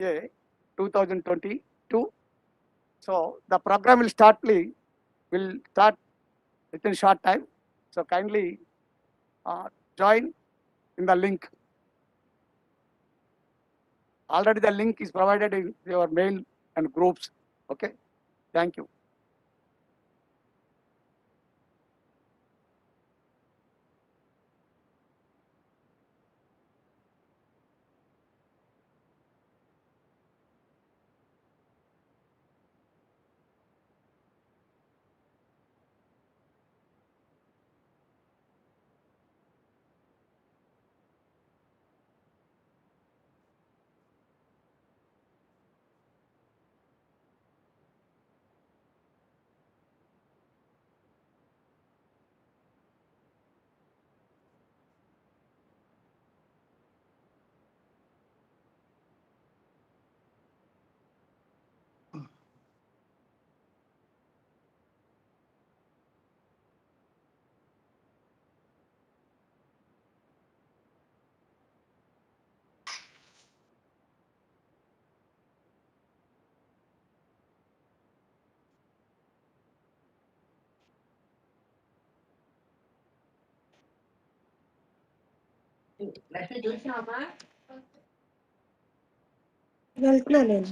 A 2022. So the program will start within short time. So kindly join in the link. Already the link is provided in your mail and groups. Okay. Thank you. వెళ్తున్నా నేను.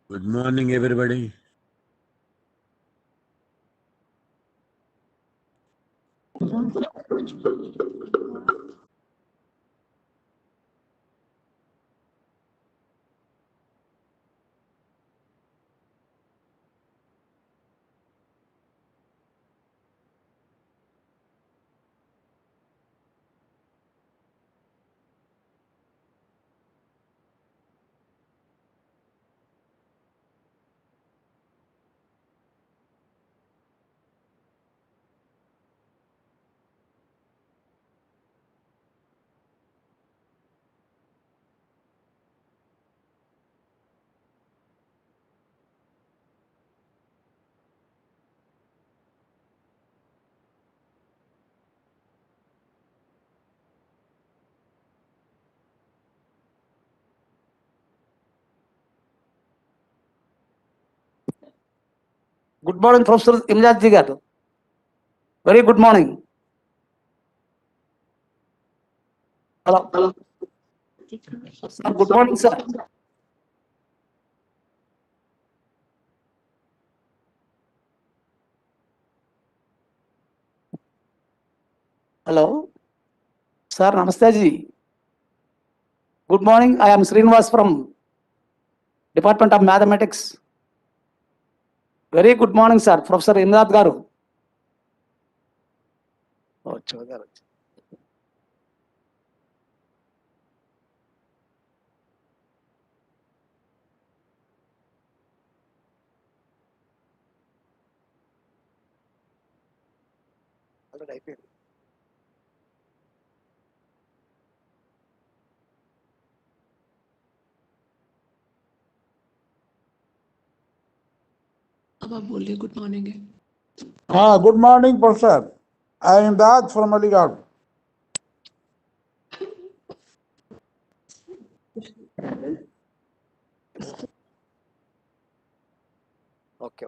Good morning, everybody. Good morning, Professor Imjad Jigar. Very good morning. Hello. Sir, good morning, sir. Hello. Sir, Namaste ji. Good morning. I am Srinivas from Department of Mathematics. Very good morning, sir. Professor Imjad Garu. Oh, Chogar. अब आप बोलिए good morning है Good morning, Professor. I am Dad from Aligarh. Okay.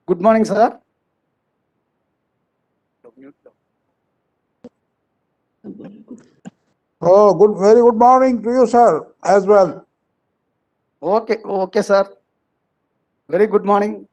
Good morning, sir. अब बोलिए good Very good morning to you, sir, as well. Okay, sir. Very good morning.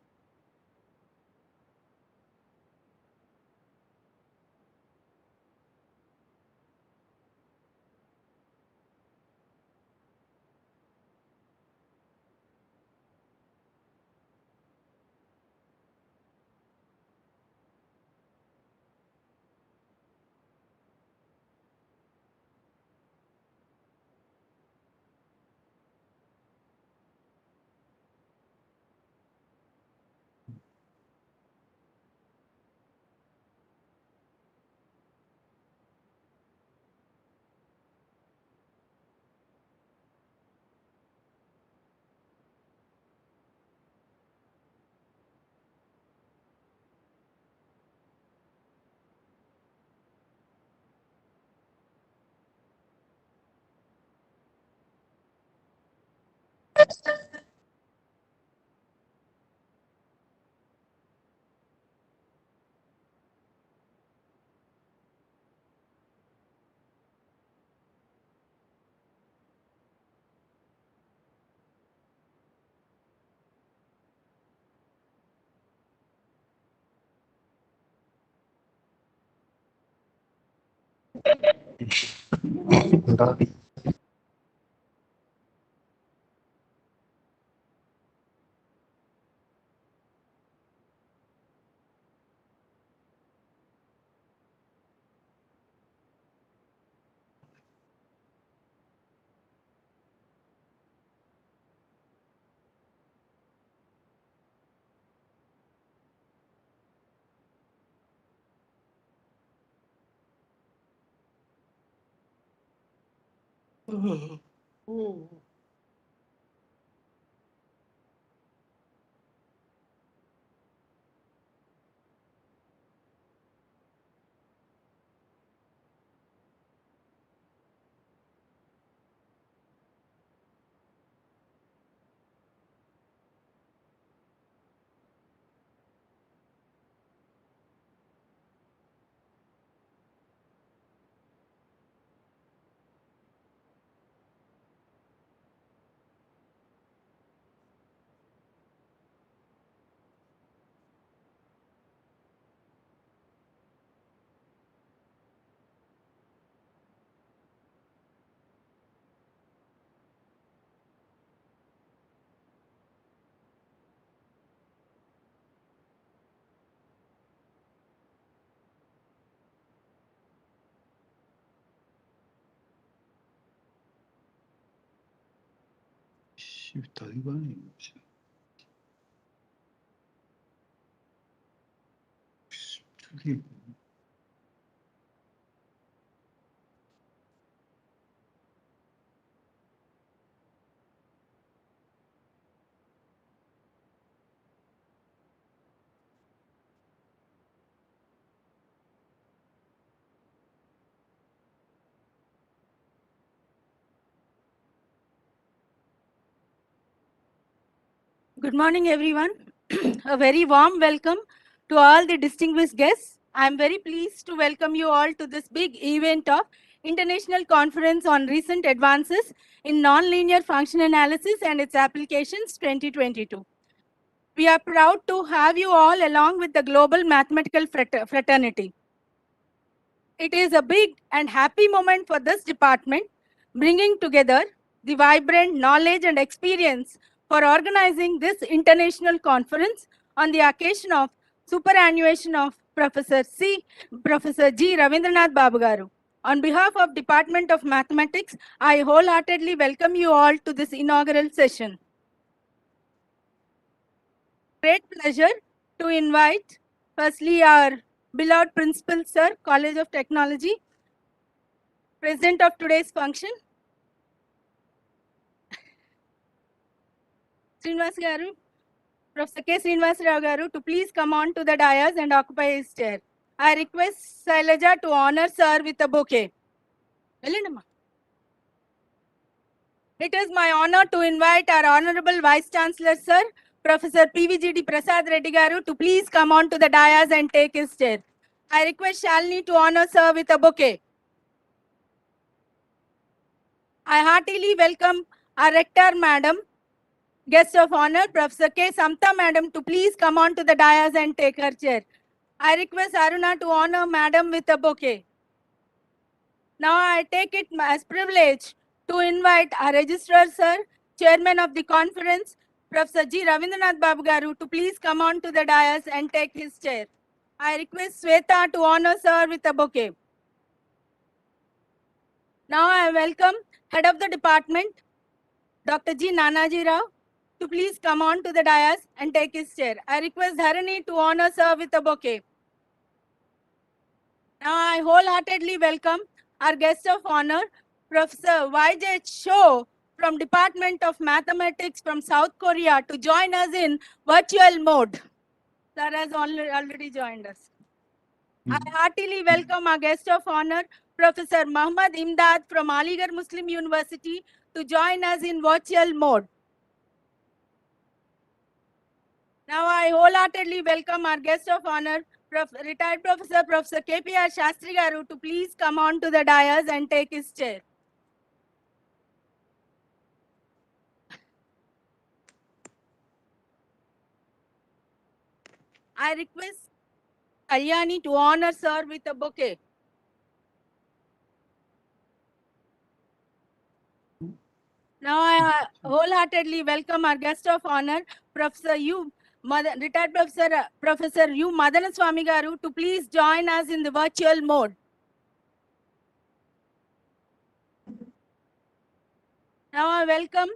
Está demais. Good morning, everyone. A very warm welcome to all the distinguished guests. I am very pleased to welcome you all to this big event of International Conference on Recent Advances in Nonlinear Function Analysis and its Applications 2022. We are proud to have you all along with the global mathematical fraternity. It is a big and happy moment for this department, bringing together the vibrant knowledge and experience for organizing this international conference on the occasion of superannuation of Professor G. Ravindranath Babu Garu. On behalf of Department of Mathematics, I wholeheartedly welcome you all to this inaugural session. Great pleasure to invite firstly our beloved Principal Sir, College of Technology, President of today's function, Srinivas Garu, Professor K. Srinivas Rao Garu, to please come on to the dais and occupy his chair. I request Sailaja to honor Sir with a bouquet. Velandamma. It is my honor to invite our Honorable Vice Chancellor Sir, Professor PVGD Prasad Reddy Garu, to please come on to the dais and take his chair. I request Shalini to honor Sir with a bouquet. I heartily welcome our Rector Madam, Guest of honor, Professor K. Samta Madam, to please come on to the dais and take her chair. I request Aruna to honor Madam with a bouquet. Now I take it as privilege to invite our Registrar Sir, Chairman of the conference, Professor G. Ravindranath Babu Garu, to please come on to the dais and take his chair. I request Sweta to honor Sir with a bouquet. Now I welcome Head of the Department, Dr. G. Nanaji Rao, to please come on to the dais and take his chair. I request Dharani to honor Sir with a bouquet. Now I wholeheartedly welcome our guest of honor, Professor Y.J. Cho from Department of Mathematics from South Korea, to join us in virtual mode. Sir has already joined us. I heartily welcome our guest of honor, Professor Muhammad Imdad from Aligarh Muslim University, to join us in virtual mode. Now I wholeheartedly welcome our guest of honor, retired Professor KPR Shastri Garu, to please come on to the dais and take his chair. I request Kalyani to honor Sir with a bouquet. Now I wholeheartedly welcome our guest of honor, Professor U. Retired Professor U. Madanaswamy Garu, to please join us in the virtual mode. Now I welcome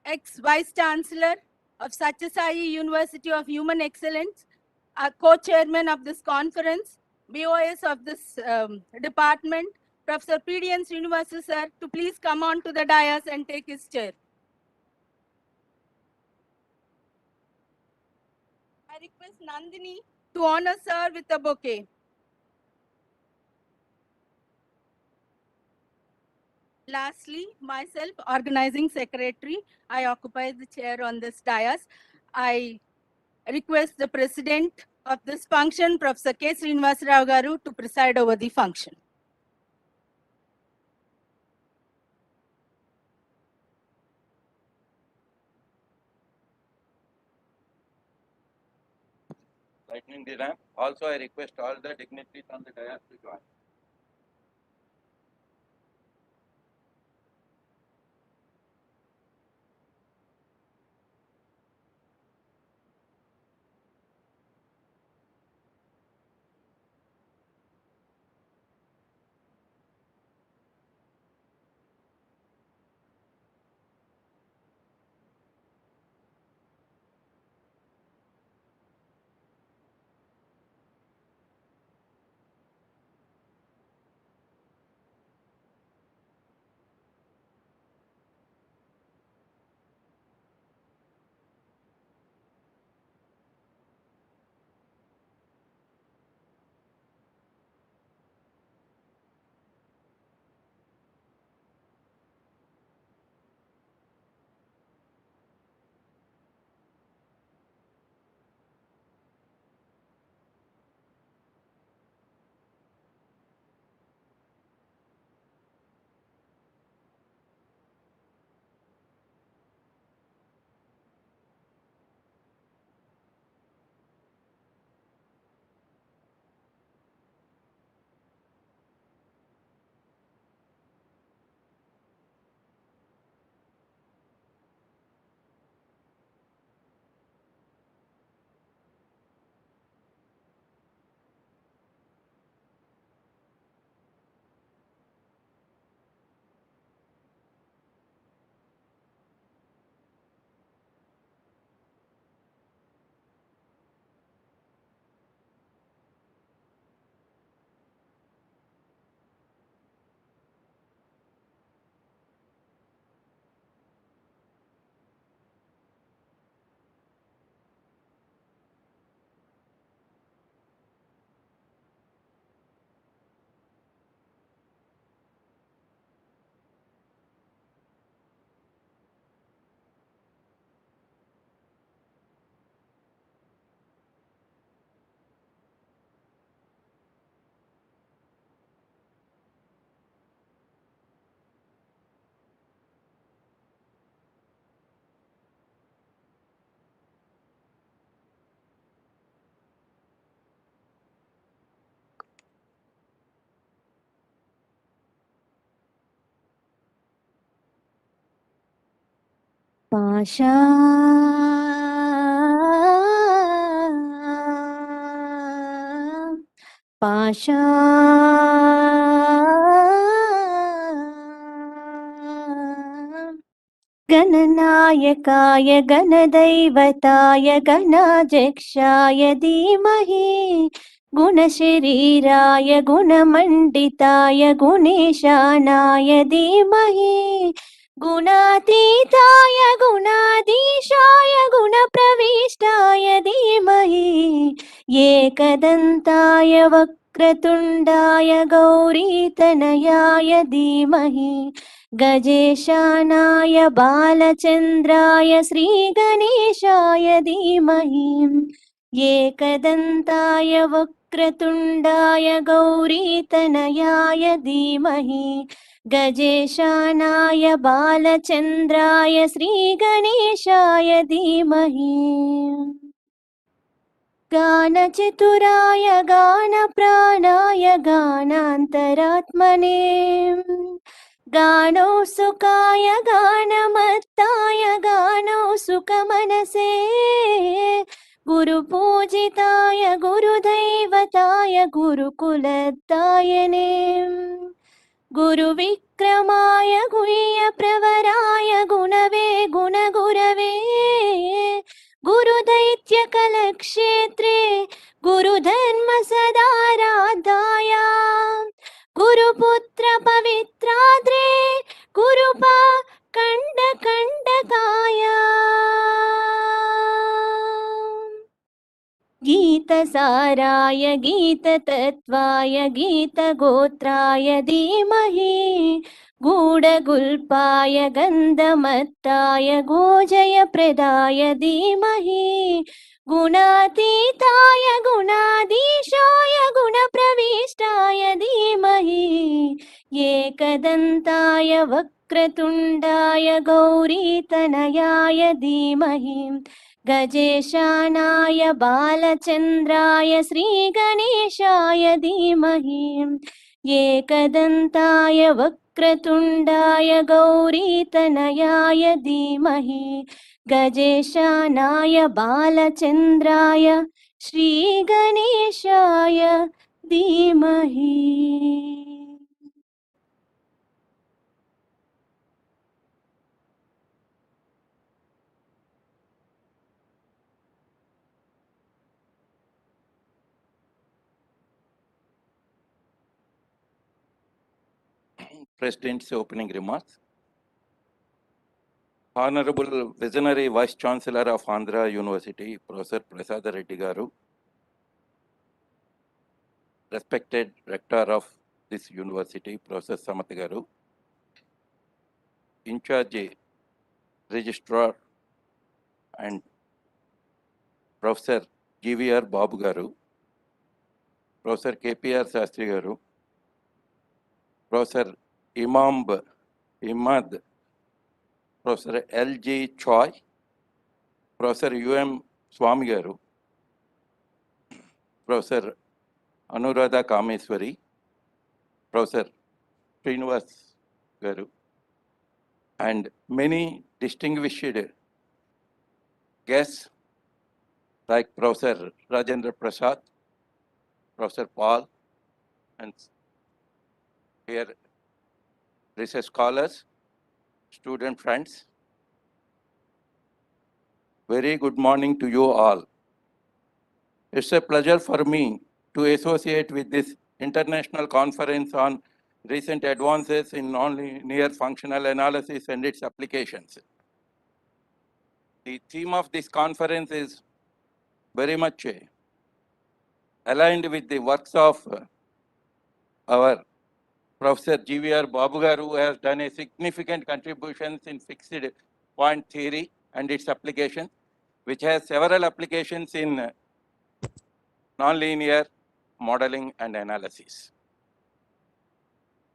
ex-Vice Chancellor of Satyasai University of Human Excellence, a co-chairman of this conference, BOS of this department, Professor P.D.N. Srinivasa sir, to please come on to the dais and take his chair. I request Nandini to honor sir with a bouquet. Lastly, myself, organizing secretary, I occupy the chair on this dais. I request the president of this function, Professor K. Srinivas Rao Garu, to preside over the function. Lightning the ramp. Also, I request all the dignitaries on the dais to join. पाशा पाशा गणनायकाय गणदैवताय गणाध्यक्षाय धीमहि गुणशरीराय गुणमण्डिताय गुणेशानाय धीमहि गुणातीताय गुणाधीशाय गुणप्रविष्टाय धीमहि एकदन्ताय वक्रतुण्डाय गौरीतनयाय धीमहि गजेशानाय बालचन्द्राय श्रीगणेशाय धीमहि एकदन्ताय वक्रतुण्डाय गौरीतनयाय धीमहि गजेशानाय बालचन्द्राय श्रीगणेशाय धीमहि गानचतुराय गानप्राणाय गानान्तरात्मने गानो सुखाय गानमत्ताय गानो सुखमनसे गुरुपूजिताय गुरुदैवताय गुरुकुलदायने गुरुविक्रमाय गुह्यप्रवराय गुणवे गुणगुरवे गुरुदैत्यकलक्षेत्रे गुरुधर्मसदाराधाय गुरुपुत्र पवित्राद्रे गुरुपा कण्डकण्डकाय गीतसाराय गीततत्त्वाय गीतगोत्राय धीमहि गूढगुल्पाय गन्धमत्ताय गोजयप्रदाय धीमहि गुणातीताय गुणाधीशाय गुणप्रविष्टाय धीमहि एकदन्ताय वक्रतुण्डाय गौरीतनयाय धीमहि गजेशानाय बालचन्द्राय श्रीगणेशाय धीमहि एकदन्ताय वक्रतुण्डाय गौरीतनयाय धीमहि गजेशानाय बालचन्द्राय श्रीगणेशाय धीमहि President's opening remarks. Honorable Visionary Vice Chancellor of Andhra University, Professor Prasad Reddy Garu, respected Rector of this university, Professor Samat Garu, in charge Registrar and Professor GVR Babu Garu, Professor KPR Sastri Garu, Professor Imad, Professor LG Choi, Professor UM Swami Garu, Professor Anuradha Kameswari, Professor Srinivas Garu, and many distinguished guests like Professor Rajendra Prasad, Professor Paul, and here research scholars, student friends. Very good morning to you all. It's a pleasure for me to associate with this international conference on recent advances in nonlinear functional analysis and its applications. The theme of this conference is very much aligned with the works of our Professor GVR Babu Garu, who has done a significant contributions in fixed point theory and its application, which has several applications in nonlinear modeling and analysis.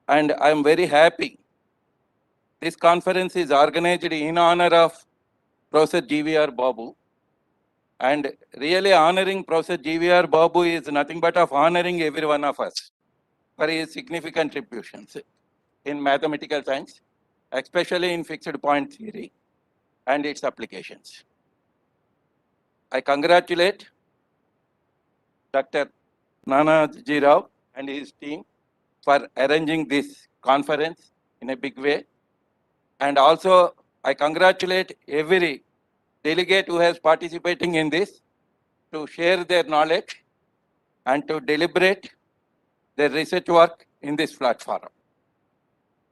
And I am very happy this conference is organized in honor of Professor GVR Babu. And really honoring Professor GVR Babu is nothing but of honoring every one of us for his significant contributions in mathematical science, especially in fixed point theory. and its applications. I congratulate Dr. Nanaji Rao and his team for arranging this conference in a big way. And also, I congratulate every delegate who is participating in this to share their knowledge and to deliberate their research work in this platform.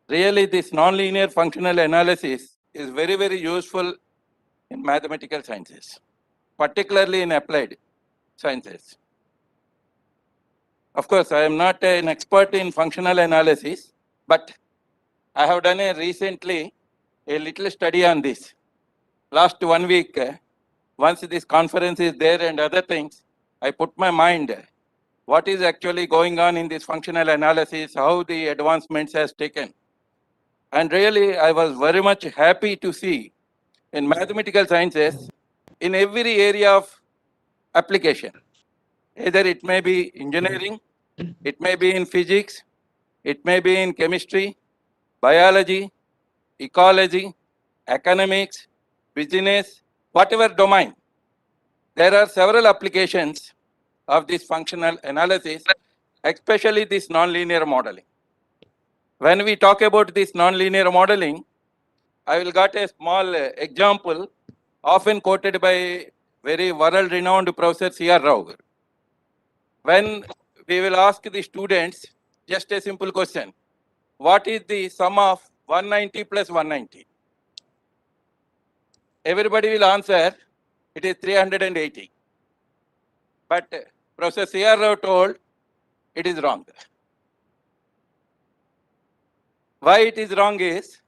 Really, this nonlinear functional analysis is very, very useful in mathematical sciences, particularly in applied sciences. Of course, I am not an expert in functional analysis, but I have done recently a little study on this. Last 1 week, once this conference is there and other things, I put my mind what is actually going on in this functional analysis, how the advancements has taken. And really, I was very much happy to see in mathematical sciences, in every area of application, either it may be engineering, it may be in physics, it may be in chemistry, biology, ecology, economics, business, whatever domain. There are several applications of this functional analysis, especially this nonlinear modeling. When we talk about this nonlinear modeling, I will got a small example often quoted by very world-renowned Professor C.R. Rao. When we will ask the students just a simple question, what is the sum of 190 plus 190? Everybody will answer, it is 380. But Professor C.R. Rao told, it is wrong. Why it is wrong is,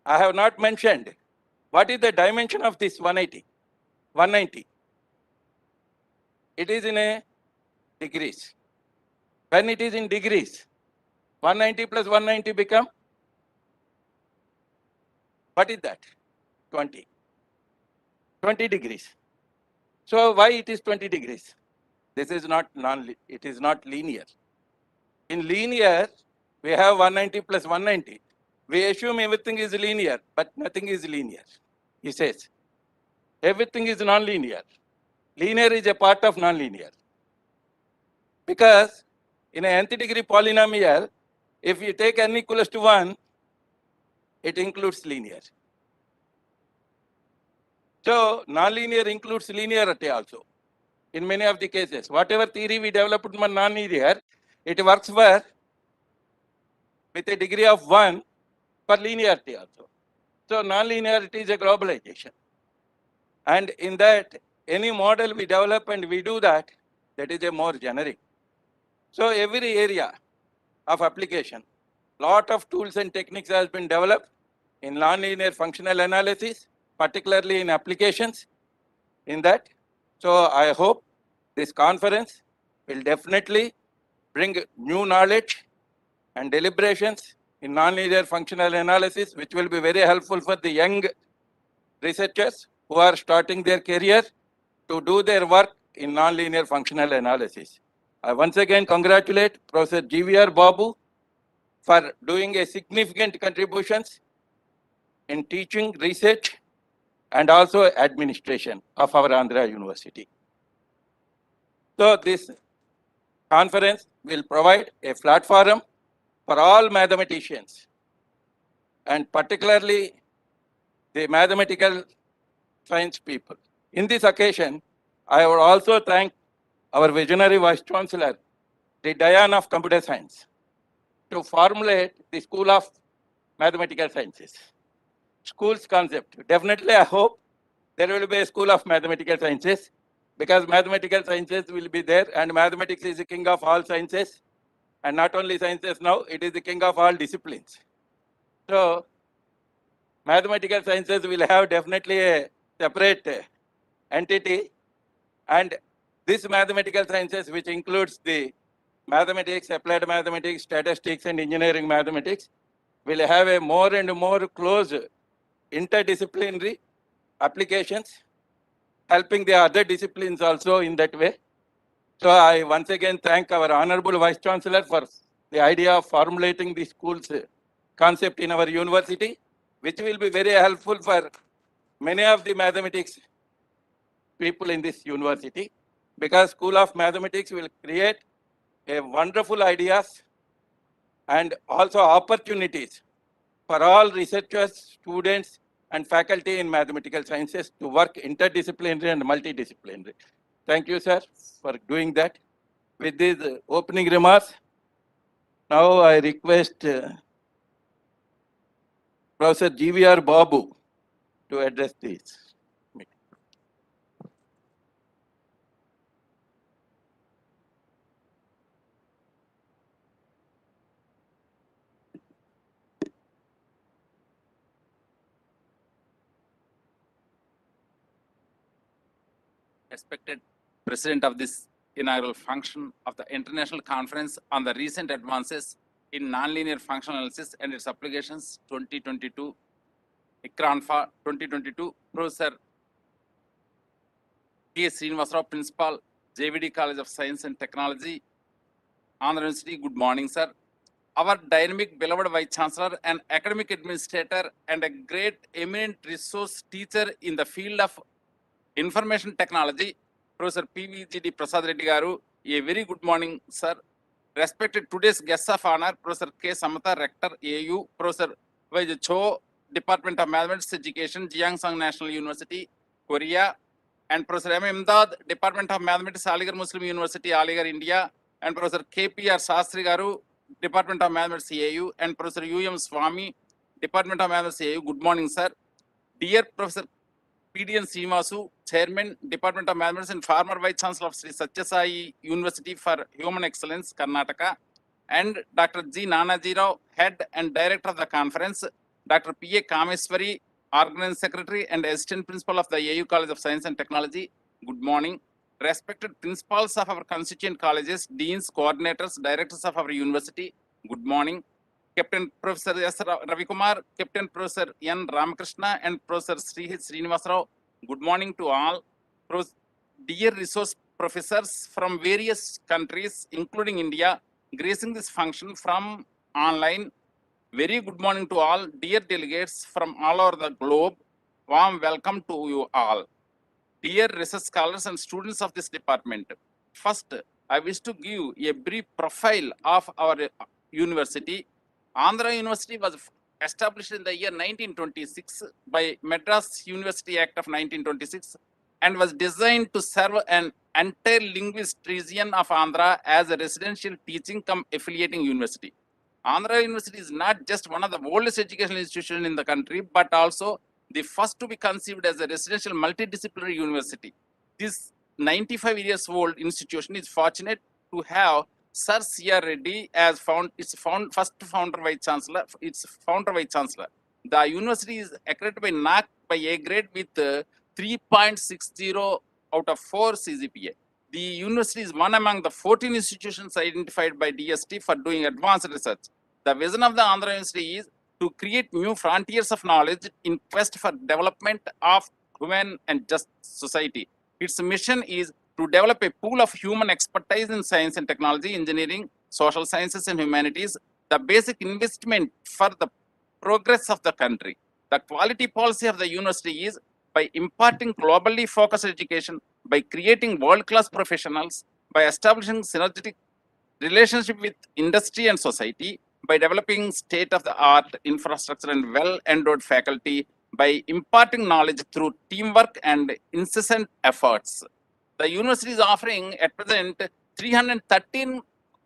I have not mentioned what is the dimension of this 190. It is in a degrees. When it is in degrees, 190 plus 190 become, what is that? 20. 20 degrees. So why it is 20 degrees? This is not it is not linear. In linear, we have 190 plus 190. We assume everything is linear, but nothing is linear. He says, everything is non-linear. Linear is a part of non-linear. Because in an nth degree polynomial, if you take n equals to 1, it includes linear. So non-linear includes linearity also. In many of the cases, whatever theory we developed for non-linear, it works for with a degree of 1 for linearity also. So non-linearity is a globalization. And in that, any model we develop and we do that, that is a more generic. So every area of application, lot of tools and techniques has been developed in nonlinear functional analysis, particularly in applications in that. So I hope this conference will definitely bring new knowledge and deliberations in nonlinear functional analysis, which will be very helpful for the young researchers who are starting their career to do their work in nonlinear functional analysis. I once again congratulate Professor G.V.R. Babu for doing a significant contributions in teaching, research, and also administration of our Andhra University. So this conference will provide a platform for all mathematicians, and particularly the mathematical science people. In this occasion, I would also thank our visionary Vice Chancellor, the Dian of Computer Science, to formulate the School of Mathematical Sciences. School's concept. Definitely, I hope there will be a School of Mathematical Sciences, because mathematical sciences will be there, and mathematics is the king of all sciences, and not only sciences now, it is the king of all disciplines. So mathematical sciences will have definitely a separate entity, and this mathematical sciences, which includes the mathematics, applied mathematics, statistics, and engineering mathematics, will have a more and more close interdisciplinary applications, helping the other disciplines also in that way. So I once again thank our Honorable Vice Chancellor for the idea of formulating the school's concept in our university, which will be very helpful for many of the mathematics people in this university, because School of Mathematics will create a wonderful ideas and also opportunities for all researchers, students, and faculty in mathematical sciences to work interdisciplinary and multidisciplinary. Thank you, sir, for doing that. With these opening remarks, now I request Professor GVR Babu to address this meeting. Respected President of this inaugural function of the International Conference on the Recent Advances in Nonlinear Functional Analysis and its Applications 2022, ICRANFA 2022, Professor K. Srinivasarao, Principal, JVD College of Science and Technology, Andhra University. Good morning, sir. Our dynamic, beloved Vice Chancellor, an academic administrator, and a great eminent resource teacher in the field of information technology, Professor PVGD Prasad Reddy Garu. A very good morning, sir. Respected today's guests of honor, Professor K. Samata, Rector, AU, Professor Vij Cho, Department of Mathematics Education, Jiangshan National University, Korea, and Professor M. Imdad, Department of Mathematics, Aligarh Muslim University, Aligarh, India, and Professor KPR Sastri Garu, Department of Mathematics, AU, and Professor UM Swami, Department of Mathematics, AU. Good morning, sir. Dear Professor PDN Srivasu, Chairman, Department of Mathematics and former Vice Chancellor of Sri Satya Sai University for Human Excellence, Karnataka, and Dr. G. Nanaji Rao, Head and Director of the conference, Dr. P.A. Kameswari, Organizing Secretary and Assistant Principal of the AU College of Science and Technology. Good morning. Respected principals of our constituent colleges, deans, coordinators, directors of our university. Good morning. Captain Professor S. Ravikumar, Captain Professor N. Ramakrishna, and Professor Sri Srinivasarao. Good morning to all. Dear resource professors from various countries, including India, gracing this function from online. Very good morning to all. Dear delegates from all over the globe, warm welcome to you all. Dear research scholars and students of this department, first, I wish to give a brief profile of our university. Andhra University was established in the year 1926 by Madras University Act of 1926 and was designed to serve an entire linguist region of Andhra as a residential teaching cum affiliating university. Andhra University is not just one of the oldest educational institutions in the country, but also the first to be conceived as a residential multidisciplinary university. This 95 years old institution is fortunate to have Sir C.R. Reddy as first founder vice chancellor. Its founder vice chancellor. The university is accredited by NAAC by A grade with 3.60 out of 4 CGPA. The university is one among the 14 institutions identified by DST for doing advanced research. The vision of the Andhra University is to create new frontiers of knowledge in quest for development of human and just society. Its mission is to develop a pool of human expertise in science and technology, engineering, social sciences and humanities, the basic investment for the progress of the country. The quality policy of the university is by imparting globally focused education, by creating world-class professionals, by establishing synergetic relationship with industry and society, by developing state-of-the-art infrastructure and well-endowed faculty, by imparting knowledge through teamwork and incessant efforts. The university is offering at present 313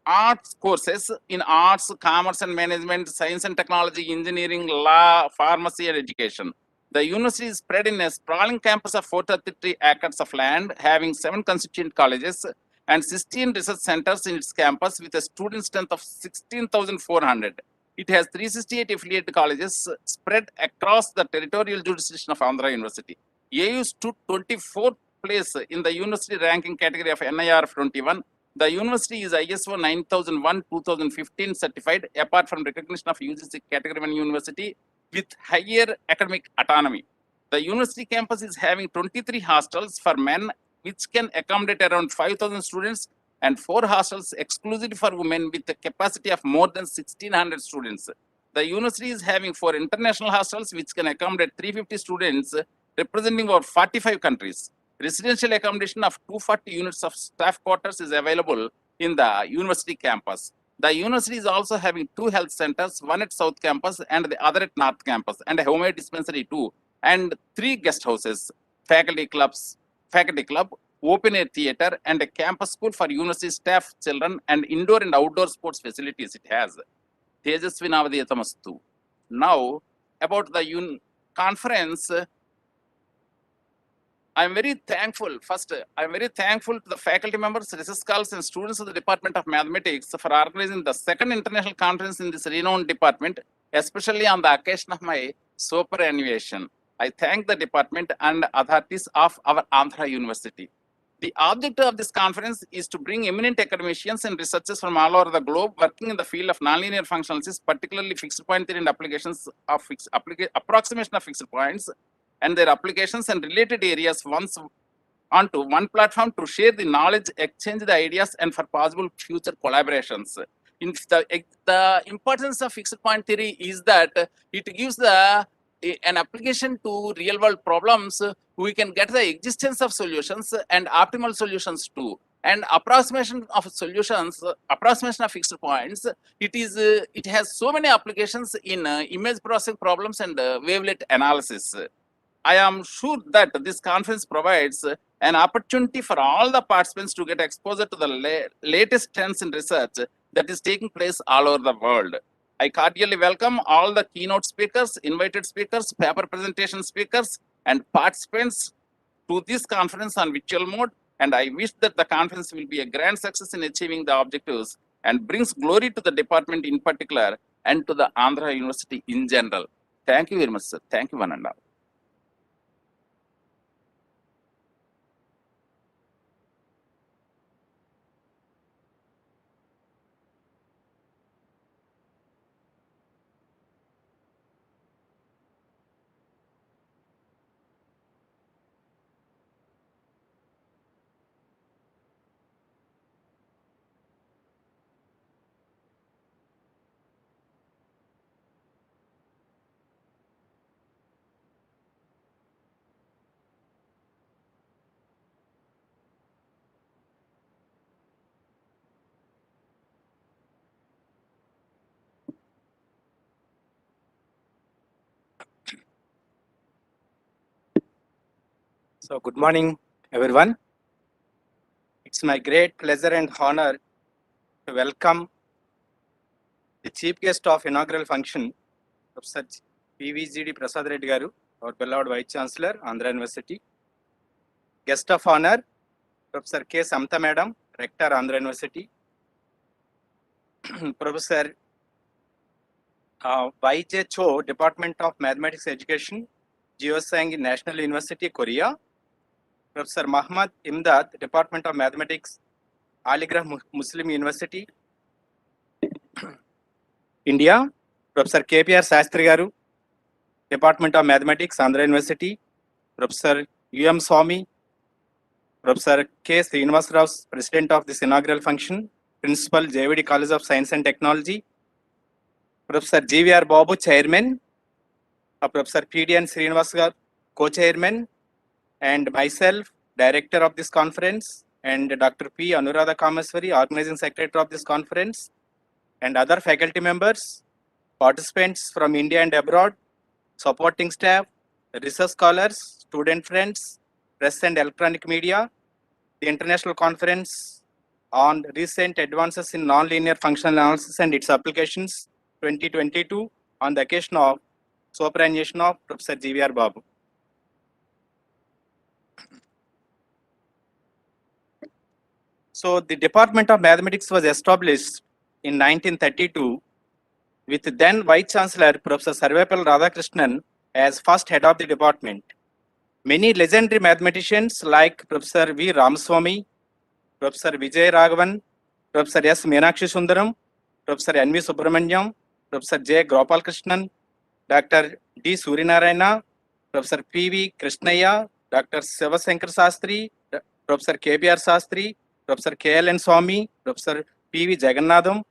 arts courses in arts, commerce and management, science and technology, engineering, law, pharmacy and education. The university is spread in a sprawling campus of 433 acres of land, having 7 constituent colleges and 16 research centers in its campus with a student strength of 16,400. It has 368 affiliated colleges spread across the territorial jurisdiction of Andhra University. AU stood 24th place in the university ranking category of NIR 21. The university is ISO 9001-2015 certified, apart from recognition of UGC Category 1 university with higher academic autonomy. The university campus is having 23 hostels for men, which can accommodate around 5,000 students, and 4 hostels exclusively for women with a capacity of more than 1,600 students. The university is having 4 international hostels, which can accommodate 350 students, representing over 45 countries. Residential accommodation of 240 units of staff quarters is available in the university campus. The university is also having 2 health centers, one at South Campus and the other at North Campus, and a homemade dispensary too, and 3 guest houses, faculty club, open air theater, and a campus school for university staff, children, and indoor and outdoor sports facilities it has. Tejasvi Navadiyatamastu. Now, about the conference, I'm very thankful. First, I'm very thankful to the faculty members, research scholars, and students of the Department of Mathematics for organizing the second international conference in this renowned department, especially on the occasion of my superannuation. I thank the department and authorities of our Andhra University. The objective of this conference is to bring eminent academicians and researchers from all over the globe working in the field of nonlinear functionalities, particularly fixed point theory and applications of approximation of fixed points and their applications and related areas onto one platform to share the knowledge, exchange the ideas, and for possible future collaborations. The importance of fixed point theory is that it gives an application to real world problems. We can get the existence of solutions and optimal solutions too. And approximation of solutions, approximation of fixed points, it has so many applications in image processing problems and wavelet analysis. I am sure that this conference provides an opportunity for all the participants to get exposure to the latest trends in research that is taking place all over the world. I cordially welcome all the keynote speakers, invited speakers, paper presentation speakers, and participants to this conference on virtual mode. And I wish that the conference will be a grand success in achieving the objectives and brings glory to the department in particular and to the Andhra University in general. Thank you very much, sir. Thank you, one and all. So good morning, everyone. It's my great pleasure and honor to welcome the chief guest of inaugural function, Professor PVGD Prasad Reddy Garu, our beloved Vice Chancellor, Andhra University. Guest of honor, Professor K. Samta Madam, Rector, Andhra University. Professor Y.J. Cho, Department of Mathematics Education, Geosang National University, Korea. Professor Muhammad Imdad, Department of Mathematics, Aligarh Muslim University, India. Professor KPR Sastri Garu, Department of Mathematics, Andhra University. Professor U.M. Swami, Professor K. Srinivas Rao, President of this inaugural function, Principal, JVD College of Science and Technology. Professor GVR Babu, Chairman. Professor PDN Srinivas Garu, Co-Chairman. And myself, Director of this conference, and Dr. P. Anuradha Kamaswari, Organizing Secretary of this conference, and other faculty members, participants from India and abroad, supporting staff, research scholars, student friends, press and electronic media. The international conference on recent advances in nonlinear functional analysis and its applications 2022 on the occasion of superannuation of Professor GVR Babu. So the Department of Mathematics was established in 1932 with then Vice Chancellor Professor Sarvepalli Radhakrishnan as first head of the department. Many legendary mathematicians like Professor V. Ramaswamy, Professor Vijay Raghavan, Professor S. Meenakshi Sundaram, Professor N. V. Subramanyam, Professor J. Gopal Krishnan, Dr. D. Suryanarayana, Professor P. V. Krishnaya, Dr. Sivasankar Sastri, Professor KBR Sastri, Professor KLN Swami, Professor P.V. Jagannatham,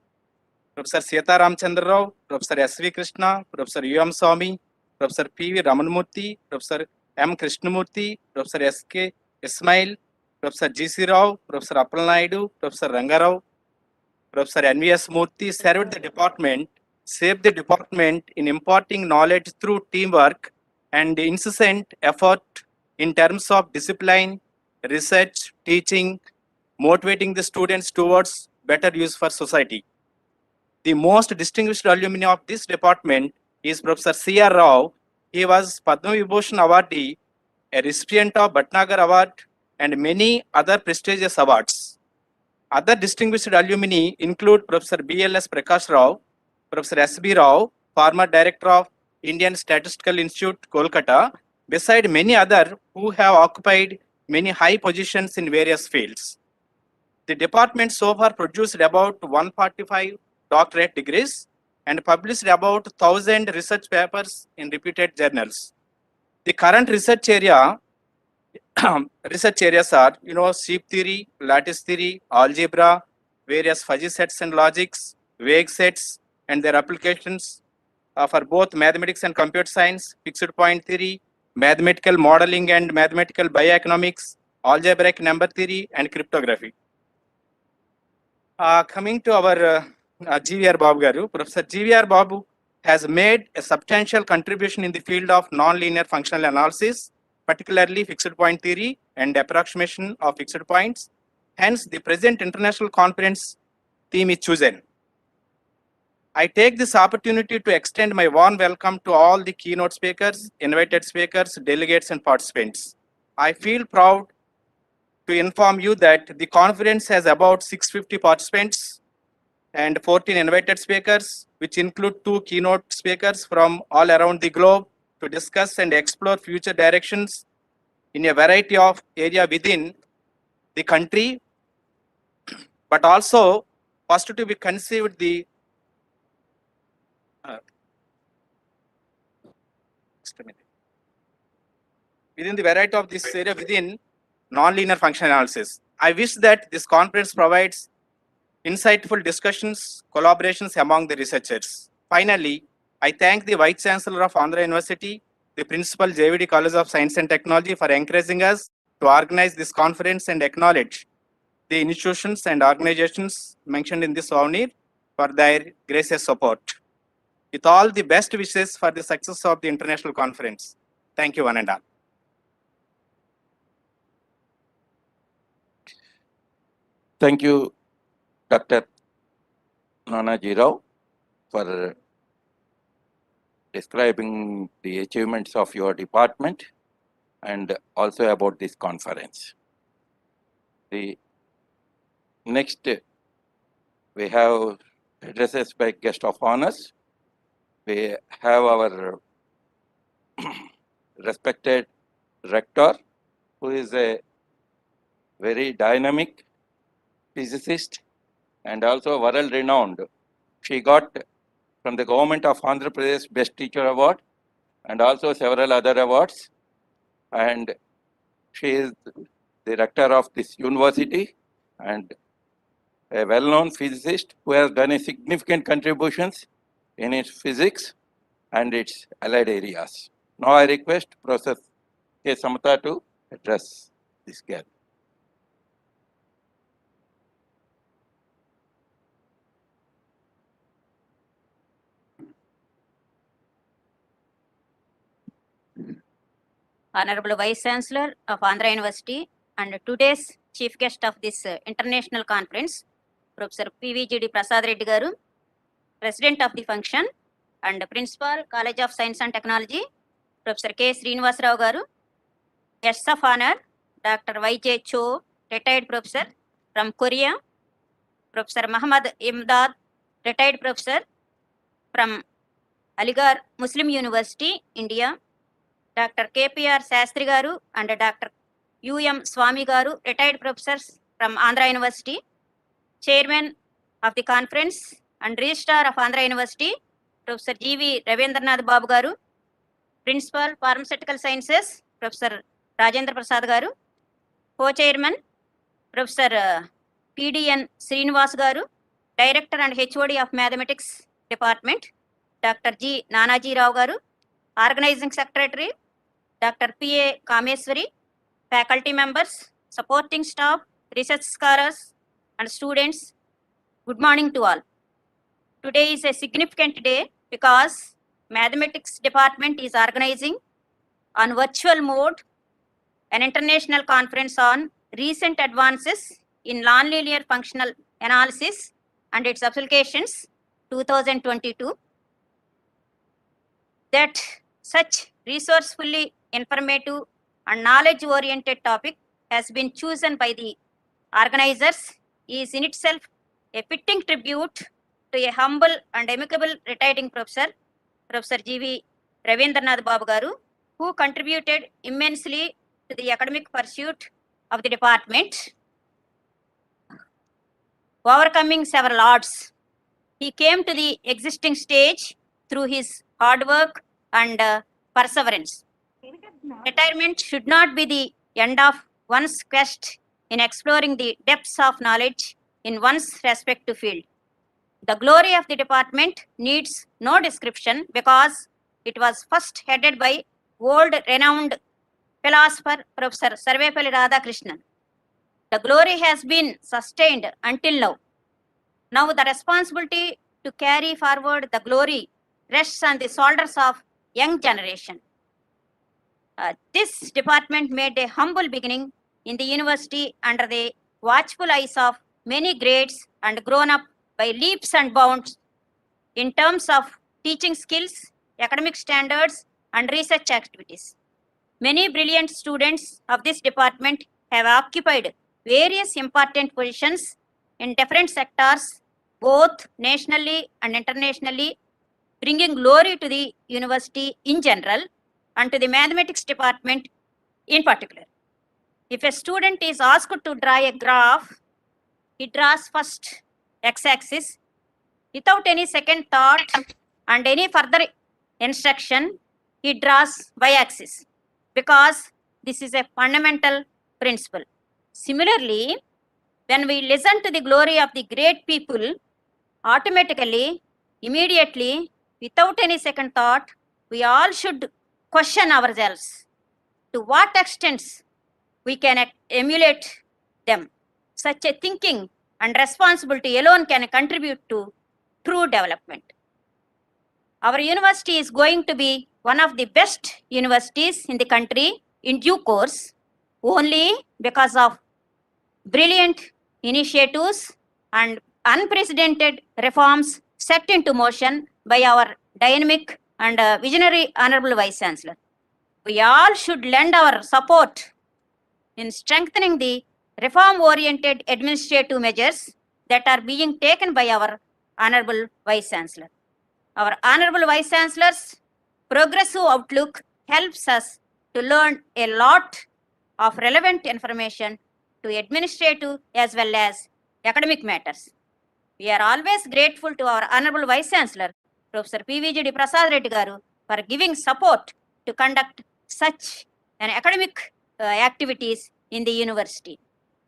Professor Sita Ramchandra Rao, Professor S.V. Krishna, Professor U.M. Swami, Professor P.V. Ramanmurthy, Professor M. Krishnamurthy, Professor S.K. Ismail, Professor G.C. Rao, Professor Appal Naidu, Professor Rangarao, Professor N.V.S. Murthy served the department, shaped the department in imparting knowledge through teamwork and incessant effort in terms of discipline, research, teaching, motivating the students towards better use for society. The most distinguished alumni of this department is Professor C.R. Rao. He was Padma Vibhushan awardee, a recipient of Bhatnagar Award, and many other prestigious awards. Other distinguished alumni include Professor B.L.S. Prakash Rao, Professor S.B. Rao, former director of Indian Statistical Institute, Kolkata, beside many others who have occupied many high positions in various fields. The department so far produced about 145 doctorate degrees and published about 1,000 research papers in reputed journals. The current research areas are, sheep theory, lattice theory, algebra, various fuzzy sets and logics, vague sets, and their applications for both mathematics and computer science, fixed point theory, mathematical modeling and mathematical bioeconomics, algebraic number theory, and cryptography. Coming to our GVR Babu Garu, Professor GVR Babu has made a substantial contribution in the field of nonlinear functional analysis, particularly fixed point theory and approximation of fixed points. Hence, the present international conference theme is chosen. I take this opportunity to extend my warm welcome to all the keynote speakers, invited speakers, delegates, and participants. I feel proud to inform you that the conference has about 650 participants and 14 invited speakers, which include 2 keynote speakers from all around the globe to discuss and explore future directions in a variety of areas within the country, but also first to be conceived the within the variety of this area within nonlinear functional analysis. I wish that this conference provides insightful discussions, collaborations among the researchers. Finally, I thank the Vice Chancellor of Andhra University, the Principal JVD College of Science and Technology for encouraging us to organize this conference and acknowledge the institutions and organizations mentioned in this souvenir for their gracious support. With all the best wishes for the success of the international conference. Thank you, one and all. Thank you, Dr. Nanaji Rao, for describing the achievements of your department and also about this conference. The next, we have addresses by guest of honors. We have our respected rector, who is a very dynamic physicist and also world renowned. She got from the government of Andhra Pradesh Best Teacher Award and also several other awards. And she is the rector of this university and a well-known physicist who has done a significant contributions in its physics and its allied areas. Now I request Professor K. Samata to address this gathering. Honorable Vice Chancellor of Andhra University and today's chief guest of this international conference, Professor PVGD Prasad Reddy Garu, President of the function and Principal, College of Science and Technology, Professor K. Srinivas Rao Garu, guests of honor, Dr. Y.J. Cho, retired professor from Korea, Professor Muhammad Imdad, retired professor from Aligarh Muslim University, India, Dr. KPR Sastri Garu and Dr. U.M. Swami Garu, retired professors from Andhra University, Chairman of the conference and Registrar of Andhra University, Professor G.V. Ravendranath Babu Garu, Principal, Pharmaceutical Sciences, Professor Rajendra Prasad Garu, Co-Chairman, Professor P.D.N. Srinivas Garu, Director and HOD of Mathematics Department, Dr. G. Nanaji Rao Garu, Organizing Secretary, Dr. P.A. Kameswari, faculty members, supporting staff, research scholars, and students, good morning to all. Today is a significant day because mathematics department is organizing on virtual mode an international conference on recent advances in nonlinear functional analysis and its applications 2022. That such resourcefully informative and knowledge oriented topic has been chosen by the organizers is in itself a fitting tribute to a humble and amicable retiring professor, Professor G.V. Ravindranath Babu Garu, who contributed immensely to the academic pursuit of the department, overcoming several odds. He came to the existing stage through his hard work and perseverance. Retirement should not be the end of one's quest in exploring the depths of knowledge in one's respective field. The glory of the department needs no description because it was first headed by world-renowned philosopher Professor Sarvepalli Radhakrishnan. The glory has been sustained until now. Now the responsibility to carry forward the glory rests on the shoulders of young generation. This department made a humble beginning in the university under the watchful eyes of many greats and grown up by leaps and bounds in terms of teaching skills, academic standards, and research activities. Many brilliant students of this department have occupied various important positions in different sectors, both nationally and internationally, bringing glory to the university in general and to the mathematics department in particular. If a student is asked to draw a graph, he draws first x-axis without any second thought and any further instruction, he draws y-axis because this is a fundamental principle. Similarly, when we listen to the glory of the great people, automatically, immediately, without any second thought, we all should question ourselves to what extent we can emulate them. Such a thinking and responsibility alone can contribute to true development. Our university is going to be one of the best universities in the country in due course, only because of brilliant initiatives and unprecedented reforms set into motion by our dynamic and visionary Honorable Vice Chancellor. We all should lend our support in strengthening the reform-oriented administrative measures that are being taken by our Honorable Vice Chancellor. Our Honorable Vice Chancellor's progressive outlook helps us to learn a lot of relevant information to administrative as well as academic matters. We are always grateful to our Honorable Vice Chancellor, Professor PVGD Prasad Reddy Garu, for giving support to conduct such an academic activities in the university.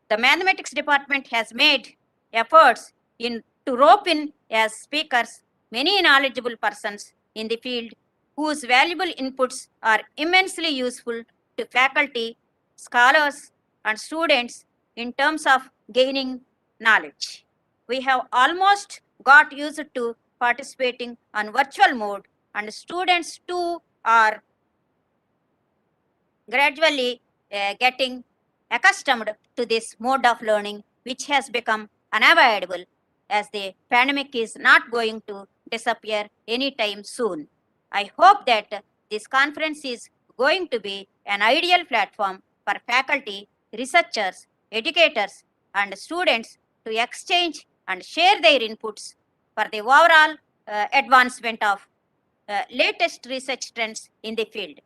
The mathematics department has made efforts to rope in as speakers many knowledgeable persons in the field whose valuable inputs are immensely useful to faculty, scholars, and students in terms of gaining knowledge. We have almost got used to participating on virtual mode, and students too are gradually getting accustomed to this mode of learning, which has become unavoidable as the pandemic is not going to disappear anytime soon. I hope that this conference is going to be an ideal platform for faculty, researchers, educators, and students to exchange and share their inputs for the overall advancement of latest research trends in the field.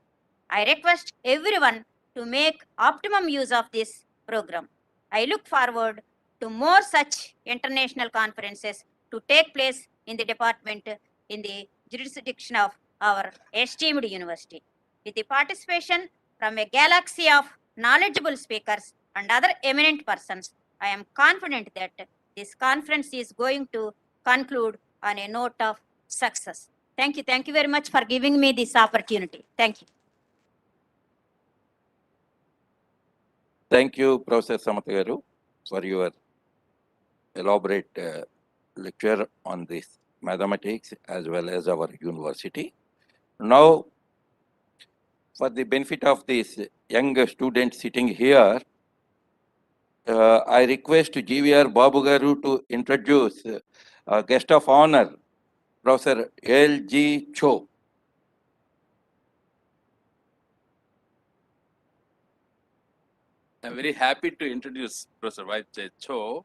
I request everyone to make optimum use of this program. I look forward to more such international conferences to take place in the department in the jurisdiction of our esteemed university. With the participation from a galaxy of knowledgeable speakers and other eminent persons, I am confident that this conference is going to conclude on a note of success. Thank you. Thank you very much for giving me this opportunity. Thank you. Thank you, Professor Samatagaru, for your elaborate lecture on this mathematics as well as our university. Now, for the benefit of these young students sitting here, I request GVR Babu Garu to introduce a guest of honor, Professor L.G. Cho. I'm very happy to introduce Professor Y.J. Cho.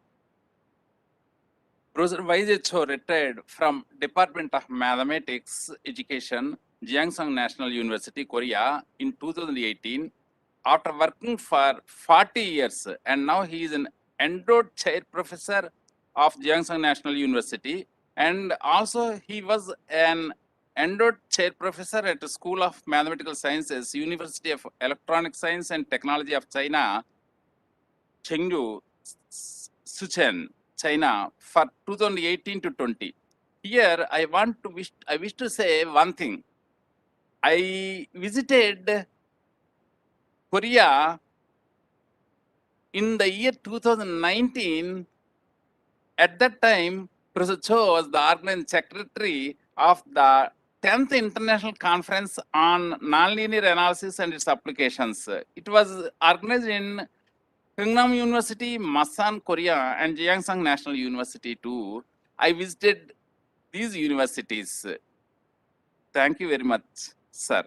Professor Y.J. Cho retired from Department of Mathematics Education, Jiangshan National University, Korea in 2018 after working for 40 years, and now he is an endowed chair professor of Jiangshan National University, and also he was an endowed chair professor at the School of Mathematical Sciences, University of Electronic Science and Technology of China, Chengdu, Suchen, China, for 2018 to 20. Here, I wish to say one thing. I visited Korea in the year 2019. At that time, Professor Cho was the organizing secretary of the 10th International Conference on Nonlinear Analysis and its Applications. It was organized in Gangnam University, Masan, Korea, and Jiangshan National University too. I visited these universities. Thank you very much, sir.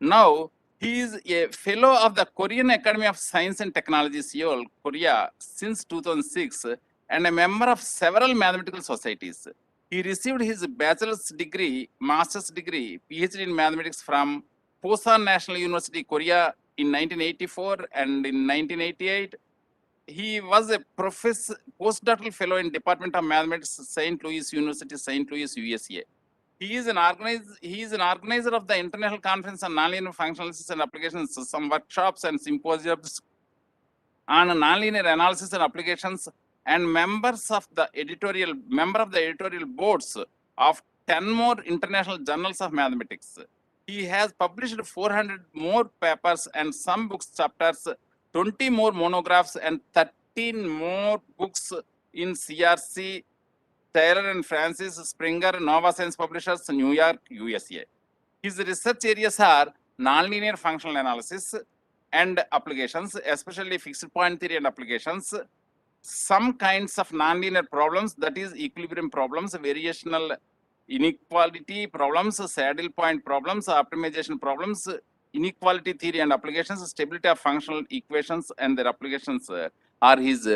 Now, he is a fellow of the Korean Academy of Science and Technology, Seoul, Korea, since 2006, and a member of several mathematical societies. He received his bachelor's degree, master's degree, PhD in mathematics from Busan National University, Korea in 1984 and in 1988. He was a postdoctoral fellow in Department of Mathematics, St. Louis University, St. Louis, USA. He is an organizer of the International Conference on Nonlinear Functionalities and Applications, some workshops and symposiums on nonlinear analysis and applications, and member of the editorial boards of 10 more international journals of mathematics. He has published 400 more papers and some books chapters, 20 more monographs, and 13 more books in CRC, Taylor and Francis, Springer, Nova Science Publishers, New York, USA. His research areas are nonlinear functional analysis and applications, especially fixed point theory and applications, some kinds of nonlinear problems, that is equilibrium problems, variational inequality problems, saddle point problems, optimization problems, inequality theory and applications, stability of functional equations and their applications are his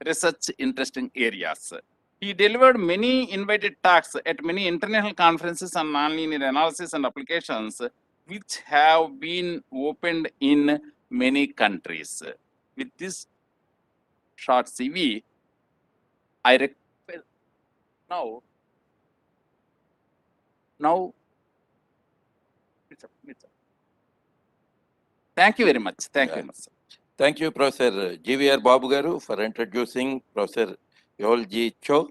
research interesting areas. He delivered many invited talks at many international conferences on nonlinear analysis and applications, which have been opened in many countries. With this short CV, I request now. It's up. Thank you very much. Thank you very much, sir. Thank you, Professor GVR Babu Garu, for introducing Professor L.G. Cho.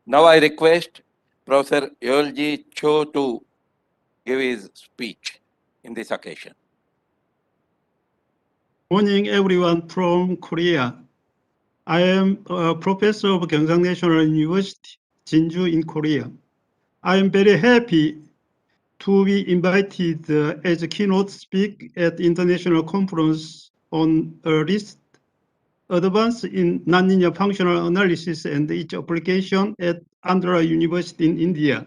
Now I request Professor L.G. Cho to give his speech in this occasion. Morning, everyone from Korea. I am a professor of Gyeongsang National University, Jinju in Korea. I am very happy to be invited as a keynote speaker at the International Conference on recent advance in nonlinear functional analysis and its application at Andhra University in India.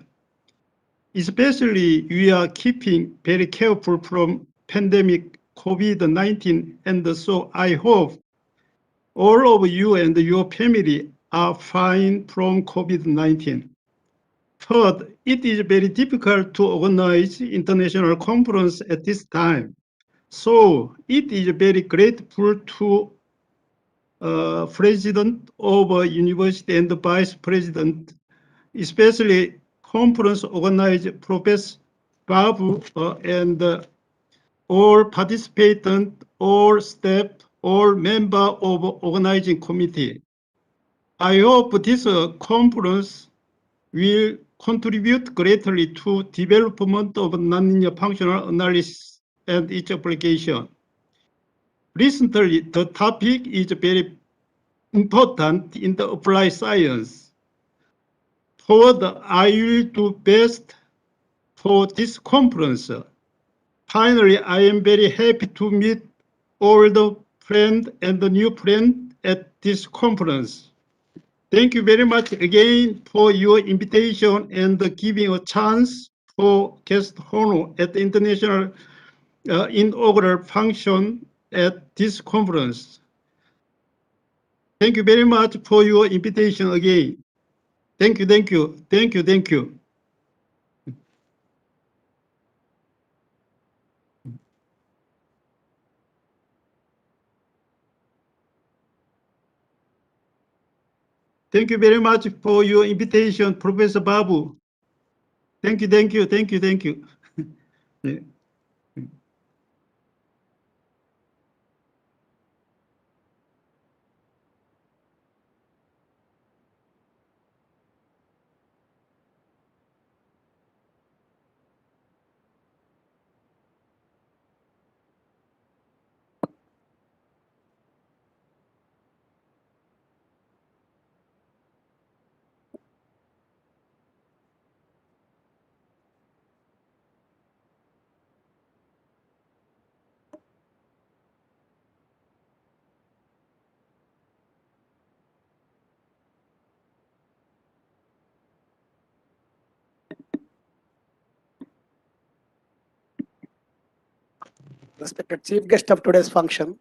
Especially, we are keeping very careful from pandemic COVID-19, and so I hope all of you and your family are fine from COVID-19. Third, it is very difficult to organize international conference at this time. So it is very grateful to President of a university and the Vice President, especially conference organizer Professor Babu and all participants, all staff, all member of organizing committee. I hope this conference will contribute greatly to development of nonlinear functional analysis and its application. Recently, the topic is very important in the applied science. Further, I will do best for this conference. Finally, I am very happy to meet all the friends and the new friends at this conference. Thank you very much again for your invitation and giving a chance for guest honor at the international inaugural function at this conference. Thank you very much for your invitation again. Thank you, thank you, thank you, thank you. Thank you very much for your invitation, Professor Babu. Thank you, thank you, thank you, thank you. Yeah. Respected chief guest of today's function,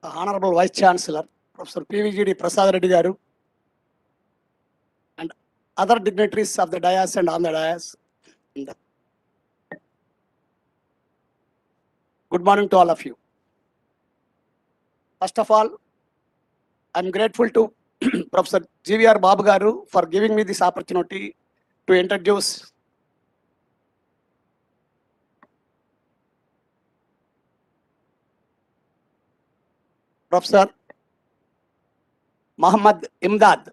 the Honorable Vice Chancellor, Professor PVGD Prasad Reddy Garu, and other dignitaries of the dais and on the dais. Good morning to all of you. First of all, I'm grateful to Professor GVR Babu Garu for giving me this opportunity to introduce Professor Muhammad Imdad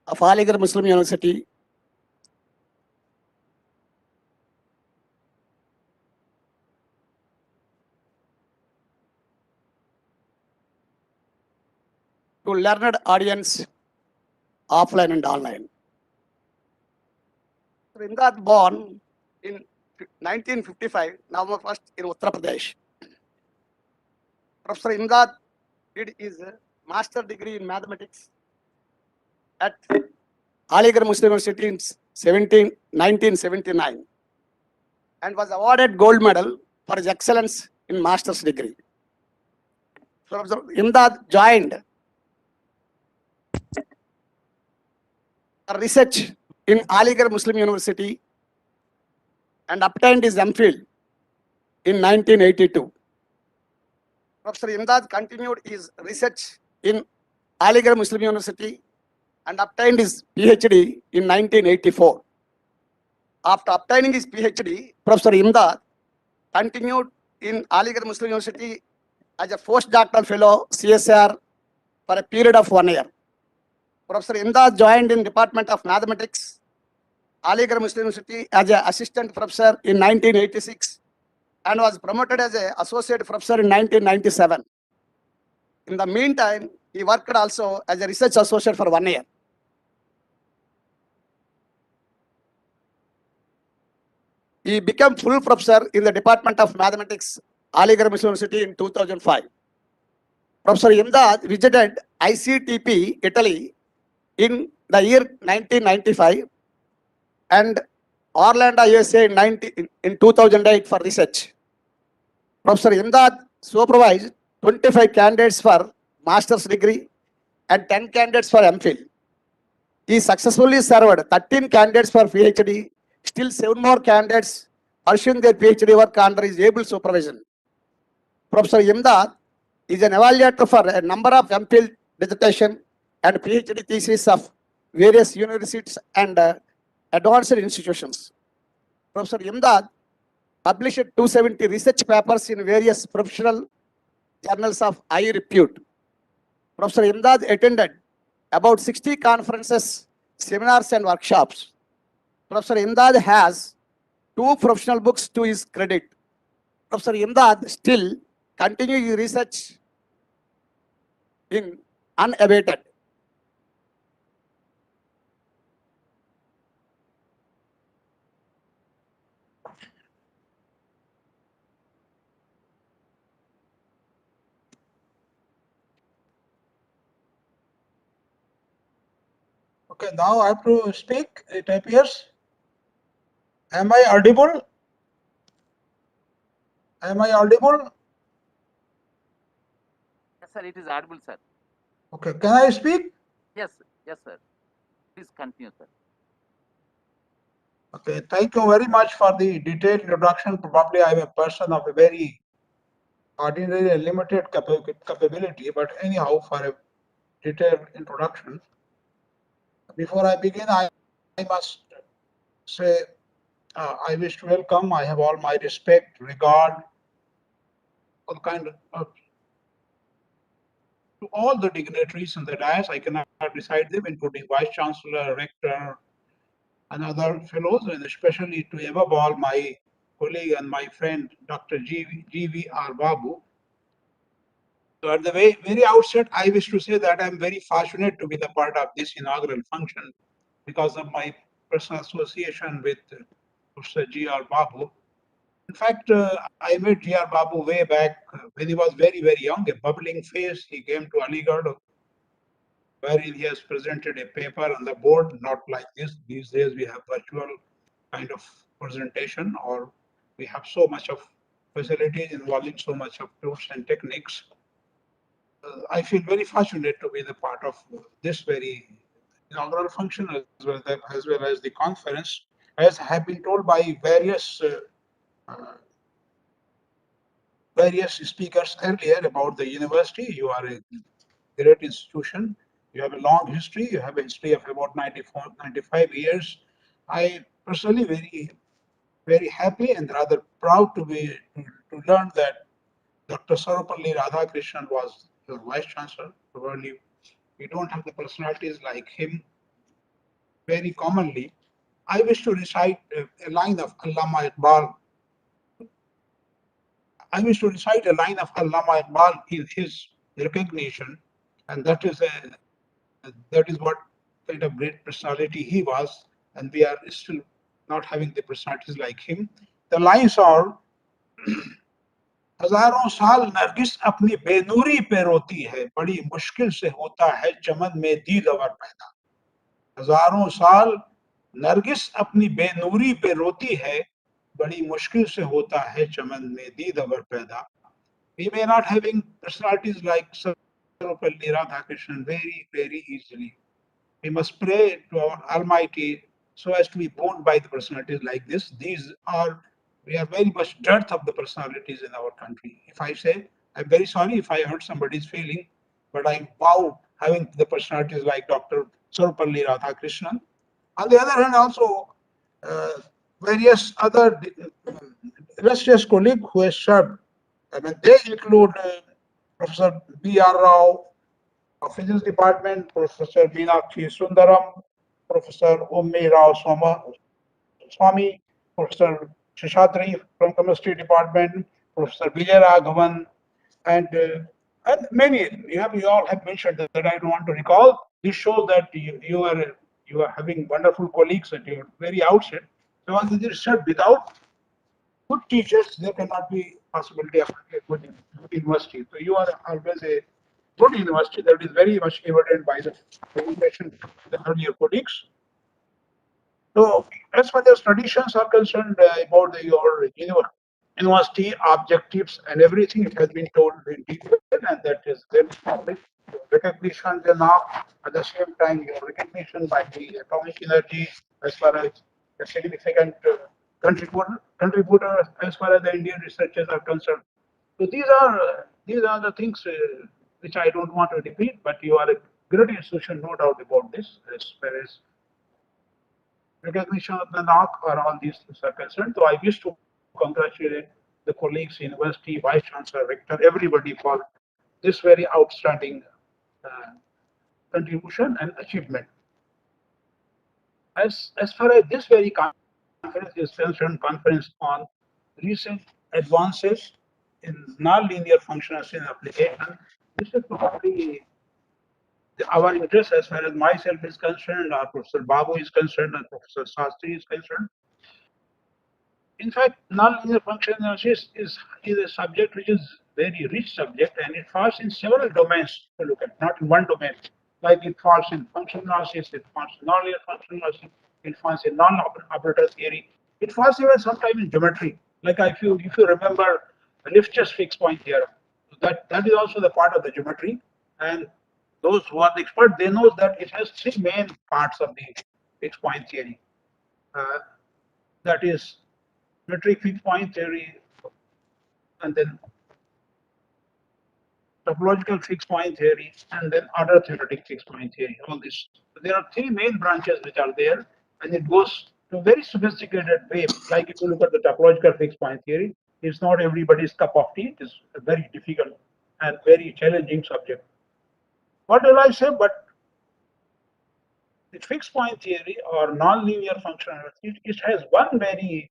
of Aligarh Muslim University, to learned audience offline and online. Imdad born in 1955, November 1st in Uttar Pradesh. Professor Imdad did his master degree in mathematics at Aligarh Muslim University in 1979 and was awarded gold medal for his excellence in master's degree. Professor Imdad joined research in Aligarh Muslim University and obtained his MPhil in 1982. Professor Imdad continued his research in Aligarh Muslim University and obtained his PhD in 1984. After obtaining his PhD, Professor Imdad continued in Aligarh Muslim University as a postdoctoral fellow CSR for a period of 1 year. Professor Imdad joined in Department of Mathematics, Aligarh Muslim University as an assistant professor in 1986 and was promoted as an associate professor in 1997. In the meantime, he worked also as a research associate for 1 year. He became full professor in the Department of Mathematics, Aligarh Muslim University in 2005. Professor Imdad visited ICTP, Italy in the year 1995 and Orlando, USA in 2008 for research. Professor Imdad supervised 25 candidates for master's degree and 10 candidates for MPhil. He successfully served 13 candidates for PhD, still 7 more candidates pursuing their PhD work under his able supervision. Professor Imdad is an evaluator for a number of MPhil dissertation and PhD theses of various universities and advanced institutions. Professor Imdad published 270 research papers in various professional journals of high repute. Professor Imdad attended about 60 conferences, seminars and workshops. Professor Imdad has 2 professional books to his credit. Professor Imdad still continue his research in unabated. Okay, now I have to speak, it appears. Am I audible? Am I audible? Yes, sir, it is audible, sir. Okay, can I speak? Yes, yes, sir. Please continue, sir. Okay, thank you very much for the detailed introduction. Probably I am a person of a very ordinary and limited capability, but anyhow, for a detailed introduction. Before I begin, I must say I wish to welcome. I have all my respect, regard, all kind of to all the dignitaries in the dais. I cannot recite them, including Vice Chancellor, Rector, and other fellows, and especially to above all my colleague and my friend, Dr. G.V.R. Babu. So at the very outset, I wish to say that I'm very fortunate to be the part of this inaugural function because of my personal association with Professor G.R. Babu. In fact, I met G.R. Babu way back when he was very, very young, a bubbling face. He came to Aligarh, wherein he has presented a paper on the board, not like this. These days we have virtual kind of presentation, or we have so much of facilities involving so much of tools and techniques. I feel very fortunate to be the part of this very inaugural function as well as the conference. As I have been told by various speakers earlier about the university, you are a great institution. You have a long history. You have a history of about 95 years. I personally very happy and rather proud to learn that Dr. Sarvapalli Radhakrishnan was your vice chancellor. Probably we don't have the personalities like him very commonly. I wish to recite a line of Allama Iqbal. I wish to recite a line of Allama Iqbal in his recognition, and that is what kind of great personality he was, and we are still not having the personalities like him. The lines are, हजारों साल नरगिस अपनी बेनूरी पे रोती है, बड़ी मुश्किल से होता है चमन में दीद अवर पैदा. हजारों साल नरगिस अपनी बेनूरी पे रोती है, बड़ी मुश्किल से होता है चमन में दीद अवर पैदा. We may not having personalities like Sarvapalli Radhakrishnan very easily. We must pray to our Almighty so as to be bound by the personalities like this. We are very much dearth of the personalities in our country. If I say, I'm very sorry if I hurt somebody's feeling, but I vow having the personalities like Dr. Sarvapalli Radhakrishnan. On the other hand, also various other illustrious colleagues who have served. I mean, they include Professor B.R. Rao, of Physics Department, Professor Meenakshi Sundaram, Professor Ummi Rao Swami, Professor Sheshadri from Chemistry Department, Professor Vijay Raghavan, and many. You all have mentioned that I don't want to recall. This shows that you are having wonderful colleagues at your very outset. So as it is said, without good teachers, there cannot be possibility of a good university. So you are always a good university. That is very much evident by the presentation of the earlier colleagues. So as far as traditions are concerned about your university objectives and everything, it has been told in detail, and that is very public. Recognition now, at the same time, your recognition by the atomic energy as far as a significant contributor as far as the Indian researchers are concerned. So these are the things which I don't want to repeat, but you are a great institution, no doubt about this, as far as recognition of the NOC or all these things are concerned. So I wish to congratulate the colleagues, university, vice chancellor, rector, everybody for this very outstanding contribution and achievement. As far as this very conference is concerned, conference on recent advances in nonlinear functional application. This is probably our interest as far as myself is concerned, or Professor Babu is concerned, and Professor Sastry is concerned. In fact, nonlinear functional analysis is a subject which is very rich subject, and it falls in several domains to look at, not in one domain. Like it falls in functional analysis, it falls in nonlinear functional analysis, it falls in non-operator theory, it falls even sometimes in geometry. Like if you remember Lifchus fixed point theorem, that is also the part of the geometry, and those who are the expert, they know that it has three main parts of the fixed point theory. That is metric fixed point theory, and then topological fixed point theory, and then other theoretic fixed point theory. All this. There are three main branches which are there, and it goes to very sophisticated way. Like if you look at the topological fixed point theory, it's not everybody's cup of tea. It's a very difficult and very challenging subject. What will I say? But the fixed point theory or nonlinear functionality, it has one very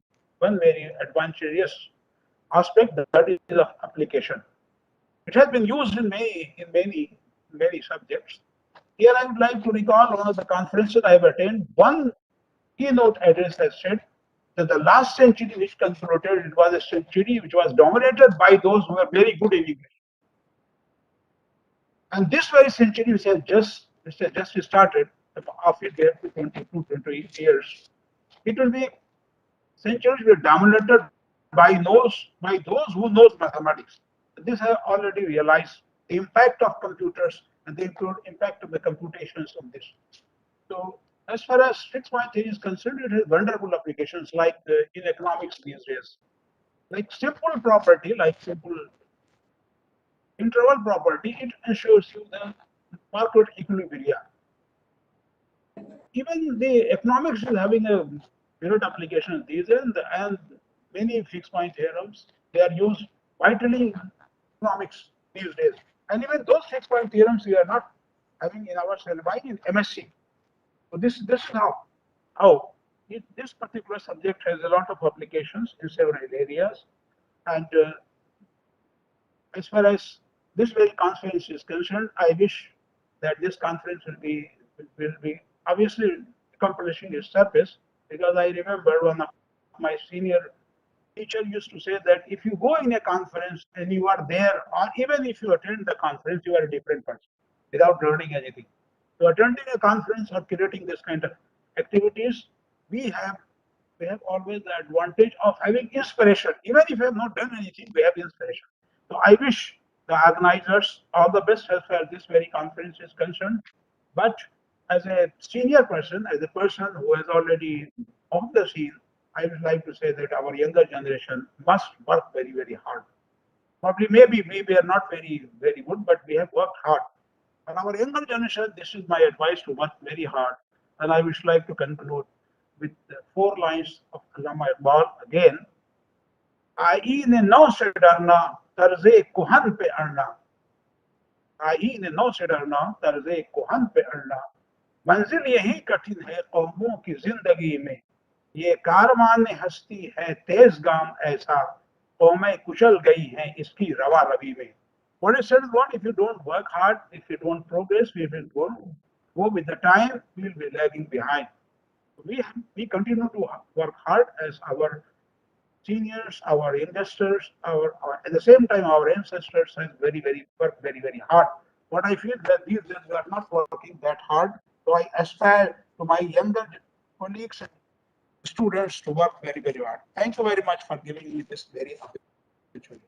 advantageous aspect, that is of application. It has been used in many subjects. Here I would like to recall one of the conferences I have attended. One keynote address has said that the last century which concluded, it was a century which was dominated by those who were very good in English. And this very century which has just started, of it there 20 years, it will be centuries will be dominated by those who knows mathematics. This I already realized the impact of computers and the impact of the computations of this. So as far as fixed point theory is concerned, it has wonderful applications like in economics these days. Like simple property, like simple interval property, it ensures you the market equilibrium. Even the economics is having a great application these days, and many fixed point theorems, they are used vitally in economics these days. And even those fixed point theorems we are not having in our syllabi in MSc. So this is how this particular subject has a lot of applications in several areas, and as far as this very conference is concerned, I wish that this conference will be obviously accomplishing its purpose, because I remember one of my senior teacher used to say that if you go in a conference and you are there, or even if you attend the conference, you are a different person without learning anything. So attending a conference or creating this kind of activities, we have always the advantage of having inspiration. Even if we have not done anything, we have inspiration. So I wish the organizers all the best as far as this very conference is concerned. But as a senior person, as a person who has already on the scene, I would like to say that our younger generation must work very hard. Probably maybe we are not very good, but we have worked hard. For our younger generation, this is my advice, to work very hard. And I would like to conclude with the four lines of Allama Iqbal again. आई ने नौ से डरना तर्जे कुहन पे अड़ना, आई ने नौ से डरना तर्जे कुहन पे अड़ना, मंजिल यही कठिन है कौमों की जिंदगी में, ये कारवान हस्ती है तेज गाम ऐसा, कौमें कुचल गई हैं इसकी रवा रवी में. What is said is what? If you don't work hard, if you don't progress, we will go with the time, we will be lagging behind. We continue to work hard as our seniors, our investors, at the same time our ancestors have worked very hard. What I feel that these days we are not working that hard, so I aspire to my younger colleagues and students to work very hard. Thank you very much for giving me this very opportunity.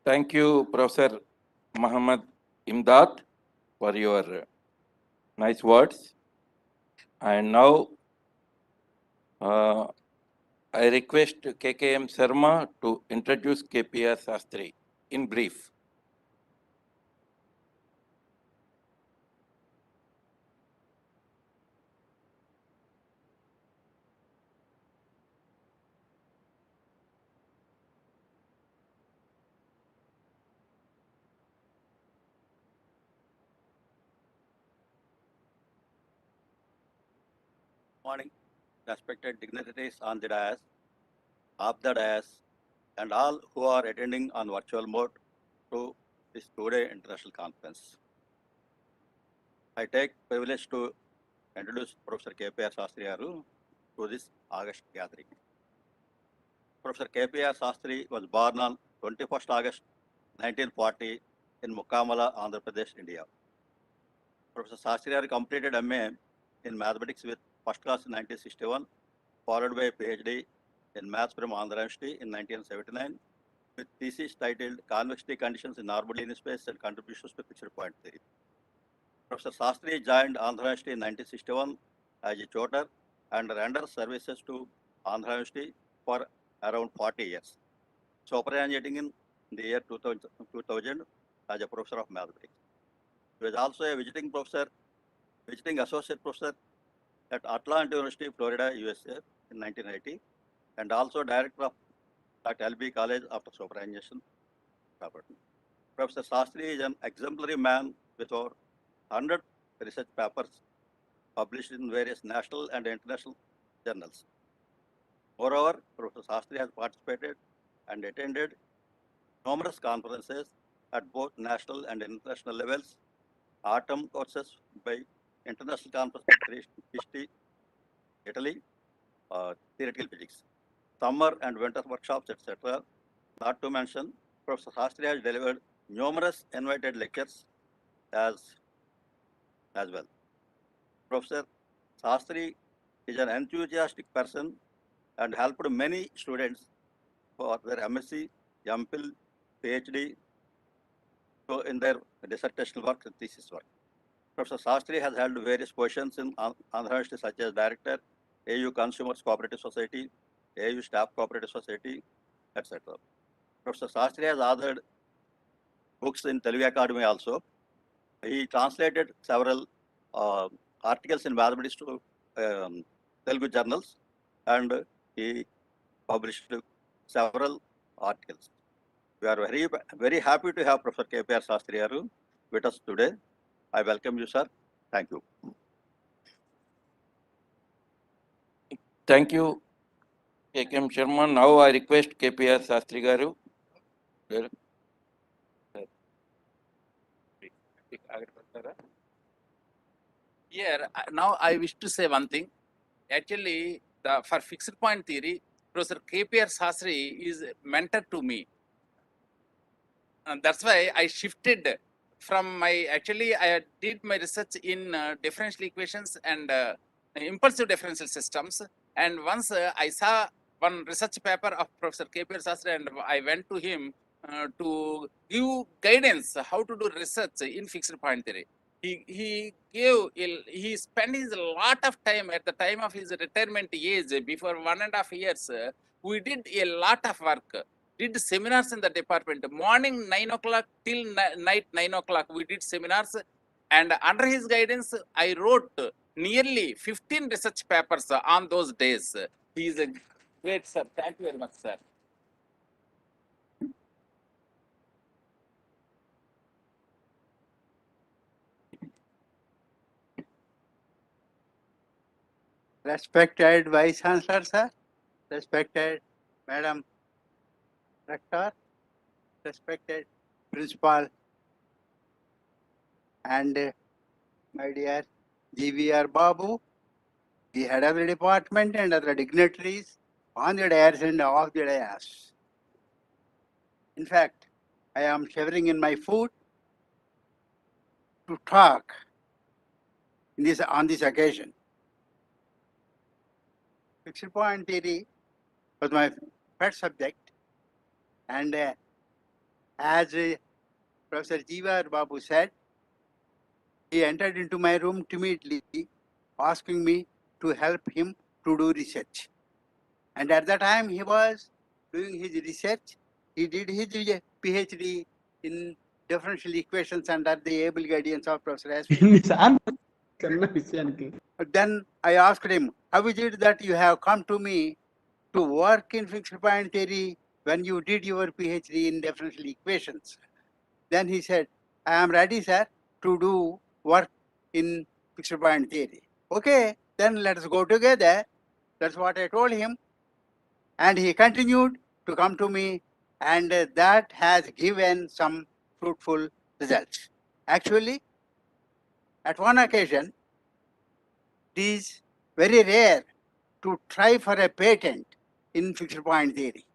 Thank you, Professor Muhammad Imdad, for your nice words. And now I request KKM Sharma to introduce KPR Sastry in brief. morning, respected dignitaries on the dais, off the dais, and all who are attending on virtual mode to this two-day international conference. I take privilege to introduce Professor K.P.R. Sastry Garu to this August gathering. Professor K.P.R. Sastry was born on 21st August 1940 in Mukamala, Andhra Pradesh, India. Professor Sastry Garu completed MA in mathematics with first class in 1961, followed by a PhD in maths from Andhra University in 1979, with thesis titled Convexity Conditions in Normal Space and Contributions to Fixed Point Theory. Professor Sastry joined Andhra University in 1961 as a tutor and rendered services to Andhra University for around 40 years, superannuating in the year 2000 as a professor of mathematics. He was also a visiting associate professor at Atlanta University, Florida, USA in 1980, and also director of Dr. L.B. College after superannuation. Professor Sastry is an exemplary man with over 100 research papers published in various national and international journals. Moreover, Professor Sastry has participated and attended numerous conferences at both national and international levels, autumn courses by International Conference on History, Italy, theoretical physics, summer and winter workshops, etc. Not to mention, Professor Sastry has delivered numerous invited lectures as well. Professor Sastry is an enthusiastic person and helped many students for their MSc, MPhil, PhD, so in their dissertational work and thesis work. Professor Sastry has held various positions in Andhra University, such as Director, AU Consumers Cooperative Society, AU Staff Cooperative Society, etc. Professor Sastry has authored books in Telugu Academy also. He translated several articles in mathematics to Telugu journals, and he published several articles. We are very happy to have Professor K.P.R. Sastry Garu with us today. I welcome you, sir. Thank you. Thank you, KM Sharma. Now I request KPR Sastry Garu. Here, now I wish to say one thing. Actually, for fixed point theory, Professor K.P.R. Sastry is mentor to me. And that's why I shifted from I did my research in differential equations and impulsive differential systems. And once I saw one research paper of Professor K.P.R. Sastry, and I went to him to give guidance how to do research in fixed point theory. He spent his lot of time at the time of his retirement age, before 1.5 years. We did a lot of work. Did seminars in the department. Morning 9 o'clock till night 9 o'clock, we did seminars. And under his guidance, I wrote nearly 15 research papers on those days. He is a great sir. Thank you very much, sir. Respected Vice Chancellor, sir, respected Madam Rector, respected Principal, and my dear GVR Babu, the head of the department, and other dignitaries on the dais and off the dais. In fact, I am shivering in my foot to talk on this occasion. Fixed point theory was my pet subject, and as Professor GVR Babu said, he entered into my room timidly, asking me to help him to do research. And at the time he was doing his research, he did his PhD in differential equations under the able guidance of Professor S. Then I asked him, how is it that you have come to me to work in fixed point theory when you did your PhD in differential equations? Then he said, I am ready, sir, to do work in fixed point theory. Okay, then let us go together. That's what I told him. And he continued to come to me, and that has given some fruitful results. Actually, at one occasion, it is very rare to try for a patent in fixed point theory.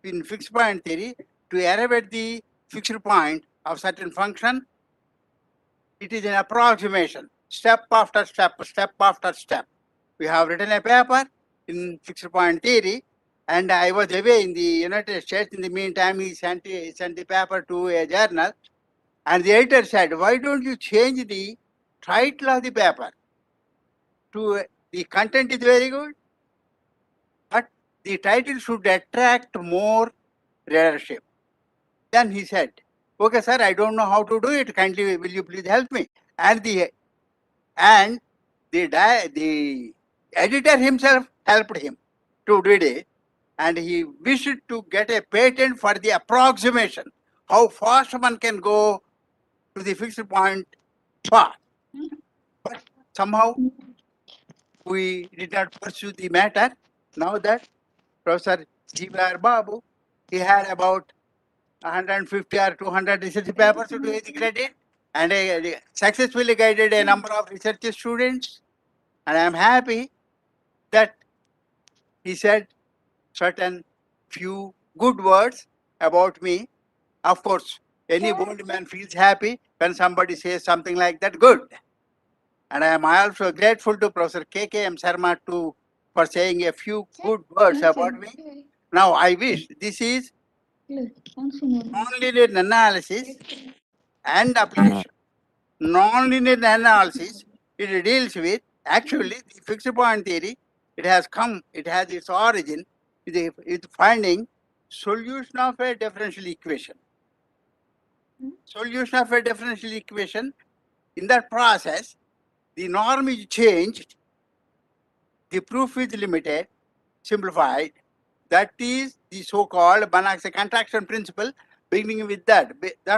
In fixed point theory, to arrive at the fixed point of certain function, it is an approximation, step after step, step after step. We have written a paper in fixed point theory, and I was away in the United States. In the meantime, he sent the paper to a journal, and the editor said, "Why don't you change the title of the paper to the content is very good, but the title should attract more readership." Then he said, "Okay, sir, I don't know how to do it. Kindly, will you please help me?" And the editor himself helped him to do it, and he wished to get a patent for the approximation, how fast one can go to the fixed point path. But somehow we did not pursue the matter. Now that Professor G.V.R. Babu, he had about 150 or 200 research papers to his credit, and successfully guided a number of research students. And I am happy that he said certain few good words about me. Of course, any bold man feels happy when somebody says something like that, good. And I am also grateful to Professor K.K.M. Sharma for saying a few good words about me. Now I wish, this is nonlinear analysis and application. Nonlinear analysis, it deals with actually the fixed point theory. It has its origin with finding solution of a differential equation. Solution of a differential equation. In that process, the norm is changed, the proof is limited, simplified. That is the so-called Banach's contraction principle. Beginning with that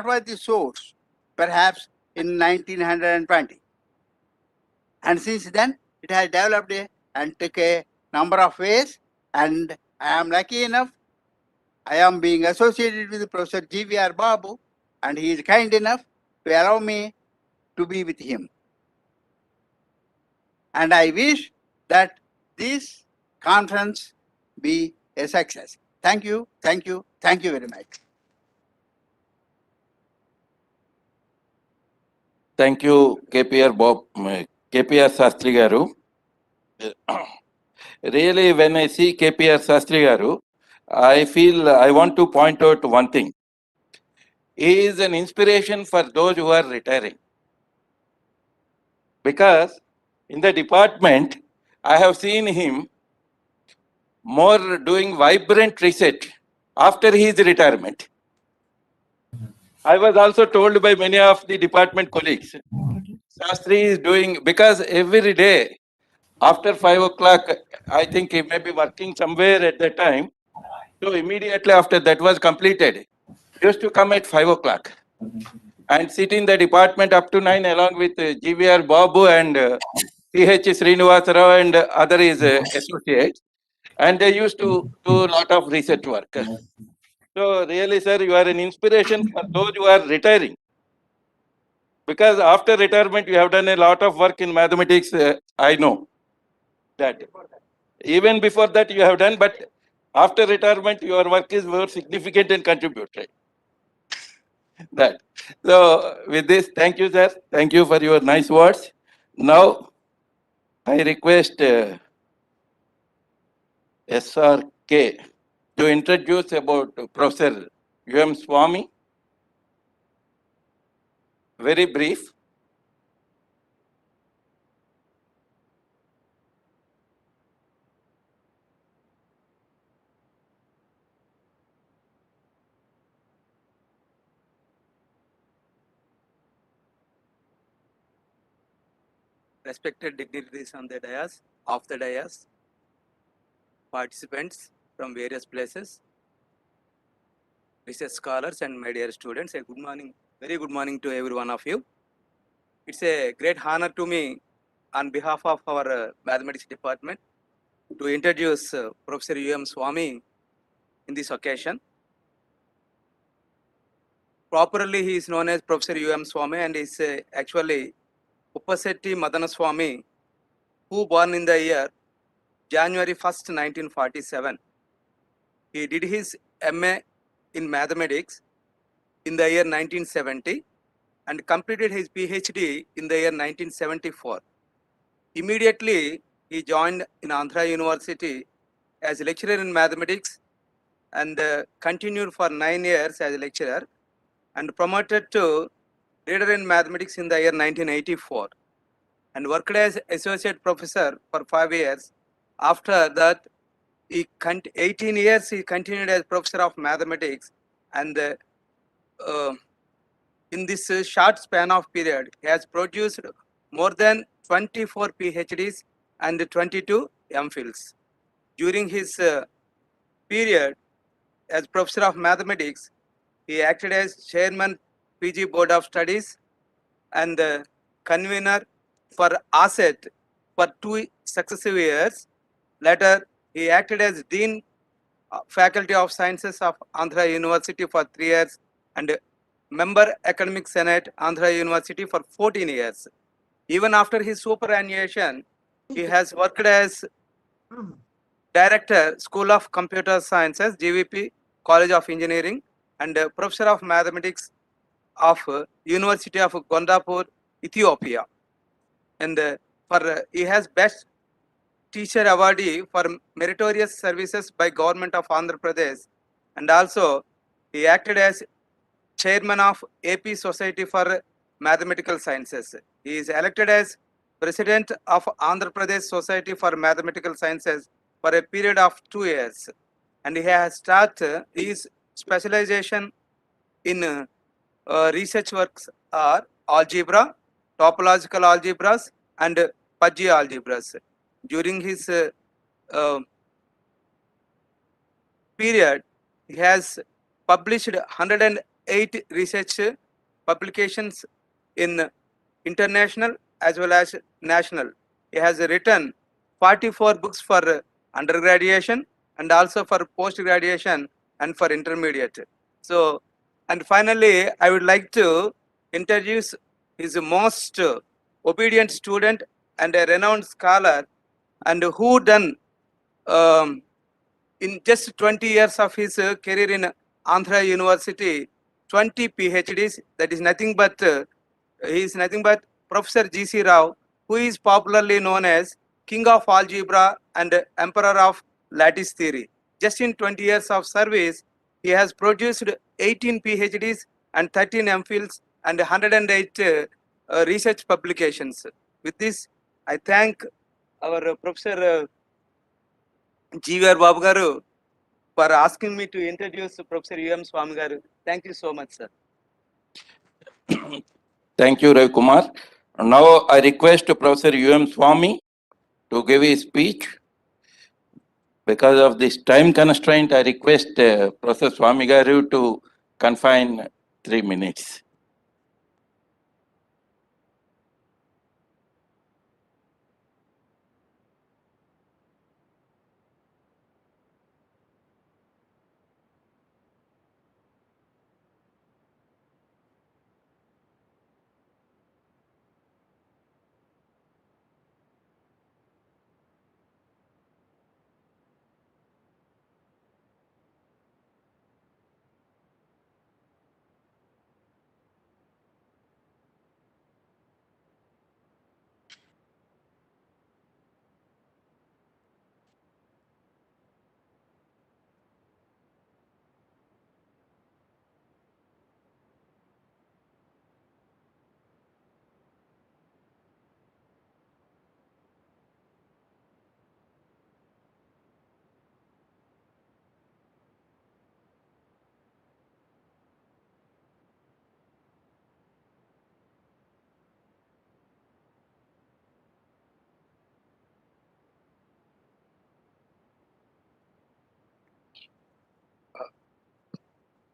was the source, perhaps in 1920. And since then, it has developed and took a number of ways. And I am lucky enough, I am being associated with Professor G.V.R. Babu, and he is kind enough to allow me to be with him. And I wish that this conference be a success. Thank you, thank you, thank you very much. Thank you, KPR Sastri Garu. Really, when I see KPR Sastri Garu, I feel I want to point out one thing. He is an inspiration for those who are retiring. Because in the department, I have seen him more doing vibrant research after his retirement. I was also told by many of the department colleagues, Shastri is doing, because every day after 5 o'clock, I think he may be working somewhere at that time. So immediately after that was completed, he used to come at 5 o'clock and sit in the department up to 9 along with GVR Babu and CH Srinivas Rao and other his associates. And they used to do a lot of research work. So really, sir, you are an inspiration for those who are retiring. Because after retirement, you have done a lot of work in mathematics, I know that. Even before that, you have done, but after retirement, your work is more significant and contributed. That. So with this, thank you, sir. Thank you for your nice words. Now, I request SRK to introduce about Professor U.M. Swami. Very brief. Respected dignitaries on the dais, off the dais, participants from various places, research scholars and my dear students, a good morning, very good morning to every one of you. It's a great honor to me on behalf of our mathematics department to introduce Professor U.M. Swami in this occasion. Properly, he is known as Professor U.M. Swami and is actually Uppasetti Madana Swami, who born in the year January 1st, 1947. He did his MA in mathematics in the year 1970 and completed his PhD in the year 1974. Immediately, he joined in Andhra University as a lecturer in mathematics and continued for 9 years as a lecturer and promoted to leader in mathematics in the year 1984 and worked as associate professor for 5 years. After that, 18 years he continued as professor of mathematics, and in this short span of period, he has produced more than 24 PhDs and 22 MPhils. During his period as professor of mathematics, he acted as chairman PG Board of Studies and convener for ASET for 2 successive years. Later, he acted as Dean Faculty of Sciences of Andhra University for 3 years and Member Academic Senate, Andhra University for 14 years. Even after his superannuation, he has worked as Director, School of Computer Sciences, GVP, College of Engineering, and Professor of Mathematics of University of Gondapur, Ethiopia. And he has Best Teacher Awardee for Meritorious Services by Government of Andhra Pradesh, and also he acted as Chairman of AP Society for Mathematical Sciences. He is elected as President of Andhra Pradesh Society for Mathematical Sciences for a period of 2 years, and he has started his specialization in research works are algebra, topological algebras, and Pudgy algebras. During his period, he has published 108 research publications in international as well as national. He has written 44 books for undergraduation and also for post-graduation and for intermediate. So, and finally, I would like to introduce his most obedient student and a renowned scholar, and who done in just 20 years of his career in Andhra University, 20 PhDs. That is nothing but he is nothing but Professor G.C. Rao, who is popularly known as King of Algebra and Emperor of Lattice Theory. Just in 20 years of service, he has produced 18 PhDs and 13 MPhils and 108 research publications. With this, I thank our Professor G.V.R. Babu Garu for asking me to introduce Professor U.M. Swami Garu. Thank you so much, sir. Thank you, Ravi Kumar. Now I request Professor U.M. Swami to give his speech. Because of this time constraint, I request Professor Swami Garu to confine 3 minutes.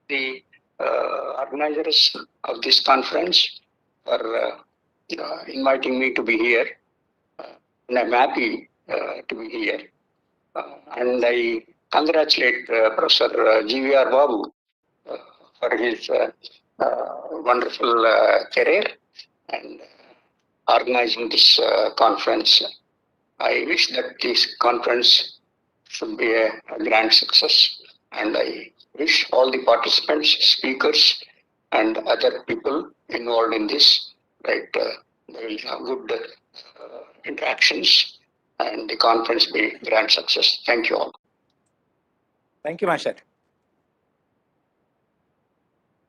The organizers of this conference for inviting me to be here. and I'm happy to be here. And I congratulate Professor GVR Babu for his wonderful career and organizing this conference. I wish that this conference should be a grand success, and I wish all the participants, speakers, and other people involved in this, right, they will have good interactions and the conference be grand success. Thank you all. Thank you, Master.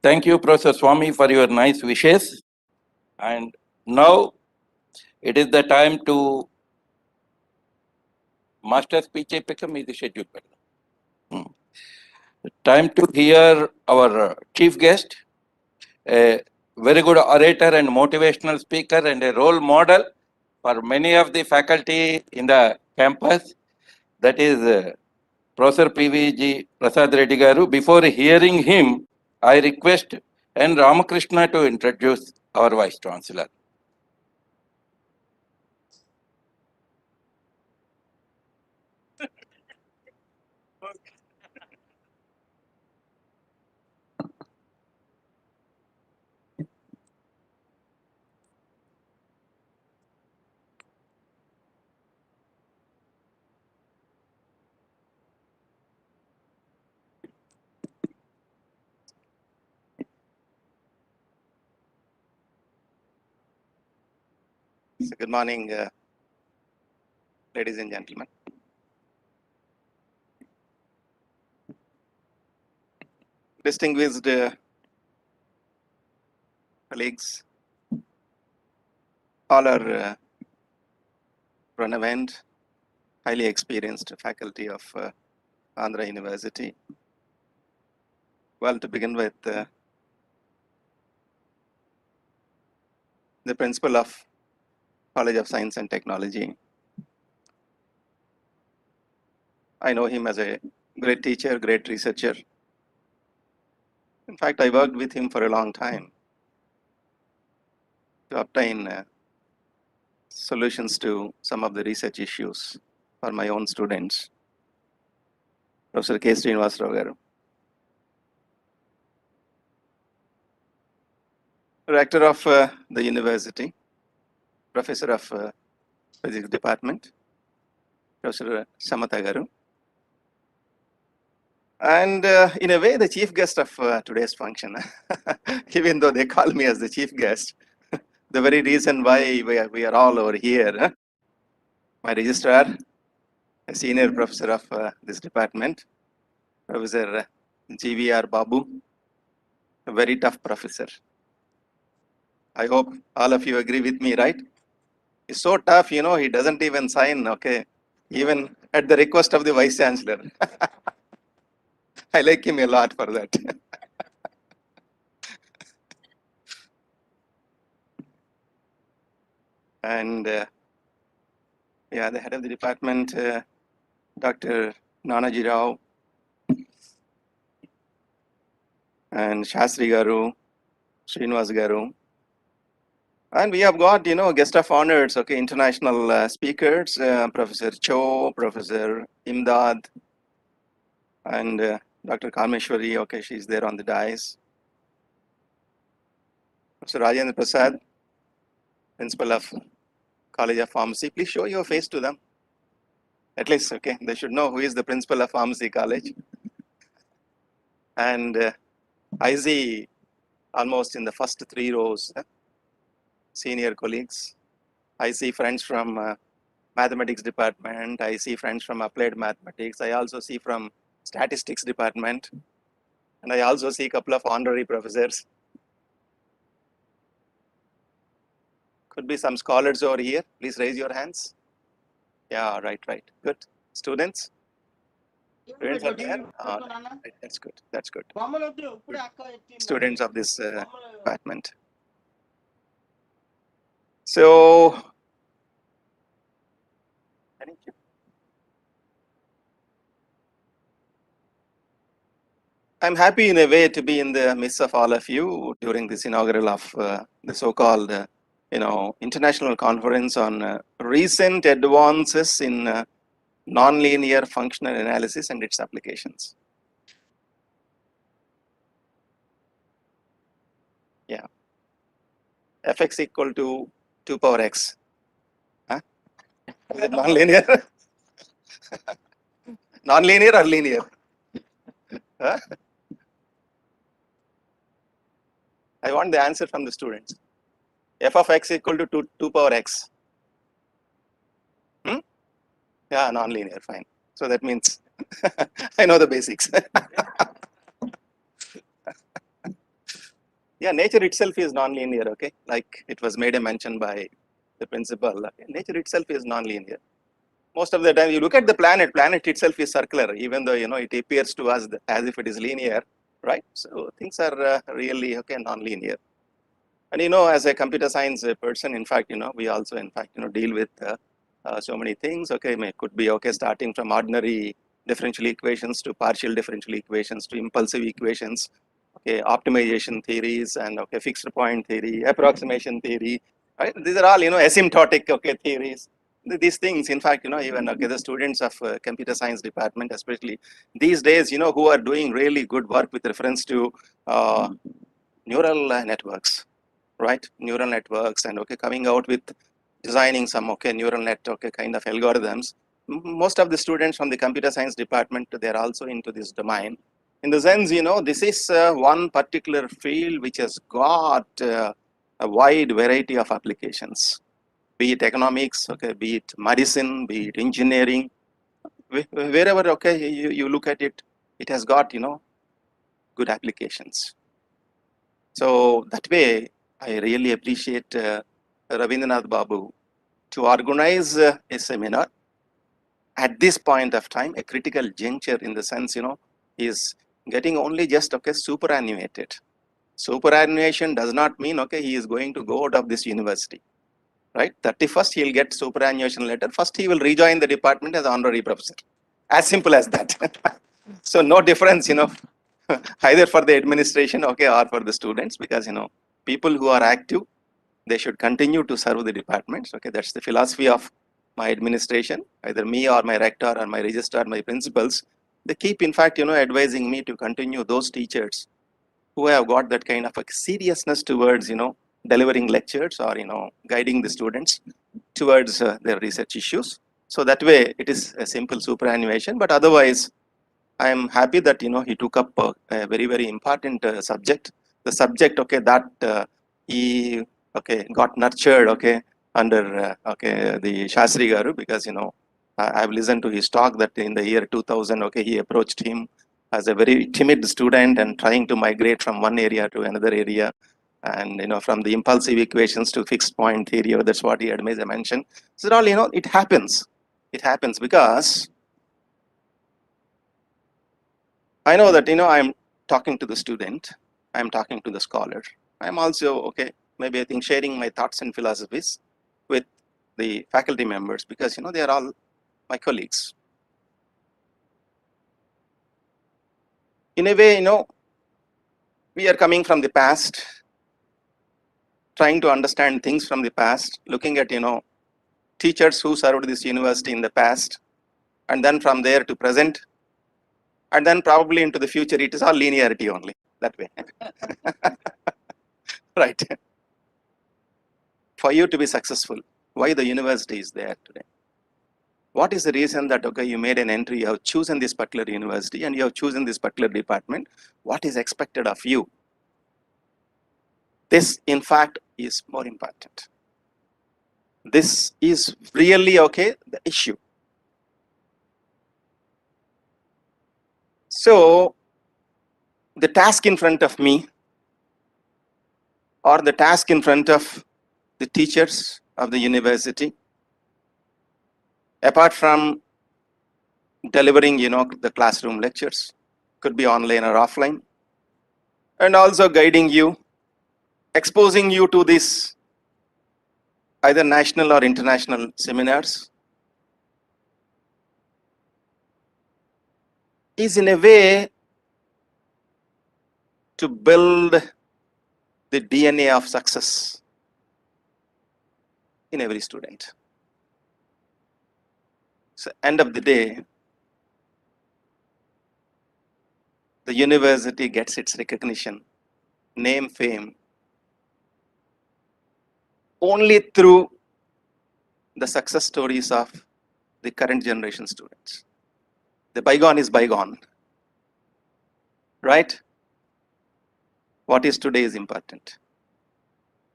Thank you, Professor Swami, for your nice wishes. And now it is the time to master speech become is schedule. Time to hear our chief guest, a very good orator and motivational speaker and a role model for many of the faculty in the campus. That is Professor PVG Prasad Reddy Garu. Before hearing him, I request N. Ramakrishna to introduce our Vice Chancellor. So good morning, ladies and gentlemen. Distinguished colleagues, all are relevant, highly experienced faculty of Andhra University. Well, to begin with, the principal of College of Science and Technology. I know him as a great teacher, great researcher. In fact, I worked with him for a long time to obtain solutions to some of the research issues for my own students. Professor K. Srinivasarao garu. Rector of the university, Professor of Physics Department, Professor Samatha garu. And in a way, the chief guest of today's function, even though they call me as the chief guest, the very reason why we are all over here, my registrar, a senior professor of this department, Professor GVR Babu, a very tough professor. I hope all of you agree with me, right? He's so tough, you know, he doesn't even sign, okay, even at the request of the Vice Chancellor. I like him a lot for that. And yeah, the head of the department, Dr. Nanaji Rao and Shastri Garu, Srinivas Garu. And we have got, you know, guest of honors, okay, international speakers, Professor Cho, Professor Imdad, and Dr. Kameshwari, okay, she's there on the dais. Professor Rajendra Prasad, principal of College of Pharmacy. Please show your face to them. At least, okay, they should know who is the principal of Pharmacy College. And I see almost in the first 3 rows, senior colleagues. I see friends from mathematics department. I see friends from applied mathematics. I also see from statistics department. And I also see a couple of honorary professors. Could be some scholars over here. Please raise your hands. Yeah, right. Good. Students? Students are there? Right. That's good. Good. Students of this department. So, I'm happy in a way to be in the midst of all of you during this inaugural of the so-called international conference on recent advances in nonlinear functional analysis and its applications. Yeah. Fx equal to 2 power x. Huh? Is it nonlinear? Nonlinear or linear? Huh? I want the answer from the students. F of x equal to 2 power x. Hmm? Yeah, nonlinear, fine. So that means I know the basics. Yeah, nature itself is nonlinear, okay? Like it was made a mention by the principal. Okay? Nature itself is nonlinear. Most of the time you look at the planet itself is circular, even though, it appears to us as if it is linear, right? So things are really, okay, nonlinear. And, as a computer science person, in fact, we also, in fact, deal with so many things, okay? It could be, okay, starting from ordinary differential equations to partial differential equations to impulsive equations, okay, optimization theories and, okay, fixed point theory, approximation theory, right? These are all, asymptotic, okay, theories. These things, in fact, even, okay, the students of computer science department, especially these days, who are doing really good work with reference to neural networks, right? Neural networks and, okay, coming out with designing some, okay, neural net, okay, kind of algorithms. Most of the students from the computer science department, they're also into this domain. In the sense, this is one particular field which has got a wide variety of applications, be it economics, okay, be it medicine, be it engineering, wherever, okay, you look at it, it has got, good applications. So that way, I really appreciate Ravindranath Babu to organize a seminar at this point of time, a critical juncture in the sense, is getting only just, okay, superannuated. Superannuation does not mean, okay, he is going to go out of this university, right? 31st, he'll get superannuation letter. First, he will rejoin the department as honorary professor. As simple as that. So no difference, either for the administration, okay, or for the students, because, people who are active, they should continue to serve the departments. Okay, that's the philosophy of my administration, either me or my rector or my registrar, my principals. They keep, in fact, advising me to continue those teachers who have got that kind of a seriousness towards, delivering lectures or, guiding the students towards their research issues. So that way it is a simple superannuation, but otherwise I am happy that, he took up a very, very important subject, the subject, okay, that he, okay, got nurtured, okay, under, okay, the Shastri Garu, because, I've listened to his talk that in the year 2000, okay, he approached him as a very timid student and trying to migrate from one area to another area. And, from the impulsive equations to fixed point theory, that's what he had made a mention. So all, it happens. It happens because I know that, I'm talking to the student, I'm talking to the scholar. I'm also, okay, maybe I think sharing my thoughts and philosophies with the faculty members because, they are all my colleagues. In a way, we are coming from the past, trying to understand things from the past, looking at, teachers who served this university in the past, and then from there to present, and then probably into the future, it is all linearity only, that way. Right. For you to be successful, why the university is there today? What is the reason that, okay, you made an entry, you have chosen this particular university and you have chosen this particular department? What is expected of you? This, in fact, is more important. This is really, okay, the issue. So, the task in front of me or the task in front of the teachers of the university, apart from delivering, the classroom lectures, could be online or offline, and also guiding you, exposing you to this either national or international seminars, is in a way to build the DNA of success in every student. So end of the day, the university gets its recognition, name, fame, only through the success stories of the current generation students. The bygone is bygone, right? What is today is important.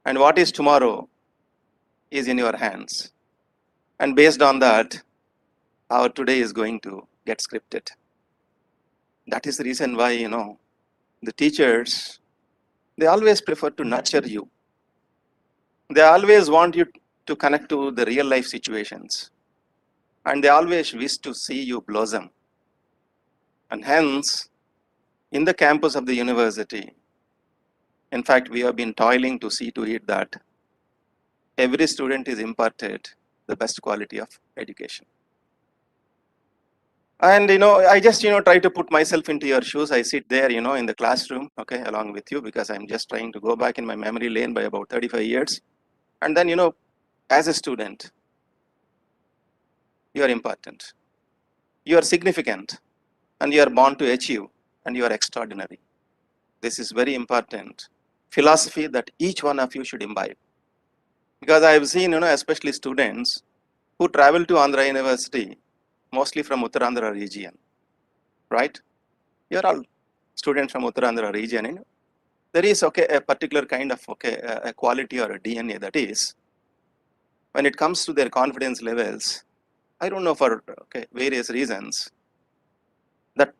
And what is tomorrow is in your hands. And based on that, our today is going to get scripted. That is the reason why, the teachers, they always prefer to nurture you. They always want you to connect to the real life situations. And they always wish to see you blossom. And hence, in the campus of the university, in fact, we have been toiling to see to it that every student is imparted the best quality of education. And I just try to put myself into your shoes. I sit there in the classroom, okay, along with you, because I'm just trying to go back in my memory lane by about 35 years. And then as a student, you are important, you are significant, and you are born to achieve, and you are extraordinary. This is very important philosophy that each one of you should imbibe. Because I have seen especially students who travel to Andhra University, mostly from Uttarandhra region, right? You are all students from Uttarandhra region. There is a particular kind of a quality or a DNA that is, when it comes to their confidence levels, I don't know, for various reasons, that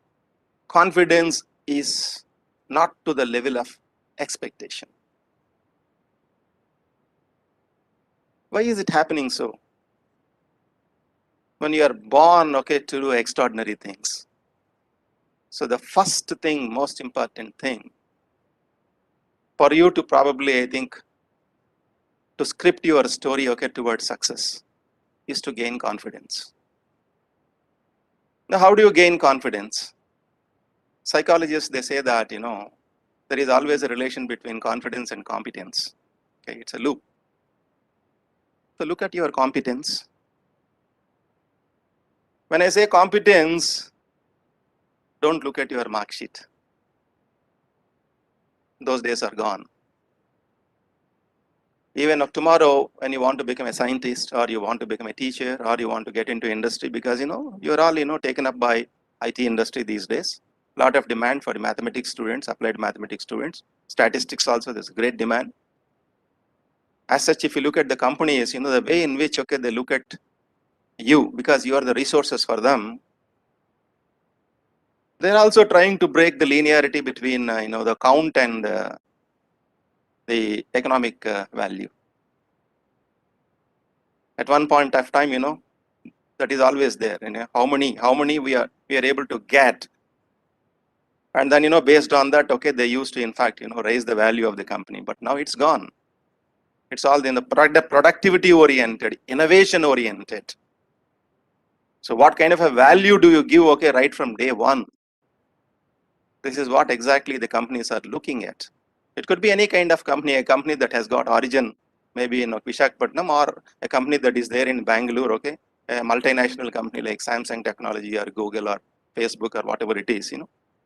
confidence is not to the level of expectation. Why is it happening so? When you are born to do extraordinary things. So the first thing, most important thing, for you to probably, I think, to script your story towards success, is to gain confidence. Now, how do you gain confidence? Psychologists, they say that there is always a relation between confidence and competence. Okay, it's a loop. So look at your competence. When I say competence, don't look at your mark sheet. Those days are gone. Even of tomorrow, when you want to become a scientist, or you want to become a teacher, or you want to get into industry, because you're all taken up by IT industry these days. A lot of demand for mathematics students, applied mathematics students. Statistics also, there's a great demand. As such, if you look at the companies, the way in which they look at you, because you are the resources for them, they're also trying to break the linearity between the count and the economic value. At one point of time, that is always there. How many we are able to get, and then based on that, they used to in fact raise the value of the company. But now it's gone. It's all in the productivity oriented, innovation oriented. So what kind of a value do you give right from day one? This is what exactly the companies are looking at. It could be any kind of company, a company that has got origin maybe in Visakhapatnam, or a company that is there in Bangalore, a multinational company like Samsung Technology or Google or Facebook or whatever it is.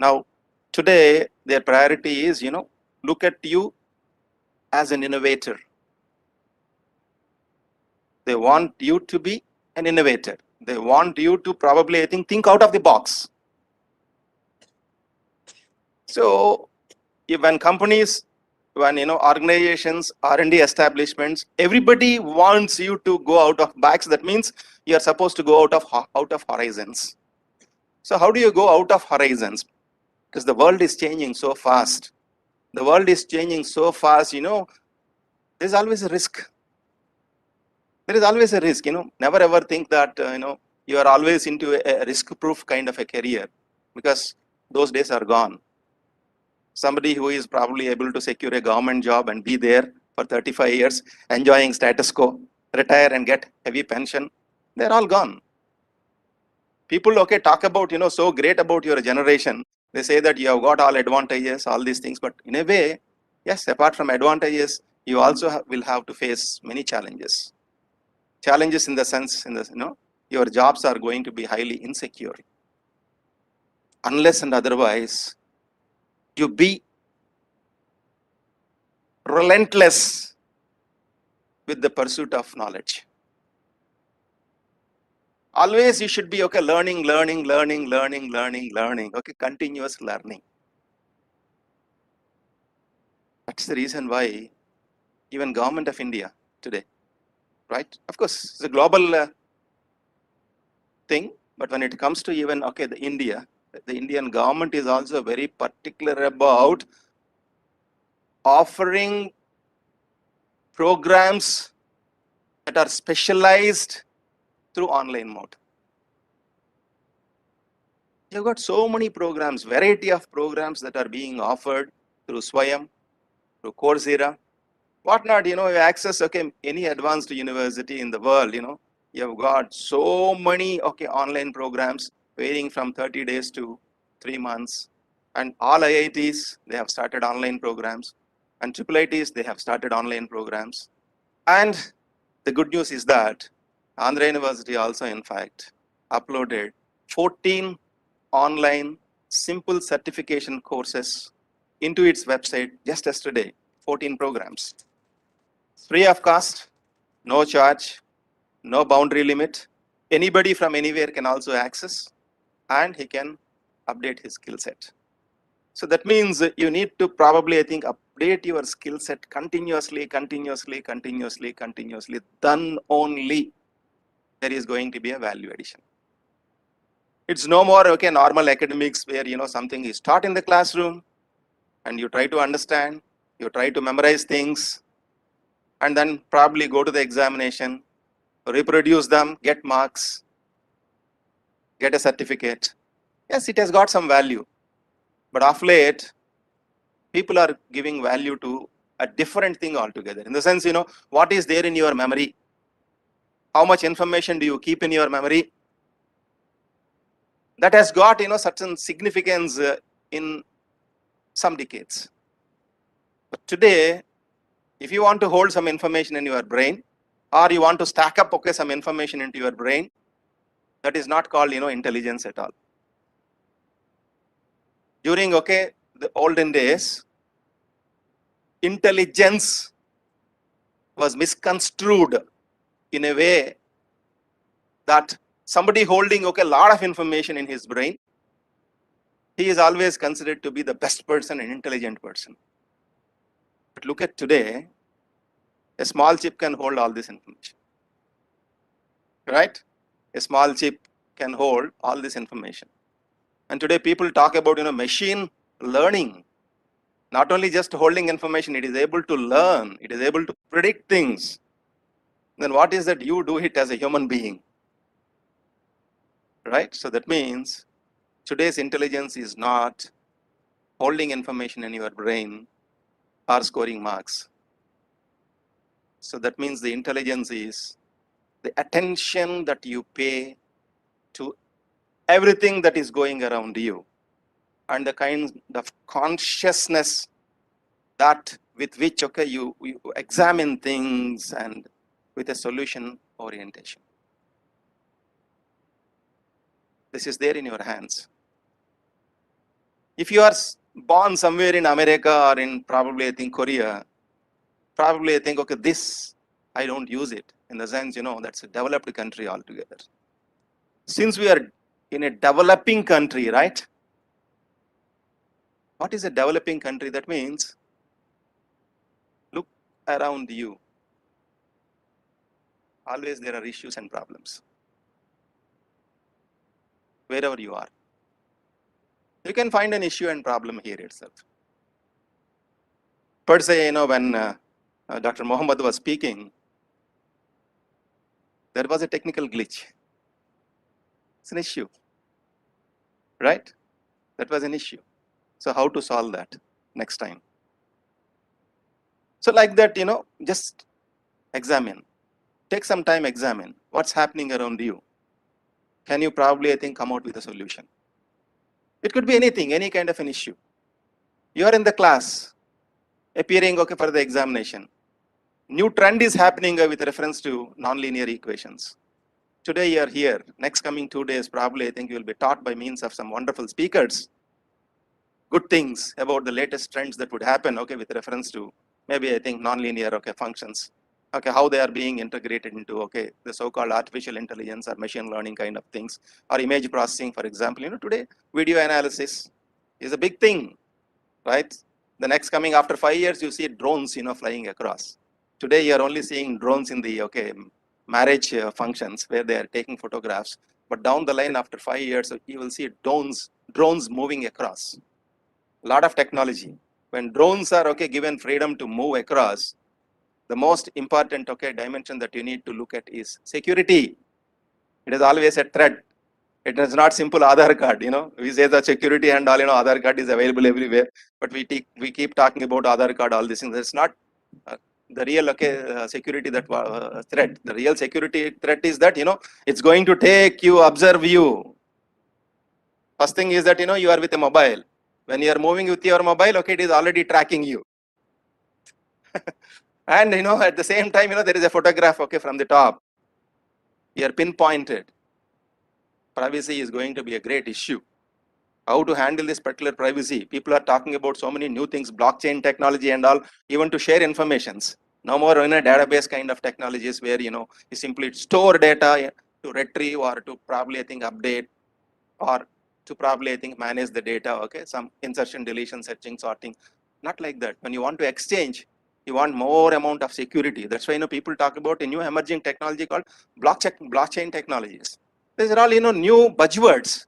Now, today their priority is, look at you as an innovator. They want you to be an innovator. They want you to probably, I think out of the box. So when companies, when organizations, R&D establishments, everybody wants you to go out of box. That means you are supposed to go out of horizons. So how do you go out of horizons? Because the world is changing so fast. The world is changing so fast. There's always a risk. There is always a risk. Never ever think that you are always into a risk-proof kind of a career, because those days are gone. Somebody who is probably able to secure a government job and be there for 35 years, enjoying status quo, retire and get heavy pension, they're all gone. People, talk about, so great about your generation. They say that you have got all advantages, all these things, but in a way, yes, apart from advantages, you also will have to face many challenges. Challenges in the sense, your jobs are going to be highly insecure. Unless and otherwise, you be relentless with the pursuit of knowledge. Always you should be, learning, continuous learning. That's the reason why even government of India today, right? Of course, it's a global thing, but when it comes to even, the Indian government is also very particular about offering programs that are specialized through online mode. You've got so many programs, variety of programs that are being offered through Swayam, through Coursera, whatnot, you access, any advanced university in the world, you've got so many, online programs varying from 30 days to 3 months. And all IITs, they have started online programs. And IIITs, they have started online programs. And the good news is that Andhra University also, in fact, uploaded 14 online simple certification courses into its website just yesterday, 14 programs. Free of cost, no charge, no boundary limit. Anybody from anywhere can also access, and he can update his skill set. So that means you need to probably, update your skill set continuously. Then only there is going to be a value addition. It's no more, normal academics where, something is taught in the classroom and you try to understand, you try to memorize things, and then probably go to the examination, reproduce them, get marks, get a certificate. Yes, it has got some value. But of late, people are giving value to a different thing altogether. In the sense, what is there in your memory? How much information do you keep in your memory? That has got, certain significance in some decades. But today, if you want to hold some information in your brain, or you want to stack up, some information into your brain, that is not called, intelligence at all. During, the olden days, intelligence was misconstrued in a way that somebody holding, a lot of information in his brain, he is always considered to be the best person, an intelligent person. But look at today, a small chip can hold all this information, right? A small chip can hold all this information. And today people talk about, machine learning. Not only just holding information, it is able to learn, it is able to predict things. Then what is that you do it as a human being? Right? So that means today's intelligence is not holding information in your brain or scoring marks. So that means the intelligence is the attention that you pay to everything that is going around you, and the kind of consciousness that with which you examine things and with a solution orientation. This is there in your hands. If you are born somewhere in America or in probably Korea, probably this I don't use it, in the sense that's a developed country altogether. Since we are in a developing country, right? What is a developing country? That means look around you. Always there are issues and problems. Wherever you are, you can find an issue and problem here itself. Per se, when Dr. Mohammed was speaking, there was a technical glitch. It's an issue, right? That was an issue. So how to solve that next time? So like that, just examine. Take some time, examine what's happening around you. Can you probably, come out with a solution? It could be anything, any kind of an issue. You are in the class, appearing for the examination. new trend is happening with reference to nonlinear equations. Today you are here, next coming 2 days, probably I think you will be taught by means of some wonderful speakers, good things about the latest trends that would happen, okay, with reference to maybe I think nonlinear, okay, functions, okay, how they are being integrated into, okay, the so-called artificial intelligence or machine learning kind of things, or image processing, for example. Today video analysis is a big thing, right? The next coming after 5 years, you see drones, flying across. Today you are only seeing drones in the, okay, marriage functions where they are taking photographs, but down the line after 5 years, you will see drones moving across. A lot of technology. When drones are, okay, given freedom to move across, the most important, okay, dimension that you need to look at is security. It is always a threat. It is not simple Aadhaar card, we say the security and all, Aadhaar card is available everywhere, but we keep talking about Aadhaar card, all these things. It's not the real, okay, security that threat. The real security threat is that, it's going to take you, observe you. First thing is that, you are with a mobile. When you are moving with your mobile, okay, it is already tracking you. And, at the same time, there is a photograph, okay, from the top. You are pinpointed. Privacy is going to be a great issue. How to handle this particular privacy? People are talking about so many new things, blockchain technology and all, even to share informations. No more in a database kind of technologies where, you simply store data to retrieve or to probably, I think, update or to probably, I think, manage the data, okay? Some insertion, deletion, searching, sorting. Not like that. When you want to exchange, you want more amount of security. That's why, people talk about a new emerging technology called blockchain technologies. These are all, new buzzwords.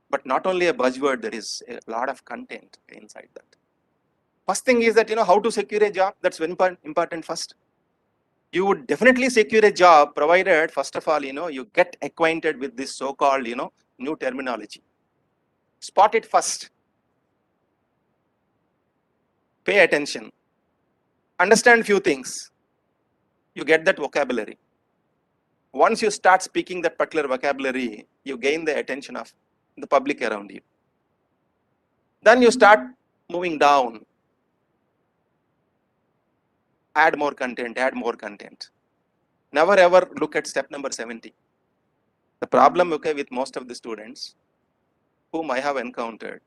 But not only a buzzword, there is a lot of content inside that. First thing is that, how to secure a job. That's very important first. You would definitely secure a job provided, first of all, you get acquainted with this so-called, new terminology. Spot it first. Pay attention. Understand few things. You get that vocabulary. Once you start speaking that particular vocabulary, you gain the attention of the public around you. Then you start moving down. Add more content, add more content. Never ever look at step number 70. The problem, okay, with most of the students whom I have encountered,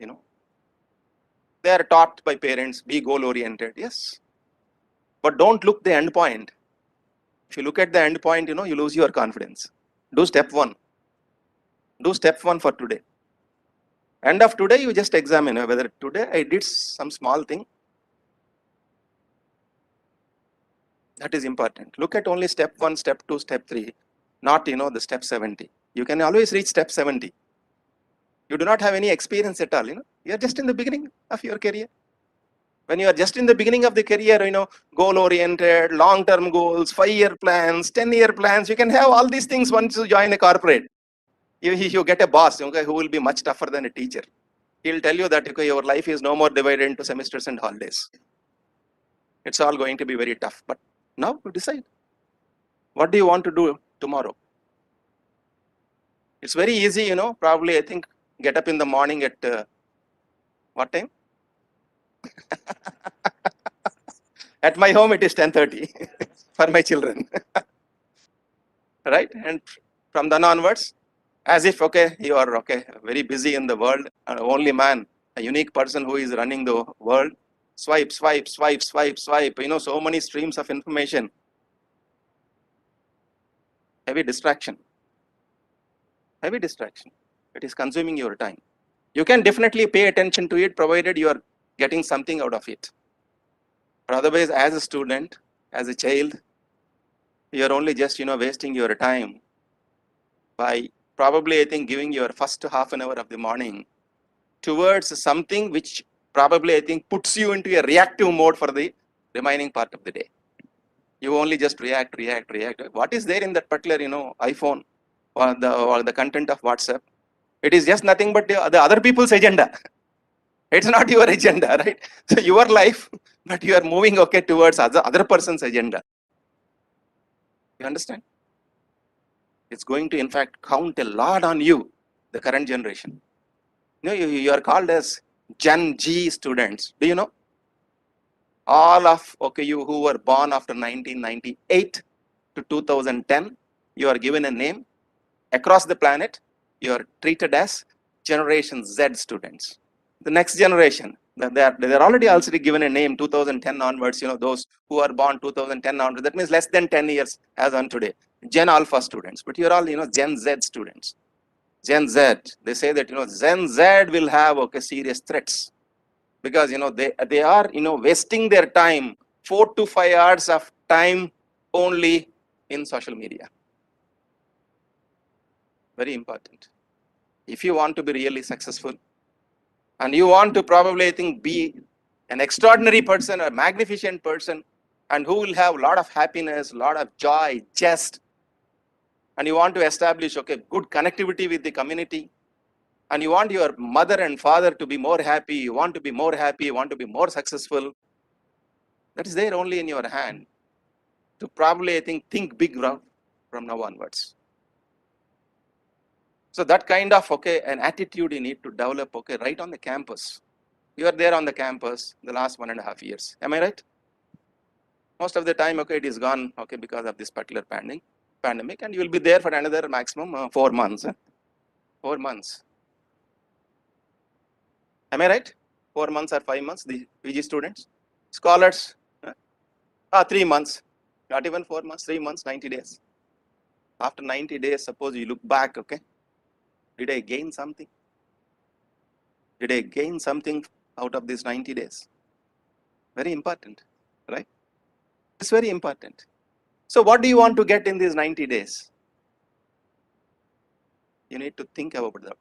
they are taught by parents, be goal oriented, yes. But don't look the end point. If you look at the end point, you lose your confidence. Do step 1. Do step 1 for today. End of today, you just examine whether today I did some small thing. That is important. Look at only step 1, step 2, step 3, not, the step 70. You can always reach step 70. You do not have any experience at all, You are just in the beginning of your career. When you are just in the beginning of the career, goal-oriented, long-term goals, 5-year plans, 10-year plans, you can have all these things once you join a corporate. You get a boss, okay, who will be much tougher than a teacher. He'll tell you that, okay, your life is no more divided into semesters and holidays. It's all going to be very tough. But now you decide. What do you want to do tomorrow? It's very easy, probably I think get up in the morning at what time? At my home, it is 10:30 for my children. Right? And from then onwards, as if, okay, you are, okay, very busy in the world, and only man, a unique person who is running the world. Swipe, swipe, swipe, swipe, swipe, so many streams of information. Heavy distraction. Heavy distraction. It is consuming your time. You can definitely pay attention to it, provided you are getting something out of it. But otherwise, as a student, as a child, you are only just, wasting your time by probably, I think, giving your first half an hour of the morning towards something which probably, I think, puts you into a reactive mode for the remaining part of the day. You only just react. What is there in that particular, iPhone or the content of WhatsApp? It is just nothing but the other people's agenda. It's not your agenda, right? So your life, but you are moving, okay, towards other person's agenda. You understand? It's going to, in fact, count a lot on you, the current generation. You are called as Gen G students. Do you know? All of you who were born after 1998 to 2010, you are given a name. Across the planet, you are treated as Generation Z students. The next generation, they're already also given a name 2010 onwards, those who are born 2010 onwards, that means less than 10 years as on today, Gen Alpha students, but you're all, Gen Z students. Gen Z, they say that, Gen Z will have, serious threats because, they are, wasting their time, 4 to 5 hours of time only in social media. Very important. If you want to be really successful and you want to probably, I think, be an extraordinary person, a magnificent person, and who will have a lot of happiness, a lot of joy, jest, and you want to establish, good connectivity with the community, and you want your mother and father to be more happy, you want to be more happy, you want to be more successful, that is there only in your hand to probably, I think big from now onwards. So that kind of, an attitude you need to develop, right on the campus. You are there on the campus the last 1.5 years. Am I right? Most of the time, it is gone, because of this particular pandemic, and you will be there for another maximum 4 months. 4 months. Am I right? 4 months or 5 months, the PG students, scholars, 3 months, not even 4 months, 3 months, 90 days. After 90 days, suppose you look back, did I gain something? Did I gain something out of these 90 days? Very important, right? It's very important. So what do you want to get in these 90 days? You need to think about that.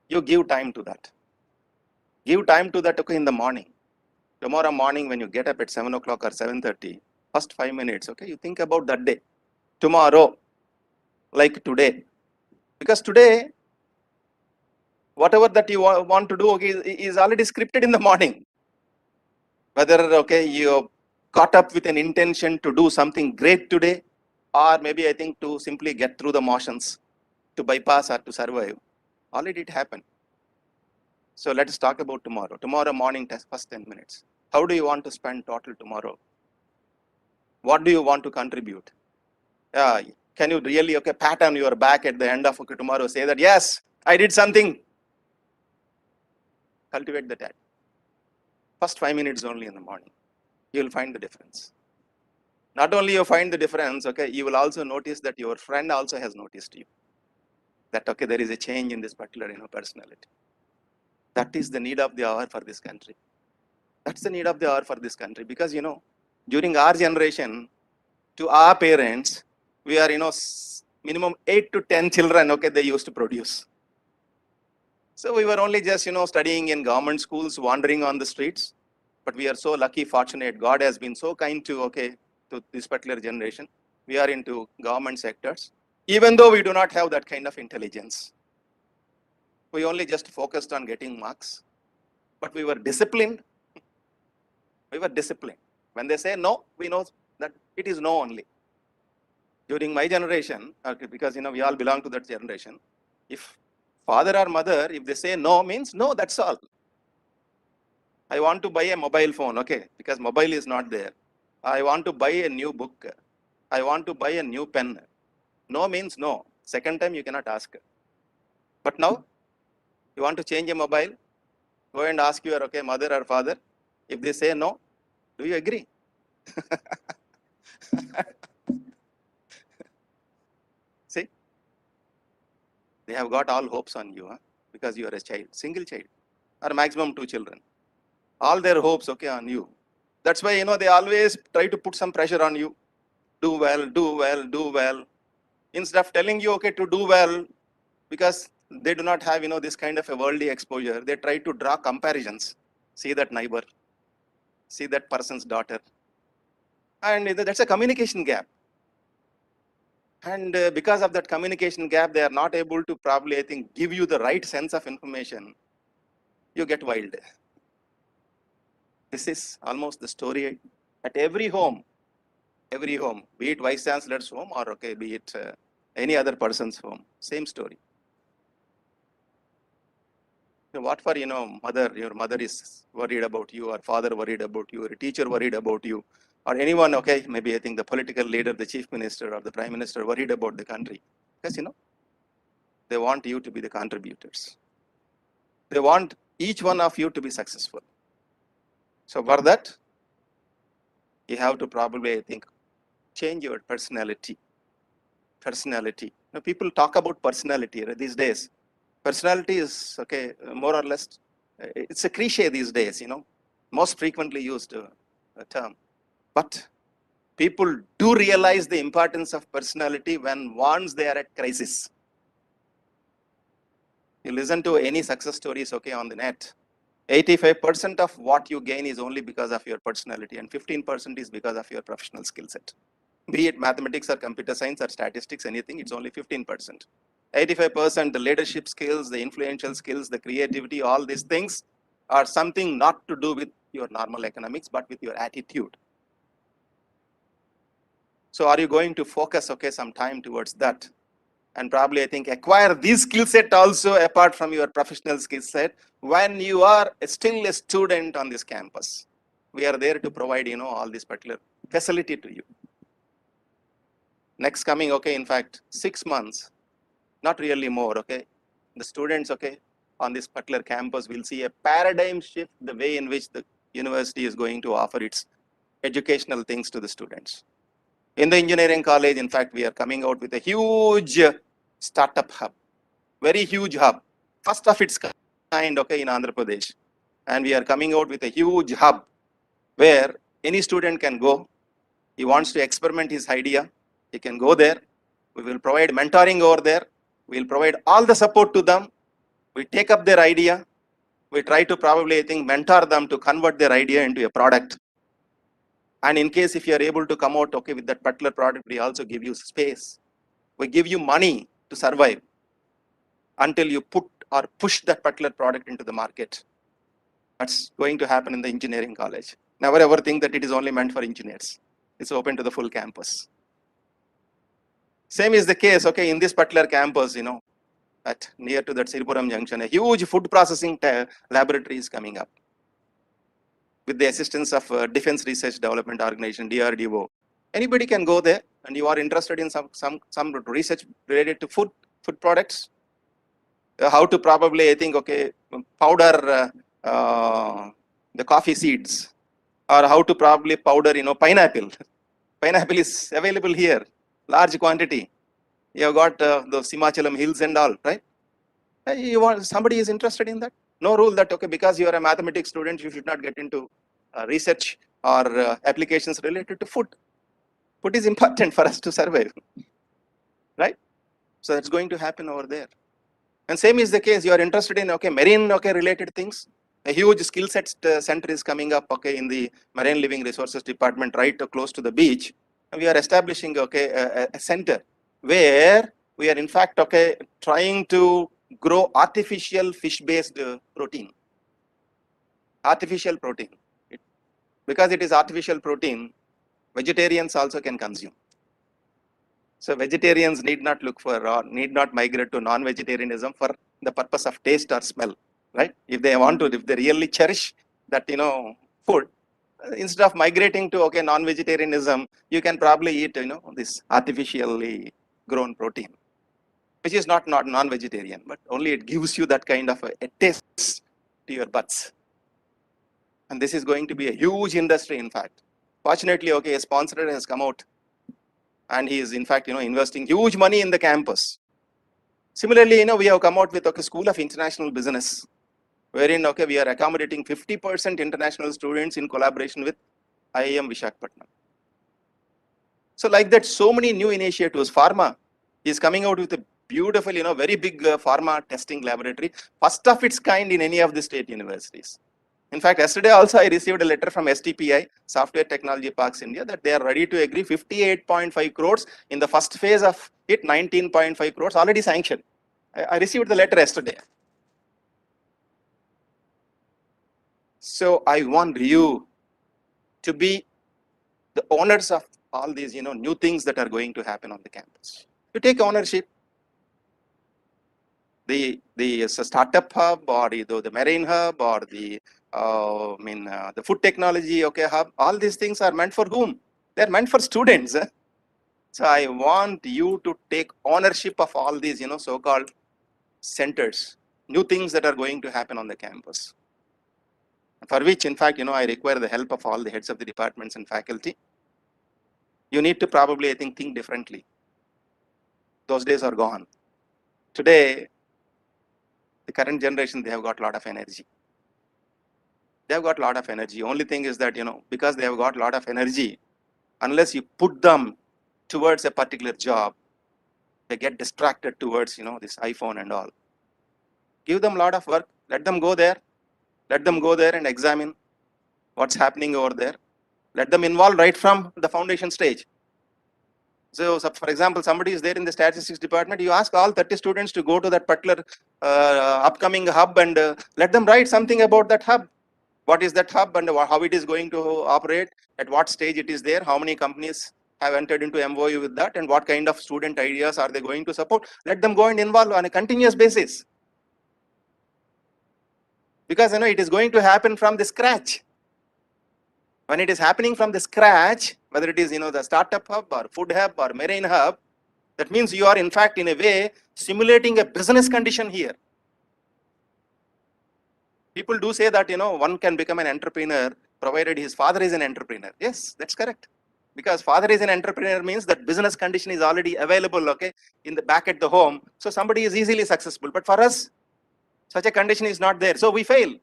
You give time to that. Give time to that, in the morning. Tomorrow morning when you get up at 7 o'clock or 7:30, first 5 minutes, you think about that day. Tomorrow, like today. Because today, whatever that you want to do, is already scripted in the morning. Whether, you caught up with an intention to do something great today, or maybe I think to simply get through the motions, to bypass or to survive. Already it happened. So let us talk about tomorrow. Tomorrow morning, first 10 minutes. How do you want to spend total tomorrow? What do you want to contribute? Can you really, pat on your back at the end of tomorrow, say that, yes, I did something. Cultivate that. First 5 minutes only in the morning. You will find the difference. Not only you find the difference, you will also notice that your friend also has noticed you. That, there is a change in this particular, personality. That is the need of the hour for this country. That's the need of the hour for this country. Because, during our generation, to our parents, we are, minimum 8 to 10 children, they used to produce. So we were only just, studying in government schools, wandering on the streets. But we are so lucky, fortunate. God has been so kind to, to this particular generation. We are into government sectors. Even though we do not have that kind of intelligence. We only just focused on getting marks. But we were disciplined. We were disciplined. When they say no, we know that it is no only. During my generation, because, we all belong to that generation. If father or mother, if they say no, means no, that's all. I want to buy a mobile phone, because mobile is not there. I want to buy a new book. I want to buy a new pen. No means no. Second time you cannot ask. But now, you want to change a mobile, go and ask your mother or father. If they say no, do you agree? See? They have got all hopes on you, because you are a child, single child, or maximum 2 children. All their hopes, on you. That's why, they always try to put some pressure on you. Do well, do well, do well. Instead of telling you, to do well, because they do not have, this kind of a worldly exposure, they try to draw comparisons. See that neighbor, see that person's daughter. And that's a communication gap. And because of that communication gap, they are not able to probably, I think, give you the right sense of information. You get wild. This is almost the story at every home, be it Vice Chancellor's home or, be it any other person's home, same story. What for, mother, your mother is worried about you, or father worried about you, or a teacher worried about you, or anyone, okay, maybe I think the political leader, the chief minister or the prime minister worried about the country. Because, they want you to be the contributors. They want each one of you to be successful. So for that, you have to probably, I think, change your personality. Personality. People talk about personality these days. Personality is, okay, more or less, it's a cliche these days, most frequently used term. But people do realize the importance of personality when once they are at crisis. You listen to any success stories, okay, on the net. 85% of what you gain is only because of your personality, and 15% is because of your professional skill set. Be it mathematics or computer science or statistics, anything, it's only 15%. 85%, the leadership skills, the influential skills, the creativity, all these things are something not to do with your normal economics, but with your attitude. So are you going to focus, okay, some time towards that? And probably, I think, acquire these skill set also apart from your professional skill set when you are still a student on this campus. We are there to provide, all this particular facility to you. Next coming, okay, in fact, 6 months, not really more, okay, the students, okay, on this particular campus will see a paradigm shift the way in which the university is going to offer its educational things to the students. In the engineering college, in fact, we are coming out with a huge startup hub, very huge hub, first of its kind, okay, in Andhra Pradesh. And we are coming out with a huge hub where any student can go. He wants to experiment his idea, he can go there. We will provide mentoring over there. We will provide all the support to them. We take up their idea. We try to probably, I think, mentor them to convert their idea into a product. And in case if you are able to come out, okay, with that particular product, we also give you space. We give you money to survive until you put or push that particular product into the market. That's going to happen in the engineering college. Never ever think that it is only meant for engineers. It's open to the full campus. Same is the case, okay, in this particular campus, at near to that Siripuram junction, a huge food processing laboratory is coming up with the assistance of Defense Research Development Organization, DRDO. Anybody can go there, and you are interested in some research related to food products, how to probably, I think, okay, powder the coffee seeds, or how to probably powder, pineapple. Pineapple is available here, large quantity. You have got the Simachalam hills and all, right? You want, somebody is interested in that? No rule that, okay, because you are a mathematics student, you should not get into research or applications related to food. Food is important for us to survive, right? So that's going to happen over there. And same is the case, you are interested in, okay, marine, okay, related things. A huge skill set center is coming up, okay, in the Marine Living Resources Department, right close to the beach. And we are establishing, okay, a center where we are in fact, okay, trying to grow artificial fish-based protein. Artificial protein. Because it is artificial protein, vegetarians also can consume. So vegetarians need not look for or need not migrate to non-vegetarianism for the purpose of taste or smell, right? If they want to, if they really cherish that, food, instead of migrating to, okay, non-vegetarianism, you can probably eat, this artificially grown protein, which is not non-vegetarian, but only it gives you that kind of a taste to your butts. And this is going to be a huge industry, in fact. Fortunately, okay, a sponsor has come out, and he is in fact, investing huge money in the campus. Similarly, we have come out with, okay, School of International Business, wherein, okay, we are accommodating 50% international students in collaboration with IIM Visakhapatnam. So like that, so many new initiatives. Pharma is coming out with a beautiful, very big pharma testing laboratory, first of its kind in any of the state universities. In fact, yesterday also I received a letter from STPI, Software Technology Parks India, that they are ready to agree 58.5 crores in the first phase of it, 19.5 crores already sanctioned. I received the letter yesterday. So I want you to be the owners of all these, new things that are going to happen on the campus. You take ownership. the startup hub or the marine hub or the the food technology hub, all these things are meant for whom? They're meant for students. So I want you to take ownership of all these so-called centers, new things that are going to happen on the campus, for which in fact I require the help of all the heads of the departments and faculty. You need to probably think differently. Those days are gone. Today the current generation, they have got a lot of energy. They have got a lot of energy. Only thing is that because they have got a lot of energy, unless you put them towards a particular job, they get distracted towards this iPhone and all. Give them a lot of work, let them go there, and examine what's happening over there. Let them involve right from the foundation stage. So for example, somebody is there in the statistics department, you ask all 30 students to go to that particular upcoming hub and let them write something about that hub. What is that hub and how it is going to operate, at what stage it is there, how many companies have entered into MOU with that, and what kind of student ideas are they going to support. Let them go and involve on a continuous basis. Because it is going to happen from the scratch. When it is happening from the scratch, whether it is the startup hub or food hub or marine hub, that means you are in fact in a way simulating a business condition here. People do say that one can become an entrepreneur provided his father is an entrepreneur. Yes, that's correct. Because father is an entrepreneur means that business condition is already available, in the back at the home. So somebody is easily successful. But for us, such a condition is not there. So we fail.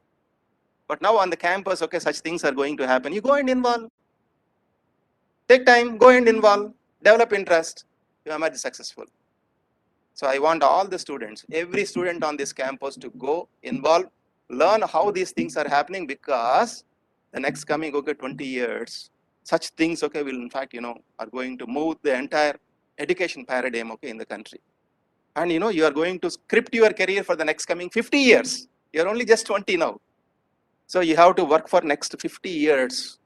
But now on the campus, such things are going to happen. You go and involve. Take time, go and involve. Develop interest. You emerge successful. So I want all the students, every student on this campus to go, involve, learn how these things are happening, because the next coming 20 years, such things will in fact are going to move the entire education paradigm in the country. And you are going to script your career for the next coming 50 years. You're only just 20 now. So you have to work for next 50 years,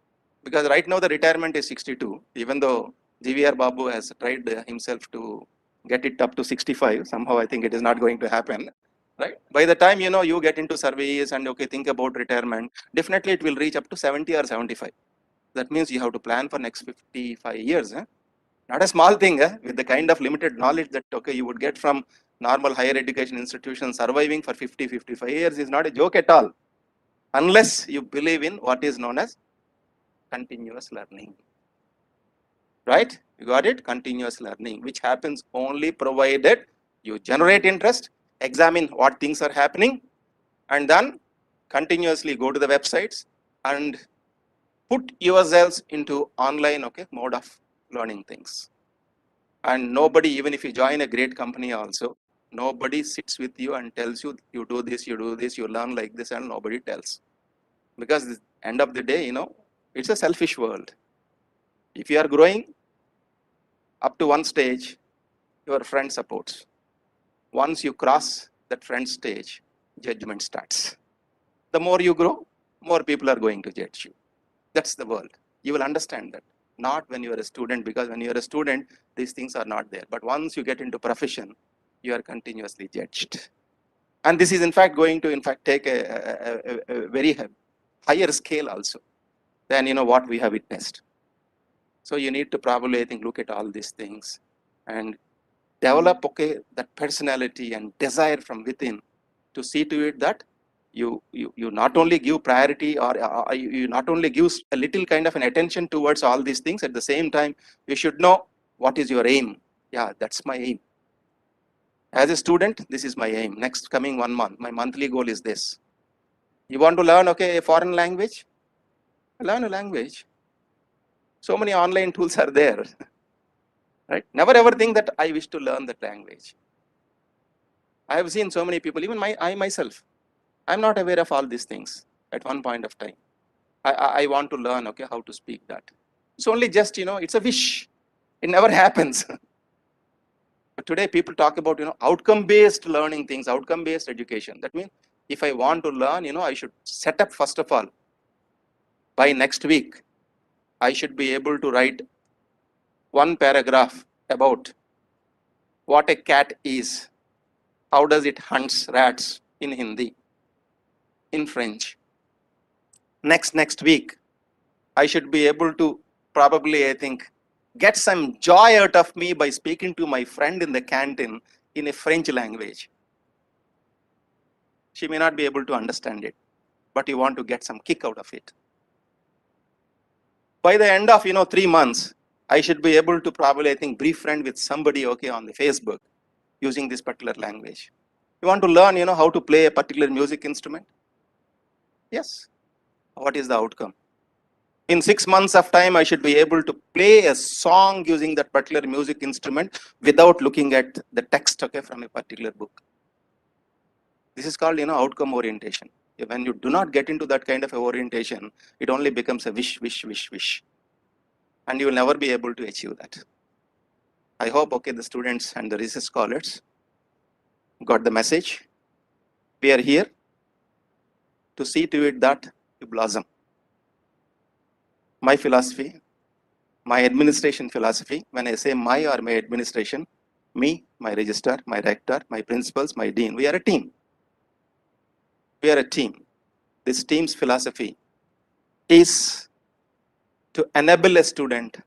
because right now the retirement is 62, even though GVR Babu has tried himself to get it up to 65. Somehow I think it is not going to happen. Right? By the time you get into service and think about retirement, definitely it will reach up to 70 or 75. That means you have to plan for next 55 years. Not a small thing, with the kind of limited knowledge that you would get from normal higher education institutions. Surviving for 50-55 years is not a joke at all, unless you believe in what is known as continuous learning. Right? You got it? Continuous learning, which happens only provided you generate interest, examine what things are happening, and then continuously go to the websites and put yourselves into online mode of learning things. And nobody, even if you join a great company also, nobody sits with you and tells you, you do this, you learn like this, and nobody tells. Because at the end of the day, it's a selfish world. If you are growing up to one stage, your friend supports. Once you cross that friend stage, judgment starts. The more you grow, more people are going to judge you. That's the world. You will understand that. Not when you are a student, because when you are a student, these things are not there. But once you get into profession, you are continuously judged. And this is in fact going to take a very higher scale also than what we have witnessed. So you need to probably look at all these things and develop that personality and desire from within, to see to it that you not only give priority, or you not only give a little kind of an attention towards all these things. At the same time, you should know what is your aim. Yeah, that's my aim. As a student, this is my aim. Next coming 1 month, my monthly goal is this. You want to learn a foreign language? Learn a language. So many online tools are there. Right? Never ever think that I wish to learn that language. I have seen so many people, even I myself, I'm not aware of all these things at one point of time. I want to learn how to speak that. It's only just it's a wish. It never happens. But today people talk about outcome based learning things, outcome based education. That means if I want to learn, I should set up, first of all, by next week I should be able to write one paragraph about what a cat is, How does it hunts rats in Hindi, in French? Next week, I should be able to probably, I think, get some joy out of me by speaking to my friend in the canteen in a French language. She may not be able to understand it, but you want to get some kick out of it. By the end of 3 months, I should be able to probably, I think, befriend with somebody, okay, on the Facebook using this particular language. You want to learn, how to play a particular music instrument? Yes. What is the outcome? In 6 months of time, I should be able to play a song using that particular music instrument without looking at the text, okay, from a particular book. This is called, outcome orientation. When you do not get into that kind of a orientation, it only becomes a wish. And you will never be able to achieve that. I hope, okay, the students and the research scholars got the message. We are here to see to it that you blossom. My philosophy, my administration philosophy, when I say my or my administration, me, my registrar, my rector, my principals, my dean, we are a team. We are a team. This team's philosophy is to enable a student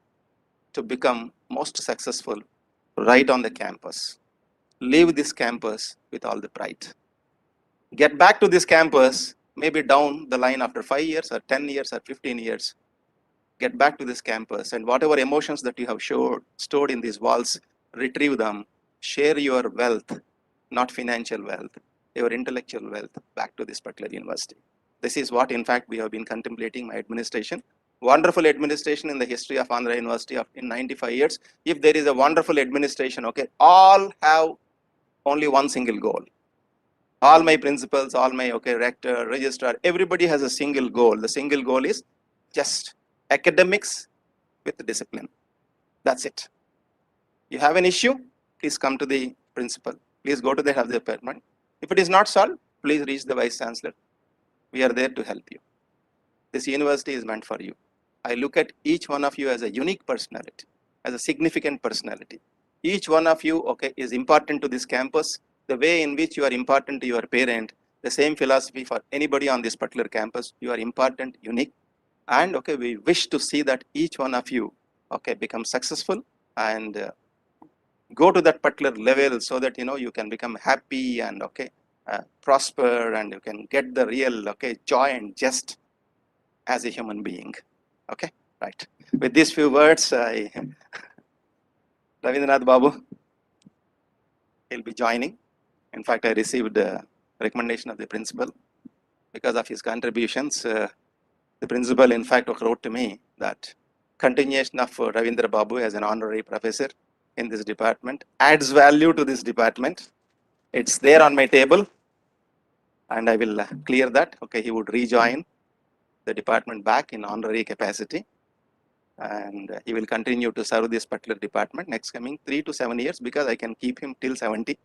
to become most successful right on the campus. Leave this campus with all the pride. Get back to this campus, maybe down the line after 5 years or 10 years or 15 years. Get back to this campus, and whatever emotions that you have stored in these walls, retrieve them. Share your wealth, not financial wealth, your intellectual wealth, back to this particular university. This is what, in fact, we have been contemplating, my administration. Wonderful administration in the history of Andhra University in 95 years. If there is a wonderful administration, okay, all have only one single goal. All my principals, all my, okay, rector, registrar, everybody has a single goal. The single goal is just academics with discipline. That's it. You have an issue, please come to the principal. Please go to the head of the department. If it is not solved, please reach the vice chancellor. We are there to help you. This university is meant for you. I look at each one of you as a unique personality, as a significant personality. Each one of you, okay, is important to this campus. The way in which you are important to your parent, the same philosophy for anybody on this particular campus. You are important, unique. And okay, we wish to see that each one of you, okay, become successful and go to that particular level so that you can become happy and okay, prosper, and you can get the real, okay, joy and jest as a human being. Okay, right. With these few words, Ravindranath Babu, he'll be joining. In fact, I received a recommendation of the principal because of his contributions. The principal, in fact, wrote to me that continuation of Ravindra Babu as an honorary professor in this department adds value to this department. It's there on my table, and I will clear that. Okay, he would rejoin the department back in honorary capacity, and he will continue to serve this particular department next coming 3 to 7 years, because I can keep him till 70.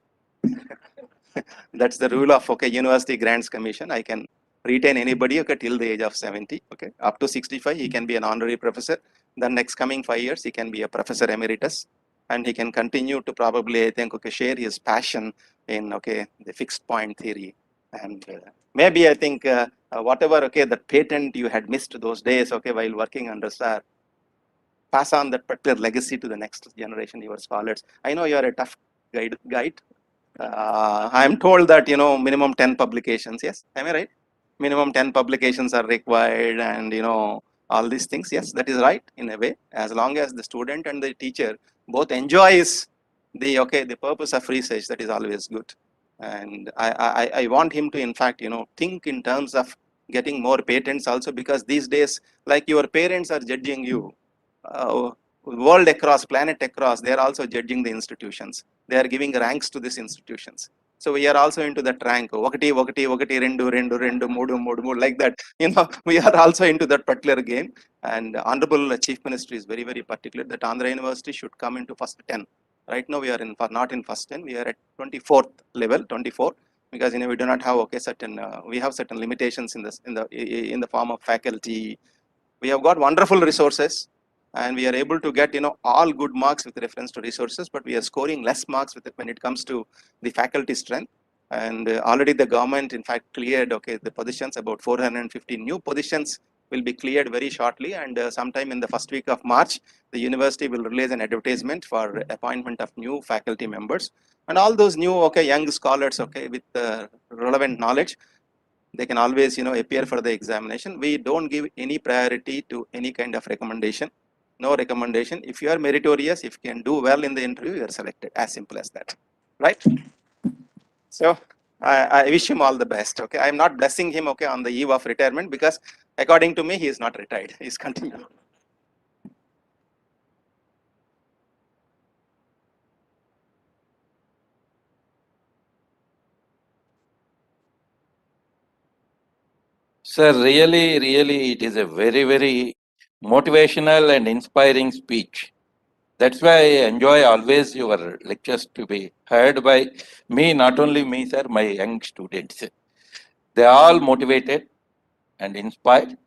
That's the rule of, okay, University Grants Commission. I can retain anybody, okay, till the age of 70. Okay, up to 65 he can be an honorary professor. Then next coming 5 years he can be a professor emeritus, and he can continue to probably, I think, okay, share his passion in, okay, the fixed point theory. And maybe I think whatever, okay, that patent you had missed those days, okay, while working under SAR, pass on that particular legacy to the next generation, your scholars. I know you are a tough guide. I am told that minimum 10 publications. Yes, am I right? Minimum 10 publications are required, and all these things. Yes, that is right in a way. As long as the student and the teacher both enjoys the purpose of research, that is always good. And I want him to, in fact, think in terms of getting more patents also, because these days, like, your parents are judging you. World across, planet across, they are also judging the institutions. They are giving ranks to these institutions. So we are also into that rank. Okati, rendu, moodu, like that. We are also into that particular game. And Honorable Chief Minister is very, very particular that Andhra University should come into first 10. Right now we are not in first 10. We are at 24th level, 24, because we do not have, okay, certain we have certain limitations in the form of faculty. We have got wonderful resources, and we are able to get all good marks with reference to resources, but we are scoring less marks with it when it comes to the faculty strength. And already the government in fact cleared the positions. About 450 new positions will be cleared very shortly, and sometime in the first week of March the university will release an advertisement for appointment of new faculty members, and all those new young scholars with relevant knowledge, they can always appear for the examination. We don't give any priority to any kind of recommendation. No recommendation. If you are meritorious, if you can do well in the interview, you are selected. As simple as that, right? So I wish him all the best. I am not blessing him on the eve of retirement, because according to me he is not retired, he is continuing. Sir, really, it is a very, very motivational and inspiring speech. That's why I enjoy always your lectures to be heard by me, not only me, sir, my young students. They are all motivated and inspired,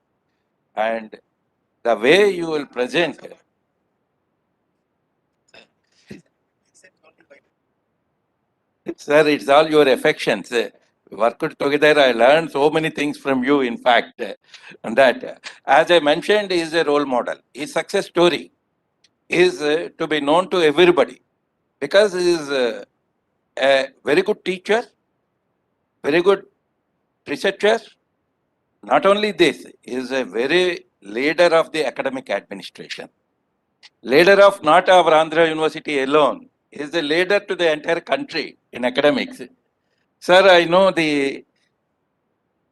and the way you will present, sir, it's all your affections. Worked together, I learned so many things from you, in fact. And that, as I mentioned, is a role model. His success story is to be known to everybody, because he is a very good teacher, very good researcher. Not only this, he is a very leader of the academic administration. Leader of not our Andhra University alone, he is the leader to the entire country in academics. Sir, I know the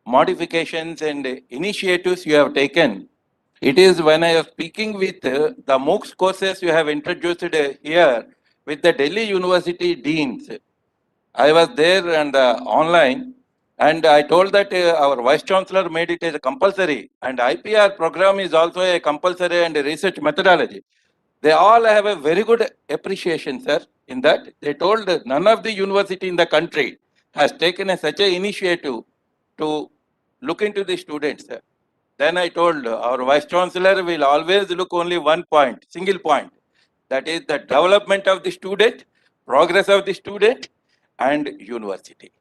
modifications and initiatives you have taken. It is when I was speaking with the MOOCs courses you have introduced here with the Delhi University deans. I was there and online, and I told that our Vice Chancellor made it as a compulsory, and IPR program is also a compulsory and a research methodology. They all have a very good appreciation, sir, in that. They told that none of the university in the country has taken such an initiative to look into the students, sir. Then I told our Vice Chancellor will always look only one point, single point. That is the development of the student, progress of the student, and university.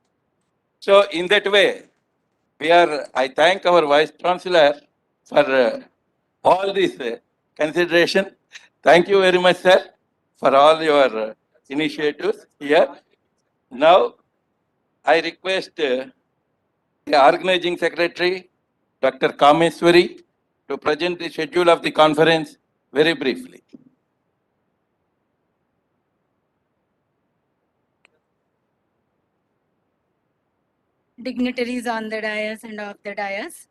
So in that way, I thank our Vice Chancellor for all this consideration. Thank you very much, sir, for all your initiatives here. Now, I request the organizing secretary, Dr. Kameswari, to present the schedule of the conference very briefly. Dignitaries on the dais and off the dais,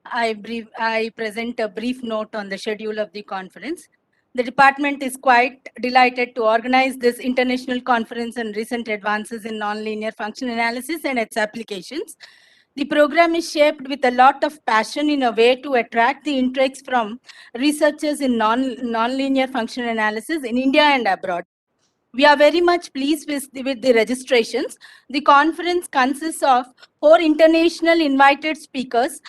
I present a brief note on the schedule of the conference. The department is quite delighted to organize this international conference on recent advances in nonlinear function analysis and its applications. The program is shaped with a lot of passion in a way to attract the interest from researchers in nonlinear function analysis in India and abroad. We are very much pleased with the registrations. The conference consists of 4 international invited speakers,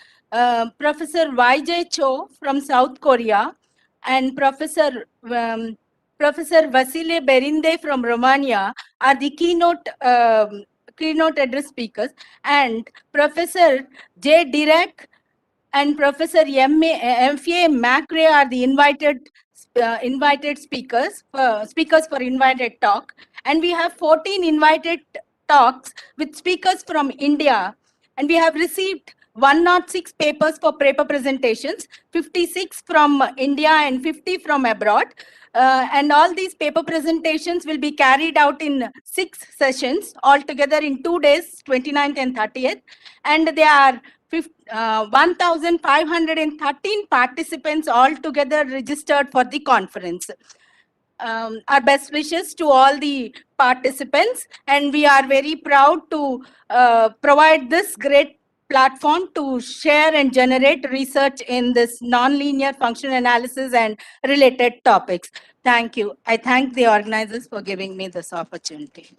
Professor Y.J. Cho from South Korea, and Professor Vasile Berinde from Romania are the keynote address speakers, and Professor J. Dirac and Professor M.A. Macrae are the invited speakers for invited talk, and we have 14 invited talks with speakers from India, and we have received 106 papers for paper presentations, 56 from India and 50 from abroad. And all these paper presentations will be carried out in 6 sessions altogether in 2 days, 29th and 30th. And there are 1,513 participants altogether registered for the conference. Our best wishes to all the participants, and we are very proud to provide this great platform to share and generate research in this nonlinear function analysis and related topics. Thank you. I thank the organizers for giving me this opportunity.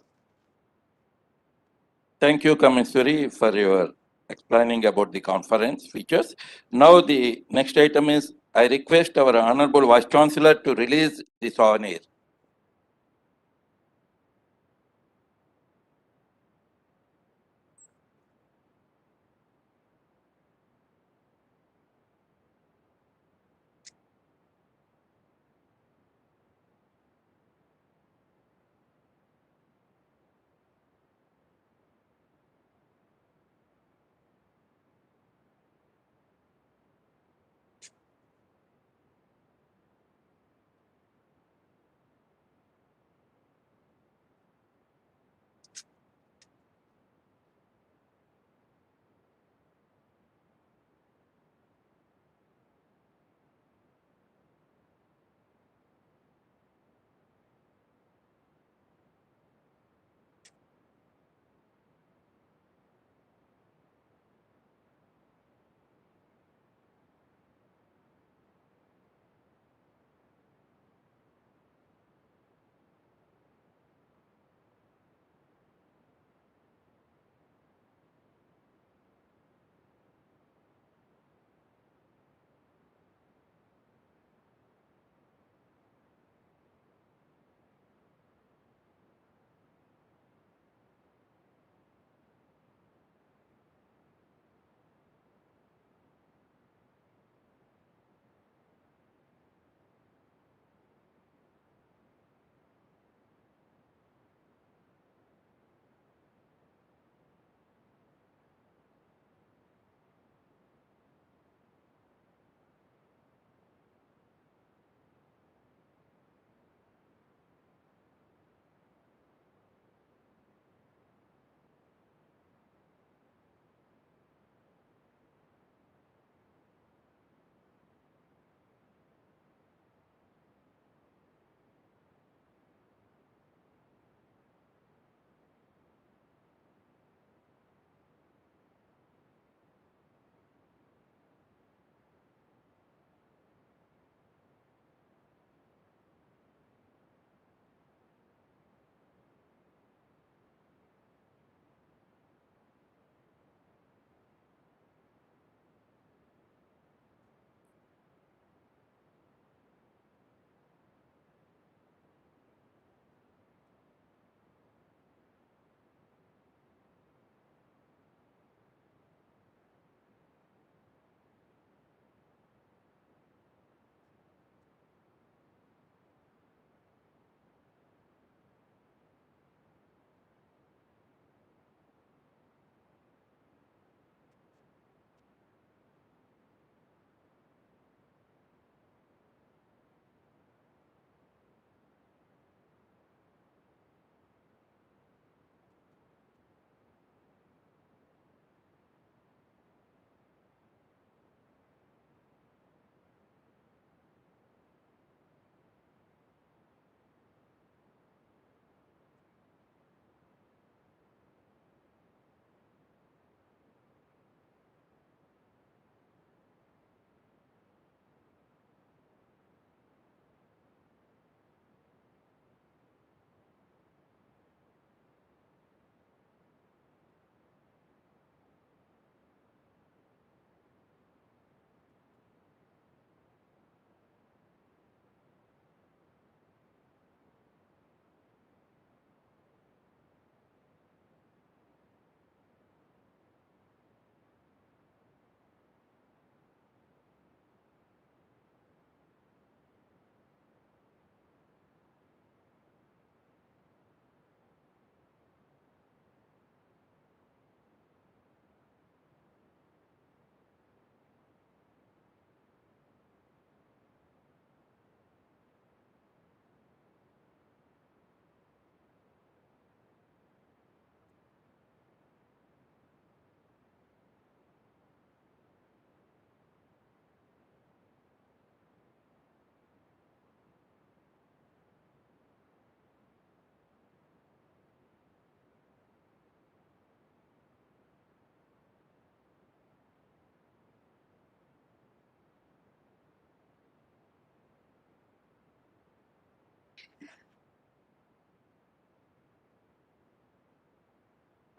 Thank you, Kameswari, for your explaining about the conference features. Now the next item is I request our Honorable Vice Chancellor to release the souvenir.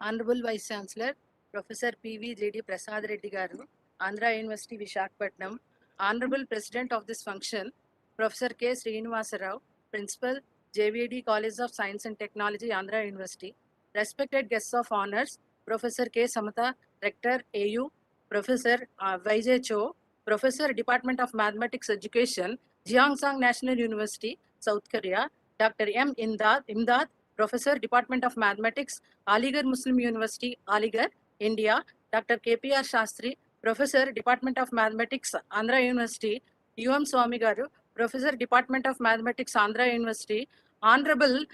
Honorable Vice Chancellor, Professor P.V.J.D. Prasad Reddy Garu, Andhra University, Visakhapatnam, Honorable President of this function, Professor K. Srinivasa Rao, Principal, JVD College of Science and Technology, Andhra University. Respected guests of honors, Professor K. Samata, Rector, AU, Professor Vijay Cho, Professor, Department of Mathematics Education, Gyeongsang National University, South Korea, Dr. M. Imdad, Professor, Department of Mathematics, Aligarh Muslim University, Aligarh, India, Dr. KPR Shastri, Professor, Department of Mathematics, Andhra University, Swami Garu, Professor, Department of Mathematics, Andhra University, Honorable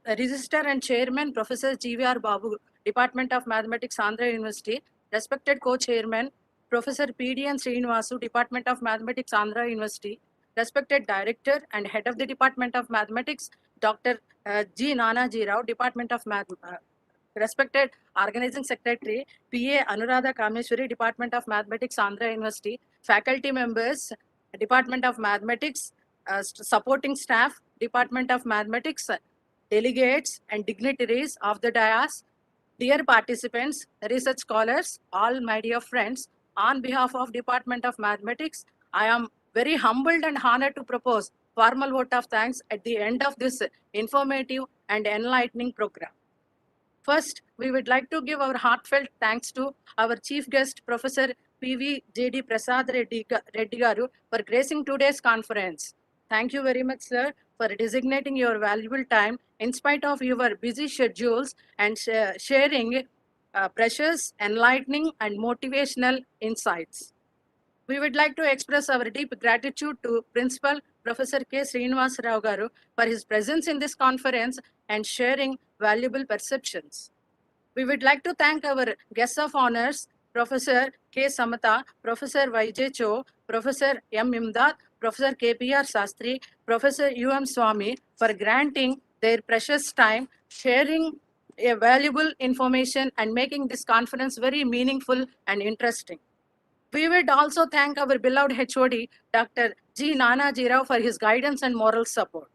Registrar and Chairman, Professor GVR Babu, Department of Mathematics, Andhra University, respected co-chairman, Professor PDN Srinivasu, Department of Mathematics, Andhra University, respected director and head of the Department of Mathematics, Dr. G. Nanaji Rao, Department of respected organizing secretary, PA Anuradha Kameshwari, Department of Mathematics, Andhra University, faculty members, Department of Mathematics, supporting staff, Department of Mathematics, delegates and dignitaries of the dais, dear participants, research scholars, all my dear friends, on behalf of Department of Mathematics, I am very humbled and honored to propose formal vote of thanks at the end of this informative and enlightening program. First, we would like to give our heartfelt thanks to our chief guest, Professor P.V.J.D. Prasad Reddy Garu, for gracing today's conference. Thank you very much, sir, for designating your valuable time in spite of your busy schedules and sharing precious, enlightening, and motivational insights. We would like to express our deep gratitude to Principal Professor K. Srinivasa Rao Garu for his presence in this conference and sharing valuable perceptions. We would like to thank our guests of honors, Professor K. Samata, Professor Vijay Cho, Professor M. Imdad, Professor KPR Sastri, Professor Swami for granting their precious time, sharing a valuable information and making this conference very meaningful and interesting. We would also thank our beloved HOD, Dr. G. Nanaji Rao, for his guidance and moral support.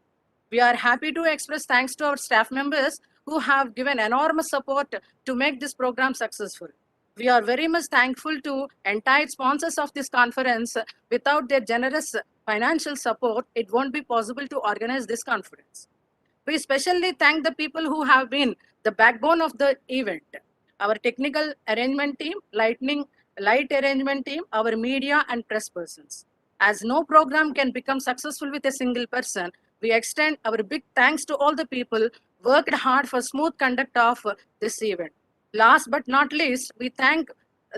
We are happy to express thanks to our staff members who have given enormous support to make this program successful. We are very much thankful to entire sponsors of this conference. Without their generous financial support, it won't be possible to organize this conference. We especially thank the people who have been the backbone of the event. Our technical arrangement team, light arrangement team, our media and press persons. As no program can become successful with a single person, we extend our big thanks to all the people worked hard for smooth conduct of this event. Last but not least, we thank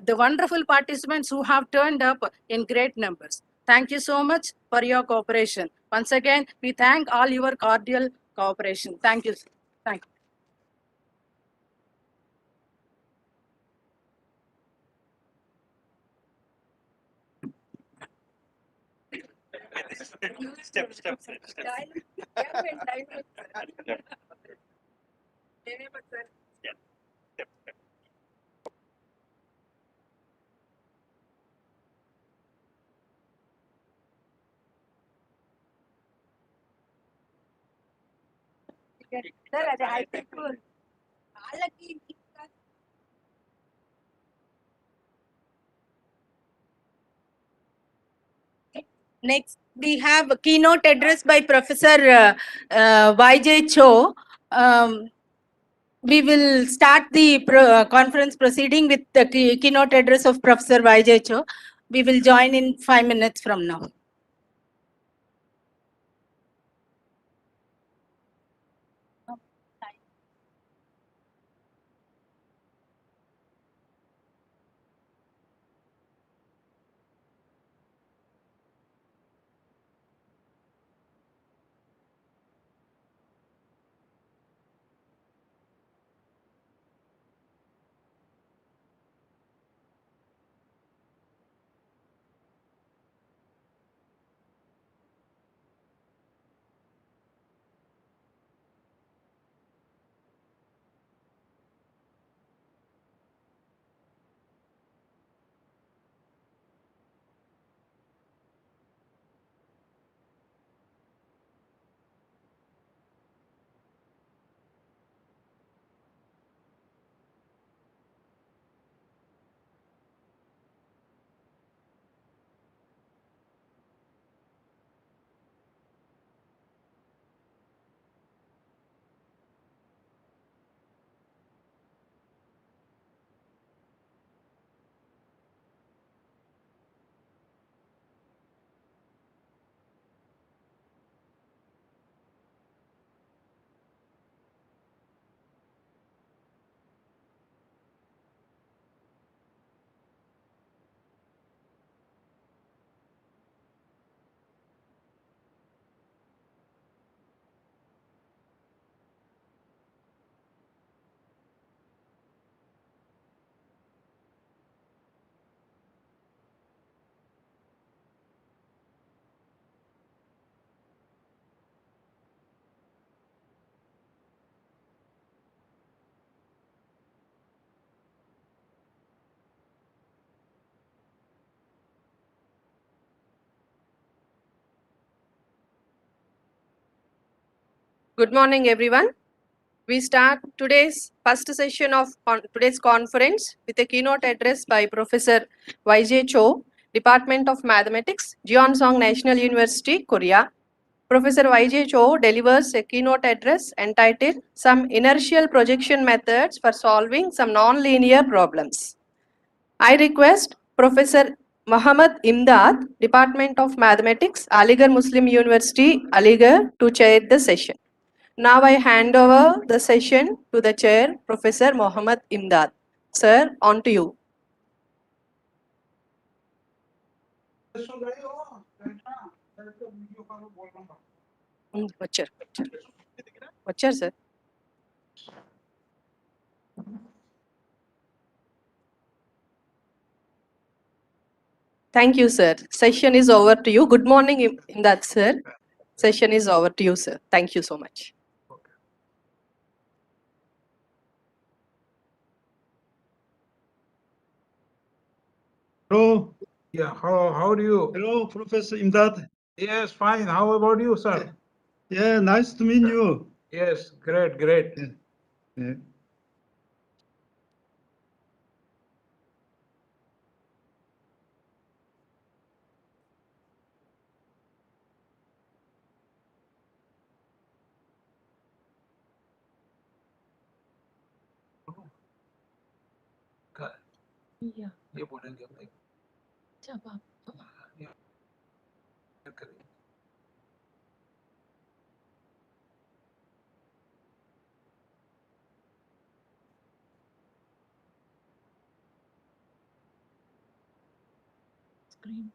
the wonderful participants who have turned up in great numbers. Thank you so much for your cooperation. Once again, we thank all your cordial cooperation. Thank you. Thank you. Next, we have a keynote address by Professor Vijay Cho. We will start the conference proceeding with the keynote address of Professor Vijay Cho. We will join in 5 minutes from now. Good morning, everyone. We start today's first session of today's conference with a keynote address by Professor YJ Cho, Department of Mathematics, Jeonsong National University, Korea. Professor YJ Cho delivers a keynote address entitled Some Inertial Projection Methods for Solving Some Nonlinear Problems. I request Professor Muhammad Imdad, Department of Mathematics, Aligarh Muslim University, Aligarh, to chair the session. Now I hand over the session to the chair, Professor Muhammad Imdad. Sir, on to you. Vachar, sir. Thank you, sir. Session is over to you. Good morning, Imdad, sir. Session is over to you, sir. Thank you so much. Hello. Yeah, how do you? Hello, Professor Imdad. Yes, fine. How about you, sir? Yeah, nice to meet you. Yes, great, great. Yeah. Yeah. ये बोलेंगे भाई जब आप screen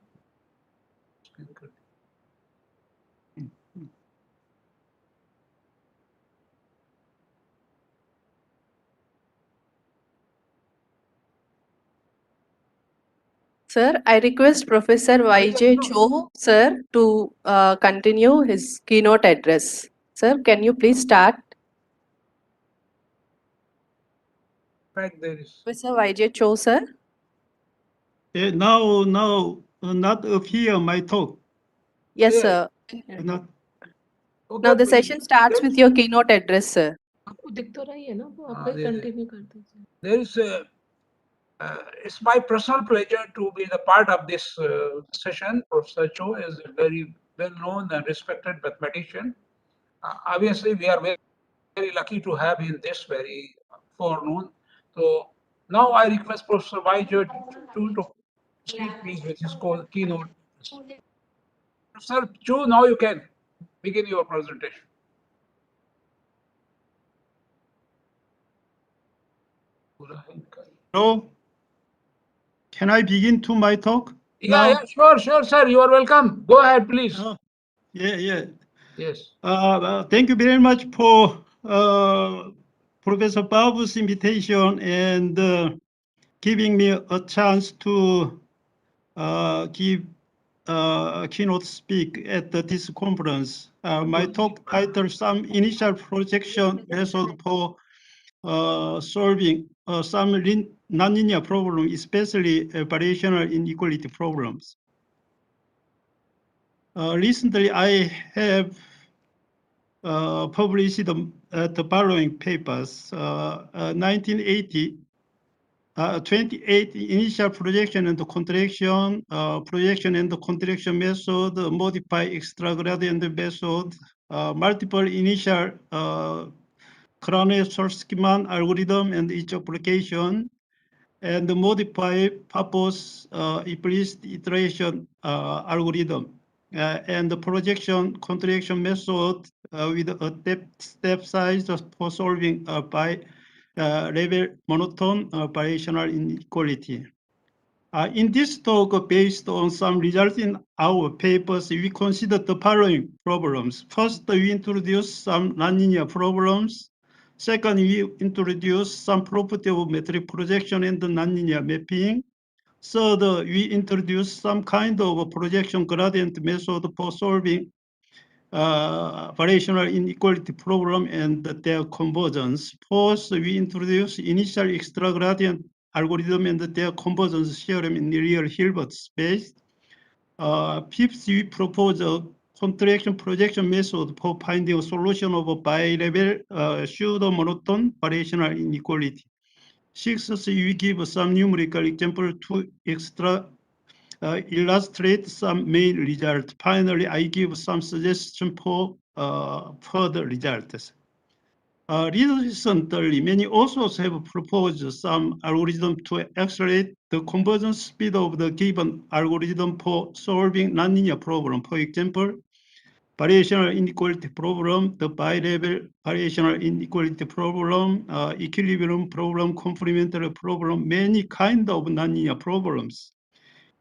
Sir, I request Professor YJ Cho, sir, to continue his keynote address. Sir, can you please start? fact there is. Professor YJ Cho, sir. Yeah, now, not appear my talk. Yes, sir. Not. Now the session starts with your keynote address, sir. आपको दिख तो रही है ना वो आप वही continue कर दीजिए There is it's my personal pleasure to be the part of this session. Professor Cho is a very well-known and respected mathematician. Obviously, we are very, very lucky to have him this very forenoon. So now I request Professor Cho to speak, please, with his keynote. Professor Cho, now you can begin your presentation. Hello. Can I begin to my talk? Yeah, sure, sir. You are welcome. Go ahead, please. Yeah. Yes. Thank you very much for Professor Babu's invitation and giving me a chance to give keynote speak at this conference. My talk titled Some Initial Projection Method for Solving Some Nonlinear Problem, especially variational inequality problems. Recently, I have published the following papers. 1980, 28 initial projection and contraction, projection and contraction method, modify extra gradient method, multiple initial Kronecker-Schwarzschild algorithm and its application, and the modify purpose implicit iteration algorithm, and the projection contraction method with a step size for solving by level monotone variational inequality. In this talk, based on some results in our papers, we consider the following problems. First, we introduce some nonlinear problems. Second, we introduce some property of metric projection and the nonlinear mapping. Third, we introduce some kind of projection gradient method for solving variational inequality problem and their convergence. Fourth, we introduce initial extra gradient algorithm and their convergence theorem in the real Hilbert space. Fifth, we propose a contraction projection method for finding a solution of a bi-level pseudo-monotone variational inequality. 6th, we give some numerical example to illustrate some main results. Finally, I give some suggestion for further results. Recently, many authors have proposed some algorithm to accelerate the conversion speed of the given algorithm for solving nonlinear problem. For example, variational inequality problem, the bi-level variational inequality problem, equilibrium problem, complementary problem, many kind of nonlinear problems.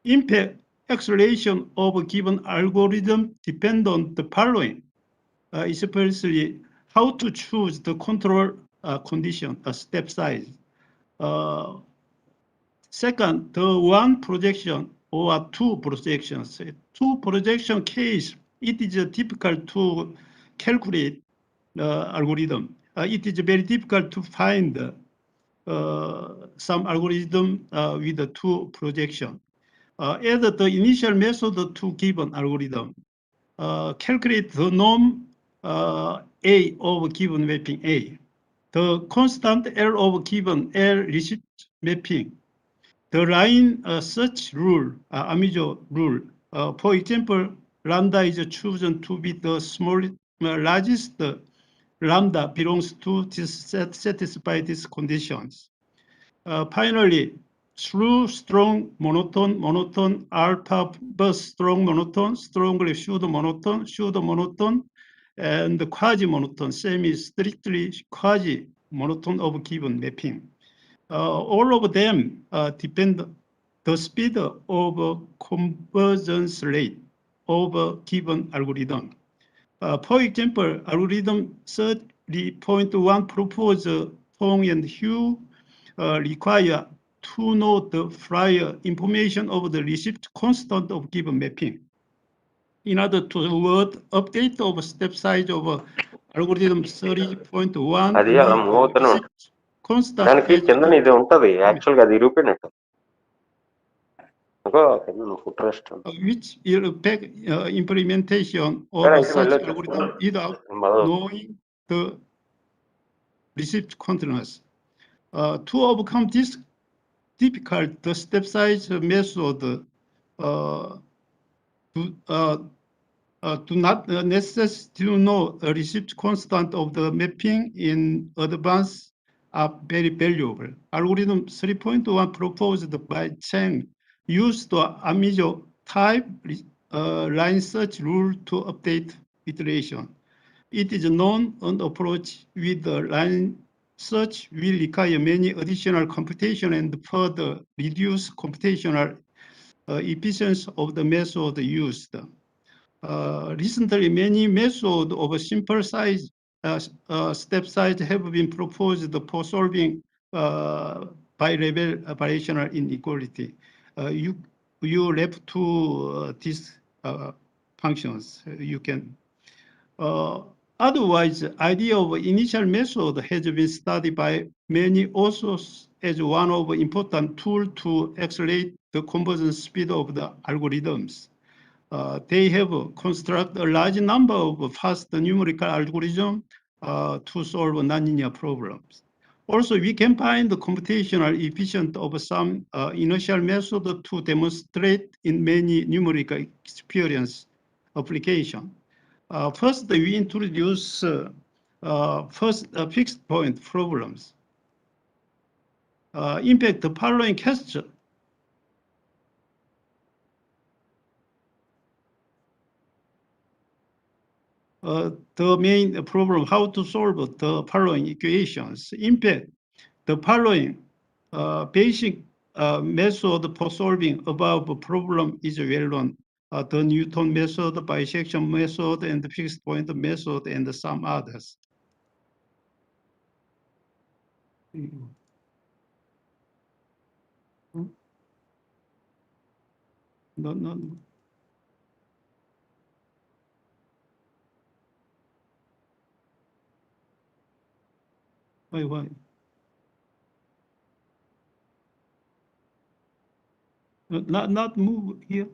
In fact, acceleration of a given algorithm depend on the following, especially how to choose the control condition, step size. Second, the one projection or two projections. Two projection case, it is difficult to calculate algorithm. It is very difficult to find some algorithm with the two projection. Add the initial method to given algorithm. Calculate the norm A of given mapping A. The constant L of given L receipt mapping. The line search rule, Amijo rule. For example, lambda is chosen to be the smallest, largest lambda belongs to this set, satisfy these conditions. Finally, through strong monotone, alpha plus strong monotone, strongly pseudo-monotone, and quasi-monotone, semi-strictly quasi-monotone of given mapping. All of them depend the speed of convergence rate of a given algorithm. For example, algorithm 30.1 propose Fong and Hugh require to know the prior information of the received constant of given mapping. In order to avoid update of step size of algorithm 30.1, అది అలా move అవుతూనే ఉంటుంది. constant దానికి as కింద ఇది ఉంటది యాక్చువల్గా అది ఇరిగిపోయినట్టు which will affect implementation of such algorithm without knowing the received continuous. To overcome this difficult, the step size method do not necessary to know the received constant of the mapping in advance are very valuable. Algorithm 3.1 proposed by Cheng used the Amijo type line search rule to update iteration. It is known an approach with the line search will require many additional computation and further reduce computational efficiency of the method used. Recently, many methods of a simple size step size have been proposed for solving bi-level variational inequality. You left to these functions. You can. Otherwise, the idea of initial method has been studied by many authors as one of the important tools to accelerate the conversion speed of the algorithms. They have constructed a large number of fast numerical algorithms to solve nonlinear problems. Also, we can find the computational efficient of some initial method to demonstrate in many numerical experience application. First, we introduce fixed point problems. In fact, the following question. The main problem, how to solve the following equations. In fact, the following basic method for solving above problem is well known. The Newton method, bisection method, and the fixed point method, and some others. No. Why? Not move here.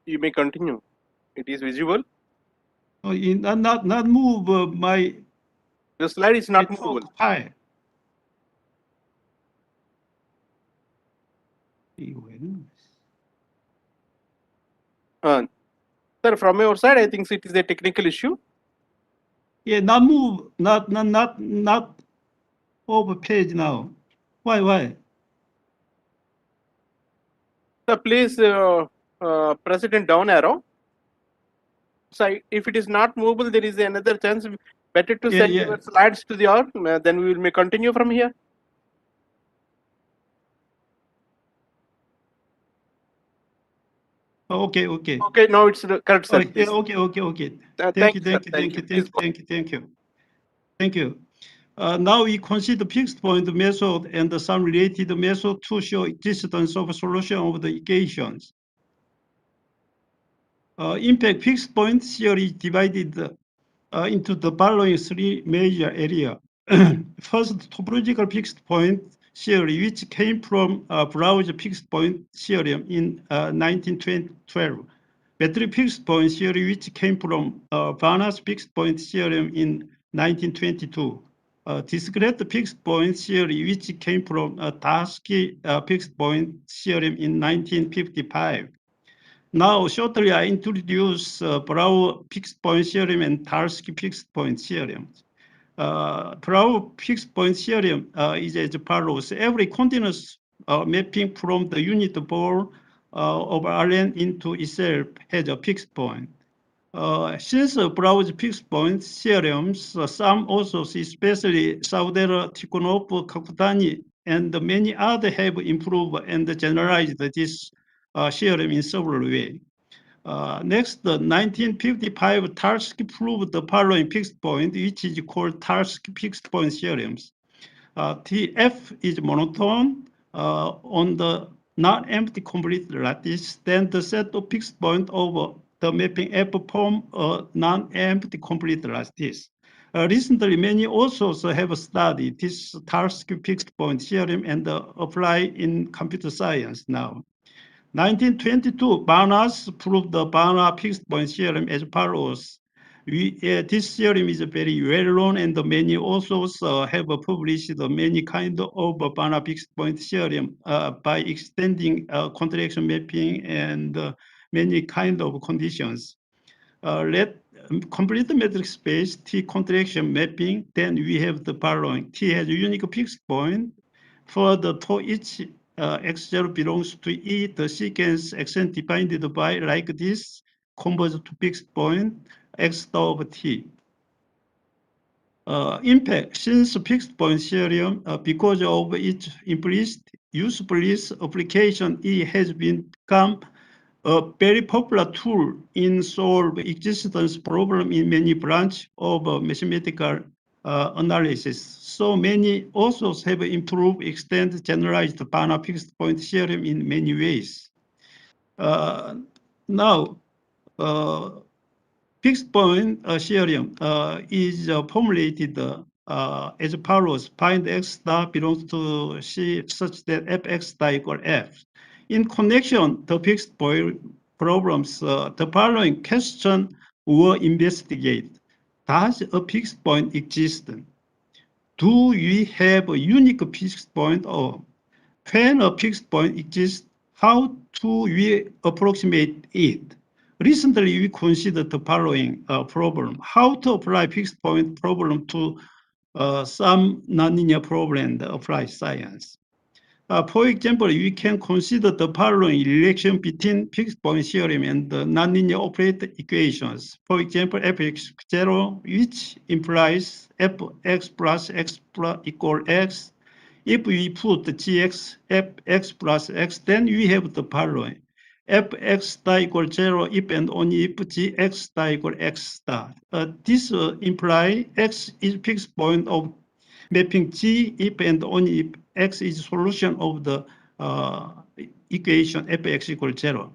You may continue. It is visible. Oh, not move my. The slide is not talk movable. file. Sir, from your side, I think it is a technical issue. Yeah, not move, not over page now. Why? So please press it in down arrow. So if it is not movable, there is another chance. Better to send Yeah. your slides to the org. Then we may continue from here. Okay. Okay, now it's the correct, sir. Yeah, okay. Thank you. Thank you. Now we consider fixed point method and some related method to show existence of a solution of the equations. In fact, fixed point theory is divided into the following three major areas. First, topological fixed point theory, which came from Brau's fixed point theorem in 1912. Battery fixed point theory, which came from Banach's fixed point theorem in 1922. Discrete fixed point theory, which came from Tarski fixed point theorem in 1955. Now, shortly, I introduce Brau fixed point theorem and Tarski fixed point theorem. Brau fixed point theorem is as follows. Every continuous mapping from the unit ball of Rn into itself has a fixed point. Since Brau's fixed point theorems, some authors, especially Saudera, Tikhonov, Kakutani, and many others have improved and generalized this theorem in several ways. Next, the 1955 Tarski proved the following fixed point, which is called Tarski fixed point theorems. Tf is monotone on the non-empty complete lattice, then the set of fixed point over the mapping F form a non-empty complete lattice. Recently, many authors have studied this Tarski fixed point theorem and apply in computer science now. 1922, Banach proved the Banach fixed point theorem as follows. This theorem is very well known, and many authors have published many kinds of Banach fixed point theorem by extending contradiction mapping and many kinds of conditions. Let complete the metric space T contradiction mapping. Then we have the following: T has a unique fixed point. For the to each x0 belongs to E, the sequence xn defined by like this converges to fixed point x star of T. In fact, since fixed point theorem, because of its implicit usefulness application, it has become a very popular tool in solve existence problem in many branches of mathematical analysis. So many authors have improved, extended, generalized Banach fixed point theorem in many ways. Now, fixed point theorem is formulated as follows: find x star belongs to C such that fx star equal f. In connection to fixed point problems, the following question were investigated. Does a fixed point exist? Do we have a unique fixed point? Or when a fixed point exists, how do we approximate it? Recently, we considered the following problem: how to apply fixed point problem to some nonlinear problem that apply science. For example, we can consider the following relation between fixed point theorem and the nonlinear operator equations. For example, fx0, which implies fx plus x plus equal x. If we put the gx fx plus x, then we have the following: fx star equal 0 if and only if gx star equal x star. This implies x is fixed point of mapping G if and only if x is solution of the equation fx equal 0.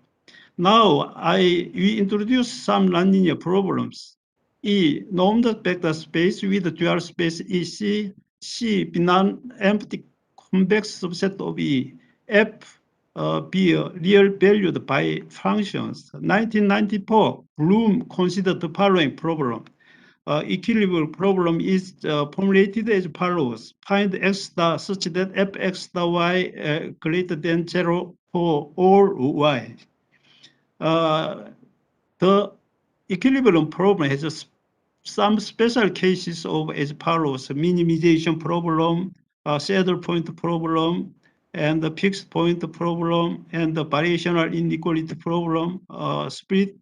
Now we introduce some nonlinear problems. E normed vector space with dual space EC, C be non-empty convex subset of E, F be real valued by functions. 1994, Bloom considered the following problem. Equilibrium problem is formulated as follows. Find x star such that fx star y greater than 0 for all y. The equilibrium problem has some special cases of as follows: minimization problem, saddle point problem, and the fixed point problem, and the variational inequality problem split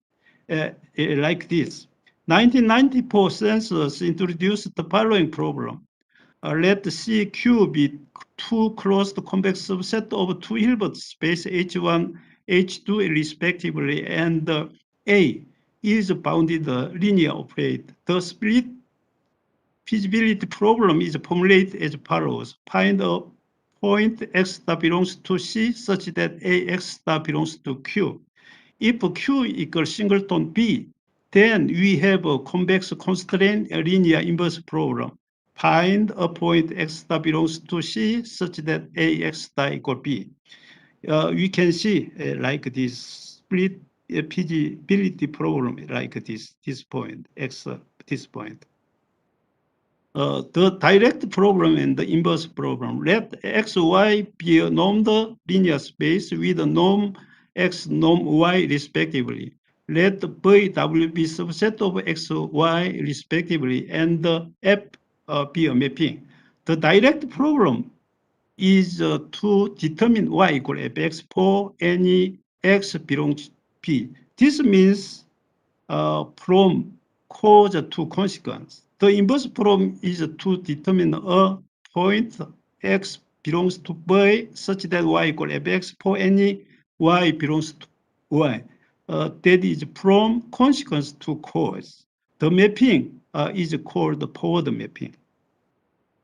like this. 1994 census introduced the following problem. Let CQ be two closed convex subset of two Hilbert space H1, H2 respectively, and A is bounded linear operate. The split feasibility problem is formulated as follows. Find a point x that belongs to C such that AX that belongs to Q. If Q equals singleton B, then we have a convex constraint linear inverse problem. Find a point x that belongs to C such that AX that equal B. We can see like this split feasibility problem like this point, x, this point. The direct problem and the inverse problem. Let x, y be a normed linear space with a norm x, norm y respectively. Let V, W be subset of x, y respectively, and F be a mapping. The direct problem is to determine y equal fx for any x belongs to P. This means from cause to consequence. The inverse problem is to determine a point x belongs to y such that y equal fx for any y belongs to y. That is from consequence to cause. The mapping is called the forward mapping.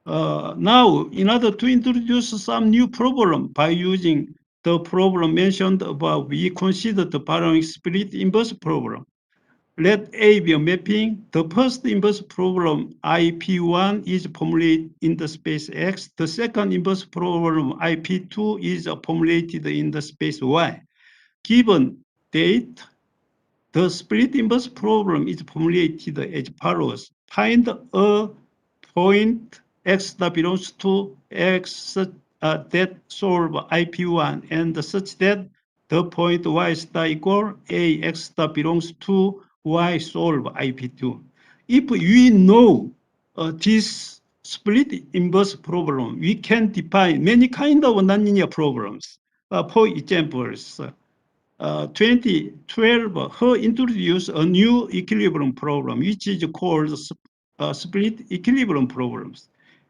Now, in order to introduce some new problem by using the problem mentioned above, we consider the following split inverse problem. Let A be a mapping. The first inverse problem, IP1, is formulated in the space X. The second inverse problem, IP2, is formulated in the space Y. Given date, the split inverse problem is formulated as follows. Find a point X that belongs to X that solve IP1 and such that the point Y star equal AX star belongs to Y solve IP2. If we know this split inverse problem, we can define many kind of nonlinear problems. For examples, 2012, He introduced a new equilibrium problem, which is called split equilibrium problems.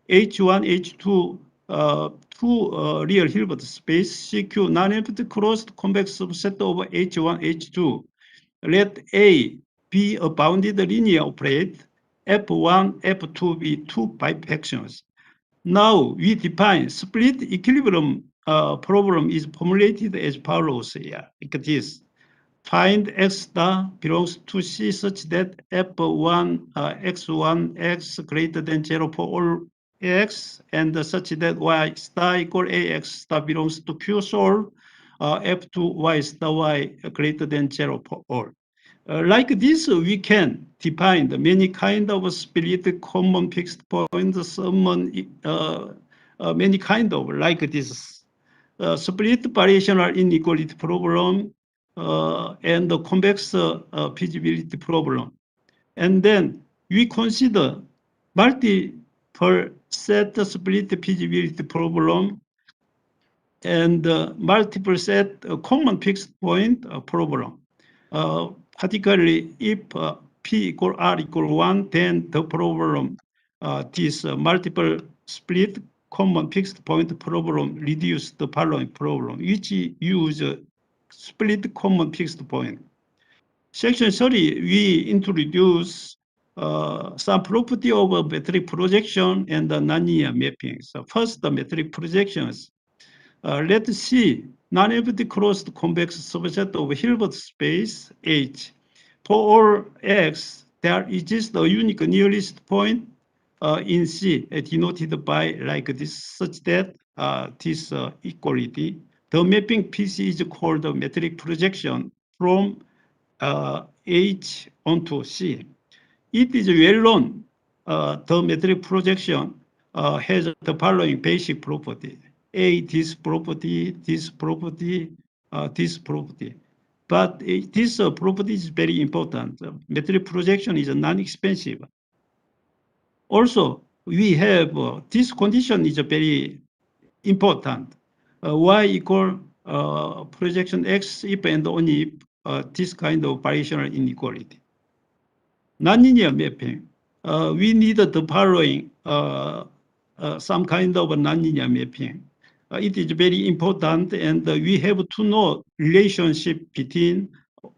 H1, H2, two real Hilbert space, CQ, non-empty closed convex subset of H1, H2. Let A be a bounded linear operate, F1, F2 be two bifactions. Now we define split equilibrium problem is formulated as follows here, like this. Find x star belongs to C such that F1, x1, x greater than 0 for all x, and such that y star equal ax star belongs to Q solve F2, y star y greater than 0 for all. Like this, we can define the many kind of split common fixed points, summon many kind of like this split variational inequality problem and the convex feasibility problem. And then we consider multiple set split feasibility problem and multiple set common fixed point problem. Particularly if P equal R equal 1, then the problem, this multiple split common fixed point problem reduce the following problem, which use split common fixed point. Section 30, we introduce some property of a metric projection and the nonlinear mapping. So first, the metric projections. Let's see non-empty closed convex subset of Hilbert space H. For all x, there exists a unique nearest point in C, denoted by like this, such that this equality The mapping PC is called the metric projection from H onto C. It is well known. The metric projection has the following basic property: A, this property, this property, this property. But this property is very important. Metric projection is non-expensive. Also, we have this condition is very important. Y equal projection X if and only if this kind of variational inequality. Nonlinear mapping. We need the following some kind of a nonlinear mapping. It is very important, and we have to know relationship between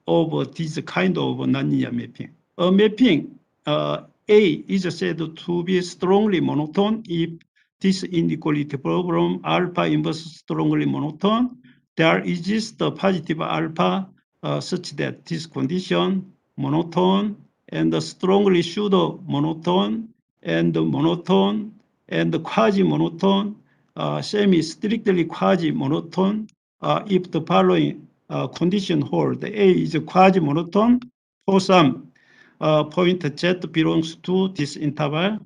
of this kind of nonlinear mapping. A mapping A is said to be strongly monotone if this inequality problem alpha inverse strongly monotone. There exists the positive alpha such that this condition monotone and the strongly pseudo monotone and monotone and quasi monotone, semi strictly quasi monotone. If the following condition hold, A is quasi monotone for some point Z belongs to this interval,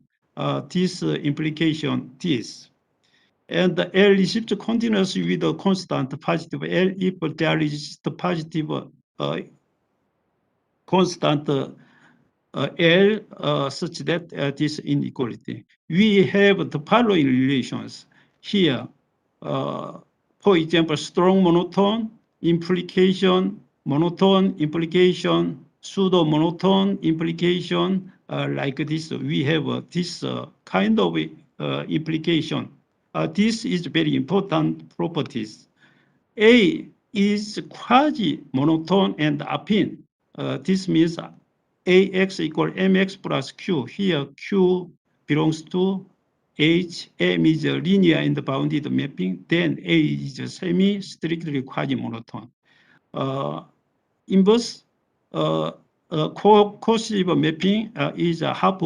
this implication this. And the L receives continuous with a constant positive L if there is the positive constant L such that this inequality. We have the following relations here. For example, strong monotone, implication, monotone, implication, pseudo monotone, implication, like this. We have this kind of implication. This is very important properties. A is quasi-monotone and affine. This means AX equal MX plus Q. Here Q belongs to H, M is a linear and bounded mapping, then A is a semi-strictly quasi-monotone. Inverse coercive mapping is a half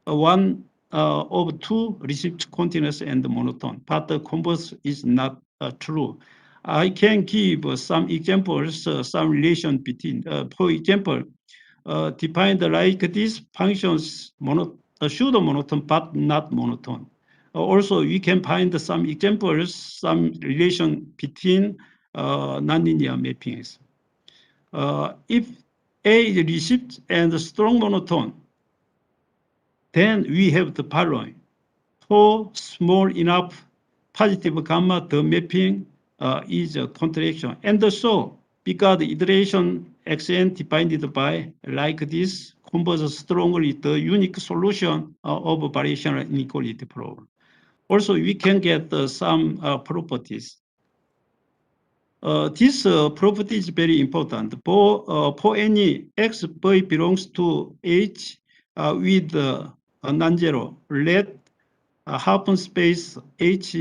one of two received continuous and monotone, but the converse is not true. I can give some examples, some relation between, for example, defined like this functions pseudo monotone but not monotone. Also, we can find some examples, some relation between nonlinear mappings. If A is received and strong monotone, then we have the following. For small enough positive gamma, the mapping is a contraction. And so, because the iteration xn divided by like this converges strongly the unique solution of variational inequality problem. Also, we can get some properties. This property is very important. For any x v belongs to H with non-zero, let Half space H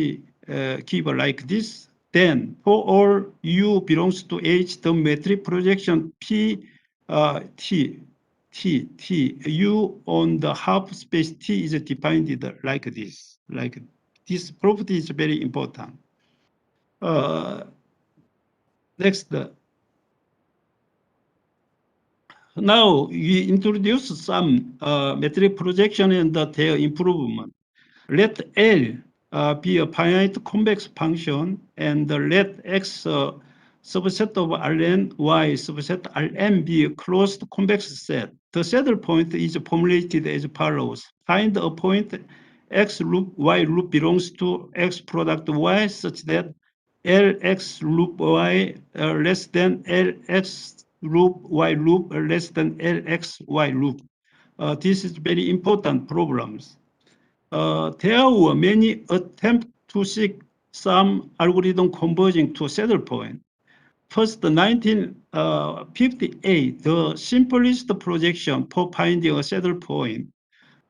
give like this. Then for all U belongs to H, the metric projection P T U on the half space T is defined like this. Like this property is very important. Next. Now we introduce some metric projection and their improvement. Let L be a finite convex function, and let X subset of Rn, Y subset Rm be a closed convex set. The saddle point is formulated as follows. Find a point X loop Y loop belongs to X product Y such that Lx loop Y less than Lx loop Y loop less than Lx Y loop. This is very important problems. There were many attempts to seek some algorithm converging to a saddle point. First, 1958, the simplest projection for finding a saddle point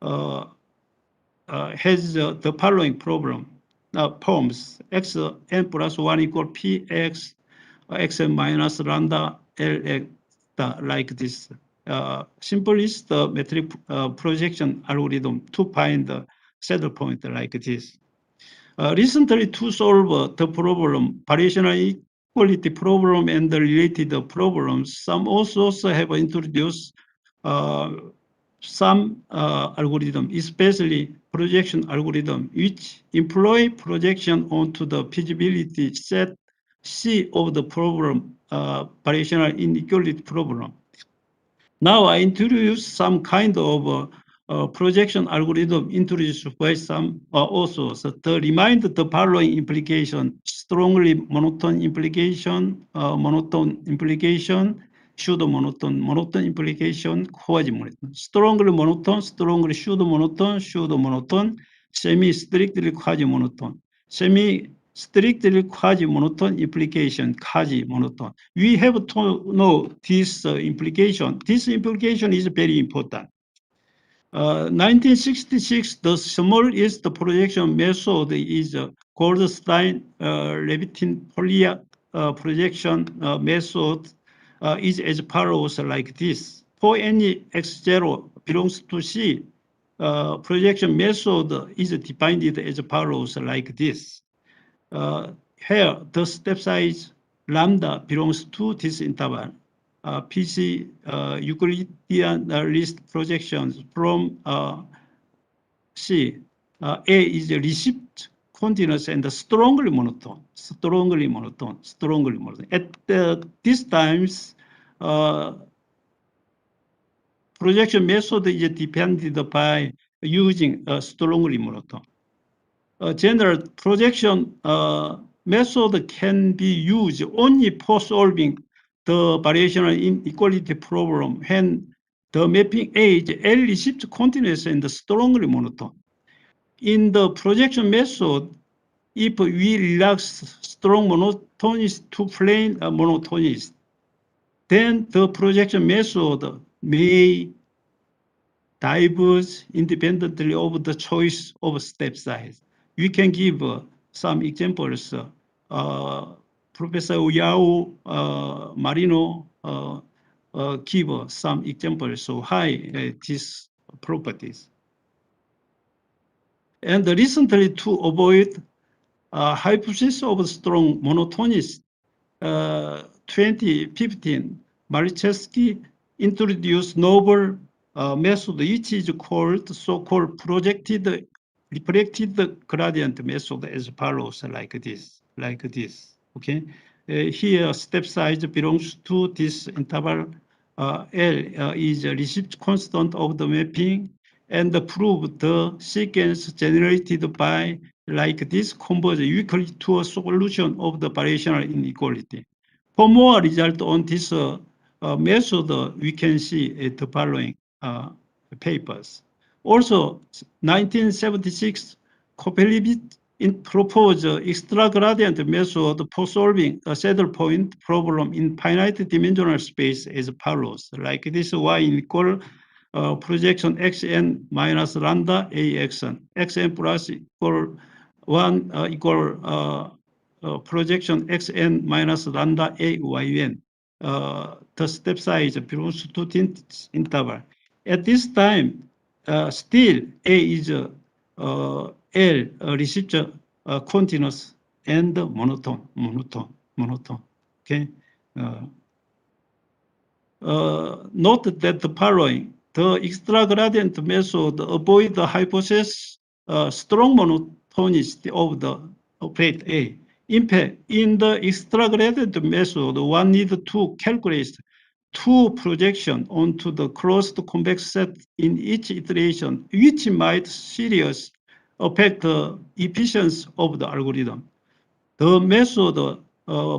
has the following problem. Forms xn plus 1 equal px xn minus lambda lx like this. Simplest metric projection algorithm to find the saddle point like this. Recently, to solve the problem, variational equality problem and the related problems, some authors have introduced some algorithm, especially projection algorithm, which employ projection onto the feasibility set C of the problem, variational inequality problem. Now I introduce some kind of projection algorithm introduced by some authors to remind the following implication: strongly monotone implication, monotone implication, pseudo-monotone, monotone implication, quasi-monotone. Strongly monotone, strongly pseudo-monotone, pseudo-monotone, semi-strictly quasi-monotone. Semi-strictly quasi-monotone implication, quasi-monotone. We have to know this implication. This implication is very important. 1966, the smallest projection method is Goldstein-Levitin-Polyak projection method is as follows like this. For any x0 belongs to C, projection method is defined as follows like this. Here, the step size lambda belongs to this interval. PC Euclidean list projections from C. A is received continuous and strongly monotone, strongly monotone, strongly monotone. At these times, projection method is depended by using a strongly monotone. General projection method can be used only for solving the variational inequality problem when the mapping A is L received continuous and strongly monotone. In the projection method, if we relax strong monotonist to plain monotonist, then the projection method may diverge independently of the choice of step size. We can give some examples. Professor Yao Marino give some examples of why these properties. And recently, to avoid hypothesis of strong monotonist, 2015, Marichevsky introduced novel method, which is called so-called projected reflected gradient method as follows, like this, okay? Here, step size belongs to this interval. L is a received constant of the mapping, and prove the sequence generated by like this converge weakly to a solution of the variational inequality. For more result on this method, we can see the following papers. Also, 1976, Kopelevich proposed extra gradient method for solving a saddle point problem in finite dimensional space as follows, like this y equal projection xn minus lambda axn, xn plus equal 1 equal projection xn minus lambda ayn. The step size belongs to this interval. At this time, still A is L received continuous and monotone. Okay. Note that the following: the extra gradient method avoid the hypothesis strong monotonicity of the plate A. In fact, in the extra gradient method, one needs to calculate two projections onto the closed convex set in each iteration, which might seriously affect the efficiency of the algorithm. The method,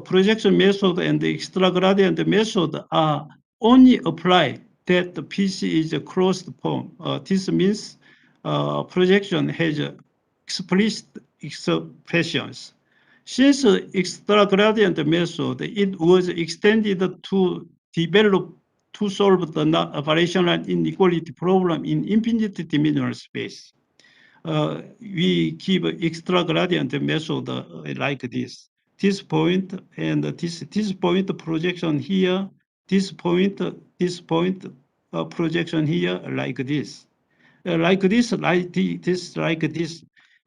projection method and the extra gradient method are only applied that the PC is a closed form. This means projection has explicit expressions. Since extra gradient method, it was extended to develop to solve the variational inequality problem in infinite dimensional space. We give extra gradient method like this. This point and this point projection here, this point projection here like this. Like this.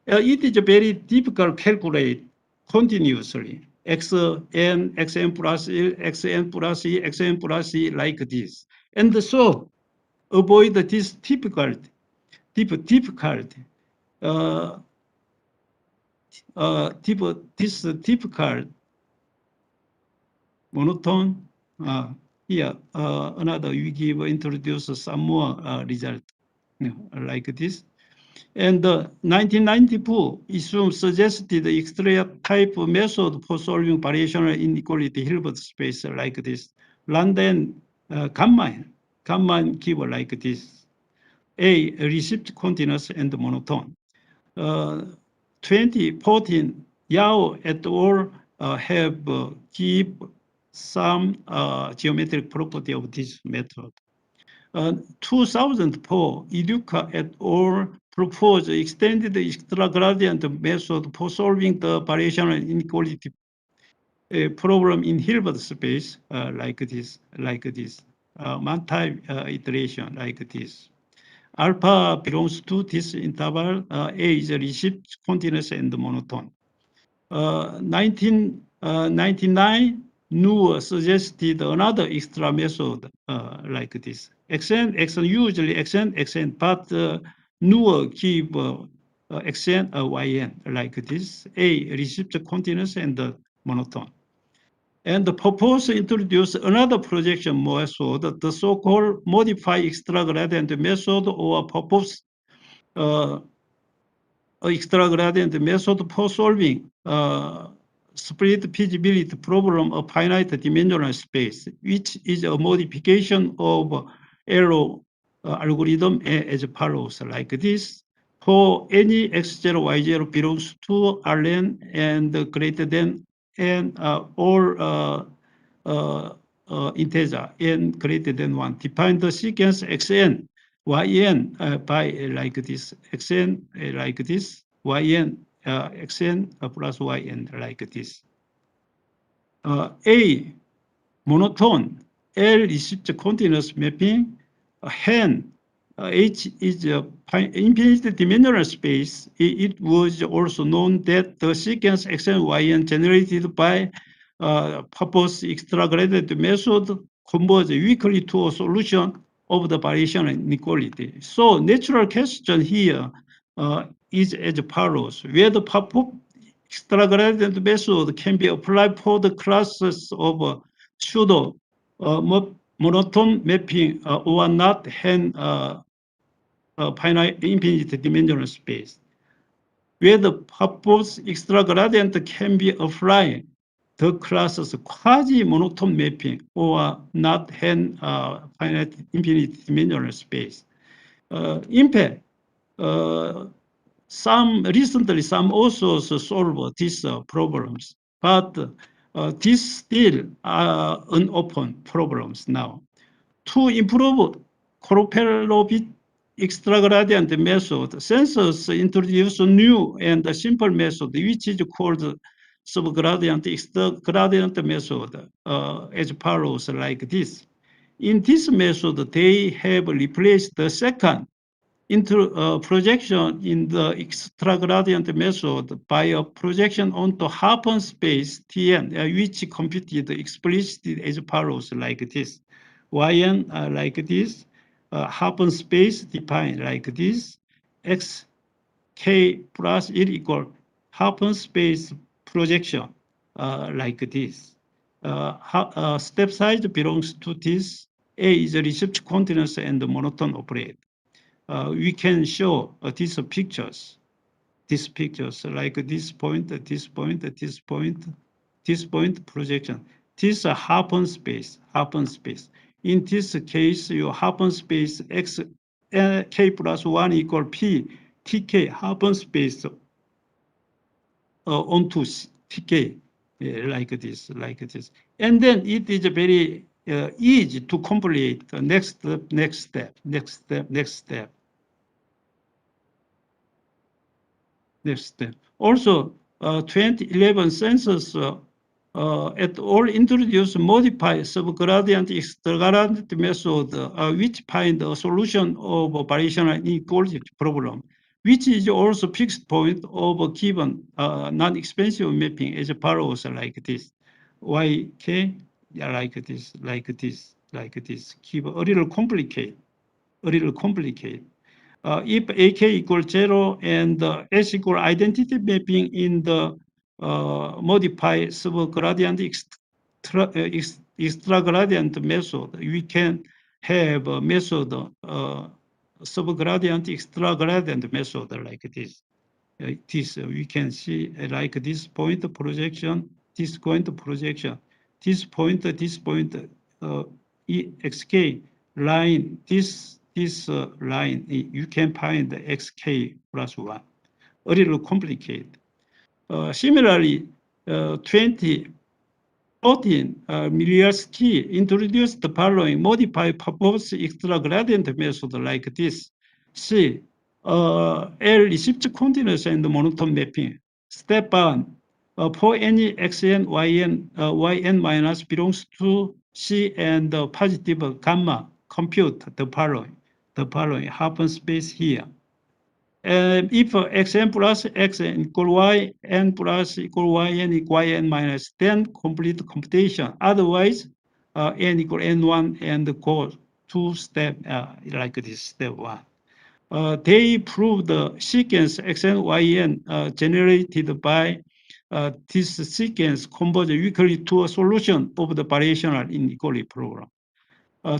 It is very difficult to calculate continuously. Xn, xn plus E, xn plus E, xn plus E like this. And so avoid this difficult monotone. Here, another we give introduce some more result like this. And 1994, ISUM suggested the extra type method for solving variational inequality Hilbert space like this. London combine give like this. A, received continuous and monotone. 2014, Yao et al. Have give some geometric property of this method. 2004, Iduka et al. Proposed extended extra-gradient method for solving the variational inequality problem in Hilbert space like this, multi-iteration like this. Alpha belongs to this interval. A is received continuous and monotone. 1999, Nuer suggested another extra method like this. Xn, usually xn, but Nuer give xn, yn like this. A received continuous and monotone. And the proposal introduced another projection method, the so-called modified extra-gradient method, or proposed extra-gradient method for solving split feasibility problem of finite dimensional space, which is a modification of arrow algorithm as follows, like this. For any x0, y0 belongs to Rn and greater than n, all integer n greater than 1, define the sequence xn yn by like this, xn like this, yn xn plus yn like this. A, monotone, L is continuous mapping, hen, H is a infinite dimensional space. It was also known that the sequence xn, yn generated by proposed extra-gradient method converge weakly to a solution of the variational inequality. So natural question here is as follows: whether proposed extra-gradient method can be applied for the classes of pseudo monotone mapping or not, hen finite infinite dimensional space. Whether proposed extra-gradient can be applied the classes quasi-monotone mapping or not, hen finite infinite dimensional space. In fact, recently some authors solve these problems, but these still are unopened problems now. To improve Kropotkin extra-gradient method, sensors introduce a new and a simple method, which is called subgradient extra-gradient method, as follows, like this. In this method, they have replaced the second projection in the extra-gradient method by a projection onto Harpen space Tn, which computed explicitly as follows, like this. Yn like this, Harpen space defined like this, x k plus 1 equal Harpen space projection like this. Step size belongs to this. A is a received continuous and monotone operator. We can show these pictures like this point, this point, this point, this point projection. This is a Harpen space. In this case, your Harpen space x k plus 1 equal p tk Harpen space onto tk like this. And then it is very easy to complete the next step. Also, 2011 census et al. Introduced modified subgradient extra-gradient method, which find a solution of variational inequality problem. which is also fixed point of a given non-expansive mapping as follows like this. YK, yeah, like this, Keep a little complicated, if AK equals 0 and S equal identity mapping in the modified subgradient extra gradient method, we can have a method subgradient extra gradient method like this. We can see like this point projection, this point projection, this point, xk line, this line, you can find the xk plus 1. A little complicated. Similarly, 2014, Miliarsky introduced the following modified purpose extra gradient method like this. C. L receives continuous and monotone mapping. Step 1. For any xn, yn minus belongs to C and positive gamma, compute the following happen space here. And if xn plus xn equal y, n plus equal yn equal yn minus, then complete computation. Otherwise, n equal n1 and go two step like this, step 1. They proved the sequence xn, yn generated by this sequence converge weakly to a solution of the variational inequality problem.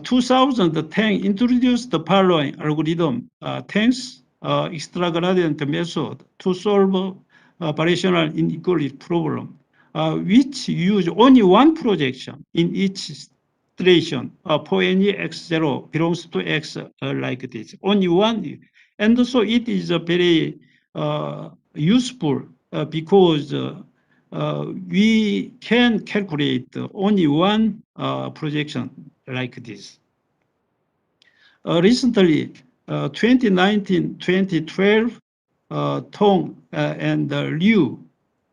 2010 introduced the following algorithm, thanks extra gradient method to solve variational inequality problem, which use only one projection in each iteration for any x0 belongs to x like this, only one. And so it is a very useful because we can calculate only one projection like this. Recently, 2019-2012, Tong and Liu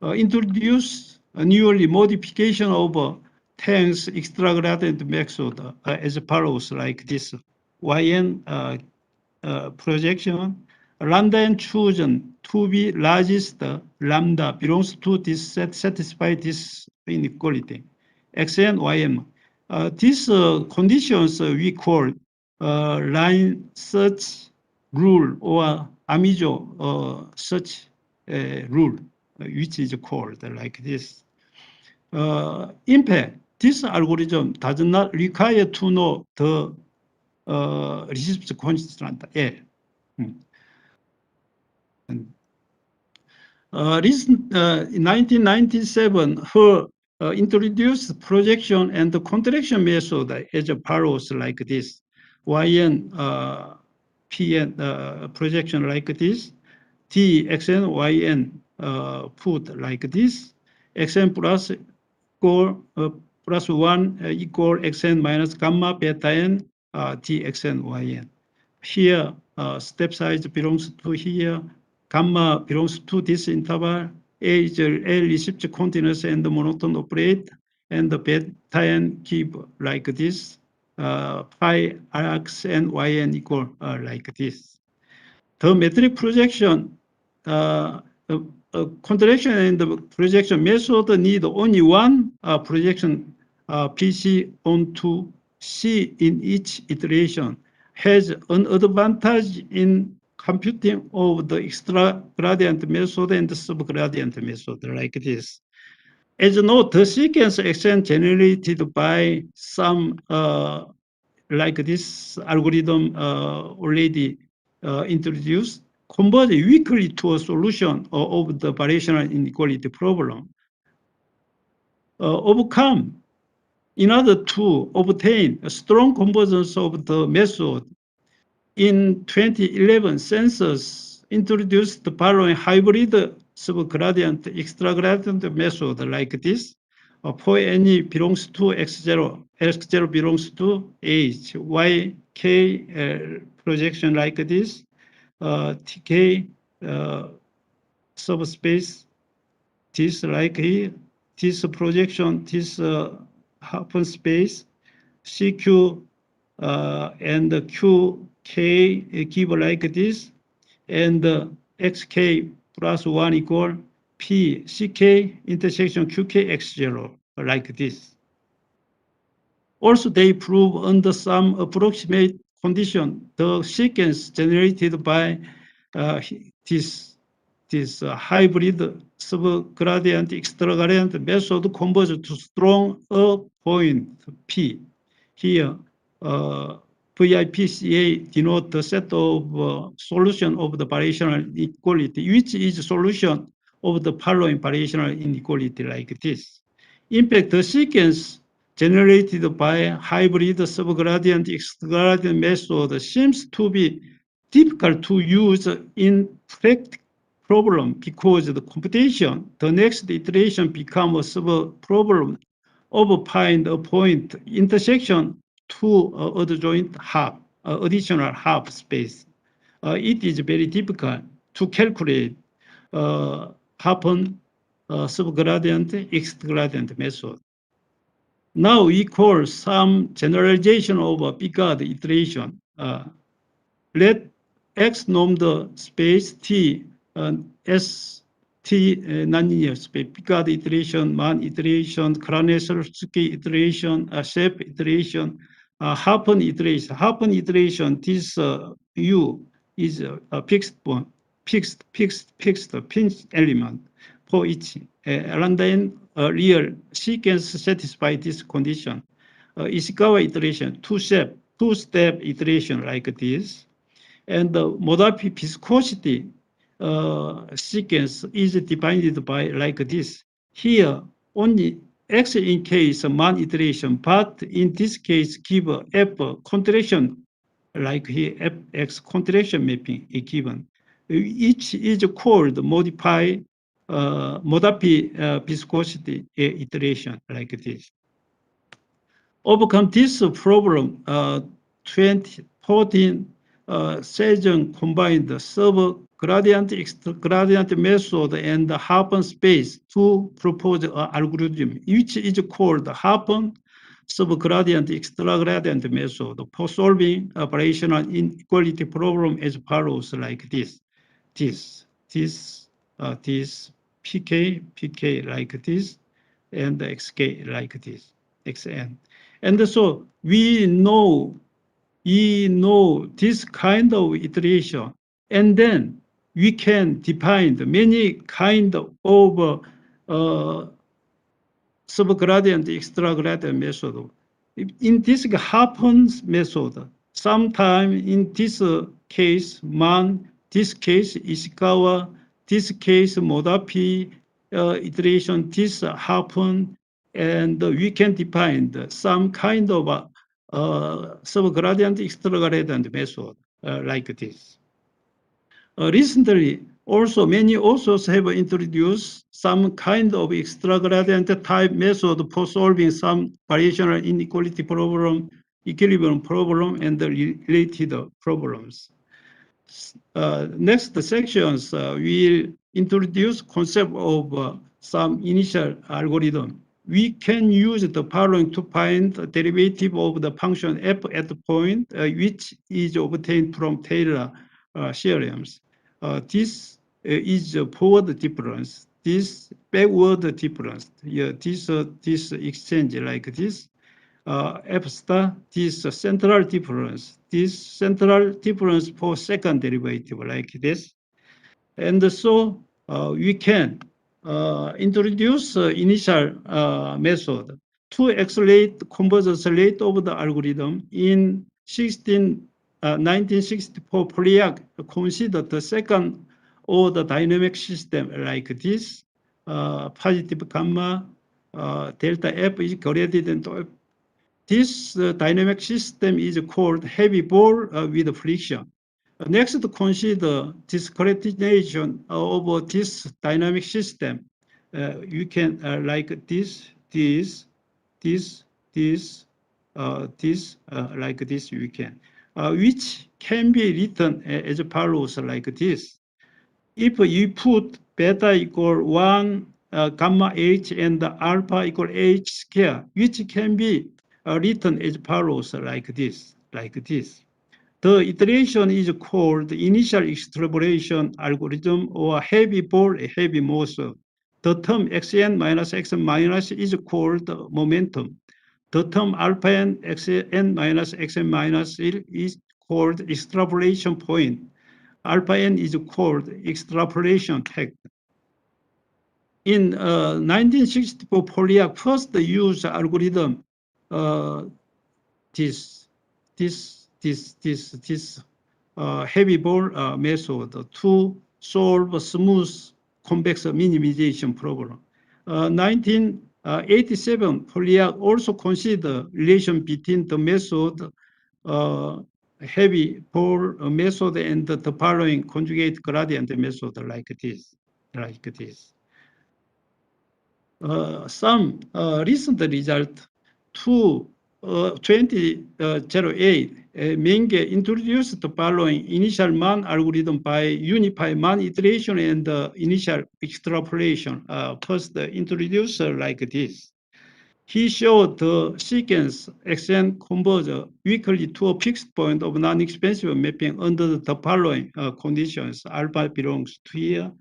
introduced a newly modification of Tang's extra gradient method as follows like this. Yn projection, lambda n chosen to be largest lambda belongs to this set, satisfy this inequality, xn, ym. These conditions we call line search rule or Amijo search rule, which is called like this. In fact, this algorithm does not require to know the receipt constant L. In 1997, He introduced projection and the contraction method as follows like this. Yn Pn projection like this. T xn yn put like this. Xn plus equal plus 1 equal xn minus gamma beta n t xn yn. Here, step size belongs to here. Gamma belongs to this interval. A is L receives continuous and monotone operate, and the beta n give like this. Pi rx and yn equal like this. The metric projection, contraction and the projection method need only one projection PC onto C in each iteration, has an advantage in computing of the extra gradient method and the subgradient method like this. As a note, the sequence xn generated by some like this algorithm already introduced converge weakly to a solution of the variational inequality problem. Overcome, in order to obtain a strong convergence of the method, in 2011, census introduced the following hybrid subgradient extra gradient method like this. For any belongs to x0, x0 belongs to h, y, k projection like this, tk subspace, this like here, this projection, this happen space, CQ and QK give like this, and xk plus 1 equal p ck intersection qk x0, like this. Also, they prove under some approximate condition the sequence generated by this hybrid subgradient extragradient method converges to strong a point P. Here, VIPCA denote the set of solution of the variational inequality, which is solution of the following variational inequality like this. In fact, the sequence generated by hybrid subgradient extragradient method seems to be difficult to use in practical problem because the computation, the next iteration becomes a sub-problem of find a point intersection to adjoint half, additional half space. It is very difficult to calculate happen subgradient extragradient method. Now we call some generalization of a Picard iteration. Let X norm the space T S T nonlinear space. Picard iteration, Mann iteration, Kranersky iteration, Shepp iteration, Harpen iteration. Harpen iteration, this U is a fixed point, fixed pinch element for each. Lambda real sequence satisfy this condition. Ishikawa iteration, two-step iteration like this. And the modality viscosity sequence is defined by like this. Here, only X in case Mann iteration, but in this case, give F contraction, like here, Fx contraction mapping is given. Each is called modify modality viscosity iteration like this. Overcome this problem, 2014 Sejong combined the sub-gradient, extra-gradient method and the Harpen space to propose an algorithm, which is called the Harpen sub-gradient, extra-gradient method for solving a variational inequality problem as follows, like this. This PK like this, and XK like this, XN. And so we know this kind of iteration, and then we can define many kind of subgradient, extragradient method. In this Harpen's method, sometime in this case, Mann, this case Ishikawa, this case Modapi iteration, this Harpen, and we can define some kind of subgradient, extragradient method like this. Recently, also many authors have introduced some kind of extragradient type method for solving some variational inequality problem, equilibrium problem, and the related problems. Next sections will introduce concept of some initial algorithm. We can use the following to find the derivative of the function f at the point, which is obtained from Taylor theorems. This is a forward difference. This backward difference. Yeah, this exchange like this. F star, this central difference. This central difference for second derivative like this. And so we can introduce initial method to accelerate convergence rate of the algorithm. In 1964, Polyak considered the second order dynamic system like this, positive gamma, delta F is greater than this dynamic system is called heavy ball with friction. Next, consider discretization of this dynamic system. You can like this, like this you can, which can be written as follows like this. If you put beta equal 1, gamma h, and alpha equal h square, which can be written as follows like this, The iteration is called initial extrapolation algorithm or heavy ball heavy motion. The term xn minus xn minus is called momentum. The term alpha n xn minus xn minus is called extrapolation point. Alpha n is called extrapolation tag. In 1964, Polyak first used algorithm this heavy ball method to solve a smooth convex minimization problem. 1987, Polyak also considered relation between the method heavy ball method and the following conjugate gradient method like this. Some recent result to 2008, Menge introduced the following initial man algorithm by unify man iteration and initial extrapolation. First introduced like this. He showed the sequence xn converge weakly to a fixed point of non-expansive mapping under the following conditions. Alpha belongs to here,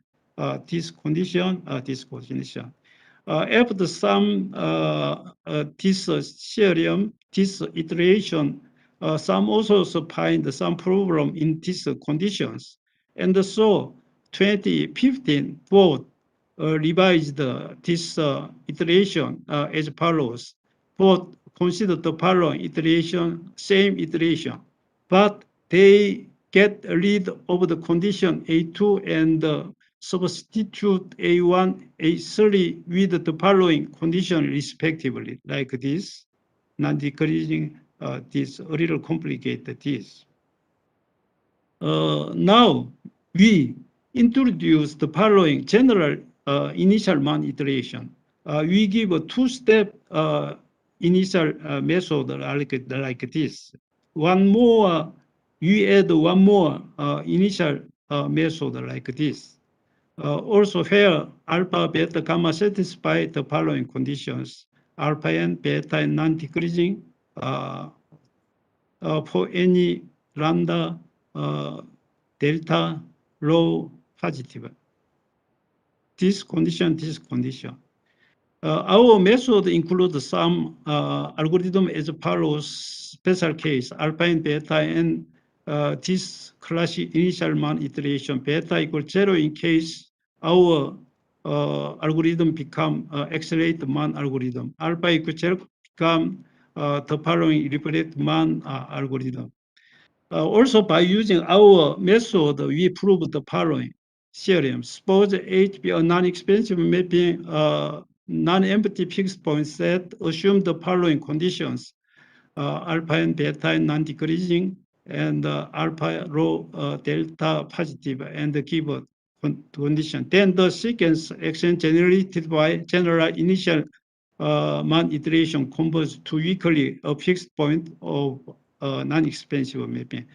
this condition, this condition. After some this theorem, this iteration, some authors find some problem in these conditions. And so 2015, both revised this iteration as follows. Both consider the following iteration, same iteration, but they get rid of the condition A2 and substitute A1, A3 with the following condition respectively, like this, non-decreasing, this a little complicated this. Now we introduce the following general initial man iteration. We give a two-step initial method like this. One more, we add one more initial method like this. Also here, alpha, beta, gamma satisfy the following conditions. Alpha n, beta n non-decreasing for any lambda, delta, rho positive. This condition, this condition. Our method includes some algorithm as follows: special case, alpha and beta, and this classic initial man iteration, beta equals 0 in case our algorithm become accelerated man algorithm. Alpha equals 0 become the following repeated man algorithm. Also, by using our method, we prove the following theorem. Suppose H be a non-expansive mapping non-empty fixed point set. Assume the following conditions: alpha and beta and non-decreasing, and alpha rho delta positive, and give a condition. Then the sequence action generated by general initial man iteration converges to weakly a fixed point of non-expansive mapping.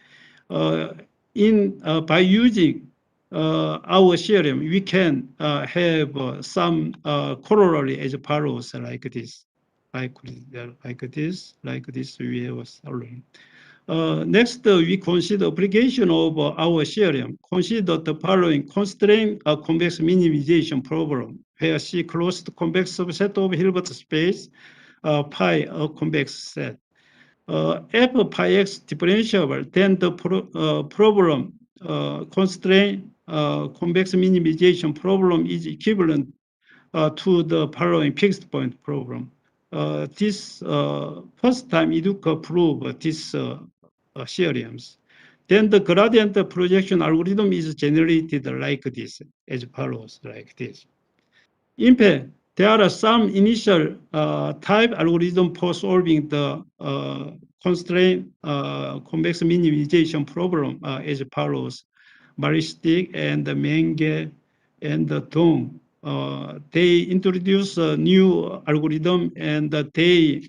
By using our theorem, we can have some corollary as follows, like this, like this. We have following. Next, we consider application of our theorem. Consider the following constraint convex minimization problem, where C closed convex subset of Hilbert space, pi a convex set. F pi x differentiable, then the problem constraint convex minimization problem is equivalent to the following fixed point problem. This first time Iduka proved these theorems. Then the gradient projection algorithm is generated like this, as follows, like this. In fact, there are some initial type algorithm for solving the constraint convex minimization problem as follows. Maristic and Menge and Dong. They introduce a new algorithm and they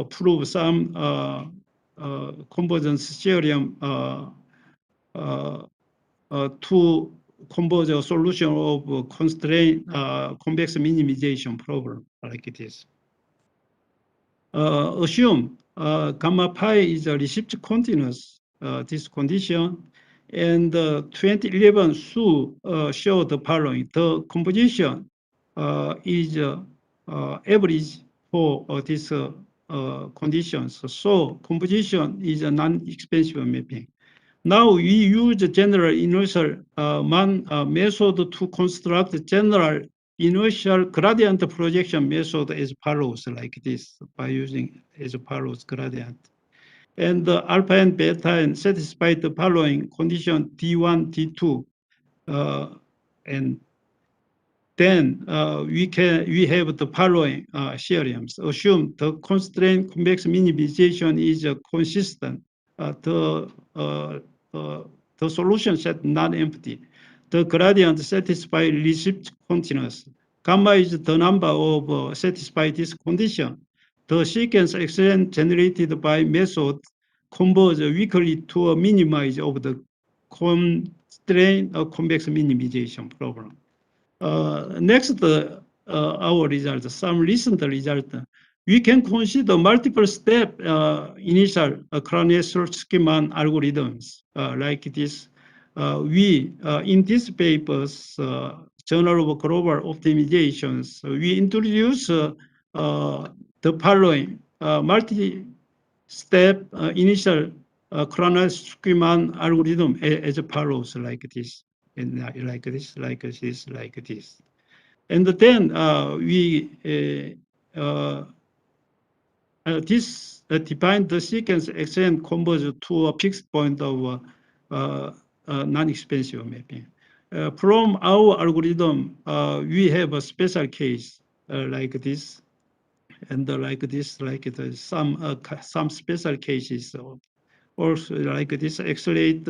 prove some convergence theorem to converge a solution of constraint convex minimization problem like it is. Assume gamma pi is a received continuous this condition. And 2011 Su showed the following. The composition is average for these conditions. So composition is a non-expansive mapping. Now we use general inertial method to construct general inertial gradient projection method as follows, like this, by using as follows gradient. And alpha and beta and satisfy the following condition D1, D2, and then we have the following theorems. Assume the constraint convex minimization is consistent. The solution set not empty. The gradient satisfy receipt continuous. Gamma is the number of satisfy this condition. The sequence extent generated by method converge weakly to a minimize of the constraint convex minimization problem. Next, our results, some recent results. We can consider multiple step initial Kronecker schema algorithms like this. In these papers, Journal of Global Optimizations, we introduce the following multi-step initial Kronecker schema algorithm as follows, like this. And like this, like this, like this. And then this define the sequence extent converge to a fixed point of non-expansive mapping. From our algorithm, we have a special case like this, and like this, like this, some special cases also like this accelerate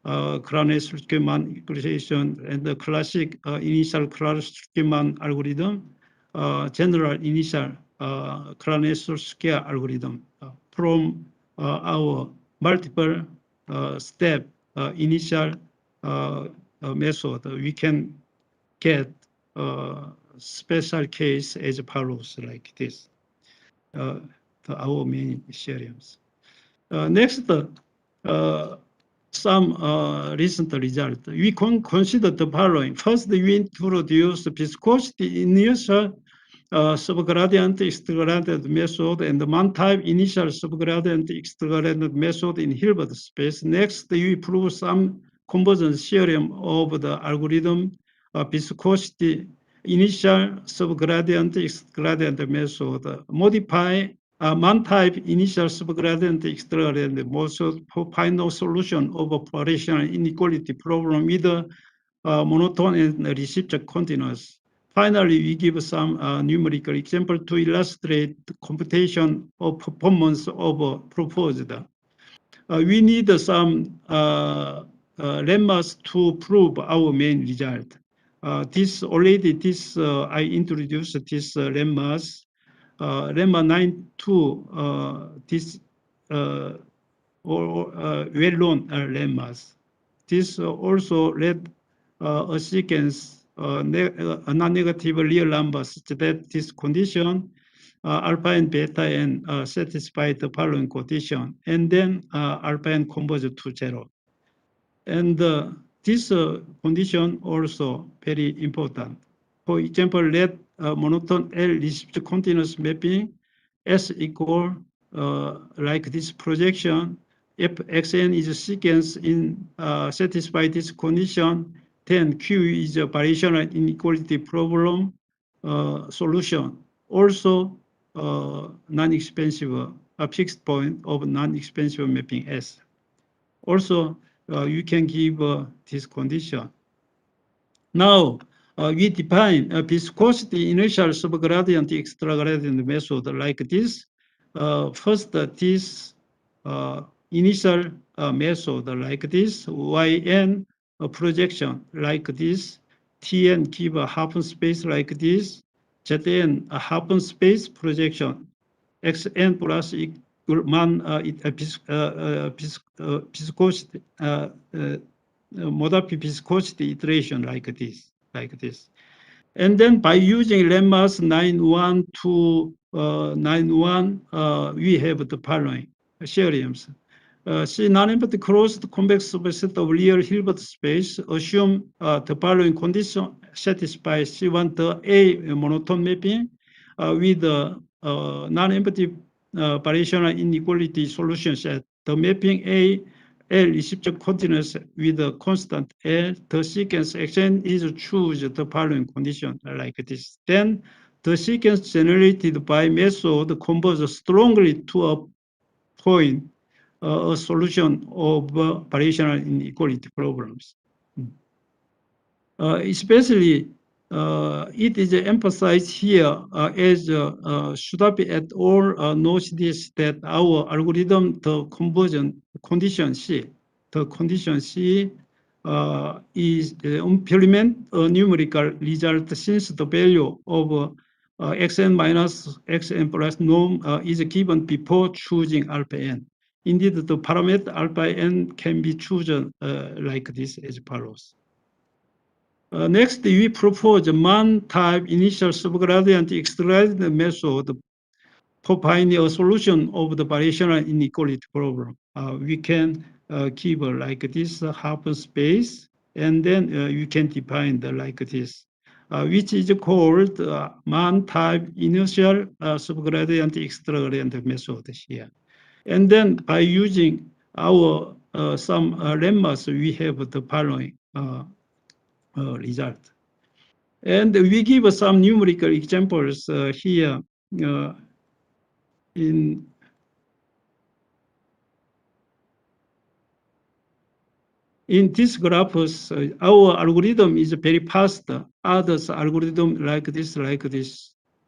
Kronecker schema equalization and the classic initial Kronecker schema algorithm, general initial Kronecker scale algorithm from our multiple step initial method. We can get special case as follows, like this. Our main theorems. Next, some recent result. We can consider the following. First, we introduce viscosity initial subgradient extravagant method and the man-type initial subgradient extravagant method in Hilbert space. Next, we prove some convergence theorem of the algorithm viscosity initial subgradient extravagant method. Modify man-type initial subgradient extravagant method for final solution of operational inequality problem with monotone and receipt continuous. Finally, we give some numerical example to illustrate the computation of performance of proposed. We need some lemmas to prove our main result. I introduced this lemmas. Lemma 9.2, this well-known lemmas. This also led a sequence non-negative real numbers that this condition alpha and beta and satisfy the following condition, and then alpha and converge to zero. And this condition also very important. For example, let monotone L receipt continuous mapping S equal like this projection. If Xn is a sequence in satisfy this condition, then Q is a variational inequality problem solution. Also non-expansive, a fixed point of non-expansive mapping S. Also, you can give this condition. Now, we define a viscosity initial subgradient extragradient method like this. First, this initial method like this, Yn projection like this, Tn give a half space like this, Zn a half space projection, Xn plus man viscosity modal viscosity iteration like this. And then by using lemmas 9.1 to 9.1, we have the following theorems. C non-empty closed convex subset of real Hilbert space. Assume the following condition satisfy C1 the A monotone mapping with non-empty variational inequality solution set. The mapping A L is subject continuous with a constant L. The sequence Xn is choose the following condition like this. Then the sequence generated by method converges strongly to a point, a solution of variational inequality problems. Especially, it is emphasized here as should be at all notice this that our algorithm, the conversion condition C, the condition C is implement a numerical result since the value of xn minus xn plus norm is given before choosing alpha n. Indeed, the parameter alpha n can be chosen like this as follows. Next, we propose a man-type initial subgradient extragradient method for finding a solution of the variational inequality problem. We can give like this half space, and then you can define the like this, which is called man-type initial subgradient extragradient method here. And then by using our some lemmas, we have the following result. And we give some numerical examples here in this graphs. Our algorithm is very fast. Others algorithm like this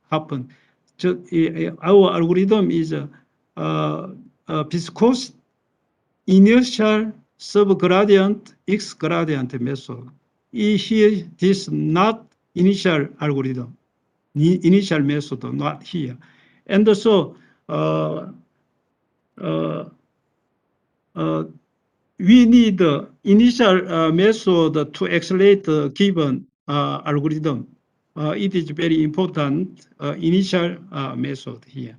happen. Our algorithm is viscous inertial subgradient x gradient method. Here, this not initial algorithm, initial method, not here. And so we need the initial method to accelerate the given algorithm. It is very important initial method here.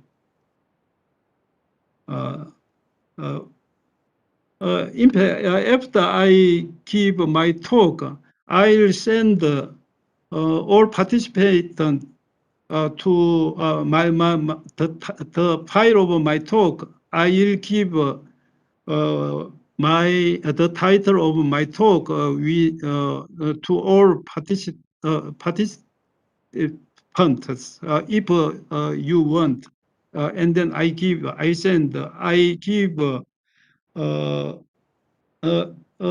In fact, after I give my talk, I'll send all participants to the file of my talk. I will give the title of my talk to all participants if you want, and then I give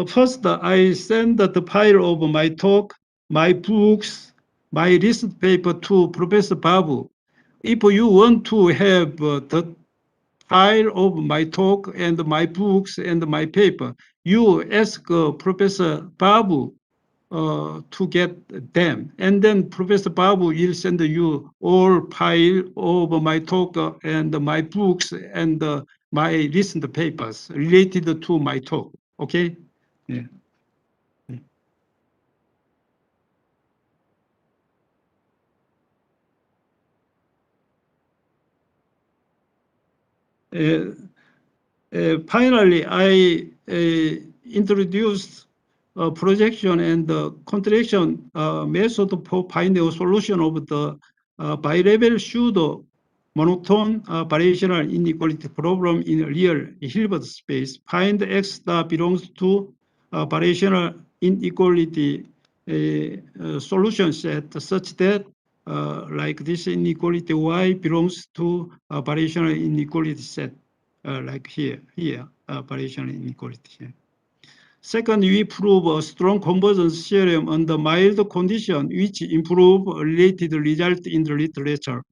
first I send the file of my talk, my books, my research paper to Professor Babu. If you want to have the file of my talk and my books and my paper, you ask Professor Babu to get them. And then Professor Babu will send you all file of my talk and my books and my recent papers related to my talk. Okay? Yeah. Finally, I introduced projection and contraction method for finding a solution of the bi-level pseudo monotone variational inequality problem in real Hilbert space. Find X that belongs to variational inequality solution set such that like this inequality Y belongs to a variational inequality set like here, variational inequality here. Second, we prove a strong convergence theorem under mild condition, which improve related result in the literature.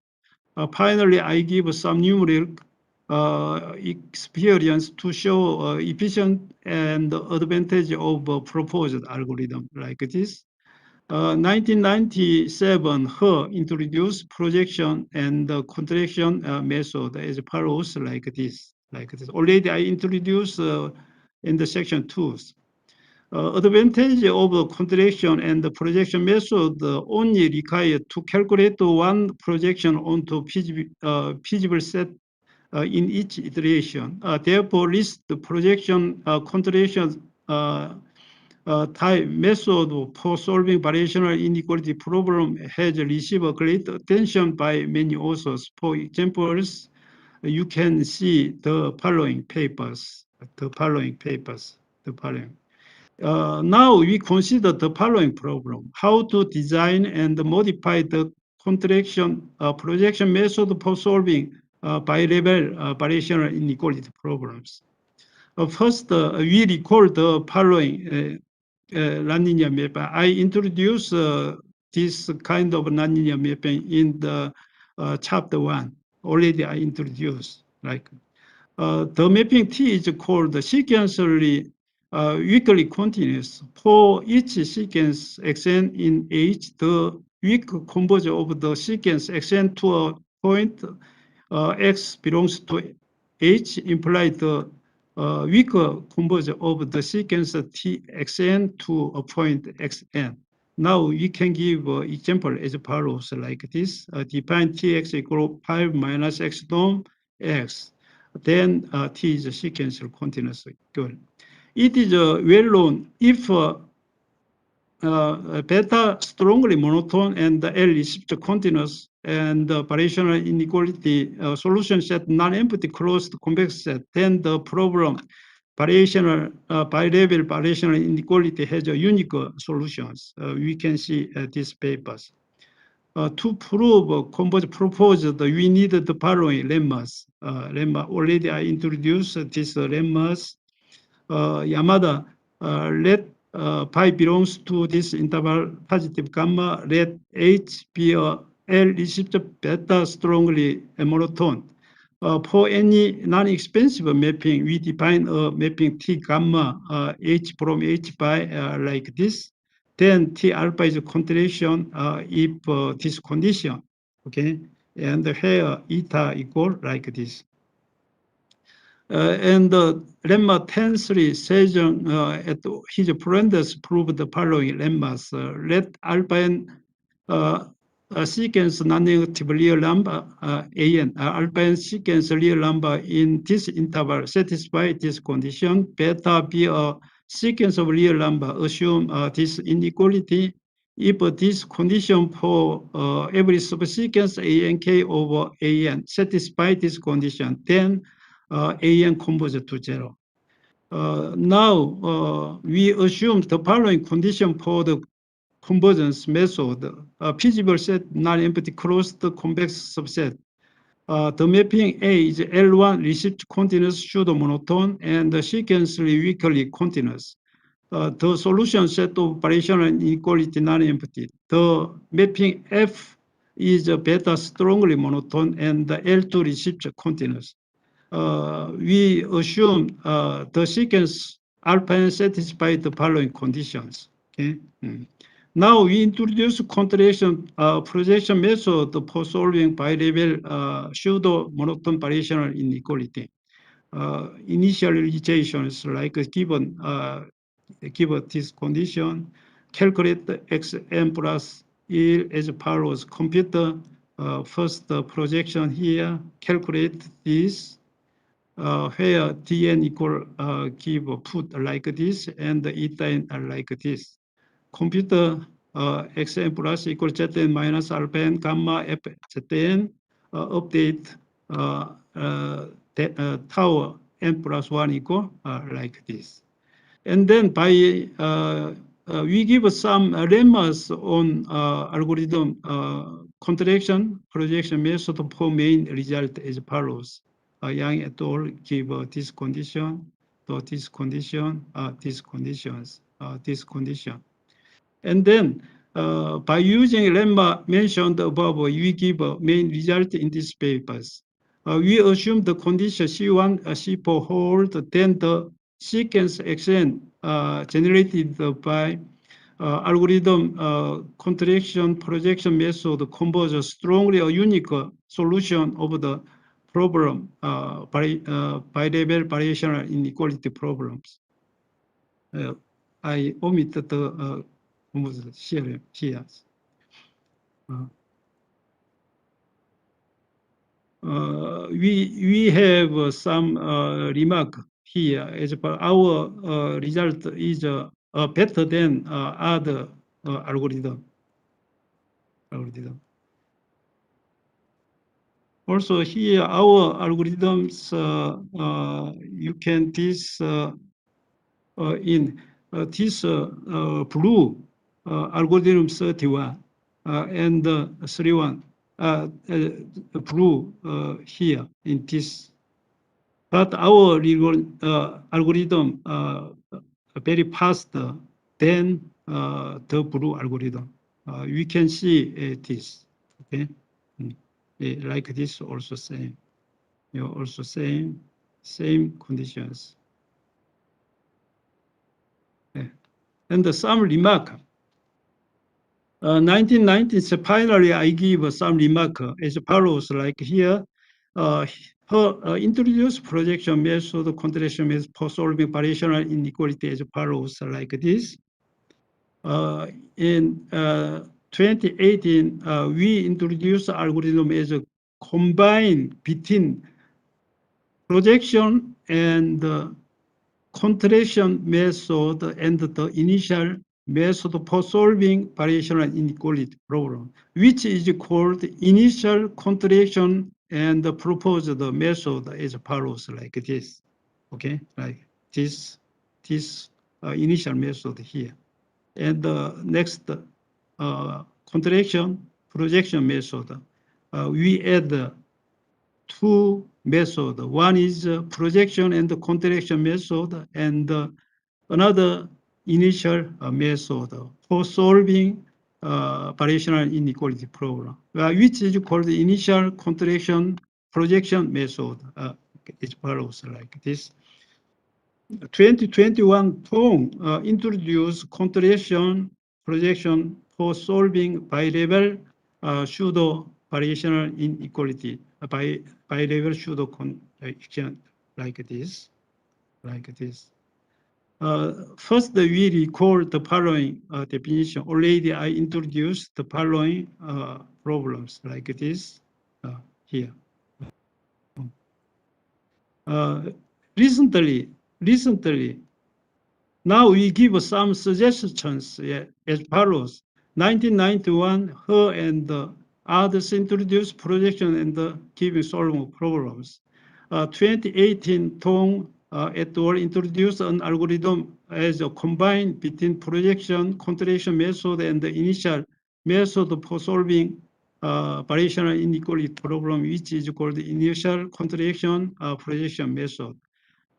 Finally, I give some numeric experience to show efficient and advantage of proposed algorithm like this. 1997, He introduced projection and contraction method as follows like this. Already I introduced in the section 2. Advantage of contraction and the projection method only required to calculate one projection onto feasible set in each iteration. Therefore, list the projection contradiction type method for solving variational inequality problem has received great attention by many authors. For examples, you can see the following papers. Now we consider the following problem: how to design and modify the contradiction projection method for solving bi-level variational inequality problems. First, we recall the following nonlinear mapping. I introduced this kind of nonlinear mapping in the chapter 1. Already I introduced. The mapping T is called sequentially weakly continuous. For each sequence xn in H, the weak conversion of the sequence xn to a point x belongs to H implies the weaker conversion of the sequence Txn to a point xn. Now we can give example as follows like this. Define Tx equal 5 minus x norm x. Then T is a sequential continuous. Good. It is well known if beta strongly monotone and L is continuous and the variational inequality solution set non-empty closed convex set, then the problem variational bi-level variational inequality has a unique solutions. We can see these papers. To prove converge proposed, we need the following lemmas. Already I introduced these lemmas. Yamada, let pi belongs to this interval positive gamma, let H be a L receptor beta strongly monotone. For any non-expensive mapping, we define a mapping T gamma H from H by like this. Then T alpha is a contradiction if this condition, okay? And here eta equal like this. And lemma 10.3 says at his friends proved the following lemmas. Let alpha n sequence non-negative real number an, alpha n sequence real number in this interval satisfy this condition. Beta be a sequence of real number, assume this inequality. If this condition for every subsequence ank over an satisfy this condition, then an converges to 0. Now we assume the following condition for the convergence method: feasible set non-empty closed convex subset. The mapping A is L1 received continuous pseudo-monotone and sequentially weakly continuous. The solution set of variational inequality non-empty. The mapping F is beta strongly monotone and L2 received continuous. We assume the sequence alpha n satisfy the following conditions. Okay. Now we introduce contradiction projection method for solving bi-level pseudo-monotone variational inequality. Initializations like given this condition, calculate xn plus 1 as follows. Compute the first projection here, calculate this. Where Tn equal give put like this and eta n like this. Compute xn plus equal zn minus alpha n gamma f zn. Update tau n plus 1 equal like this. And then by we give some lemmas on algorithm contradiction projection method for main result as follows. Yang et al. Give this condition, this condition, these conditions, this condition. And then by using lemma mentioned above, we give a main result in these papers. We assume the condition C1, C4 hold, then the sequence xn generated by algorithm contradiction projection method converges strongly a unique solution of the problem bi-level variational inequality problems. I omitted the here. we have some remark here as per our result is better than other algorithm. Also here our algorithms you can this in this blue algorithm 31 and 31 blue here in this. But our algorithm very faster than the blue algorithm. We can see this. Okay, like this also same. You know, also same conditions. And some remark. 1990s, finally, I give some remark as follows, like here, introduce projection method, contradiction method for solving variational inequality as follows, like this. In 2018, we introduced algorithm as a combine between projection and contradiction method and the initial method for solving variational inequality problem, which is called initial contradiction, and proposed method as follows, like this. Okay, like this initial method here. And the next contradiction projection method, we add two methods. One is projection and contradiction method, and another initial method for solving variational inequality problem, which is called the initial contradiction projection method. It follows like this. 2021 Tong introduced contradiction projection for solving bi-level pseudo variational inequality, bi-level pseudo contradiction like this. First, we recall the following definition. Already I introduced the following problems like this here. Recently, now we give some suggestions as follows. 1991, her and others introduced projection and giving solving problems. 2018, Tong et al. Introduced an algorithm as a combine between projection, contradiction method, and the initial method for solving variational inequality problem, which is called the initial contradiction projection method.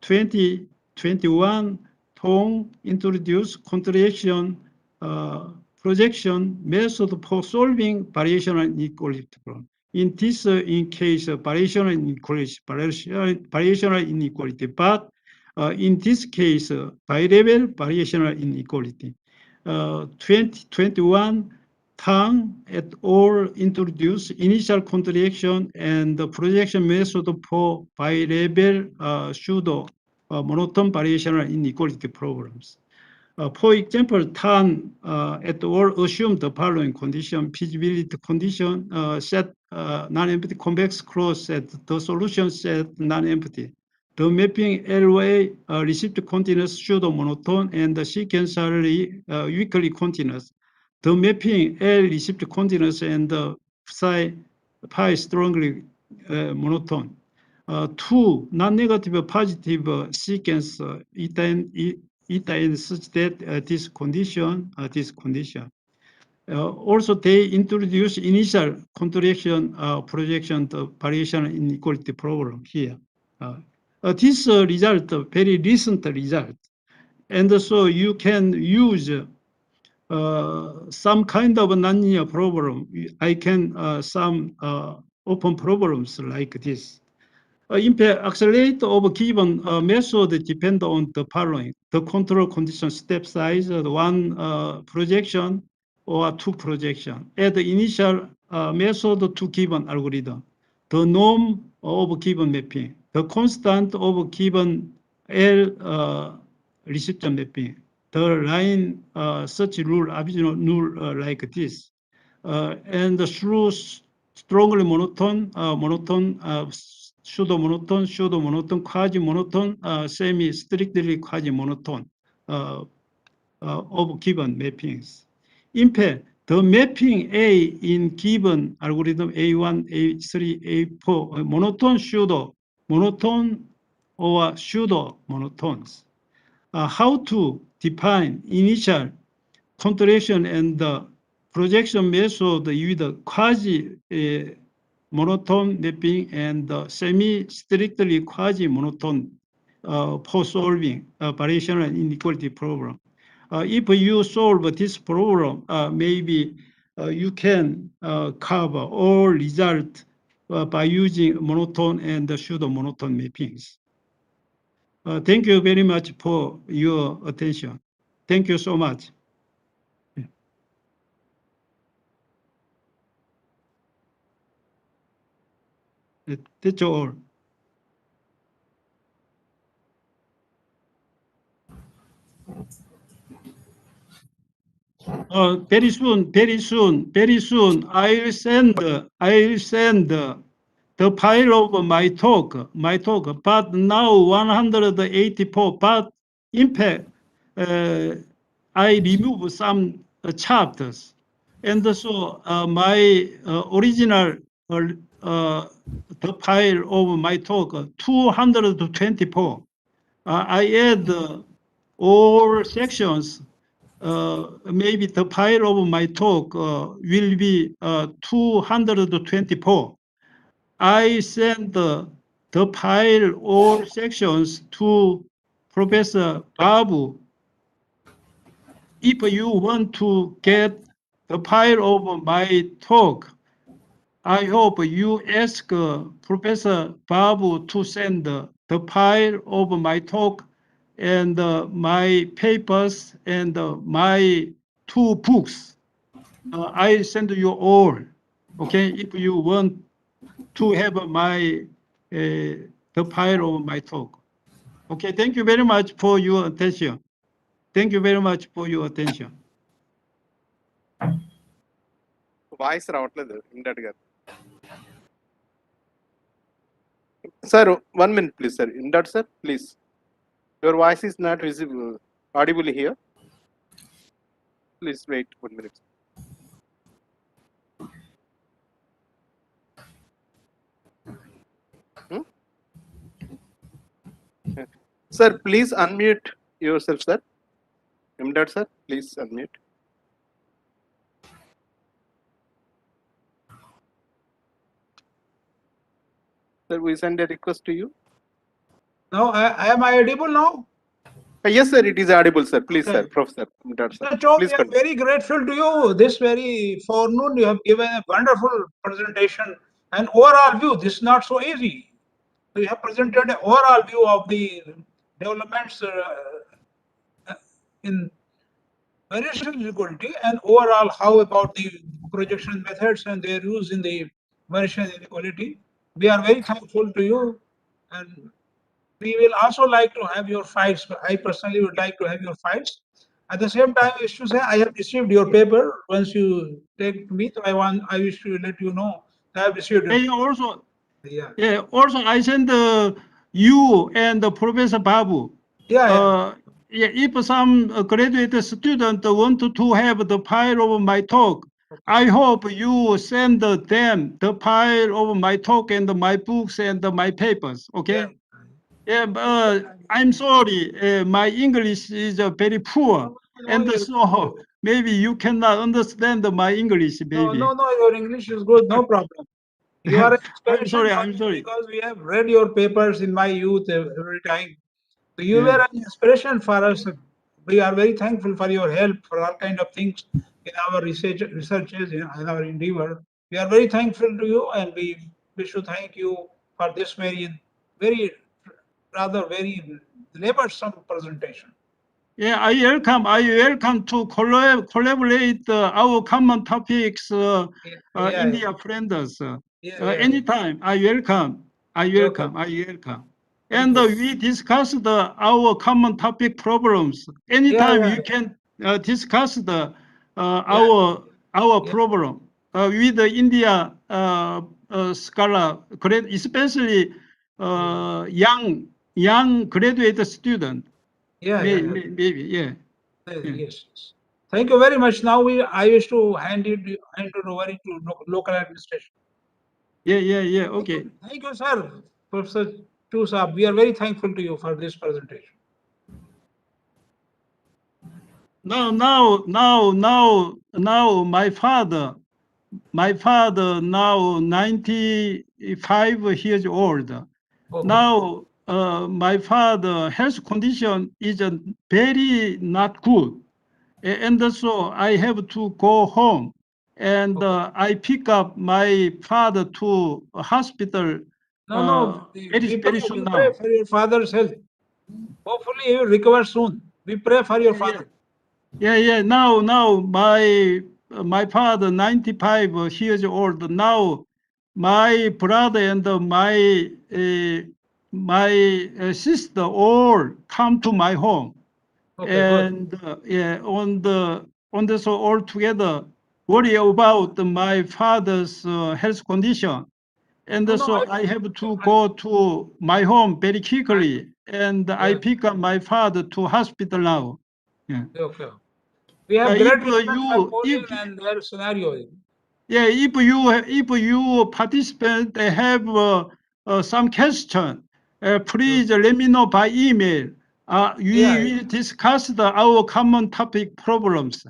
2021, Tong introduced contradiction projection method for solving variational inequality problem. In this in case variational inequality, but in this case bi-level variational inequality. 2021, Tang et al. Introduced initial contradiction and the projection method for bi-level pseudo monotone variational inequality problems. For example, Tan et al. Assumed the following condition: feasibility condition, set non-empty convex closed set, the solution set non-empty. The mapping LOA received continuous pseudo monotone and the sequentially weakly continuous. The mapping L received continuous and the psi pi strongly monotone. Two non-negative positive sequence eta n such that this condition. Also, they introduce initial contradiction projection variation inequality problem here. This result, very recent result, and so you can use some kind of nonlinear problem. I can some open problems like this. In fact, accelerate of given method depend on the following: the control condition step size, one projection or two projection. Add the initial method to given algorithm, the norm of given mapping, the constant of given L reception mapping, the line such rule, arbitrary rule like this, and through strongly monotone, monotone, pseudo-monotone, pseudo-monotone, quasi-monotone, semi-strictly quasi-monotone of given mappings. In fact, the mapping A in given algorithm A1, A3, A4, monotone, pseudo, monotone, or pseudo monotones. How to define initial contraction and the projection method with the quasi monotone mapping and the semi-strictly quasi-monotone for solving variational inequality problem. If you solve this problem, maybe you can cover all results by using monotone and pseudo-monotone mappings. Thank you very much for your attention. Thank you so much. That's all. Very soon, I'll send the file of my talk, but now 184, but in fact, I remove some chapters. And so my original, the file of my talk, 224, I add all sections. Maybe the file of my talk will be 224. I send the file all sections to Professor Babu. If you want to get the file of my talk, I hope you ask Professor Babu to send the file of my talk and my papers and my 2 books. I send you all, okay, if you want to have my the file of my talk. Okay, thank you very much for your attention. Thank you very much for your attention. Voice రావట్లేదు ఇండట్ గారు. Sir 1 minute please sir. Indot sir, please. Your voice is not visible, audible here. Please wait 1 minute. Sir, please unmute yourself, sir. Indot sir, please unmute. Sir, we send a request to you. Now, am I audible now? Yes, sir, it is audible, sir. Please, Okay. sir, Professor Indot sir. Mr. Cho, Please we are continue. very grateful to you. This very forenoon, you have given a wonderful presentation and overall view. This is not so easy. You have presented an overall view of the developments in variational inequality and overall how about the projection methods and their use in the variational inequality. We are very thankful to you, and we will also like to have your files. I personally would like to have your files. At the same time, I wish to say I have received your paper. Once you take to me, so I wish to let you know I have received your And also, yeah. Also I send you and Professor Babu. Yeah. If some graduate student want to have the file of my talk, I hope you send them the file of my talk and my books and my papers. Okay. Yeah, I'm sorry, my English is very poor, and so maybe you cannot understand my English, baby. No, your English is good, no problem. You are an I'm inspiration sorry, for I'm me sorry. because we have read your papers in my youth every time. So you Yeah. were an inspiration for us. We are very thankful for your help for all kind of things in our researches, in our endeavor. We are very thankful to you, and we wish to thank you for this very very laborsome presentation. Yeah, I welcome to collaborate our common topics, India friends. Anytime, I welcome. And we discussed our common topic problems. Anytime you can discuss our problem. with the India scholar, especially young graduate student. Yeah, Maybe, yeah. Yes. Thank you very much. Now I wish to hand it over to local administration. Yeah. Okay. Thank you, sir. Professor Chu Saab, we are very thankful to you for this presentation. Now, my father now 95 years old. Okay. Now, my father health condition is very not good. And so I have to go home. And I pick up my father to a hospital No, very we soon pray now. for your father's health. Hopefully he will recover soon. We pray for your father. Yeah. Now my father 95 years old. Now my brother and my sister all come to my home. Okay, good. And on the so all together worry about my father's health condition. And so I have to go to my home very quickly, and I pick up my father to hospital now. Yeah. Okay. We have If great respect for Korean and their scenario. Yeah, if you participant have some question, please let me know by email. We will discuss our common topic problems.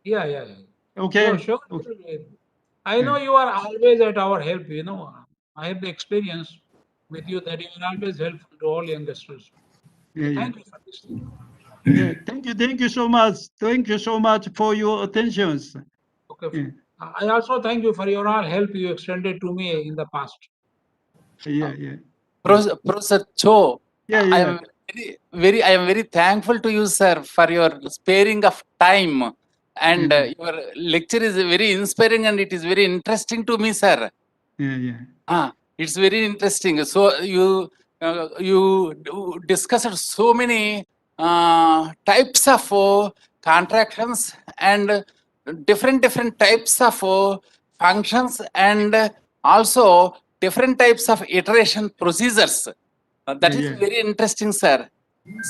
Yeah. Okay. Sure. I know you are always at our help. I have the experience with you that you are always helpful to all youngsters. Yeah. Thank you for this. Yeah. Thank you so much. Thank you so much for your attentions. Okay. I also thank you for your all help you extended to me in the past. Yeah. Professor Cho, Yeah. I am very thankful to you, sir, for your sparing of time. And your lecture is very inspiring and it is very interesting to me, sir. Yeah. It's very interesting. So you discussed so many types of contractions and different types of functions and also different types of iteration procedures. That is very interesting, sir.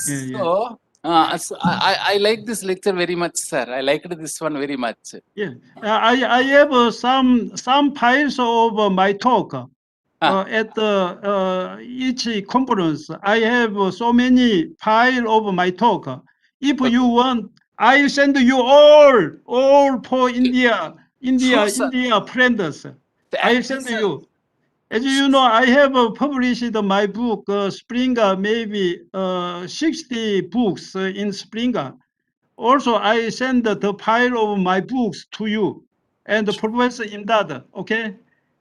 So, I like this lecture very much, sir. I liked this one very much. Yeah. I have some files of my talk at each conference. I have so many files of my talk. If you want, I send you all for India friends. I send you. As you know, I have published my book, Springer, maybe 60 books in Springer. Also, I send the file of my books to you and Professor Imdad, okay?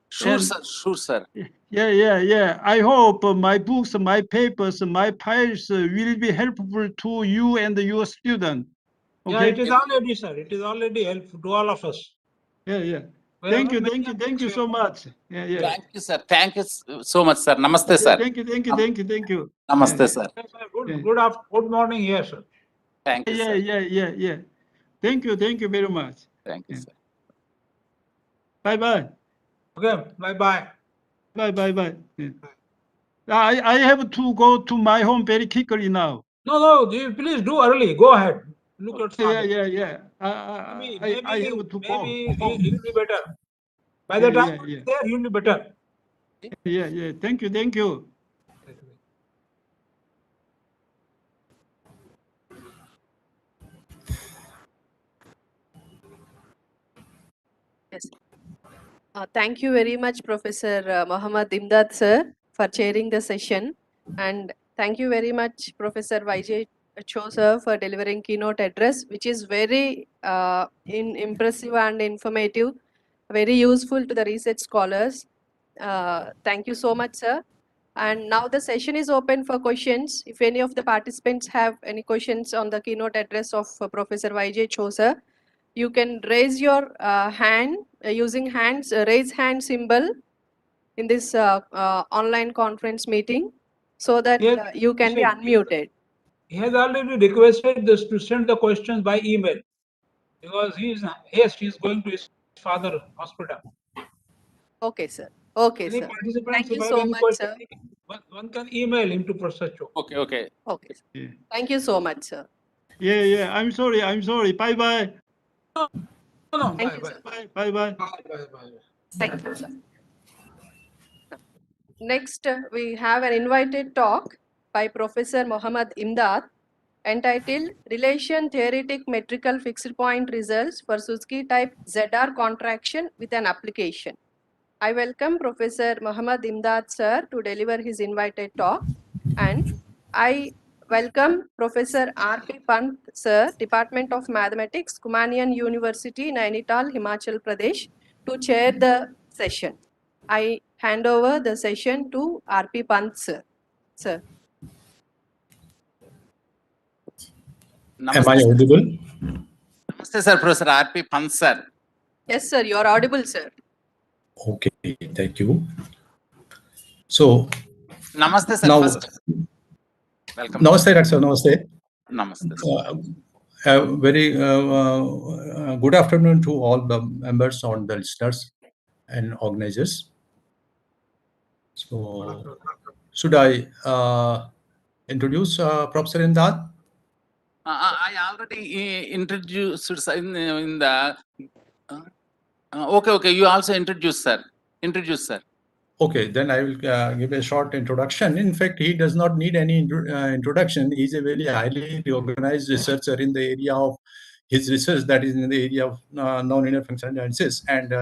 Sure, sir. Yeah. I hope my books, my papers, my files will be helpful to you and your student. Okay? Yeah, it is already, sir. It is already helpful to all of us. Yeah. Thank you so much. Yeah. Thank you, sir. Thank you so much, sir. Namaste, sir. Thank you. Namaste, sir. Good morning, yes, sir. Thank you, sir. Yeah. Thank you very much. Thank you, sir. Bye. Okay, bye. Bye. Yeah. I have to go to my home very quickly now. No, please do early. Go ahead. Look at father. Yeah. I have to go. Maybe he'll be better. By the time he's there, he'll be better. Yeah. Thank you. Yes. Thank you very much, Professor Muhammad Imdad, sir, for chairing the session. And thank you very much, Professor YJ Cho, sir, for delivering keynote address, which is very impressive and informative, very useful to the research scholars. Thank you so much, sir. And now the session is open for questions. If any of the participants have any questions on the keynote address of Professor YJ Cho, sir, you can raise your hand using raise hand symbol in this online conference meeting so that you can be unmuted. He has already requested this to send the questions by email because he's going to father hospital. Okay, sir. Okay, Any sir. participants Thank who you have so any much, question, sir. one can email him to Professor Cho. Okay, okay. Okay. Thank you so much, sir. Yeah. I'm sorry. Bye bye. No, Thank bye, you, bye. sir. Bye bye. Bye. Thank you, sir. Next, we have an invited talk by Professor Mohammad Imdad entitled Relation Theoretic Metrical Fixed Point Results for Suzuki Type ZR Contraction with an Application. I welcome Professor Mohammad Imdad sir to deliver his invited talk, and I welcome Professor R.P. Pant sir, Department of Mathematics, Kumanian University, Nainital, Himachal Pradesh, to chair the session. I hand over the session to R.P. Pant sir. Sir. Am I audible? Namaste, sir. Professor R.P. Pant, sir. Yes, sir. You are audible, sir. Okay, thank you. So, Namaste, sir. now, First. Welcome. Namaste, sir. Namaste. Namaste, sir. A very good afternoon to all the members, all the listeners and organizers. So, should I introduce Professor Imdad? I already introduced in the. Okay. You also introduce, sir. Introduce, sir. Okay, then I will give a short introduction. In fact, he does not need any introduction. He's a very highly recognized researcher in the area of his research, that is in the area of nonlinear functional analysis, and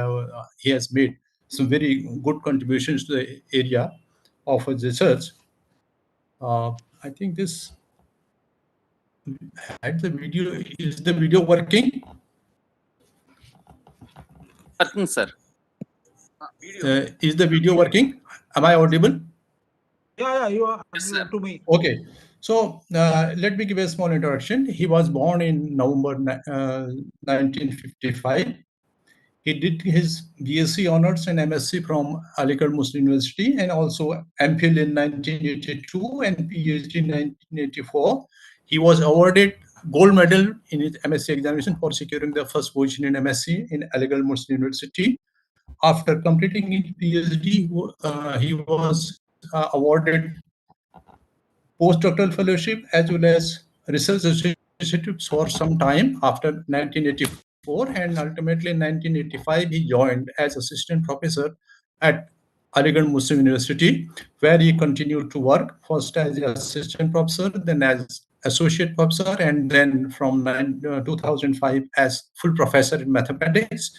he has made some very good contributions to the area of his research. I think this had the video. Is the video working? Working, sir. Is the video working? Am I audible? Yeah, you are yes, to me. Okay, so let me give a small introduction. He was born in November 1955. He did his BSc honors and MSc from Aligarh Muslim University, and also MPhil in 1982 and PhD in 1984. He was awarded gold medal in his MSc examination for securing the first position in MSc in Aligarh Muslim University. After completing his PhD, he was awarded postdoctoral fellowship as well as research associates for some time after 1984, and ultimately in 1985 he joined as assistant professor at Aligarh Muslim University, where he continued to work first as assistant professor, then as associate professor, and then from 2005 as full professor in mathematics.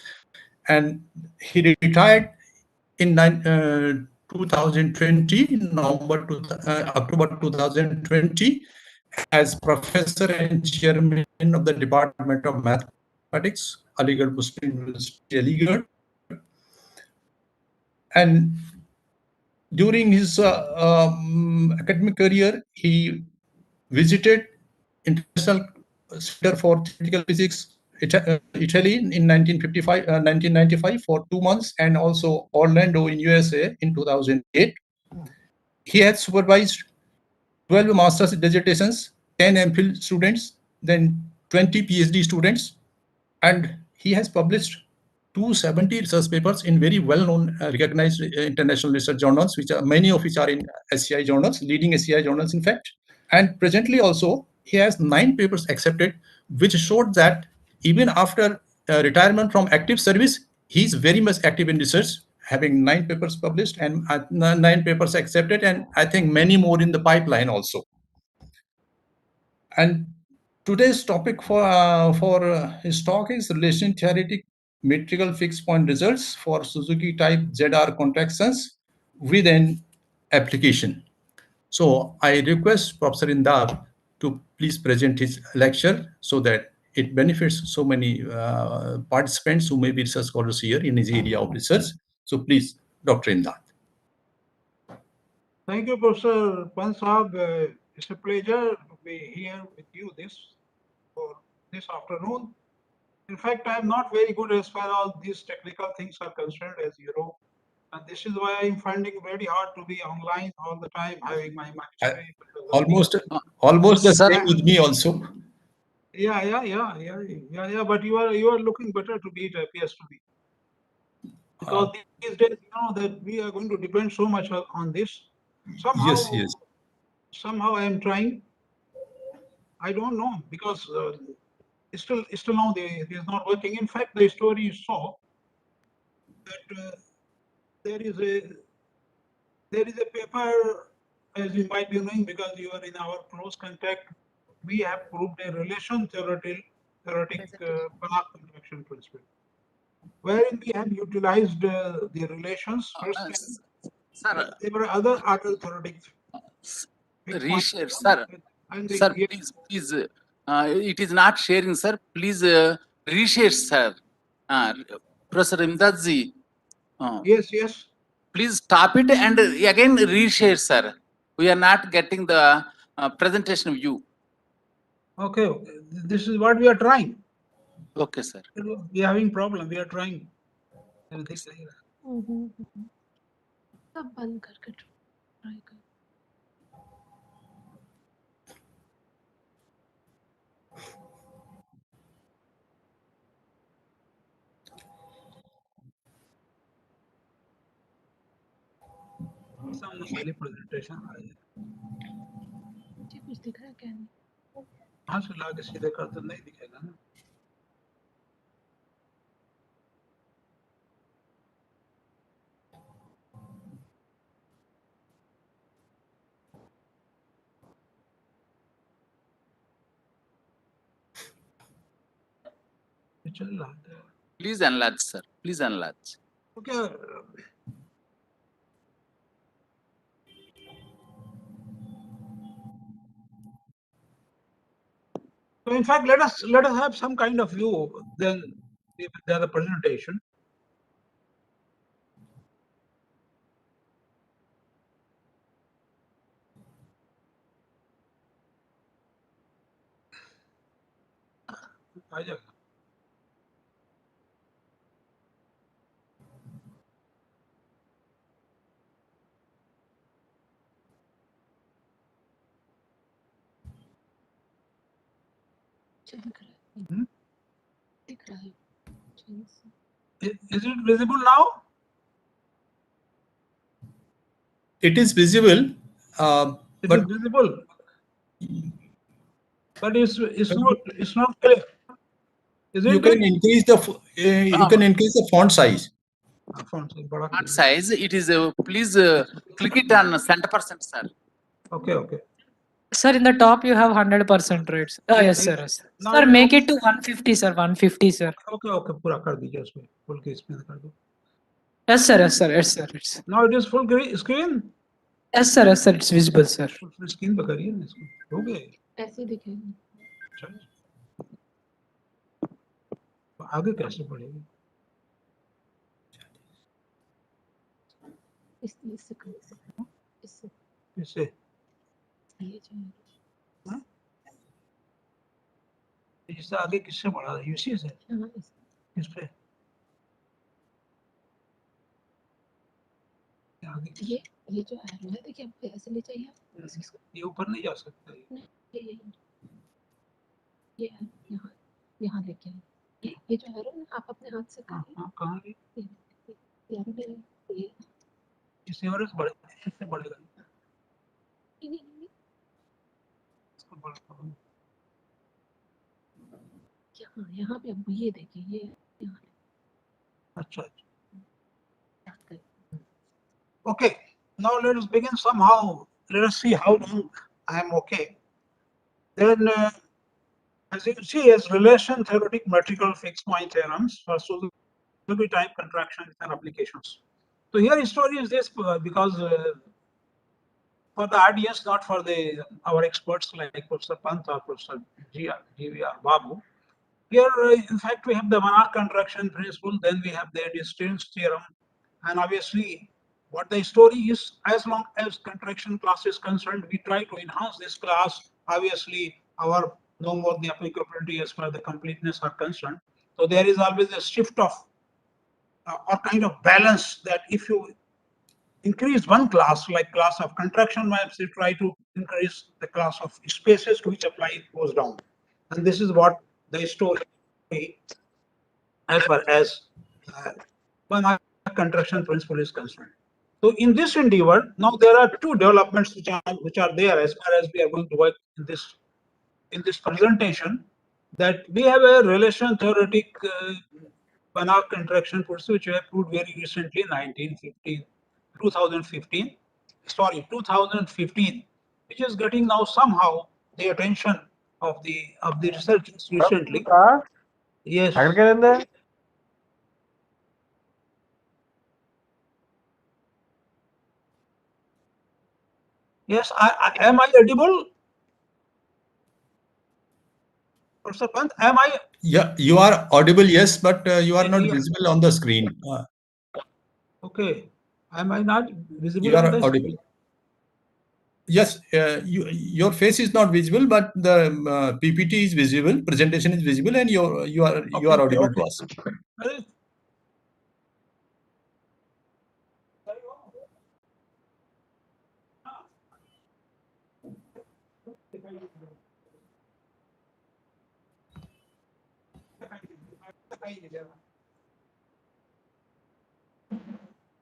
And he retired in 2020, October 2020, as professor and chairman of the Department of Mathematics, Aligarh Muslim University, Aligarh. And during his academic career, he visited International Center for Theoretical Physics, Italy in 1995 for 2 months, and also Orlando in USA in 2008. He had supervised 12 master's dissertations, 10 MPhil students, then 20 PhD students, and he has published 270 research papers in very well-known, recognized international research journals, which are many of which are in SCI journals, leading SCI journals, in fact. And presently also, he has 9 papers accepted, which showed that even after retirement from active service, he is very much active in research, having 9 papers published and 9 papers accepted, and I think many more in the pipeline also. And today's topic for his talk is relation theoretic metrical fixed point results for Suzuki type ZR contractions with an application. So I request Professor Imdad to please present his lecture so that it benefits so many participants who may be research scholars here in his area of research. So please, Dr. Imdad. Thank you, Professor Pansab. It's a pleasure to be here with you this afternoon. In fact, I am not very good as far as these technical things are concerned, as you know, and this is why I'm finding it very hard to be online all the time, having my machinery. Almost the same with me also. Yeah. But you are looking better to me, it appears to me. Because these days, you know, that we are going to depend so much on this. Somehow, yes. somehow I am trying. I don't know, because still now it is not working. In fact, the story is so that there is a paper, as you might be knowing, because you are in our close contact. We have proved a relation theoretic Banach contraction principle, wherein we have utilized the relations first. Sir, There were other theoretic reshare, sir. and Sir, please, it is not sharing, sir. Please reshare, sir. Professor Imdadji. Yes. Please stop it and again reshare, sir. We are not getting the presentation view. Okay. This is what we are trying. Okay, sir. We are having problem. We are trying. सब बंद करके try कर पहले presentation कुछ दिख रहा है क्या नहीं हाँ से ला के सीधे कर तो नहीं दिखेगा ना चल रहा है Please enlarge, sir. Please enlarge. Okay. So in fact, let us have some kind of view then the presentation. दिख रहा है Is it visible now? It is visible. It is visible, but it's not clear. You can increase the font size. Font size. It is. Please click it on center%, sir. Okay. Sir, in the top you have 100%, right? Yes, sir. Yes. Now Sir, make it to 150, sir. 150, sir. Okay, पूरा कर दीजिए उसमें full screen कर दो. Yes, sir. Yes, sir. Yes, sir. Yes. Now it is full screen. Yes, sir. Yes, sir. It's visible, sir. Full screen पे करिए ना इसको. हो गया. ऐसे दिखेगा आगे कैसे बढ़ेगी? इससे इससे आगे किससे बढ़ा है? यूसी से किस पे? ये जो एरो है देखिए आपको ऐसे ले चाहिए ये ऊपर नहीं जा सकता ये यहाँ लेके ये जो एरो ना आप अपने हाथ से कहाँ ये इससे और इससे बढ़ेगा नहीं इसको बढ़ा यहाँ पे अब ये देखिए ये यहाँ अच्छा Okay, now let us begin somehow. Let us see how long I am okay. Then, as you see, as relation theoretic metrical fixed point theorems for Suzuki type contractions and applications. So here story is this because for the audience, not for our experts like Professor Pant or Professor GVR Babu. Here, in fact, we have the Banach contraction principle, then we have the distance theorem, and obviously what the story is, as long as contraction class is concerned, we try to enhance this class. Obviously, our no more the applicability as far as the completeness are concerned. So there is always a shift of or kind of balance that if you increase one class, like class of contraction maps, you try to increase the class of spaces to which apply goes down. And this is what the story as far as Banach contraction principle is concerned. So in this endeavor, now there are two developments which are there as far as we are going to work in this presentation, that we have a relation theoretic Banach contraction principle which we have proved very recently, 2015, which is getting now somehow the attention of the researchers recently. Yes. Yes, am I audible? Professor Pant, am I? Yeah, you are audible, yes, but you are not visible on the screen. Okay. Am I not visible You on are the audible. screen? Yes, your face is not visible, but the PPT is visible, presentation is visible, and you are audible to us.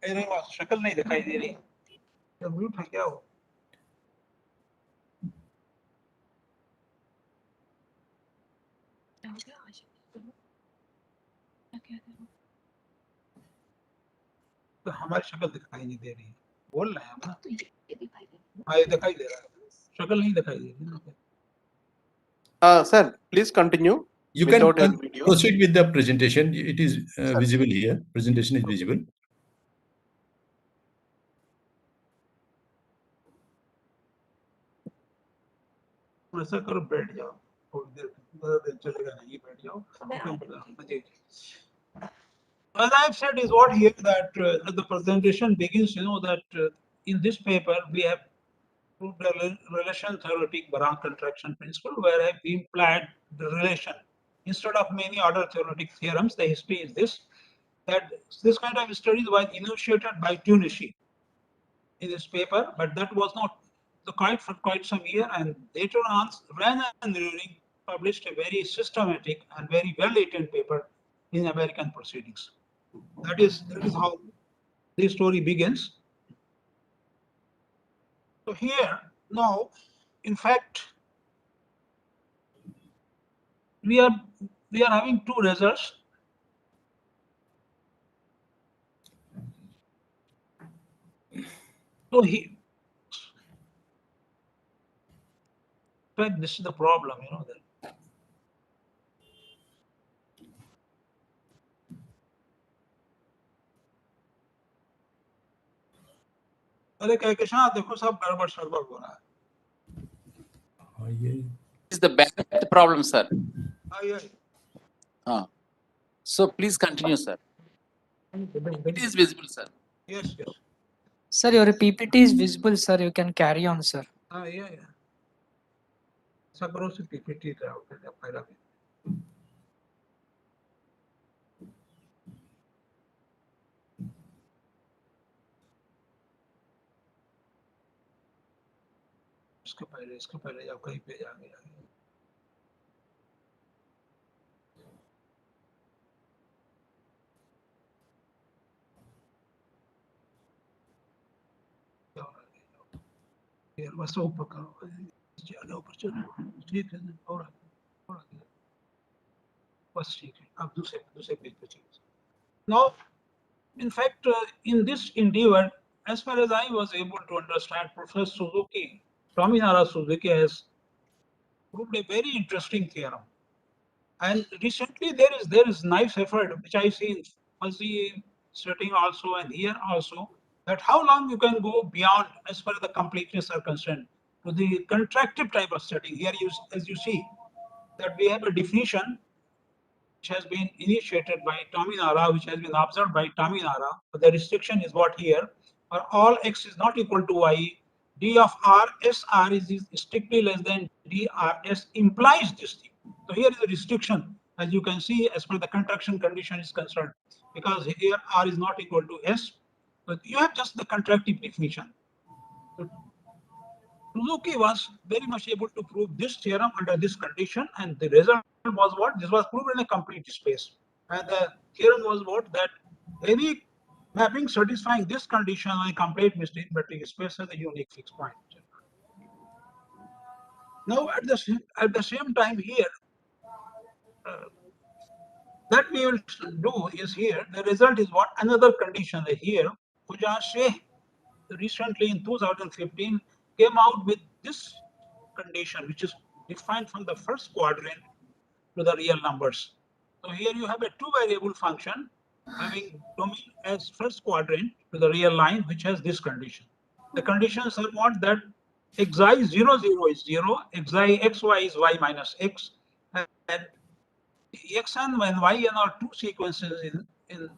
अरे वाह, शक्ल नहीं दिखाई दे रही, mute है क्या हो? तो हमारी शक्ल दिखाई नहीं दे रही, बोल रहे हैं हम ना, हाँ ये दिखाई दे रहा है, शक्ल नहीं दिखाई दे रही। Sir, please continue. You can proceed with the presentation. It is visible here. Presentation is visible. ऐसा करो, बैठ जाओ, थोड़ी देर चलेगा नहीं, बैठ जाओ। As I have said is what here that the presentation begins, that in this paper we have proved a relation theoretic Banach contraction principle where I have implied the relation. Instead of many other theoretic theorems, the history is this, that this kind of studies was initiated by Tunisi in this paper, but that was not the quite for quite some year, and later on Ran and Ruring published a very systematic and very well-written paper in American Proceedings. That is how the story begins. So here now, in fact, we are having two results. So in fact, this is the problem, that अरे कहकशां देखो सब गड़बड़ सड़बड़ हो रहा है। Is the bandwidth problem, sir? Yeah. So please continue, sir. It is visible, sir. Yes, yes. Sir, your PPT is visible, sir. You can carry on, sir. Yeah. सब करो से PPT का पहला भी। इसके पहले जाओ, कहीं पे जाएंगे। यार बस ऊपर करो, चलो ऊपर चलो, ठीक है ना, और बस ठीक है, अब दूसरे पेज पे चलो। Now, in fact, in this endeavor, as far as I was able to understand, Professor Suzuki, Swaminara Suzuki has proved a very interesting theorem. And recently there is nice effort which I see in fuzzy setting also and here also, that how long you can go beyond as far as the completeness are concerned to the contractive type of setting. Here as you see that we have a definition which has been initiated by Tominara, which has been observed by Tominara, but the restriction is what here, for all x is not equal to y, d of r SR is strictly less than drs implies this thing. So here is a restriction, as you can see, as per the contraction condition is concerned, because here r is not equal to s, but you have just the contractive definition. So Suzuki was very much able to prove this theorem under this condition, and the result was what? This was proved in a complete space. And the theorem was what? That any mapping satisfying this condition on a complete metric space has a unique fixed point. Now at the same time here, that we will do is here, the result is what? Another condition here, Fujase recently in 2015 came out with this condition, which is defined from the first quadrant to the real numbers. So here you have a two variable function having domain as first quadrant to the real line, which has this condition. The conditions are what? That xi 0, 0 is 0, xi xy is y minus x, and xn and yn are two sequences in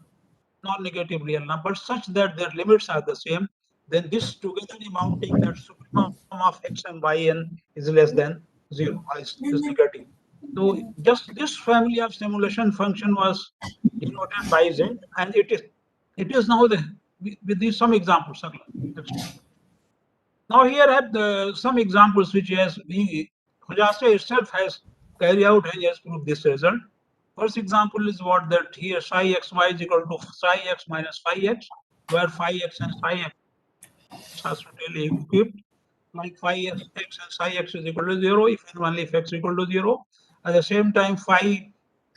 non-negative real numbers such that their limits are the same, then this together amounting that supremum of x and yn is less than 0, is negative. So just this family of simulation function was denoted by z, and it is now with these some examples. Now here I have some examples which Fujase itself has carried out and has proved this result. First example is what, that here psi xy is equal to psi x minus phi x, where phi x and psi x are totally equipped, like phi x and psi x is equal to 0 if and only if x is equal to 0. At the same time, psi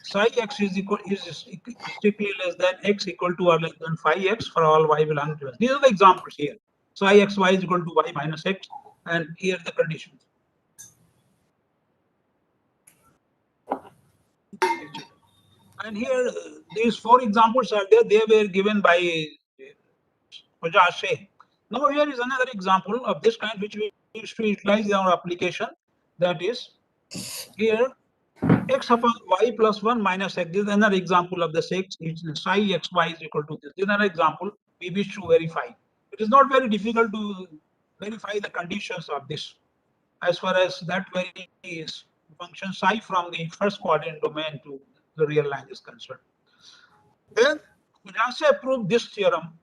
x is strictly less than x equal to or less than phi x for all y belonging to x. These are the examples here. Psi xy is equal to y minus x, and here the conditions. And here these four examples are there. They were given by Fujase. Now here is another example of this kind which we used to utilize in our application. That is here x upon y plus 1 minus x. This is another example of the six. Psi xy is equal to this. This is another example we wish to verify. It is not very difficult to verify the conditions of this, as far as that varies function psi from the first quadrant domain to the real line is concerned. Then Fujase proved this theorem,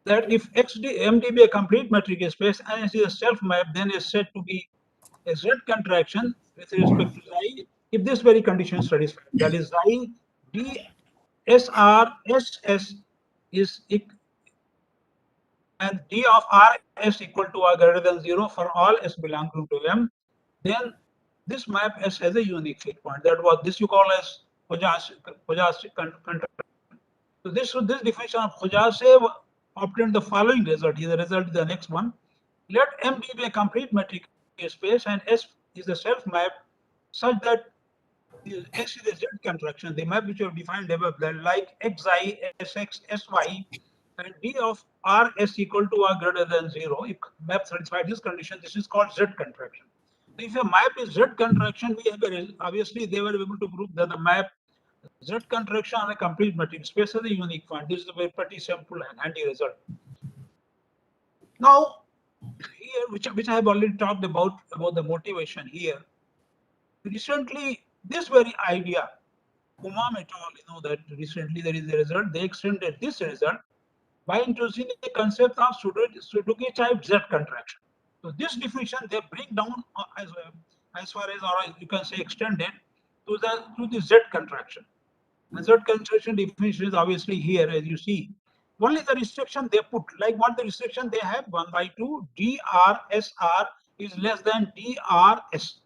that if MD be a complete metric space and it is a self map, then is said to be a Z contraction with respect to xi if this very condition is satisfied. That is xi d SR SS is and d of RS equal to or greater than 0 for all S belonging to M, then this map S has a unique fixed point. That was this you call as Fujase contraction. So this definition of Fujase obtained the following result. The result is the next one. Let M be a complete metric space and S is a self map such that S is a Z contraction. The map which you have defined above, like xi, sx, sy, and d of rs equal to or greater than 0. If map satisfies this condition, this is called Z contraction. So if a map is Z contraction, we have obviously they were able to prove that the map Z contraction on a complete metric space has a unique point. This is a very pretty simple and handy result. Now, here, which I have already talked about the motivation here. Recently, this very idea, Umam et al., that recently there is a result. They extended this result by introducing the concept of Suzuki type Z contraction. So this definition they bring down as far as, or you can say extended to the Z contraction. And Z contraction definition is obviously here, as you see. Only the restriction they put, like what the restriction they have, 1/2 DRSR is less than DRS.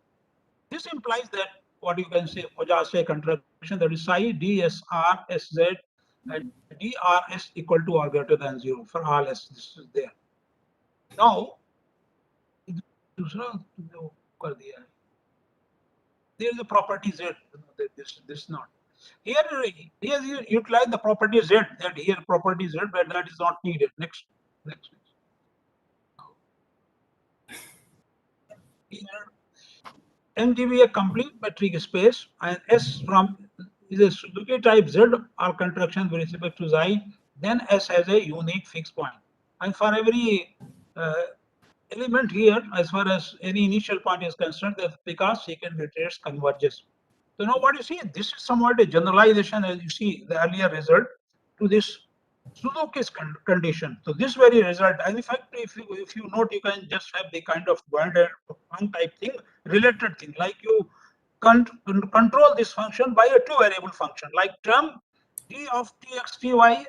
This implies that what you can say Fujase contraction, that is psi DSR SZ and DRS equal to or greater than 0 for all S. This is there. Now, there is a property Z. This not. Here you utilize the property Z, that here property Z, but that is not needed. Next. Here, MGB a complete metric space and S from is a Suzuki type Z or contraction with respect to xi, then S has a unique fixed point. And for every element here, as far as any initial point is concerned, that because secant matrix converges. So now what you see, this is somewhat a generalization, as you see the earlier result, to this Suzuki's condition. So this very result, and in fact, if you note, you can just have the kind of one type thing, related thing, like you control this function by a two variable function, like term d of tx ty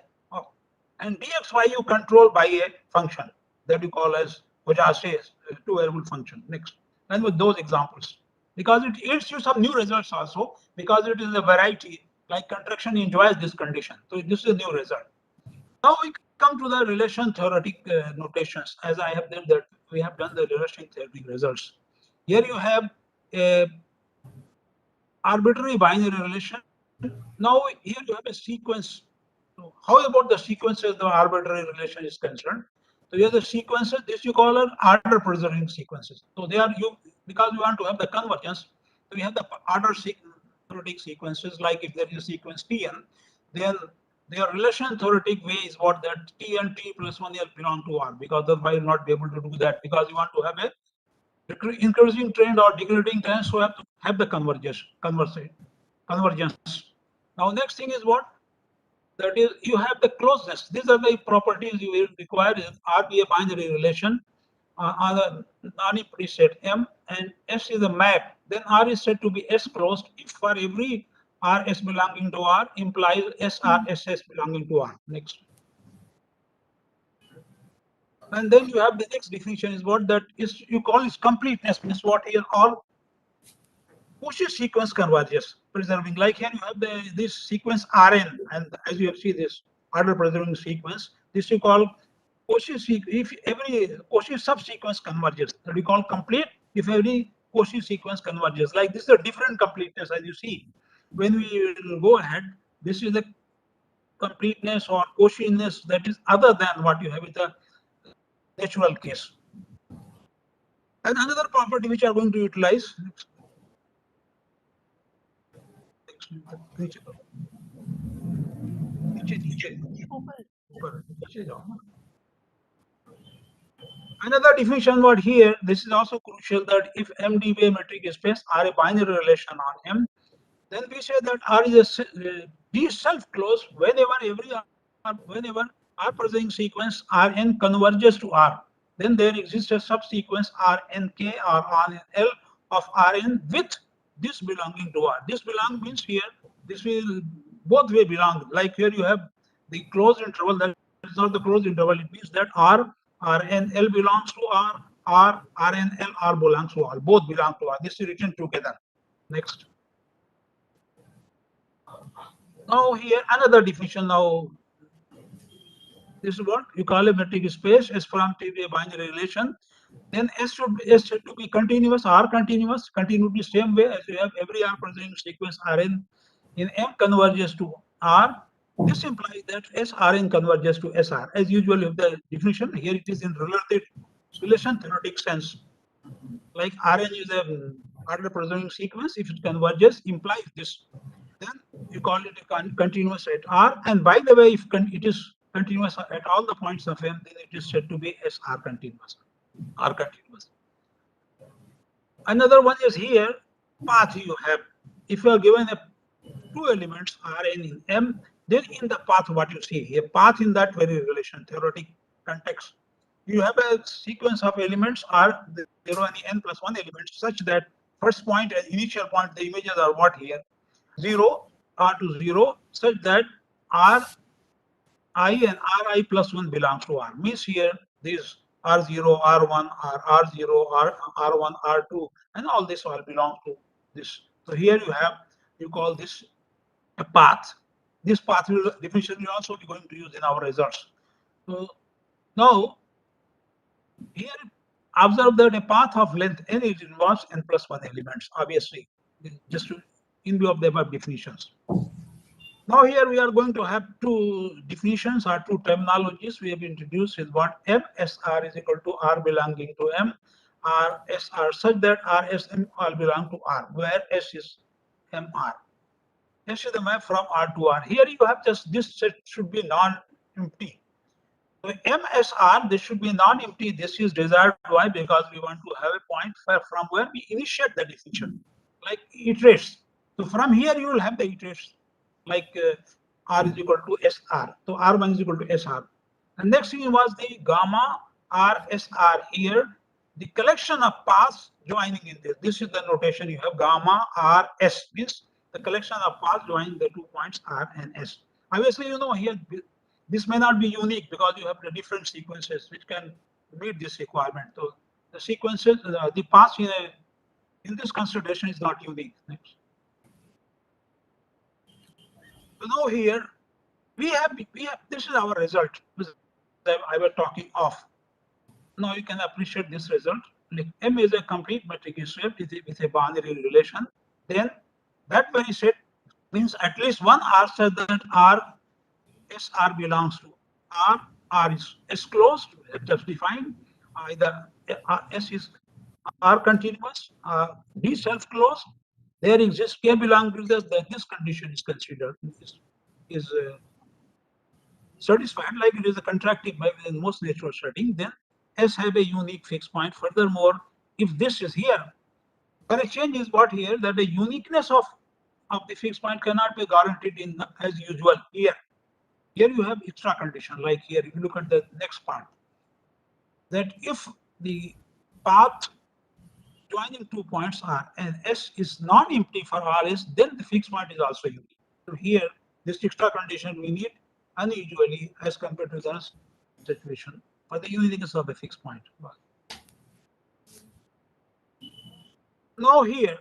and dxy you control by a function that you call as Vajase two variable function. Next, and with those examples, because it yields you some new results also, because it is a variety, like contraction enjoys this condition. So this is a new result. Now we come to the relation theoretic notations. As I have done that, we have done the relation theoretic results. Here you have a arbitrary binary relation. Now here you have a sequence. So how about the sequences the arbitrary relation is concerned? So here the sequences, this you call an order preserving sequences. So they are you, because we want to have the convergence. So we have the order theoretic sequences, like if there is a sequence Tn, then their relation theoretic way is what that T and T plus 1 here belong to R, because otherwise you will not be able to do that, because you want to have a increasing trend or decreasing trend, so you have to have the convergence. Now next thing is what? That is, you have the closeness. These are the properties you will require in R be a binary relation on the non-empty set M, and S is a map. Then R is said to be S closed if for every R S belonging to R implies S R S S belonging to R. Next. And then you have the next definition is what that is you call is completeness, means what here all Cauchy sequence converges, preserving. Like here you have this sequence Rn, and as you have seen this order preserving sequence, this you call Cauchy sequence. If every Cauchy subsequence converges, that we call complete. If every Cauchy sequence converges, like this is a different completeness, as you see. When we will go ahead, this is the completeness or Cauchyness that is other than what you have with the natural case. And another property which are going to utilize. Another definition what here, this is also crucial, that if MD be a metric space are a binary relation on M, then we say that R is a D self-closed whenever R preserving sequence Rn converges to R. Then there exists a subsequence Rnk or Rnl of Rn with this belonging to R. This belong means here this will both way belong. Like here you have the closed interval, that is not the closed interval. It means that Rnl belongs to Rnl R belongs to R. Both belong to R. This is written together. Next. Now here another definition. Now this is what you call a metric space. S from T be a binary relation. Then S should to be continuous, R continuous, continuity same way as you have every R preserving sequence Rn in M converges to R. This implies that SRn converges to SR. As usual, if the definition here it is in relative relation theoretic sense. Like Rn is a order preserving sequence. If it converges, implies this. Then you call it a continuous at R. And by the way, if it is continuous at all the points of M, then it is said to be SR continuous. R continuous. Another one is here, path you have. If you are given two elements Rn in M, then in the path what you see, a path in that very relation, theoretic context. You have a sequence of elements R, 0 and n plus 1 elements, such that first point and initial point, the images are what here? 0, R to 0, such that R I and Ri plus 1 belongs to R. Means here this R0, R1, R0, R1, R2, and all this all belong to this. So here you have, you call this a path. This path will definition we also be going to use in our results. So now here observe that a path of length n it involves n plus 1 elements, obviously, just in view of the above definitions. Now here we are going to have two definitions or two terminologies we have introduced is what MSR is equal to R belonging to M, RSR such that RSM all belong to R, where S is MR. S is the map from R to R. Here you have just this set should be non-empty. So MSR, this should be non-empty. This is desired. Why? Because we want to have a point from where we initiate the definition, like iterates. So from here you will have the iterates, like R is equal to SR. So R1 is equal to SR. And next thing was the gamma RSR here. The collection of paths joining in this. This is the notation you have gamma RS means the collection of paths joining the 2 points R and S. Obviously, you know here This may not be unique because you have the different sequences which can meet this requirement. So the sequences, the path in this consideration is not unique. Next. So now here we have this is our result which I was talking of. Now you can appreciate this result. Like M is a complete matrix set with a binary relation. Then that very set means at least one R set that R SR belongs to R is S closed, just defined. Either S is R continuous, D self closed. There exists K belongs to this. Then this condition is considered is satisfied, like it is a contractive in most natural setting. Then S have a unique fixed point. Furthermore, if this is here, the exchange is what here that the uniqueness of the fixed point cannot be guaranteed in as usual here. Here you have extra condition, like here, if you look at the next part, that if the path joining 2 points are and S is non-empty for all S, then the fixed point is also unique. So here, this extra condition we need unusually as compared to the situation for the uniqueness of the fixed point. Now here,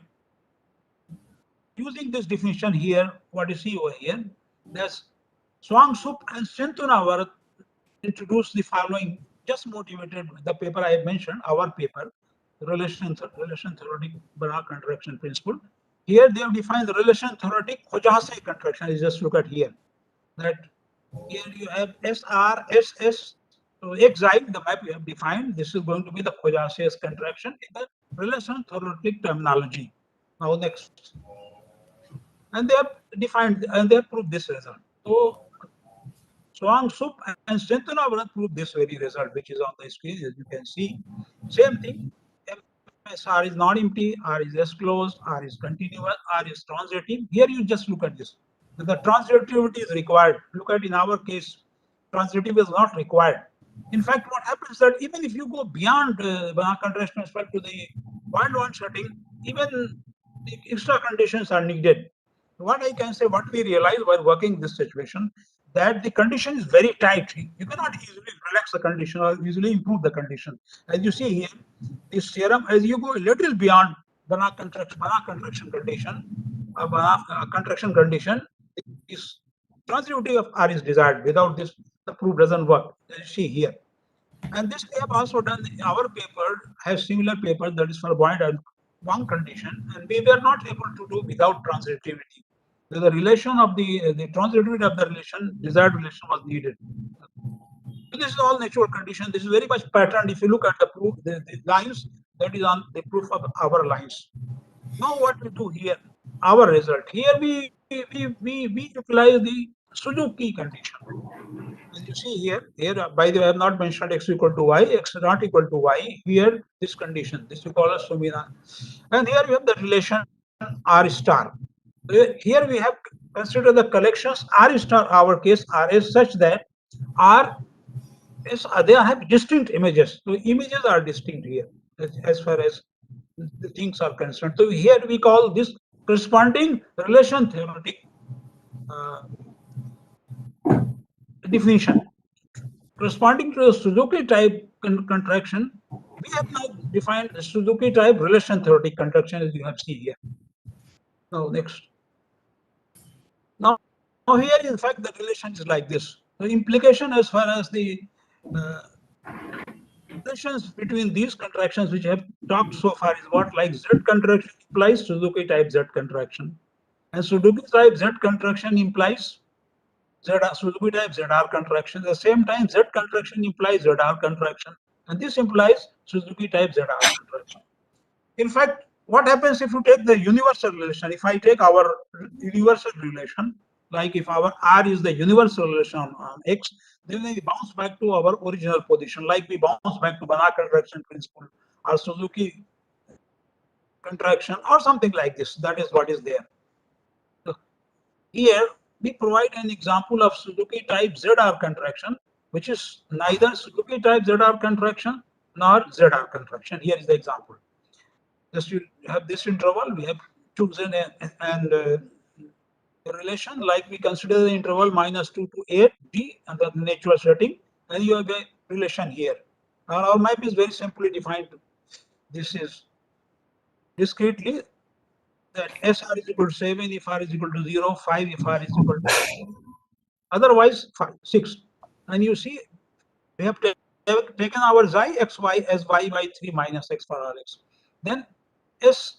using this definition here, what you see over here, there's Swang-Sup and Sentunawar introduced the following, just motivated the paper I mentioned, our paper, relation theoretic Banach contraction principle. Here they have defined the relation theoretic Khojase contraction. You just look at here. That here you have SR, SS. So XI, the map you have defined, this is going to be the Khojase contraction in the relation theoretic terminology. Now next. And they have defined and they have proved this result. So Swang-Sup and Sentunawar proved this very result, which is on the screen, as you can see. Same thing. R is not empty, R is S closed, R is continuous, R is transitive. Here you just look at this. The transitivity is required. Look at in our case, transitive is not required. In fact, what happens that even if you go beyond Banach contraction to the wild one setting, even the extra conditions are needed. What I can say, what we realize while working this situation, that the condition is very tight. You cannot easily relax the condition or easily improve the condition. As you see here, this theorem, as you go a little beyond Banach contraction condition, contraction condition, is transitivity of R is desired. Without this, the proof doesn't work. As you see here. And this we have also done. Our paper has similar paper that is for Boyd and Wang condition, and we were not able to do without transitivity. The relation of the transitivity of the relation, desired relation was needed. So this is all natural condition. This is very much patterned. If you look at the proof, the lines that is on the proof of our lines. Now what we do here, our result here we utilize the Suzuki condition. As you see here, by the way, I have not mentioned x equal to y, x not equal to y. Here, this condition, this we call as Sumina. And here we have the relation R star. Here we have considered the collections R star, our case R is such that R is, they have distinct images. So images are distinct here as far as the things are concerned. So here we call this corresponding relation theoretic definition. Corresponding to the Suzuki type contraction, we have now defined the Suzuki type relation theoretic contraction as you have seen here. Now next. Now here in fact the relation is like this. The implication as far as the relations between these contractions which I have talked so far is what, like Z contraction implies Suzuki type Z contraction, and Suzuki type Z contraction implies Suzuki type ZR contraction. At the same time, Z contraction implies ZR contraction, and this implies Suzuki type ZR contraction. In fact, what happens if you take the universal relation? If I take our universal relation, like if our R is the universal relation on X, then we bounce back to our original position, like we bounce back to Banach contraction principle or Suzuki contraction or something like this. That is what is there. So here we provide an example of Suzuki type ZR contraction, which is neither Suzuki type ZR contraction nor ZR contraction. Here is the example. Just you have this interval, we have chosen and a relation like we consider the interval -2 to 8 d under the natural setting, and you have a relation here. Now our map is very simply defined. This is discretely that SR is equal to 7 if R is equal to 0, 5 if R is equal to otherwise 5, 6. And you see we have taken our xi xy as y by 3 minus x for Rx. Then S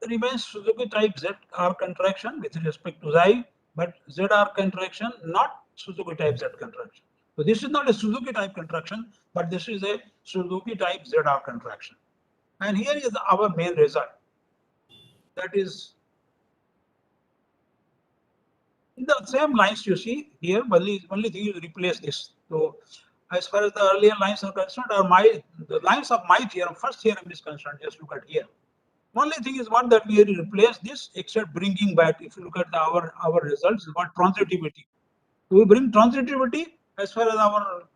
remains Suzuki type Z R contraction with respect to xi, but Z R contraction not Suzuki type Z contraction. So this is not a Suzuki type contraction, but this is a Suzuki type Z R contraction. And here is our main result. That is in the same lines you see here, only thing you replace this. So as far as the earlier lines are concerned, or the lines of my theorem, first theorem is concerned, just look at here. Only thing is what that we replace this except bringing back, if you look at our results, is what transitivity. We bring transitivity as far as our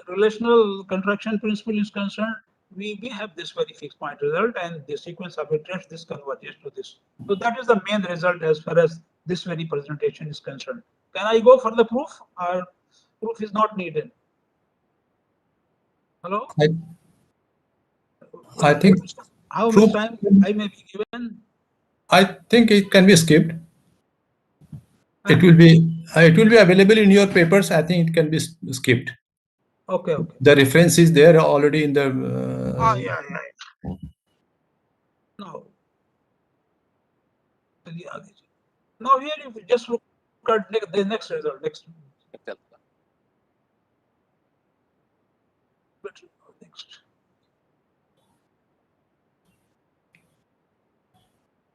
relational contraction principle is concerned. We have this very fixed point result, and the sequence of iterations this converges to this. So that is the main result as far as this very presentation is concerned. Can I go for the proof, or proof is not needed? Hello? I think How much time I may be given? I think it can be skipped. It will be available in your papers. I think it can be skipped. Okay. The reference is there already in the. Yeah. No. Now here if you just look at the next result, next.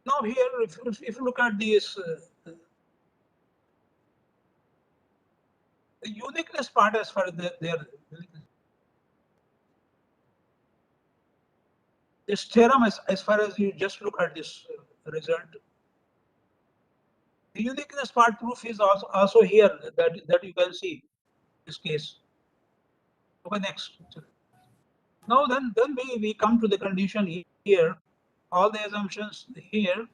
Now here, if you look at this, the uniqueness part as far as this theorem, as far as you just look at this result, the uniqueness part proof is also here that you can see this case. Okay, next. Now then we come to the condition here. All the assumptions here.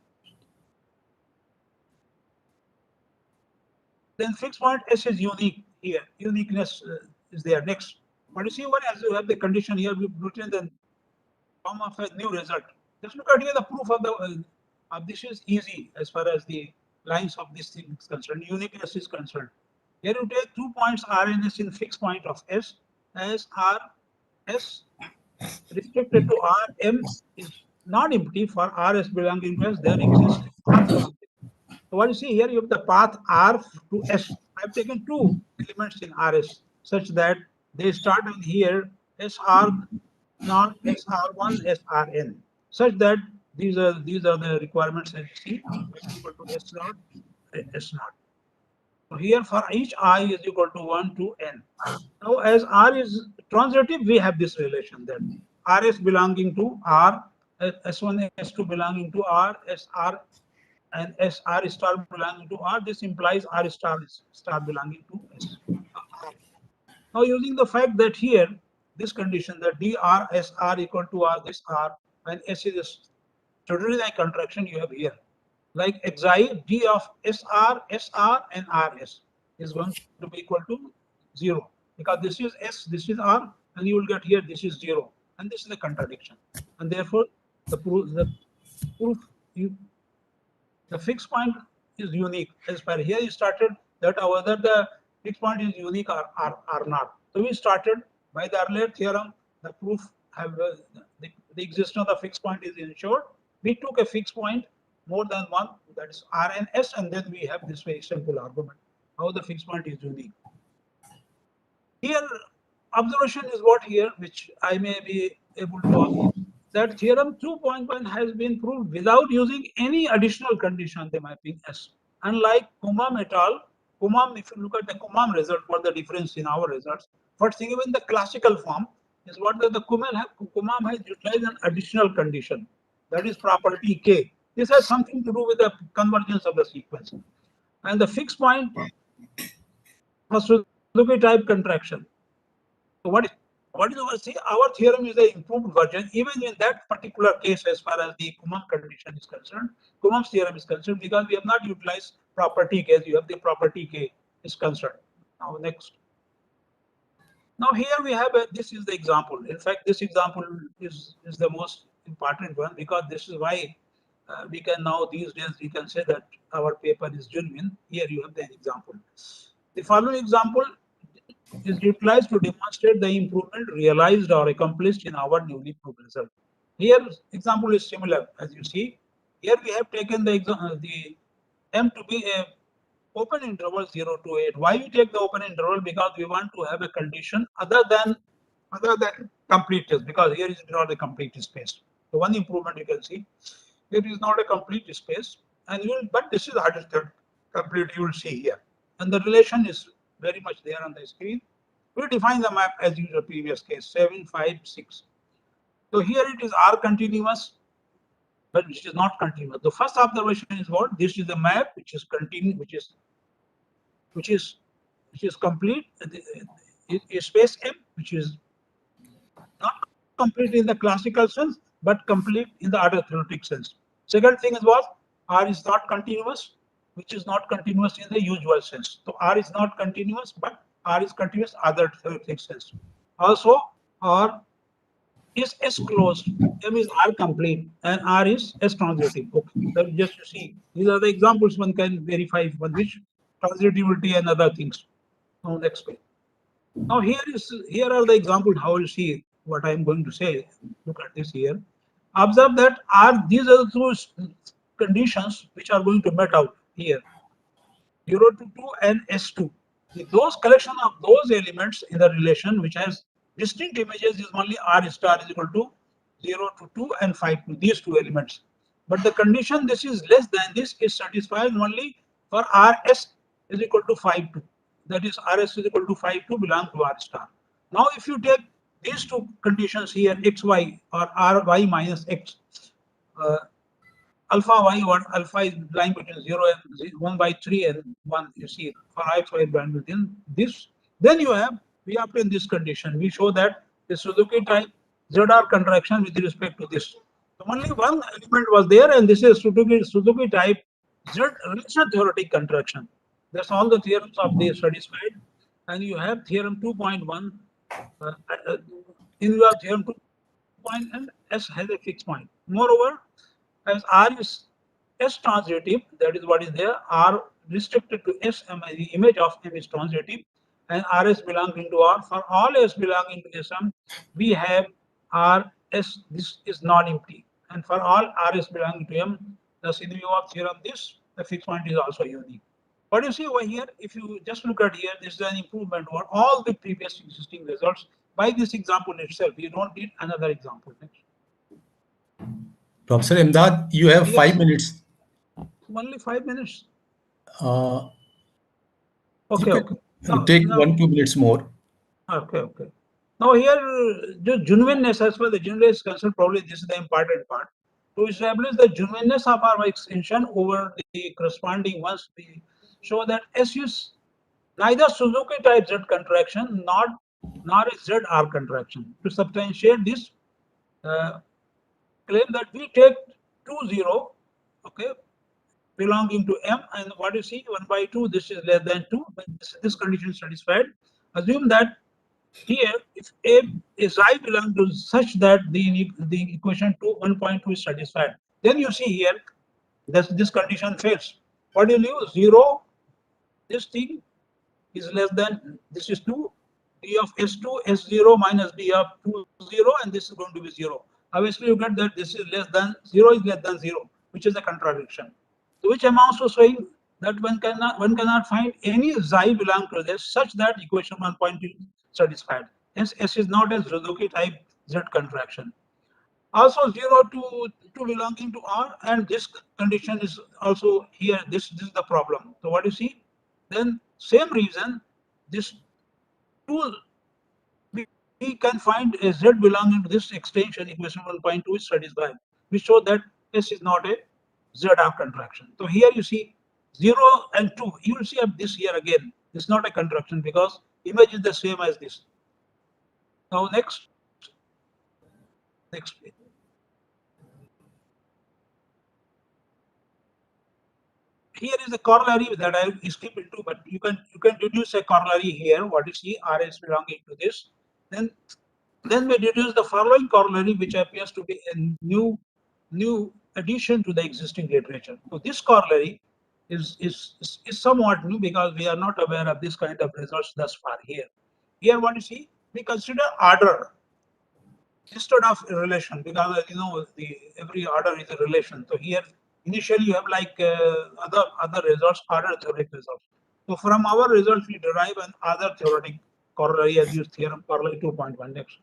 Then fixed point S is unique here. Uniqueness is there. Next, but you see what as you have the condition here, we've written the form of a new result. Just look at here the proof of the this is easy as far as the lines of this thing is concerned. Uniqueness is concerned. Here you take 2 points R and S in fixed point of S as R S restricted to R M is not empty for R S belonging to S. There exists path along it. So what you see here, you have the path R to S. I have taken 2 elements in RS such that they start on here SR not SR1, SRN, such that these are the requirements that you see equal to S naught, S naught. So here for each I is equal to 1 to N. Now as R is transitive, we have this relation that RS belonging to R, S1, S2 belonging to R, SR and SR star belonging to R. This implies R star belonging to S. Now using the fact that here this condition that dr SR equal to R this R and S is a extraordinary contraction you have here. Like xi d of SR, SR and RS is going to be equal to 0 because this is S, this is R, and you will get here this is 0, and this is a contradiction, and therefore the proof the fixed point is unique. As per here you started that whether the fixed point is unique or not. So we started by the earlier theorem, the proof have the existence of the fixed point is ensured. We took a fixed point more than one, that is R and S, and then we have this very simple argument how the fixed point is unique. Here observation is what here which I may be able to argue that theorem 2.1 has been proved without using any additional condition on the mapping S. Unlike Kumam et al. Kumam, if you look at the Kumam result, what the difference in our results, but think even the classical form is what the Kumam has utilized an additional condition, that is property K. This has something to do with the convergence of the sequence. And the fixed point was Suzuki type contraction. So what is our theorem is the improved version. Even in that particular case, as far as the Kumam condition is concerned, Kumam's theorem is concerned, because we have not utilized property case, you have the property K is concerned. Now next. Now here we have this is the example. In fact, this example is the most important one, because this is why we can now these days we can say that our paper is genuine. Here you have the example. The following example is utilized to demonstrate the improvement realized or accomplished in our newly proved result. Here example is similar, as you see. Here we have taken the M to be a open interval 0 to 8. Why we take the open interval? Because we want to have a condition other than complete test, because here is not a complete space. So one improvement you can see, here is not a complete space, and but this is hard to complete, you will see here. And the relation is very much there on the screen. We define the map as usual previous case 7, 5, 6. So here it is R continuous, but which is not continuous. The first observation is what? This is the map which is continuous, which is complete. Space M, which is not complete in the classical sense, but complete in the other theoretic sense. Second thing is what? R is not continuous, which is not continuous in the usual sense. So R is not continuous, but R is continuous other theoretic sense. Also, R is S closed, M is R complete, and R is S transitive. Okay, so just to see, these are the examples one can verify for which transitivity and other things. Now next page. Now here are the examples how you see what I am going to say. Look at this here. Observe that these are those conditions which are going to met out here. 0 to 2 and S2. Those collection of those elements in the relation which has distinct images is only R star is equal to 0 to 2 and 5 to these two elements. But the condition this is less than this is satisfied only for RS is equal to 5 2. That is RS is equal to 5 2 belongs to R star. Now if you take these two conditions here, XY or RY minus X, alpha y1, alpha is lying between 0 and 1 by 3 and 1, you see, for x, y band within this. Then you have, we obtain this condition. We show that the Suzuki type ZR contraction with respect to this. So only one element was there, and this is Suzuki type Z relation theoretic contraction. That's all the theorems of the satisfied. And you have theorem 2.1. In your theorem 2 point, and S has a fixed point. Moreover, as R is S transitive, that is what is there, R restricted to S, the image of M is transitive, and RS belonging to R. For all S belonging to SM, we have RS, this is non-empty. And for all RS belonging to M, thus in view of theorem, this, the fixed point is also unique. But you see over here, if you just look at here, this is an improvement over all the previous existing results by this example itself. You don't need another example. Next. Professor Imdad, you have Yes. 5 minutes. Only 5 minutes. You Okay, can okay. take Now, 1-2 minutes more. okay, okay. Now here, the genuineness as far as the genuineness is concerned, probably this is the important part. To establish the genuineness of our extension over the corresponding ones, we show that S is neither Suzuki type Z contraction nor a Z R contraction. To substantiate this claim that we take 2 0, okay, belonging to M, and what you see 1 by 2, this is less than 2, but this condition is satisfied. Assume that here if A is I belong to such that the equation 2 1.2 is satisfied, then you see here this condition fails. What do you leave? 0, this thing is less than, this is 2, d of S2 S0 minus d of 2 0, and this is going to be 0. Obviously you get that this is less than 0 is less than 0, which is a contradiction, which amounts to saying that one cannot find any xi belong to this such that equation 1.2 is satisfied. Hence S is not a Suzuki type Z contraction. Also 0 to belonging to R, and this condition is also here. This is the problem. So what you see? Then same reason, this 2 we can find a Z belonging to this extension equation 1.2 is satisfied. We show that S is not a ZR contraction. So here you see 0 and 2. You will see this here again. It's not a contraction because image is the same as this. Now next page. here is the corollary that I will skip into, but you can deduce a corollary here. What is the RS belonging to this? Then we deduce the following corollary, which appears to be a new addition to the existing literature. So this corollary is somewhat new because we are not aware of this kind of results thus far here. Here, what you see, we consider order instead of a relation, because every order is a relation. So here initially you have like other results, order theoretic results. So from our results we derive an other theoretic corollary as used theorem corollary 2.1 next.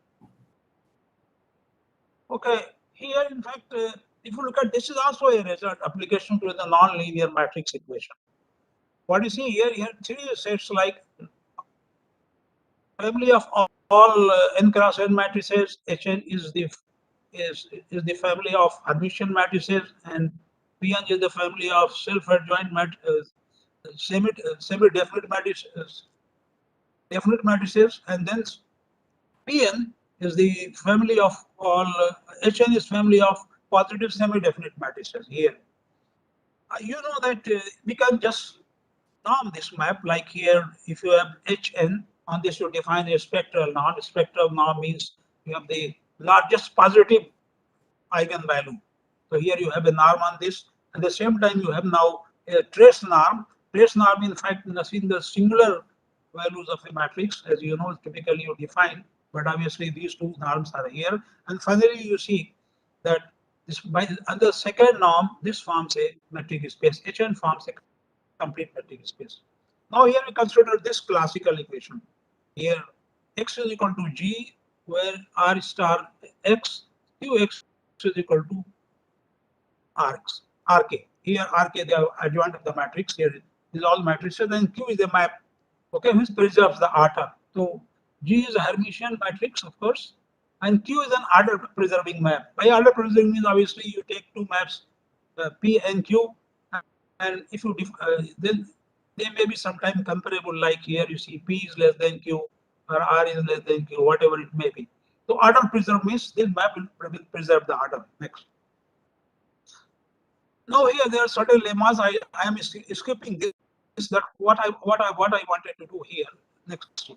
Okay, here in fact if you look at this is also a result application to the non-linear matrix equation. What you see here, three sets like family of all n cross n matrices. Hn is the family of Hermitian matrices, and Pn is the family of self-adjoint semi-definite matrices. Definite matrices, and then Pn is the family of all. Hn is family of positive semi-definite matrices. Here, you know that we can just norm this map, like here, if you have Hn, on this you define a spectral norm. Spectral norm means you have the largest positive eigenvalue. So here you have a norm on this. At the same time, you have now a trace norm. Trace norm, in fact, in the singular values of a matrix, as you know, typically you define, but obviously these two norms are here. And finally, you see that this under second norm, this forms a metric space. Hn forms a complete metric space. Now here we consider this classical equation. Here x is equal to g, where r star x, qx is equal to rk. Here rk, the adjoint of the matrix. Here is all matrices, and q is a map, okay, which preserves the order. So G is a Hermitian matrix, of course, and Q is an order preserving map. By order preserving means obviously you take two maps, P and Q, and if you then they may be sometime comparable. Like here you see P is less than Q or R is less than Q, whatever it may be. So order preserve means this map will preserve the order. Next. Now here there are certain lemmas. I am skipping this. That what I wanted to do here. Next.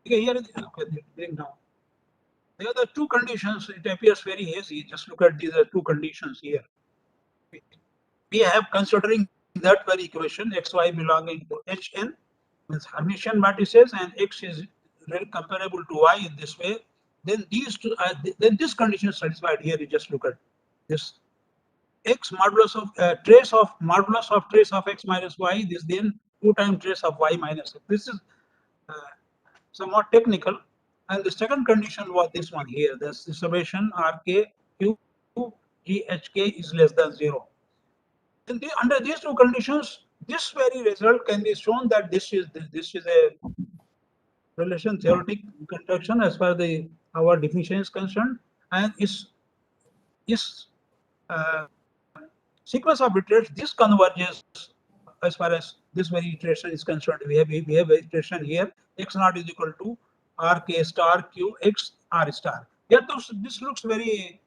Okay, here is bring down. There are the two conditions. It appears very hazy. Just look at these two conditions here. We have considering that very equation xy belonging to Hn means Hermitian matrices, and x is comparable to y in this way. Then these two, then this condition is satisfied. Here you just look at this x modulus of modulus of trace of x minus y. This then 2 times trace of y minus x. This is somewhat technical. And the second condition was this one here. The summation rk q ghk is less than 0. Under these two conditions, this very result can be shown that this is a relation theoretic construction as far as our definition is concerned, and is sequence of iterations. This converges as far as this very iteration is concerned. We have iteration here x naught is equal to rk star q x r star. Yeah, this looks very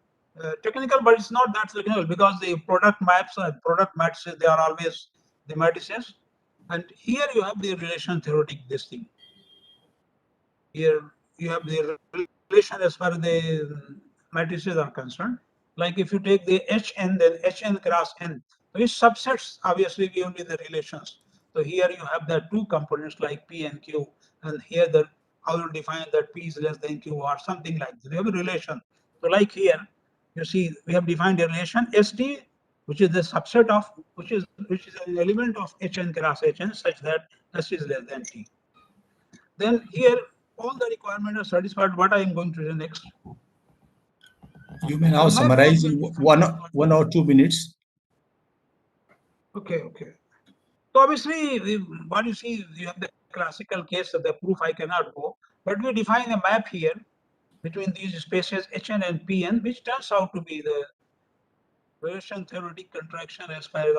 technical, but it's not that technical because the product maps and product matrices, they are always the matrices, and here you have the relation theoretic this thing. Here you have the relation as far as the matrices are concerned. Like if you take the Hn, then Hn cross n, which subsets obviously we only the relations. So here you have the two components like P and Q, and here the how you define that P is less than Q or something like that. You have a relation. So like here, you see we have defined a relation St, which is the subset of which is an element of Hn cross Hn such that S is less than T. Then here all the requirements are satisfied. What I am going to do next? You may now summarize in 1 or 2 minutes. Okay. So obviously, what you see, you have the classical case of the proof. I cannot go, but we define a map here between these spaces Hn and Pn, which turns out to be the relation theoretic contraction as far as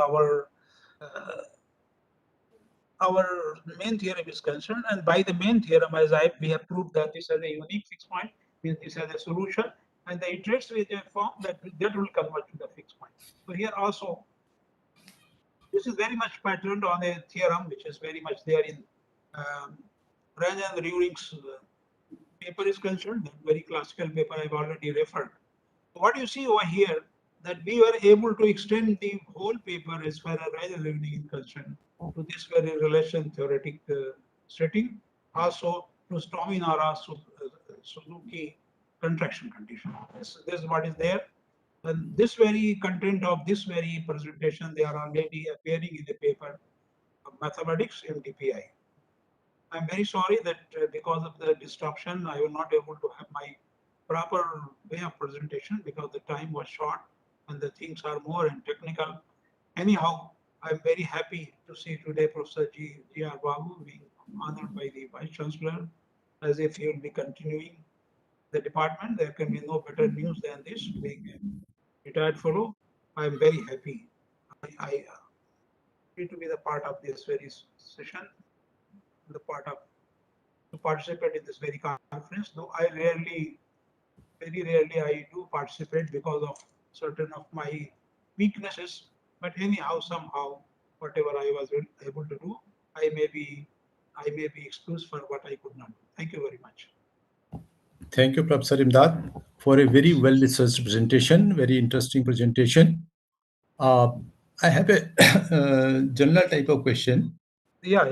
our main theorem is concerned. And by the main theorem, as we have proved that this has a unique fixed point, means this has a solution, and the iterates with a form that will convert to the fixed point. So here also This is very much patterned on a theorem which is very much there in Ranjan and Ruring's paper is concerned, that very classical paper I've already referred. What you see over here, that we were able to extend the whole paper as far as Ranjan Ruring is concerned to this very relation theoretic setting, also to Stominara Suzuki contraction condition. This is what is there. And this very content of this very presentation, they are already appearing in the paper of mathematics MDPI. I'm very sorry that because of the disruption, I was not able to have my proper way of presentation because the time was short and the things are more and technical. Anyhow, I'm very happy to see today Professor G.R. Babu being honored by the Vice Chancellor as if he will be continuing the department. There can be no better news than this. Being a retired fellow, I'm very happy. I to be the part of this very session, the part of to participate in this very conference. Though I very rarely I do participate because of certain of my weaknesses. But anyhow, somehow, whatever I was able to do, I may be excused for what I could not do. Thank you very much. Thank you, Professor Imdad, for a very well-researched presentation, very interesting presentation. I have a general type of question. Yeah.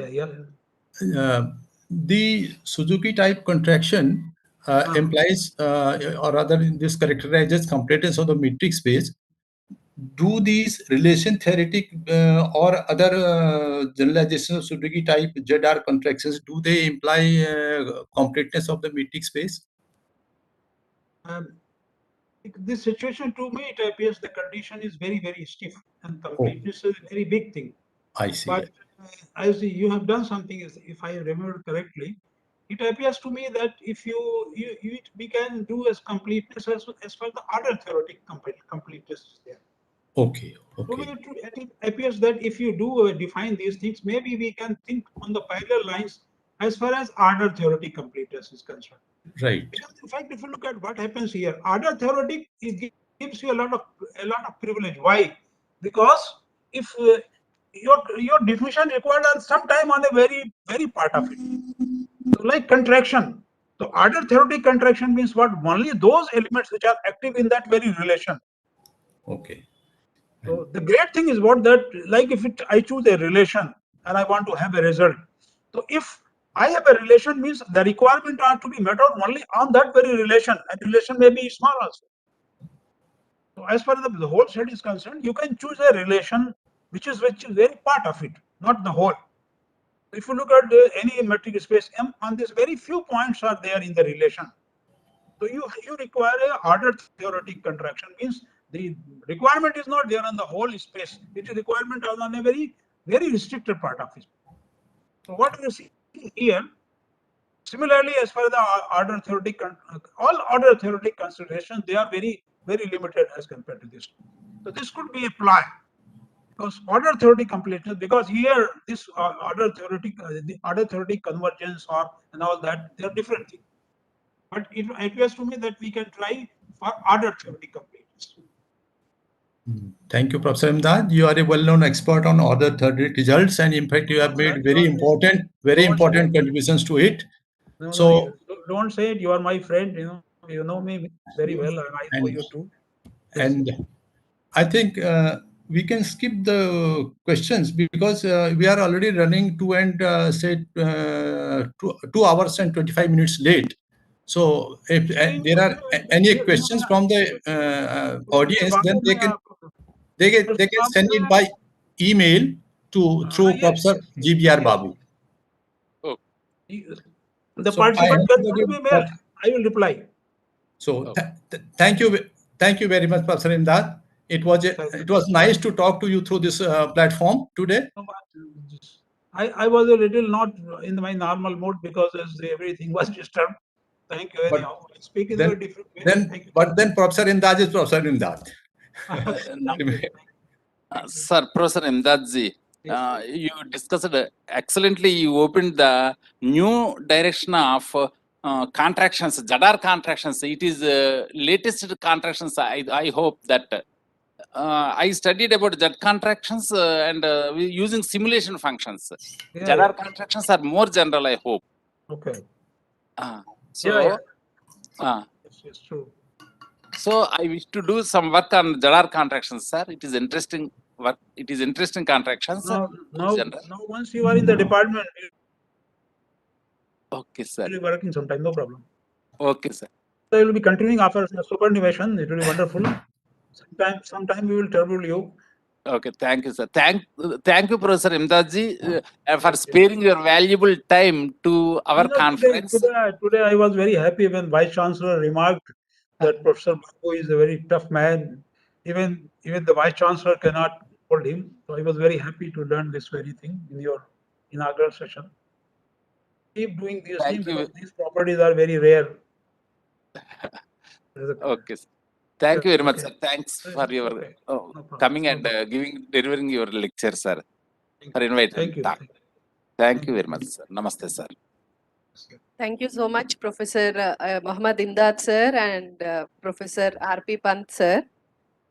The Suzuki type contraction implies, or rather, this characterizes completeness of the metric space. Do these relation theoretic or other generalizations of Suzuki type ZR contractions, do they imply completeness of the metric space? This situation to me, it appears the condition is very stiff and completeness is a very big thing. I see. But as you have done something, if I remember correctly, it appears to me that if we can do as completeness as far as the other theoretic completeness is there. Okay. To me, it appears that if you do define these things, maybe we can think on the parallel lines as far as order theoretic completeness is concerned. Right. Because in fact, if you look at what happens here, order theoretic it gives you a lot of privilege. Why? Because if your definition required some time on a very part of it. So like contraction. So order theoretic contraction means what? Only those elements which are active in that very relation. Okay. So the great thing is what that, like if I choose a relation and I want to have a result. So if I have a relation means the requirement are to be met out only on that very relation, and relation may be small also. So as far as the whole set is concerned, you can choose a relation which is very part of it, not the whole. If you look at any metric space M, on this very few points are there in the relation. So you require a order theoretic contraction, means the requirement is not there on the whole space. It is requirement on a very restricted part of it. So what you see here, similarly, as far as the order theoretic, all order theoretic considerations, they are very limited as compared to this. So this could be applied because order theoretic completeness, because here this the order theoretic convergence or and all that, they are different things. But it appears to me that we can try for order theoretic completeness. Thank you, Professor Imdad. You are a well-known expert on order theoretic results, and in fact, you have made very important contributions to it. No, don't say it. You are my friend. You know me very well, and I know you too. And I think we can skip the questions because we are already running 2 hours and 25 minutes late. So if there are any questions from the audience, then they can send it by email through Professor GBR Babu. The participant can send me mail. I will reply. So thank you very much, Professor Imdad. It was nice to talk to you through this platform today. I was a little not in my normal mode because everything was disturbed. Thank you anyhow. I speak in a different way. But then Professor Imdad is Professor Imdad. Sir, Professor Imdadji, you discussed excellently. You opened the new direction of contractions, ZR contractions. It is latest contractions. I hope that I studied about Z contractions and using simulation functions. Yeah, ZR yeah. contractions are more general, I hope. Okay. So, Yeah, yeah. It's true. So I wish to do some work on ZR contractions, sir. It is interesting work. It is interesting contractions. Now, once you are in the department, okay, sir. You will be working sometime, no problem. Okay, sir. So you will be continuing after superannuation. It will be wonderful. Sometime we will trouble you. Okay, thank you, sir. Thank you, Professor Imdadji, for sparing your valuable time to our conference. Today I was very happy when Vice Chancellor remarked that Professor Babu is a very tough man. Even the Vice Chancellor cannot hold him. So I was very happy to learn this very thing in your inaugural session. Keep doing these things because these properties are very rare. Okay, sir. Thank you very much, sir. Thanks for your coming and delivering your lecture, sir. For inviting. Thank you very much, sir. Namaste, sir. Thank you so much, Professor Muhammad Imdad sir and Professor R.P. Pant sir.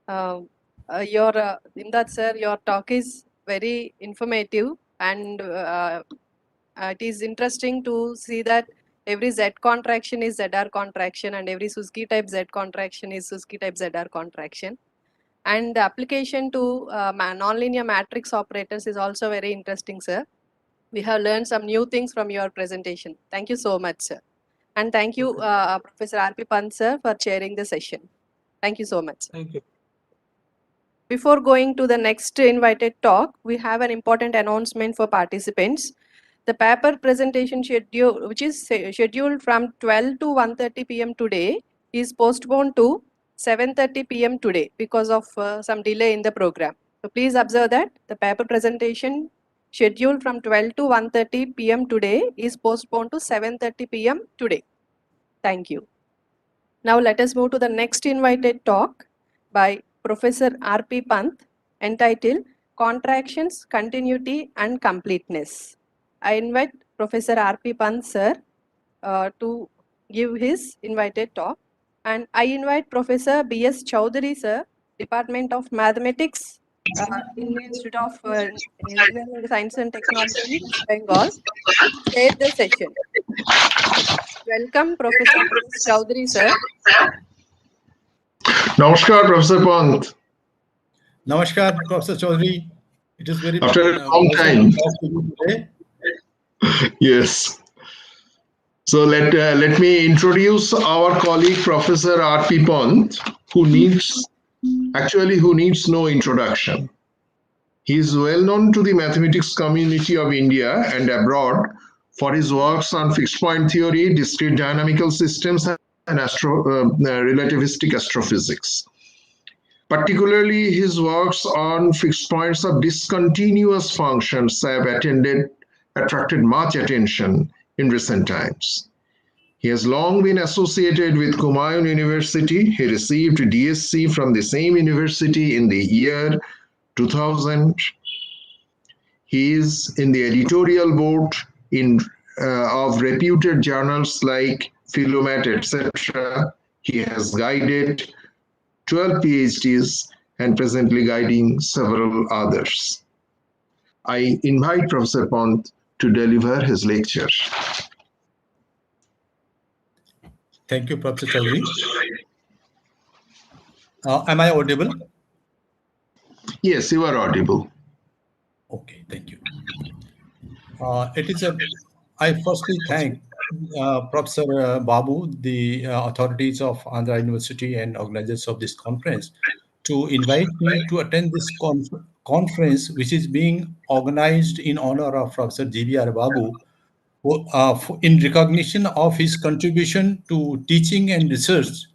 Imdad sir, your talk is very informative and it is interesting to see that every Z contraction is ZR contraction and every Suzuki type Z contraction is Suzuki type ZR contraction. And the application to nonlinear matrix operators is also very interesting, sir. We have learned some new things from your presentation. Thank you so much, sir. And thank you, Professor R.P. Pant, sir, for chairing the session. Thank you so much. Thank you. Before going to the next invited talk, we have an important announcement for participants. The paper presentation schedule, which is scheduled from 12 to 1:30 p.m. today, is postponed to 7:30 p.m. today because of some delay in the program. So please observe that the paper presentation scheduled from 12 to 1:30 p.m. today is postponed to 7:30 p.m. today. Thank you. Now let us move to the next invited talk by Professor R.P. Pant entitled Contractions, Continuity and Completeness. I invite Professor R.P. Pant sir to give his invited talk, and I invite Professor B.S. Chowdhury sir, Department of Mathematics, Indian Institute of Engineering, Science and Technology, West Bengal, to chair the session. Welcome, Professor B.S. Chowdhury sir. Namaskar, Professor Pant. Namaskar, Professor Chaudhary. It is very After a long time. to talk to you today. Yes. So let me introduce our colleague, Professor R.P. Pant, who needs no introduction. He is well known to the mathematics community of India and abroad for his works on fixed point theory, discrete dynamical systems, and relativistic astrophysics. Particularly, his works on fixed points of discontinuous functions have attracted much attention in recent times. He has long been associated with Humayun University. He received DSc from the same university in the year 2000. He is in the editorial board of reputed journals like Philomath, etc. He has guided 12 PhDs and presently guiding several others. I invite Professor Pant to deliver his lecture. Thank you, Professor Chaudhary. Am I audible? Yes, you are audible. Okay, thank you. I firstly thank Professor Babu, the authorities of Andhra University and organizers of this conference to invite me to attend this conference, which is being organized in honor of Professor GVR Babu, in recognition of his contribution to teaching and research.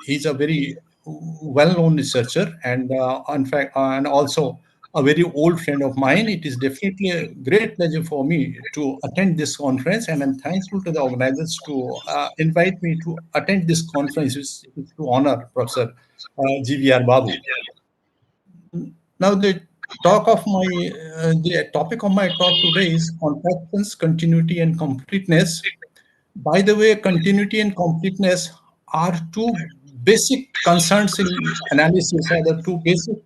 He's a very well-known researcher and in fact, and also a very old friend of mine. It is definitely a great pleasure for me to attend this conference, and I'm thankful to the organizers to invite me to attend this conference to honor Professor GVR Babu. Now, the topic of my talk today is contractions, continuity, and completeness. By the way, continuity and completeness are two basic concerns in analysis are the two basic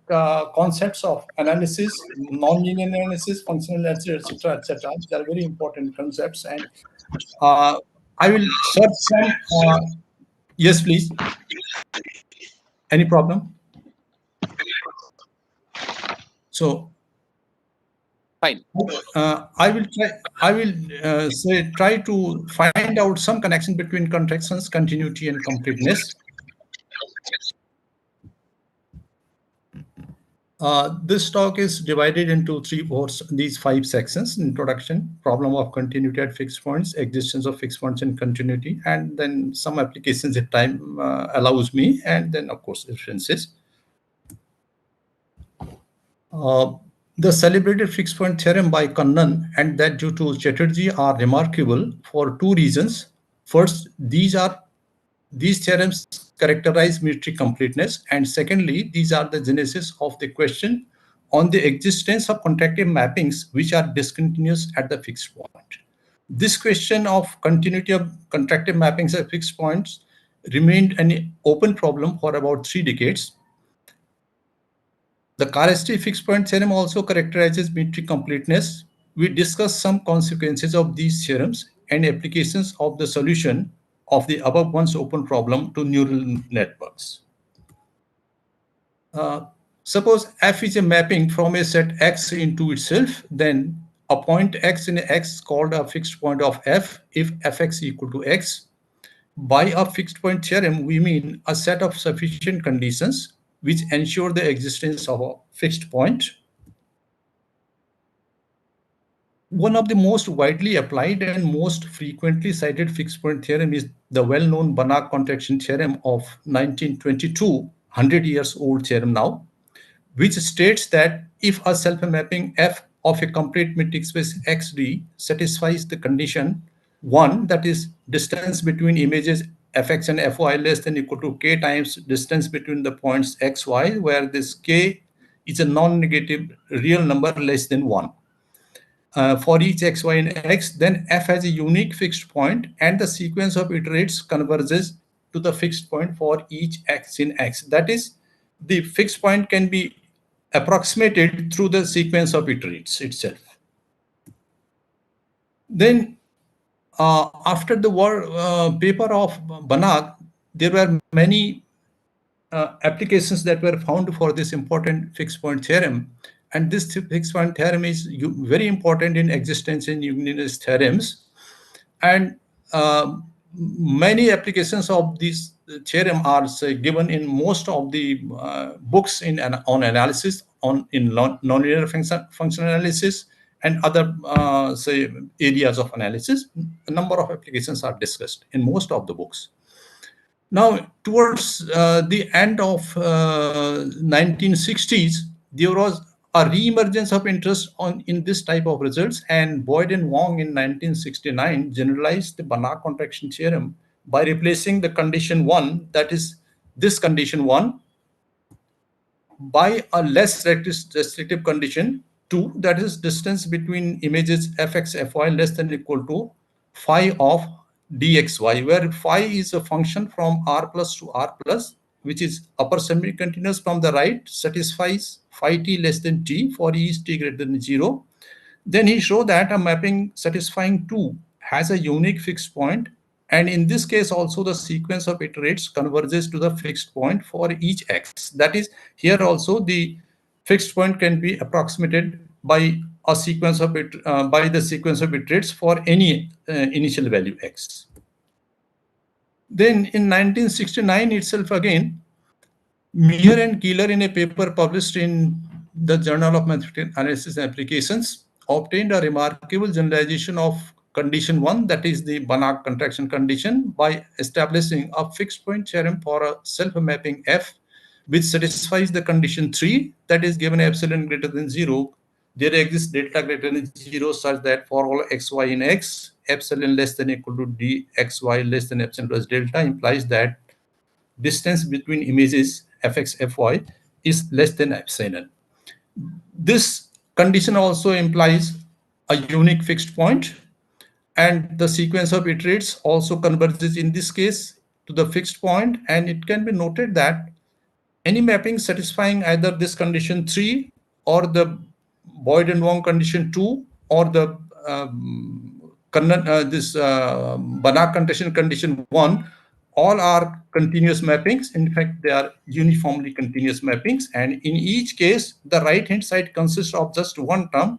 concepts of analysis: nonlinear analysis, functional analysis, etc., etc. They are very important concepts, and I will search some. Yes, please. Any problem? So, fine. I will try. I will try to find out some connection between contractions, continuity, and completeness. This talk is divided into these 5 sections: introduction, problem of continuity at fixed points, existence of fixed points and continuity, and then some applications if time allows me, and then of course references. The celebrated fixed point theorem by Kannan and that due to Chatterjee are remarkable for 2 reasons. First, these theorems characterize metric completeness, and secondly, these are the genesis of the question on the existence of contractive mappings which are discontinuous at the fixed point. This question of continuity of contractive mappings at fixed points remained an open problem for about 3 decades. The Karesti fixed point theorem also characterizes metric completeness. We discussed some consequences of these theorems and applications of the solution of the above one's open problem to neural networks. Suppose F is a mapping from a set X into itself, then a point X in X called a fixed point of F if Fx equal to X. By a fixed point theorem, we mean a set of sufficient conditions which ensure the existence of a fixed point. One of the most widely applied and most frequently cited fixed point theorem is the well-known Banach contraction theorem of 1922, 100 years old theorem now, which states that if a self-mapping F of a complete metric space XD satisfies the condition 1, that is distance between images Fx and Fy less than equal to k times distance between the points xy, where this k is a non-negative real number less than 1. For each x, y, and x, then F has a unique fixed point and the sequence of iterates converges to the fixed point for each x in x. That is, the fixed point can be approximated through the sequence of iterates itself. Then after the paper of Banach, there were many applications that were found for this important fixed point theorem. And this fixed point theorem is very important in existence in unionist theorems. And many applications of this theorem are given in most of the books on analysis, in nonlinear function analysis, and other areas of analysis. A number of applications are discussed in most of the books. Now, towards the end of 1960s, there was a re-emergence of interest in this type of results, and Boyd and Wong in 1969 generalized the Banach contraction theorem by replacing the condition 1, that is this condition 1, by a less restrictive condition 2, that is distance between images Fx, Fy less than or equal to phi of dxy, where phi is a function from r plus to r plus, which is upper semi-continuous from the right, satisfies phi t less than t for e is t greater than 0. Then he showed that a mapping satisfying 2 has a unique fixed point, and in this case also the sequence of iterates converges to the fixed point for each x. That is, here also the fixed point can be approximated by a sequence of by the sequence of iterates for any initial value x. Then in 1969 itself again, Meyer and Keeler in a paper published in the Journal of Mathematical Analysis and Applications obtained a remarkable generalization of condition 1, that is the Banach contraction condition, by establishing a fixed point theorem for a self-mapping F which satisfies the condition 3, that is given epsilon greater than 0, there exists delta greater than 0 such that for all xy in x, epsilon less than or equal to dxy less than epsilon plus delta implies that distance between images Fx, Fy is less than epsilon. This condition also implies a unique fixed point, and the sequence of iterates also converges in this case to the fixed point, and it can be noted that any mapping satisfying either this condition 3 or the Boyd and Wong condition 2 or the Banach condition 1, all are continuous mappings. In fact, they are uniformly continuous mappings, and in each case the right hand side consists of just one term,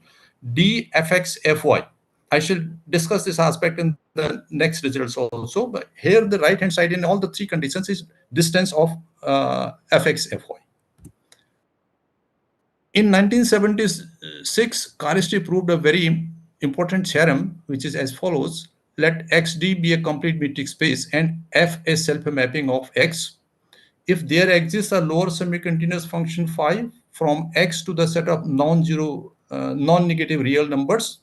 dfx fy. I shall discuss this aspect in the next results also, but here the right hand side in all the three conditions is distance of fx fy. In 1976, Karisti proved a very important theorem, which is as follows: let xd be a complete metric space and f a self-mapping of x. If there exists a lower semi-continuous function phi from x to the set of non-zero, non-negative real numbers,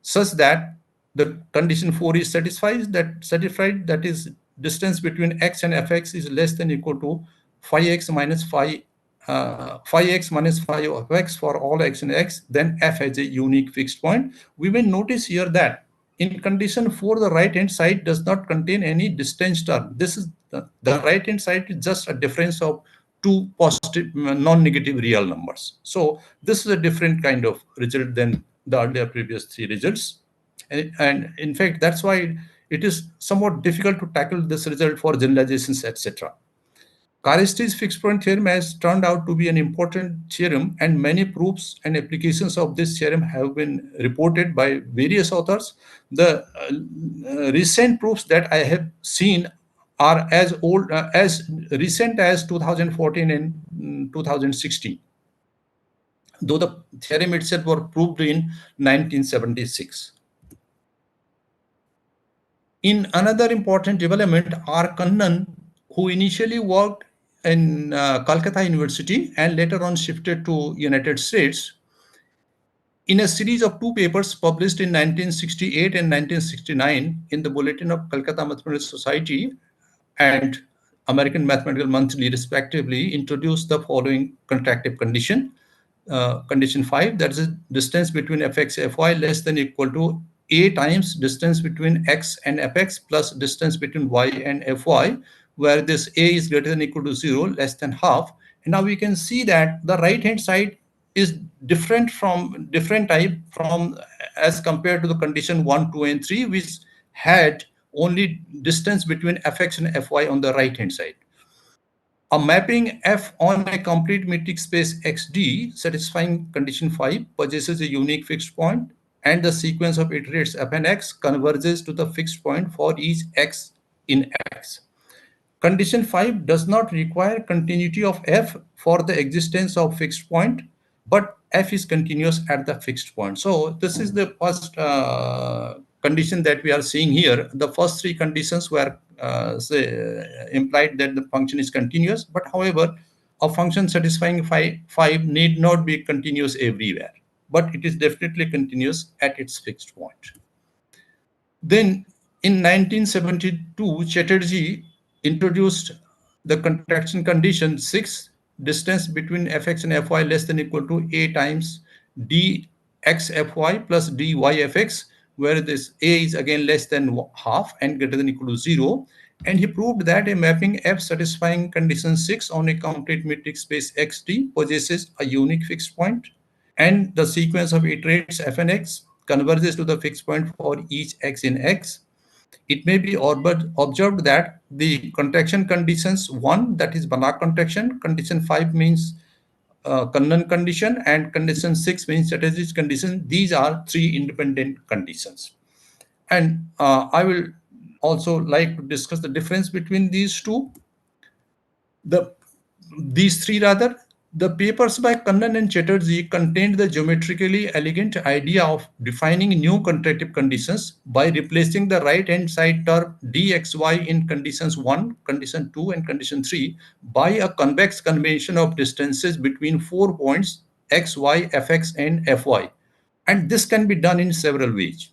such that the condition 4 is satisfied, that is distance between x and fx is less than equal to phi x minus phi of x for all x and x, then f has a unique fixed point. We may notice here that in condition 4, the right hand side does not contain any distance term. This is the right hand side is just a difference of two positive non-negative real numbers. So this is a different kind of result than the earlier previous three results. And in fact, that's why it is somewhat difficult to tackle this result for generalizations, etc. Karisti's fixed point theorem has turned out to be an important theorem, and many proofs and applications of this theorem have been reported by various authors. The recent proofs that I have seen are as old, as recent as 2014 and 2016, though the theorem itself was proved in 1976. In another important development, R. Kannan, who initially worked in Calcutta University and later on shifted to United States, in a series of two papers published in 1968 and 1969 in the Bulletin of Calcutta Mathematical Society and American Mathematical Monthly, respectively, introduced the following contractive condition. Condition 5, that is distance between fx fy less than equal to a times distance between x and fx plus distance between y and fy, where this a is greater than equal to 0, less than half. And now we can see that the right hand side is different type from as compared to the condition 1, 2, and 3, which had only distance between fx and fy on the right hand side. A mapping F on a complete metric space XD satisfying condition 5 possesses a unique fixed point, and the sequence of iterates f and x converges to the fixed point for each x in X. Condition 5 does not require continuity of F for the existence of fixed point, but F is continuous at the fixed point. So this is the first condition that we are seeing here. The first three conditions were implied that the function is continuous, but however, a function satisfying 5 need not be continuous everywhere, but it is definitely continuous at its fixed point. Then in 1972, Chatterjee introduced the contraction condition 6, distance between fx and fy less than equal to a times dxfy plus dyfx, where this a is again less than half and greater than equal to 0. And he proved that a mapping F satisfying condition 6 on a complete metric space XD possesses a unique fixed point, and the sequence of iterates f and x converges to the fixed point for each x in X. It may be observed that the contraction conditions 1, that is Banach contraction, condition 5 means Kannan condition, and condition 6 means Chatterjee's condition. These are three independent conditions. And I will also like to discuss the difference between these two. These three rather. The papers by Kannan and Chatterjee contained the geometrically elegant idea of defining new contractive conditions by replacing the right-hand side term dxy in conditions 1, condition 2, and condition 3 by a convex convention of distances between 4 points x, y, fx, and fy. And this can be done in several ways.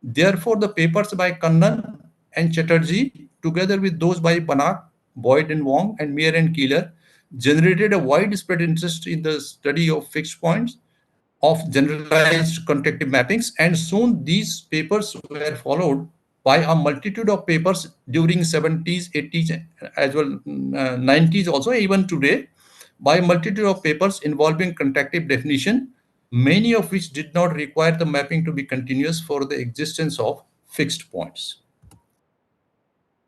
Therefore, the papers by Kannan and Chatterjee, together with those by Banach, Boyd and Wong, and Meyer and Keeler, generated a widespread interest in the study of fixed points of generalized contractive mappings, and soon these papers were followed by a multitude of papers during 70s, 80s, as well 90s also, even today, by a multitude of papers involving contractive definition, many of which did not require the mapping to be continuous for the existence of fixed points.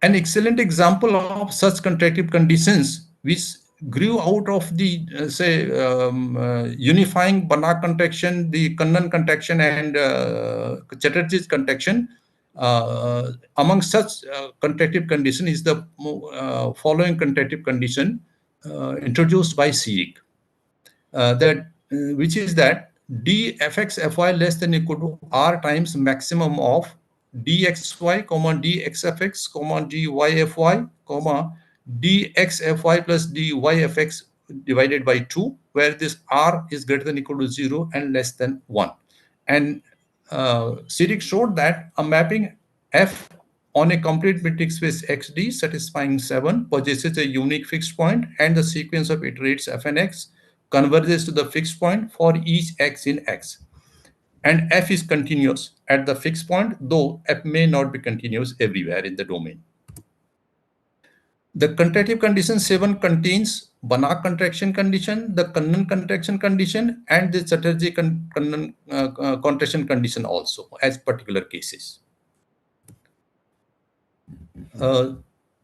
An excellent example of such contractive conditions which grew out of the unifying Banach contraction, the Kannan contraction, and Chatterjee's contraction. Among such contractive condition is the following contractive condition introduced by Seerig, which is that d fx fy less than equal to r times maximum of dxy, dxfx, dyfy, dxfy plus dyfx divided by 2, where this r is greater than equal to 0 and less than 1. And Seerig showed that a mapping f on a complete metric space xd satisfying 7 possesses a unique fixed point, and the sequence of iterates f and x converges to the fixed point for each x in X. And f is continuous at the fixed point, though f may not be continuous everywhere in the domain. The contractive condition 7 contains Banach contraction condition, the Kannan contraction condition, and the Chatterjee contraction condition also as particular cases.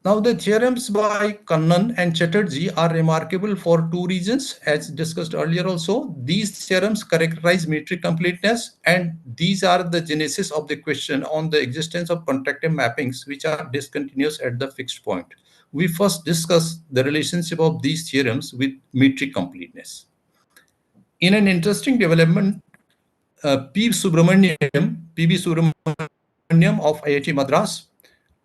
Now, the theorems by Kannan and Chatterjee are remarkable for two reasons, as discussed earlier also. These theorems characterize metric completeness, and these are the genesis of the question on the existence of contractive mappings which are discontinuous at the fixed point. We first discuss the relationship of these theorems with metric completeness. In an interesting development, P. Subramaniam of IIT Madras,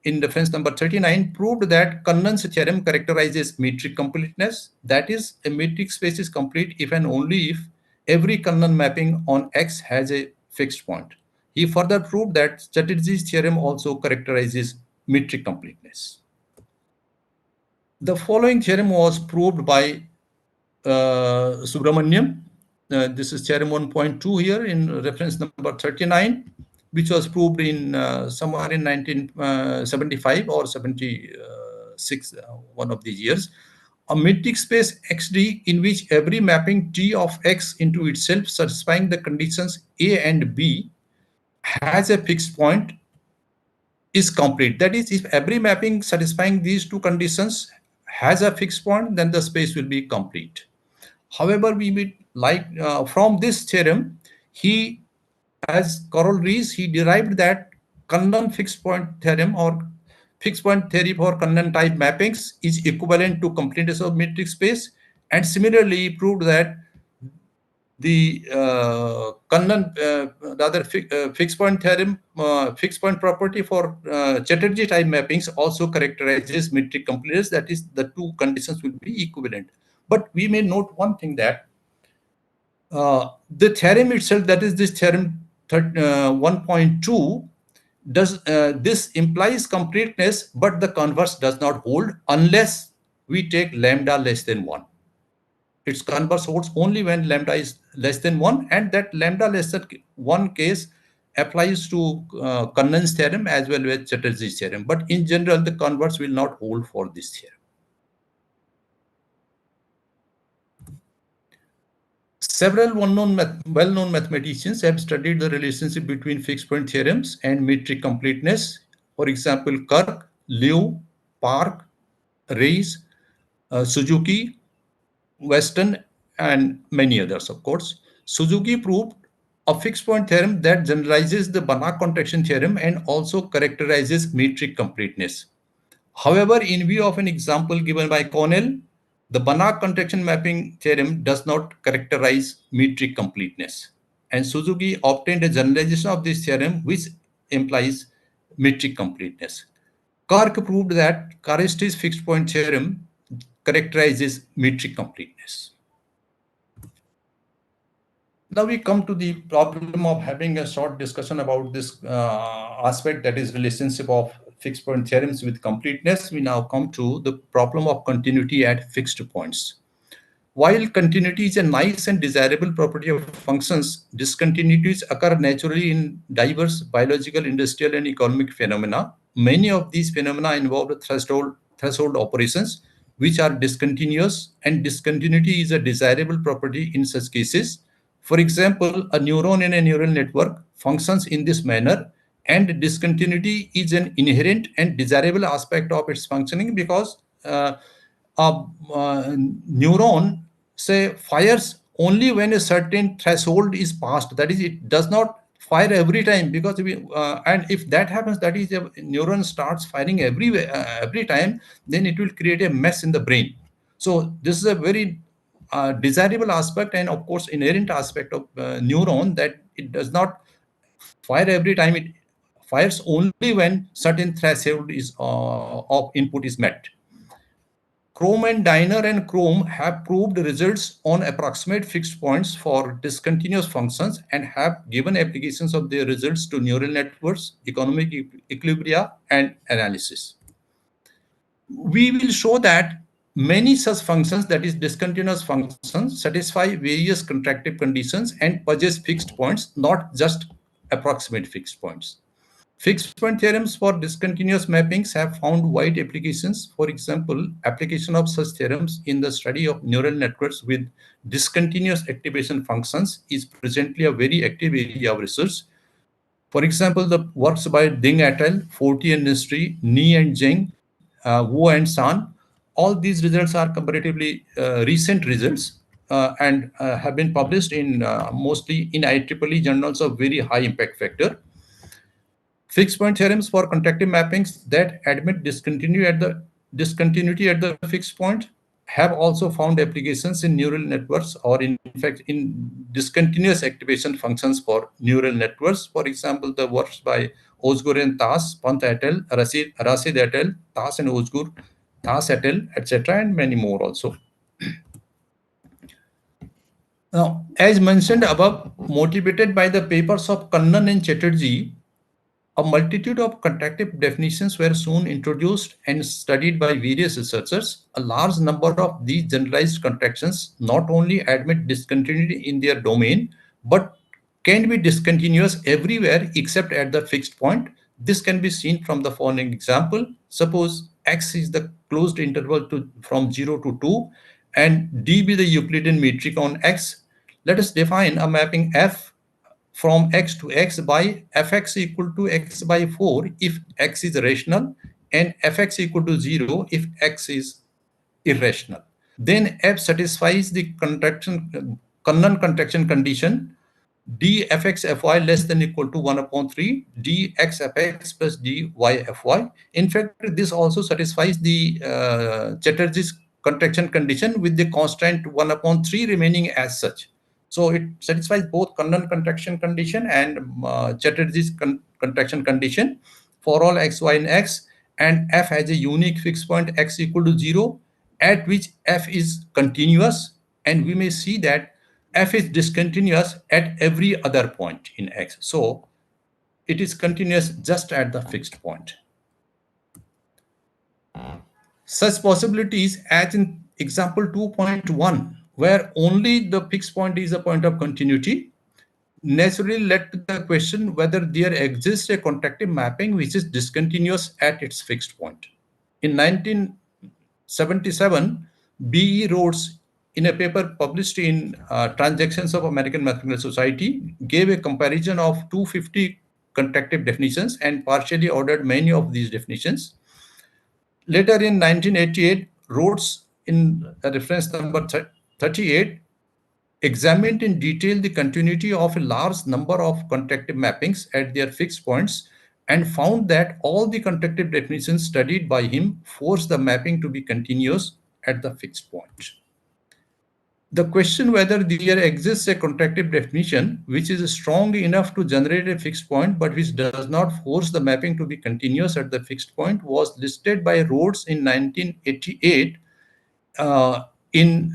in reference number 39, proved that Kannan's theorem characterizes metric completeness. That is, a metric space is complete if and only if every Kannan mapping on X has a fixed point. He further proved that Chatterjee's theorem also characterizes metric completeness. The following theorem was proved by Subramaniam. This is theorem 1.2 here in reference number 39, which was proved in somewhere in 1975 or 76, one of these years. A metric space XD in which every mapping T of X into itself satisfying the conditions A and B has a fixed point is complete. That is, if every mapping satisfying these two conditions has a fixed point, then the space will be complete. However, we would like from this theorem, he, as corollaries, he derived that Kannan fixed point theorem or fixed point theory for Kannan type mappings is equivalent to completeness of metric space, and similarly he proved that the Kannan, fixed point theorem, fixed point property for Chatterjee type mappings also characterizes metric completeness. That is, the two conditions will be equivalent. But we may note one thing, that the theorem itself, that is this theorem 1.2, does this implies completeness, but the converse does not hold unless we take lambda less than 1. Its converse holds only when lambda is less than 1, and that lambda less than 1 case applies to Kannan's theorem as well as Chatterjee's theorem. But in general, the converse will not hold for this theorem. Several well-known mathematicians have studied the relationship between fixed point theorems and metric completeness. For example, Kirk, Liu, Park, Reis, Suzuki, Weston, and many others, of course. Suzuki proved a fixed point theorem that generalizes the Banach contraction theorem and also characterizes metric completeness. However, in view of an example given by Cornell, the Banach contraction mapping theorem does not characterize metric completeness. And Suzuki obtained a generalization of this theorem which implies metric completeness. Kirk proved that Karisty's fixed point theorem characterizes metric completeness. Now we come to the problem of having a short discussion about this aspect, that is relationship of fixed point theorems with completeness. We now come to the problem of continuity at fixed points. While continuity is a nice and desirable property of functions, discontinuities occur naturally in diverse biological, industrial, and economic phenomena. Many of these phenomena involve threshold operations, which are discontinuous, and discontinuity is a desirable property in such cases. For example, a neuron in a neural network functions in this manner, and discontinuity is an inherent and desirable aspect of its functioning because a neuron say fires only when a certain threshold is passed. That is, it does not fire every time because and if that happens, that is, a neuron starts firing every time, then it will create a mess in the brain. So this is a very desirable aspect and of course inherent aspect of neuron, that it does not fire every time. It fires only when certain threshold is of input is met. Chrome and Diner and Chrome have proved results on approximate fixed points for discontinuous functions and have given applications of their results to neural networks, economic equilibria, and analysis. We will show that many such functions, that is discontinuous functions, satisfy various contractive conditions and possess fixed points, not just approximate fixed points. Fixed point theorems for discontinuous mappings have found wide applications. For example, application of such theorems in the study of neural networks with discontinuous activation functions is presently a very active area of research. For example, the works by Ding et al., Forti and Nistri, Ni and Zheng, Wu and San, all these results are comparatively recent results and have been published in mostly in IEEE journals of very high impact factor. Fixed point theorems for contractive mappings that admit discontinuity at the fixed point have also found applications in neural networks, or in fact in discontinuous activation functions for neural networks. For example, the works by Ozgur and Tas, Pant et al., Rashid et al., Tas and Ozgur, Tas et al., etc., and many more also. Now, as mentioned above, motivated by the papers of Kannan and Chatterjee, a multitude of contractive definitions were soon introduced and studied by various researchers. A large number of these generalized contractions not only admit discontinuity in their domain, but can be discontinuous everywhere except at the fixed point. This can be seen from the following example. Suppose X is the closed interval from 0 to 2 and D be the Euclidean metric on X. Let us define a mapping F from X to X by Fx equal to X by 4 if X is rational, and Fx equal to 0 if X is irrational. Then F satisfies the Kannan contraction condition d fx fy less than equal to 1 upon 3 dx fx plus dy fy. In fact, this also satisfies the Chatterjee's contraction condition with the constant 1 upon 3 remaining as such. So it satisfies both Kannan contraction condition and Chatterjee's contraction condition for all x, y, and x, and f has a unique fixed point x equal to 0 at which f is continuous, and we may see that f is discontinuous at every other point in X. So it is continuous just at the fixed point. Such possibilities, as in example 2.1, where only the fixed point is a point of continuity, naturally led to the question whether there exists a contractive mapping which is discontinuous at its fixed point. In 1977, B.E. Rhodes, in a paper published in Transactions of American Mathematical Society, gave a comparison of 250 contractive definitions and partially ordered many of these definitions. Later in 1988, Rhodes, in reference number 38, examined in detail the continuity of a large number of contractive mappings at their fixed points and found that all the contractive definitions studied by him force the mapping to be continuous at the fixed point. The question whether there exists a contractive definition which is strong enough to generate a fixed point but which does not force the mapping to be continuous at the fixed point was listed by Rhodes in 1988 in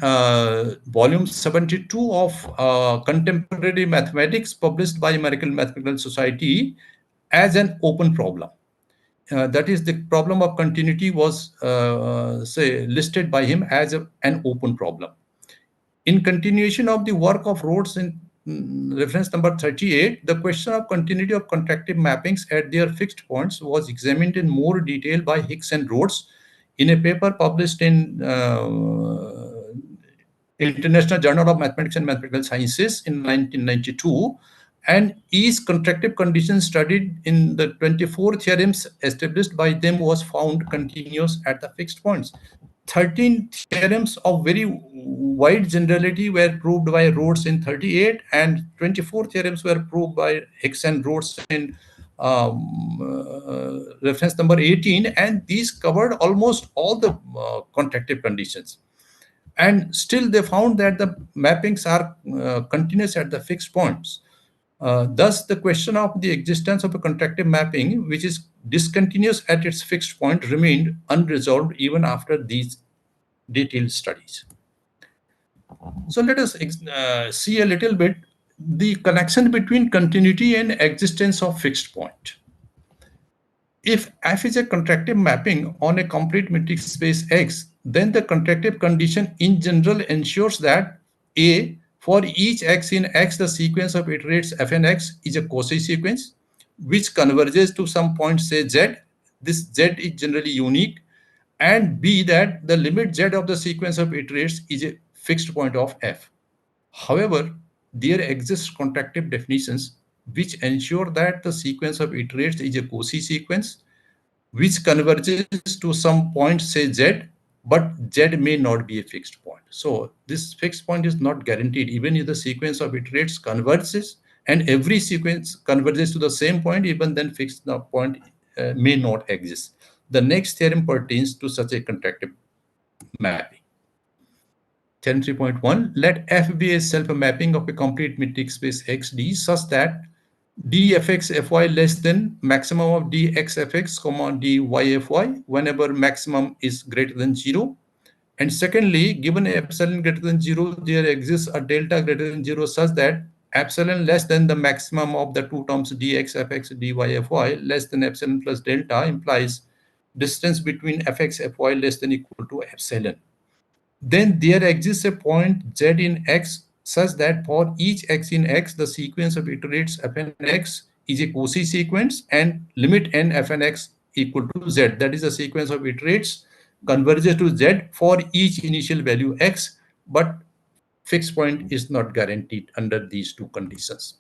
volume 72 of Contemporary Mathematics, published by American Mathematical Society, as an open problem. That is, the problem of continuity was listed by him as an open problem. In continuation of the work of Rhodes in reference number 38, the question of continuity of contractive mappings at their fixed points was examined in more detail by Hicks and Rhodes in a paper published in International Journal of Mathematics and Mathematical Sciences in 1992, and each contractive condition studied in the 24 theorems established by them was found continuous at the fixed points. 13 theorems of very wide generality were proved by Rhodes in 38, and 24 theorems were proved by Hicks and Rhodes in reference number 18, and these covered almost all the contractive conditions. And still they found that the mappings are continuous at the fixed points. Thus, the question of the existence of a contractive mapping, which is discontinuous at its fixed point, remained unresolved even after these detailed studies. So let us see a little bit the connection between continuity and existence of fixed point. If F is a contractive mapping on a complete metric space X, then the contractive condition in general ensures that A, for each X in X, the sequence of iterates Fn X is a Cauchy sequence which converges to some point, say Z. This Z is generally unique. And B, that the limit Z of the sequence of iterates is a fixed point of F. However, there exist contractive definitions which ensure that the sequence of iterates is a Cauchy sequence which converges to some point, say Z, but Z may not be a fixed point. So this fixed point is not guaranteed even if the sequence of iterates converges, and every sequence converges to the same point, even then fixed point may not exist. The next theorem pertains to such a contractive mapping. Theorem 3.1, let F be a self-mapping of a complete metric space XD such that dfx.fy less than maximum of dx.fx, dy.fy whenever maximum is greater than 0. And secondly, given epsilon greater than 0, there exists a delta greater than 0 such that epsilon less than the maximum of the two terms dx.fx, dy.fy less than epsilon plus delta implies distance between fx.fy less than equal to epsilon. Then there exists a point Z in X such that for each X in X, the sequence of iterates Fn X is a Cauchy sequence and limit n Fn X equal to Z. That is the sequence of iterates converges to Z for each initial value X, but fixed point is not guaranteed under these two conditions.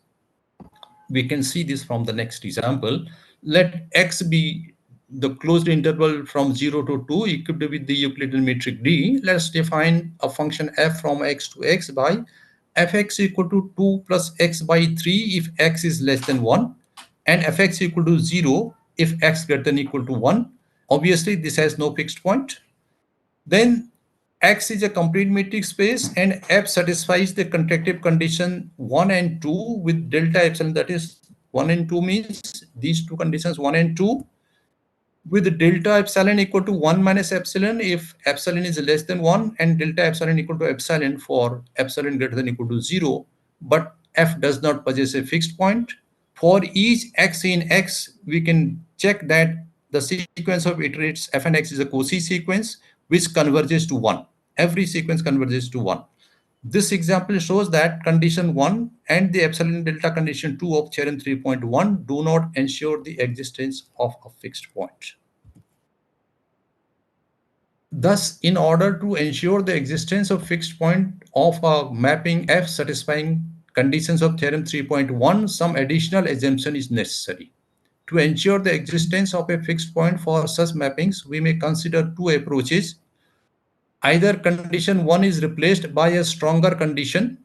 We can see this from the next example. Let X be the closed interval from 0 to 2 equipped with the Euclidean metric D. Let's define a function f from x to x by fx equal to 2 plus x by 3 if x is less than 1, and fx equal to 0 if x greater than equal to 1. Obviously, this has no fixed point. Then X is a complete metric space and F satisfies the contractive condition 1 and 2 with delta epsilon, that is 1 and 2 means these two conditions 1 and 2 with delta epsilon equal to 1 minus epsilon if epsilon is less than 1 and delta epsilon equal to epsilon for epsilon greater than equal to 0, but F does not possess a fixed point. For each X in X, we can check that the sequence of iterates F and X is a Cauchy sequence which converges to 1. Every sequence converges to 1. This example shows that condition 1 and the epsilon delta condition 2 of theorem 3.1 do not ensure the existence of a fixed point. Thus, in order to ensure the existence of fixed point of a mapping F satisfying conditions of theorem 3.1, some additional assumption is necessary. To ensure the existence of a fixed point for such mappings, we may consider two approaches. Either condition 1 is replaced by a stronger condition,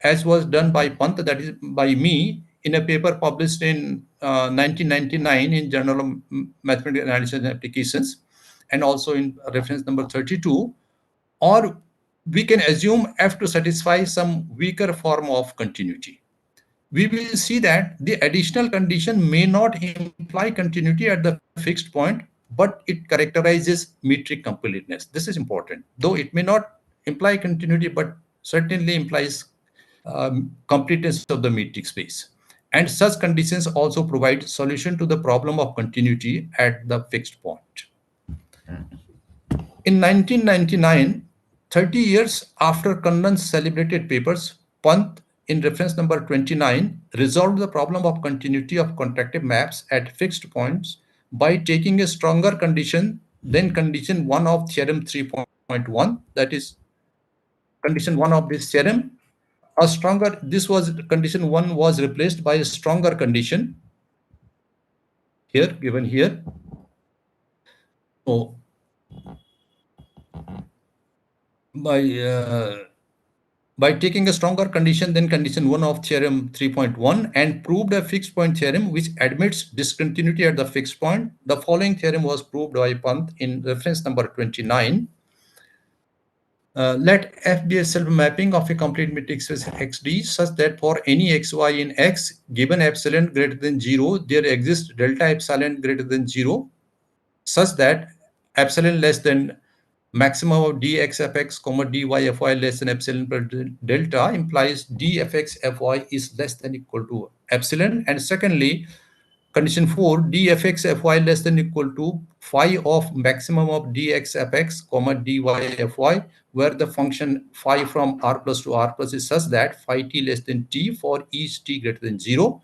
as was done by Pant, that is by me, in a paper published in 1999 in Journal of Mathematical Analysis and Applications, and also in reference number 32, or we can assume F to satisfy some weaker form of continuity. We will see that the additional condition may not imply continuity at the fixed point, but it characterizes metric completeness. This is important. Though it may not imply continuity, but certainly implies completeness of the metric space. And such conditions also provide solution to the problem of continuity at the fixed point. In 1999, 30 years after Kannan's celebrated papers, Pant, in reference number 29, resolved the problem of continuity of contractive maps at fixed points by taking a stronger condition than condition 1 of theorem 3.1, that is condition 1 of this theorem. Condition 1 was replaced by a stronger condition here, given here. So by taking a stronger condition than condition 1 of theorem 3.1 and proved a fixed point theorem which admits discontinuity at the fixed point. The following theorem was proved by Pant in reference number 29. Let F be a self-mapping of a complete matrix space XD such that for any xy in X given epsilon greater than 0, there exists delta epsilon greater than 0 such that epsilon less than maximum of dx fx comma dy fy less than epsilon per delta implies dfx fy is less than equal to epsilon. And secondly, condition 4, dfx fy less than equal to phi of maximum of dx fx comma dy fy, where the function phi from r plus to r plus is such that phi t less than t for each t greater than 0.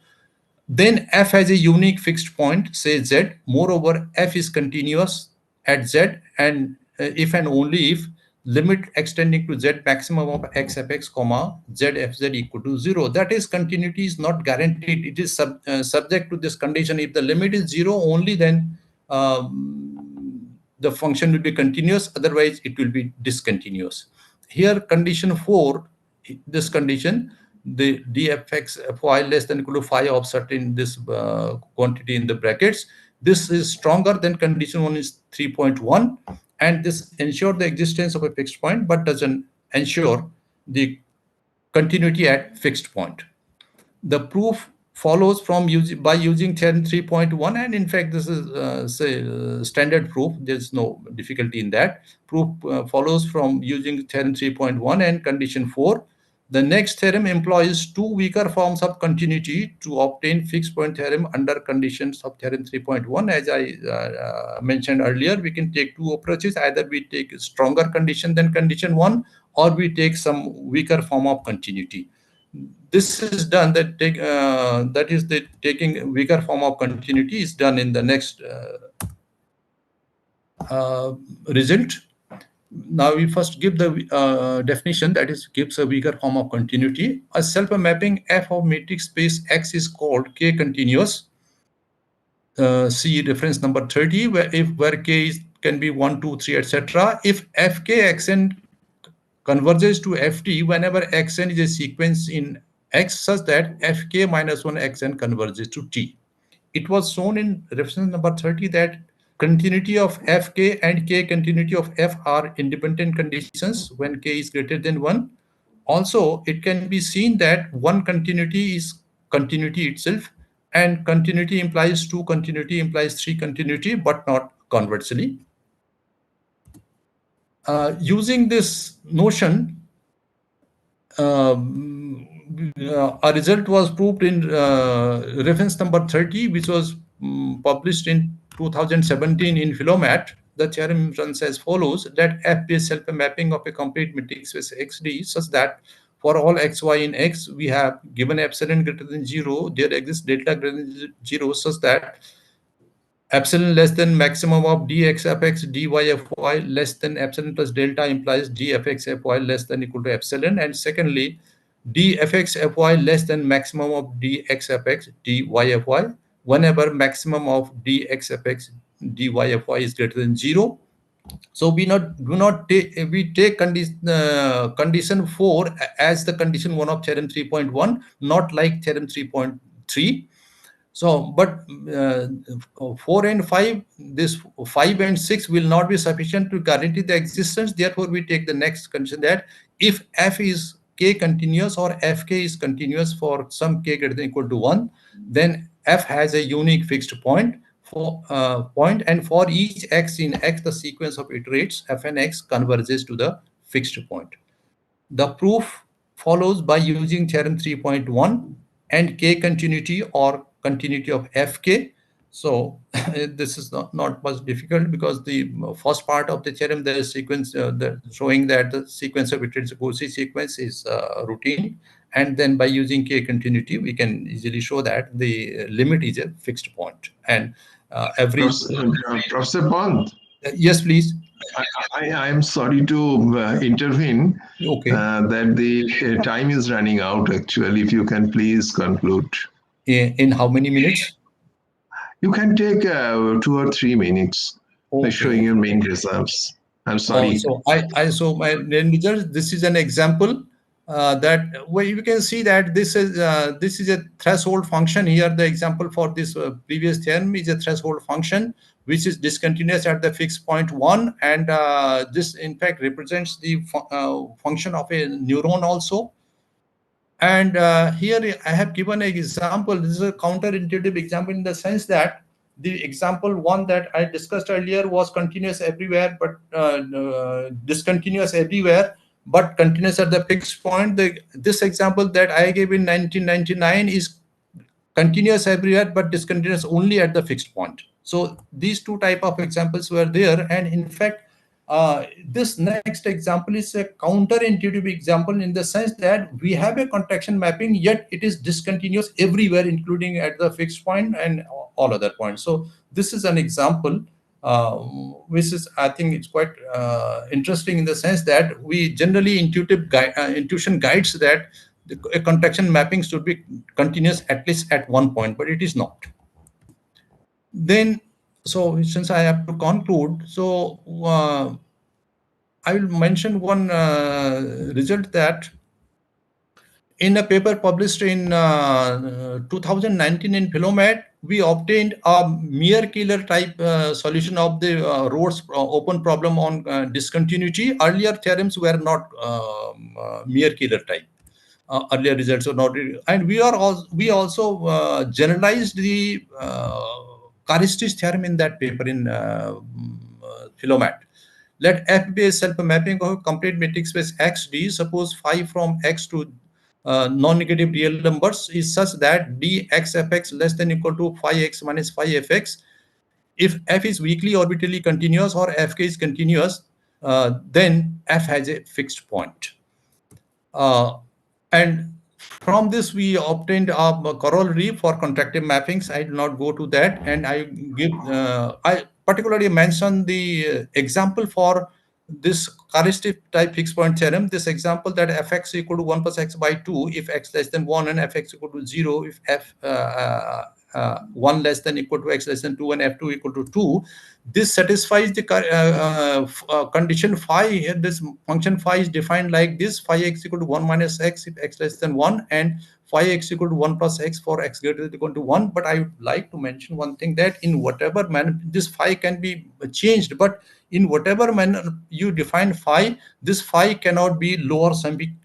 Then f has a unique fixed point, say z. Moreover, f is continuous at z, and if and only if limit extending to z maximum of x fx comma z fz equal to 0. That is, continuity is not guaranteed. It is subject to this condition. If the limit is 0, only then the function will be continuous. Otherwise, it will be discontinuous. Here, condition 4, this condition, the dfx fy less than equal to phi of certain this quantity in the brackets. This is stronger than condition 1 is 3.1, and this ensures the existence of a fixed point but doesn't ensure the continuity at fixed point. The proof follows from by using theorem 3.1, and in fact this is standard proof. There's no difficulty in that. Proof follows from using theorem 3.1 and condition 4. The next theorem employs two weaker forms of continuity to obtain fixed point theorem under conditions of theorem 3.1. As I mentioned earlier, we can take two approaches. Either we take a stronger condition than condition 1, or we take some weaker form of continuity. This is done, that is the taking weaker form of continuity is done in the next result. Now we first give the definition, that is gives a weaker form of continuity. A self-mapping F of matrix space X is called K continuous. See reference number 30, where K can be 1, 2, 3, etc. If Fk xn converges to Ft whenever xn is a sequence in X such that Fk minus 1 xn converges to T. It was shown in reference number 30 that continuity of Fk and K continuity of F are independent conditions when K is greater than 1. Also, it can be seen that one continuity is continuity itself, and continuity implies 2, continuity implies 3 continuity, but not conversely. Using this notion, a result was proved in reference number 30, which was published in 2017 in Philomat. The theorem runs as follows: let F be a self-mapping of a complete matrix space XD such that for all xy in X, we have given epsilon greater than 0, there exists delta greater than 0 such that epsilon less than maximum of dx fx dy fy less than epsilon plus delta implies dfx fy less than equal to epsilon. And secondly, dfx fy less than maximum of dx fx dy fy whenever maximum of dx fx dy fy is greater than 0. So we take condition 4 as the condition 1 of theorem 3.1, not like theorem 3.3. So, but 4 and 5, this 5 and 6 will not be sufficient to guarantee the existence. Therefore, we take the next condition that if f is k continuous or fk is continuous for some k greater than equal to 1, then f has a unique fixed point. And for each x in X, the sequence of iterates f and x converges to the fixed point. The proof follows by using theorem 3.1 and k continuity or continuity of Fk. So this is not much difficult, because the first part of the theorem, there is sequence showing that the sequence of iterates Cauchy sequence is routine, and then by using K continuity, we can easily show that the limit is a fixed point, and every Professor Pant. Yes, please. I am sorry to intervene. Okay. That the time is running out, actually. If you can please conclude. In how many minutes? You can take 2 or 3 minutes by Okay. showing your main results. I'm sorry. So so my results. This is an example that where you can see that this is a threshold function here. The example for this previous theorem is a threshold function which is discontinuous at the fixed point 1, and this in fact represents the function of a neuron also. And here I have given an example. This is a counterintuitive example in the sense that the example one that I discussed earlier was continuous everywhere, but discontinuous everywhere, but continuous at the fixed point. This example that I gave in 1999 is continuous everywhere, but discontinuous only at the fixed point. So these two type of examples were there, and in fact, this next example is a counterintuitive example in the sense that we have a contraction mapping, yet it is discontinuous everywhere, including at the fixed point and all other points. So this is an example which is, I think, it's quite interesting in the sense that we generally intuition guides that a contraction mapping should be continuous at least at one point, but it is not. Then, so since I have to conclude, so I will mention one result that in a paper published in 2019 in PhilOMed, we obtained a mere killer type solution of the Rhodes open problem on discontinuity. Earlier theorems were not mere killer type. Earlier results are not, and we also generalized the Karistis theorem in that paper in PhilOMed. Let F be a self-mapping of a complete metric space XD. Suppose phi from X to non-negative real numbers is such that dxfx less than equal to phi x minus phi fx. If f is weakly orbitally continuous or fk is continuous, then f has a fixed point. And from this, we obtained a corollary for contractive mappings. I will not go to that, and I give I particularly mention the example for this Karistic type fixed point theorem. This example that fx equal to 1 plus x by 2 if x less than 1, and fx equal to 0 if f 1 less than equal to x less than 2 and f2 equal to 2. This satisfies the condition phi. Here this function phi is defined like this: phi x equal to 1 minus x if x less than 1, and phi x equal to 1 plus x for x greater than equal to 1. But I would like to mention one thing, that in whatever manner this phi can be changed, but in whatever manner you define phi, this phi cannot be lower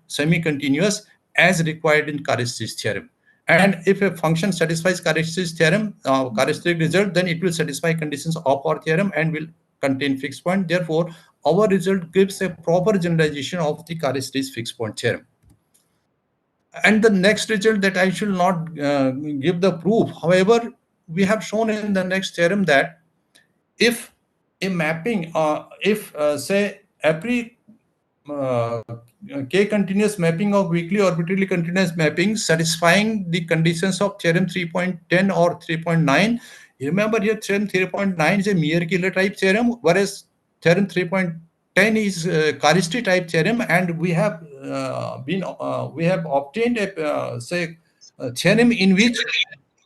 semi-continuous as required in Karistis theorem. And if a function satisfies Karistis theorem, Karistic result, then it will satisfy conditions of our theorem and will contain fixed point. Therefore, our result gives a proper generalization of the Karistis fixed point theorem. And the next result that I should not give the proof. However, we have shown in the next theorem that if a mapping, say every K continuous mapping of weakly orbitally continuous mapping satisfying the conditions of theorem 3.10 or 3.9. Remember here theorem 3.9 is a mere killer type theorem, whereas theorem 3.10 is Karisti type theorem, and we have obtained a theorem in which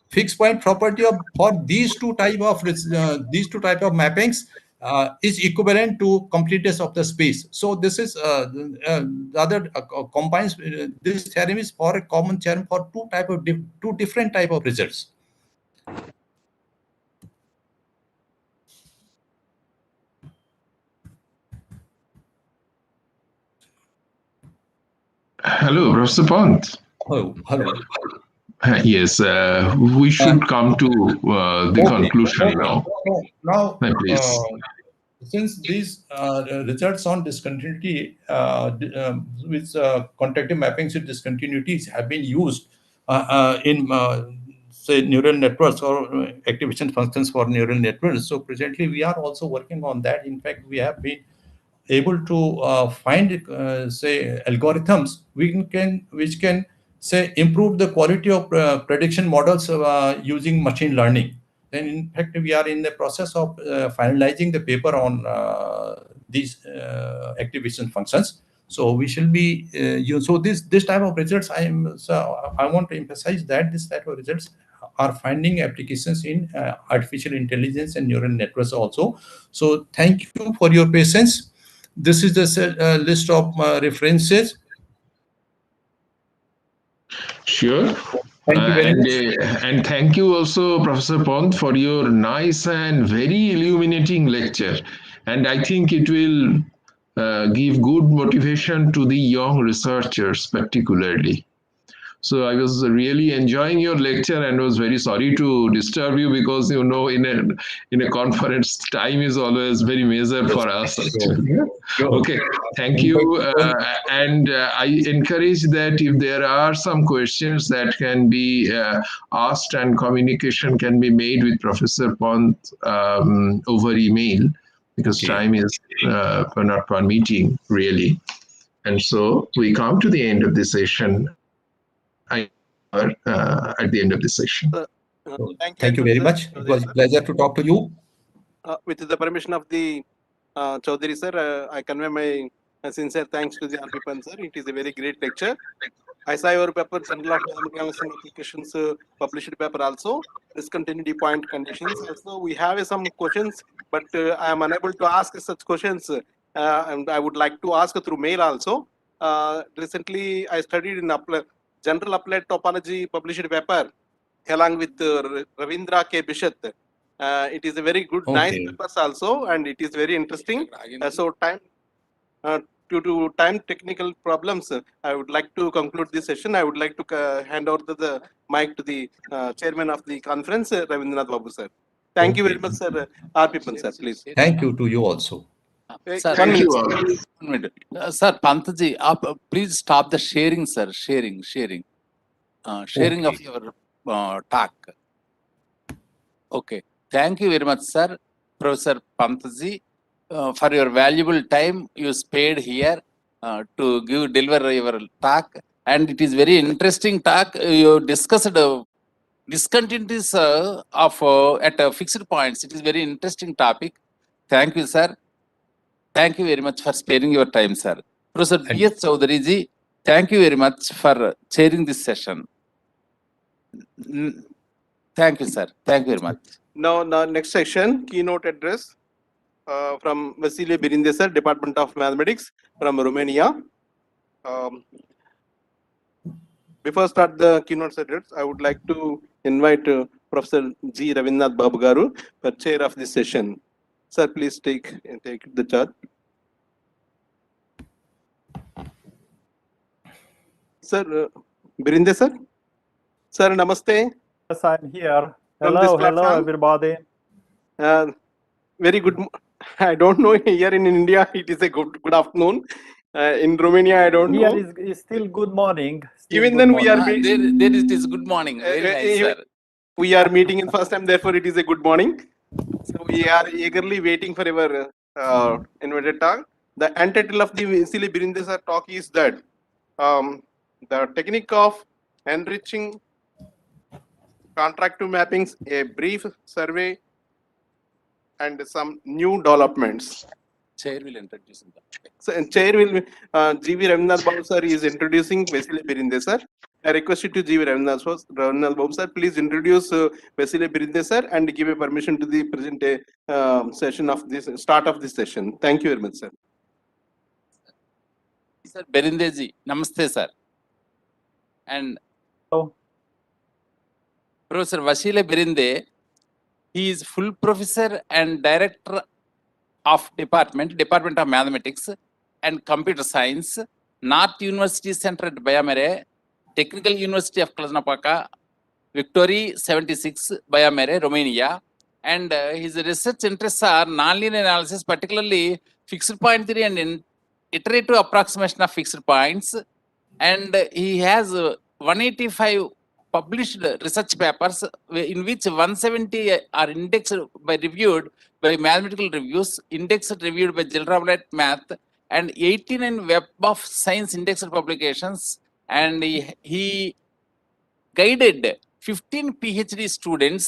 fixed point property for these two type of mappings is equivalent to completeness of the space. So this is the other combines. This theorem is for a common theorem for two different type of results. Hello, Professor Pant. Hello. Yes, we should come to the conclusion now. Now, please. Since these results on discontinuity with contractive mappings with discontinuities have been used in say neural networks or activation functions for neural networks. So presently we are also working on that. In fact, we have been able to find say algorithms which can say improve the quality of prediction models using machine learning. And in fact, we are in the process of finalizing the paper on these activation functions. So we shall be so this type of results I want to emphasize that this type of results are finding applications in artificial intelligence and neural networks also. So thank you for your patience. This is the list of references. Sure. Thank you very much. And thank you also, Professor Pont, for your nice and very illuminating lecture. And I think it will give good motivation to the young researchers, particularly. So I was really enjoying your lecture and was very sorry to disturb you because, you know, in a conference, time is always very major for us. Actually. Okay, thank you. And I encourage that if there are some questions that can be asked and communication can be made with Professor Pont over email, because time is not permitting, really. And so we come to the end of the session. At the end of this session. Thank you very much. It was a pleasure to talk to you. With the permission of the Chaudhary sir, I convey my sincere thanks to the RP sir. It is a very great lecture. I saw your paper, Journal of Mathematics and Applications, published paper also. Discontinuity point conditions. Also, we have some questions, but I am unable to ask such questions, and I would like to ask through mail also. Recently, I studied in General Applied Topology published paper along with Ravindra K. Bishat. It is a very good, nice papers also, and it is very interesting. So time, due to time technical problems, I would like to conclude this session. I would like to hand over the mic to the chairman of the conference, Ravindranath Babu sir. Thank you very much, sir. RP sir, please. Thank you to you also. Sir, Thank you. 1 minute. Sir, Pantji, please stop the sharing, sir. Sharing. Sharing of your talk. Okay. Thank you very much, sir. Professor Pantji, for your valuable time you spared here to deliver your talk. And it is very interesting talk. You discussed discontinuities of at fixed points. It is very interesting topic. Thank you, sir. Thank you very much for sparing your time, sir. Professor B.S. Chaudhary ji, thank you very much for chairing this session. Thank you, sir. Thank you very much. Now, next section, keynote address from Vasile Birinde sir, Department of Mathematics from Romania. Before start the keynote address, I would like to invite Professor G. Ravindranath Babu Garu, for chair of this session. Sir, please take the charge. Sir, Birinde sir. Sir, namaste. Yes, I'm here. From this Hello, platform. everybody. Very good. I don't know here in India it is a good afternoon. In Romania I don't Here know. is still good morning. Even then we are there it is good morning. Very nice, sir. We are meeting in first time, therefore it is a good morning. So we are eagerly waiting for our invited talk. The end title of the Vasile Birinde sir talk is that the technique of enriching contractive mappings, a brief survey, and some new developments. Chair will introduce them. So, chair will G.V. Ravindranath Babu sir is introducing Vasile Birinde sir. I request you to G.V. Ravindranath Babu sir, please introduce Vasile Birinde sir and give a permission to the present session of this start of this session. Thank you very much, sir. Sir Birinde ji, namaste, sir. And Professor Vasile Birinde, he is full professor and director of Department of Mathematics and Computer Science, North University Center at Bayamere, Technical University of Cluj-Napoca, Victory 76, Bayamere, Romania. And his research interests are nonlinear analysis, particularly fixed point theory and iterative approximation of fixed points. And he has 185 published research papers in which 170 are indexed by reviewed by mathematical reviews, indexed reviewed by Jilrabanet Math, and 89 Web of Science indexed publications. And he guided 15 PhD students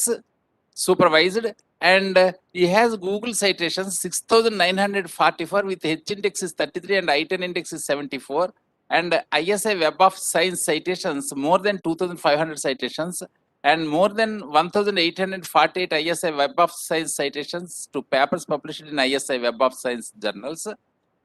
supervised, and he has Google citations 6,944 with H index is 33 and I10 index is 74, and ISI Web of Science citations more than 2,500 citations, and more than 1,848 ISI Web of Science citations to papers published in ISI Web of Science journals.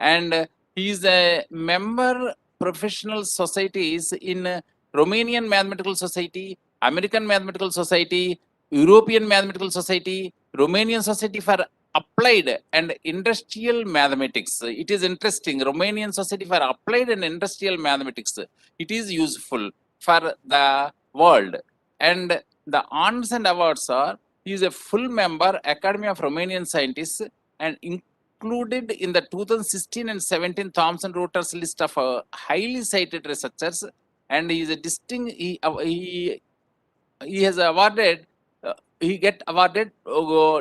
And he is a member professional societies in Romanian Mathematical Society, American Mathematical Society, European Mathematical Society, Romanian Society for Applied and Industrial Mathematics. It is interesting. Romanian Society for Applied and Industrial Mathematics. It is useful for the world. And the honors and awards are, he is a full member Academy of Romanian Scientists and included in the 2016 and 17 Thomson Reuters list of highly cited researchers, and he is a distinct. He has awarded. He get awarded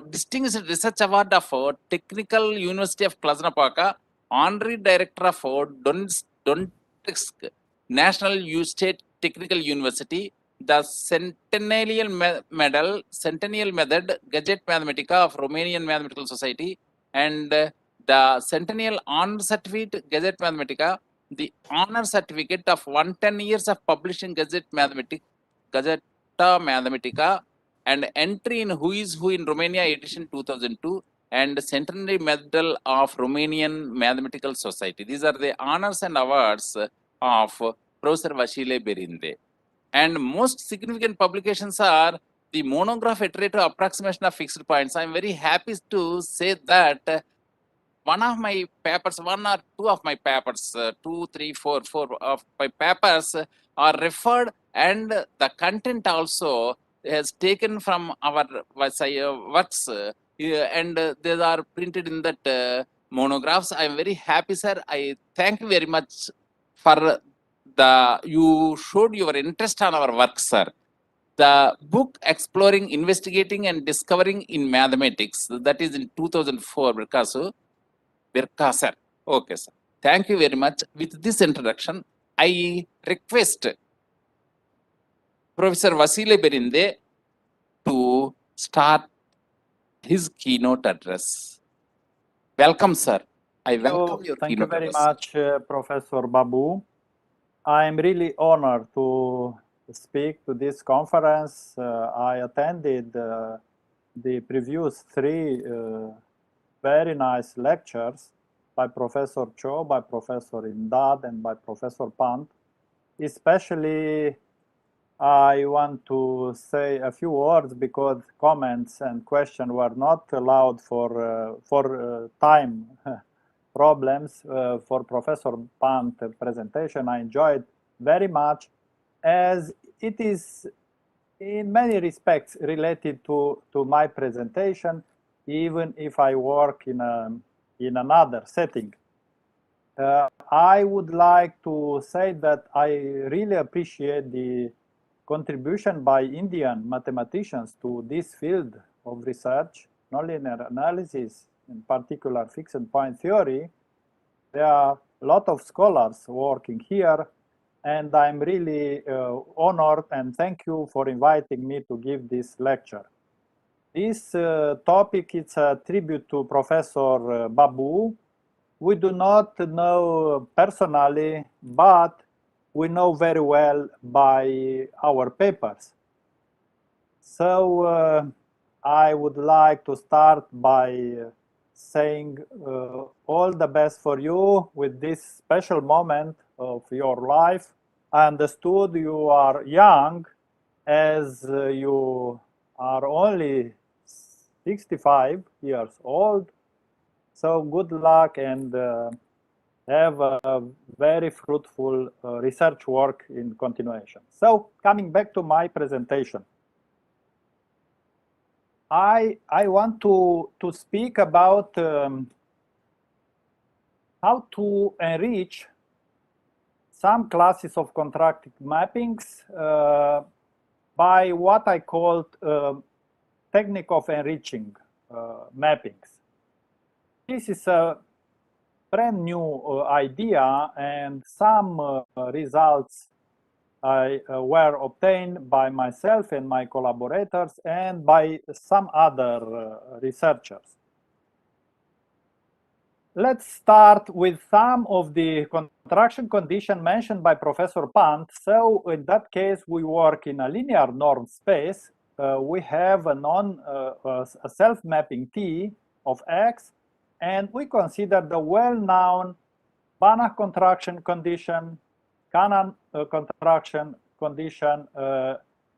distinguished research award of Technical University of Cluj-Napoca, honorary director of Donetsk National State Technical University, the Centennial Method Gadget Mathematica of Romanian Mathematical Society, and the Centennial Honor Certificate Gadget Mathematica, the honor certificate of 110 years of publishing Gazette Gazzetta Mathematica, and entry in Who is Who in Romania edition 2002, and Centenary Medal of Romanian Mathematical Society. These are the honors and awards of Professor Vasile Berinde. And most significant publications are the monograph iterative approximation of fixed points. I'm very happy to say that one of my papers, one or two of my papers, 2, 3, 4 of my papers are referred, and the content also is taken from our works, and they are printed in that monographs. I am very happy, sir. I thank you very much for you showed your interest on our work, sir. The book Exploring, Investigating and Discovering in Mathematics, that is in 2004, Birka, sir. Okay, sir. Thank you very much. With this introduction, I request Professor Vasile Berinde to start his keynote address. Welcome, sir. I welcome your Thank you keynote very address. much, Professor Babu. I am really honored to speak to this conference. I attended the previous 3 very nice lectures by Professor Cho, by Professor Imdad, and by Professor Pant. Especially, I want to say a few words because comments and questions were not allowed for time problems. For Professor Pant presentation, I enjoyed very much, as it is in many respects related to my presentation, even if I work in another setting. I would like to say that I really appreciate the contribution by Indian mathematicians to this field of research, nonlinear analysis, in particular fixed point theory. There are a lot of scholars working here, and I'm really honored, and thank you for inviting me to give this lecture. This topic is a tribute to Professor Babu. We do not know personally, but we know very well by our papers. So I would like to start by saying all the best for you with this special moment of your life. I understood you are young, as you are only 65 years old. So good luck and have a very fruitful research work in continuation. So coming back to my presentation, I want to speak about how to enrich some classes of contracted mappings by what I called technique of enriching mappings. This is a brand new idea, and some results were obtained by myself and my collaborators and by some other researchers. Let's start with some of the contraction conditions mentioned by Professor Pant. So in that case, we work in a linear norm space. We have a self-mapping T of X, and we consider the well-known Banach contraction condition, Cannon contraction condition,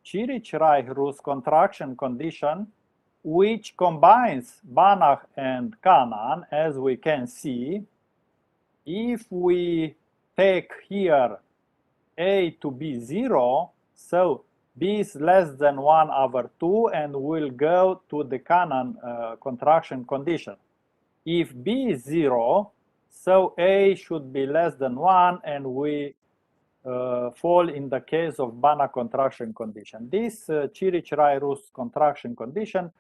Chirich-Reich-Rus contraction condition, which combines Banach and Cannon, as we can see. If we take here A to be 0, so B is less than 1 over 2, and we'll go to the Cannon contraction condition. If B is 0, so A should be less than 1, and we fall in the case of Banach contraction condition. This Chirich-Reich-Rus contraction condition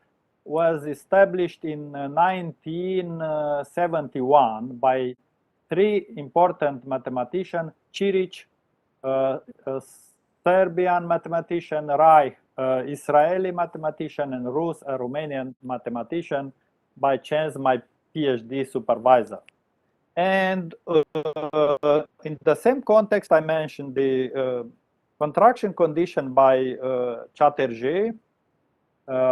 was established in 1971 by three important mathematicians: Chirich, Serbian mathematician, Reich, Israeli mathematician, and Rus, a Romanian mathematician, by chance my PhD supervisor. And in the same context, I mentioned the contraction condition by Chatterjee,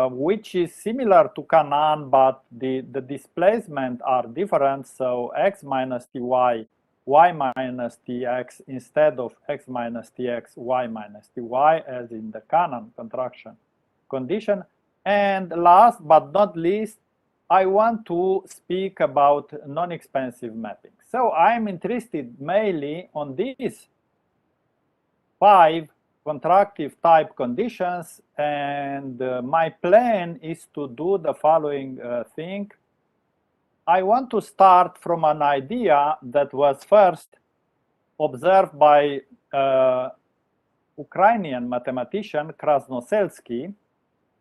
which is similar to Cannon, but the displacement are different. So x minus ty, y minus tx instead of x minus tx, y minus ty, as in the Cannon contraction condition. And last but not least, I want to speak about non-expansive mapping. So I'm interested mainly on these 5 contractive type conditions, and my plan is to do the following thing. I want to start from an idea that was first observed by Ukrainian mathematician Krasnoselsky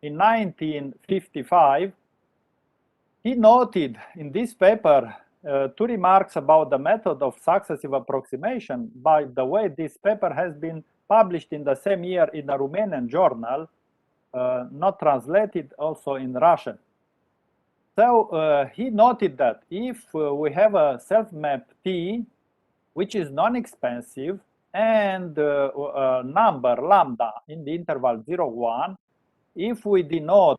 in 1955. He noted in this paper 2 remarks about the method of successive approximation. By the way, this paper has been published in the same year in a Romanian journal, not translated, also in Russian. So he noted that if we have a self-map T, which is non-expansive, and a number lambda in the interval 0, 1, if we denote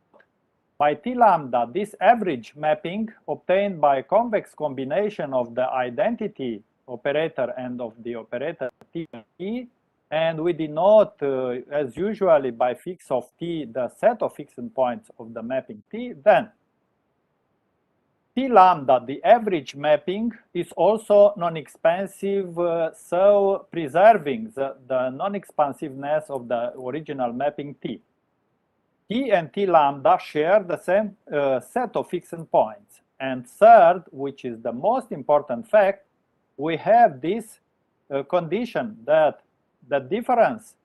by T lambda this average mapping obtained by a convex combination of the identity operator and of the operator T, and we denote as usually by fix of T the set of fixed points of the mapping T, then T lambda, the average mapping, is also non-expansive, so preserving the non-expansiveness of the original mapping T. T and T lambda share the same set of fixed points. And third, which is the most important fact, we have this condition that the difference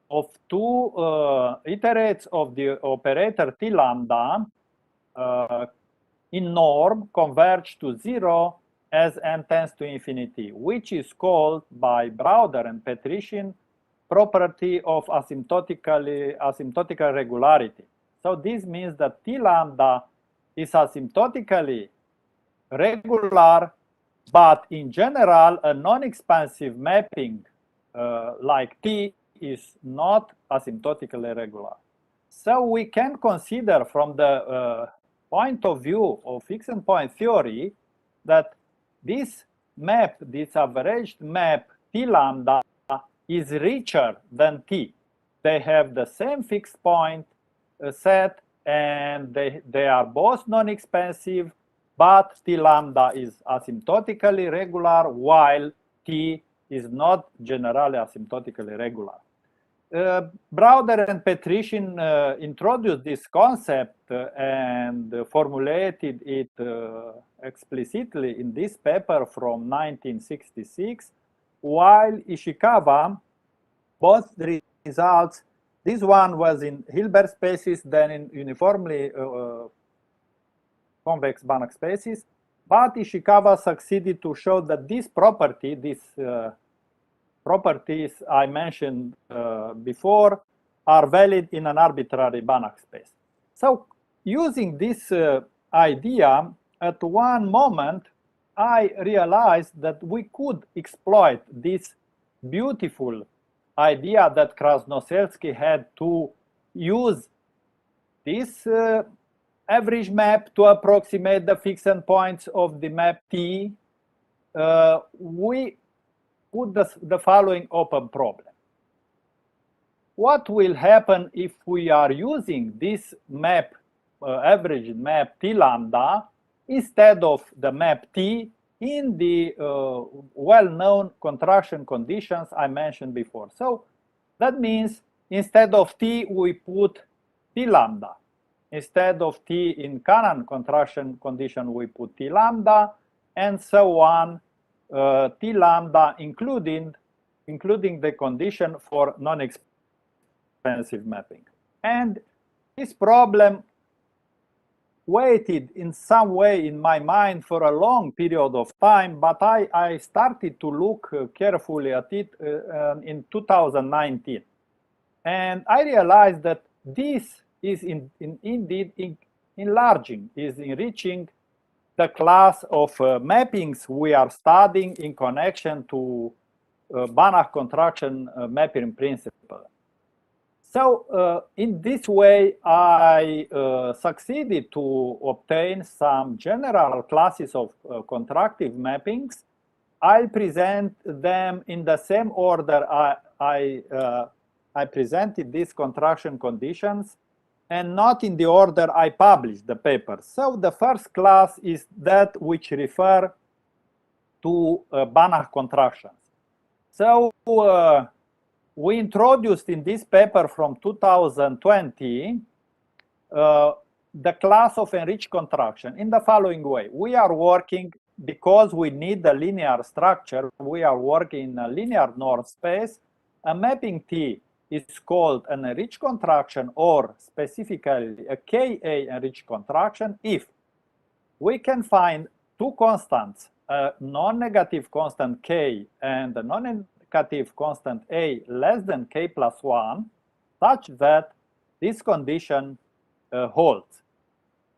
of 2 iterates of the operator T lambda in norm converge to 0 as n tends to infinity, which is called by Browder and Petrichin property of asymptotical regularity. So this means that T lambda is asymptotically regular, but in general, a non-expansive mapping like T is not asymptotically regular. So we can consider from the point of view of fixed point theory that this map, this averaged map T lambda, is richer than T. They have the same fixed point set, and they are both non-expansive, but T lambda is asymptotically regular while T is not generally asymptotically regular. Browder and Petrichin introduced this concept and formulated it explicitly in this paper from 1966, while Ishikawa, both results This one was in Hilbert spaces, then in uniformly convex Banach spaces. But Ishikawa succeeded to show that this property, these properties I mentioned before, are valid in an arbitrary Banach space. So using this idea, at one moment, I realized that we could exploit this beautiful idea that Krasnoselsky had to use this average map to approximate the fixed points of the map T. We put the following open problem. What will happen if we are using this map, average map T lambda, instead of the map T in the well-known contraction conditions I mentioned before? So that means instead of T, we put T lambda. Instead of T in Cannon contraction condition, we put T lambda, and so on, T lambda including the condition for non-expansive mapping. And this problem waited in some way in my mind for a long period of time, but I started to look carefully at it in 2019. And I realized that this is indeed enlarging, is enriching the class of mappings we are studying in connection to Banach contraction mapping principle. So in this way, I succeeded to obtain some general classes of contractive mappings. I'll present them in the same order I presented these contraction conditions, and not in the order I published the paper. So the first class is that which refer to Banach contractions. So we introduced in this paper from 2020 the class of enriched contraction in the following way. We are working, because we need a linear structure, we are working in a linear north space. A mapping T is called an enriched contraction, or specifically a Ka enriched contraction, if we can find two constants, a non-negative constant K and a non-negative constant A less than K plus 1, such that this condition holds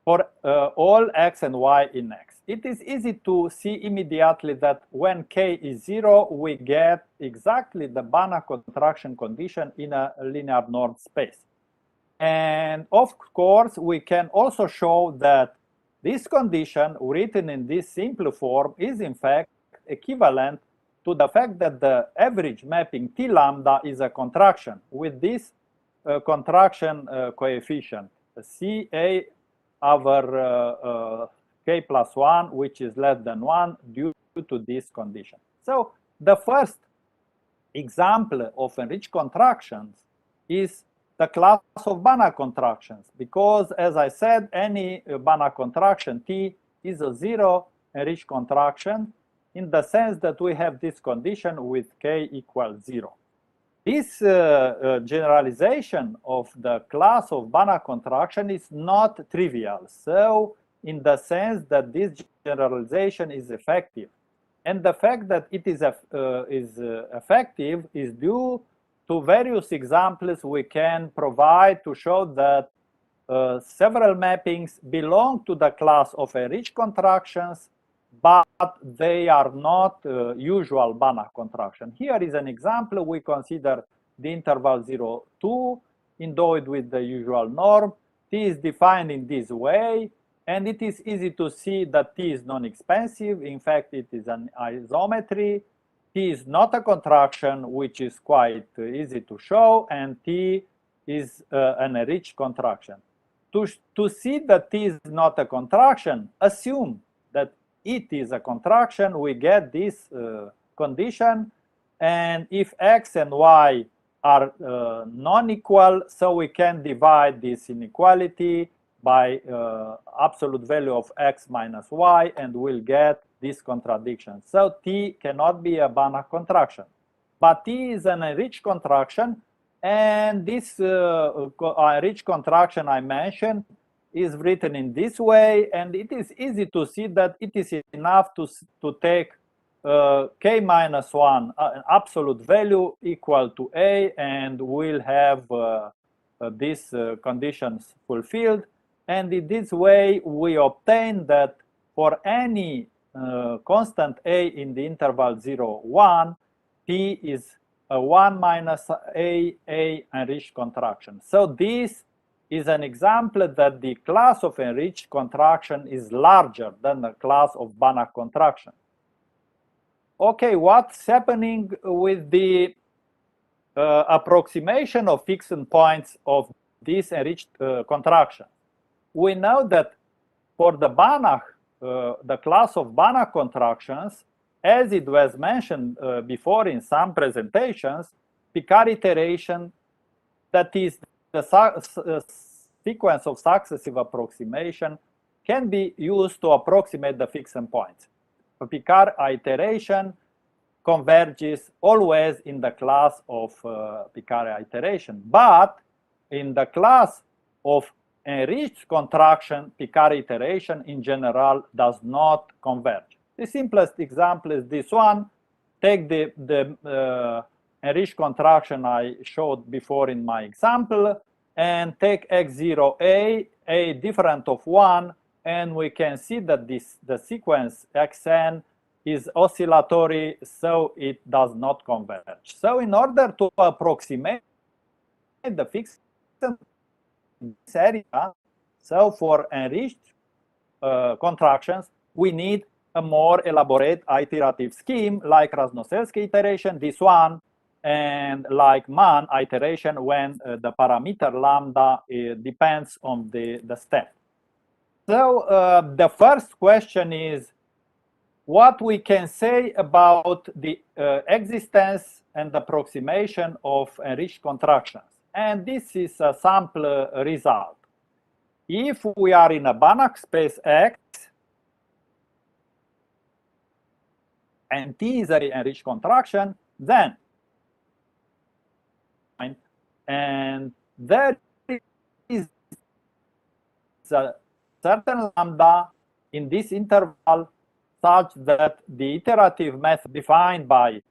for all X and Y in X. It is easy to see immediately that when K is 0, we get exactly the Banach contraction condition in a linear north space. And of course, we can also show that this condition, written in this simple form, is in fact equivalent to the fact that the average mapping T lambda is a contraction with this contraction coefficient, Ca over K plus 1, which is less than 1 due to this condition. So the first example of enriched contractions is the class of Banach contractions, because, as I said, any Banach contraction T is a zero enriched contraction in the sense that we have this condition with K equals 0. This generalization of the class of Banach contraction is not trivial. So in the sense that this generalization is effective. And the fact that it is effective is due to various examples we can provide to show that several mappings belong to the class of enriched contractions, but they are not usual Banach contraction. Here is an example. We consider the interval 0, 2 endowed with the usual norm. T is defined in this way, and it is easy to see that T is non-expansive. In fact, it is an isometry. T is not a contraction, which is quite easy to show, and T is an enriched contraction. To see that T is not a contraction, assume that it is a contraction, we get this condition, and if X and Y are non-equal, so we can divide this inequality by absolute value of X minus Y, and we'll get this contradiction. So T cannot be a Banach contraction, but T is an enriched contraction, And this rich contraction I mentioned is written in this way, and it is easy to see that it is enough to take k minus 1, an absolute value equal to A, and we'll have these conditions fulfilled. And in this way, we obtain that for any constant A in the interval 0, 1, P is a 1 minus A enriched contraction. So this is an example that the class of enriched contraction is larger than the class of Banach contraction. Okay, what's happening with the approximation of fixed points of this enriched contraction? We know that for the Banach, the class of Banach contractions, as it was mentioned before in some presentations, Picard iteration, that is the sequence of successive approximation, can be used to approximate the fixed points. A Picard iteration converges always in the class of Picard iteration, but in the class of enriched contraction, Picard iteration in general does not converge. The simplest example is this one. Take the enriched contraction I showed before in my example, and take x0a, a different of 1, and we can see that the sequence xn is oscillatory, so it does not converge. So in order to approximate the fixed this area, so for enriched contractions, we need a more elaborate iterative scheme like Krasnoselsky iteration, this one, and like Mann iteration when the parameter lambda depends on the step. So the first question is what we can say about the existence and approximation of enriched contractions. And this is a sample result. If we are in a Banach space X, and T is an enriched contraction, then and there is a certain lambda in this interval such that the iterative method defined by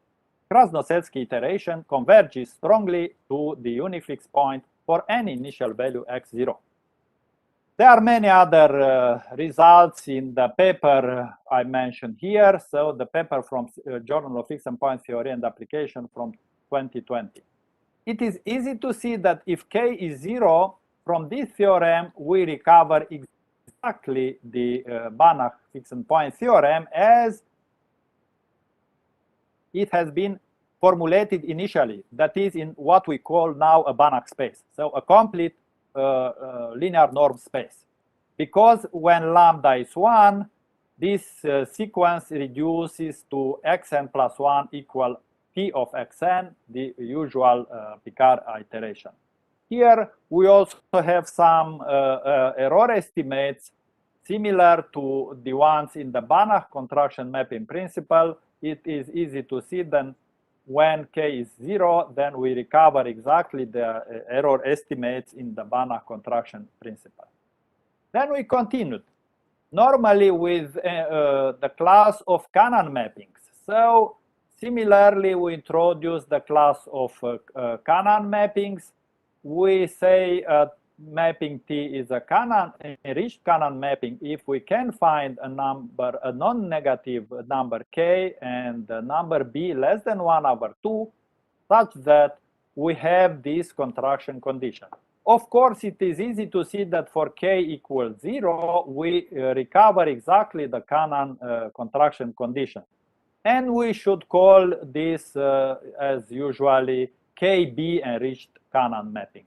Krasnoselsky iteration converges strongly to the unifix point for any initial value x0. There are many other results in the paper I mentioned here. So the paper from Journal of Fixed Point Theory and Application from 2020. It is easy to see that if k is 0, from this theorem we recover exactly the Banach fixed point theorem as it has been formulated initially, that is in what we call now a Banach space, so a complete linear norm space. Because when lambda is 1, this sequence reduces to xn plus 1 equal p of xn, the usual Picard iteration. Here we also have some error estimates similar to the ones in the Banach contraction mapping principle. It is easy to see that when k is 0, then we recover exactly the error estimates in the Banach contraction principle. Then we continued, normally with the class of Cannon mappings. So similarly, we introduce the class of Cannon mappings. We say mapping T is a Cannon, enriched Cannon mapping if we can find a number, a non-negative number k and the number b less than 1/2, such that we have this contraction condition. Of course, it is easy to see that for k equals 0, we recover exactly the Cannon contraction condition. And we should call this as usually KB enriched Cannon mapping.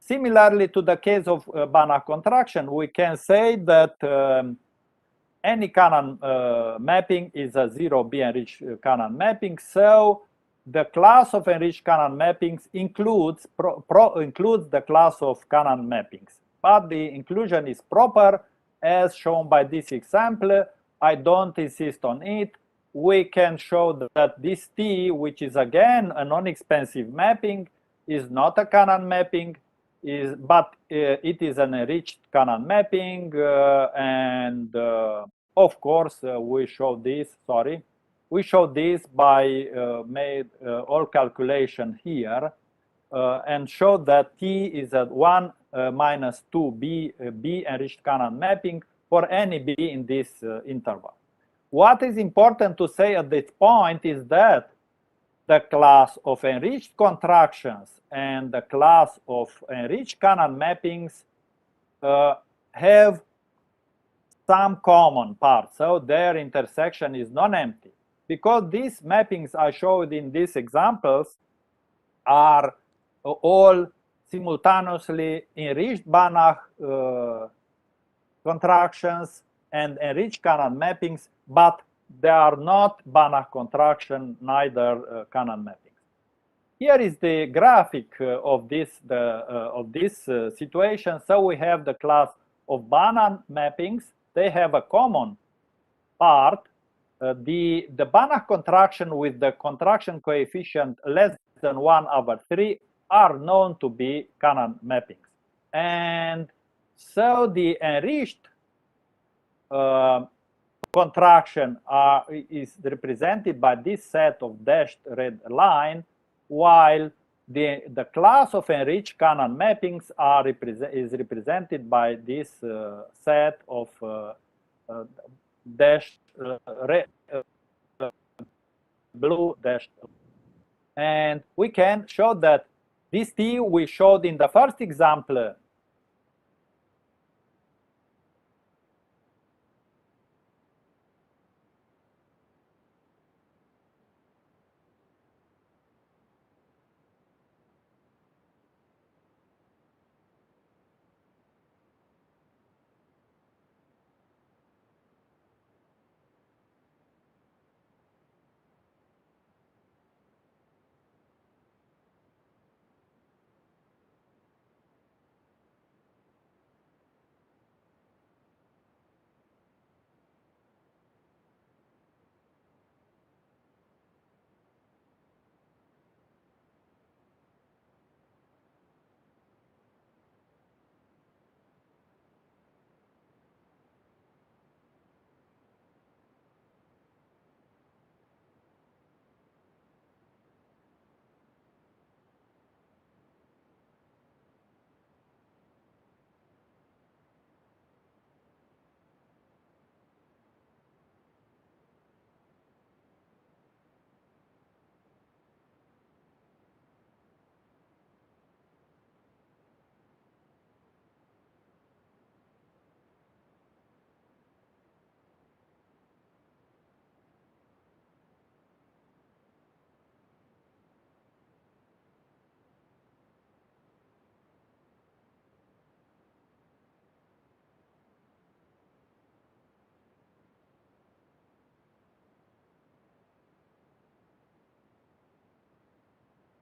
Similarly to the case of Banach contraction, we can say that any Cannon mapping is a 0B enriched Cannon mapping. So the class of enriched Cannon mappings includes the class of Cannon mappings. But the inclusion is proper as shown by this example. I don't insist on it. We can show that this T, which is again a non-expansive mapping, is not a Cannon mapping, but it is an enriched Cannon mapping, and of course we show this. Sorry, we show this by made all calculation here and show that T is at 1 minus 2 B enriched Cannon mapping for any B in this interval. What is important to say at this point is that the class of enriched contractions and the class of enriched Cannon mappings have some common parts, so their intersection is non-empty. Because these mappings I showed in these examples are all simultaneously enriched Banach contractions and enriched Cannon mappings, but they are not Banach contraction, neither Cannon mappings. Here is the graphic of this situation. So we have the class of Banach mappings. They have a common part. The Banach contraction with the contraction coefficient less than 1/3 are known to be Cannon mappings. And so the enriched contraction is represented by this set of dashed red line, while the class of enriched Cannon mappings is represented by this set of dashed red, blue dashed. And we can show that this T we showed in the first example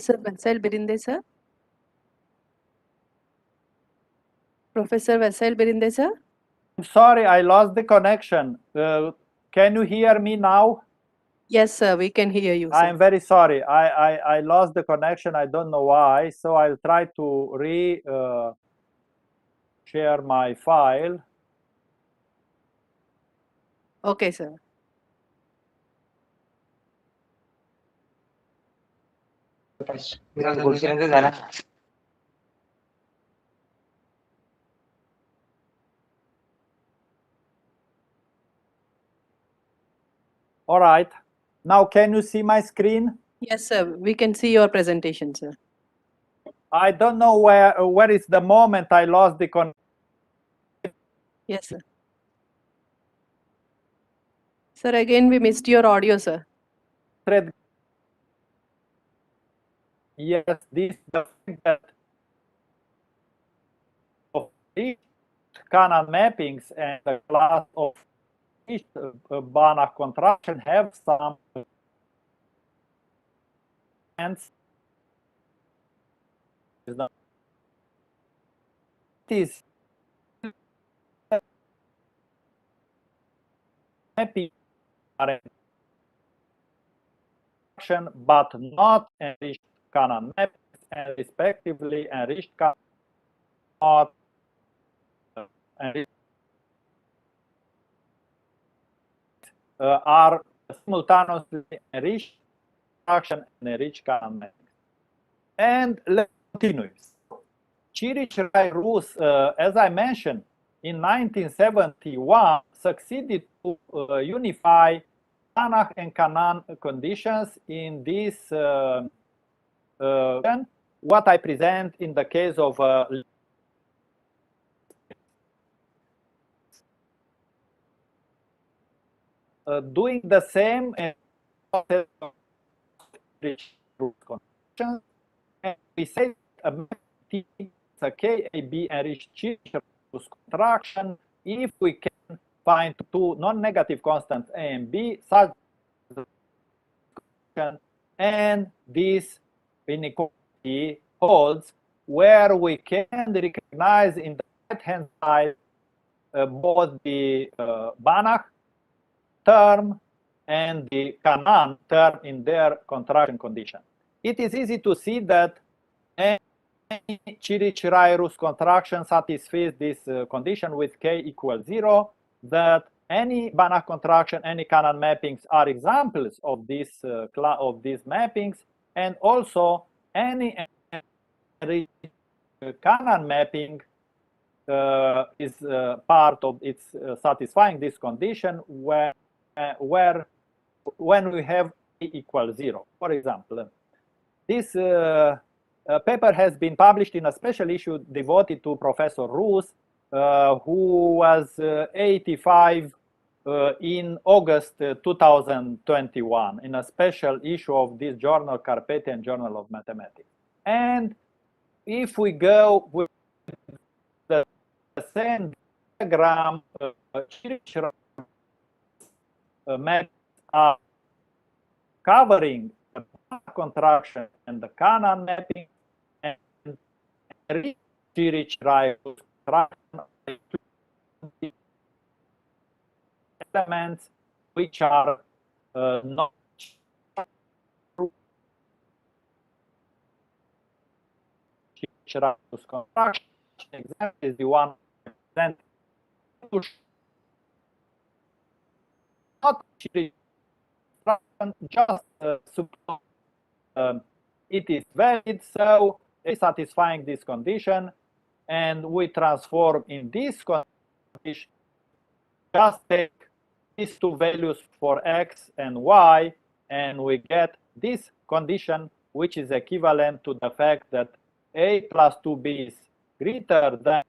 Sir Vatsal Birinde, sir. Professor Vatsal Birinde, sir. I'm sorry, I lost the connection. Can you hear me now? Yes, sir, we can hear you, sir. I'm very sorry. I lost the connection. I don't know why. So I'll try to share my file. Okay, sir. All right. Now, can you see my screen? Yes, sir, we can see your presentation, sir. I don't know where is the moment I lost the connection. Yes, sir. Sir, again, we missed your audio, sir. Yes, this the fact that of each Cannon mappings and the class of each Banach contraction have some ends. This mapping are but not enriched Cannon mappings. and respectively enriched cannot are simultaneously enriched construction and enriched Cannon mappings. And let's continue. Chirich-Rai-Rus, as I mentioned, in 1971 succeeded to unify Banach and Cannon conditions in this what I present in the case of doing the same and we say a KAB enriched Chirich-Rai-Rus contraction if we can find two non-negative constants A and B such and this inequality holds where we can recognize in the right-hand side both the Banach term and the Cannon term in their contraction condition. It is easy to see that any Chirich-Rai-Rus contraction satisfies this condition with K equals 0, that any Banach contraction, any Cannon mappings are examples of these mappings, and also any Cannon mapping is part of its satisfying this condition when we have A equals 0. For example, this paper has been published in a special issue devoted to Professor Rus, who was 85 in August 2021 in a special issue of this journal, Carpathian Journal of Mathematics. And if we go with the same diagram, maps are covering the contraction and the Cannon mapping and Chirich-Rai-Rus contraction elements which are not Chirich-Rai-Rus contraction. Example is the one present not just it is valid, so it's satisfying this condition, and we transform in this condition, just take these two values for x and y, and we get this condition, which is equivalent to the fact that a plus 2b is greater than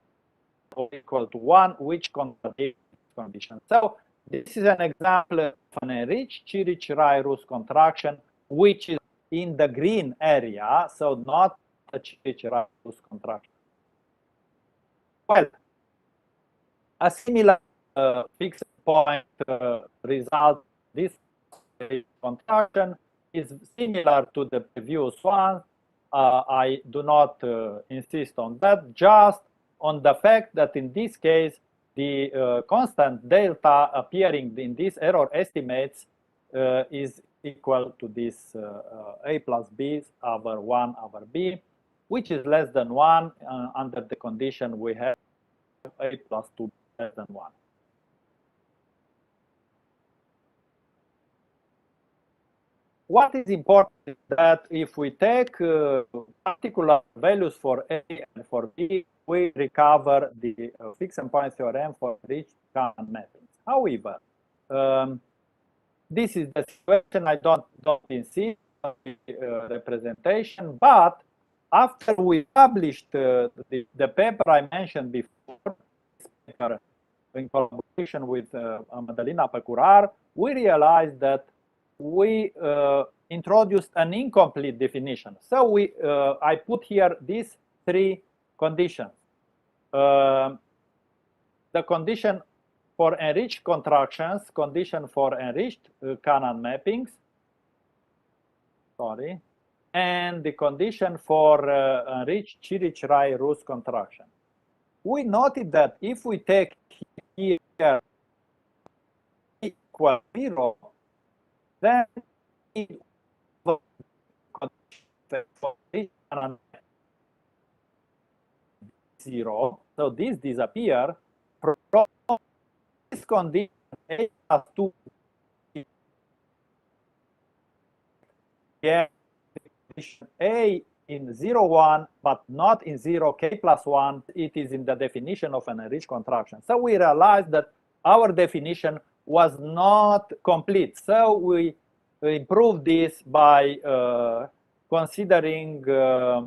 or equal to 1, which contradicts this condition. So this is an example of an enriched Chirich-Rai-Rus contraction, which is in the green area, so not a Chirich-Rai-Rus contraction. Well, a similar fixed point result, this contraction is similar to the previous one. I do not insist on that, just on the fact that in this case, the constant delta appearing in these error estimates is equal to this A plus B over 1 over B, which is less than 1 under the condition we have A plus 2 less than 1. What is important is that if we take particular values for A and for B, we recover the fixed point theorem for each Cannon mappings. However, this is the situation. I don't insist on the representation, but after we published the paper I mentioned before, in collaboration with Madalina Pecurar, we realized that we introduced an incomplete definition. So I put here these three conditions. The condition for enriched contractions, condition for enriched Cannon mappings, and the condition for enriched Chirich-Rai-Rus contraction. We noted that if we take here equal 0, then 0, so this disappear, from this condition A plus 2 yeah, A in 0, 1, but not in 0, k plus 1, it is in the definition of an enriched contraction. So we realized that our definition was not complete. So we improved this by considering a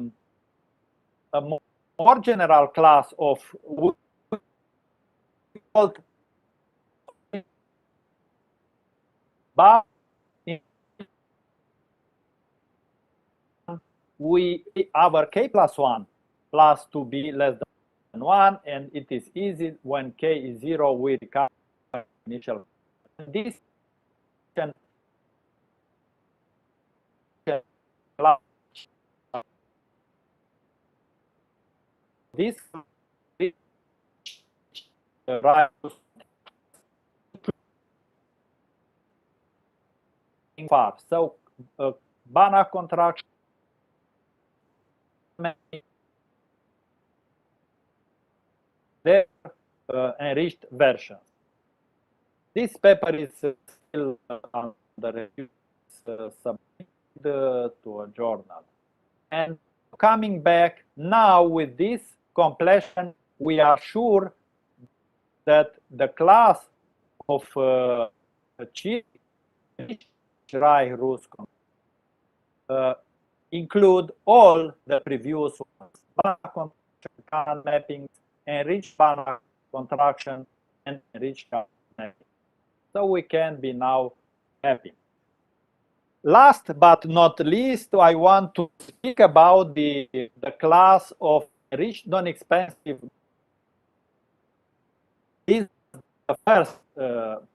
more general class of but our k plus 1 plus 2b less than 1, and it is easy when k is 0, we recover initial. This this far. So Banach contraction their enriched versions. This paper is still under review, submitted to a journal. And coming back now with this completion, we are sure that the class of include all the previous ones: Banach contraction, Kahn mappings, enriched Banach contraction, and enriched Kahn mapping. So we can be now happy. Last but not least, I want to speak about the class of enriched non-expansive. This is the first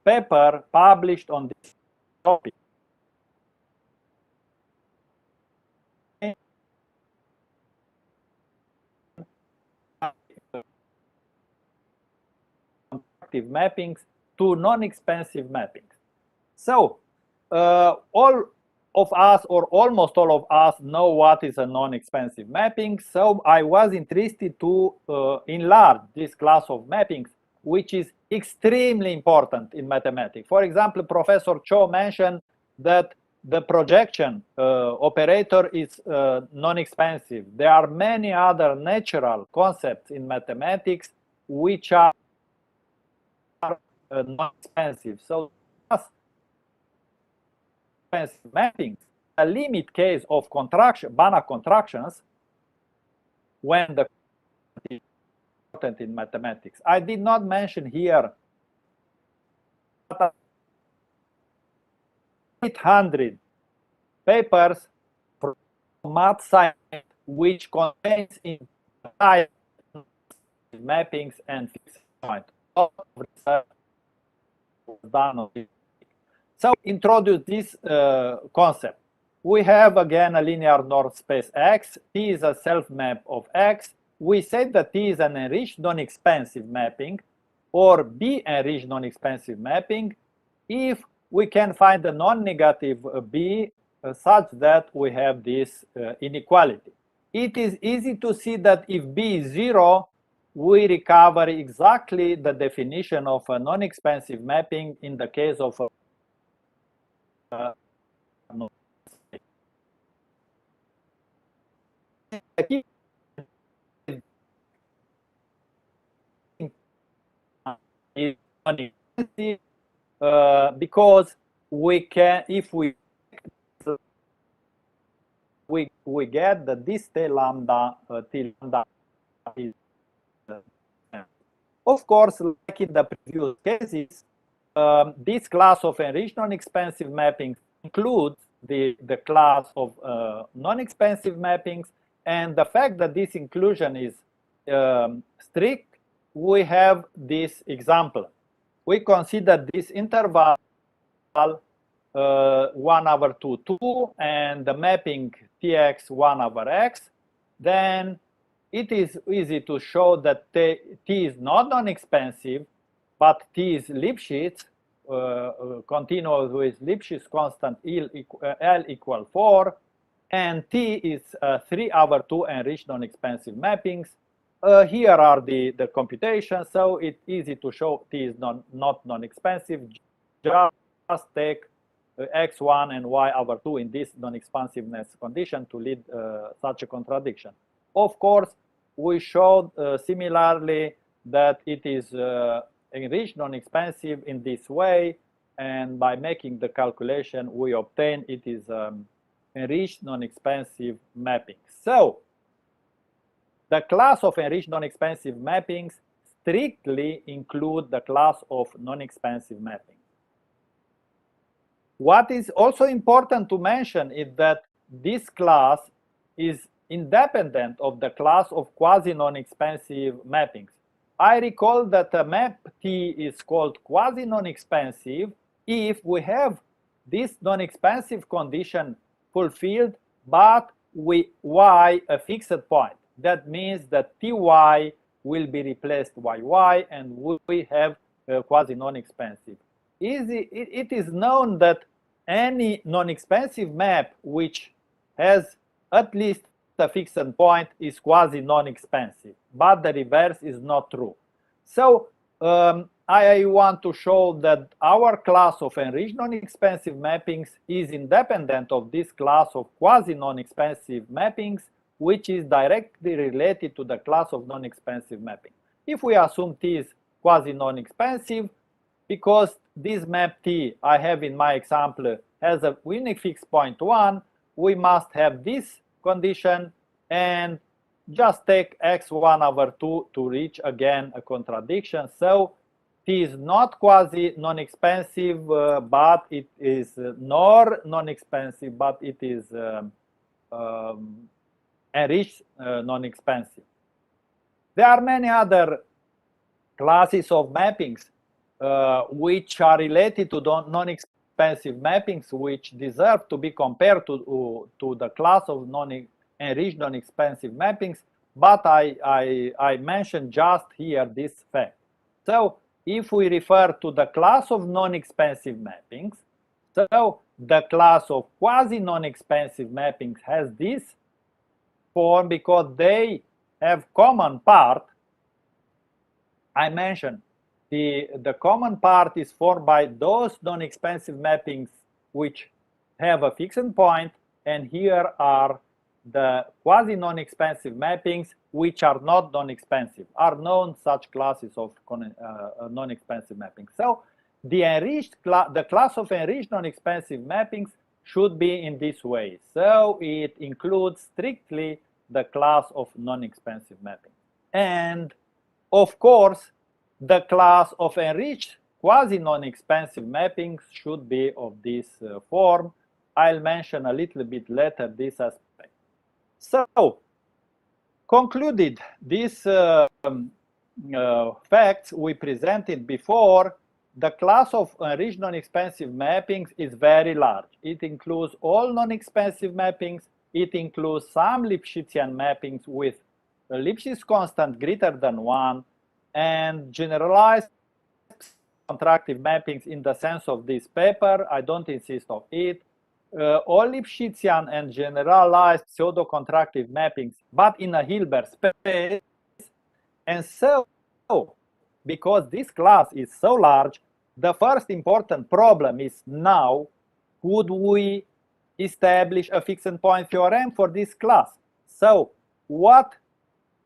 paper published on this topic. Mappings to non-expansive mappings. So all of us, or almost all of us, know what is a non-expansive mapping. So I was interested to enlarge this class of mappings, which is extremely important in mathematics. For example, Professor Cho mentioned that the projection operator is non-expansive. There are many other natural concepts in mathematics which are non-expansive. So mappings, a limit case of contraction, Banach contractions, when the is important in mathematics. I did not mention here 800 papers from math science which contains entire mappings and fixed point. So introduce this concept. We have again a linear north space X. T is a self-map of X. We said that T is an enriched non-expansive mapping, or B enriched non-expansive mapping, if we can find a non-negative B such that we have this inequality. It is easy to see that if B is 0, we recover exactly the definition of a non-expansive mapping in the case of a because we can, if we get that this T lambda is of course, like in the previous cases, this class of enriched non-expansive mappings includes the class of non-expansive mappings, and the fact that this inclusion is strict, we have this example. We consider this interval 1/2, and the mapping Tx 1/x, then it is easy to show that T is not non-expansive, but T is Lipschitz, continuous with Lipschitz constant L equal 4, and T is 3/2 enriched non-expansive mappings. here are the computations, so it's easy to show T is not non-expansive. Just take x1 and y over 2 in this non-expansiveness condition to lead such a contradiction. Of course, we showed similarly that it is enriched non-expansive in this way, and by making the calculation, we obtain it is enriched non-expansive mapping. So the class of enriched non-expansive mappings strictly include the class of non-expansive mappings. What is also important to mention is that this class is independent of the class of quasi-non-expansive mappings. I recall that a map T is called quasi-non-expansive if we have this non-expansive condition fulfilled, but with y a fixed point. That means that Ty will be replaced by y, and we have quasi-non-expansive. It is known that any non-expansive map which has at least a fixed point is quasi-non-expansive, but the reverse is not true. So I want to show that our class of enriched non-expansive mappings is independent of this class of quasi-non-expansive mappings, which is directly related to the class of non-expansive mapping. If we assume T is quasi-non-expansive, because this map T I have in my example has a unique fixed point 1, we must have this condition and just take x1 over 2 to reach again a contradiction. So T is not quasi-non-expansive, but it is nor non-expansive, but it is enriched non-expansive. There are many other classes of mappings which are related to non-expansive mappings, which deserve to be compared to the class of enriched non-expansive mappings, but I mentioned just here this fact. So if we refer to the class of non-expansive mappings, so the class of quasi-non-expansive mappings has this form because they have common part. I mentioned the common part is formed by those non-expansive mappings which have a fixed point, and here are the quasi-non-expansive mappings which are not non-expansive, are known such classes of non-expansive mappings. So the class of enriched non-expansive mappings should be in this way. So it includes strictly the class of non-expansive mapping. And of course, the class of enriched quasi-non-expansive mappings should be of this form. I'll mention a little bit later this aspect. So, concluded these facts we presented before, the class of enriched non-expansive mappings is very large. It includes all non-expansive mappings. It includes some Lipschitzian mappings with a Lipschitz constant greater than 1, and generalized contractive mappings in the sense of this paper. I don't insist on it. All Lipschitzian and generalized pseudo-contractive mappings, but in a Hilbert space. And so, because this class is so large, the first important problem is now, could we establish a fixed point theorem for this class? So, what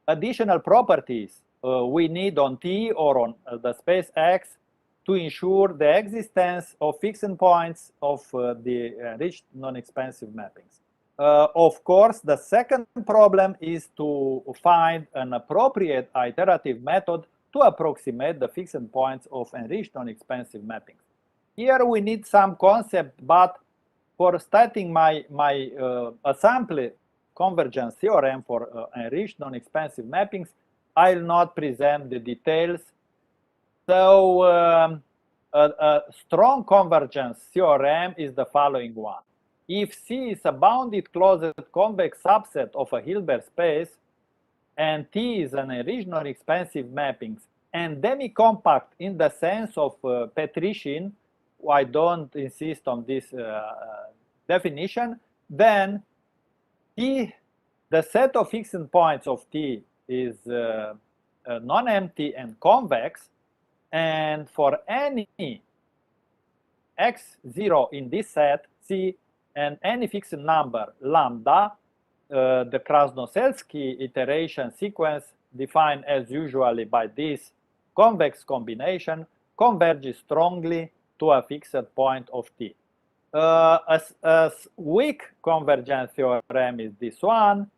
additional properties we need on T or on the space X to ensure the existence of fixed points of the enriched non-expansive mappings? Of course, the second problem is to find an appropriate iterative method to approximate the fixed points of enriched non-expansive mappings. Here we need some concept, but for stating my sample convergence theorem for enriched non-expansive mappings, I'll not present the details. So a strong convergence theorem is the following one. If C is a bounded closed convex subset of a Hilbert space, and T is an enriched non-expansive mappings, and demi-compact in the sense of Petrichin, I don't insist on this definition, then T, the set of fixed points of T is non-empty and convex, and for any x0 in this set C and any fixed number lambda, the Krasnoselski iteration sequence defined as usually by this convex combination converges strongly to a fixed point of T. A weak convergence theorem is this one.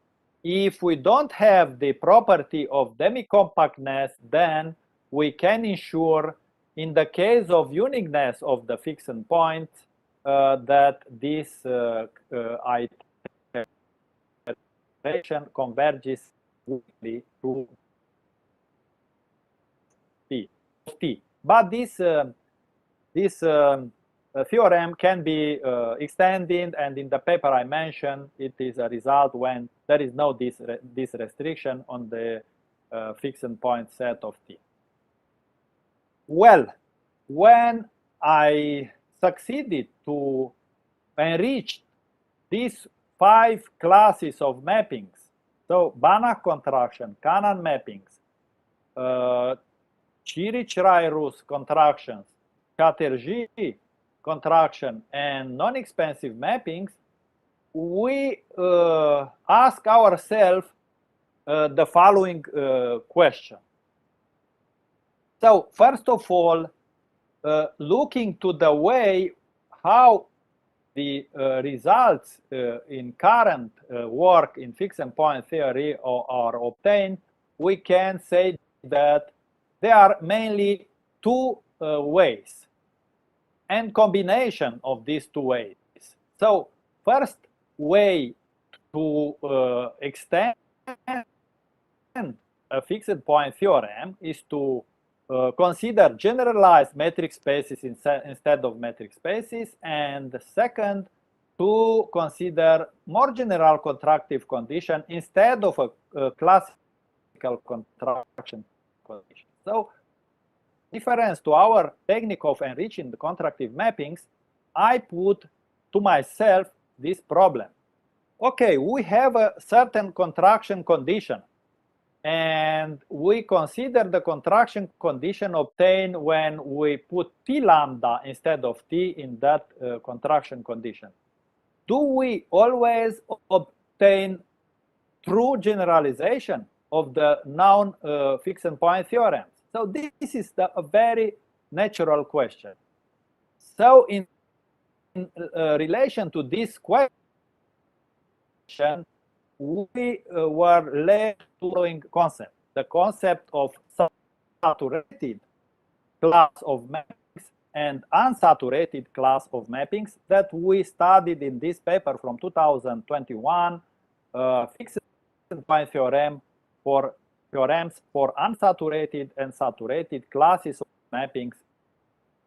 If we don't have the property of demi-compactness, then we can ensure, in the case of uniqueness of the fixed point, that this iteration converges weakly to T. But this theorem can be extended, and in the paper I mentioned, it is a result when there is no this restriction on the fixed point set of T. Well, when I succeeded to enrich these 5 classes of mappings, so Banach contraction, Cannon mappings, Chirich-Rai-Rus contractions, Chatterjee contraction, and non-expansive mappings, we ask ourselves the following question. So first of all, looking to the way how the results in current work in fixed point theory are obtained, we can say that there are mainly 2 ways and combination of these 2 ways. So first way to extend a fixed point theorem is to consider generalized metric spaces instead of metric spaces, and the second, to consider more general contractive condition instead of a classical contraction condition. So, difference to our technique of enriching the contractive mappings, I put to myself this problem. Okay, we have a certain contraction condition, and we consider the contraction condition obtained when we put T lambda instead of T in that contraction condition. Do we always obtain true generalization of the known fixed point theorems? So this is a very natural question. So in relation to this question, we were led to the following concept: the concept of saturated class of mappings and unsaturated class of mappings that we studied in this paper from 2021, fixed point theorem for theorems for unsaturated and saturated classes of mappings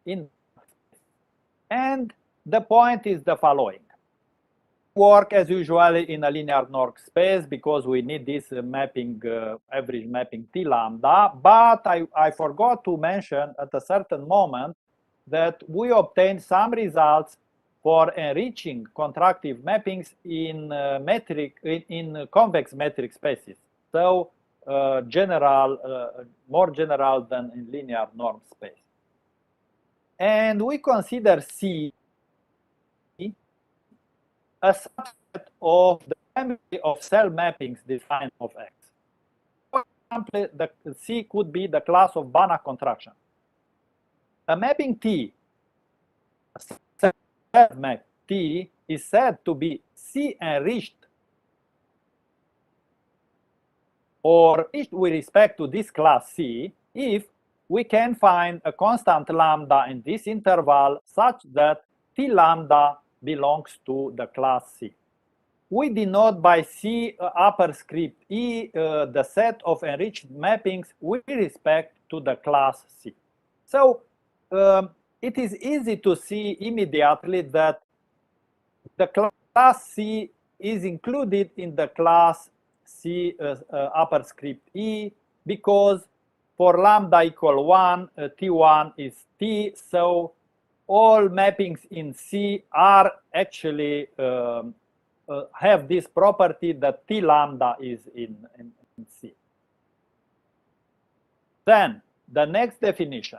in. And the point is the following: work as usually in a linear norm space because we need this mapping, average mapping T lambda, but I forgot to mention at a certain moment that we obtained some results for enriching contractive mappings in convex metric spaces. So more general than in linear norm space. And we consider C a subset of the family of cell mappings defined of X. For example, the C could be the class of Banach contraction. A mapping T, a cell map T, is said to be C enriched or enriched with respect to this class C if we can find a constant lambda in this interval such that T lambda belongs to the class C. We denote by C upper script E the set of enriched mappings with respect to the class C. So it is easy to see immediately that the class C is included in the class C upper script E because for lambda equal 1, T1 is T, so all mappings in C are actually have this property that T lambda is in C. Then the next definition,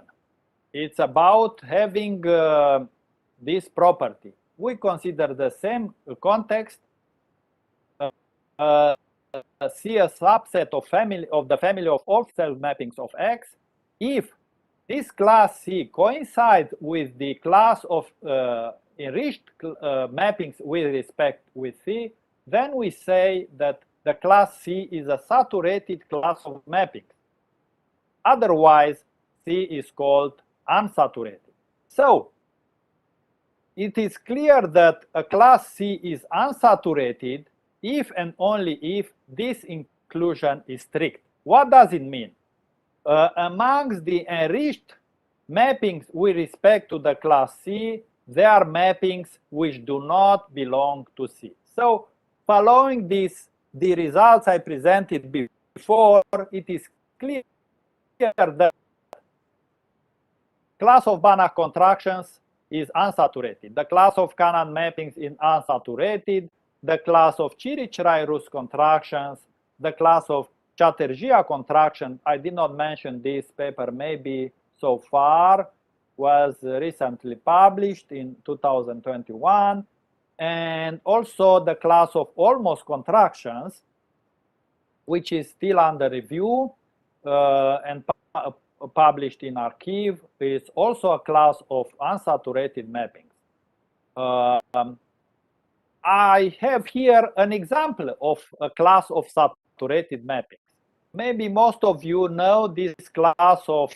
it's about having this property. We consider the same context, see a subset of the family of all self-mappings of X. If this class C coincides with the class of enriched mappings with respect with C, then we say that the class C is a saturated class of mappings. Otherwise, C is called unsaturated. So it is clear that a class C is unsaturated if and only if this inclusion is strict. What does it mean? Amongst the enriched mappings with respect to the class C, there are mappings which do not belong to C. So following this, the results I presented before, it is clear that class of Banach contractions is unsaturated. The class of Cannon mappings is unsaturated. The class of Chirich-Rai-Rus contractions, the class of Chatterjee contraction, I did not mention this paper maybe so far, was recently published in 2021. And also the class of almost contractions, which is still under review and published in Archive, is also a class of unsaturated mappings. I have here an example of a class of saturated mappings. Maybe most of you know this class of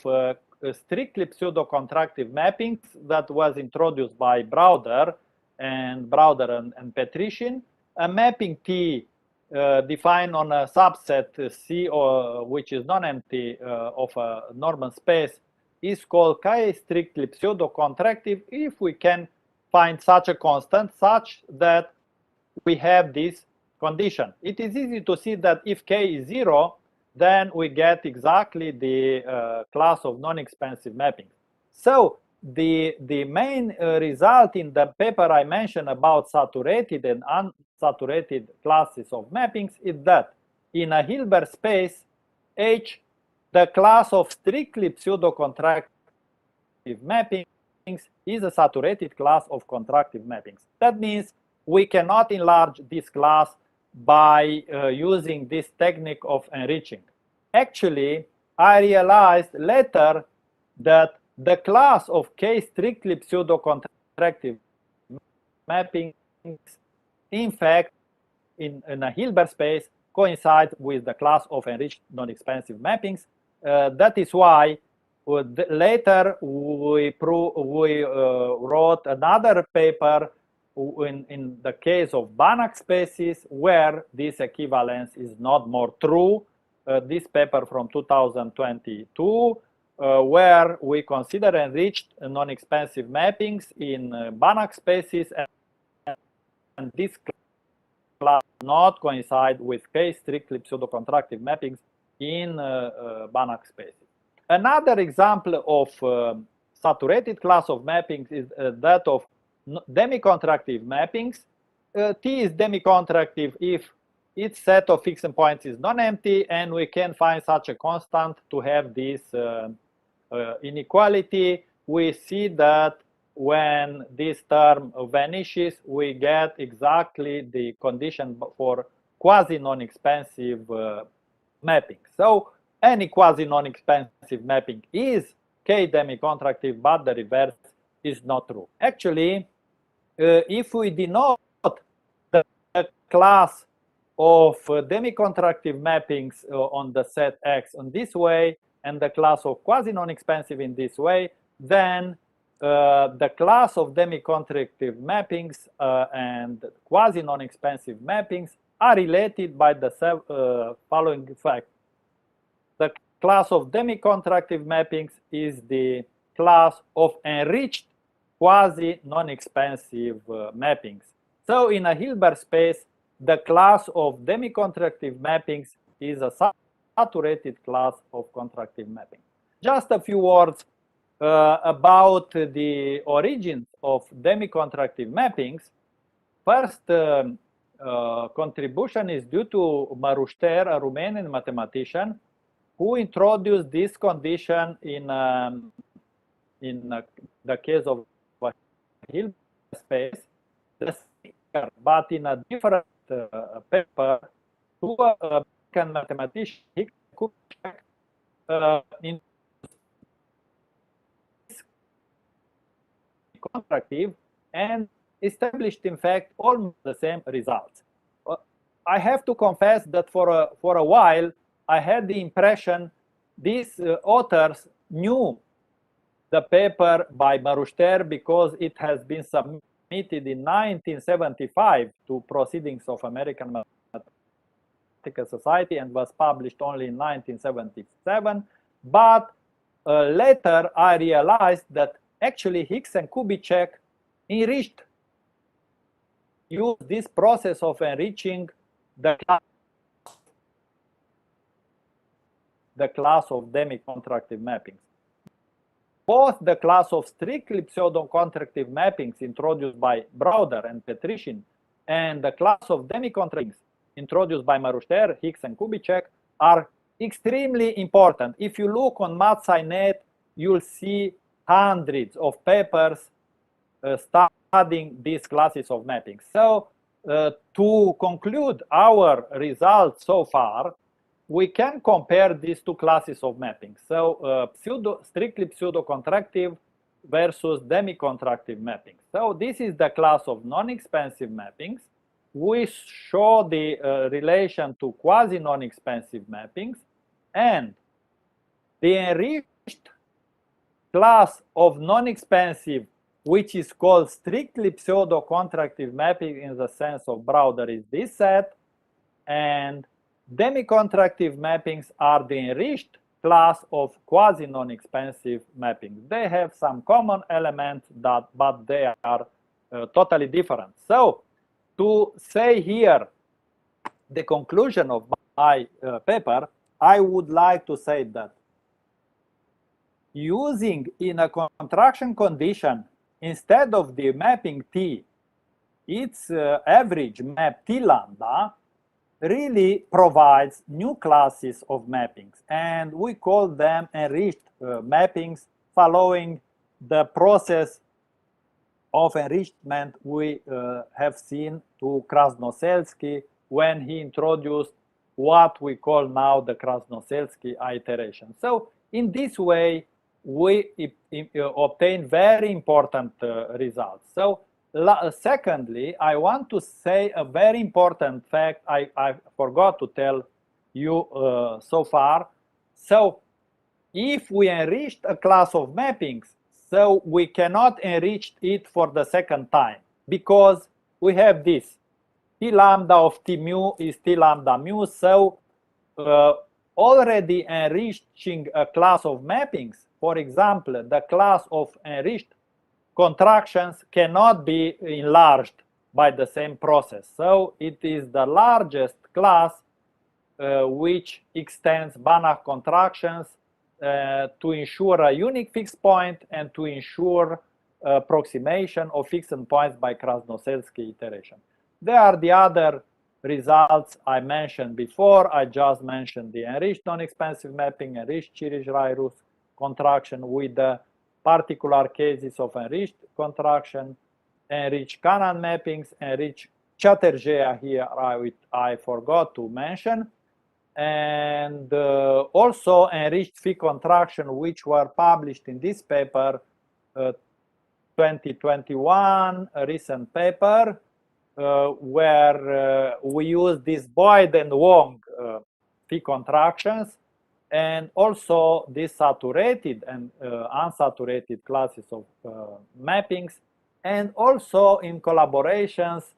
strictly pseudo-contractive mappings that was introduced by Browder and Petrichin. A mapping T defined on a subset C, which is non-empty of a normal space, is called K-strictly pseudo-contractive if we can find such a constant such that we have this condition. It is easy to see that if K is 0, then we get exactly the class of non-expansive mappings. So the main result in the paper I mentioned about saturated and unsaturated classes of mappings is that in a Hilbert space H, the class of strictly pseudo-contractive mappings is a saturated class of contractive mappings. That means we cannot enlarge this class by using this technique of enriching. Actually, I realized later that the class of K strictly pseudo-contractive mappings, in fact, in a Hilbert space, coincides with the class of enriched non-expansive mappings. That is why later we wrote another paper in the case of Banach spaces where this equivalence is not more true. This paper from 2022, where we consider enriched non-expansive mappings in Banach spaces, and this class not coincide with K strictly pseudo-contractive mappings in Banach spaces. Another example of saturated class of mappings is that of demi-contractive mappings. T is demi-contractive if its set of fixed points is non-empty, and we can find such a constant to have this inequality. We see that when this term vanishes, we get exactly the condition for quasi-non-expansive mapping. So any quasi-non-expansive mapping is K demi-contractive, but the reverse is not true. Actually, if we denote the class of demi-contractive mappings on the set X in this way, and the class of quasi-non-expansive in this way, then the class of demi-contractive mappings and quasi-non-expansive mappings are related by the following fact. The class of demi-contractive mappings is the class of enriched quasi-non-expansive mappings. So in a Hilbert space, the class of demi-contractive mappings is a saturated class of contractive mapping. Just a few words about the origins of demi-contractive mappings. First contribution is due to Marușter, a Romanian mathematician, who introduced this condition in the case of a Hilbert space, but in a different paper, two American mathematicians, Hicks and Kubitschek, in contractive and established, in fact, almost the same results. I have to confess that for a while, I had the impression these authors knew the paper by Maruster because it has been submitted in 1975 to Proceedings of American Mathematical Society and was published only in 1977. But later I realized that actually Hicks and Kubitschek used this process of enriching the class of demi-contractive mappings. Both the class of strictly pseudo-contractive mappings introduced by Browder and Petrichin and the class of demi-contractives introduced by Maruster, Hicks, and Kubitschek are extremely important. If you look on MathSciNet, you'll see hundreds of papers studying these classes of mappings. So to conclude our results so far, we can compare these two classes of mappings. So strictly pseudo-contractive versus demi-contractive mappings. So this is the class of non-expansive mappings. We show the relation to quasi-non-expansive mappings, and the enriched class of non-expansive, which is called strictly pseudo-contractive mapping in the sense of Browder, is this set, and demi-contractive mappings are the enriched class of quasi-non-expansive mappings. They have some common elements, but they are totally different. So to say here the conclusion of my paper, I would like to say that using in a contraction condition, instead of the mapping T, its average map T lambda, really provides new classes of mappings, and we call them enriched mappings, following the process of enrichment we have seen to Krasnoselsky when he introduced what we call now the Krasnoselsky iteration. So in this way, we obtain very important results. So secondly, I want to say a very important fact I forgot to tell you so far. So if we enriched a class of mappings, so we cannot enrich it for the second time, because we have this. T lambda of T mu is T lambda mu, so already enriching a class of mappings, for example, the class of enriched contractions cannot be enlarged by the same process. So it is the largest class which extends Banach contractions to ensure a unique fixed point and to ensure approximation of fixed points by Krasnoselsky iteration. There are the other results I mentioned before. I just mentioned the enriched non-expansive mapping, enriched Chirish-Rairus contraction with the particular cases of enriched contraction, enriched Cannon mappings, enriched Chatterjee here I forgot to mention, and also enriched phi contraction, which were published in this paper, 2021, a recent paper, where we use these Boyd and Wong phi contractions, and also these saturated and unsaturated classes of mappings. And also in collaborations,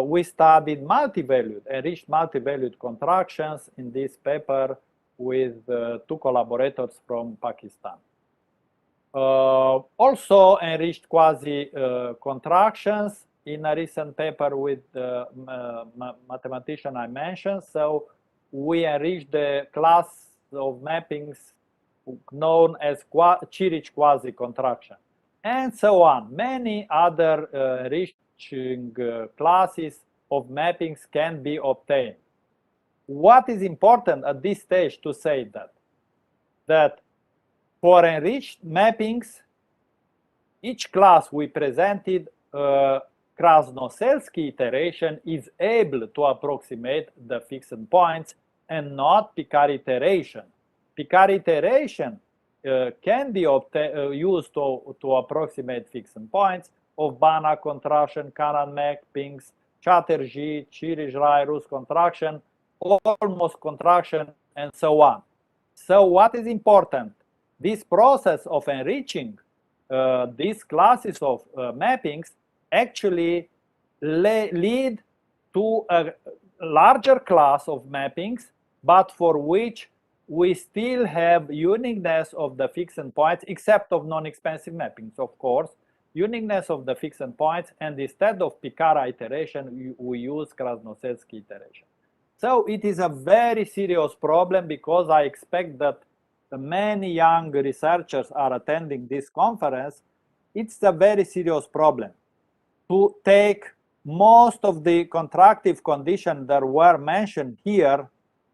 we studied multivalued, enriched multivalued contractions in this paper with two collaborators from Pakistan. Also enriched quasi contractions in a recent paper with the mathematician I mentioned. So we enriched the class of mappings known as Chirich quasi contraction, and so on. Many other enriching classes of mappings can be obtained. what is important at this stage to say that for enriched mappings, each class we presented, Krasnoselski iteration is able to approximate the fixed points and not Picard iteration. Picard iteration can be used to approximate fixed points of Banach contraction, Cannon mappings, Chatterjee, Chirish-Rai-Rus contraction, almost contraction, and so on. So what is important? This process of enriching these classes of mappings actually lead to a larger class of mappings, but for which we still have uniqueness of the fixed points, except of non-expansive mappings, of course, uniqueness of the fixed points, and instead of Picard iteration, we use Krasnoselski iteration. So it is a very serious problem, because I expect that many young researchers are attending this conference. It's a very serious problem to take most of the contractive conditions that were mentioned here,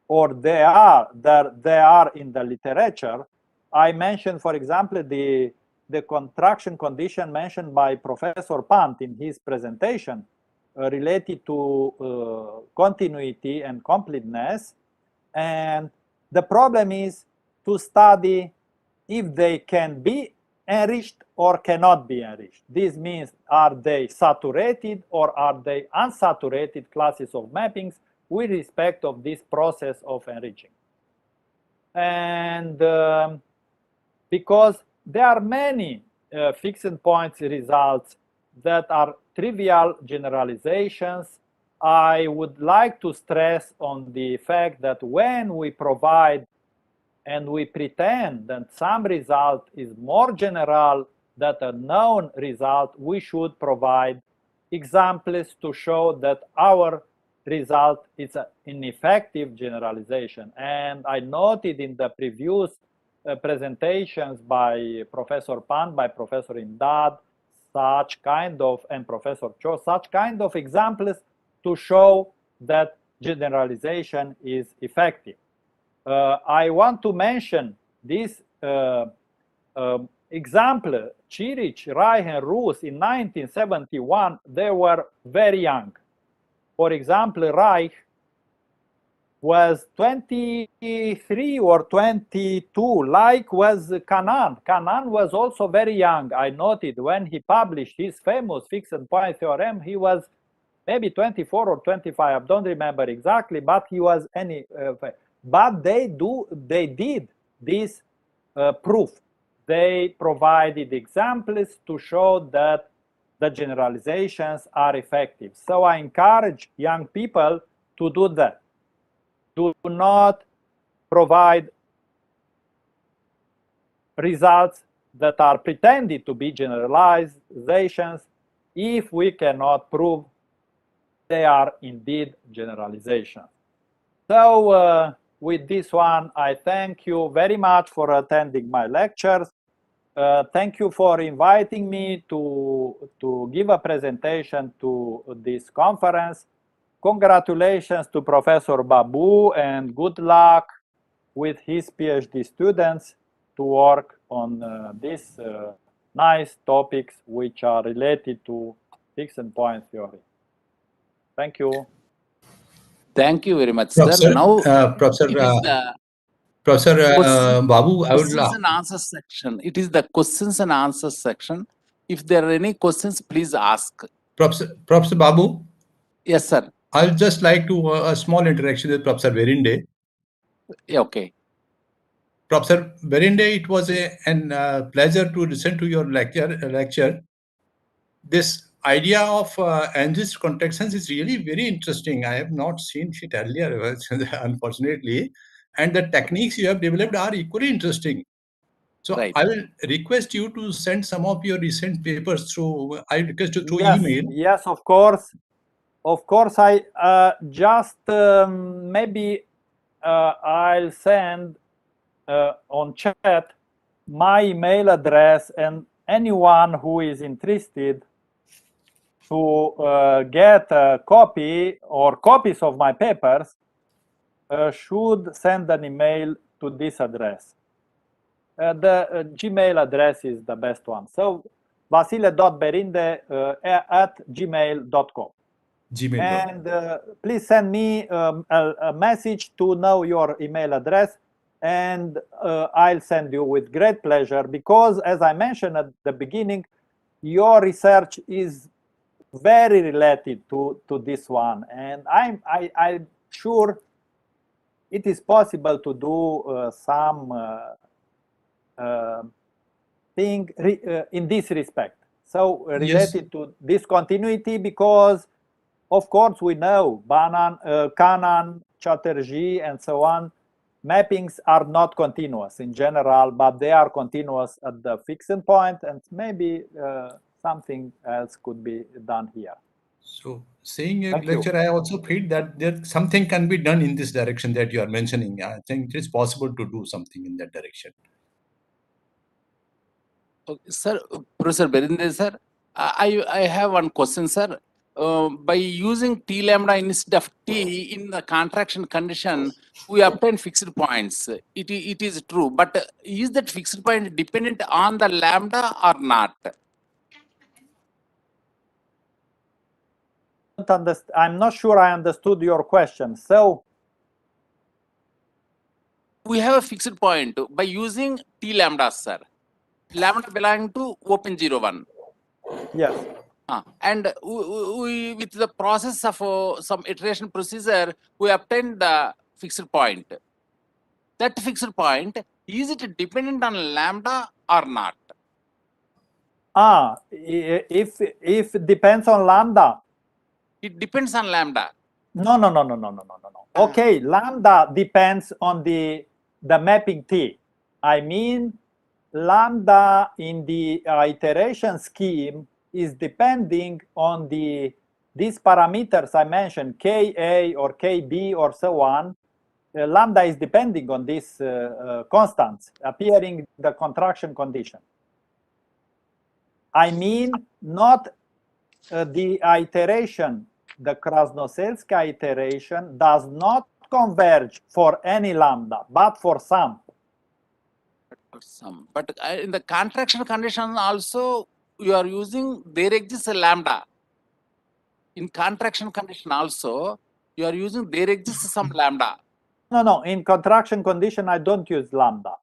or they are in the literature. I mentioned, for example, the contraction condition mentioned by Professor Pant in his presentation related to continuity and completeness. And the problem is to study if they can be enriched or cannot be enriched. This means, are they saturated or are they unsaturated classes of mappings with respect of this process of enriching? And because there are many fixed points results that are trivial generalizations, I would like to stress on the fact that when we provide and we pretend that some result is more general than a known result, we should provide examples to show that our result is an ineffective generalization. And I noted in the previous presentations by Professor Pant, by Professor Imdad, such kind of, and Professor Cho, such kind of examples to show that generalization is effective. I want to mention this example, Chirich, Rai, and Rus in 1971, they were very young. For example, Reich was 23 or 22, like was Cannon. Cannon was also very young. I noted when he published his famous fixed point theorem, he was maybe 24 or 25, I don't remember exactly, but he was but they did this proof. They provided examples to show that the generalizations are effective. So I encourage young people to do that. Do not provide results that are pretended to be generalizations if we cannot prove they are indeed generalizations. So with this one, I thank you very much for attending my lectures. Thank you for inviting me to give a presentation to this conference. Congratulations to Professor Babu, and good luck with his PhD students to work on these nice topics which are related to fixed point theory. Thank you. Thank you very much, Professor, sir. Now, Professor, it is the Professor Babu, I would questions and answers section. It is the questions and answers section. If there are any questions, please ask. Professor Babu? Yes, sir. I'll just like to a small interaction with Professor Verinde. Okay. Professor Verinde, it was a pleasure to listen to your lecture. This idea of enriched contractions is really very interesting. I have not seen it earlier, unfortunately. And the techniques you have developed are equally interesting. So right. I will request you to send some of your recent papers through, I request you through yes, email. Yes, of course. Of course, I just maybe I'll send on chat my email address, and anyone who is interested to get a copy or copies of my papers, should send an email to this address. The Gmail address is the best one. So vasile.berinde at gmail.com. Gmail. And please send me a message to know your email address, and I'll send you with great pleasure, because as I mentioned at the beginning, your research is very related to this one, and I'm sure it is possible to do some thing in this respect. So related to discontinuity, because of course we know Kanan, Chatterjee, and so on, mappings are not continuous in general, but they are continuous at the fixed point, and maybe something else could be done here. So, saying a Thank lecture, you. I also feel that there something can be done in this direction that you are mentioning. I think it is possible to do something in that direction. Okay, sir, Professor Berinde, sir, I have one question, sir. By using T lambda instead of T in the contraction condition, we obtain fixed points. It is true, but is that fixed point dependent on the lambda or not? I'm not sure I understood your question. So we have a fixed point by using T lambda, sir. Lambda belonging to open 01. Yes. And we with the process of some iteration procedure, we obtain the fixed point. That fixed point, is it dependent on lambda or not? If it depends on lambda. It depends on lambda. No. Okay, lambda depends on the mapping T. I mean, lambda in the iteration scheme is depending on these parameters I mentioned, Ka or Kb or so on. Lambda is depending on these constants appearing in the contraction condition. I mean, not the iteration, the Krasnoselska iteration does not converge for any lambda, but for some. But in the contraction condition also, you are using, there exists a lambda. In contraction condition also, you are using, there exists some lambda. No, in contraction condition, I don't use lambda.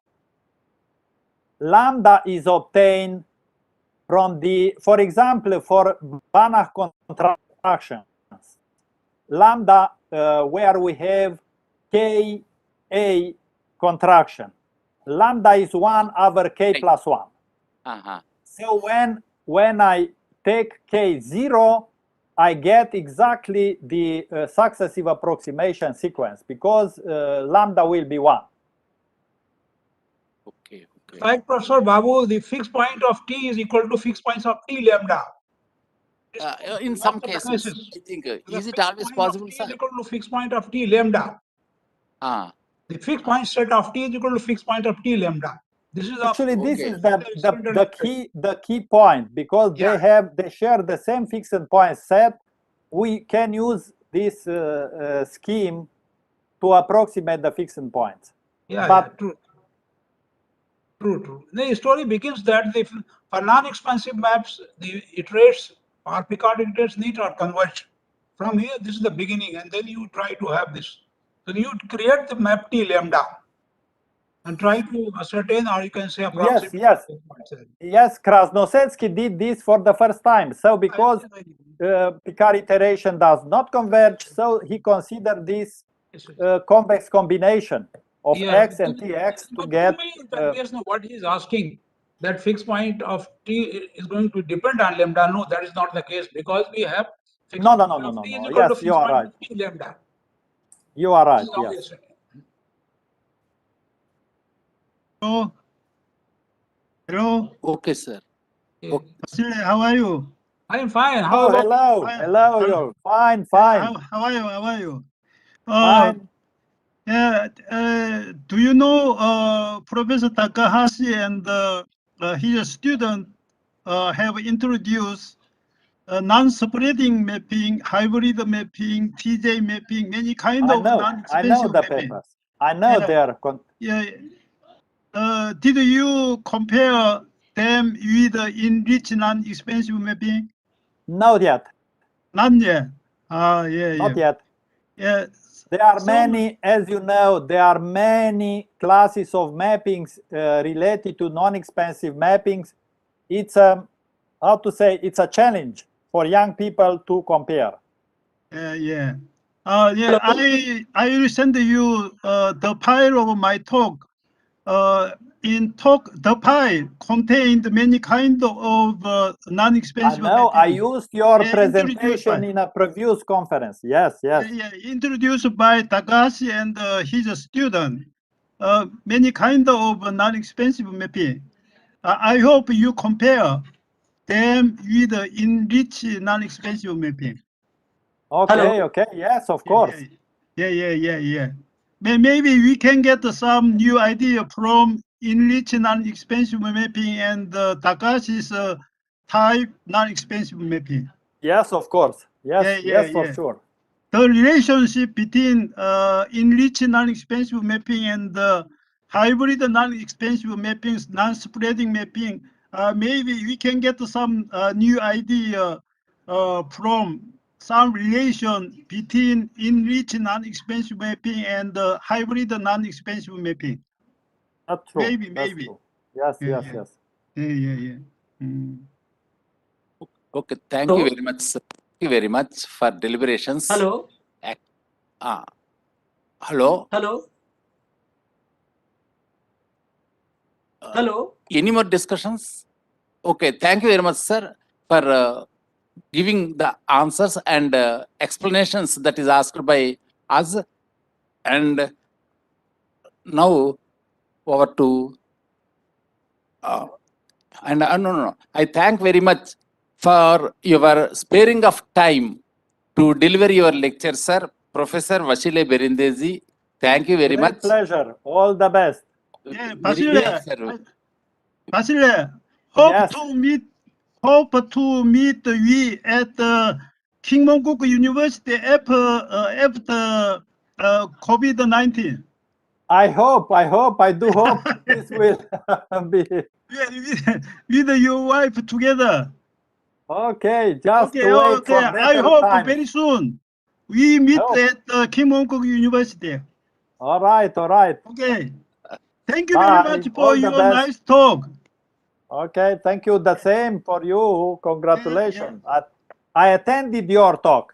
Lambda is obtained from the, for example, for Banach contractions, lambda where we have Ka contraction. Lambda is 1 over K plus 1. So when I take K0, I get exactly the successive approximation sequence, because lambda will be 1. Okay. Like Professor Babu, the fixed point of T is equal to fixed points of T lambda. In some cases, I think, is it always possible, T sir? is equal to fixed point of T lambda. The fixed point set of T is equal to fixed point of T lambda. This is actually this is the key point, because they share the same fixed point set. We can use this scheme to approximate the fixed points. True. The story begins that for non-expansive maps, the iterates or Picard iterates need or converge. From here, this is the beginning, and then you try to have this. So you create the map T lambda and try to ascertain, or you can say approximate. Yes, Krasnoselsky did this for the first time. So because Picard iteration does not converge, so he considered this convex combination of X and Tx to get. What he is asking, that fixed point of T is going to depend on lambda. No, that is not the case, because we have fixed No. T is equal to Yes, fixed you are point right. of T lambda. You are right. Yes. Hello. Okay, sir. Vasily, how are you? I am fine. How about hello. You're fine. How are you? Fine. Do you know Professor Takahashi and his student have introduced non-spreading mapping, hybrid mapping, TJ mapping, many kind I of know non-expensive the mapping. papers. I know Yeah. they are. Yeah. Did you compare them with the enriched non-expensive mapping? Not yet. Not yet. Yeah. Not yet. Yeah. There are many, as you know, there are many classes of mappings related to non-expensive mappings. It's how to say, it's a challenge for young people to compare. Yeah. I will send you the file of my talk. In talk, the file contained many kind of non-expensive. I know. I mapping. used your Yeah, introduced presentation by- in a previous conference. Yes. Introduced by Takashi and his student. Many kind of non-expensive mapping. I hope you compare them with the enriched non-expensive mapping. Okay. Yes, of course. Yeah. Maybe we can get some new idea from enriched non-expensive mapping and Takashi's type non-expensive mapping. Yes, of course. Yes, for sure. The relationship between enriched non-expensive mapping and hybrid non-expensive mappings, non-spreading mapping, maybe we can get some new idea from some relation between enriched non-expensive mapping and hybrid non-expensive mapping. That's true. Maybe. True. Yes. Yeah. Okay, thank you very much, sir. Thank you very much for deliberations. Hello. Hello. Hello. Any more discussions? Okay, thank you very much, sir, for giving the answers and explanations that is asked by us. And now over to no. I thank very much for your sparing of time to deliver your lecture, sir, Professor Vasile Berindezi. Thank you very much. Pleasure. All the best. Yeah, Yes, sir. Vasile, hope to meet we at King Mongkok University after COVID-19. I do hope this will be. With your wife together. Okay, just wait for better I hope times. very soon we meet at King Mongkok University. All right. Okay. Thank you very much for All the your best. nice talk. Okay, thank you. The same for you. Congratulations. I attended your talk.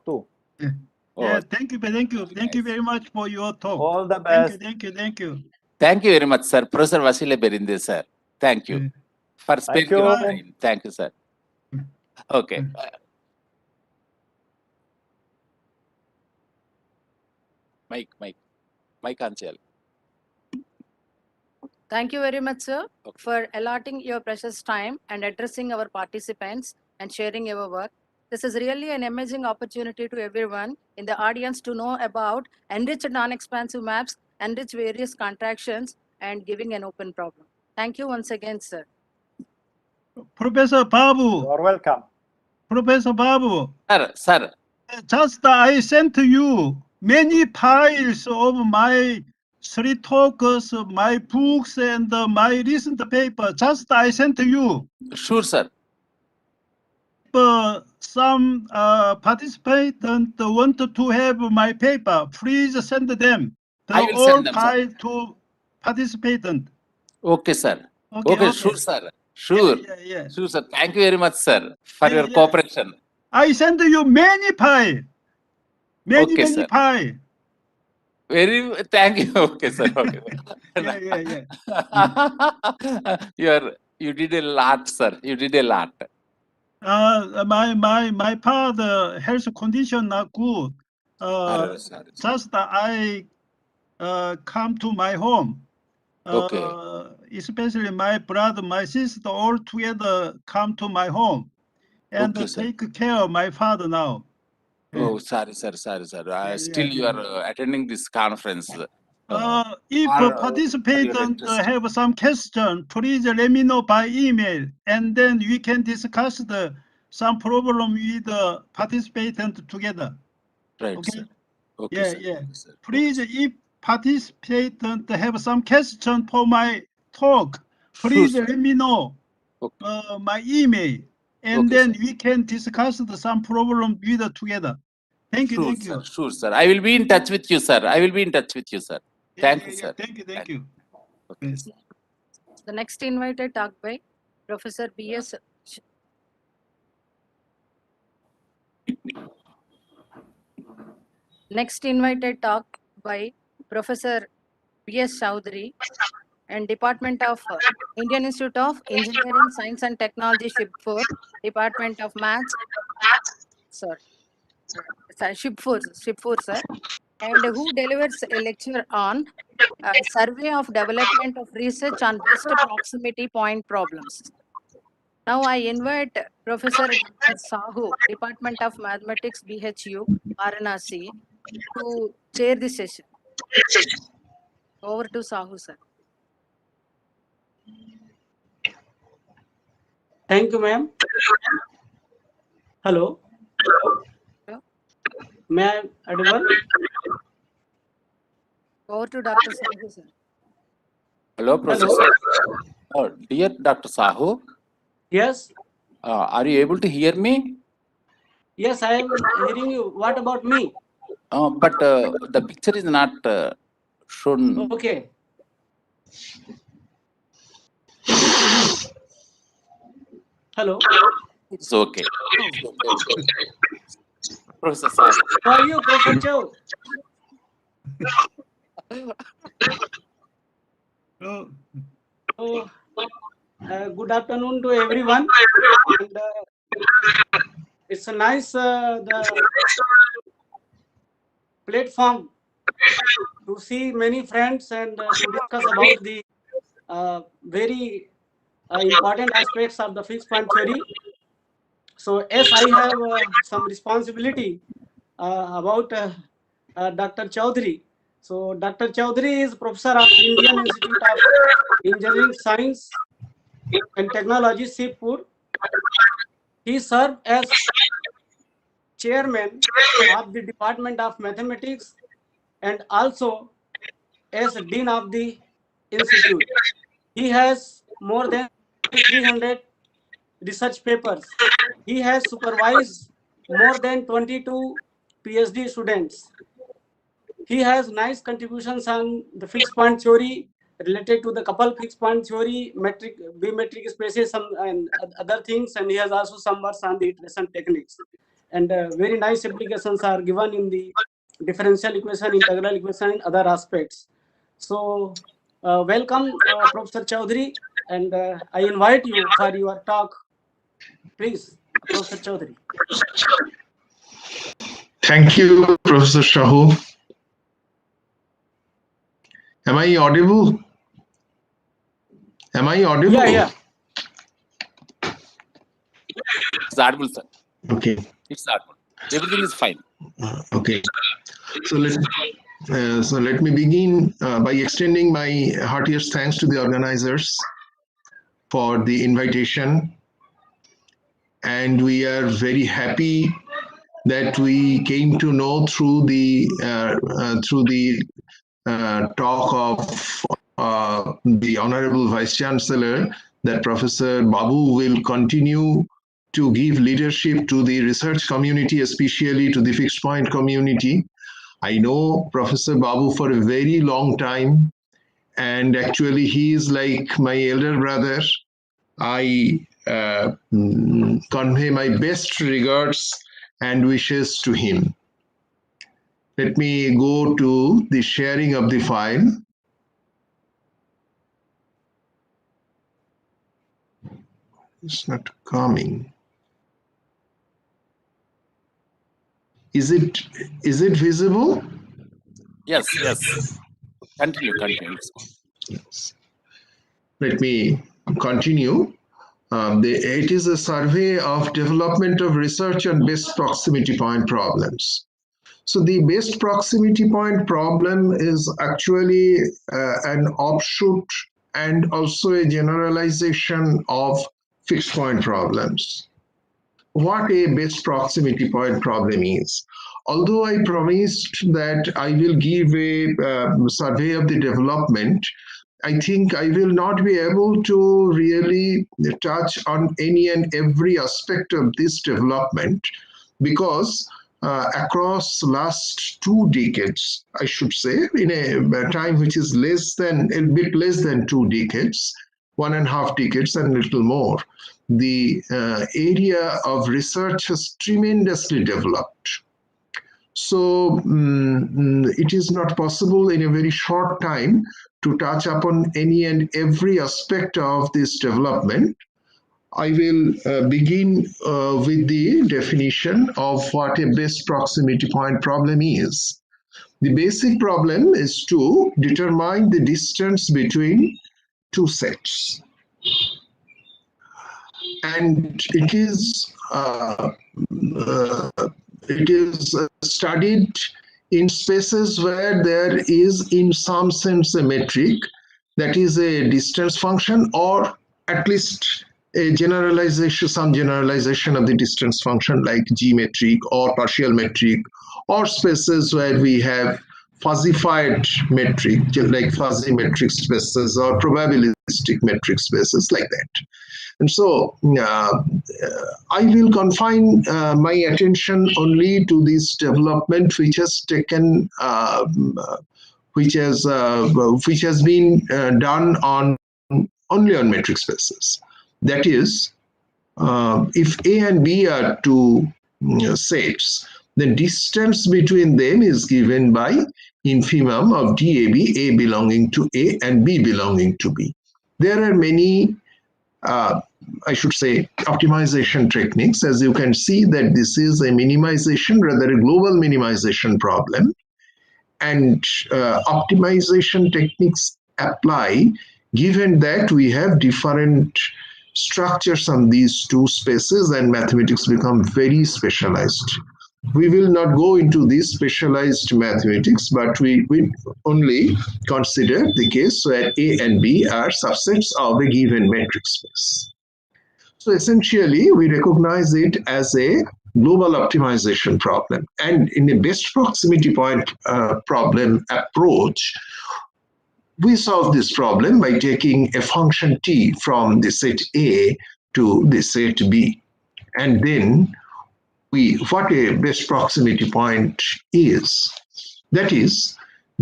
Too. Yeah, thank you very much for your talk. All the best. Thank you. Thank you very much, sir. Professor Vasile Berindezi, sir. Thank you for sparing your time. Thank you, sir. Okay. Mike Anchal. Thank you very much, sir, for allotting your precious time and addressing our participants and sharing your work. This is really an amazing opportunity to everyone in the audience to know about enriched non-expansive maps, enriched various contractions, and giving an open problem. Thank you once again, sir. Professor Babu. You are welcome. Professor Babu. Sir. Just I sent to you many files of my 3 talks, my books, and my recent paper. Just I sent to you. Sure, sir. Some participants want to have my paper. Please send them. I will send them, file to participant. Okay, sir. Okay. Sure, sir. Sure. Yeah. Sure, sir. Thank you very much, sir, for your cooperation. I send you many file. Many file. Thank you. Okay, sir. Okay. Yeah. You did a lot, sir. You did a lot. My father health condition not good. Sorry. Just I come to my home. Especially my brother, my sister, all together come to my home and take care of my father now. Oh, sorry, sir. Still, you are attending this conference. If participants have some question, please let me know by email, and then we can discuss some problem with the participant together. Right, Okay. sir. Okay, Yeah, sir. yeah. Okay, sir. Please, if participant have some question for my talk, please sir. let me know my email, and Okay, then sir. we can discuss some problem with together. Thank you, Sure, thank sir. you. Sure, sir. I will be in touch with you, sir. I will be in touch with you, sir. Thank you, sir. Thank you, thank you. Okay. The next invited talk by Professor B.S. Next invited talk by Professor B.S. Chowdhury and Department of Indian Institute of Engineering, Science and Technology, Shibpur, Department of Maths, sorry, Shibpur, sir, and who delivers a lecture on survey of development of research on best proximity point problems. Now I invite Professor Dr. Sahu, Department of Mathematics, BHU, Varanasi, to chair the session. Over to Sahu, sir. Thank you, ma'am. Hello. May I audible? Over to Dr. Sahu, sir. Hello, Professor. Dear Dr. Sahu. Yes. Are you able to hear me? Yes, I am hearing you. What about me? But the picture is not shown. Okay. Hello. It's okay. Professor Sahu. How are you, Professor Chow? Good afternoon to everyone. And, it's a nice the platform to see many friends and to discuss about the very important aspects of the fixed point theory. So as I have some responsibility about Dr. Chowdhury. So Dr. Chowdhury is professor of Indian Institute of Engineering, Science and Technology, Shibpur. He served as chairman of the Department of Mathematics and also as dean of the institute. He has more than 300 research papers. He has supervised more than 22 PhD students. He has nice contributions on the fixed point theory related to the couple fixed point theory, metric, bimetric spaces, and other things. And he has also some works on the iteration techniques. And very nice applications are given in the differential equation, integral equation, and other aspects. So welcome, Professor Chowdhury, and I invite you for your talk. Please, Professor Chowdhury. Thank you, Professor Shahu. Am I audible? Am I audible? Yeah. It's audible, sir. Okay. It's audible. Everything is fine. Okay. So let me begin by extending my heartiest thanks to the organizers for the invitation. And we are very happy that we came to know through the talk of the Honorable Vice Chancellor that Professor Babu will continue to give leadership to the research community, especially to the fixed point community. I know Professor Babu for a very long time, and actually he is like my elder brother. I convey my best regards and wishes to him. Let me go to the sharing of the file. It's not coming. Is it visible? Yes. Continue. Yes. Let me continue. It is a survey of development of research on best proximity point problems. So the best proximity point problem is actually an offshoot and also a generalization of fixed point problems. what a best proximity point problem is. Although I promised that I will give a survey of the development, I think I will not be able to really touch on any and every aspect of this development because across last 2 decades, I should say, in a time which is a bit less than 2 decades, 1.5 decades and a little more, the area of research has tremendously developed. So it is not possible in a very short time to touch upon any and every aspect of this development. I will begin with the definition of what a best proximity point problem is. The basic problem is to determine the distance between 2 sets. And it is studied in spaces where there is in some sense a metric that is a distance function or at least a generalization, some generalization of the distance function like G metric or partial metric, or spaces where we have fuzzified metric like fuzzy metric spaces or probabilistic metric spaces like that. And so I will confine my attention only to this development which has taken, which has been done on only on metric spaces. That is, if A and B are 2 sets, the distance between them is given by infimum of DAB, A belonging to A and B belonging to B. There are many I should say, optimization techniques. As you can see that this is a minimization, rather a global minimization problem. And optimization techniques apply given that we have different structures on these 2 spaces and mathematics become very specialized. We will not go into this specialized mathematics, but we will only consider the case where A and B are subsets of a given metric space. So essentially, we recognize it as a global optimization problem. And in a best proximity point problem approach, we solve this problem by taking a function t from the set A to the set B. And then what a best proximity point is. That is,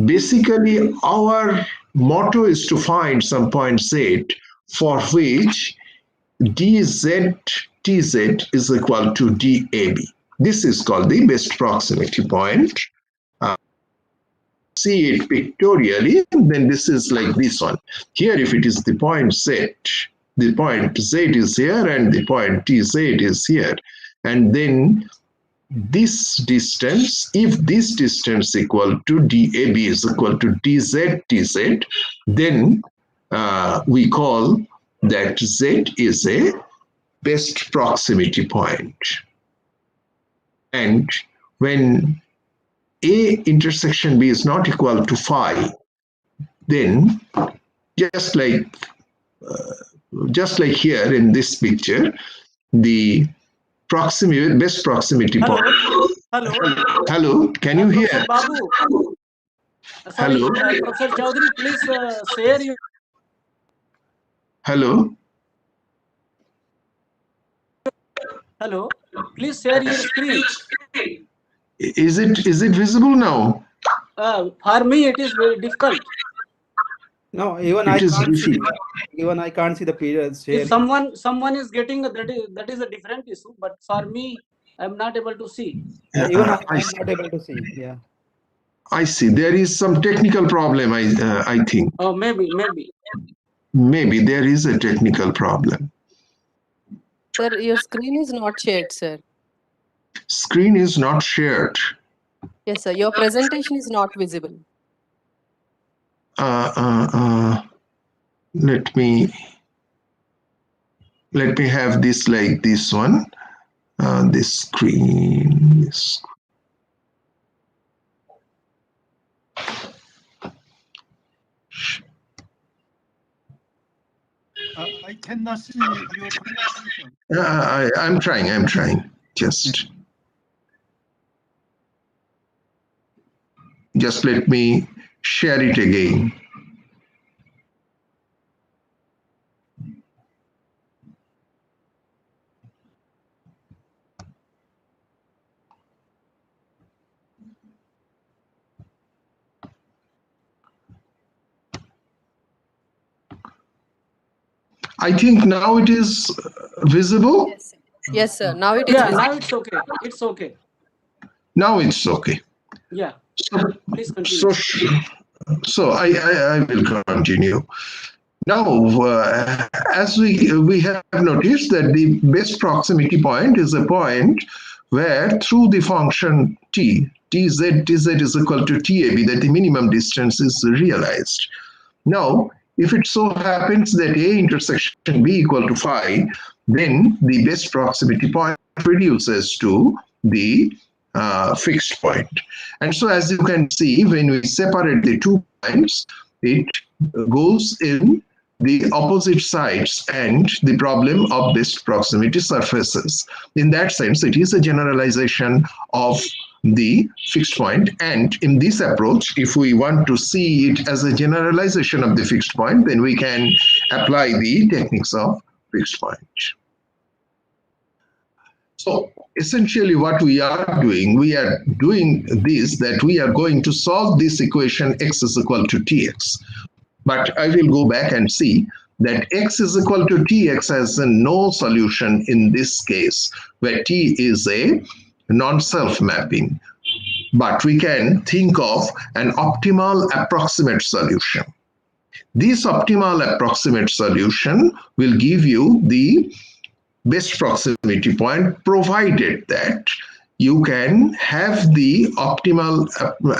basically our motto is to find some point z for which dz/tz is equal to dab. This is called the best proximity point. See it pictorially, then this is like this one. Here, if it is the point z, the point z is here and the point tz is here. And then this distance, if this distance equal to dab is equal to dz/tz, then we call that z is a best proximity point. And when A intersection B is not equal to phi, then just like here in this picture, the best proximity point. Hello. Hello, can you hear? Professor Babu. Sorry, Hello. Professor Chaudhary, please share your. Hello. Hello. Please share your screen. Is it visible now? For me, it is very difficult. No, even I can't see. Even I can't see the period. If someone is getting that is a different issue, but for me, I'm not able to see. Even I'm not able to see. Yeah. I see. There is some technical problem. I think. Oh, maybe. Maybe there is a technical problem. Sir, your screen is not shared, sir. Screen is not shared. Yes, sir. Your presentation is not visible. Let me have this like this one. This screen. I cannot see your presentation. I'm trying. Just let me share it again. I think now it is visible. Yes, sir. Now it is Yeah, visible. now it's okay. It's okay. Now it's okay. Yeah. Please So, continue. so I will continue. Now, as we have noticed that the best proximity point is a point where through the function t, tz is equal to tab, that the minimum distance is realized. Now, if it so happens that A intersection B equal to phi, then the best proximity point reduces to the fixed point. And so as you can see, when we separate the 2 points, it goes in the opposite sides and the problem of best proximity surfaces. In that sense, it is a generalization of the fixed point. And in this approach, if we want to see it as a generalization of the fixed point, then we can apply the techniques of fixed point. So essentially what we are doing this, that we are going to solve this equation x is equal to tx. But I will go back and see that x is equal to tx has no solution in this case, where t is a non-self mapping. But we can think of an optimal approximate solution. This optimal approximate solution will give you the best proximity point, provided that you can have the optimal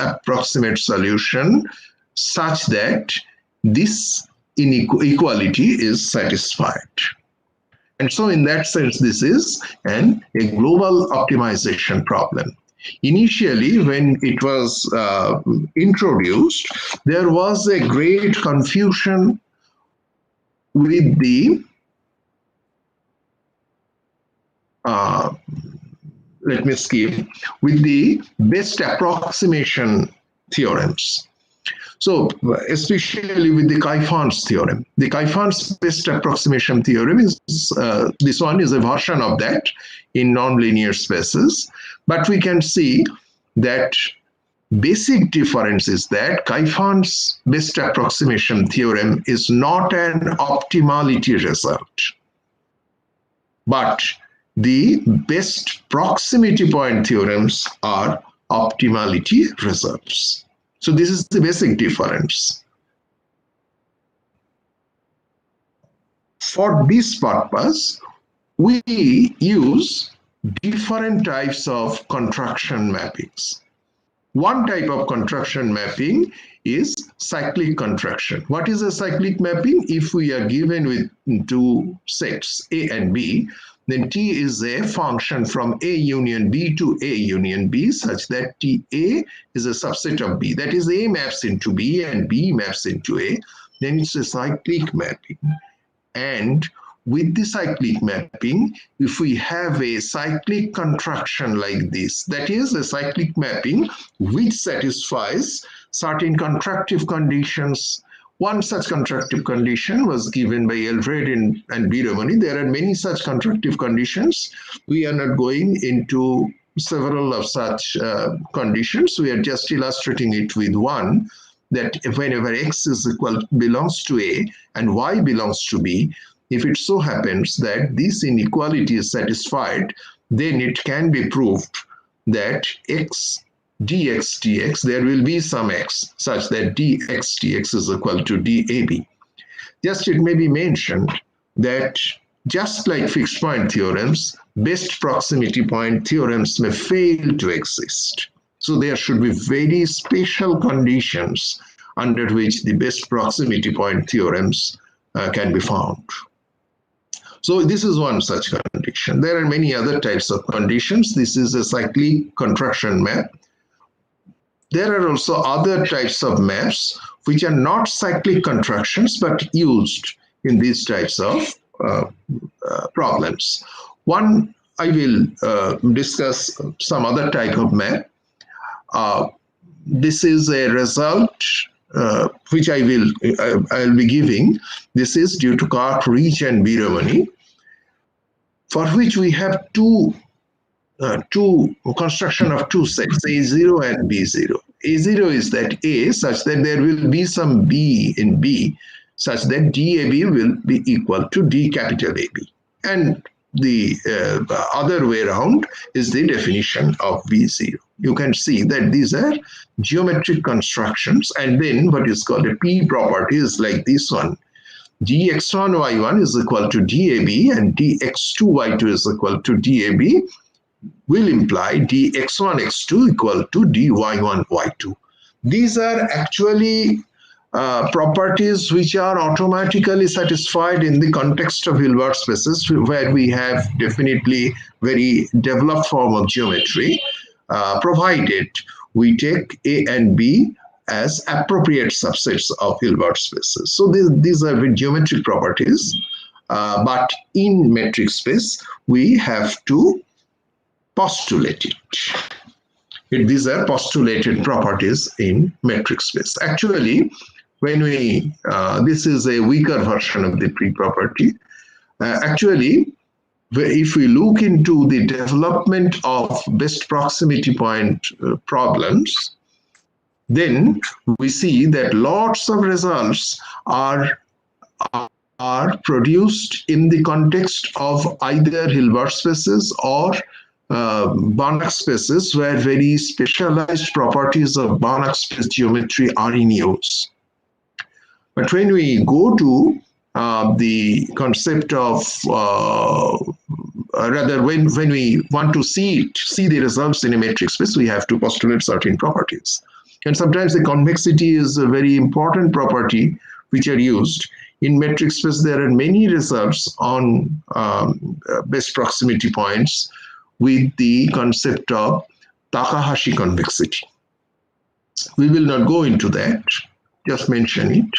approximate solution such that this inequality is satisfied. And so in that sense, this is a global optimization problem. Initially, when it was introduced, there was a great confusion with the let me skip, with the best approximation theorems. So, especially with the Kaifon's theorem. The Kaifon's best approximation theorem is, this one is a version of that in nonlinear spaces. But we can see that basic difference is that Kaifon's best approximation theorem is not an optimality result. But the best proximity point theorems are optimality results. So this is the basic difference. For this purpose, we use different types of contraction mappings. One type of contraction mapping is cyclic contraction. What is a cyclic mapping? If we are given with 2 sets, A and B, then T is a function from A union B to A union B such that TA is a subset of B. That is, A maps into B and B maps into A. Then it's a cyclic mapping. And with the cyclic mapping, if we have a cyclic contraction like this, that is a cyclic mapping which satisfies certain contractive conditions. One such contractive condition was given by Alfred and Biromani. There are many such contractive conditions. We are not going into several of such conditions. We are just illustrating it with one, that whenever x is belongs to A and y belongs to B, if it so happens that this inequality is satisfied, then it can be proved that x dx dx, there will be some x such that dx dx is equal to dab. Just it may be mentioned that just like fixed point theorems, best proximity point theorems may fail to exist. So there should be very special conditions under which the best proximity point theorems can be found. So this is one such condition. There are many other types of conditions. This is a cyclic contraction map. There are also other types of maps which are not cyclic contractions but used in these types of problems. One, I will discuss some other type of map. This is a result which I'll be giving. This is due to Karp, Reach, and Biromani, for which we have two construction of two sets, A0 and B0. A0 is that A such that there will be some B in B such that DAB will be equal to D capital AB. And the other way around is the definition of B0. You can see that these are geometric constructions, and then what is called a P property is like this one. dx1 y1 is equal to DAB and dx2 y2 is equal to DAB will imply dx1 x2 equal to dy1 y2. These are actually properties which are automatically satisfied in the context of Hilbert spaces, where we have definitely very developed form of geometry, provided we take A and B as appropriate subsets of Hilbert spaces. So these are geometric properties, but in metric space, we have to postulate it. These are postulated properties in metric space. Actually, when we, this is a weaker version of the pre-property. Actually, if we look into the development of best proximity point problems, then we see that lots of results are produced in the context of either Hilbert spaces or Banach spaces, where very specialized properties of Banach space geometry are in use. But when we go to the concept of, rather when we want to see the results in a metric space, we have to postulate certain properties. And sometimes the convexity is a very important property which are used. In metric space, there are many results on best proximity points with the concept of Takahashi convexity. We will not go into that, just mention it.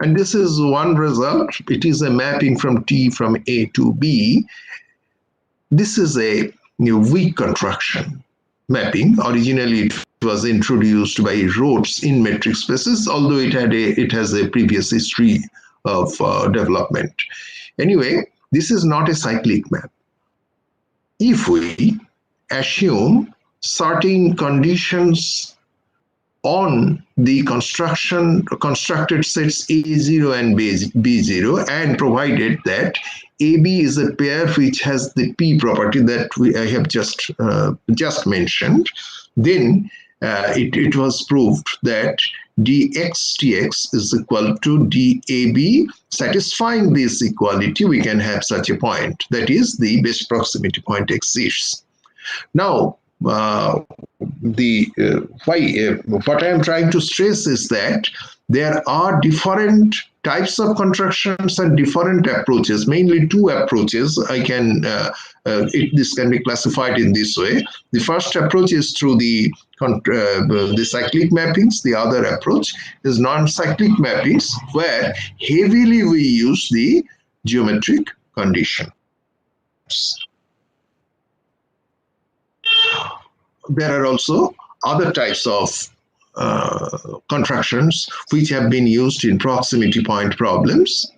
And this is one result. It is a mapping from T from A to B. This is a weak contraction mapping. Originally, it was introduced by Rhodes in metric spaces, although it has a previous history of development. Anyway, this is not a cyclic map. If we assume certain conditions on the constructed sets A0 and B0, and provided that AB is a pair which has the P property that I have just mentioned, then it was proved that dxtx is equal to dab. Satisfying this equality, we can have such a point. That is, the best proximity point exists. Now, what I am trying to stress is that there are different types of constructions and different approaches, mainly two approaches. This can be classified in this way. The first approach is through the cyclic mappings. The other approach is non-cyclic mappings, where heavily we use the geometric conditions. There are also other types of contractions which have been used in proximity point problems,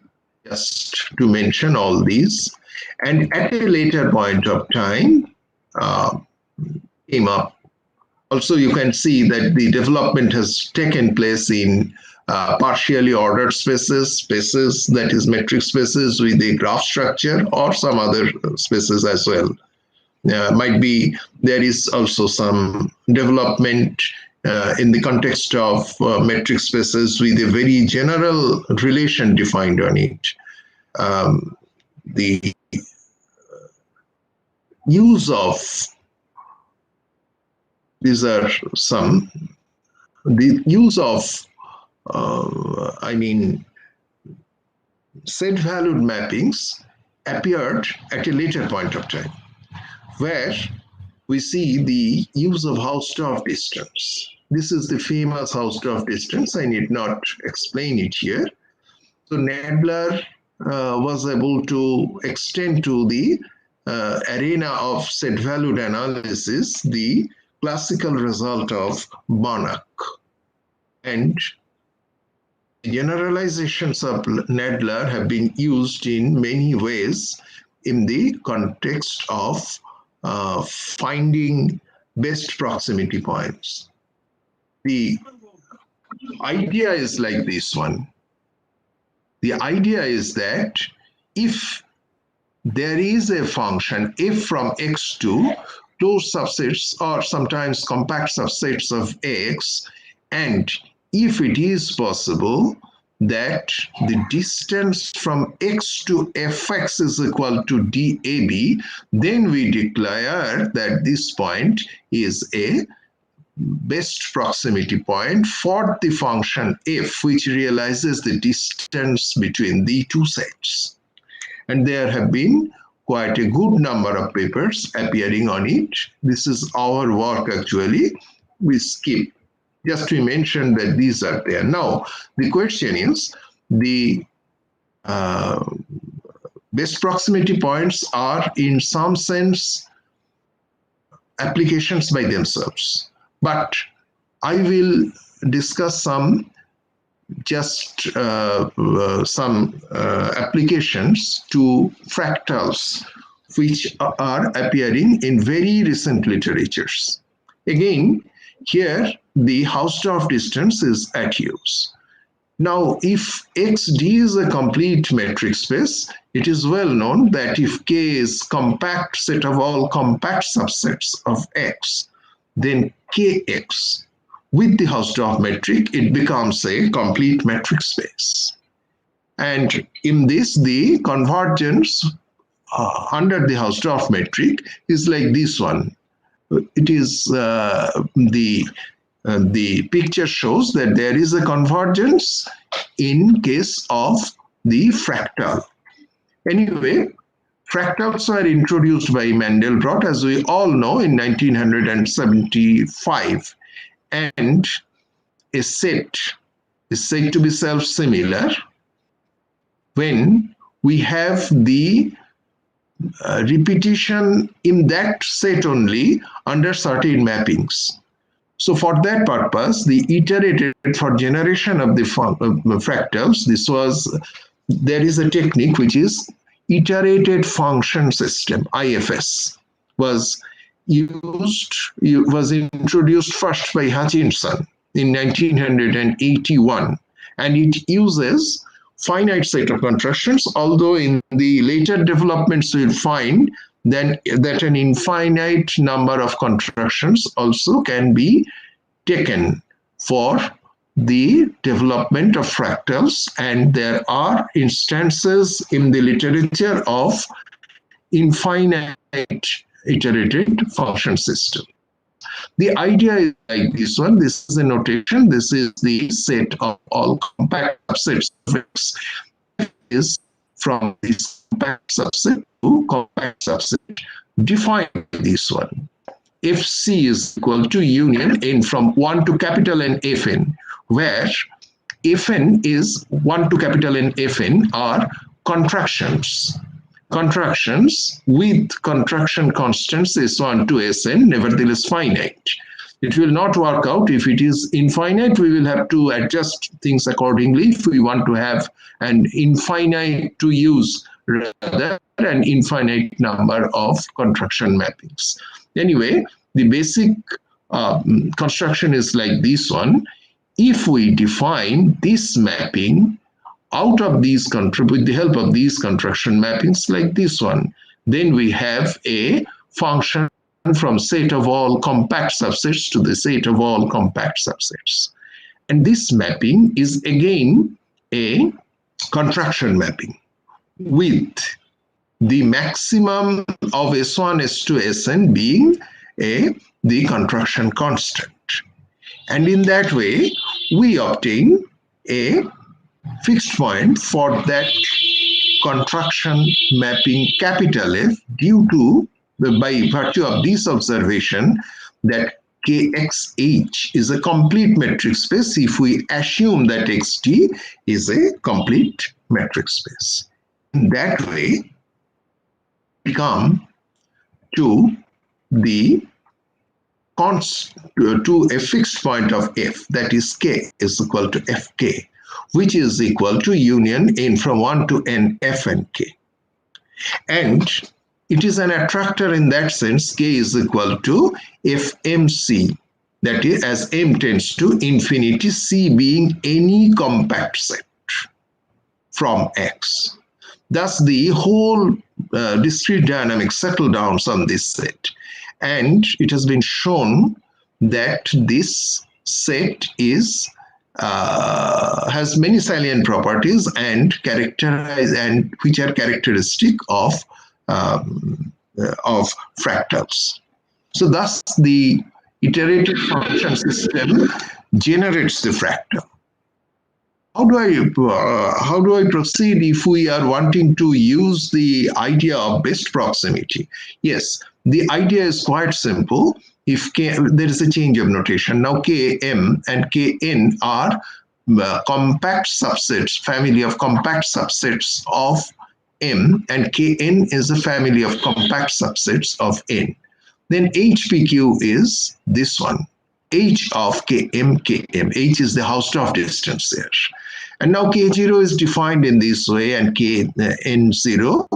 just to mention all these. And at a later point of time came up. Also, you can see that the development has taken place in partially ordered spaces, that is metric spaces with a graph structure, or some other spaces as well. Might be there is also some development in the context of metric spaces with a very general relation defined on it. The use of, these are some, the use of, set-valued mappings appeared at a later point of time, where we see the use of Hausdorff distance. This is the famous Hausdorff distance. I need not explain it here. So Nadler was able to extend to the arena of set-valued analysis the classical result of Banach. And generalizations of Nadler have been used in many ways in the context of finding best proximity points. The idea is like this one. The idea is that if there is a function f from x to closed subsets or sometimes compact subsets of x, and if it is possible that the distance from x to fx is equal to dab, then we declare that this point is a best proximity point for the function f, which realizes the distance between the two sets. And there have been quite a good number of papers appearing on it. This is our work actually. We skip. Just to mention that these are there. Now, the question is, the best proximity points are in some sense applications by themselves. But I will discuss some applications to fractals which are appearing in very recent literatures. Again, here the Hausdorff distance is at use. Now, if XD is a complete metric space, it is well known that if K is compact set of all compact subsets of X, then Kx with the Hausdorff metric, it becomes a complete metric space. And in this, the convergence under the Hausdorff metric is like this one. It is the picture shows that there is a convergence in case of the fractal. Anyway, fractals were introduced by Mandelbrot, as we all know, in 1975. And a set is said to be self-similar when we have the repetition in that set only under certain mappings. So for that purpose, the iterated for generation of the fractals, there is a technique which is iterated function system, IFS, was introduced first by Hutchinson in 1981, and it uses finite set of constructions, although in the later developments we'll find that an infinite number of constructions also can be taken for the development of fractals, and there are instances in the literature of infinite iterated function system. The idea is like this one. This is a notation. This is the set of all compact subsets of X. Is from this compact subset to compact subset defined by this one. Fc is equal to union n from 1 to capital N Fn, where Fn is 1 to capital N Fn are contractions. Contractions with contraction constants S1 to Sn, nevertheless finite. It will not work out. If it is infinite, we will have to adjust things accordingly if we want to have an infinite to use rather an infinite number of contraction mappings. Anyway, the basic construction is like this one. If we define this mapping out of these with the help of these contraction mappings like this one, then we have a function from set of all compact subsets to the set of all compact subsets. And this mapping is again a contraction mapping with the maximum of S1, S2, Sn being the contraction constant. And in that way, we obtain a fixed point for that contraction mapping capital F due to, by virtue of this observation, that Kxh is a complete metric space if we assume that Xt is a complete metric space. In that way, we come to the to a fixed point of f, that is k is equal to fk, which is equal to union n from 1 to n f and k. And it is an attractor in that sense. K is equal to fmc, that is, as m tends to infinity, c being any compact set from X. Thus, the whole discrete dynamics settle down on this set. And it has been shown that this set is has many salient properties and which are characteristic of fractals. So thus the iterative function system generates the fractal. How do I proceed if we are wanting to use the idea of best proximity? Yes, the idea is quite simple. If K, there is a change of notation. Now Km and Kn are compact subsets, family of compact subsets of M, and Kn is a family of compact subsets of N. Then HPQ is this one, H of Km, H is the Hausdorff distance there. And now K0 is defined in this way and Kn0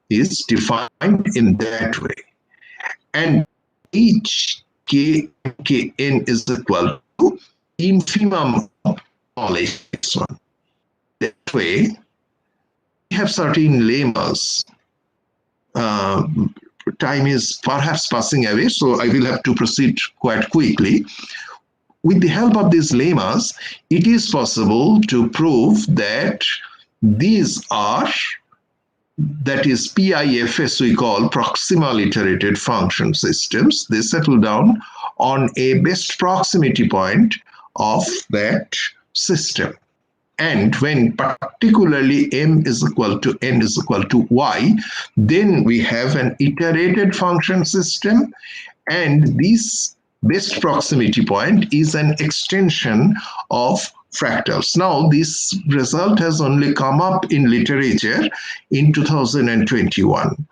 is defined in that way. And each Kn is equal to infimum of knowledge, this one. That way, we have certain lemmas. Time is perhaps passing away, so I will have to proceed quite quickly. With the help of these lemmas, it is possible to prove that these are, that is PIFS we call proximal iterated function systems. They settle down on a best proximity point of that system. And when particularly m is equal to n is equal to y, then we have an iterated function system, and this best proximity point is an extension of fractals. Now, this result has only come up in literature in 2021.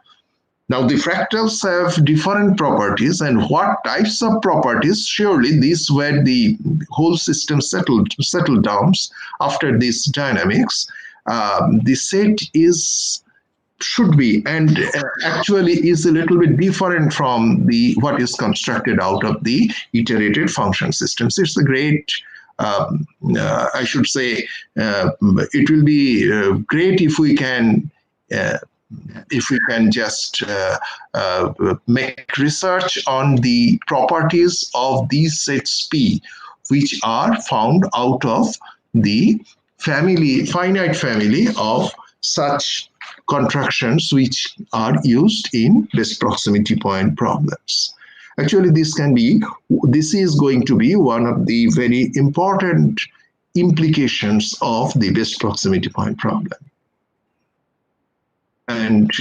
Now, the fractals have different properties, and what types of properties? Surely these were the whole system settled down after this dynamics. The set should be, and actually is a little bit different from what is constructed out of the iterated function systems. It's a great, I should say, it will be great if we can just make research on the properties of these sets P, which are found out of the finite family of such contractions which are used in best proximity point problems. Actually, this is going to be one of the very important implications of the best proximity point problem. And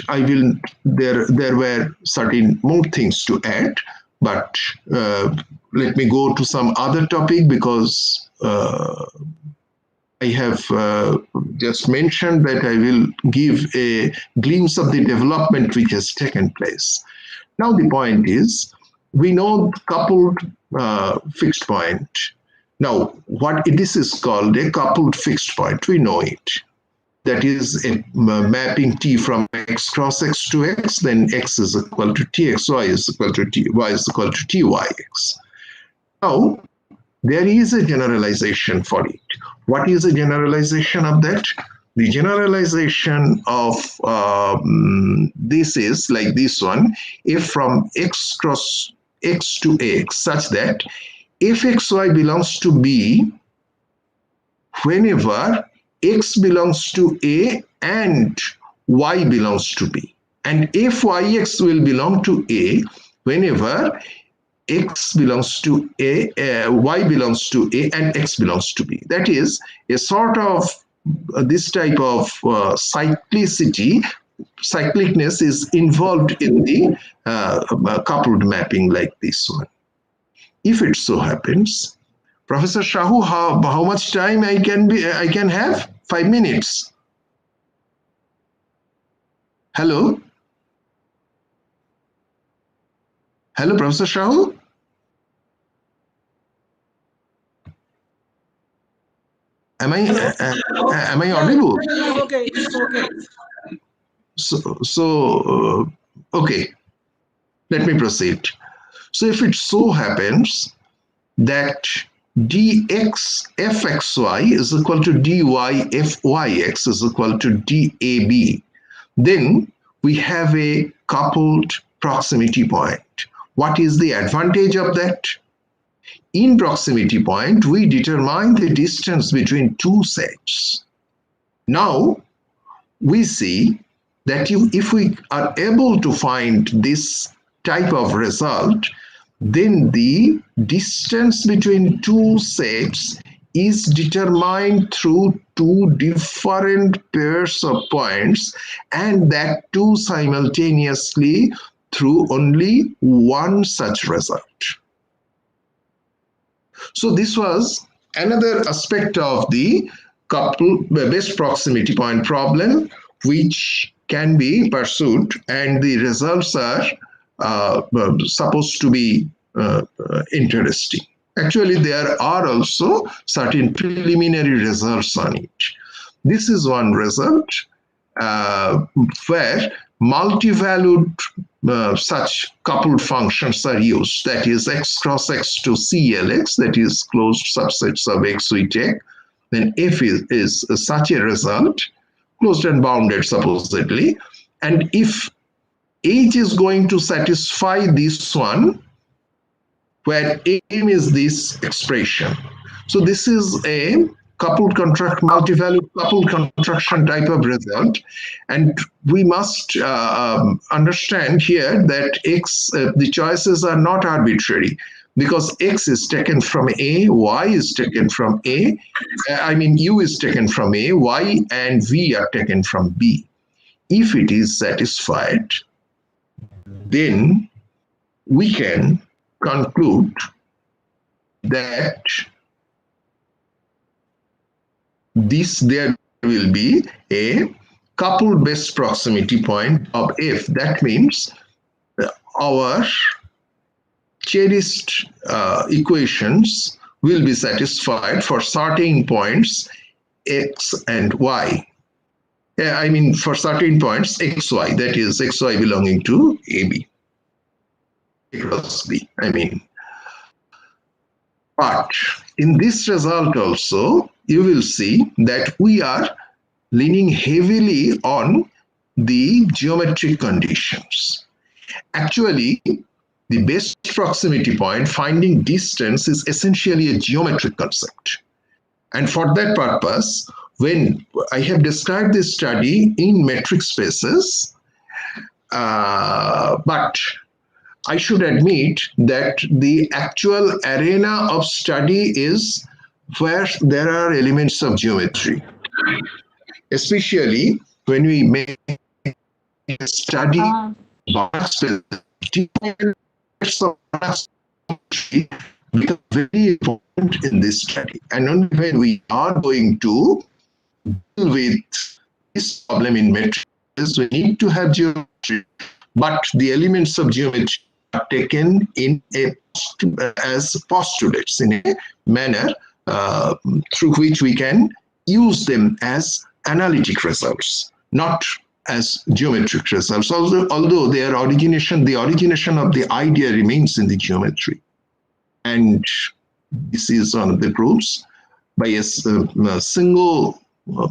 there were certain more things to add, but let me go to some other topic, because I have just mentioned that I will give a glimpse of the development which has taken place. Now the point is, we know coupled fixed point. Now, what this is called a coupled fixed point, we know it. That is a mapping T from X cross X to X, then X is equal to Tx, Y is equal to T, Y is equal to Tyx. Now, there is a generalization for it. What is the generalization of that? The generalization of this is like this one, if from X cross X to X, such that if Xy belongs to B, whenever X belongs to A and Y belongs to B. And if Yx will belong to A, whenever X belongs to A, Y belongs to A, and X belongs to B. That is a sort of this type of cyclicness is involved in the coupled mapping like this one. If it so happens, Professor Shahu, how much time I can have? 5 minutes. Hello? Hello, Professor Shahul? Am I audible? It's okay. It's okay. Okay, let me proceed. So if it so happens that dx fxy is equal to dy fyx is equal to dab, then we have a coupled proximity point. What is the advantage of that? In proximity point, we determine the distance between two sets. Now, we see that if we are able to find this type of result, then the distance between two sets is determined through two different pairs of points, and that too simultaneously through only one such result. So this was another aspect of the best proximity point problem, which can be pursued, and the results are supposed to be interesting. Actually, there are also certain preliminary results on it. This is one result where multi-valued such coupled functions are used, that is x cross x to CLX, that is closed subsets of x we take. Then f is such a result, closed and bounded supposedly. And if H is going to satisfy this one, where M is this expression. So this is a multi-value coupled contraction type of result, and we must understand here that x, the choices are not arbitrary, because x is taken from A, y is taken from A, U is taken from A, y and v are taken from B. If it is satisfied, then we can conclude that there will be a coupled best proximity point of f. That means our cherished equations will be satisfied for certain points x and y. For certain points xy, that is xy belonging to AB. Across B, But in this result also, you will see that we are leaning heavily on the geometric conditions. Actually, the best proximity point, finding distance, is essentially a geometric concept. And for that purpose, when I have described this study in metric spaces, but I should admit that the actual arena of study is where there are elements of geometry, especially when we make a study about become very important in this study. And only when we are going to deal with this problem in metrics, we need to have geometry, but the elements of geometry are taken as postulates in a manner through which we can use them as analytic results, not as geometric results. Although the origination of the idea remains in the geometry. And this is one of the proofs. By a single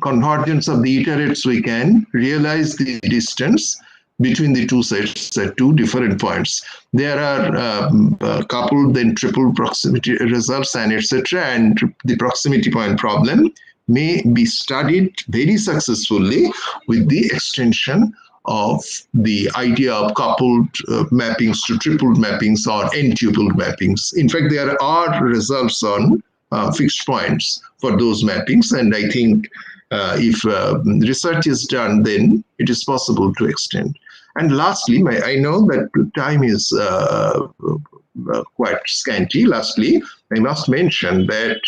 convergence of the iterates, we can realize the distance between the two sets at two different points. There are coupled, then triple proximity results, and etc. And the proximity point problem may be studied very successfully with the extension of the idea of coupled mappings to tripled mappings or n-tupled mappings. In fact, there are results on fixed points for those mappings, and I think if research is done, then it is possible to extend. And lastly, I know that time is quite scanty. Lastly, I must mention that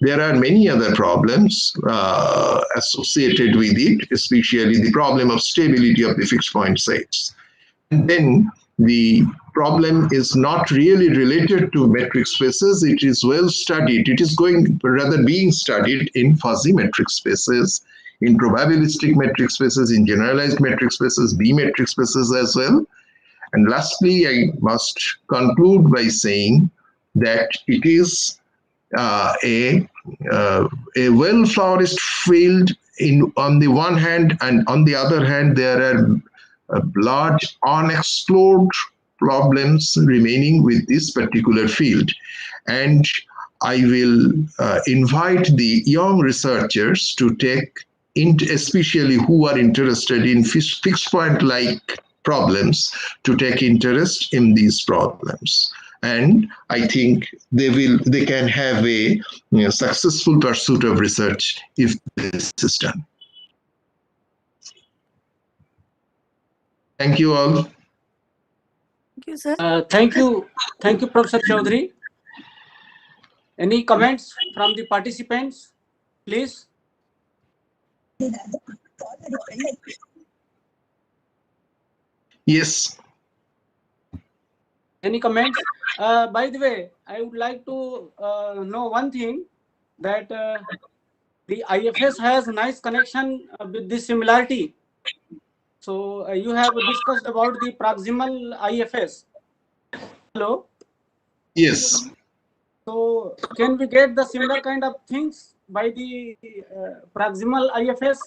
there are many other problems associated with it, especially the problem of stability of the fixed point sets. And then the problem is not really related to metric spaces. It is well studied. It is being studied in fuzzy metric spaces, in probabilistic metric spaces, in generalized metric spaces, B metric spaces as well. And lastly, I must conclude by saying that it is a well-flourished field on the one hand, and on the other hand, there are large unexplored problems remaining with this particular field. And I will invite the young researchers to take, especially who are interested in fixed point-like problems, to take interest in these problems. And I think they can have a successful pursuit of research if this is done. Thank you all. Thank you, sir. Thank you, Professor Chaudhary. Any comments from the participants, please? Yes. Any comments? By the way, I would like to know one thing, that the IFS has a nice connection with the similarity. So you have discussed about the proximal IFS. Hello? Yes. So can we get the similar kind of things by the proximal IFS?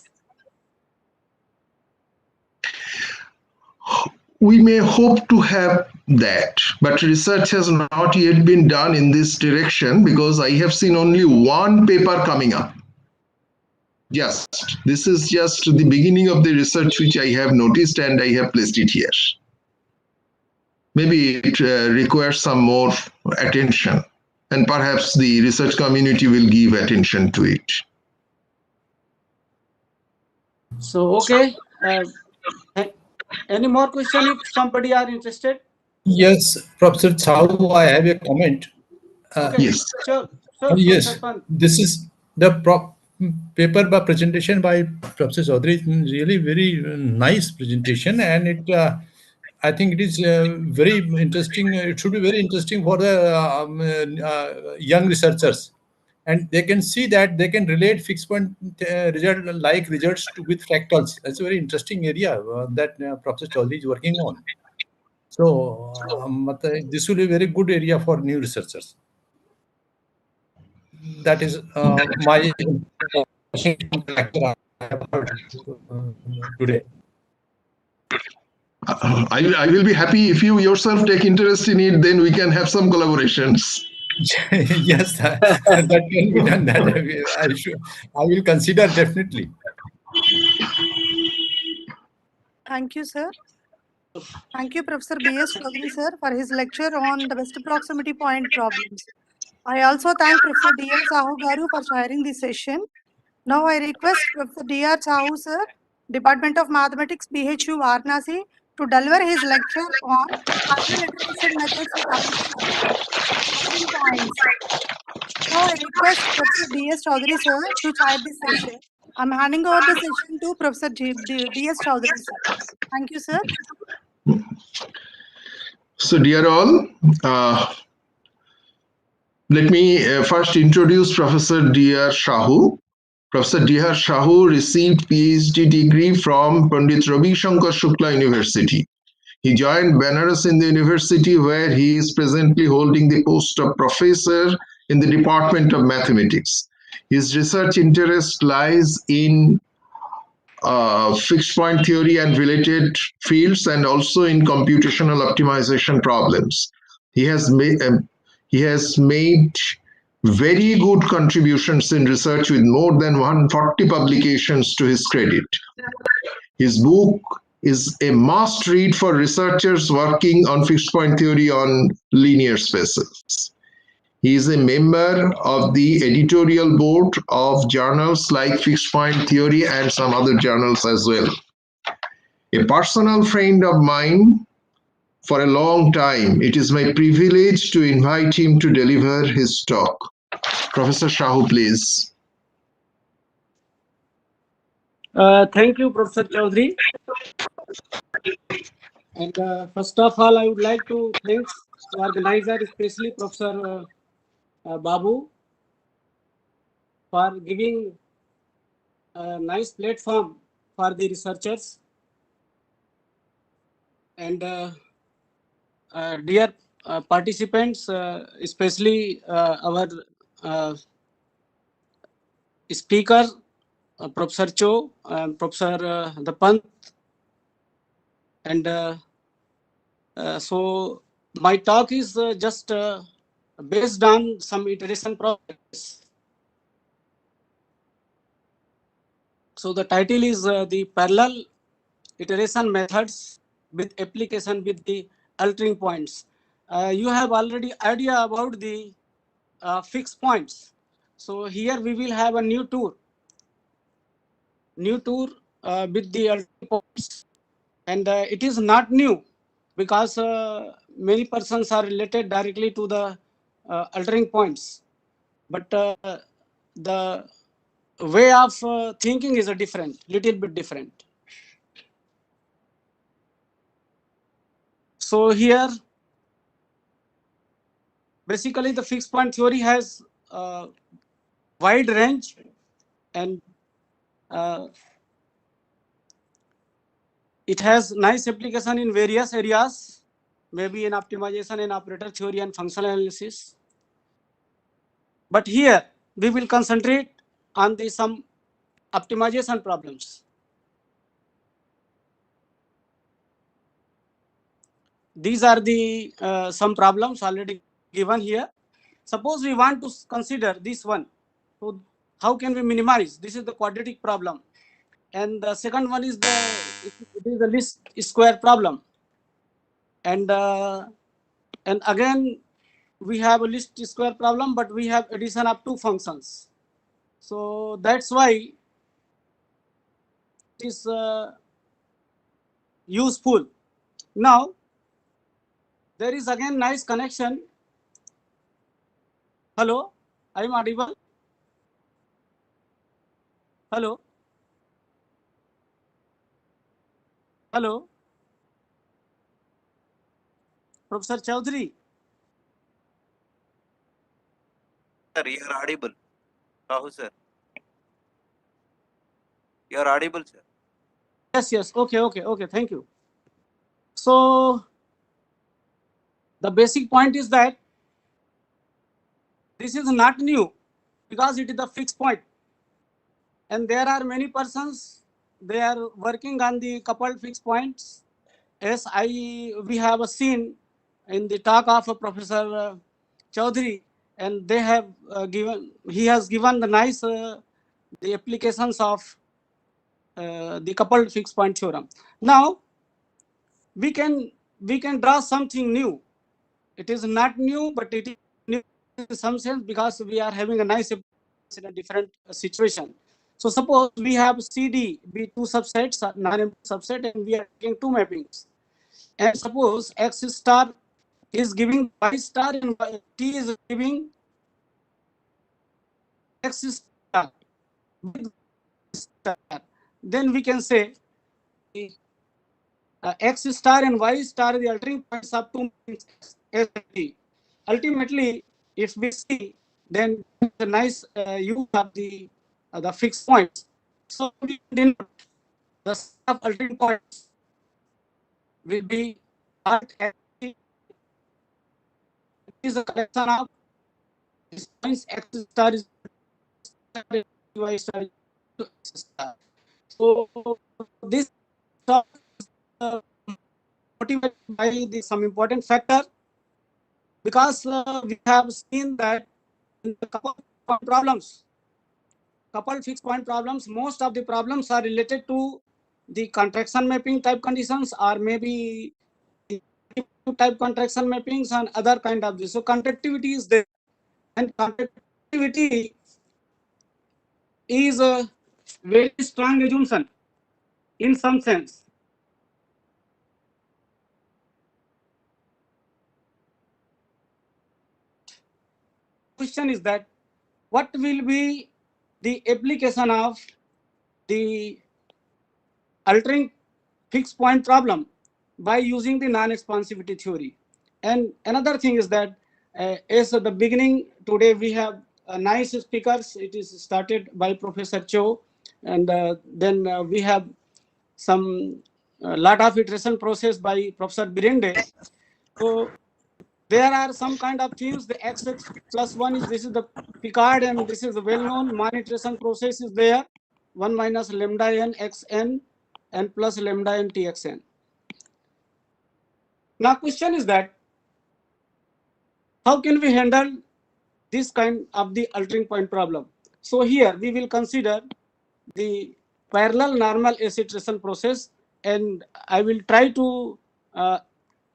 We may hope to have that, but research has not yet been done in this direction because I have seen only one paper coming up. This is just the beginning of the research which I have noticed, and I have placed it here. Maybe it requires some more attention, and perhaps the research community will give attention to it. So, okay. Any more question if somebody are interested? Yes, Professor Chau, I have a comment. Okay. Yes. Sure. Yes, this is the paper by presentation by Professor Chaudhary. Really very nice presentation, and it I think it is very interesting. It should be very interesting for the young researchers, and they can see that they can relate fixed point results with fractals. That's a very interesting area that Professor Chaudhary is working on. So this will be a very good area for new researchers. That is my today. I will be happy if you yourself take interest in it, then we can have some collaborations. Yes, that can be done. I will consider definitely. Thank you, sir. Thank you, Professor B.S. Chaudhary, sir, for his lecture on the best proximity point problems. I also thank Professor D.R. Sahu Garu for sharing this session. Now I request Professor D.R. Sahu, sir, Department of Mathematics, BHU Varanasi, to deliver his lecture on parallel iteration methods with application floating points. Now I request Professor D.S. Chaudhary, sir, to chair this session. I'm handing over the session to Professor D.S. Chaudhary, sir. Thank you, sir. So, dear all, let me first introduce Professor D.R. Sahu. Professor D.R. Sahu received PhD degree from Pandit Ravi Shankar Shukla University. He joined Banaras in the university, where he is presently holding the post of professor in the Department of Mathematics. His research interest lies in fixed point theory and related fields, and also in computational optimization problems. He has made very good contributions in research with more than 140 publications to his credit. His book is a must read for researchers working on fixed point theory on linear spaces. He is a member of the editorial board of journals like Fixed Point Theory and some other journals as well. A personal friend of mine, for a long time. It is my privilege to invite him to deliver his talk. Professor Shahu, please. Thank you, Professor Chaudhary. And first of all, I would like to thank the organizer, especially Professor Babu, for giving a nice platform for the researchers. And dear participants, especially our speaker, Professor Cho, Professor The Pant, and so my talk is just based on some iteration process. So the title is the parallel iteration methods with application with the altering points. You have already idea about the fixed points. So here we will have a new tour with the altering points, and it is not new because many persons are related directly to the altering points, but the way of thinking is a little bit different. So here, basically the fixed point theory has a wide range, and it has nice application in various areas, maybe in optimization and operator theory and functional analysis. But here we will concentrate on some optimization problems. These are the some problems already given here. Suppose we want to consider this one. So how can we minimize? This is the quadratic problem. And the second one is it is the least square problem. And again, we have a least square problem, but we have addition of two functions. So that's why it is useful. Now, there is again nice connection. Hello, I am audible. Hello. Hello. Professor Chaudhary. Sir, you are audible. How, sir? You are audible, sir. Yes. Okay. Thank you. So the basic point is that this is not new because it is the fixed point. And there are many persons, they are working on the coupled fixed points. As we have seen in the talk of Professor Chaudhary, and they have he has given the nice the applications of the coupled fixed point theorem. Now we can draw something new. It is not new, but it is new in some sense because we are having a nice application in a different situation. So suppose we have CD be two subsets, non-empty subset, and we are taking two mappings. And suppose X star is giving Y star and T is giving X star with star. Then we can say X star and Y star are the altering points of two mappings S and T. Ultimately, if we see, then the nice use of the fixed points. So we denote the set of altering points will be alt X. It is a collection of these points. X star is Y star to X star. So this talk is motivated by some important factor, because we have seen that in the coupled fixed point problems, most of the problems are related to the contraction mapping type conditions, or maybe type contraction mappings and other kind of this. So contractivity is there, and contractivity is a very strong assumption in some sense. question is that what will be the application of the altering fixed point problem by using the non-expansivity theory. And another thing is that as at the beginning today we have nice speakers. It is started by Professor Cho, and then we have some lot of iteration process by Professor Birende. So there are some kind of themes. The xx plus 1 is, this is the Picard, and this is the well-known monetization process is there, 1 minus lambda n xn and plus lambda n txn. Now question is that how can we handle this kind of the altering point problem? So here we will consider the parallel normal acceleration process, and I will try to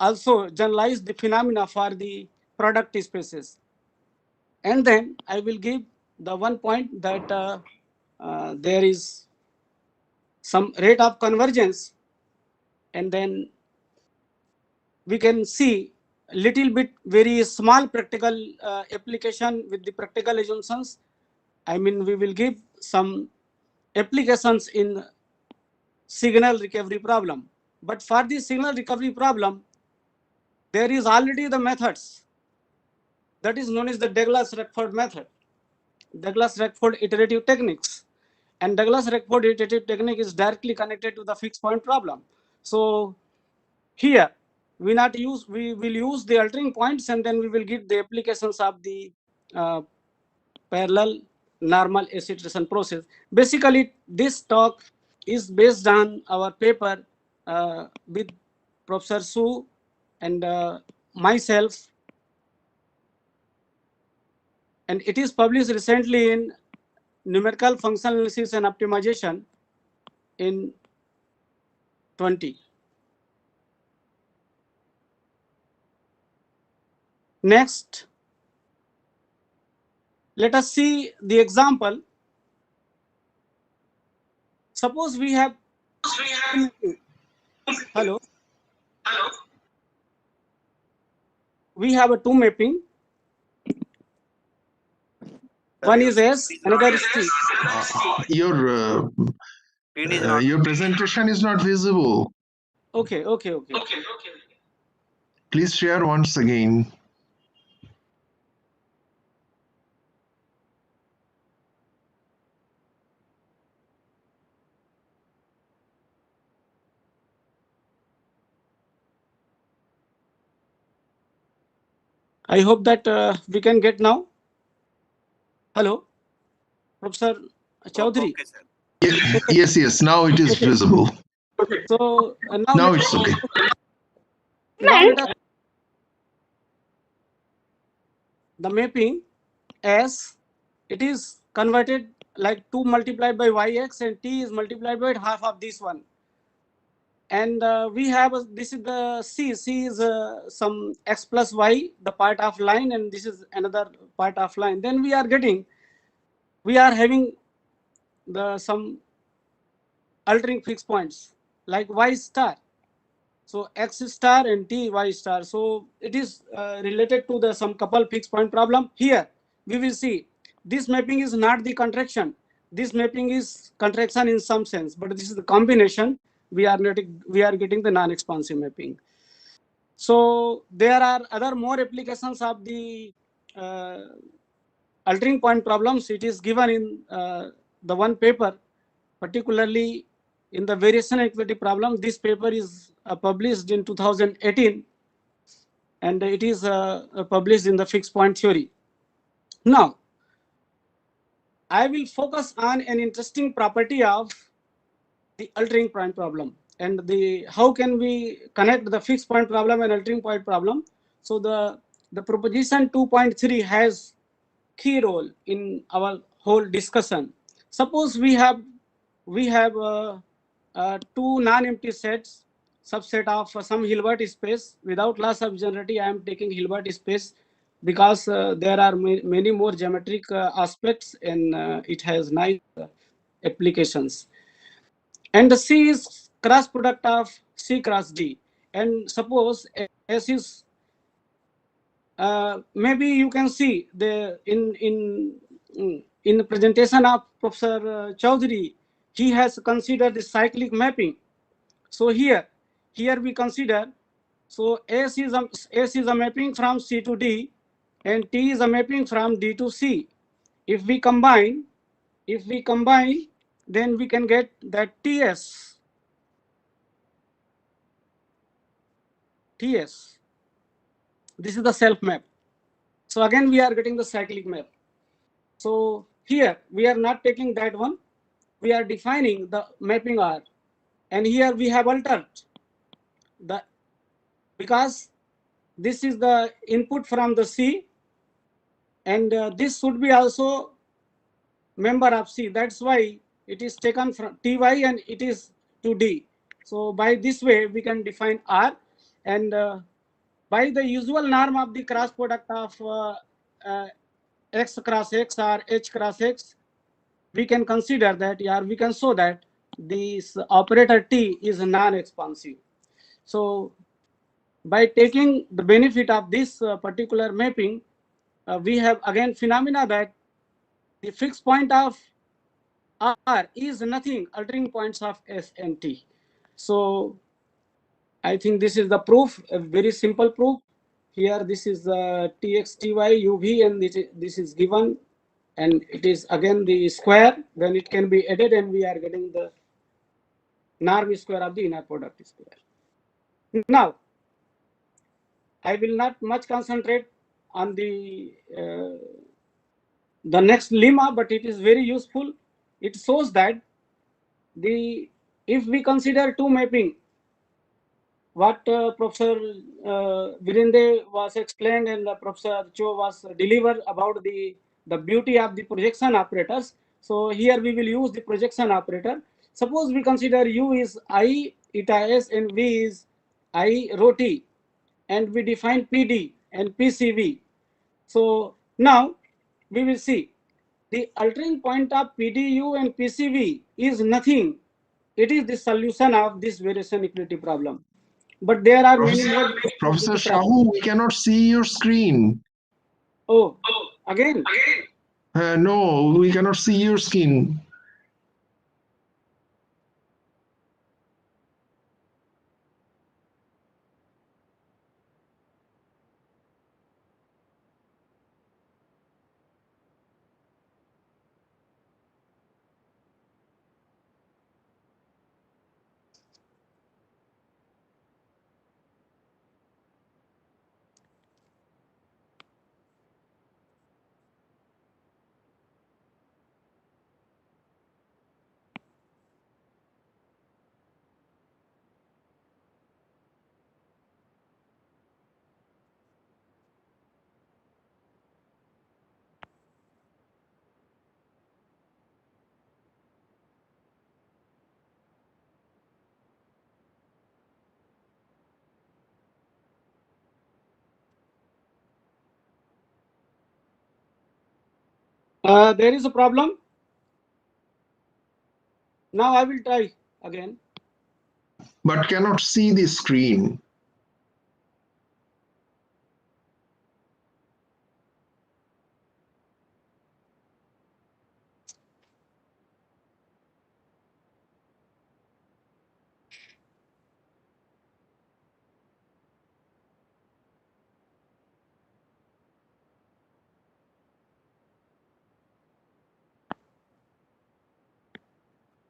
also generalize the phenomena for the product spaces. And then I will give the one point that there is some rate of convergence, and then we can see a little bit very small practical application with the practical assumptions. I mean, we will give some applications in signal recovery problem. But for the signal recovery problem, there is already the methods that is known as the Douglas-Rutherford method, Douglas-Rutherford iterative techniques. And Douglas-Rutherford iterative technique is directly connected to the fixed point problem. So here we will use the altering points, and then we will give the applications of the parallel normal acceleration process. Basically, this talk is based on our paper with Professor Su and myself, and it is published recently in Numerical Functional Analysis and Optimization in 20. Next, let us see the example. Suppose we have hello. We have a two mapping. One is S, another is T. Your presentation is not visible. Okay. Please share once again. I hope that we can get now. Hello, Professor Chaudhary. Yes. Now it is visible. Okay. So now it's okay. Now let us the mapping S. It is converted like 2 multiplied by yx, and T is multiplied by half of this one. And we have this is the C. C is some x plus y, the part of line, and this is another part of line. Then we are having some altering fixed points like y star. So x star and t y star. So it is related to the some couple fixed point problem. Here we will see this mapping is not the contraction. This mapping is contraction in some sense, but this is the combination. We are getting the non-expansive mapping. So there are other more applications of the altering point problems. It is given in the one paper, particularly in the variation equity problem. This paper is published in 2018, and it is published in the fixed point theory. Now, I will focus on an interesting property of the altering point problem, and how can we connect the fixed point problem and altering point problem. So the proposition 2.3 has key role in our whole discussion. Suppose we have two non-empty sets, subset of some Hilbert space. Without loss of generality, I am taking Hilbert space because there are many more geometric aspects, and it has nice applications. And the C is cross product of C cross D. And suppose S is maybe you can see the in the presentation of Professor Chaudhary, he has considered the cyclic mapping. So here we consider, so S is a mapping from C to D, and T is a mapping from D to C. If we combine, then we can get that TS. This is the self map. So again, we are getting the cyclic map. So here we are not taking that one. We are defining the mapping R, and here we have altered the, because this is the input from the C, and this should be also member of C. That's why it is taken from TY and it is to D. So by this way we can define R, and by the usual norm of the cross product of X cross X or H cross X, we can consider that, yeah, we can show that this operator T is non-expansive. So by taking the benefit of this particular mapping, we have again phenomena that the fixed point of R is nothing altering points of S and T. So I think this is the proof, a very simple proof. Here this is Tx, Ty, UV, and this is given, and it is again the square. Then it can be added, and we are getting the norm square of the inner product square. Now, I will not much concentrate on the next lemma, but it is very useful. It shows that if we consider two mapping, what Professor Virinde was explained and Professor Cho was delivered about the beauty of the projection operators. So here we will use the projection operator. Suppose we consider U is I eta S and V is I rho T, and we define PD and PCV. So now we will see the altering point of PDU and PCV is nothing. It is the solution of this variation equality problem. But there are many more. Professor Shahu, we cannot see your screen. Oh, again? No, we cannot see your screen. There is a problem. Now I will try again. But cannot see the screen.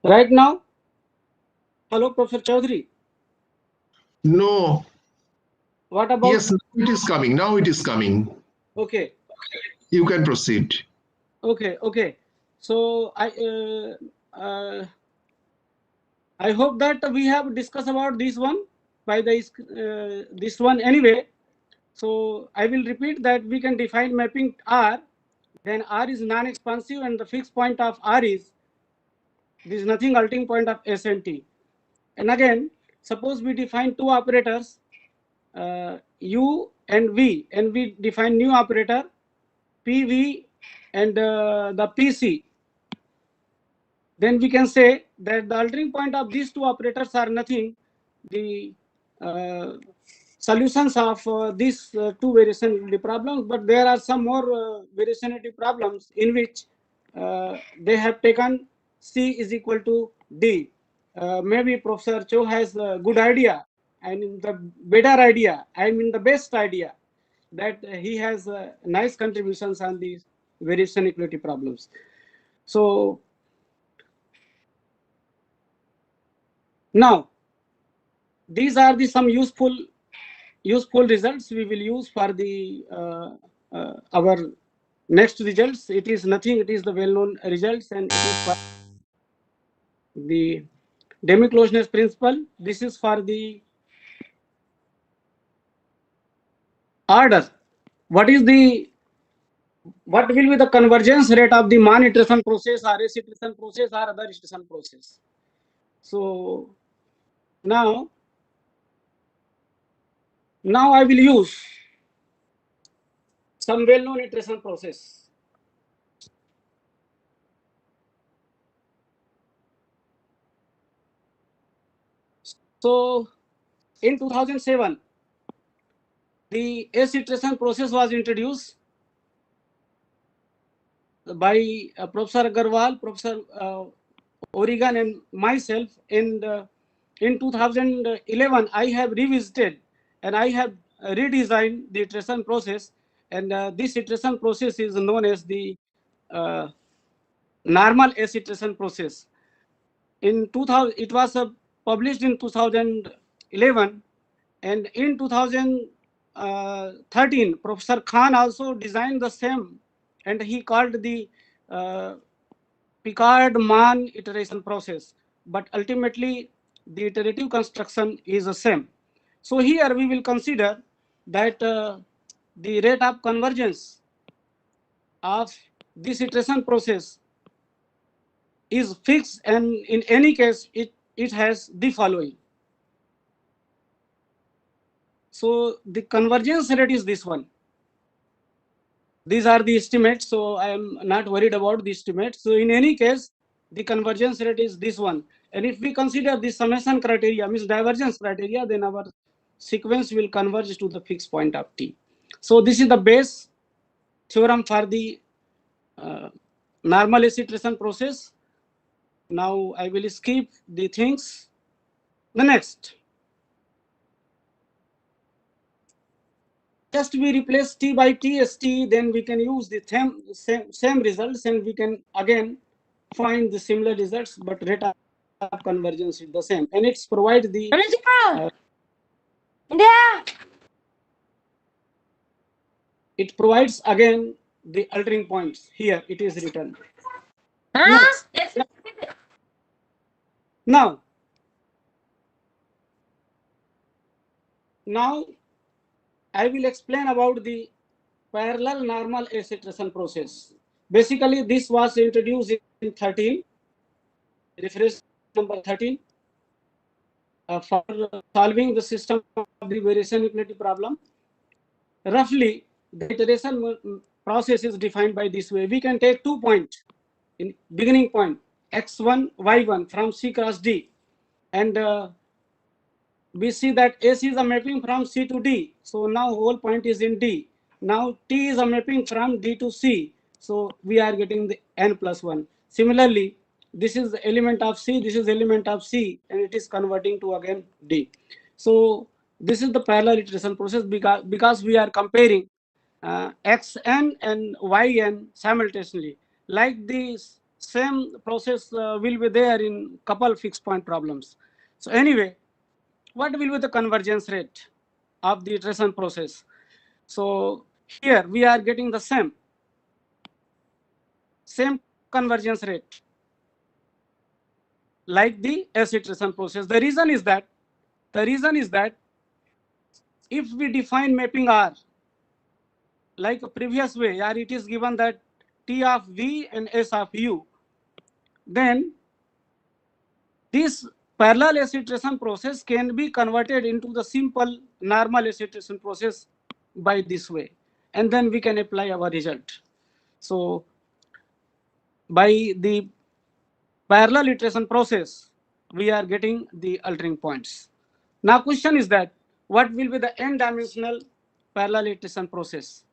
Right now? Hello, Professor Chaudhary. No. What about? Yes, it is coming. Now it is coming. Okay. You can proceed. Okay. So I hope that we have discussed about this one by this one anyway. So I will repeat that we can define mapping R, then R is non-expansive, and the fixed point of R is this nothing altering point of S and T. And again, suppose we define two operators, U and V, and we define new operator PV and the PC. Then we can say that the altering point of these two operators are nothing. The solutions of these two variationality problems, but there are some more variationality problems in which they have taken C is equal to D. Maybe Professor Cho has a good idea, and the better idea, I mean the best idea, that he has nice contributions on these variation equality problems. So now these are the some useful results we will use for the our next results. It is nothing, it is the well-known results, and it is for the demi-closeness principle. This is for the order. What will be the convergence rate of the Mann iteration process or S iteration process or other iteration process? So now I will use some well-known iteration process. So in 2007, the S iteration process was introduced by Professor Agarwal, Professor Oregon, and myself. And in 2011, I have revisited and I have redesigned the iteration process. And this iteration process is known as the normal S iteration process. In 2000, it was published in 2011, and in 2013, Professor Khan also designed the same, and he called the Picard-Mann iteration process. But ultimately, the iterative construction is the same. So here we will consider that the rate of convergence of this iteration process is fixed, and in any case it has the following. So the convergence rate is this one. These are the estimates, so I am not worried about the estimates. So in any case, the convergence rate is this one. And if we consider the summation criteria, means divergence criteria, then our sequence will converge to the fixed point of T. So this is the base theorem for the normal S iteration process. Now I will skip the things. The next, just we replace T by TST, then we can use the same results, and we can again find the similar results, but rate of convergence is the same, and it's provide the it provides again the altering points. Here it is written. Now I will explain about the parallel normal S iteration process. Basically, this was introduced in 13, reference number 13, for solving the system of the variation equality problem. Roughly, the iteration process is defined by this way. We can take 2 points in beginning point, x1, y1 from C cross D, and we see that S is a mapping from C to D. So now whole point is in D. Now T is a mapping from D to C. So we are getting the n plus 1. Similarly, this is the element of C, this is element of C, and it is converting to again D. So this is the parallel iteration process because we are comparing xn and yn simultaneously. Like this same process will be there in couple fixed point problems. So anyway, what will be the convergence rate of the iteration process? So here we are getting the same convergence rate like the S iteration process. The reason is that if we define mapping R like a previous way, or it is given that T of V and S of U, then this parallel S iteration process can be converted into the simple normal S iteration process by this way, and then we can apply our result. So by the parallel iteration process, we are getting the altering points. Now question is that what will be the n-dimensional parallel iteration process.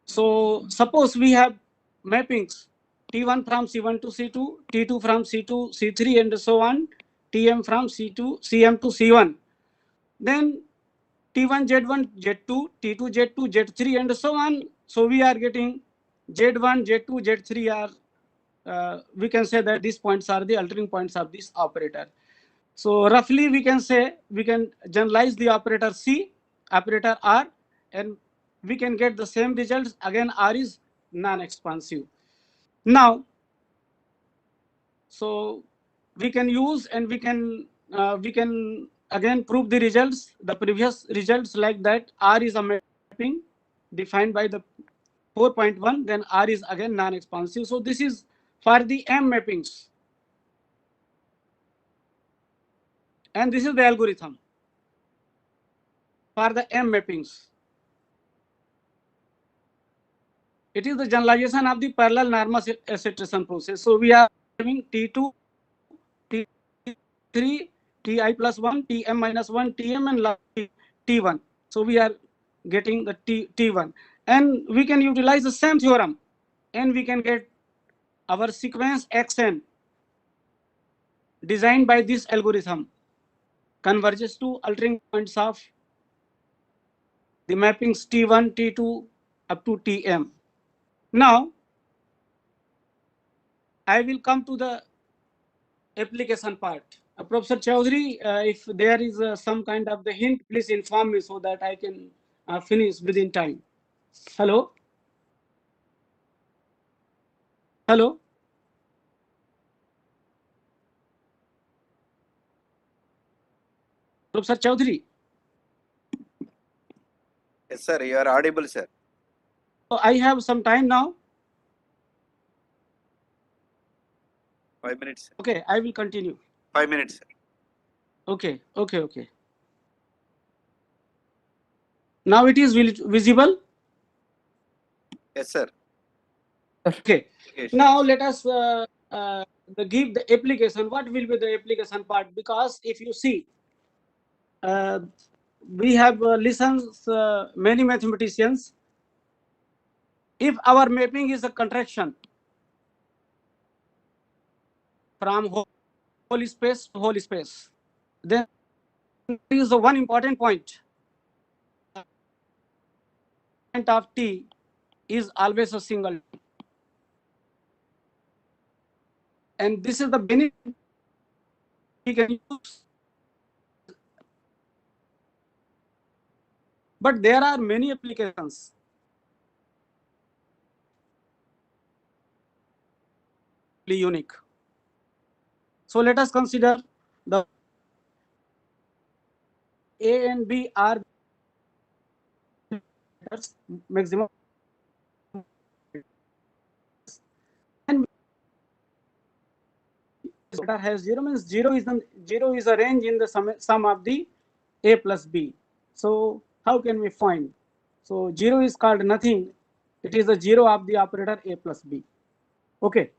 So suppose we have mappings T1 from C1 to C2, T2 from C to C3, and so on, Tm from C2, Cm to C1. Then T1 Z1 Z2, T2 Z2 Z3, and so on. So we are getting Z1 Z2 Z3 are we can say that these points are the altering points of this operator. So roughly we can say, we can generalize the operator C, operator R, and we can get the same results. Again, R is non-expansive. Now, so we can use and we can again prove the results, the previous results, like that R is a mapping defined by the 4.1, then R is again non-expansive. So this is for the M mappings. And this is the algorithm for the M mappings. It is the generalization of the parallel normal acceleration process. So we are having T2, T3, Ti plus 1, Tm minus 1, Tm, and T1. So we are getting the T1. And we can utilize the same theorem, and we can get our sequence Xn designed by this algorithm converges to altering points of the mappings T1, T2 up to Tm. Now, I will come to the application part. Professor Chaudhary, if there is some kind of the hint, please inform me so that I can finish within time. Hello? Hello? Professor Chaudhary? Yes, sir. You are audible, sir. So I have some time now. 5 minutes. Sir. Okay, I will continue. 5 minutes, sir. Okay, okay, okay. Now it is visible? Yes, sir. Okay. Yes. Now let us give the application. What will be the application part? Because if you see, we have listened many mathematicians. If our mapping is a contraction from whole space to whole space, then there is one important point. Point of T is always a single, and this is the benefit we can use. But there are many applications. Unique. So let us consider the A and B are maximum, and has 0 means 0 is a range in the sum of the A plus B. So how can we find? So 0 is called nothing. It is the 0 of the operator A plus B. Okay.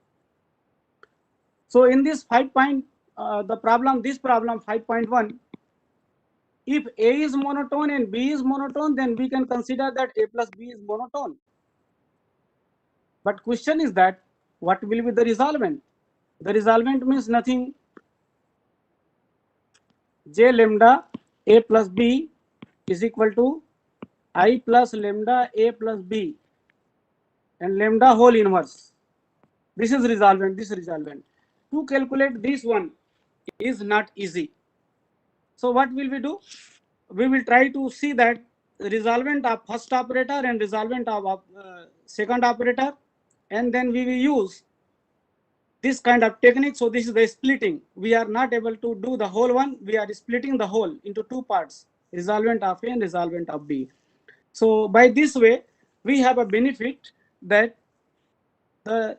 So in this 5 point, this problem 5.1, if A is monotone and B is monotone, then we can consider that A plus B is monotone. But question is that what will be the resolvent? The resolvent means nothing. J lambda A plus B is equal to I plus lambda A plus B and lambda whole inverse. This is resolvent, this resolvent. To calculate this one is not easy. So what will we do? We will try to see that resolvent of first operator and resolvent of second operator, and then we will use this kind of technique. So this is the splitting. We are not able to do the whole one. We are splitting the whole into two parts, resolvent of A and resolvent of B. So by this way, we have a benefit that the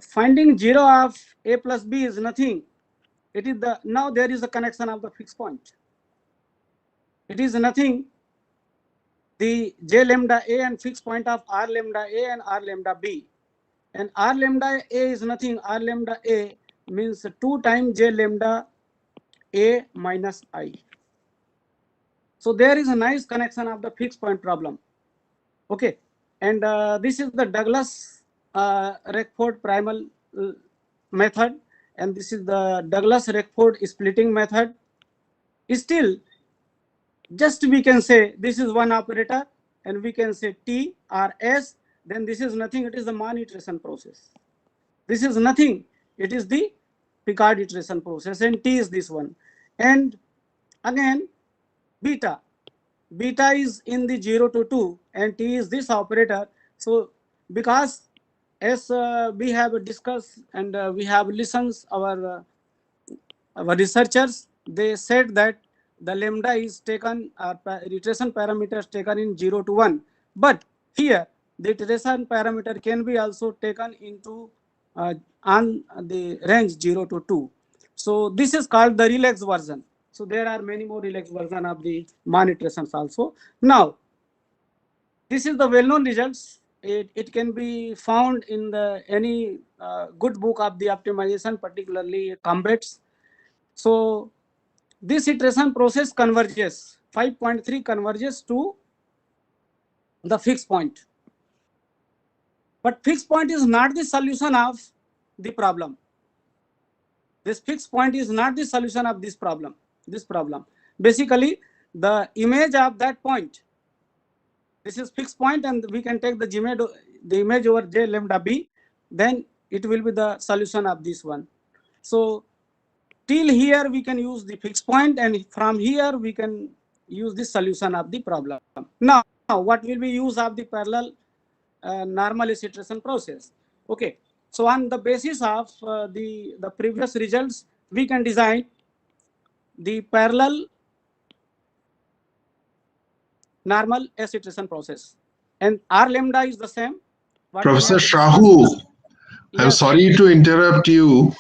finding 0 of A plus B is nothing. It is now there is a connection of the fixed point. It is nothing. The J lambda A and fixed point of R lambda A and R lambda B. And R lambda A is nothing. R lambda A means 2 times J lambda A minus I. So there is a nice connection of the fixed point problem. Okay, and this is the Douglas Reckford primal method, and this is the Douglas Reckford splitting method. Still, just we can say this is one operator, and we can say T or S. Then this is nothing. It is the Mann iteration process. This is nothing. It is the Picard iteration process, and T is this one. And again, beta. Beta is in the 0 to 2, and T is this operator. So because as we have discussed and we have listened our researchers, they said that the lambda is taken, iteration parameters taken in 0 to 1. But here the iteration parameter can be also taken into on the range 0 to 2. So this is called the relaxed version. So there are many more relaxed version of the Mann iterations also. Now, this is the well-known results. It can be found in the any good book of the optimization, particularly Combats. So this iteration process converges, 5.3 converges to the fixed point. But fixed point is not the solution of the problem. This fixed point is not the solution of this problem. Basically, the image of that point, this is fixed point, and we can take the image over J lambda B, then it will be the solution of this one. So till here we can use the fixed point, and from here we can use the solution of the problem. Now, what will be use of the parallel normal iteration process? Okay, so on the basis of the previous results, we can design the parallel normal iteration process, and R lambda is the same. Professor Shahu, I'm sorry to interrupt you,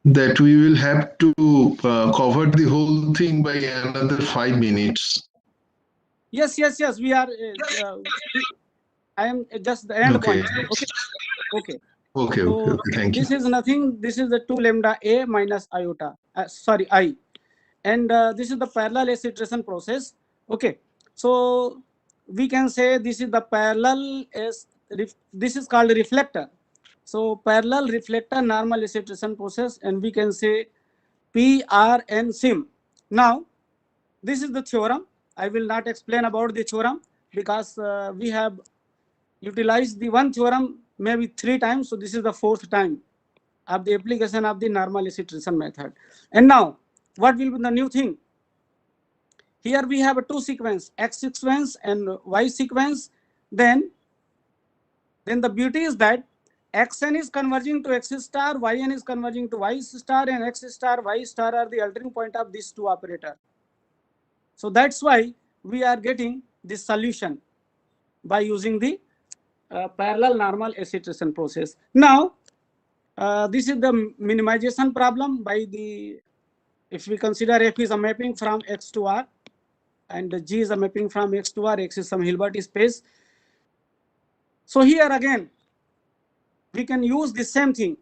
that we will have to cover the whole thing by another 5 minutes. Yes. We are. I am just the end point. Okay. So Thank you. this is nothing. This is the 2 lambda A minus iota. I. And this is the parallel iteration process. Okay. So we can say this is the parallel this is called reflector. So parallel reflector normal iteration process, and we can say PRN sim. Now, this is the theorem. I will not explain about the theorem because we have utilized the one theorem maybe 3 times. So this is the 4th time of the application of the normal iteration method. And now, what will be the new thing? Here we have a 2 sequence, X sequence and Y sequence. Then the beauty is that Xn is converging to X star, Yn is converging to Y star, and X star, Y star are the altering point of these 2 operators. So that's why we are getting this solution by using the parallel normal iteration process. Now, this is the minimization problem by the, if we consider F is a mapping from X to R, and G is a mapping from X to R, X is some Hilbert space. So here again, we can use the same thing,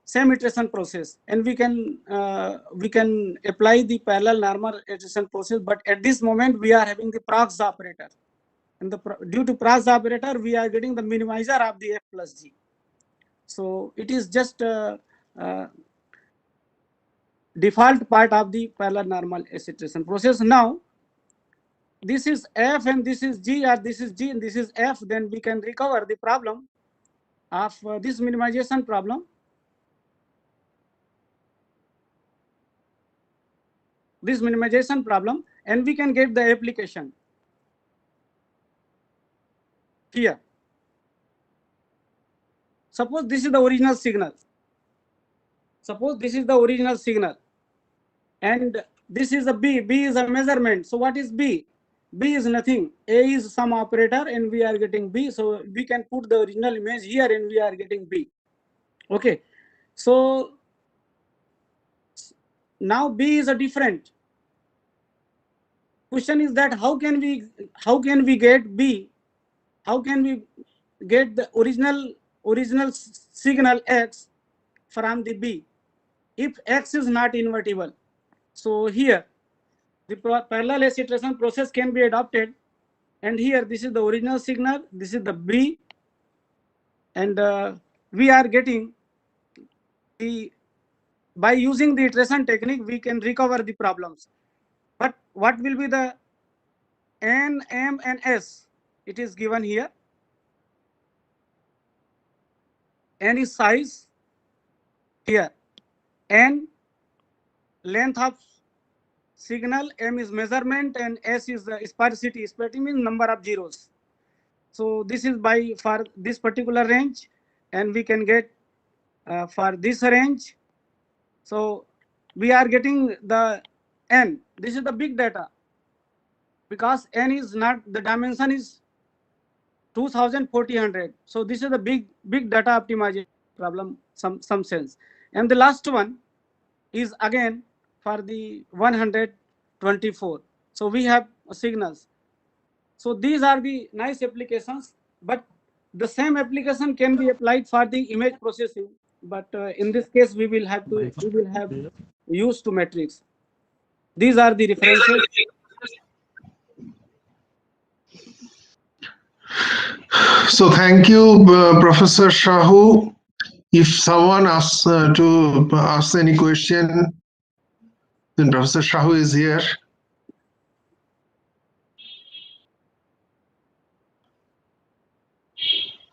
same iteration process, and we can apply the parallel normal iteration process. But at this moment, we are having the Prox operator, and due to Prox operator, we are getting the minimizer of the F plus G. So it is just default part of the parallel normal iteration process. Now, this is F and this is G, or this is G and this is F. Then we can recover the problem of this minimization problem. And we can get the application here. Suppose this is the original signal. And this is a B. B is a measurement. So what is B? B is nothing. A is some operator, and we are getting B. So we can put the original image here, and we are getting B. Okay. So now B is a different. Question is that how can we get B? How can we get the original signal X from the B if X is not invertible? So here the parallel AC iteration process can be adopted. And here, this is the original signal, this is the B, and we are getting the, by using the iteration technique, we can recover the problems. But what will be the N, M, and S? It is given here. N is size here. N, length of signal, M is measurement, and S is the sparsity. Sparsity means number of zeros. So this is by for this particular range, and we can get for this range. So we are getting the N. This is the big data, because N is not, the dimension is 2400. So this is the big data optimization problem, some sense. And the last one is again for the 124. So we have signals. So these are the nice applications, but the same application can be applied for the image processing. But in this case, we will have use to matrix. These are the references. So thank you, Professor Shahu. If someone asks to ask any question, then Professor Shahu is here.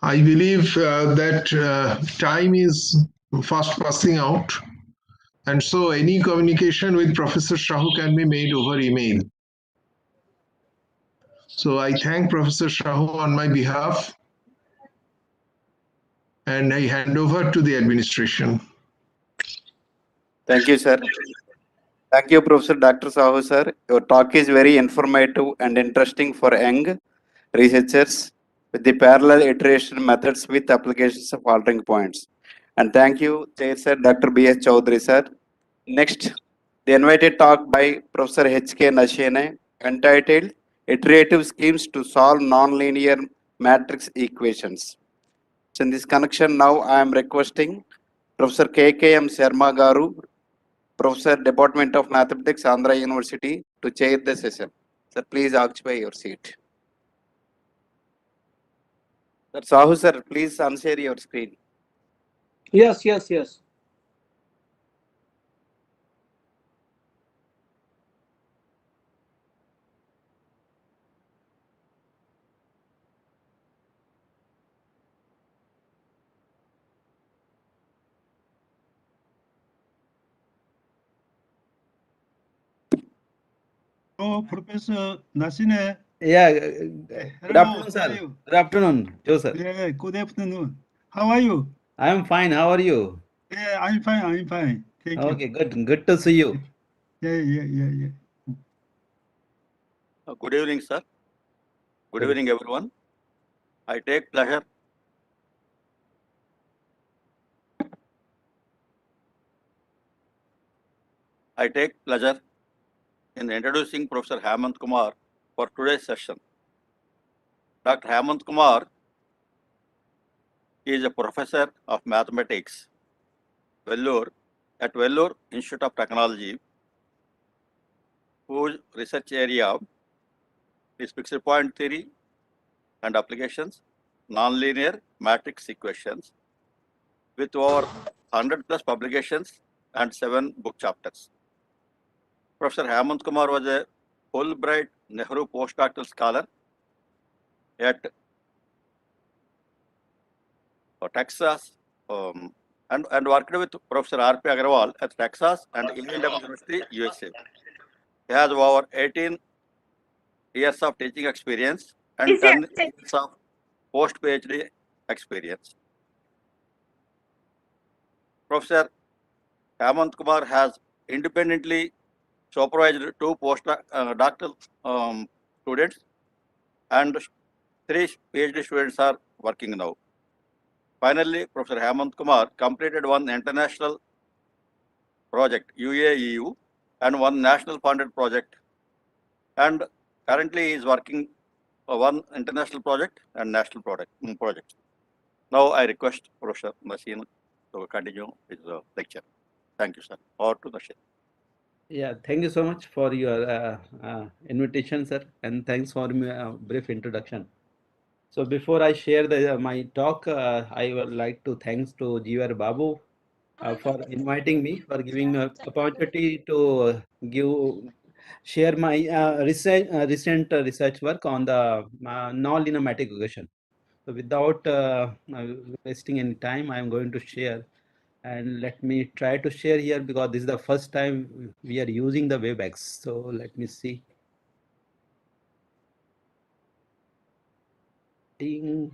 I believe that time is fast passing out, and so any communication with Professor Shahu can be made over email. So I thank Professor Shahu on my behalf, and I hand over to the administration. Thank you, sir. Thank you, Professor Dr. Sahu, sir. Your talk is very informative and interesting for young researchers with the parallel iteration methods with applications of altering points. And thank you, Chair Sir Dr. B.S. Chaudhary, sir. Next, the invited talk by Professor H.K. Nashene, entitled Iterative Schemes to Solve Nonlinear Matrix Equations. So in this connection, now I am requesting Professor K.K.M. Sharma Garu, Professor, Department of Mathematics, Andhra University, to chair the session. Sir, please occupy your seat. Sir, Sahu sir, please unshare your screen. Yes. Oh, Professor Nashine. Yeah, good afternoon, sir. Good afternoon, Joe, sir. Yeah, good afternoon. How are you? I am fine. How are you? Yeah, I'm fine. Thank you. Okay, good. Good to see you. Yeah. Good evening, sir. Good evening, everyone. I take pleasure in introducing Professor Hemant Kumar for today's session. Dr. Hemant Kumar is a professor of mathematics at Vellore Institute of Technology, whose research area is fixed point theory and applications, nonlinear matrix equations, with over 100 plus publications and 7 book chapters. Professor Hemant Kumar was a Fulbright Nehru postdoctoral scholar at Texas and worked with Professor R.P. Agarwal at Texas and Indian University, USA. He has over 18 years of teaching experience and 10 years of post-PhD experience. Professor Hemant Kumar has independently supervised 2 postdoctoral students, and 3 PhD students are working now. Finally, Professor Hemant Kumar completed 1 international project, UAEU, and 1 national funded project, and currently he is working for 1 international project and national project. Now I request Professor Nashine to continue his lecture. Thank you, sir. Over to Nashine. Yeah, thank you so much for your invitation, sir, and thanks for my brief introduction. So before I share my talk, I would like to thanks to GR Babu for inviting me, for giving me opportunity to share my recent research work on the nonlinear matrix regression. So without wasting any time, I am going to share. And let me try to share here because this is the first time we are using the WebEx. So let me see. Ding.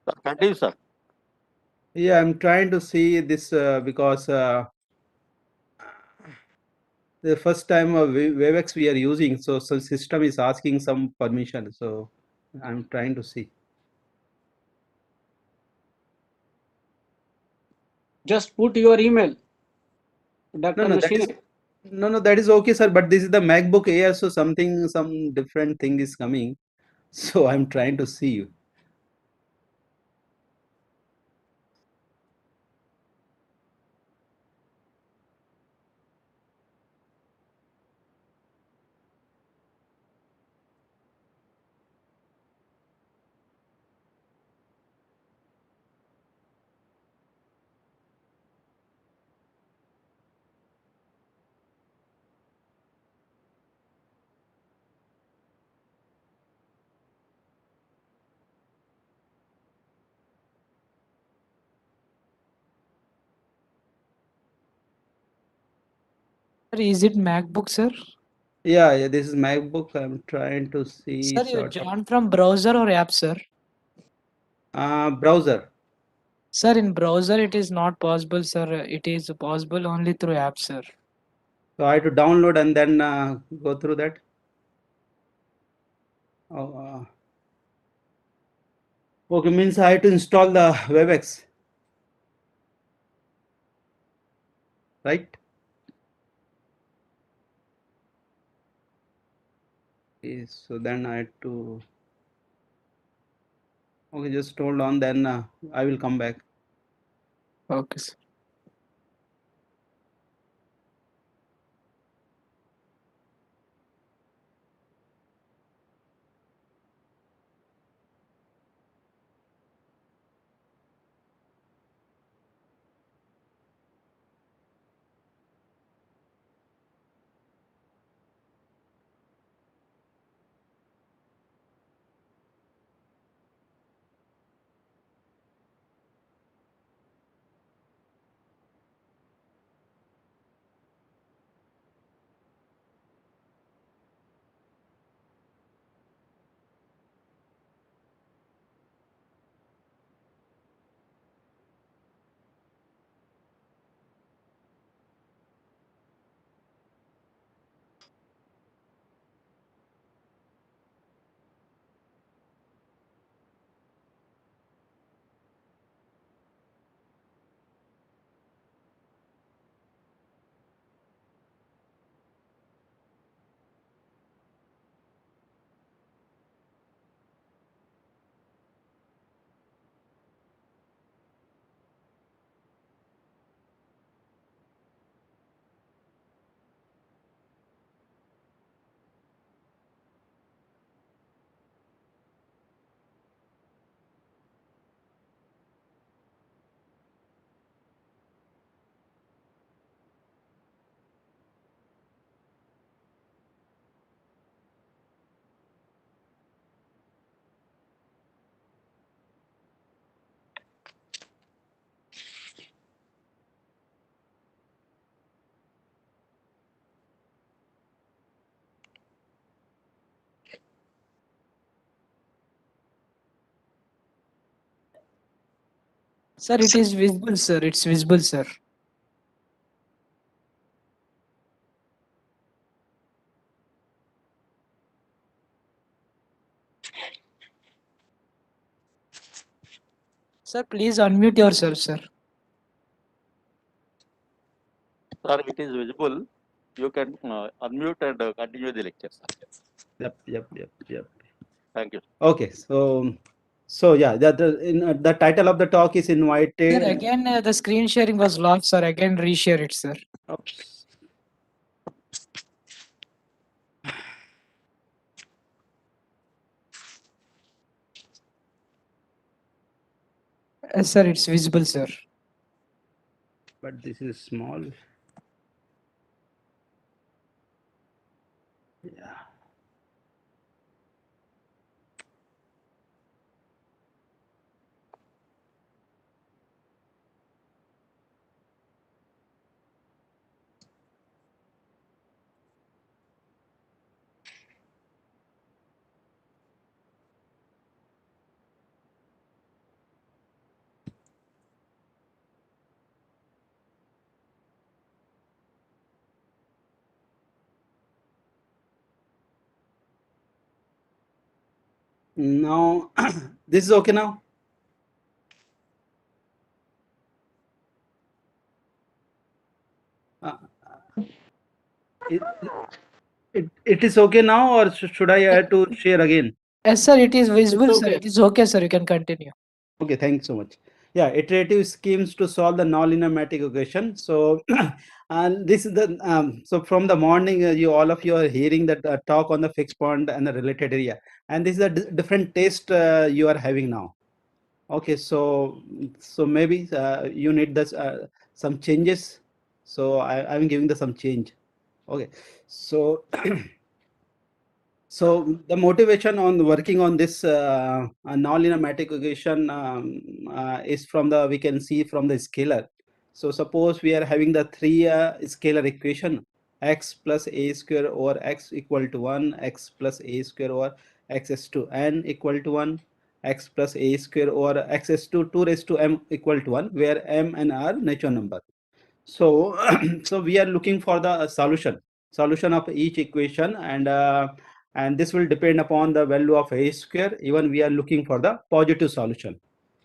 Sir, continue, sir. Yeah, I'm trying to see this because the first time WebEx we are using, so system is asking some permission. So I'm trying to see. Just put your email, Dr. No, that is Machine. no, that is okay, sir. But this is the MacBook Air, so some different thing is coming. So I'm trying to see. Sir, is it MacBook, sir? Yeah, this is MacBook. I'm trying to see Sir, you sort of joined from browser or app, sir? browser. Sir, in browser it is not possible, sir. It is possible only through app, sir. So I have to download and then go through that. Oh, okay, means I have to install the WebEx, right? Yes, so then I have to. Okay, just hold on. Then I will come back. Okay, sir. Sir, it is visible, sir. It's visible, sir. Sir, please unmute yourself, sir. Sir, it is visible. You can unmute and continue the lecture, sir. Yep. Thank you. Okay, so yeah, the title of the talk is Sir, invited. again the screen sharing was lost, sir. Again reshare it, sir. Oops. Sir, it's visible, sir. But this is small. Yeah. Now, this is okay now? It is okay now, or should I have to share again? Yes, sir, it is visible, It's sir. okay. It is okay, sir. You can continue. Okay, thanks so much. Yeah, iterative schemes to solve the nonlinear matrix equation. So, and this is the so from the morning, you all of you are hearing that talk on the fixed point and the related area, and this is a different taste you are having now. Okay, so maybe you need this some changes. So I'm giving the some change. Okay, so so the motivation on working on this nonlinear matrix equation is from the, we can see from the scalar. So suppose we are having the three scalar equation, x plus a square over x equal to 1, x plus a square over x is to n equal to 1, x plus a square over x is to 2 raised to m equal to 1, where m and r natural number. So so we are looking for the solution of each equation, and this will depend upon the value of a square. Even we are looking for the positive solution.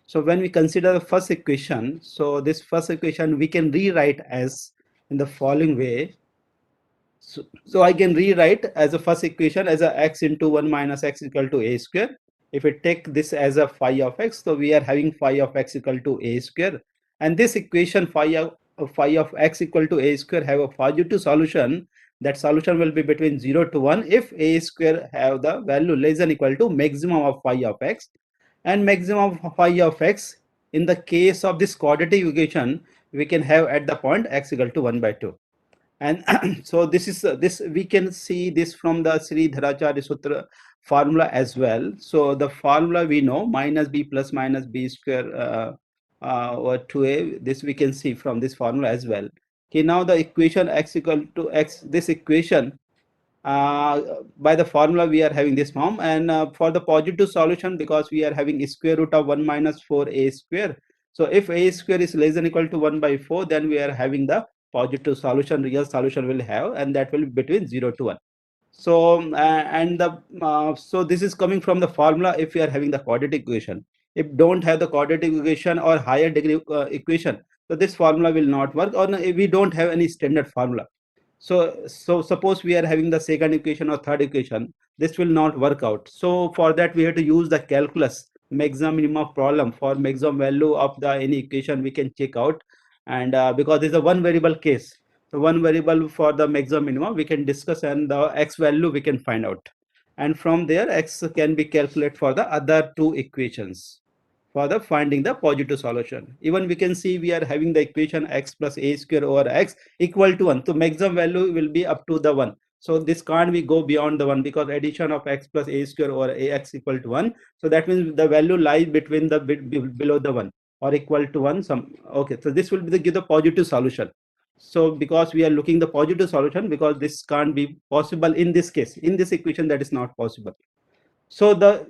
So when we consider the first equation, so this first equation we can rewrite as in the following way. So I can rewrite as a first equation as a x into 1 minus x equal to a square. If we take this as a phi of x, so we are having phi of x equal to a square, and this equation phi of x equal to a square have a positive solution. That solution will be between 0 to 1 if a square have the value less than equal to maximum of phi of x, and maximum of phi of x in the case of this quadratic equation we can have at the point x equal to 1 by 2. And so this is this we can see this from the Sri Dharacharya Sutra formula as well. So the formula we know, minus b plus minus b square or 2a, this we can see from this formula as well. Okay, now the equation x equal to x, this equation by the formula we are having this form, and for the positive solution, because we are having square root of 1 minus 4a square, so if a square is less than equal to 1 by 4, then we are having the positive solution, real solution will have, and that will be between 0 to 1. So so this is coming from the formula if we are having the quadratic equation. If don't have the quadratic equation or higher degree equation, so this formula will not work, or if we don't have any standard formula. So suppose we are having the second equation or third equation, this will not work out. So for that we have to use the calculus, maximum minimum problem. For maximum value of the any equation we can check out, and because this is a one variable case, so one variable for the maximum minimum we can discuss, and the x value we can find out, and from there x can be calculated for the other two equations for the finding the positive solution. Even we can see we are having the equation x plus a square over x equal to 1. So maximum value will be up to the 1. So this can't be go beyond the 1, because addition of x plus a square over ax equal to 1. So that means the value lies between the bit below the 1 or equal to 1 some. Okay, so this will be give the positive solution. So because we are looking the positive solution, because this can't be possible in this case, in this equation that is not possible. So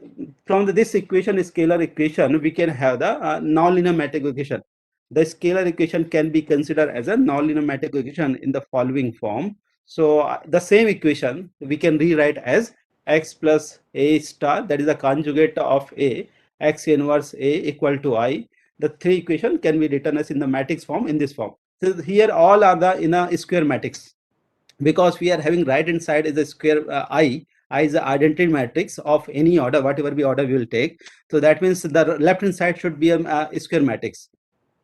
from this equation, scalar equation, we can have the nonlinear matrix equation. The scalar equation can be considered as a nonlinear matrix equation in the following form. So the same equation we can rewrite as x plus a star, that is the conjugate of a, x inverse a equal to I. the three equation can be written as in the matrix form in this form. So here all are the in a square matrix, because we are having right hand side is a square I is the identity matrix of any order, whatever be order we will take. So that means the left hand side should be a square matrix.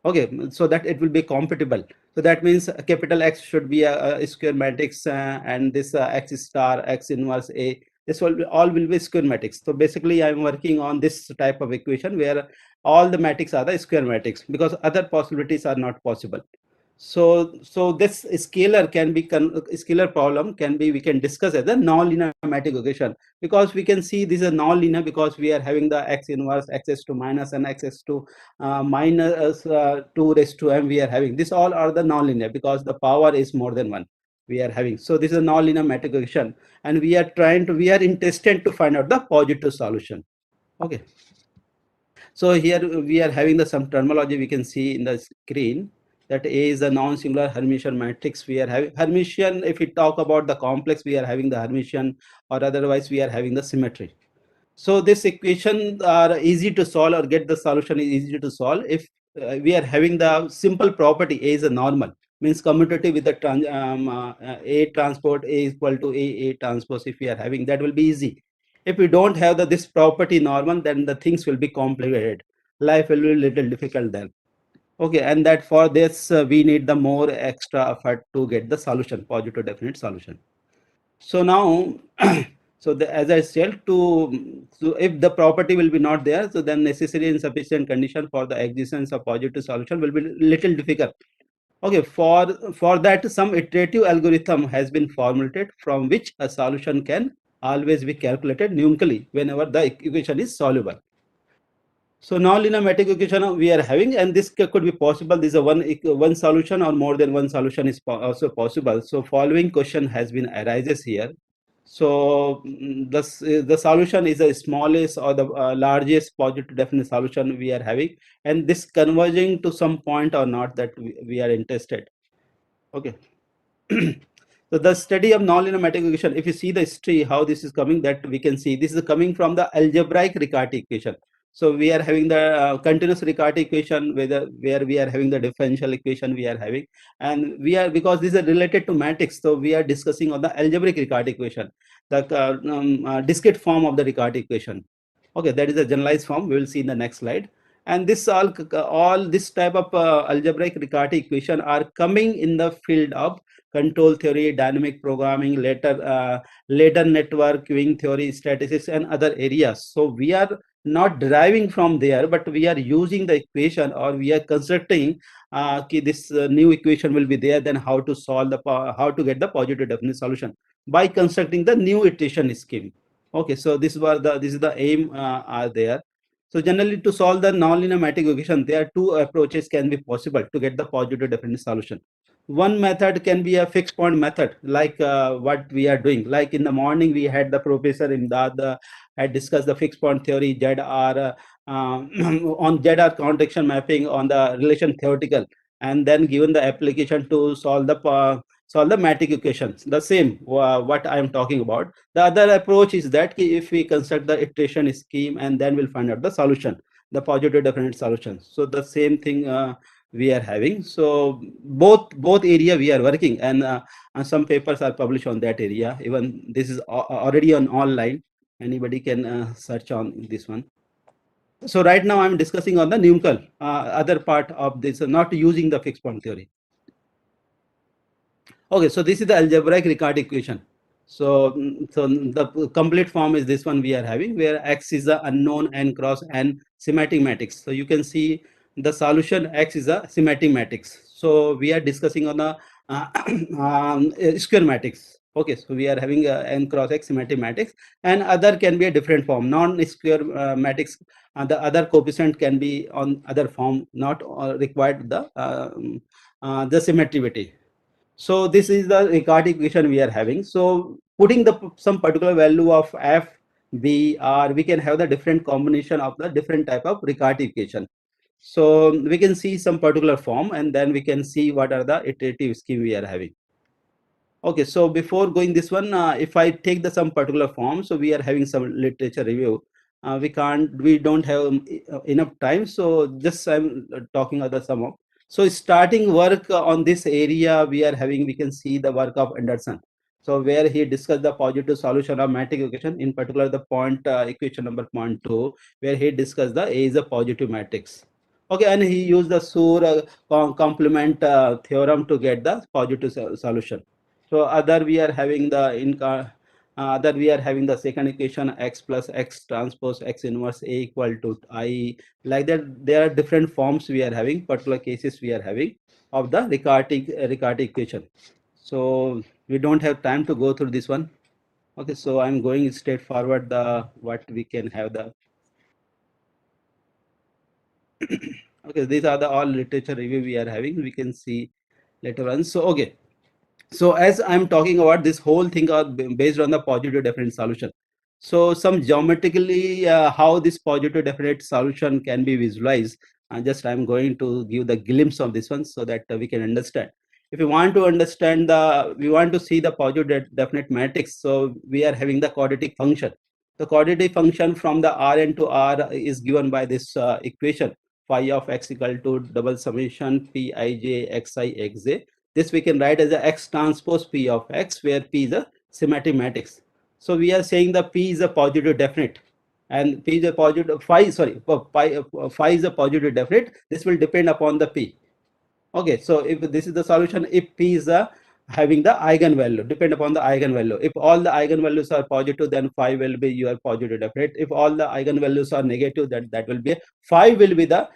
Okay, so that it will be compatible. So that means capital X should be a square matrix, and this X star, X inverse A, this all will be square matrix. So basically I am working on this type of equation where all the matrix are the square matrix, because other possibilities are not possible. So this scalar can be scalar problem can be, we can discuss as a non-linear matrix equation, because we can see this is a non-linear because we are having the X inverse, X to minus and X to minus 2 raised to m we are having. This all are the non-linear because the power is more than 1 we are having. So this is a non-linear matrix equation, and we are interested to find out the positive solution. Okay, so here we are having the some terminology we can see in the screen, that A is a non-singular Hermitian matrix. We are having Hermitian. If we talk about the complex, we are having the Hermitian, or otherwise we are having the symmetry. So this equation are easy to solve, or get the solution is easy to solve if we are having the simple property A is a normal, means commutative with the A transport A equal to A transpose. If we are having that, will be easy. If we don't have this property normal, then the things will be complicated. Life will be a little difficult then. Okay, and that for this we need the more extra effort to get the solution, positive definite solution. So now, so as I said, so if the property will be not there, so then necessary and sufficient condition for the existence of positive solution will be little difficult. Okay, for that some iterative algorithm has been formulated from which a solution can always be calculated numerically whenever the equation is solvable. So non-linear matrix equation we are having, and this could be possible. This is a one solution or more than one solution is also possible. So following question has been arises here. So the solution is the smallest or the largest positive definite solution we are having, and this converging to some point or not, that we are interested. Okay. So the study of nonlinear matrix equation, if you see the history how this is coming, that we can see this is coming from the algebraic Riccati equation. So we are having the continuous Riccati equation, where we are having the differential equation we are having, and we are, because these are related to matrix, so we are discussing on the algebraic Riccati equation, the discrete form of the Riccati equation. Okay, that is a generalized form. We will see in the next slide. And this all this type of algebraic Riccati equation are coming in the field of control theory, dynamic programming, later network, queuing theory, statistics, and other areas. So we are not deriving from there, but we are using the equation, or we are constructing this new equation will be there, then how to solve how to get the positive definite solution by constructing the new iteration scheme. Okay, so this is the aim are there. So generally, to solve the nonlinear matrix equation, there are two approaches can be possible to get the positive definite solution. One method can be a fixed point method, like what we are doing. Like in the morning, we had the professor Imdad had discussed the fixed point theory, ZR, on ZR contradiction mapping on the relation theoretical, and then given the application to solve the matrix equations. The same what I am talking about. The other approach is that if we construct the iteration scheme, and then we'll find out the solution, the positive definite solution. So the same thing we are having. So both area we are working, and some papers are published on that area. Even this is already on online. Anybody can search on this one. So right now I'm discussing on the numerical other part of this, not using the fixed point theory. Okay, so this is the algebraic Riccati equation. So the complete form is this one we are having, where X is the unknown n cross n symmetric matrix. So you can see the solution X is a symmetric matrix. So we are discussing on the square matrix. Okay, so we are having a n cross x symmetric matrix, and other can be a different form, non-square matrix. The other coefficient can be on other form, not required the symmetricity. So this is the Riccati equation we are having. So putting some particular value of f, b, r, we can have the different combination of the different type of Riccati equation. So we can see some particular form, and then we can see what are the iterative scheme we are having. Okay, so before going this one, if I take some particular form, so we are having some literature review. we don't have enough time, so just I'm talking other some of. So starting work on this area, we can see the work of Anderson. So where he discussed the positive solution of matrix equation, in particular the point equation number 0.2, where he discussed the A is a positive matrix. Okay, and he used the Sur complement theorem to get the positive solution. So other we are having the the second equation, x plus x transpose x inverse A equal to I. Like that, there are different forms we are having, particular cases we are having of the Riccati equation. So we don't have time to go through this one. Okay, so I'm going straight forward what we can have the. Okay, these are the all literature review we are having. We can see later on. So okay, so as I'm talking about this whole thing based on the positive definite solution. So some geometrically how this positive definite solution can be visualized. Just I'm going to give the glimpse of this one so that we can understand. If we want to understand we want to see the positive definite matrix. So we are having the quadratic function. The quadratic function from the Rn to R is given by this equation phi of x equal to double summation Pij xi xj. This we can write as a x transpose P of x, where P is a symmetric matrix. So we are saying the P is a positive definite, and P is a positive phi. Sorry, phi is a positive definite. This will depend upon the P. Okay, so if this is the solution, if P is having the eigenvalue, depend upon the eigenvalue. If all the eigenvalues are positive, then phi will be your positive definite. If all the eigenvalues are negative, then that will be phi will be the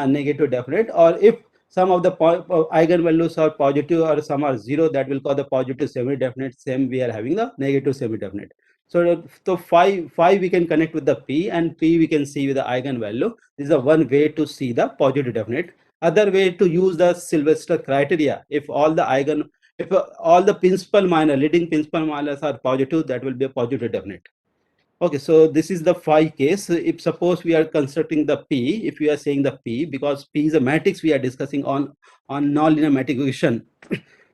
negative definite. Or if some of the eigenvalues are positive or some are zero, that will call the positive semi-definite. Same we are having the negative semi-definite. So phi we can connect with the P, and P we can see with the eigenvalue. This is a one way to see the positive definite. Other way to use the Sylvester criteria, if all the principal minor leading principal minors are positive, that will be a positive definite. Okay, so this is the phi case. If suppose we are constructing the P, if we are saying the P, because P is a matrix we are discussing on nonlinear matrix equation.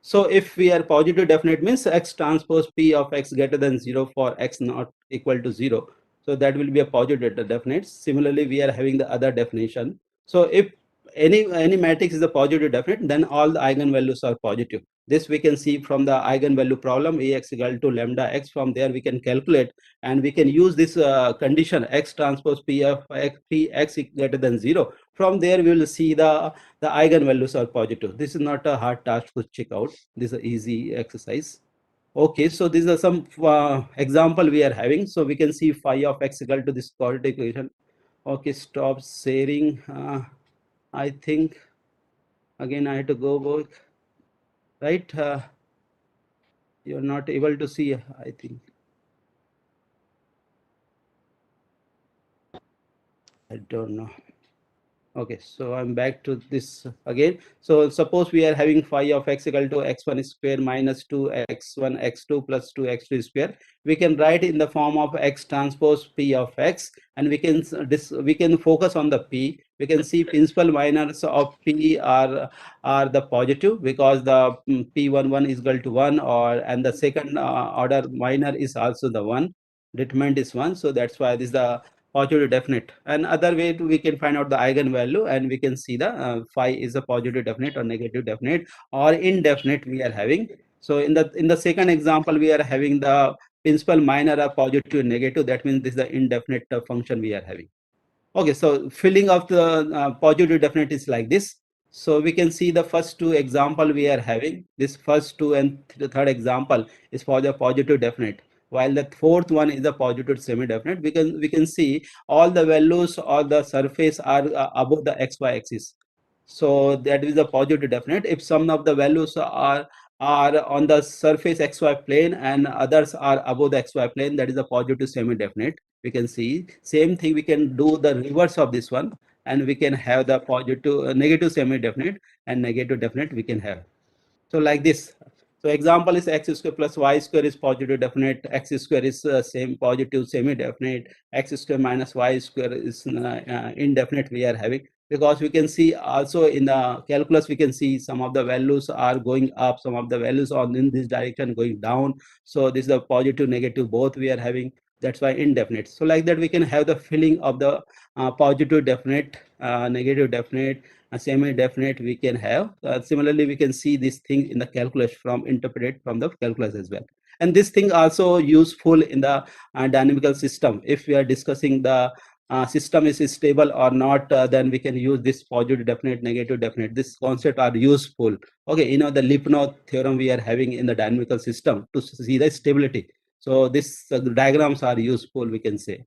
So if we are positive definite, means x transpose P of x greater than 0 for x not equal to 0. So that will be a positive definite. Similarly, we are having the other definition. So if any matrix is a positive definite, then all the eigenvalues are positive. This we can see from the eigenvalue problem, Ax equal to lambda x. From there we can calculate, and we can use this condition x transpose P of x, P x greater than 0. From there we will see the eigenvalues are positive. This is not a hard task to check out. This is an easy exercise. Okay, so these are some example we are having. So we can see phi of x equal to this quadratic equation. Okay, stop sharing. I think again I have to go back, right? You're not able to see, I think. I don't know. Okay, so I'm back to this again. So suppose we are having phi of x equal to x1 square minus 2x1 x2 plus 2x2 square. We can write in the form of x transpose P of x, and we can focus on the P. We can see principal minors of P are the positive, because the P11 is equal to 1, and the second order minor is also the 1. Determinant is 1, so that's why this is the positive definite. And other way we can find out the eigenvalue, and we can see the phi is a positive definite or negative definite or indefinite we are having. So in the second example, we are having the principal minor are positive and negative. That means this is the indefinite function we are having. Okay, so filling of the positive definite is like this. So we can see the first two example we are having. This first two and the third example is for the positive definite, while the fourth one is the positive semi-definite. We can see all the values or the surface are above the xy axis. So that is a positive definite. If some of the values are on the surface xy plane and others are above the xy plane, that is a positive semi-definite. We can see same thing. We can do the reverse of this one, and we can have the positive negative semi-definite and negative definite we can have. So like this. So example is x square plus y square is positive definite, x square is same positive semi-definite, x square minus y square is indefinite we are having. Because we can see also in the calculus, we can see some of the values are going up, some of the values are in this direction going down. So this is the positive negative both we are having. That's why indefinite. So like that, we can have the filling of the positive definite, negative definite, semi-definite we can have. Similarly, we can see this thing in the calculus from interpreted from the calculus as well. And this thing also useful in the dynamical system. If we are discussing the system is stable or not, then we can use this positive definite, negative definite. This concept are useful. Okay, the Lipno theorem we are having in the dynamical system to see the stability. So this diagrams are useful, we can say.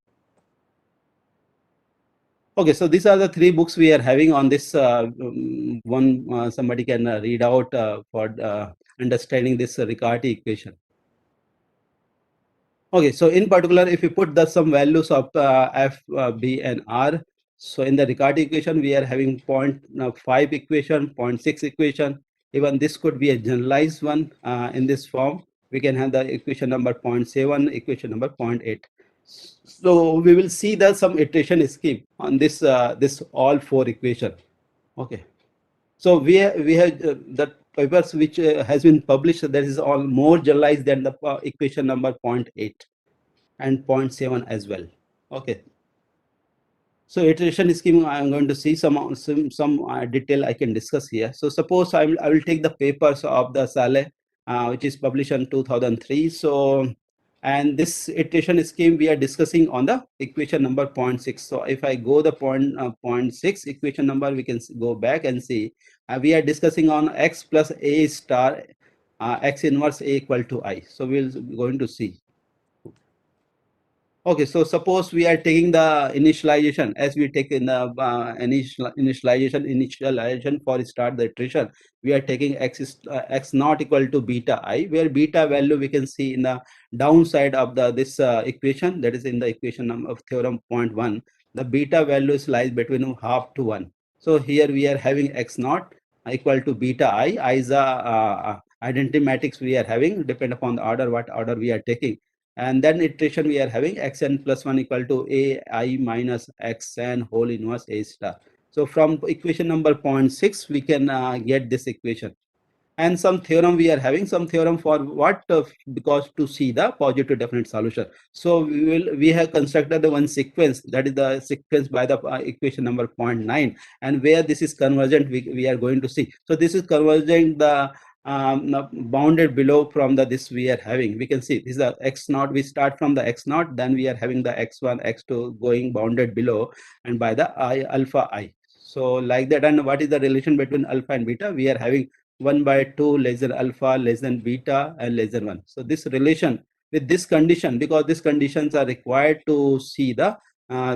Okay, so these are the 3 books we are having on this one. Somebody can read out for understanding this Riccati equation. Okay, so in particular, if you put the some values of f, b, and r, so in the Riccati equation, we are having 0.5 equation, 0.6 equation. Even this could be a generalized one in this form. We can have the equation number 0.7, equation number 0.8. So we will see the some iteration scheme on this this all 4 equation. Okay. So we have the papers which has been published, that is all more generalized than the equation number 0.8 and 0.7 as well. Okay. So iteration scheme, I am going to see some detail I can discuss here. So suppose I will take the papers of the Saleh, which is published in 2003. So, and this iteration scheme we are discussing on the equation number 0.6. So if I go the 0.6 equation number, we can go back and see we are discussing on x plus a star x inverse a equal to I. So we're going to see. Okay, so suppose we are taking the initialization as we take in the initialization for start the iteration. We are taking x not equal to beta I, where beta value we can see in the downside of the this equation, that is in the equation of theorem 0.1. The beta values lies between half to 1. So here we are having x naught equal to beta I is a identity matrix we are having, depend upon the order, what order we are taking. And then iteration we are having xn plus 1 equal to a I minus xn whole inverse a star. So from equation number 0.6 we can get this equation. And some theorem we are having, some theorem for what, because to see the positive definite solution. So we have constructed the one sequence, that is the sequence by the equation number 0.9, and where this is convergent we are going to see. So this is convergent the bounded below from the this we are having. We can see this is the x naught, we start from the x naught, then we are having the x1 x2 going bounded below and by the alpha I. So like that. And what is the relation between alpha and beta? We are having 1 by 2 less than alpha less than beta and less than 1. So this relation with this condition, because these conditions are required to see the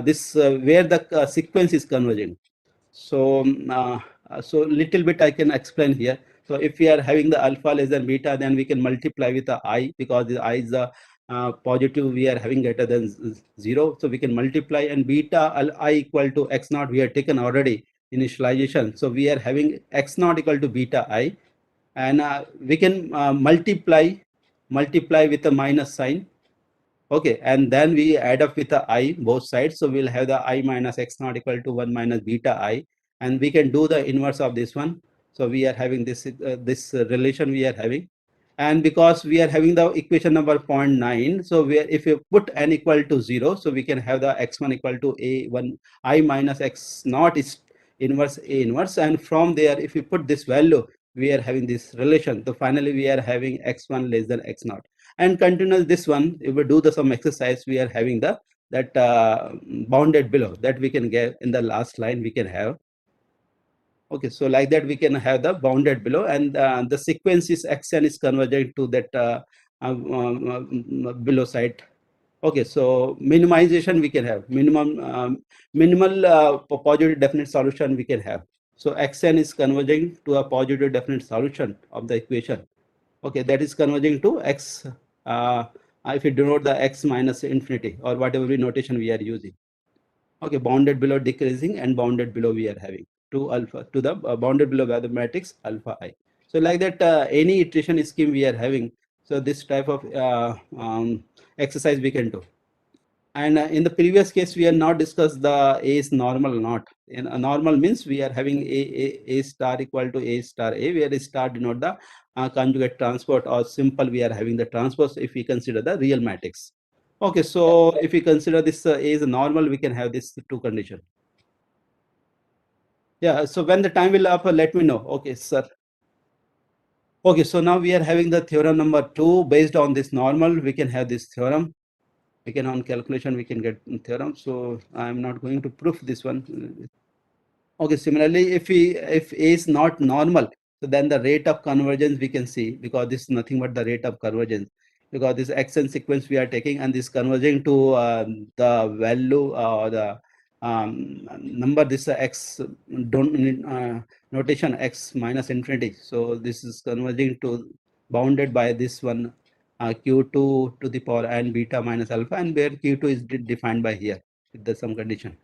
this where the sequence is converging. So so little bit I can explain here. So if we are having the alpha less than beta, then we can multiply with the I, because the I is the positive we are having greater than 0. So we can multiply, and beta I equal to x naught we have taken already initialization. So we are having x naught equal to beta I, and we can multiply with a minus sign. Okay, and then we add up with the I both sides. So we'll have the I minus x naught equal to 1 minus beta I, and we can do the inverse of this one. So we are having this relation we are having. And because we are having the equation number 0.9, so if you put n equal to 0, so we can have the x1 equal to a1 I minus x naught is inverse a inverse, and from there if you put this value, we are having this relation. So finally we are having x1 less than x naught, and continue this one. If we do the some exercise, we are having the that bounded below, that we can get in the last line we can have. Okay, so like that we can have the bounded below, and the sequence is xn is convergent to that below side. Okay, so minimization we can have minimal positive definite solution we can have. So xn is converging to a positive definite solution of the equation. Okay, that is converging to x if you denote the x minus infinity or whatever notation we are using. Okay, bounded below decreasing and bounded below we are having to alpha to the bounded below by the matrix alpha I. So like that any iteration scheme we are having. So this type of exercise we can do. And in the previous case, we have not discussed the A is normal or not. In a normal means we are having A star equal to A star A, where A star denote the conjugate transport, or simple we are having the transpose if we consider the real matrix. Okay, so if we consider this A is normal, we can have this two condition. Yeah, so when the time will up, let me know. Okay, sir. Okay, so now we are having the theorem number 2. Based on this normal, we can have this theorem. We can on calculation, we can get theorem. So I'm not going to prove this one. Okay, similarly, if A is not normal, so then the rate of convergence we can see, because this is nothing but the rate of convergence, because this xn sequence we are taking and this converging to the value or the number, this x notation x minus infinity. So this is converging to bounded by this one q2 to the power n beta minus alpha, and where q2 is defined by here with the some condition.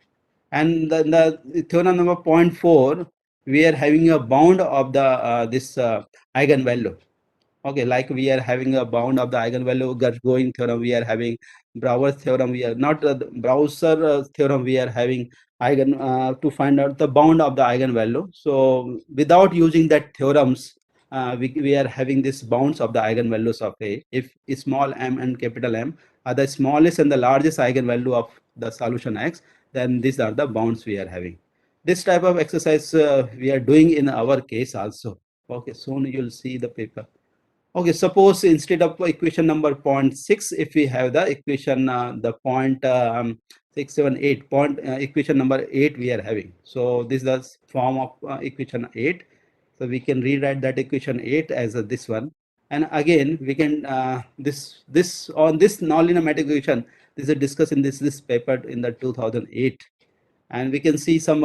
And the theorem number 0.4, we are having a bound of the this eigenvalue. Okay, like we are having a bound of the eigenvalue going theorem, we are having Brouwer's theorem, we are not Browser theorem, we are having eigen to find out the bound of the eigenvalue. So without using that theorems, we are having this bounds of the eigenvalues of A. If small m and capital M are the smallest and the largest eigenvalue of the solution X, then these are the bounds we are having. This type of exercise we are doing in our case also. Okay, soon you'll see the paper. Okay, suppose instead of equation number 0.6, if we have the equation the 0.678 equation number 8 we are having. So this is the form of equation 8. So we can rewrite that equation 8 as this one. And again, we can this on this nonlinear matrix equation. This is discussed in this paper in the 2008, and we can see some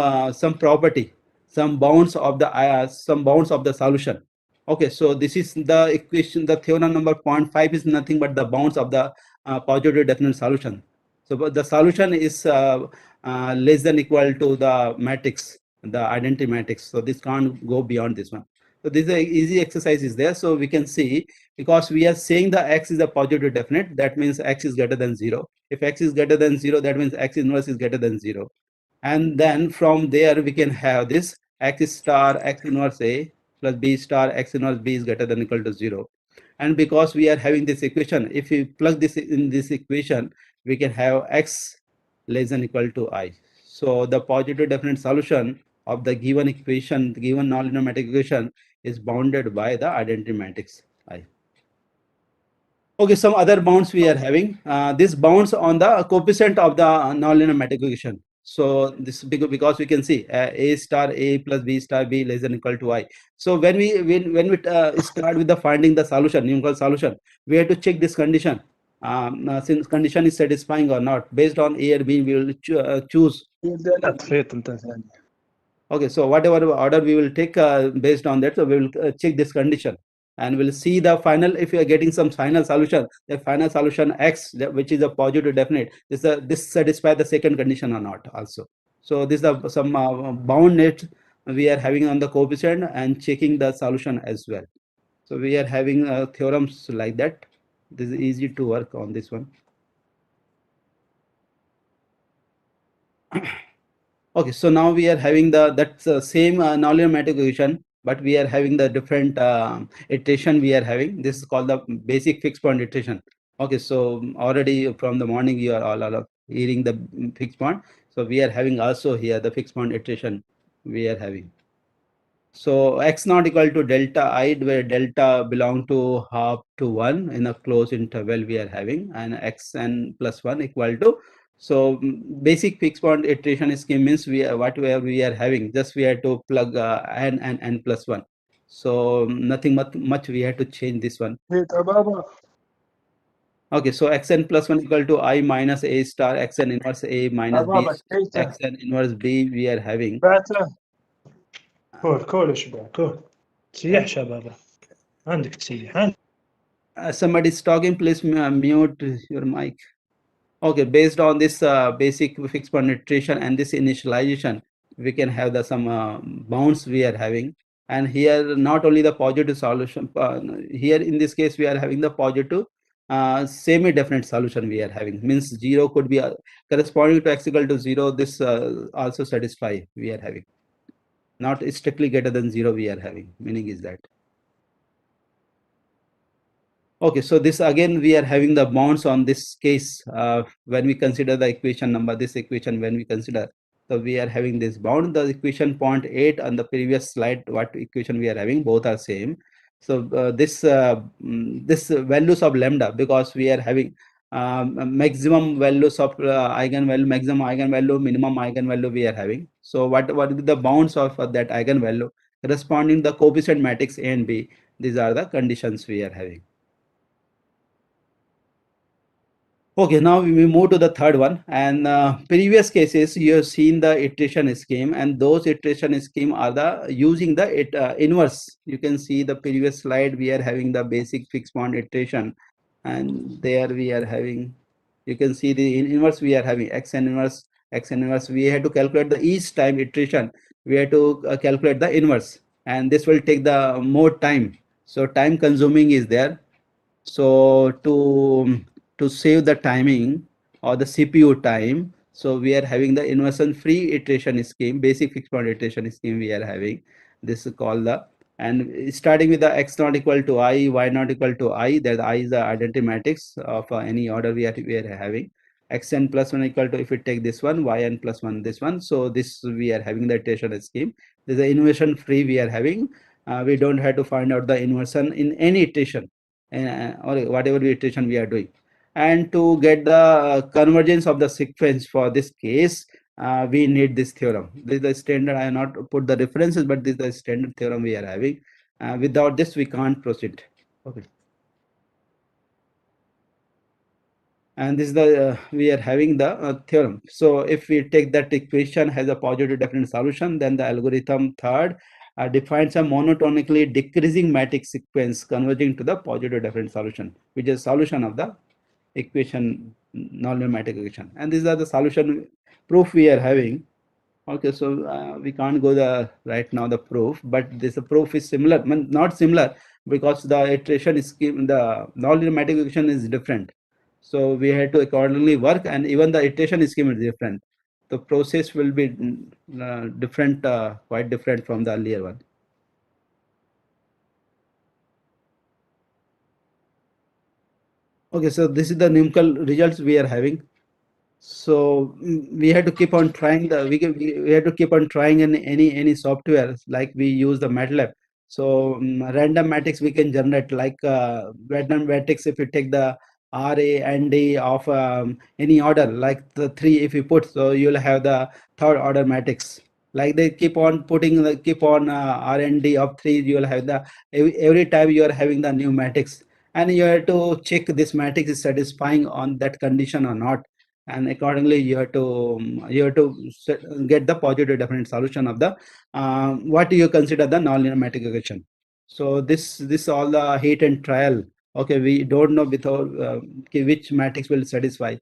property, some bounds of the solution. Okay, so this is the equation. The theorem number 0.5 is nothing but the bounds of the positive definite solution. So but the solution is less than equal to the matrix, the identity matrix. So this can't go beyond this one. So this is a easy exercise is there. So we can see, because we are saying the x is a positive definite, that means x is greater than 0. If x is greater than 0, that means x inverse is greater than 0. And then from there we can have this x star x inverse A plus b star x inverse B is greater than equal to 0. And because we are having this equation, if we plug this in this equation, we can have x less than equal to I. So the positive definite solution of the given equation, the given nonlinear matrix equation, is bounded by the identity matrix I. Okay, some other bounds we are having. This bounds on the coefficient of the nonlinear matrix equation. So this because we can see A star A plus B star B less than equal to I. So when we start with the finding the solution, numerical solution, we have to check this condition. Since condition is satisfying or not, based on A or B, we will choose. Okay, so whatever order we will take based on that, so we will check this condition, and we'll see the final. If you are getting some final solution, the final solution X, which is a positive definite, this satisfy the second condition or not also. So this is some bound net we are having on the coefficient and checking the solution as well. So we are having theorems like that. This is easy to work on this one. Okay, so now we are having that's same nonlinear matrix equation, but we are having the different iteration we are having. This is called the basic fixed point iteration. Okay, so already from the morning you are all hearing the fixed point. So we are having also here the fixed point iteration we are having. So x not equal to delta I, where delta belong to half to 1 in a closed interval we are having, and xn plus 1 equal to. So basic fixed point iteration scheme means whatever we are having, just we have to plug n and n plus 1. So nothing much we have to change this one. Okay, so xn plus 1 equal to I minus A star xn inverse A minus B xn inverse B we are having. كول يا شباب كول سيح شباب عندك تسيح. Somebody is talking, please mute your mic. Okay, based on this basic fixed point iteration and this initialization, we can have some bounds we are having. And here not only the positive solution, here in this case we are having the positive semi-definite solution we are having, means 0 could be corresponding to x equal to 0. This also satisfy we are having, not strictly greater than 0 we are having, meaning is that. Okay, so this again we are having the bounds on this case when we consider the equation number, this equation when we consider. So we are having this bound, the equation 0.8 on the previous slide, what equation we are having, both are same. So this values of lambda, because we are having maximum values of eigenvalue, maximum eigenvalue, minimum eigenvalue we are having. So what are the bounds of that eigenvalue corresponding the coefficient matrix A and B? These are the conditions we are having. Okay, now we move to the third one, and previous cases you have seen the iteration scheme, and those iteration scheme are the using the inverse. You can see the previous slide, we are having the basic fixed point iteration, and there we are having, you can see the inverse, we are having xn inverse. We have to calculate the each time iteration, we have to calculate the inverse, and this will take the more time, so time consuming is there. So to save the timing or the CPU time, so we are having the inversion free iteration scheme, basic fixed point iteration scheme we are having. This is called the, and starting with the x not equal to I, y not equal to I, that I is the identity matrix of any order we are having. Xn plus 1 equal to, if we take this one, yn plus 1 this one, so this we are having the iteration scheme. This is the inversion free we are having. We don't have to find out the inversion in any iteration or whatever iteration we are doing. And to get the convergence of the sequence for this case, we need this theorem. This is the standard. I have not put the references, but this is the standard theorem we are having. Without this, we can't proceed. Okay. And this is the we are having the theorem. So if we take that equation has a positive definite solution, then the algorithm third defines a monotonically decreasing matrix sequence converging to the positive definite solution, which is solution of the equation, nonlinear matrix equation. And these are the solution proof we are having. Okay, so we can't go the right now the proof, but this proof is similar, not similar, because the iteration scheme, the nonlinear matrix equation is different. So we had to accordingly work, and even the iteration scheme is different. The process will be different, quite different from the earlier one. Okay, so this is the numerical results we are having. So we had to keep on trying the we had to keep on trying in any software, like we use the MATLAB. So random matrix we can generate, like random matrix. If you take the R, A, and D of any order, like the 3 if you put, so you'll have the third order matrix. Like they keep on putting keep on R and D of 3, you'll have the every time you are having the new matrix, and you have to check this matrix is satisfying on that condition or not, and accordingly you have to get the positive definite solution of the what you consider the nonlinear matrix equation. So this all the heat and trial. Okay, we don't know without which matrix will satisfy.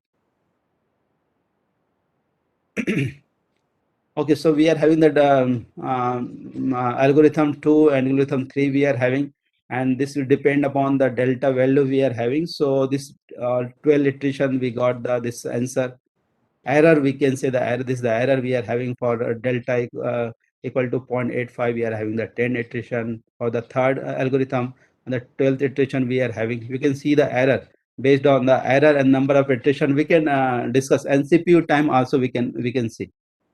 Okay, so we are having that algorithm 2 and algorithm 3 we are having, and this will depend upon the delta value we are having. So this 12 iteration we got this answer. Error, we can say the error, this is the error we are having for delta equal to 0.85, we are having the 10 iteration for the third algorithm, and the 12th iteration we are having. You can see the error. Based on the error and number of iteration, we can discuss, and CPU time also we can see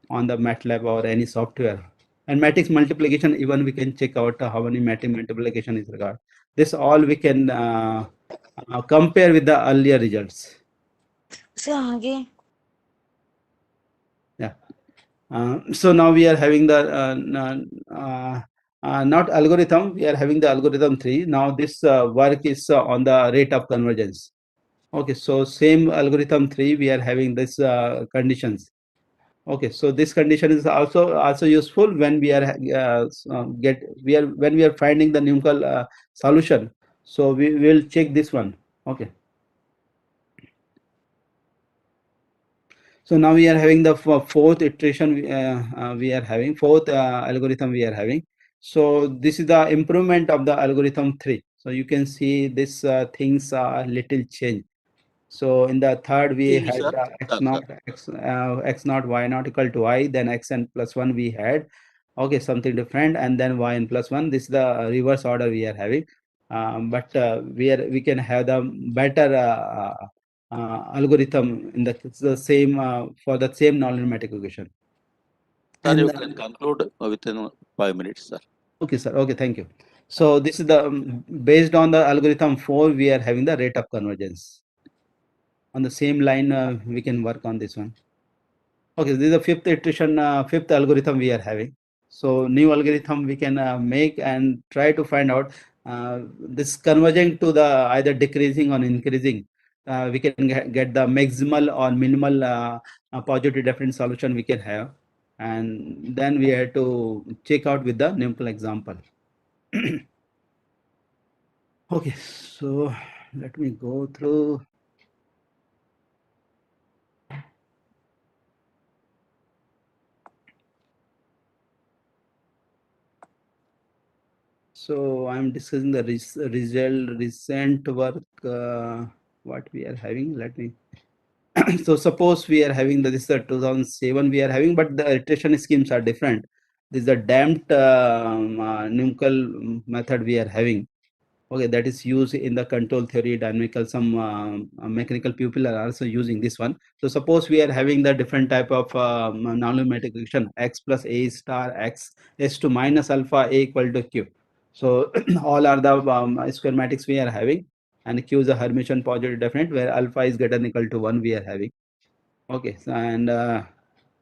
on the MATLAB or any software. And matrix multiplication, even we can check out how many matrix multiplication is required. This all we can compare with the earlier results. Yeah. So now we are having the not algorithm, we are having the algorithm 3. Now this work is on the rate of convergence. Okay, so same algorithm 3 we are having this conditions. Okay, so this condition is also useful when we are when we are finding the numerical solution. So we will check this one. Okay. So now we are having the fourth iteration we are having, fourth algorithm we are having. So this is the improvement of the algorithm 3. So you can see this things are little change. So in the third we had x naught y naught equal to I, then xn plus 1 we had. Okay, something different, and then yn plus 1. This is the reverse order we are having. but we can have the better algorithm in the same for the same nonlinear matrix equation. Sir, And you can conclude within 5 minutes, sir. okay, sir. Okay, thank you. So this is the based on the algorithm 4, we are having the rate of convergence. On the same line, we can work on this one. Okay, this is the fifth iteration, fifth algorithm we are having. So new algorithm we can make and try to find out this converging to the either decreasing or increasing. We can get the maximal or minimal positive difference solution we can have, and then we have to check out with the numerical example. Okay, so let me go through. So I'm discussing the recent work, what we are having. Let me. So suppose we are having this is the 2007 we are having, but the iteration schemes are different. This is the damped numerical method we are having. Okay, that is used in the control theory, dynamical, some mechanical people are also using this one. So suppose we are having the different type of nonlinear equation x plus a star x s to minus alpha a equal to q. So all are the square matrix we are having, and q is a Hermitian positive definite where alpha is greater than equal to 1 we are having. Okay, so, and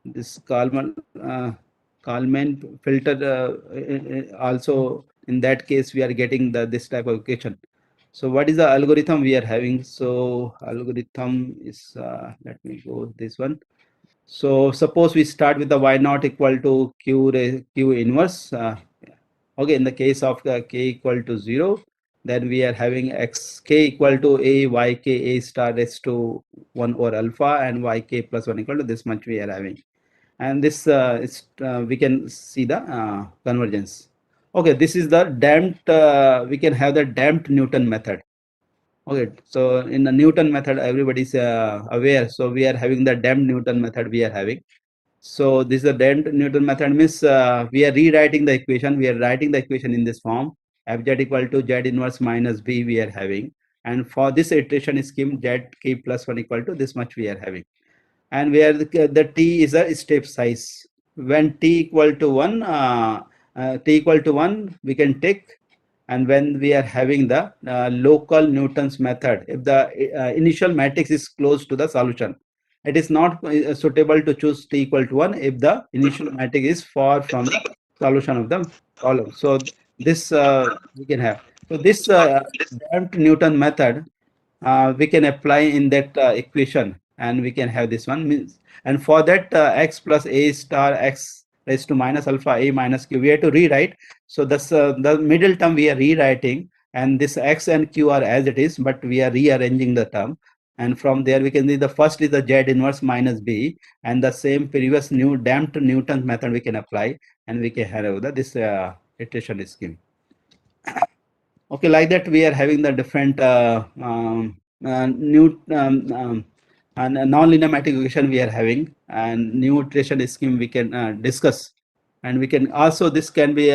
this Kalman filter also in that case we are getting this type of equation. So what is the algorithm we are having? So algorithm is let me go this one. So suppose we start with the y naught equal to q inverse. Okay, in the case of k equal to 0, then we are having k equal to a yk a star s to 1 over alpha and yk plus 1 equal to this much we are having. And this is we can see the convergence. Okay, this is the damped, we can have the damped Newton method. Okay, so in the Newton method everybody is aware, so we are having the damped Newton method we are having. So this is the damped Newton method means we are rewriting the equation, we are writing the equation in this form, fz equal to z inverse minus b we are having, and for this iteration scheme z k plus 1 equal to this much we are having, and where the t is a step size. When t equal to 1, t equal to 1 we can take, and when we are having the local Newton's method, if the initial matrix is close to the solution, it is not suitable to choose t equal to 1 if the initial matrix is far from the solution of the problem. So this we can have. So this damped Newton method we can apply in that equation, and we can have this one means, and for that x plus a star x raised to minus alpha a minus q we have to rewrite. So this the middle term we are rewriting, and this x and q are as it is, but we are rearranging the term, and from there we can see the first is the z inverse minus b, and the same previous new damped Newton method we can apply, and we can have this iteration scheme. Okay, like that we are having the different new and non-linear matrix equation we are having, and new iteration scheme we can discuss, and we can also this can be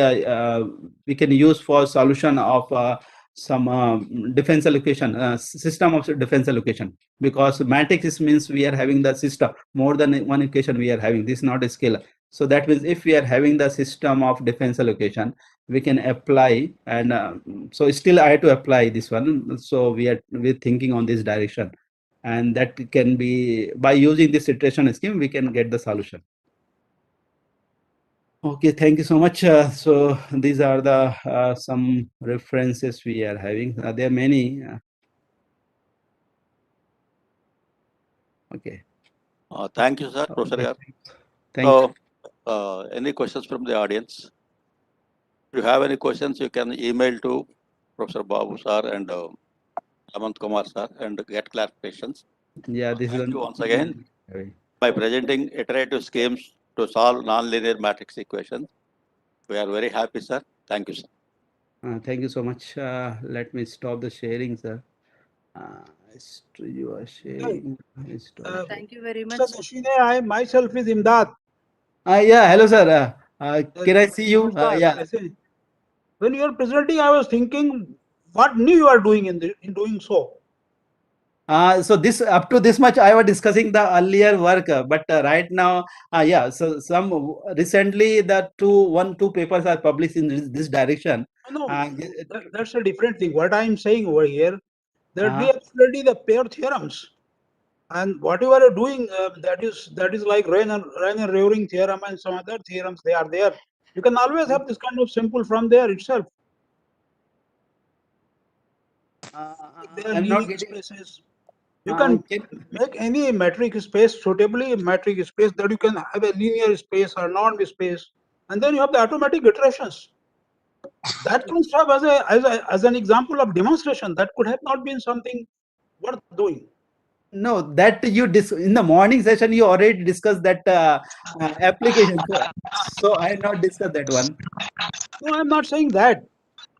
we can use for solution of some differential equation, system of differential equation, because matrix means we are having the system more than one equation we are having. This is not a scalar. So that means if we are having the system of differential equation, we can apply, and so still I have to apply this one. So we're thinking on this direction, and that can be by using this iteration scheme we can get the solution. Okay, thank you so much. So these are the some references we are having. There are many. Okay. Thank you, sir, Professor Gar. Thank you. Any questions from the audience? If you have any questions, you can email to Professor Babu sir and Hemant Kumar sir and get clarifications. Yeah, this Thank is you once again by presenting iterative schemes to solve nonlinear matrix equations. We are very happy, sir. Thank you, sir. Thank you so much. Let me stop the sharing, sir. You are sharing. Thank you very much. I myself is Imdad. Yeah, hello, sir. Can I see you? Yeah. When you are presenting, I was thinking, What new you are doing in doing so? So this up to this much I was discussing the earlier work, but right now, yeah. So some recently the two papers are published in this direction. No, that's a different thing. What I am saying over here, that we have studied the pair theorems, and whatever you're doing, that is like Rayner-Ravering theorem and some other theorems. They are there. You can always have this kind of simple from there itself. They are I'm not linear getting. spaces. You can make any metric space suitably metric space that you can have a linear space or norm space, and then you have the automatic iterations. That can serve as an example of demonstration. That could have not been something worth doing. No, that you in the morning session you already discussed that application. So I not discussed that one. No, I'm not saying that.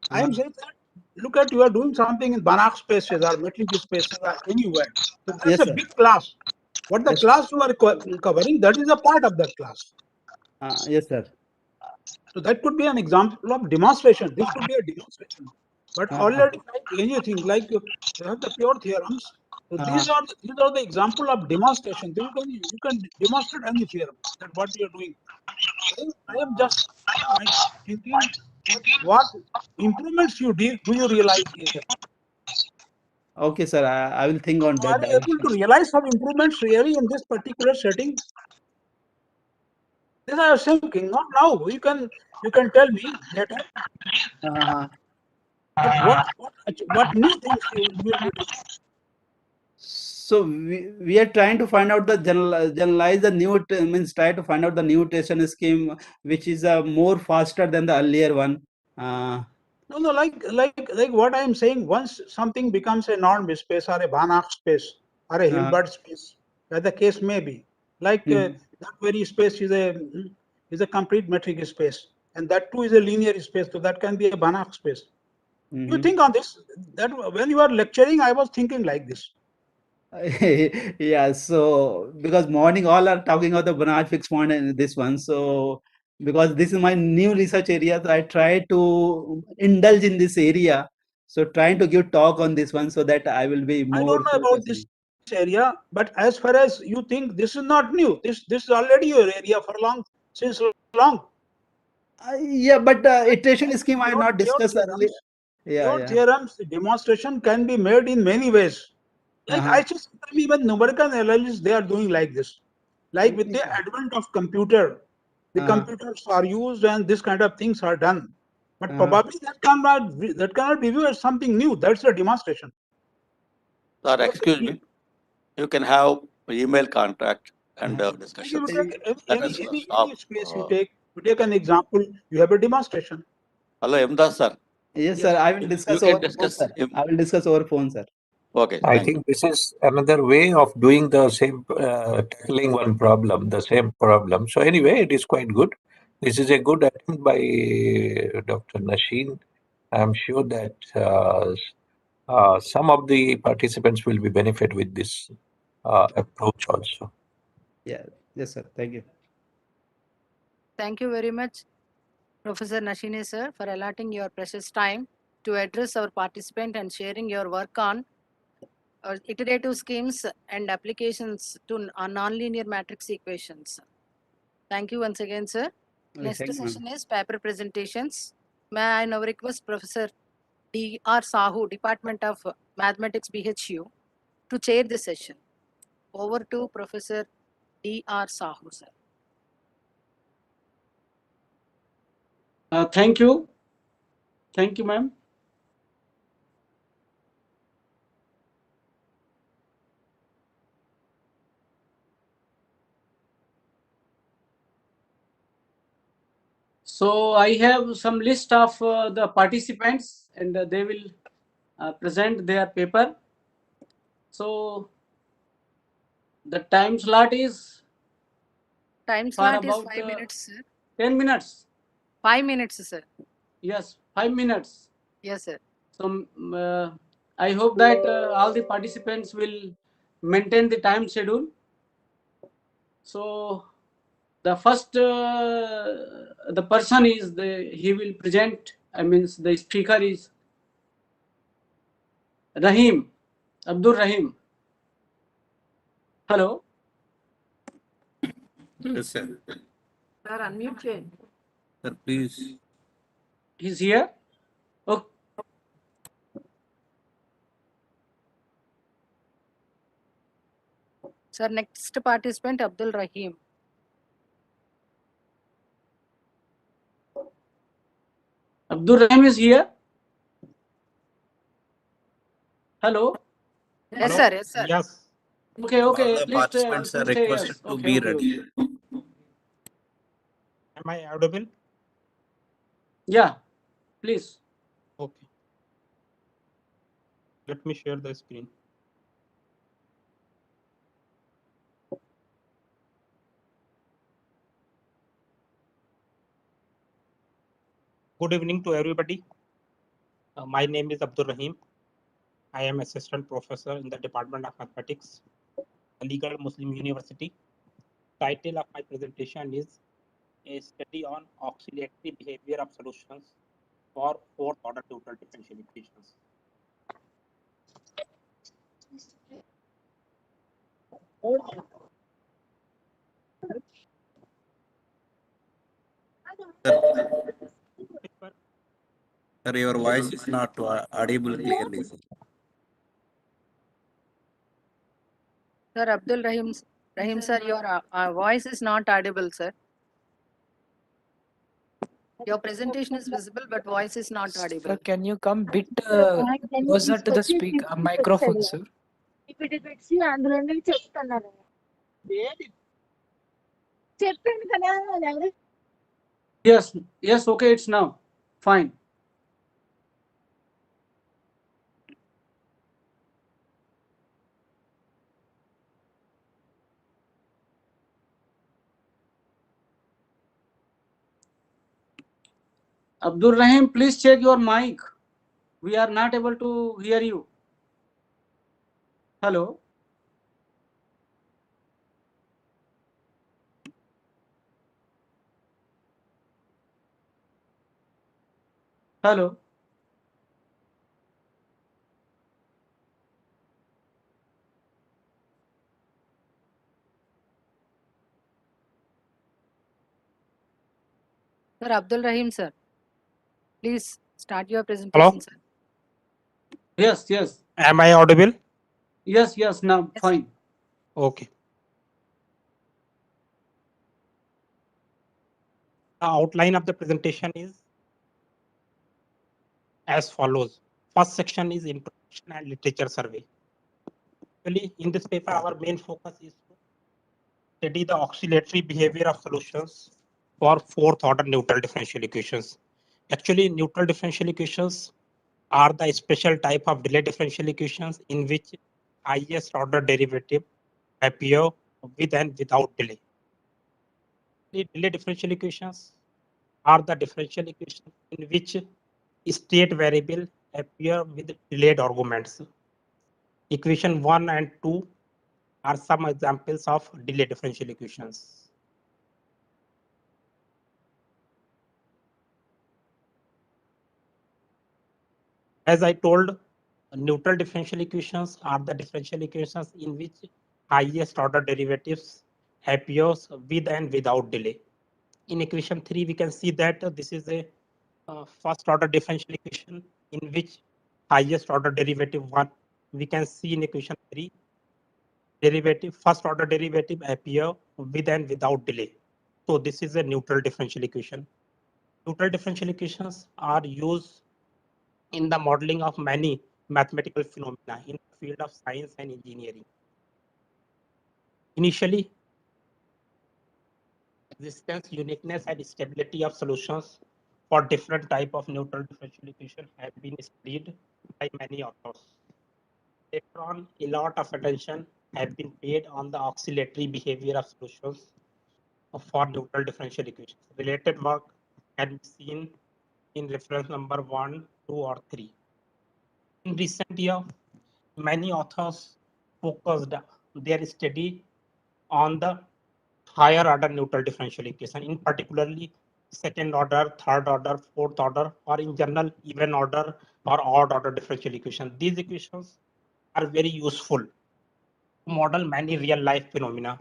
I'm saying that look at you are doing something in Banach spaces or metric spaces or anywhere. So that's Yes, a sir. big class. What the Yes. class you are covering, that is a part of that class. Yes, sir. So that could be an example of demonstration. This could be a demonstration. But already like anything, like you have the pure theorems. So these are the example of demonstration. You can demonstrate any theorem that what you are doing. I am just thinking that what improvements do you realize here? Okay, sir. I will think on that Are you able direction. to realize some improvements really in this particular setting? This I was thinking, not now. You can tell me later. But what new things you will be doing? So we are trying to find out the generalize the new means try to find out the new iteration scheme which is more faster than the earlier one. No, like what I am saying. Once something becomes a norm space or a Banach space or a Hilbert space, as the case may be, like that very space is a complete metric space, and that too is a linear space. So that can be a Banach space. You think on this? That when you are lecturing, I was thinking like this. Yeah, so because morning all are talking about the Banach fixed point and this one, so because this is my new research area, so I try to indulge in this area. So trying to give talk on this one so that I will be I more don't know about this area, but as far as you think, this is not new. This is already your area for since long. Yeah, but iteration scheme I not discussed earlier. Your theorems demonstration can be made in many ways. Like I just even numerical analysis they are doing like this. Like with the advent of computer, the computers are used and this kind of things are done. But probably that cannot be viewed as something new. That's a demonstration. Sir, excuse me. You can have email contact and discussion. Any space you take an example, you have a demonstration. Hello, Imdad sir. Yes, sir. I will discuss You can over phone, discuss. sir. I will discuss over phone, sir. Okay. I think this is another way of doing the same, tackling one problem, the same problem. So anyway, it is quite good. This is a good attempt by Dr. Nasheen. I'm sure that some of the participants will be benefit with this approach also. Yeah. Yes, sir. Thank you. Thank you very much, Professor Nashine sir, for allotting your precious time to address our participant and sharing your work on iterative schemes and applications to nonlinear matrix equations. Thank you once again, sir. Next thank you, ma'am. session is paper presentations. May I now request Professor D.R. Sahu, Department of Mathematics, BHU, to chair the session. Over to Professor D.R. Sahu, sir. Thank you. Thank you, ma'am. So I have some list of the participants and they will present their paper. So the time slot is Time for slot is about 5 minutes, sir. 10 minutes. 5 minutes, sir. Yes, 5 minutes. Yes, sir. So I hope that all the participants will maintain the time schedule. So the first the person is he will present. I mean the speaker is Rahim, Abdul Rahim. Hello. Yes, sir. Sir, unmute చేయండి. Sir, please. He's here. Okay. Sir, next participant, Abdul Rahim. Abdul Rahim is here. Hello. Yes, sir. Yes, sir. Yes. Okay, All okay. the Please participants are say requested yes. to Okay, be okay, ready. okay. Am I audible? Yeah, please. Okay. Let me share the screen. Good evening to everybody. My name is Abdul Rahim. I am assistant professor in the Department of Mathematics, Legal Muslim University. Title of my presentation is a study on oscillatory behavior of solutions for fourth order total differential equations. Sir, your voice is not audible clearly, sir. Sir, Abdul Rahim, sir, your voice is not audible, sir. Your presentation is visible, but voice is not audible. Sir, can you come bit closer to the microphone, sir? PPT పెట్టి అందులోనే చెప్తున్నాను చెప్పండి కదా ఎవరు Yes, yes, okay, it's now. Fine. Abdul Rahim, please check your mic. We are not able to hear you. Hello. Hello. Sir, Abdul Rahim, sir, please start your Hello? presentation, sir. Yes, yes. Am I audible? Yes, yes, now Yes. fine. Okay. The outline of the presentation is as follows. First section is introduction and literature survey. Actually, in this paper, our main focus is to study the oscillatory behavior of solutions for fourth order neutral differential equations. Actually, neutral differential equations are the special type of delay differential equations in which highest order derivative appear with and without delay. The delay differential equations are the differential equations in which state variable appear with delayed arguments. Equation 1 and 2 are some examples of delay differential equations. As I told, neutral differential equations are the differential equations in which highest order derivatives appears with and without delay. In equation 3, we can see that this is a first order differential equation in which highest order derivative 1. We can see in equation 3, first order derivative appear with and without delay. So this is a neutral differential equation. Neutral differential equations are used in the modeling of many mathematical phenomena in the field of science and engineering. Initially, existence, uniqueness, and stability of solutions for different type of neutral differential equation have been studied by many authors. Later on, a lot of attention have been paid on the oscillatory behavior of solutions for neutral differential equations. Related work can be seen in reference number 1, 2, or 3. In recent year, many authors focused their study on the higher order neutral differential equation, in particularly second order, third order, fourth order, or in general even order or odd order differential equation. These equations are very useful to model many real life phenomena.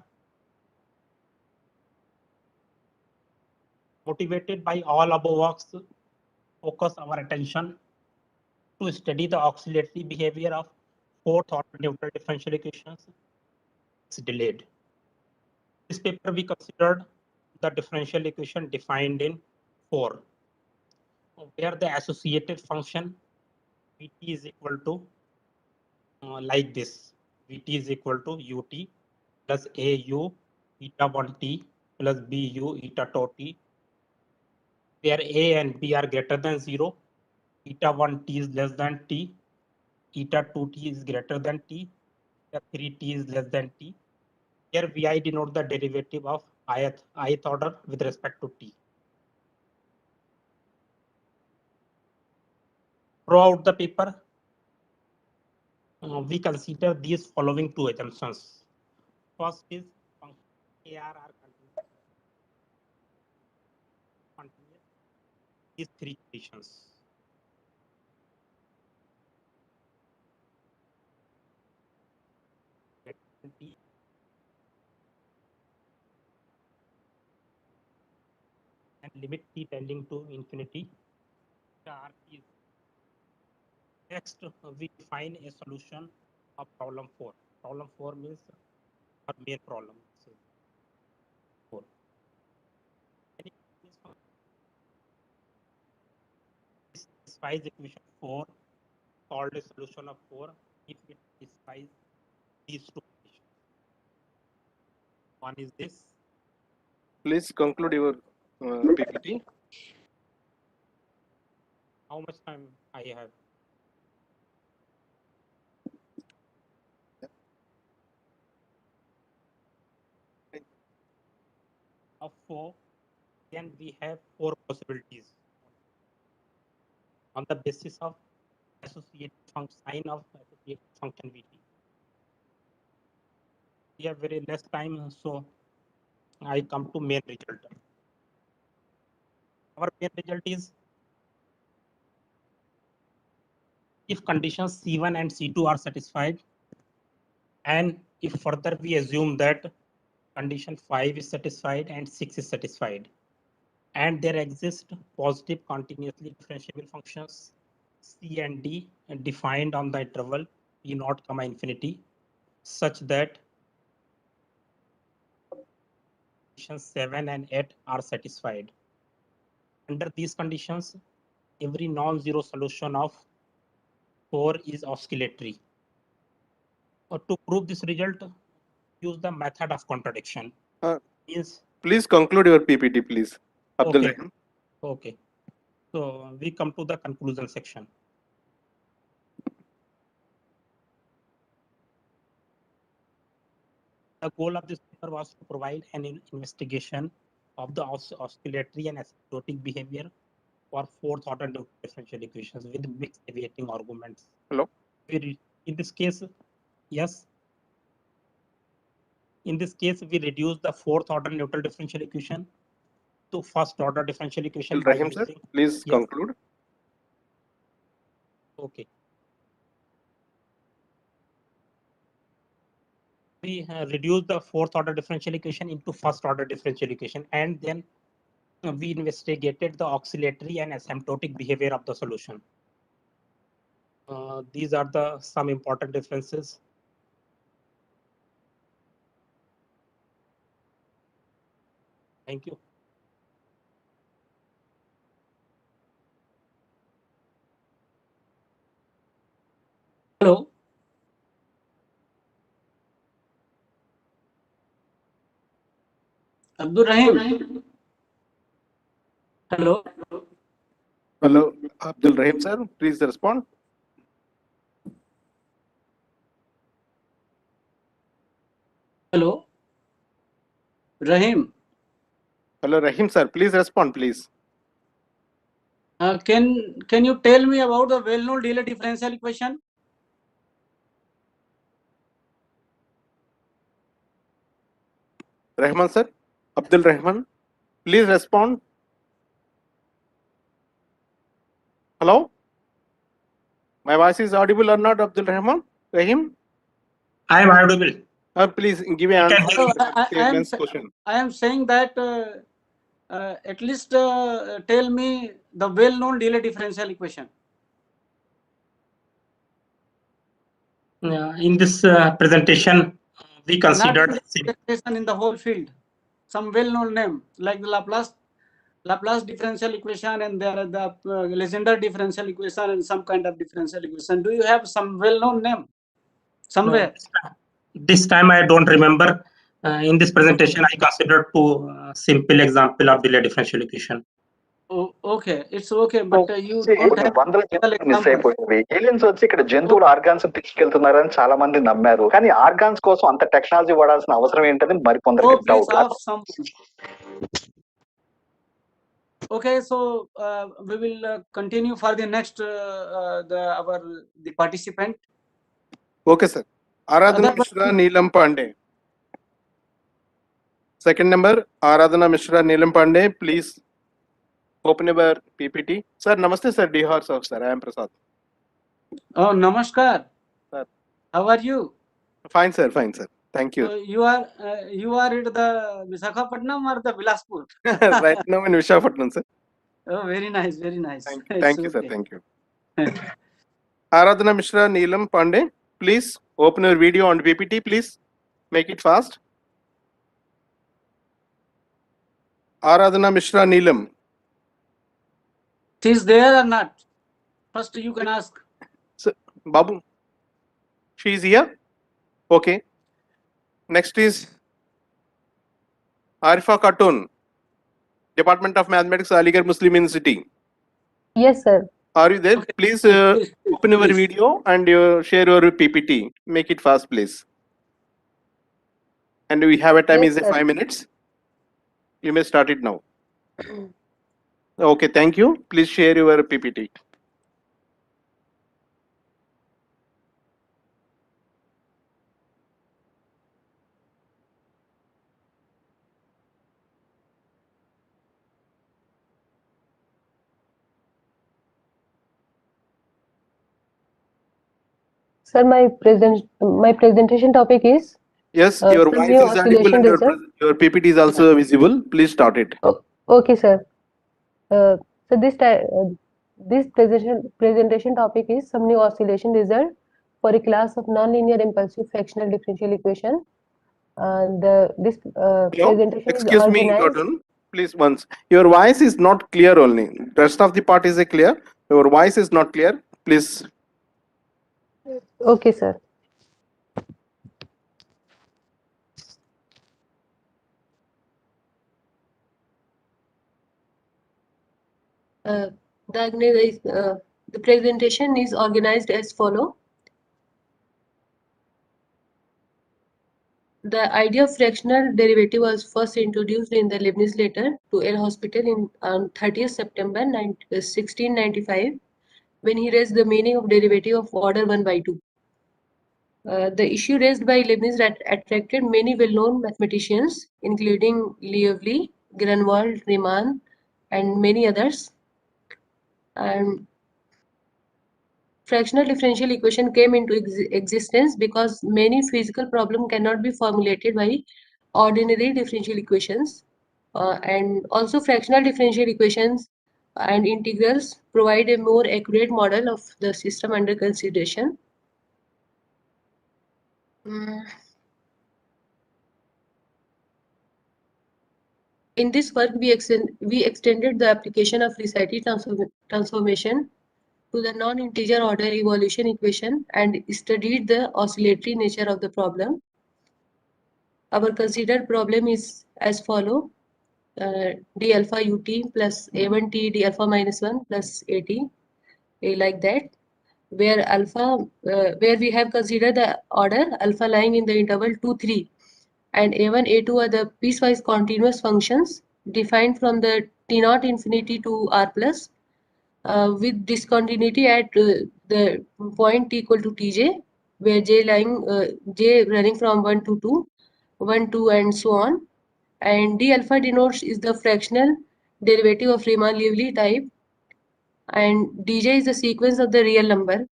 Motivated by all above works, focus our attention to study the oscillatory behavior of fourth order neutral differential equations. It's delayed. This paper we considered the differential equation defined in 4, where the associated function Vt is equal to like this. Vt is equal to ut plus au eta 1t plus bu eta 2t, where a and b are greater than 0, eta 1t is less than t, eta 2t is greater than t, eta 3t is less than t. Here vi denote the derivative of ith order with respect to t. Throughout the paper, we consider these following two assumptions. First is function AR are continuous. These three conditions. And limit t tending to infinity. Next, we define a solution of problem 4. Problem 4 means our main problem. So, 4. This satisfies equation 4, called a solution of 4, if it satisfies these two conditions. One is this. Please conclude your PPT. How much time I have? Of 4, then we have 4 possibilities on the basis of associated function sign of associated function Vt. We have very less time, so I come to main result. Our main result is if conditions C1 and C2 are satisfied, and if further we assume that condition 5 is satisfied and 6 is satisfied, and there exist positive continuously differentiable functions C and D defined on the interval P0, infinity, such that conditions 7 and 8 are satisfied. Under these conditions, every non-zero solution of 4 is oscillatory. To prove this result, use the method of contradiction. Please conclude your PPT, please. Abdul Okay. Rahim. Okay. So we come to the conclusion section. The goal of this paper was to provide an investigation of the oscillatory and asymptotic behavior for fourth order differential equations with mixed deviating arguments. Hello. In this case, yes. In this case, we reduce the fourth order neutral differential equation to first order differential equation by Rahim, using. sir, please Yes. conclude. Okay. We reduce the fourth order differential equation into first order differential equation, and then we investigated the oscillatory and asymptotic behavior of the solution. These are the some important differences. Thank you. Hello. Abdul Rahim. Hello. Hello, Abdul Rahim, sir, please respond. Hello. Rahim. Hello, Rahim, sir, please respond, please. Can you tell me about the well-known delay differential equation? Rahman, sir, Abdul Rahman, please respond. Hello. My voice is audible or not, Abdul Rahim? I am audible. Please give an answer So to the chairman's question. I am saying that at least tell me the well-known delay differential equation. In this presentation, we Not considered in the equation in the whole field. Some well-known name like the Laplace differential equation, and there are the Legendre differential equation and some kind of differential equation. Do you have some well-known name somewhere? This time I don't remember. In this presentation, I considered two simple example of delay differential equation. Oh, okay, it's okay, but you don't have వందల జంతువులు miss అయిపోయేవి. Aliens వచ్చి ఇక్కడ జంతువుల organs తీసుకెళ్తున్నారని చాలా మంది నమ్మారు. కానీ organs కోసం అంత టెక్నాలజీ వాడాల్సిన అవసరం ఏంటని మరి కొందరికి doubt. Okay, so we will continue for the next the participant. Okay, sir. Aradhana Mishra, Neelam Pandey. Second number, Aradhana Mishra, Neelam Pandey. Please open your PPT. Sir, namaste, sir. Dihar, sir. I am Prasad. Oh, namaskar. Sir. How are you? Fine, sir. Fine, sir. Thank you. So you are at the Visakhapatnam or the Bilaspur? Right now in Visakhapatnam, sir. Oh, very nice, very nice. Thank you, sir. Thank you. Aradhana Mishra, Neelam Pandey. Please open your video on PPT. Please make it fast. Aradhana Mishra, Neelam. She is there or not? First you can ask. So, Babu, she is here. Okay. Next is Arifa Khatun, Department of Mathematics, Aligarh Muslim University. Yes, sir. Are you there? Please open your video and share your PPT. Make it fast, please. And we have a time is 5 minutes. You may start it now. Okay, thank you. Please share your PPT. Sir, my presentation topic is yes, your voice is audible and your PPT is also visible. Please start it. Okay, sir. So this presentation topic is some new oscillation result for a class of nonlinear impulsive fractional differential equation. This presentation Excuse is me, organized. Gordon. Please once. Your voice is not clear only. Rest of the part is clear. Your voice is not clear. Please. Okay, sir. The presentation is organized as follow. The idea of fractional derivative was first introduced in the Leibniz letter to L. Hospital on 30th September 1695, when he raised the meaning of derivative of order 1 by 2. The issue raised by Leibniz attracted many well-known mathematicians, including Liouville, Grunwald, Riemann, and many others. And fractional differential equation came into existence because many physical problems cannot be formulated by ordinary differential equations. And also fractional differential equations and integrals provide a more accurate model of the system under consideration. In this work, we extended the application of Ricci transformation to the non-integer order evolution equation and studied the oscillatory nature of the problem. Our considered problem is as follow: d alpha ut plus a1t d alpha minus 1 plus at, like that, where where we have considered the order alpha lying in the interval 2, 3, and a1, a2 are the piecewise continuous functions defined from the t0 infinity to r plus, with discontinuity at the point t equal to tj, where j running from 1 to 2, 1, 2, and so on. And d alpha denotes is the fractional derivative of Riemann-Liouville type, and dj is the sequence of the real number,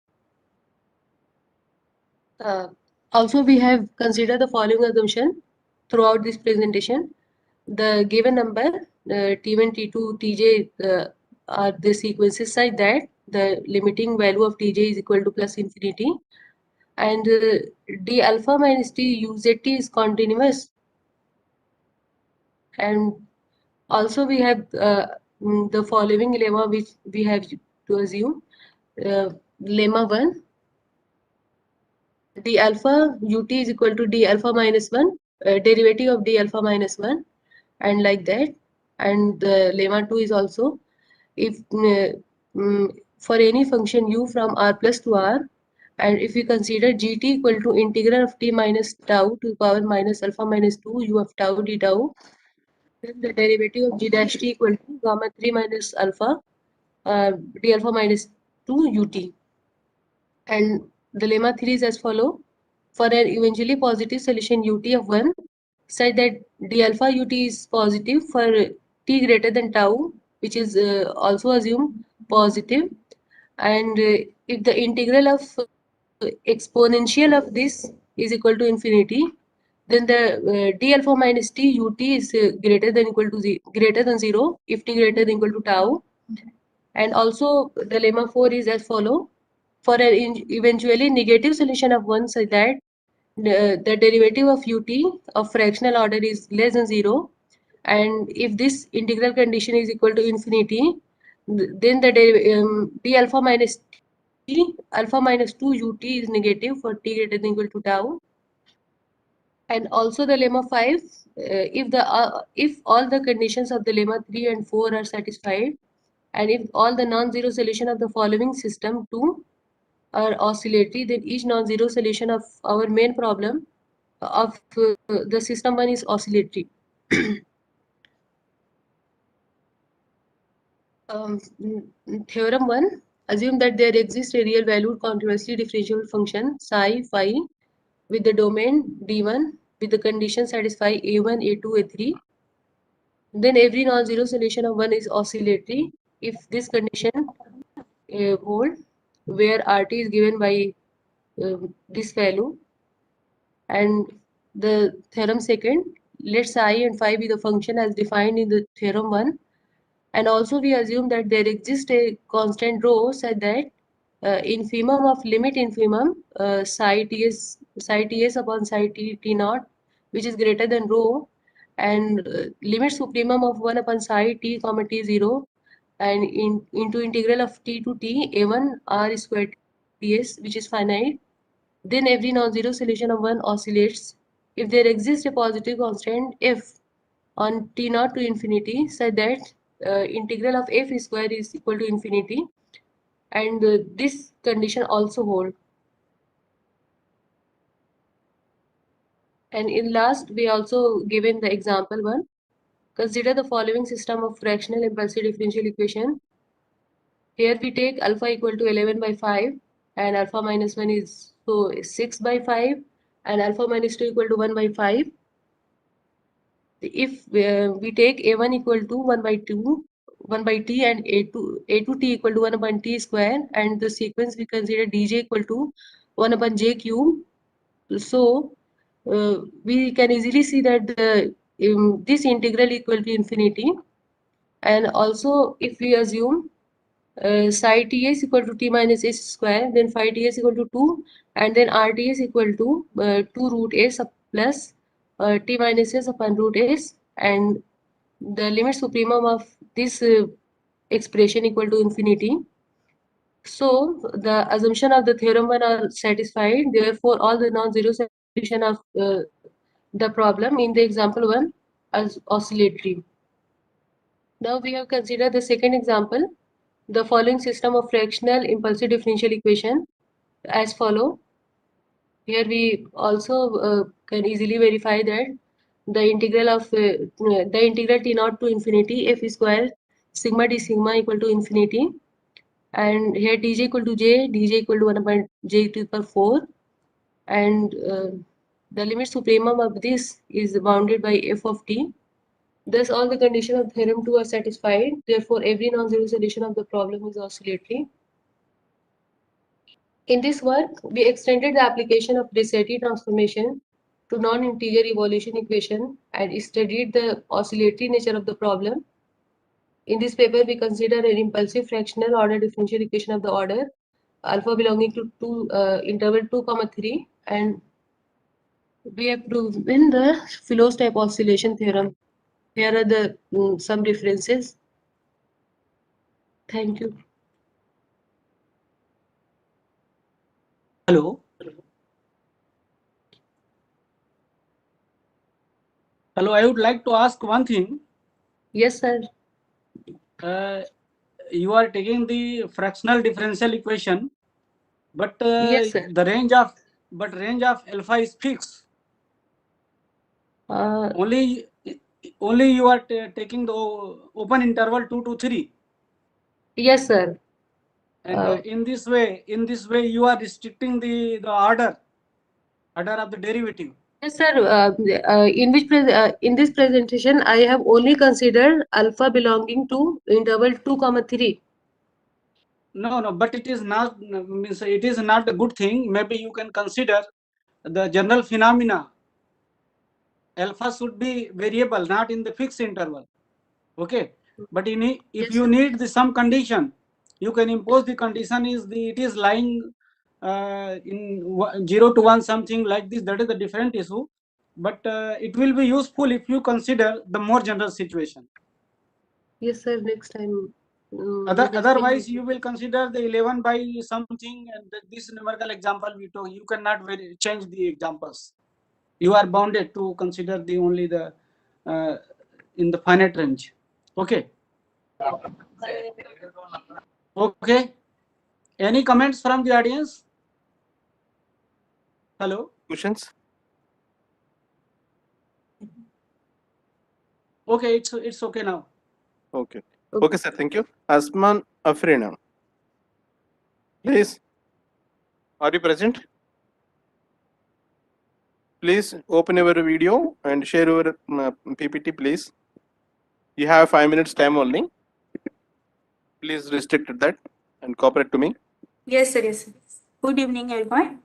Also, we have considered the following assumption throughout this presentation. The given number T1, T2, Tj are the sequences such that the limiting value of Tj is equal to plus infinity, and d alpha minus t uzt is continuous. And also we have the following lemma which we have to assume. Lemma 1, d alpha ut is equal to d alpha minus 1, derivative of d alpha minus 1, and like that. And the lemma 2 is also, if for any function u from r plus to r, and if we consider gt equal to integral of t minus tau to the power minus alpha minus 2 u of tau d tau, then the derivative of g dash t equal to gamma 3 minus alpha d alpha minus 2 ut. And the lemma 3 is as follow. For an eventually positive solution ut of 1, such that d alpha ut is positive for t greater than tau, which is also assumed positive. And if the integral of exponential of this is equal to infinity, then the d alpha minus t ut is greater than equal to greater than 0 if t greater than equal to tau. And also the lemma 4 is as follow. For an eventually negative solution of 1 such that the derivative of ut of fractional order is less than 0, and if this integral condition is equal to infinity, then the d alpha minus t alpha minus 2 ut is negative for t greater than equal to tau. And also the lemma 5, if all the conditions of the lemma 3 and 4 are satisfied, and if all the non-zero solution of the following system 2 are oscillatory, then each non-zero solution of our main problem of the system 1 is oscillatory. Theorem 1, assume that there exists a real valued continuously differentiable function psi phi with the domain D1 with the condition satisfy A1, A2, A3. Then every non-zero solution of 1 is oscillatory if this condition hold, where RT is given by this value. And the theorem 2, let psi and phi be the function as defined in the theorem 1. And also we assume that there exists a constant rho such that infimum of limit infimum psi ts upon psi t naught, which is greater than rho, and limit supremum of 1 upon psi t comma t0, and into integral of t to t a1 r square ts, which is finite. Then every non-zero solution of 1 oscillates if there exists a positive constant f on t naught to infinity, such that integral of f square is equal to infinity, and this condition also hold. And in last, we also given the example 1. Consider the following system of fractional impulsive differential equation. Here we take alpha equal to 11 by 5, and alpha minus 1 is so 6 by 5, and alpha minus 2 equal to 1 by 5. If we take a1 equal to 1 by 2, 1 by t, and a2 t equal to 1 upon t square, and the sequence we consider dj equal to 1 upon j cube. So we can easily see that this integral equal to infinity. And also if we assume psi ts equal to t minus s square, then phi ts equal to 2, and then rts equal to 2 root s plus t minus s upon root s, and the limit supremum of this expression equal to infinity. So the assumption of the theorem 1 are satisfied. Therefore, all the non-zero solution of the problem in the example 1 as oscillatory. Now we have considered the second example, the following system of fractional impulsive differential equation as follow. Here we also can easily verify that the integral of the integral t naught to infinity f square sigma d sigma equal to infinity, and here dj equal to j, dj equal to 1 upon j to the power 4, and the limit supremum of this is bounded by f of t. Thus all the conditions of theorem 2 are satisfied. Therefore every non-zero solution of the problem is oscillatory. In this work, we extended the application of Ricci transformation to non-integer evolution equation and studied the oscillatory nature of the problem. In this paper, we consider an impulsive fractional order differential equation of the order alpha belonging to interval 2, 3, and we have proven the Philosoph type oscillation theorem. Here are the some references. Thank you. Hello. Hello, I would like to ask one thing. Yes, sir. You are taking the fractional differential equation, but Yes, sir. the range of alpha is fixed. Only you are taking the open interval 2 to 3. Yes, sir. And in this way you are restricting the order of the derivative. Yes, sir. In this presentation, I have only considered alpha belonging to interval 2, 3. No, but it is not means it is not a good thing. Maybe you can consider the general phenomena. Alpha should be variable, not in the fixed interval. Okay, but if you need some condition, you can impose the condition it is lying in 0 to 1 something like this. That is the different issue, but it will be useful if you consider the more general situation. Yes, sir. Next time. Otherwise, you will consider the 11 by something, and this numerical example we took. You cannot change the examples. You are bounded to consider the only the in the finite range. Okay. Okay. Any comments from the audience? Hello. Questions? Okay, it's okay now. Okay. Okay, sir. Thank you. Asman Afrina. Please. Are you present? Please open your video and share your PPT, please. You have 5 minutes time only. Please restrict that and cooperate to me. Yes, sir. Yes, sir. Good evening, everyone.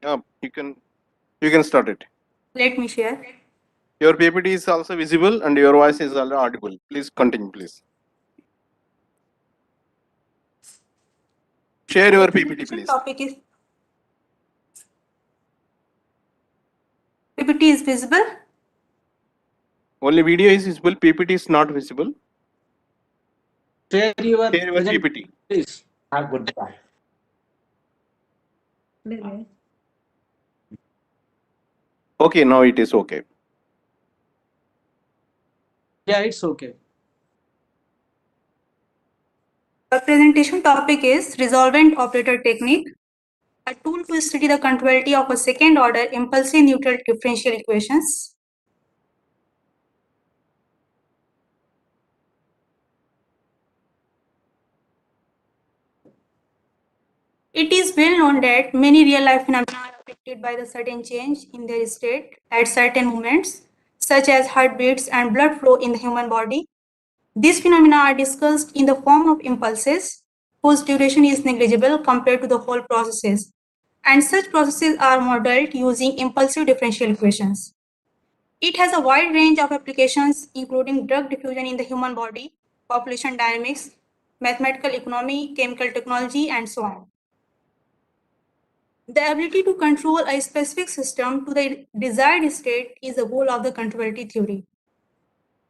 Yeah, you can start it. Let me share. Your PPT is also visible and your voice is also audible. Please continue, please. Share your PPT, please. Topic is PPT is visible. Only video is visible. PPT is not visible. Share your PPT. Please. Goodbye. Okay, now it is okay. Yeah, it's okay. Our presentation topic is resolvent operator technique, a tool to study the continuity of a second order impulsive neutral differential equations. It is well known that many real life phenomena are affected by the sudden change in their state at certain moments, such as heartbeats and blood flow in the human body. These phenomena are discussed in the form of impulses, whose duration is negligible compared to the whole processes, and such processes are modeled using impulsive differential equations. It has a wide range of applications, including drug diffusion in the human body, population dynamics, mathematical economy, chemical technology, and so on. The ability to control a specific system to the desired state is the goal of the continuity theory.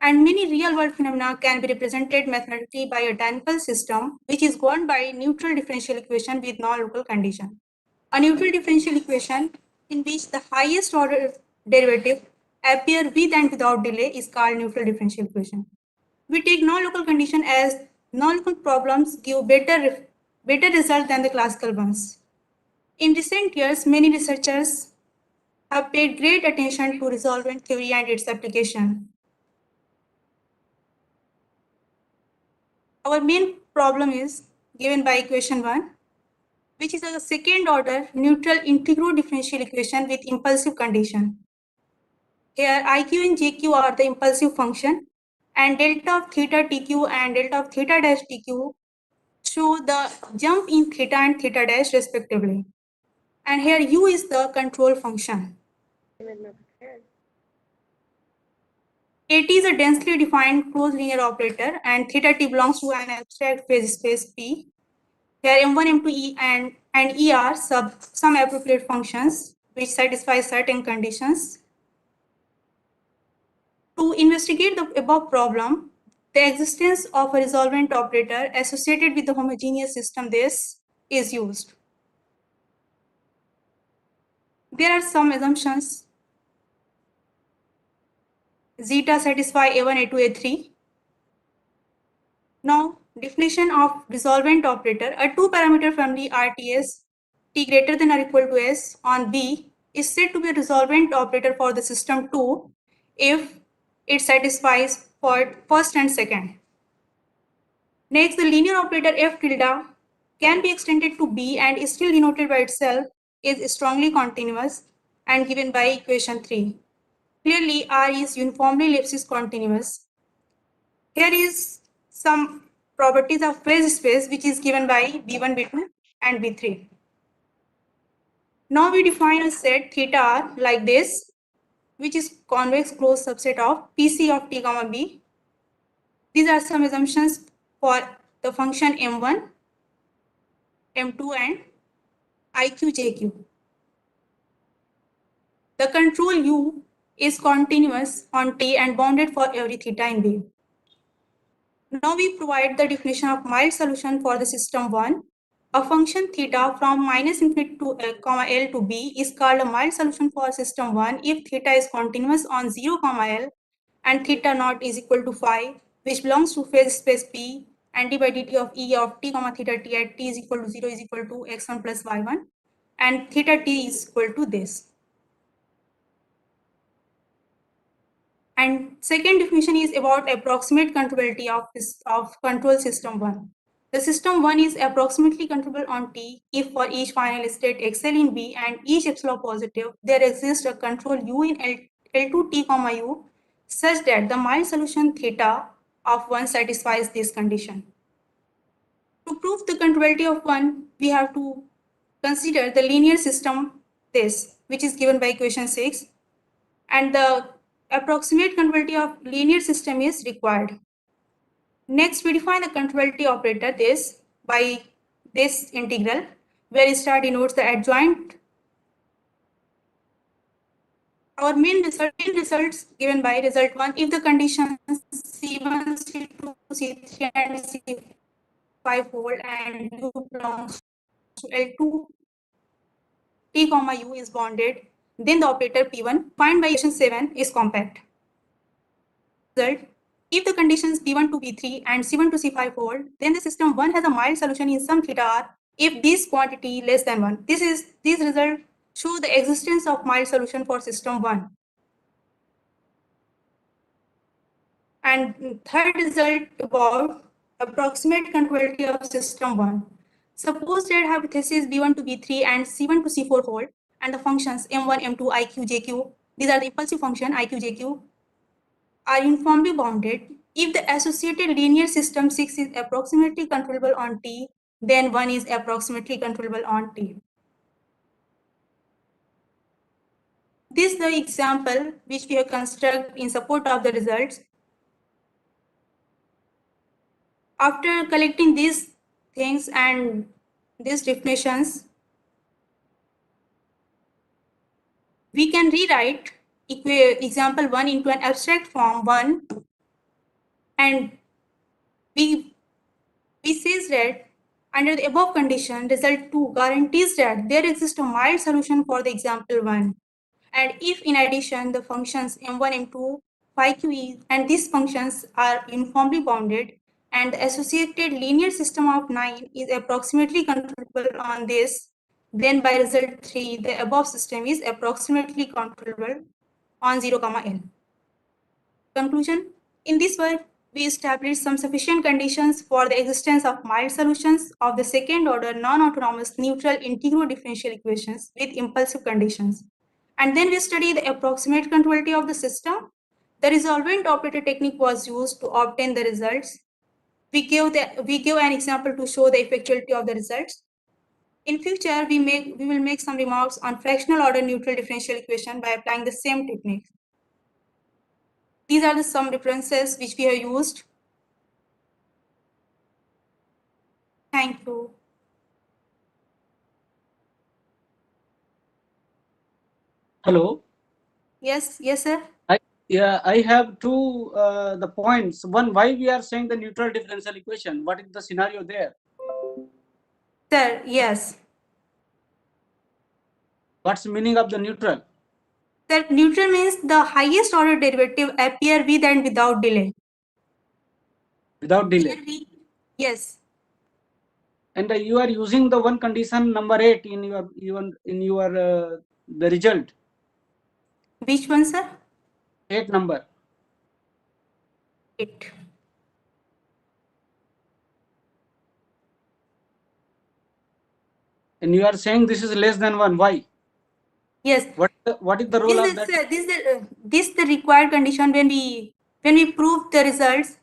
And many real-world phenomena can be represented mathematically by a dynamical system, which is governed by a neutral differential equation with non-local condition. A neutral differential equation in which the highest order derivative appear with and without delay is called neutral differential equation. We take non-local condition as non-local problems give better result than the classical ones. In recent years, many researchers have paid great attention to resolvent theory and its application. Our main problem is given by equation 1, which is a second order neutral integral differential equation with impulsive condition. Here IQ and JQ are the impulsive function, and delta of theta TQ and delta of theta dash TQ show the jump in theta and theta dash respectively. And here u is the control function. At is a densely defined closed linear operator and theta t belongs to an abstract phase space P. Here M1, M2, E and E are some appropriate functions which satisfy certain conditions. To investigate the above problem, the existence of a resolvent operator associated with the homogeneous system this is used. There are some assumptions. Zeta satisfy A1, A2, A3. Now, definition of resolvent operator, a two-parameter family RTS t greater than or equal to s on B is said to be a resolvent operator for the system 2 if it satisfies for first and second. Next, the linear operator f tilde can be extended to B and is still denoted by itself is strongly continuous and given by equation 3. Clearly, R is uniformly ellipsis continuous. Here is some properties of phase space which is given by B1, B2 and B3. Now we define a set theta R like this, which is convex closed subset of PC of t comma B. These are some assumptions for the function M1, M2 and IQ, JQ. The control U is continuous on T and bounded for every theta in B. Now we provide the definition of mild solution for the system 1. A function theta from minus infinity to L to B is called a mild solution for system 1 if theta is continuous on 0, L and theta naught is equal to phi, which belongs to phase space P, and d by dt of E of t, theta t at t is equal to 0 is equal to x1 plus y1, and theta t is equal to this. And second definition is about approximate controllability of control system 1. The system 1 is approximately controllable on T if for each final state XL in B and each epsilon positive, there exists a control U in L2 T, U such that the mild solution theta of 1 satisfies this condition. To prove the controllability of 1, we have to consider the linear system this, which is given by equation 6, and the approximate controllability of linear system is required. Next, we define the controllability operator this by this integral, where star denotes the adjoint. Our main results given by result 1 if the conditions C1, C2, C3 and C5 hold and U belongs to L2 T, U is bounded, then the operator P1 defined by equation 7 is compact. Result, if the conditions P1 to P3 and C1 to C5 hold, then the system 1 has a mild solution in some theta r if this quantity less than 1. These results show the existence of mild solution for system 1. And third result about approximate controllability of system 1. Suppose that hypothesis B1 to B3 and C1 to C4 hold, and the functions M1, M2, IQ, JQ, these are the impulsive function IQ, JQ, are uniformly bounded. If the associated linear system 6 is approximately controllable on T, then 1 is approximately controllable on T. This is the example which we have constructed in support of the results. After collecting these things and these definitions, we can rewrite example 1 into an abstract form 1, and we says that under the above condition, result 2 guarantees that there exists a mild solution for the example 1. And if in addition the functions M1, M2, phi QE and these functions are uniformly bounded and the associated linear system of 9 is approximately controllable on this, then by result 3, the above system is approximately controllable on 0, L. Conclusion, in this work, we established some sufficient conditions for the existence of mild solutions of the second order non-autonomous neutral integral differential equations with impulsive conditions. And then we studied the approximate controllability of the system. The resolvent operator technique was used to obtain the results. we give an example to show the effectuality of the results. In future, we will make some remarks on fractional order neutral differential equation by applying the same technique. These are some references which we have used. Thank you. Hello. Yes, sir. I have two the points. One, why we are saying the neutral differential equation? What is the scenario there? Sir, yes. What's the meaning of the neutral? Sir, neutral means the highest order derivative appear with and without delay. Without delay. Yes. And you are using the one condition number 8 in your the result. Which one, sir? 8 number. 8. And you are saying this is less than 1. Why? Yes. What is the role of that? This is the required condition when we prove the results.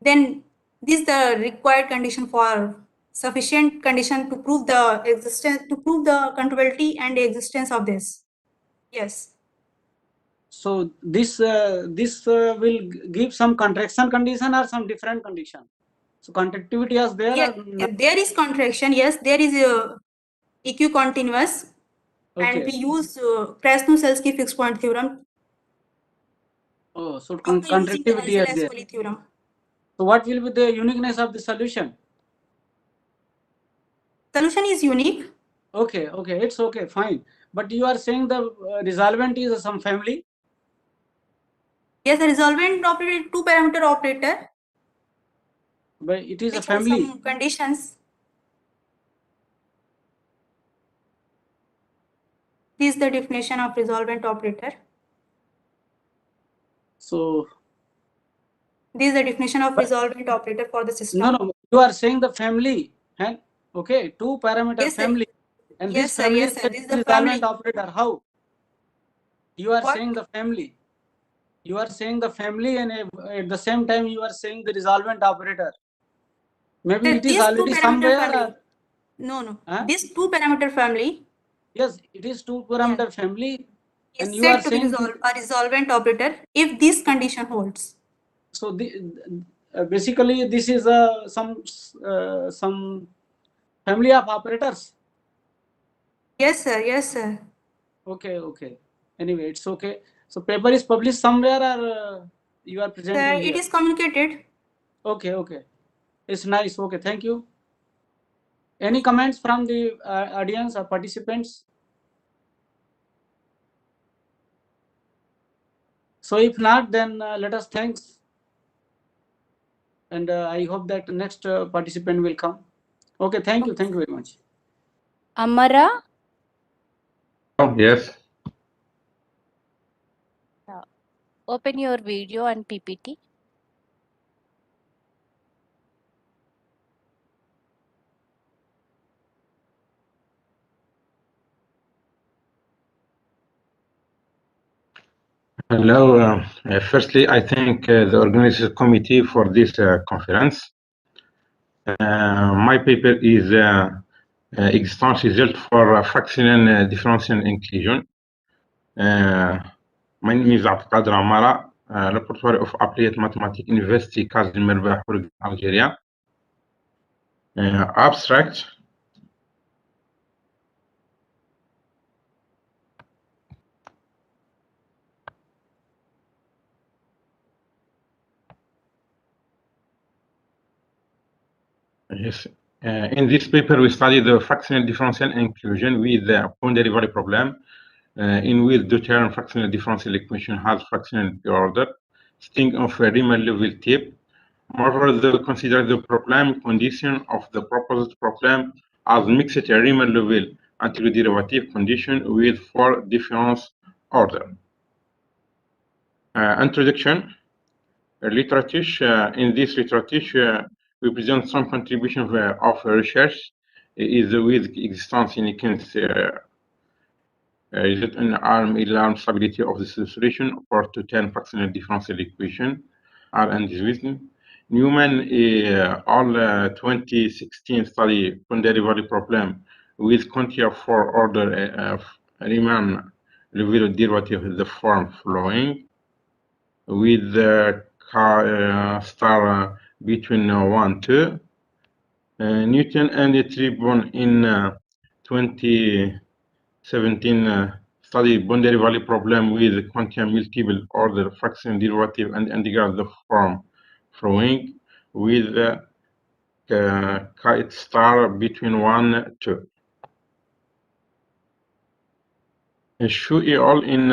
Then this is the required condition for sufficient condition to prove the existence, to prove the controllability and the existence of this. Yes. So this will give some contraction condition or some different condition. So contractivity is there. Yeah, there is contraction. Yes, there is a EQ continuous, and we use Krasnow-Selsky fixed point theorem. Oh, so Using the contractivity is there. Iselin-Ascoli theorem. So what will be the uniqueness of the solution? Solution is unique. Okay, it's okay, fine. But you are saying the resolvent is some family? Yes, the resolvent operator is 2-parameter operator. But it is Which a family. some conditions. This is the definition of resolvent operator. So this is the definition of resolvent operator for the system. No, you are saying the family. And okay, 2-parameter family. And Yes, this sir, family yes, is sir. a This is the resolvent family. operator. How? You are What? saying the family. You are saying the family, and at the same time you are saying the resolvent operator. Maybe Sir, it is this already 2-parameter somewhere. family. No. Huh? This 2-parameter family. Yes, it is 2-parameter family. And Is you are said to be saying a resolvent operator if this condition holds. so basically this is some family of operators. Yes, sir. Yes, sir. Okay. Anyway, it's okay. So paper is published somewhere, or you are presenting here? It is communicated. Okay. It's nice. Okay, thank you. Any comments from the audience or participants? So if not, then let us thanks. And I hope that the next participant will come. Okay, thank you very much. Amara? Oh, yes. Open your video and PPT. Hello. Firstly, I thank the organizing committee for this conference. My paper is existence result for fractional differential inclusion. My name is Abdelkader Amara, laboratory of applied mathematics, University Kazim Merbah, Algeria. Abstract. Yes. In this paper, we study the fractional differential inclusion with the boundary value problem, in which the term fractional differential equation has fractional order, string of a Riemann level type. Moreover, consider the problem condition of the proposed problem as mixed Riemann level antiderivative condition with 4 difference order. Introduction. Literature. In this literature, we present some contribution of research is with existence in result in arm stability of the solution for to 10 fractional differential equation are indivisible. Newman all 2016 study boundary value problem with quantity of four order Riemann level derivative of the form flowing with the star between 1 2. Newton and Tribon in 2017 studied boundary value problem with quantum multiple order fraction derivative and integral the form flowing with kite star between 1 2. Shu et al. In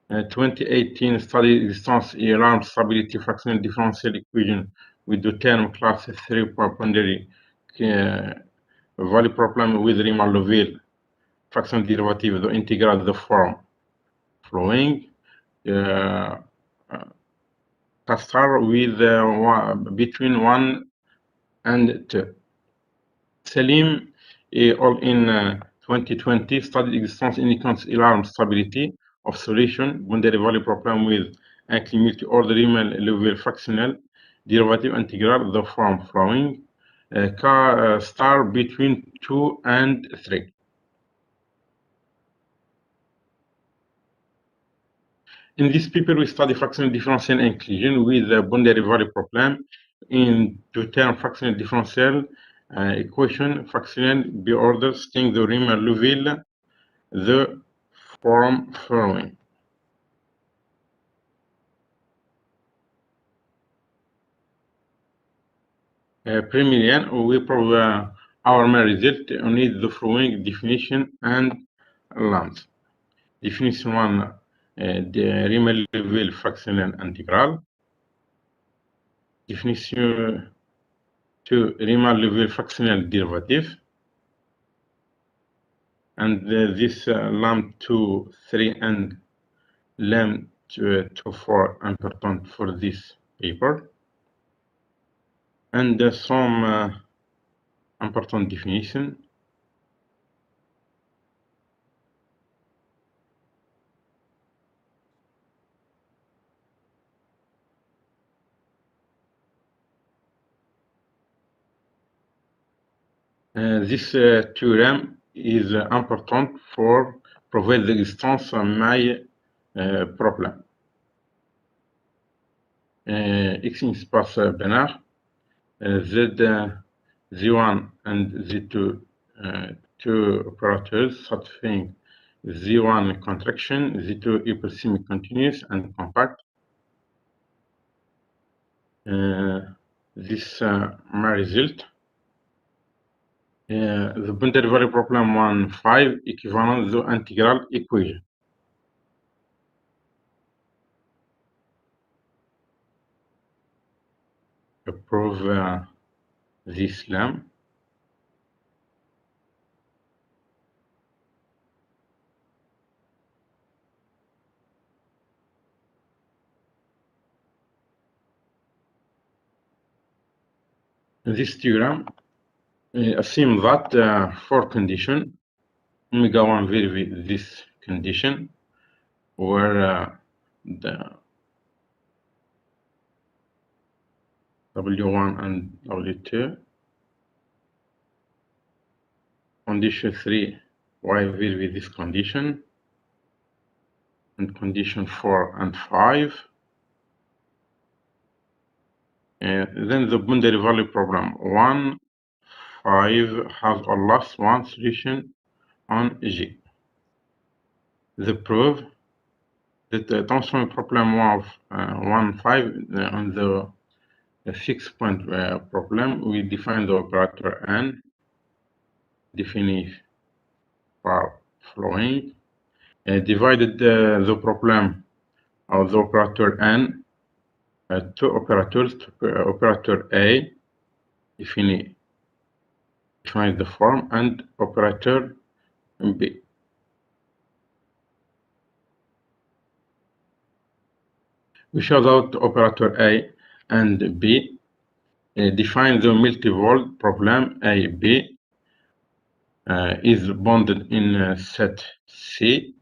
2018 studied existence alarm stability fractional differential equation with the term class 3 boundary value problem with Riemann-Level fraction derivative, the integral, the form flowing. Star with between 1 and 2. Salim all in 2020 studied existence inequality alarm stability of solution boundary value problem with include multi-order Riemann-Level fractional derivative integral the form flowing star between 2 and 3. In this paper, we study fractional differential inclusion with the boundary value problem in two-term fractional differential equation fractional B order staying the Riemann-Level the form following. Primarily, we prove our main result need the following definition and lambda. Definition 1, the Riemann-Level fractional integral. Definition 2, Riemann-Level fractional derivative. And this lam 2, 3, and lam 2, 4 important for this paper. And some important definition. This theorem is important for provide the existence of my problem. X in space binaire, Z Z1 and Z2 two operators satisfying Z1 contraction, Z2 hypersemic continuous and compact. This my result. The boundary value problem 1.5 equivalent to integral equation. Prove this lam. This theorem assumes that for condition omega 1 vary this condition where the W1 and W2 condition 3 y vary this condition and condition 4 and 5. Then the boundary value problem 1, 5 has a last one solution on G. The proof that the tension problem of 1, 5 on the 6-point problem, we define the operator N, defined by flowing, divided the problem of the operator N, two operators, operator A, define the form, and operator B. We show that operator A and B define the multi-volt problem A, B is bounded in set C.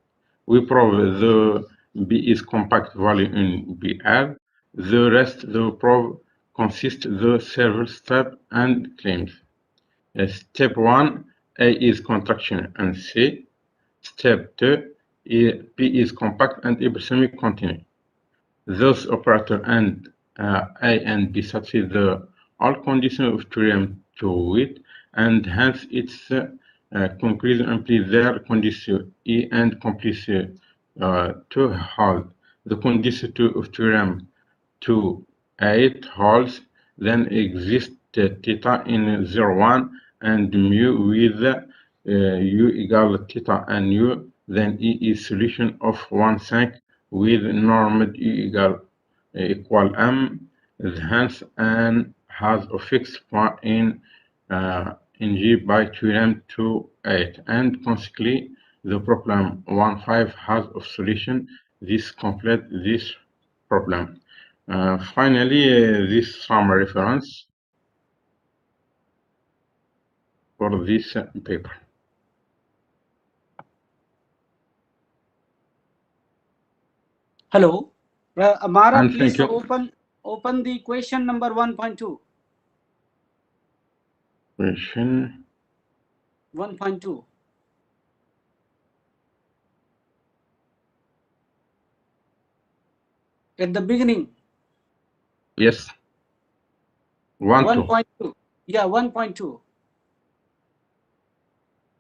We prove the B is compact value in BR. The rest, the prove consists the several steps and claims. Step 1, A is contraction and C. Step 2, P is compact and hypersemic continue. Those operators and A and B satisfy the all conditions of theorem 2 with, and hence its conclusion implies their condition E and completion to hold. The condition 2 of theorem 2 8 holds, then exists theta in 0, 1 and mu with u equal theta and u, then E is solution of 1 sec with normed E equal m, hence and has a fixed point in G by theorem 2.8, and consequently the problem 1.5 has a solution. This completes this problem. Finally, this some reference for this paper. Hello. Amara, And please thank you. open the question number 1.2. Question 1.2. At the beginning. Yes. 1.2. Yeah, 1.2.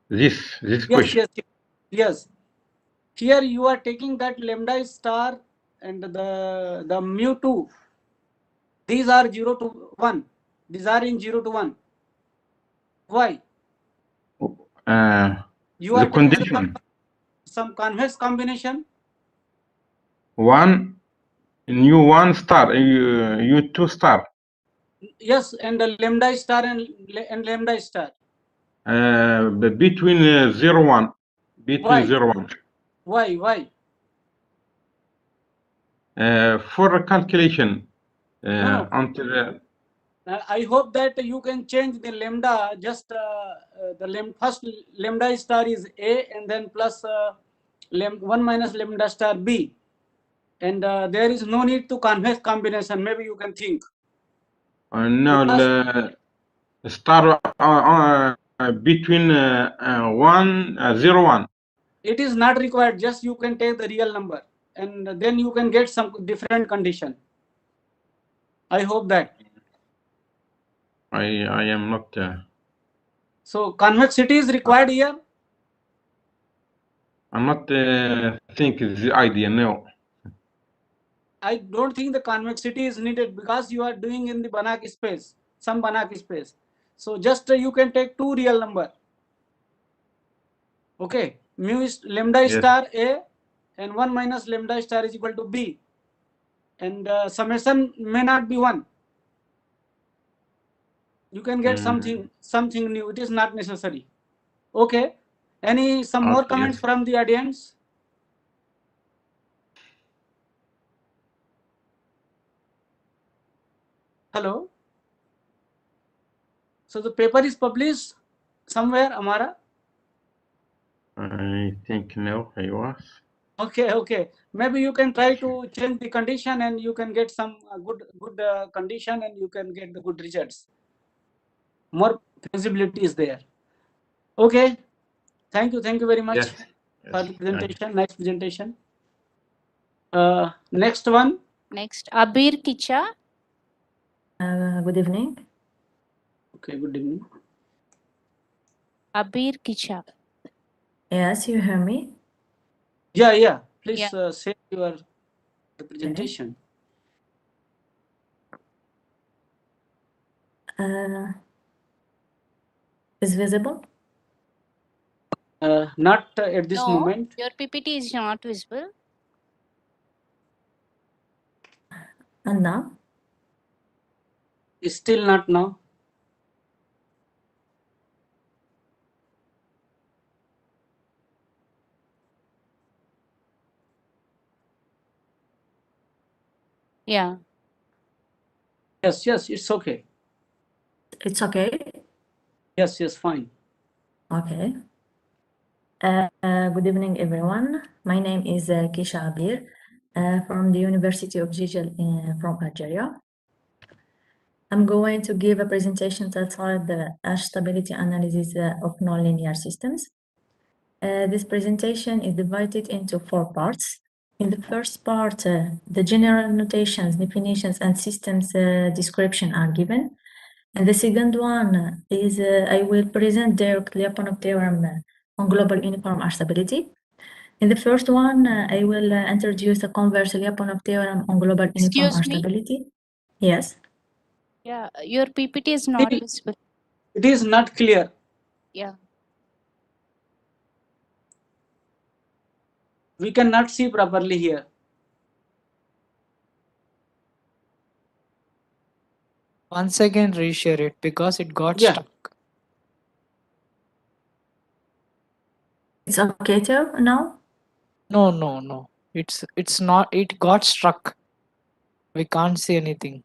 This Yes, question. yes. Here you are taking that lambda star and the mu 2. These are 0 to 1. These are in 0 to 1. Why? You are The taking condition some convex combination. 1 new 1 star, you 2 star. Yes, and the lambda star and lambda star. Between 0, 1. Between Why? 0, 1. Why? For calculation No. until I hope that you can change the lambda. Just the first lambda star is A, and then plus 1 minus lambda star B, and there is no need to convex combination. Maybe you can think. no, star between 0, 1. It is not required. Just you can take the real number, and then you can get some different condition. I hope that. I am not. So convexity is required here. I'm not think the idea. No. I don't think the convexity is needed because you are doing in the Banach space, some Banach space. So just you can take two real number. Okay, mu is lambda star A, and 1 minus lambda star is equal to B, and summation may not be 1. You can get something new. It is not necessary. Okay, some more comments from the audience? Hello. So the paper is published somewhere, Amara? I think no, I was. Okay. Maybe you can try to change the condition, and you can get some good condition, and you can get the good results. More feasibility is there. Okay. Thank you very much for the presentation. Nice presentation. Next one. Next, Abir Kicha. Good evening. Okay, good evening. Abir Kicha. Yes, you hear me? Yeah. Please say your presentation. Is visible? Not at this No, moment. your PPT is not visible. And now? Still not now. Yeah. Yes, it's okay. It's okay? Yes, fine. Okay. Good evening, everyone. My name is Kisha Abir from the University of Jijel from Algeria. I'm going to give a presentation titled the Ash Stability Analysis of Nonlinear Systems. This presentation is divided into 4 parts. In the first part, the general notations, definitions, and systems description are given. And the second one is I will present the Lyapunov theorem on global uniform R stability. In the first one, I will introduce the converse Lyapunov theorem on global uniform R Excuse me. stability. Yes. Yeah, your PPT is not visible. It is not clear. Yeah. We cannot see properly here. Once again reshare it because it got Yeah. stuck. It's okay now? No. It's not, it got stuck. We can't see anything.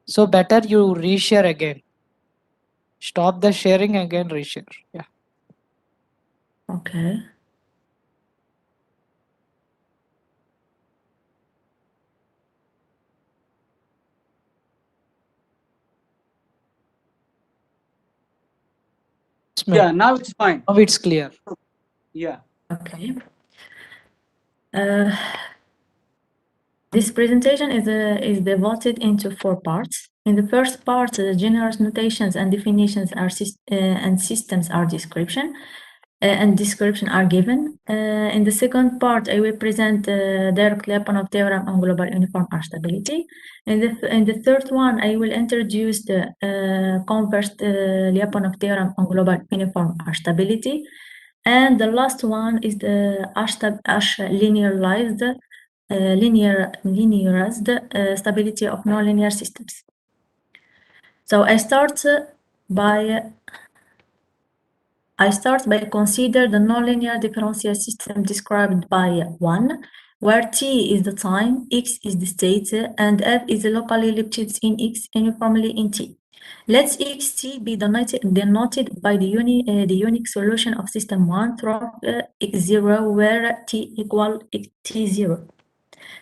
So better you reshare again. Stop the sharing again, reshare. Yeah. Okay. Yeah, now it's fine. Now it's clear. Yeah. Okay. This presentation is divided into 4 parts. In the first part, the general notations and definitions are and systems are description are given. In the second part, I will present Dirk Lyapunov theorem on global uniform R stability. In the third one, I will introduce the converse Lyapunov theorem on global uniform R stability. And the last one is the Ash linearized stability of nonlinear systems. So I start by consider the nonlinear differential system described by 1, where t is the time, x is the state, and f is locally Lipschitz in x uniformly in t. Let xt be denoted by the unique solution of system 1 through x0, where t equal t0.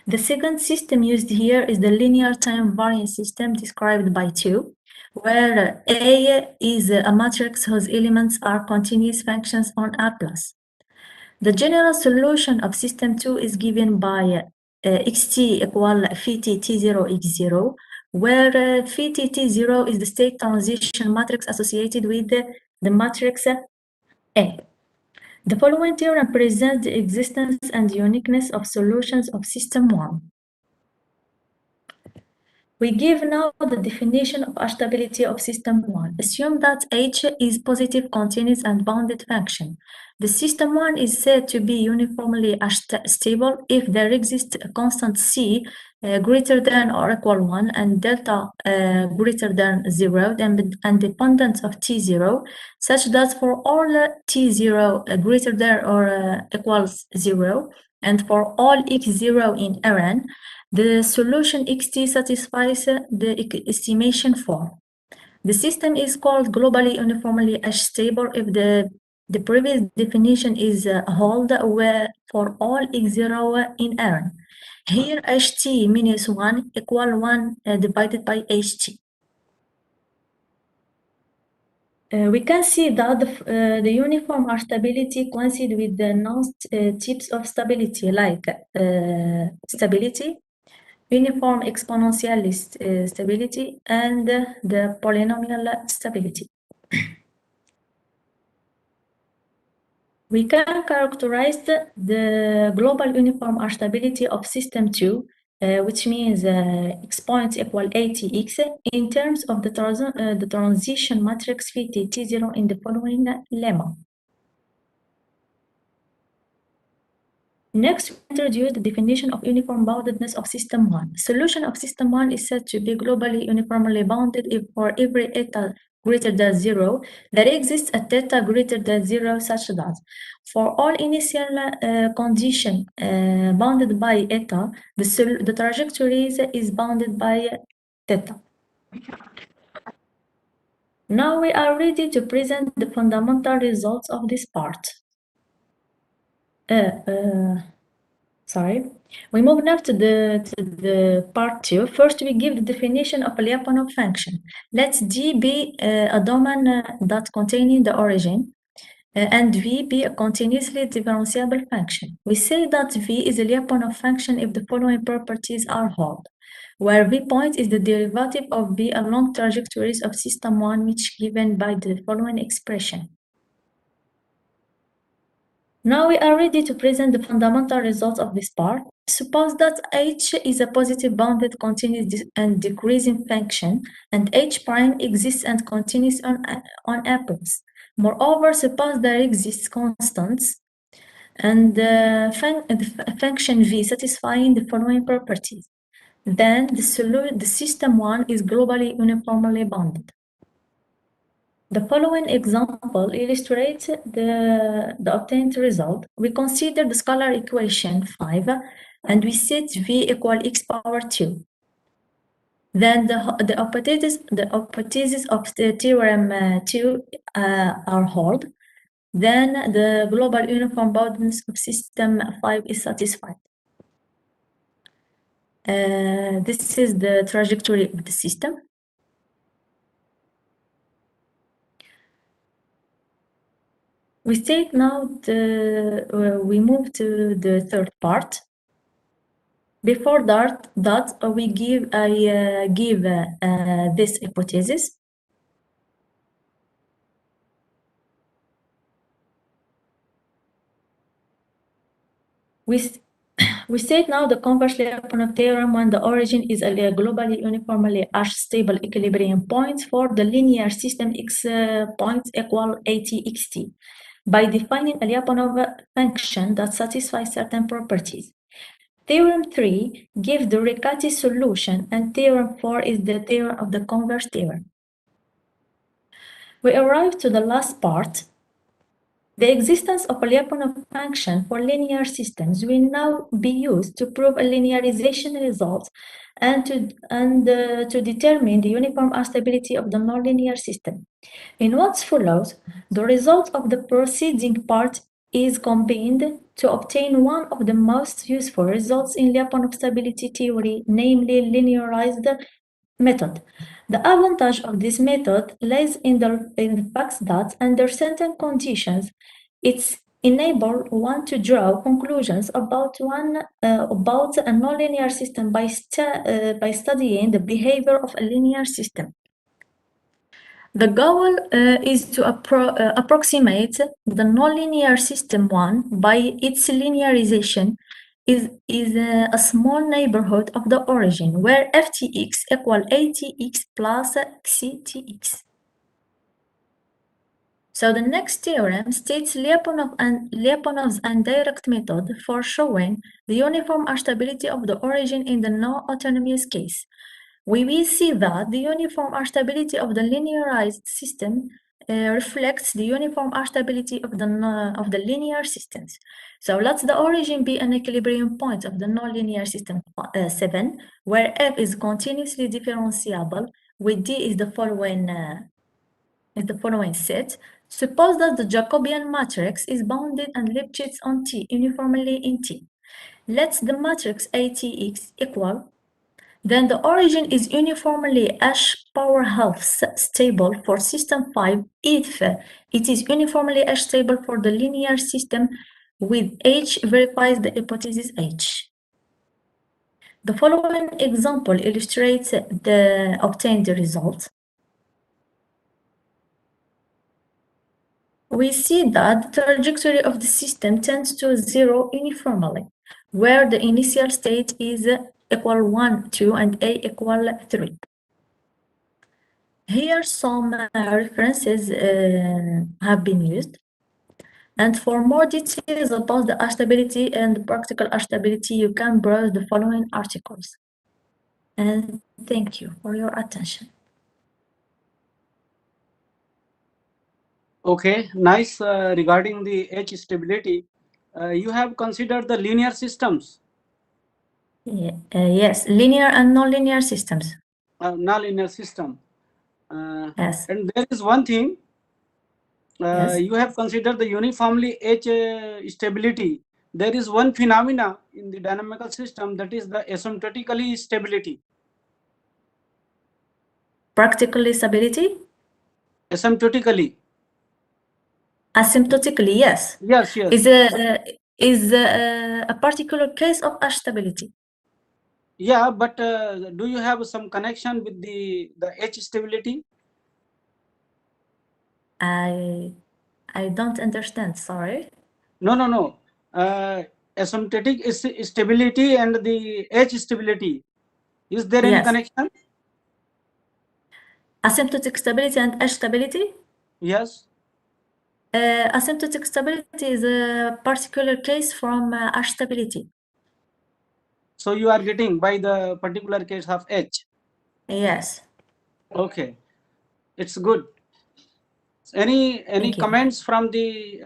The second system used here is the linear time variance system described by 2, where A is a matrix whose elements are continuous functions on R+. The general solution of system 2 is given by xt equal phi t t0 x0, where phi t t0 is the state transition matrix associated with the matrix A. The following theorem presents the existence and uniqueness of solutions of system 1. We give now the definition of R stability of system 1. Assume that H is positive, continuous, and bounded function. The system 1 is said to be uniformly R stable if there exists a constant C greater than or equal 1 and delta greater than 0 and dependent of T0, such that for all T0 greater than or equals 0 and for all x0 in Rn, the solution xt satisfies the estimation form. The system is called globally uniformly stable if the previous definition is held where for all x0 in Rn. Here ht minus 1 equal 1 divided by ht. We can see that the uniform R stability coincides with the non-types of stability like stability, uniform exponential stability, and the polynomial stability. We can characterize the global uniform R stability of system 2, which means x points equal ATX, in terms of the transition matrix phi t T0 in the following lemma. Next, we introduce the definition of uniform boundedness of system 1. Solution of system 1 is said to be globally uniformly bounded if for every eta greater than 0, there exists a theta greater than 0 such that for all initial condition bounded by eta, the trajectory is bounded by theta. Now we are ready to present the fundamental results of this part. Sorry. We move now to the part 2. First, we give the definition of a Lyapunov function. Let G be a domain that containing the origin, and V be a continuously differentiable function. We say that V is a Lyapunov function if the following properties are held, where V point is the derivative of V along trajectories of system 1, which given by the following expression. Now we are ready to present the fundamental results of this part. Suppose that H is a positive bounded continuous and decreasing function, and H prime exists and continues on apples. Moreover, suppose there exists constants and the function V satisfying the following properties. Then the system 1 is globally uniformly bounded. The following example illustrates the obtained result. We consider the scalar equation 5 and we set V equal x power 2. Then the hypothesis of the theorem 2 are held. Then the global uniform boundedness of system 5 is satisfied. This is the trajectory of the system. We take now we move to the third part. Before that we give this hypothesis. We state now the converse Lyapunov theorem when the origin is a globally uniformly stable equilibrium point for the linear system x points equal ATXT by defining a Lyapunov function that satisfies certain properties. Theorem 3 gives the Riccati solution, and Theorem 4 is the theorem of the converse theorem. We arrive to the last part. The existence of a Lyapunov function for linear systems will now be used to prove a linearization result and to determine the uniform stability of the nonlinear system. In what follows, the result of the preceding part is combined to obtain one of the most useful results in Lyapunov stability theory, namely linearized method. The advantage of this method lies in the fact that under certain conditions, it enables one to draw conclusions about a nonlinear system by studying the behavior of a linear system. The goal is to approximate the nonlinear system 1 by its linearization is a small neighborhood of the origin where ftx equal atx plus ctx. So the next theorem states Lyapunov's indirect method for showing the uniform stability of the origin in the non-autonomous case. We will see that the uniform stability of the linearized system reflects the uniform stability of the linear systems. So let the origin be an equilibrium point of the nonlinear system 7, where f is continuously differentiable, with d is the following set. Suppose that the Jacobian matrix is bounded and Lipschitz on T uniformly in T. Let the matrix ATX equal. Then the origin is uniformly H power half stable for system 5 if it is uniformly H stable for the linear system with H verifies the hypothesis H. The following example illustrates the obtained result. We see that the trajectory of the system tends to 0 uniformly, where the initial state is equal 1, 2, and A equal 3. Here some references have been used. And for more details about the stability and practical stability, you can browse the following articles. And thank you for your attention. Okay, nice. Regarding the H stability, you have considered the linear systems. Yeah, yes, linear and nonlinear systems. Nonlinear system. Yes. And there is one thing. Yes. You have considered the uniformly H stability, there is one phenomena in the dynamical system, that is the asymptotically stability. Practically stability? Asymptotically. Asymptotically, yes. Yes, yes. Is a particular case of stability. Yeah, but do you have some connection with the H stability? I don't understand, sorry. No. Asymptotic stability and the H stability. Is there any Yes. connection? Asymptotic stability and H stability? Yes. Asymptotic stability is a particular case from H stability. So you are getting by the particular case of H. Yes. Okay, it's good. Any comments from the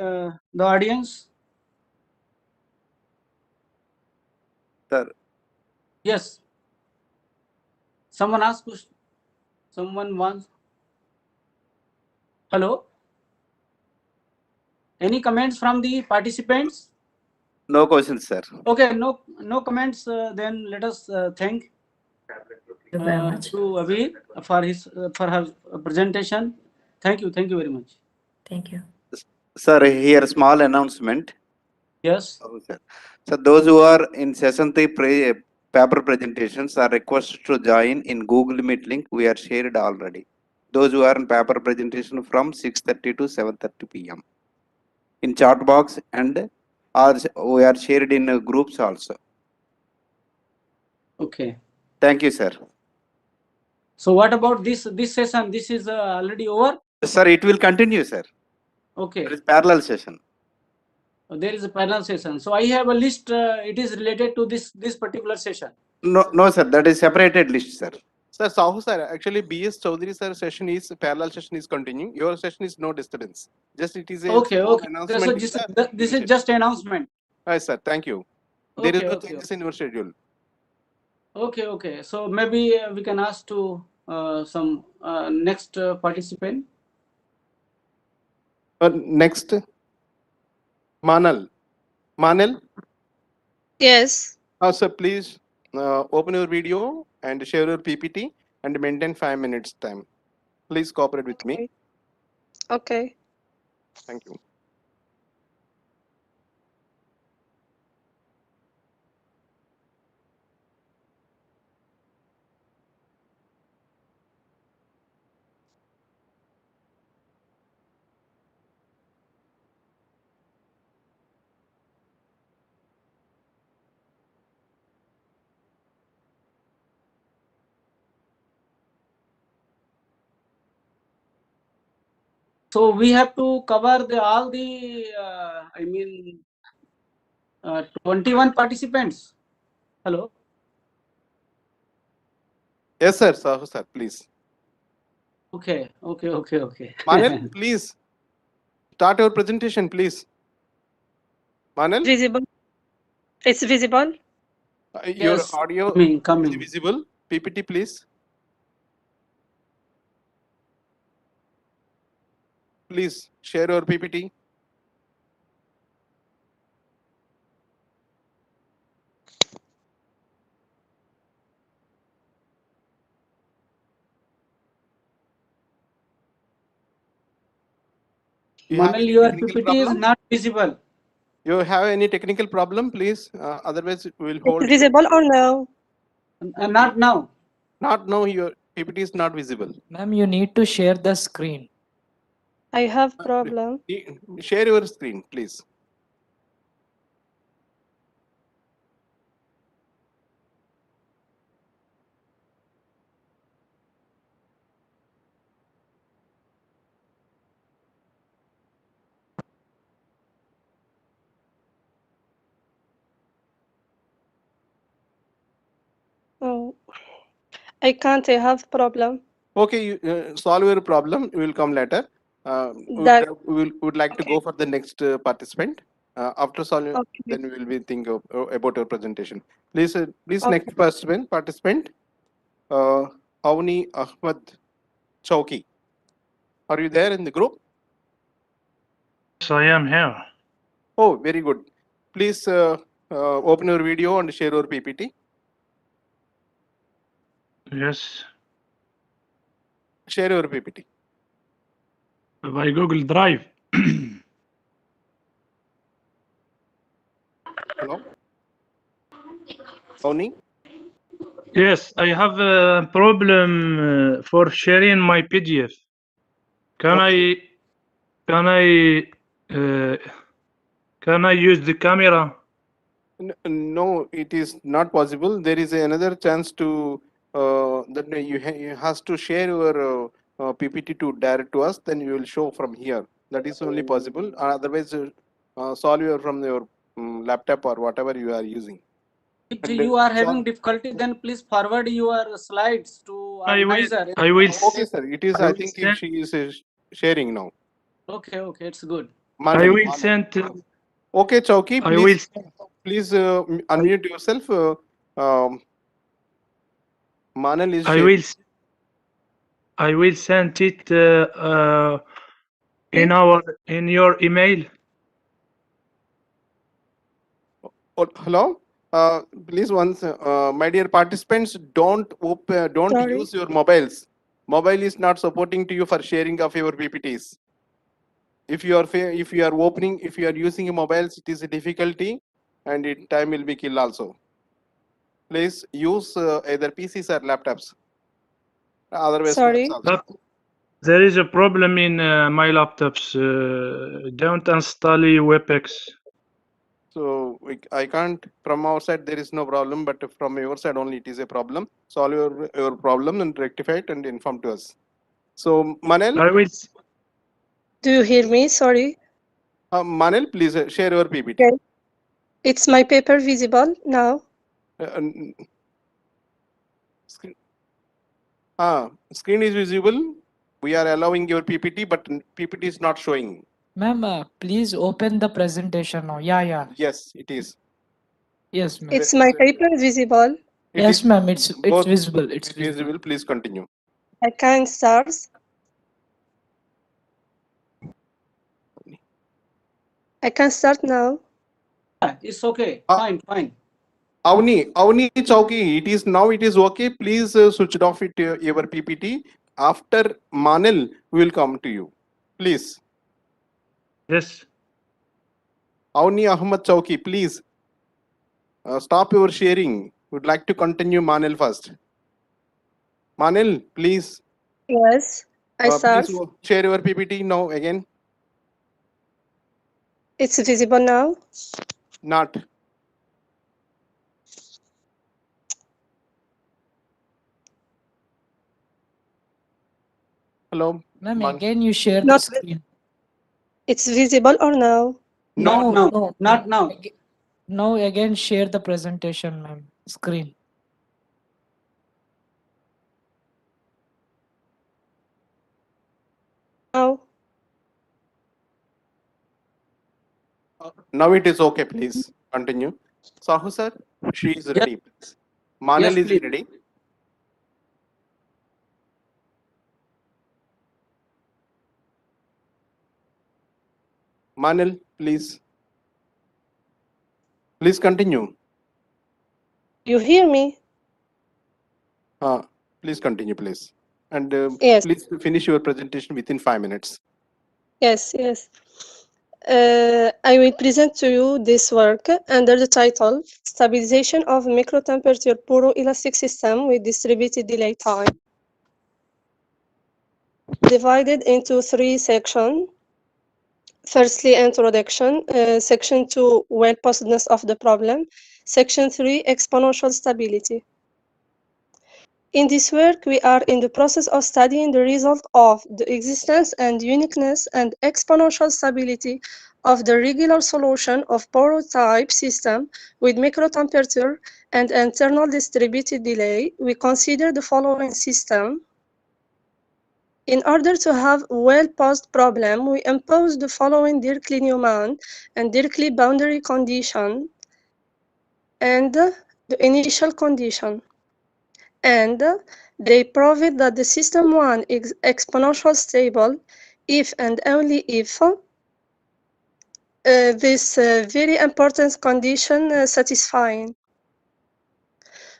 audience? Sir, Yes. Someone asked. Someone wants. Hello. Any comments from the participants? no questions, sir. Okay, no comments. Then let us thank you very much to Avir for her presentation. Thank you very much. Thank you. Sir, here small announcement. Yes. Oh, sir. So those who are in session 3 paper presentations are requested to join in Google Meet link. We are shared already. Those who are in paper presentation from 6:30 to 7:30 p.m. in chat box, and we are shared in groups also. Okay. Thank you, sir. So what about this session? This is already over? Sir, it will continue, sir. Okay. There is parallel session. There is a panel session. So I have a list. It is related to this particular session. No, sir. That is separated list, sir. Sir, Sahu sir, actually BS Chaudhary sir session is parallel session is continuing. Your session is no disturbance. Just it is a Okay. announcement. So this is just announcement. Yes, sir. Thank you. There is no changes in your schedule. Okay. So maybe we can ask to some next participant. Next, Manal. Yes. Sir, please open your video and share your PPT and maintain 5 minutes time. Please cooperate with me. Okay. Thank you. So we have to cover all the 21 participants. Hello. Yes, sir. Sahu sir, please. Okay. Manal, please start your presentation, please. Manal? Visible. It's visible. Your Yes, audio coming. is visible. PPT, please. Please share your PPT. Manal, your PPT is not visible. You have any technical problem, please? Otherwise, we will It's hold. visible or no? Not now. Not now. Your PPT is not visible. Ma'am, you need to share the screen. I have problem. Share your screen, please. Oh, I can't. I have problem. Okay, you solve your problem. We will come later. We would like to go for the next participant. After solving, then we will be thinking about your presentation. Please, next participant, Avni Ahmad Chowki. Are you there in the group? So I am here. Oh, very good. please open your video and share your PPT. Yes, Share your PPT. by Google Drive. Hello? Tony? Yes, I have a problem for sharing my PDF. Can I use the camera? No, it is not possible. There is another chance to that you has to share your PPT to direct to us. Then you will show from here. That is only possible. Otherwise, solve your from your laptop or whatever you are using. If you are having difficulty, then please forward your slides to organizer. Okay, sir. It is. I think she is sharing now. Okay, it's good. I will send. Okay, Chowki, I will. please unmute yourself. Manal is sharing. I will send it in your email. Oh, hello. Please once, my dear participants, don't use your mobiles. Mobile is not supporting to you for sharing of your PPTs. If you are using mobiles, it is a difficulty, and time will be killed also. Please use either PCs or laptops. Otherwise, Sorry. There is a problem in my laptops. Don't install WebEx. So I can't, from our side there is no problem, but from your side only it is a problem. Solve your problem and rectify it and inform to us. So Manel, I will. Do you hear me? Sorry. Manel, please share your PPT. Okay. It's my paper visible now. Screen is visible. We are allowing your PPT, but PPT is not showing. Ma'am, please open the presentation now. Yeah. Yes, it is. Yes, ma'am. It's my paper visible. Yes, ma'am. It's visible. It's visible. Please continue. I can start. I can start now. It's okay. Fine. Avni Chowki, it is okay. Please switch it off your PPT. After Manil, we will come to you. Please. Yes. Avni Ahmad Chowki, please stop your sharing. Would like to continue Manil first. Manil, please. Yes, I start. Please share your PPT now again. It's visible now. Not. Hello. Ma'am, again you share the screen. It's visible or no? No. Not now. Now again share the presentation, ma'am. Screen. Now. Now it is okay. Please continue. Sahu sir, she is ready. Please. Manil is please. ready. Manil, please. Please continue. You hear me? Please continue, please. And Yes. please finish your presentation within 5 minutes. Yes. I will present to you this work under the title Stabilization of Microtemperature Poroelastic System with Distributed Delay Time, divided into 3 sections. Firstly, introduction. Section 2, well-posedness of the problem. Section 3, exponential stability. In this work, we are in the process of studying the result of the existence and uniqueness and exponential stability of the regular solution of Poro-type system with microtemperature and internal distributed delay. We consider the following system. In order to have a well-posed problem, we impose the following Dirkly-Newman and Dirkly boundary condition and the initial condition. And they provide that the system 1 is exponential stable if and only if this very important condition satisfying,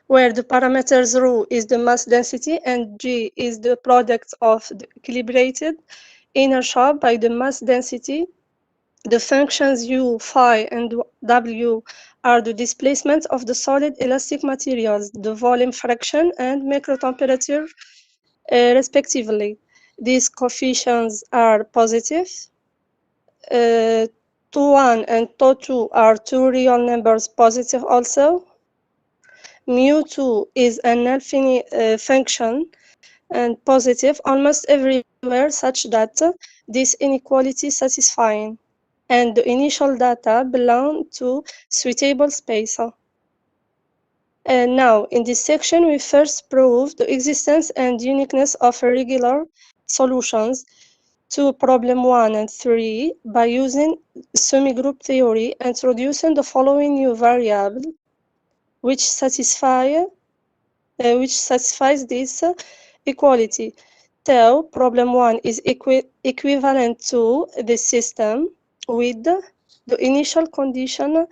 where the parameters ρ is the mass density and G is the product of the equilibrated inertia by the mass density. The functions U, phi, and W are the displacement of the solid elastic materials, the volume fraction, and microtemperature, respectively. These coefficients are positive. To1 and to2 are two real numbers, positive also. Mu2 is an affine function and positive almost everywhere, such that this inequality is satisfying, and the initial data belong to suitable space. And now, in this section, we first prove the existence and uniqueness of regular solutions to problem 1 and 3 by using semi-group theory, introducing the following new variable, which satisfies this equality. Tau problem 1 is equivalent to the system with the initial condition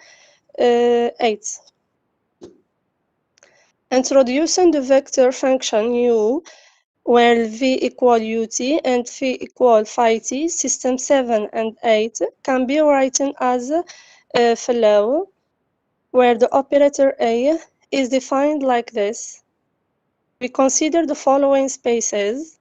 8. Introducing the vector function u, where v equal ut and phi equal phi t, system 7 and 8 can be written as follow, where the operator A is defined like this. We consider the following spaces.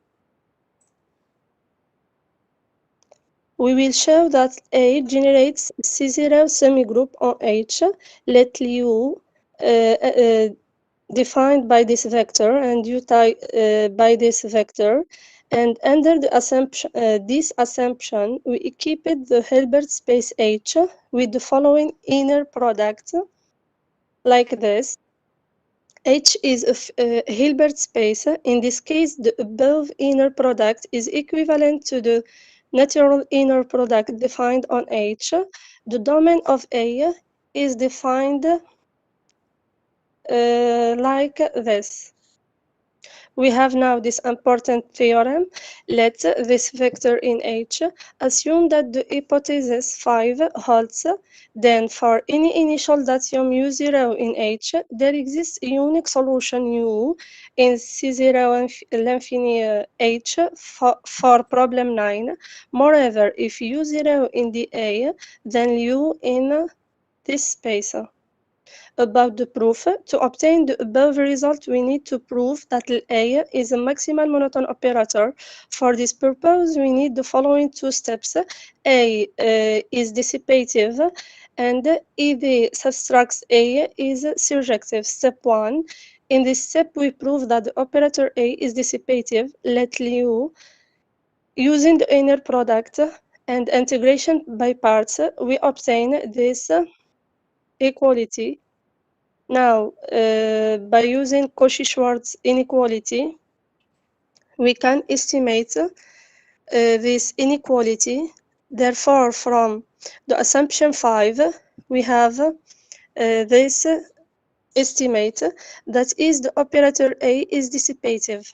We will show that A generates C0 semigroup on H, let U defined by this vector and U by this vector, and under the assumption, this assumption, we equipped the Hilbert space H with the following inner product, like this. H is a Hilbert space. In this case, the above inner product is equivalent to the natural inner product defined on H. The domain of A is defined like this. We have now this important theorem. Let this vector in H assume that the hypothesis 5 holds. Then for any initial datum U0 in H, there exists a unique solution U in C0 l'infini H for problem 9. Moreover, if U0 in the A, then U in this space. About the proof, to obtain the above result, we need to prove that A is a maximal monotone operator. For this purpose, we need the following two steps. A is dissipative, and ED subtracts A is surjective. Step 1. In this step, we prove that the operator A is dissipative. Let U, using the inner product and integration by parts, we obtain this equality. Now, by using Cauchy-Schwarz inequality, we can estimate this inequality. Therefore, from the assumption 5, we have this estimate, that is, the operator A is dissipative.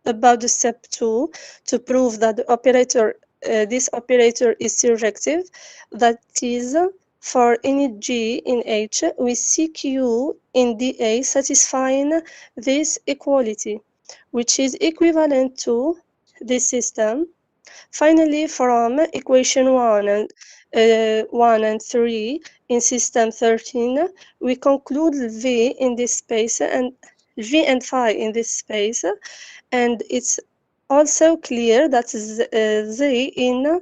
About the step 2, to prove that the operator, this operator is surjective, that is, for any G in H, we see Q in DA satisfying this equality, which is equivalent to this system. Finally, from equation 1 and 3 in system 13, we conclude V in this space and V and phi in this space, and it's also clear that Z in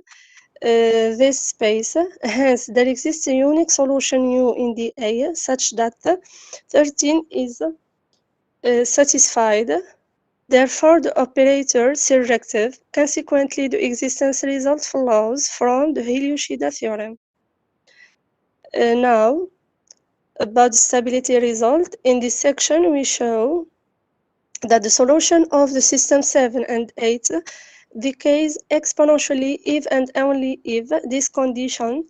this space. Hence, there exists a unique solution U in the A such that 13 is satisfied. Therefore, the operator surjective. Consequently, the existence result follows from the Hilly-Shida theorem. Now, about the stability result. In this section, we show that the solution of the system 7 and 8 decays exponentially if and only if this condition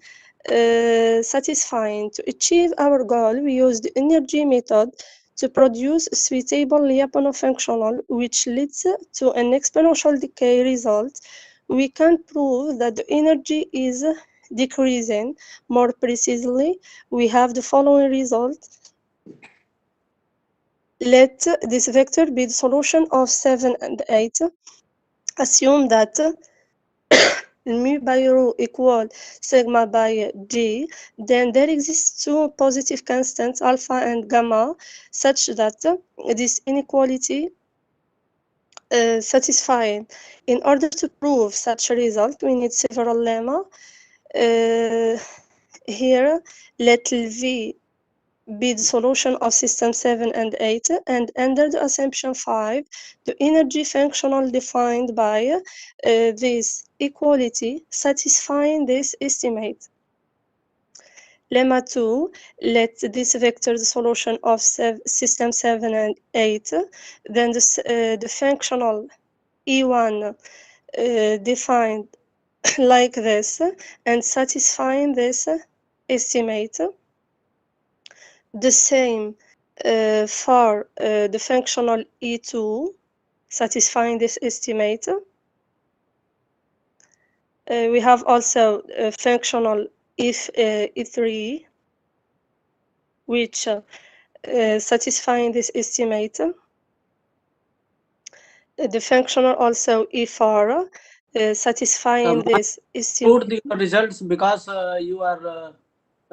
satisfying. To achieve our goal, we use the energy method to produce a suitable Lyapunov functional, which leads to an exponential decay result. We can prove that the energy is decreasing. More precisely, we have the following result. Let this vector be the solution of 7 and 8. Assume that mu by rho equal sigma by d, then there exists two positive constants alpha and gamma such that this inequality satisfying. In order to prove such a result, we need several lemma. Here, let V be the solution of system 7 and 8, and under the assumption 5, the energy functional defined by this equality satisfying this estimate. Lemma 2, let this vector the solution of system 7 and 8, then the functional E1 defined like this and satisfying this estimate. The same for the functional E2 satisfying this estimate. We have also functional E3 which satisfying this estimate. The functional also E4 satisfying this estimate. Include the results because you are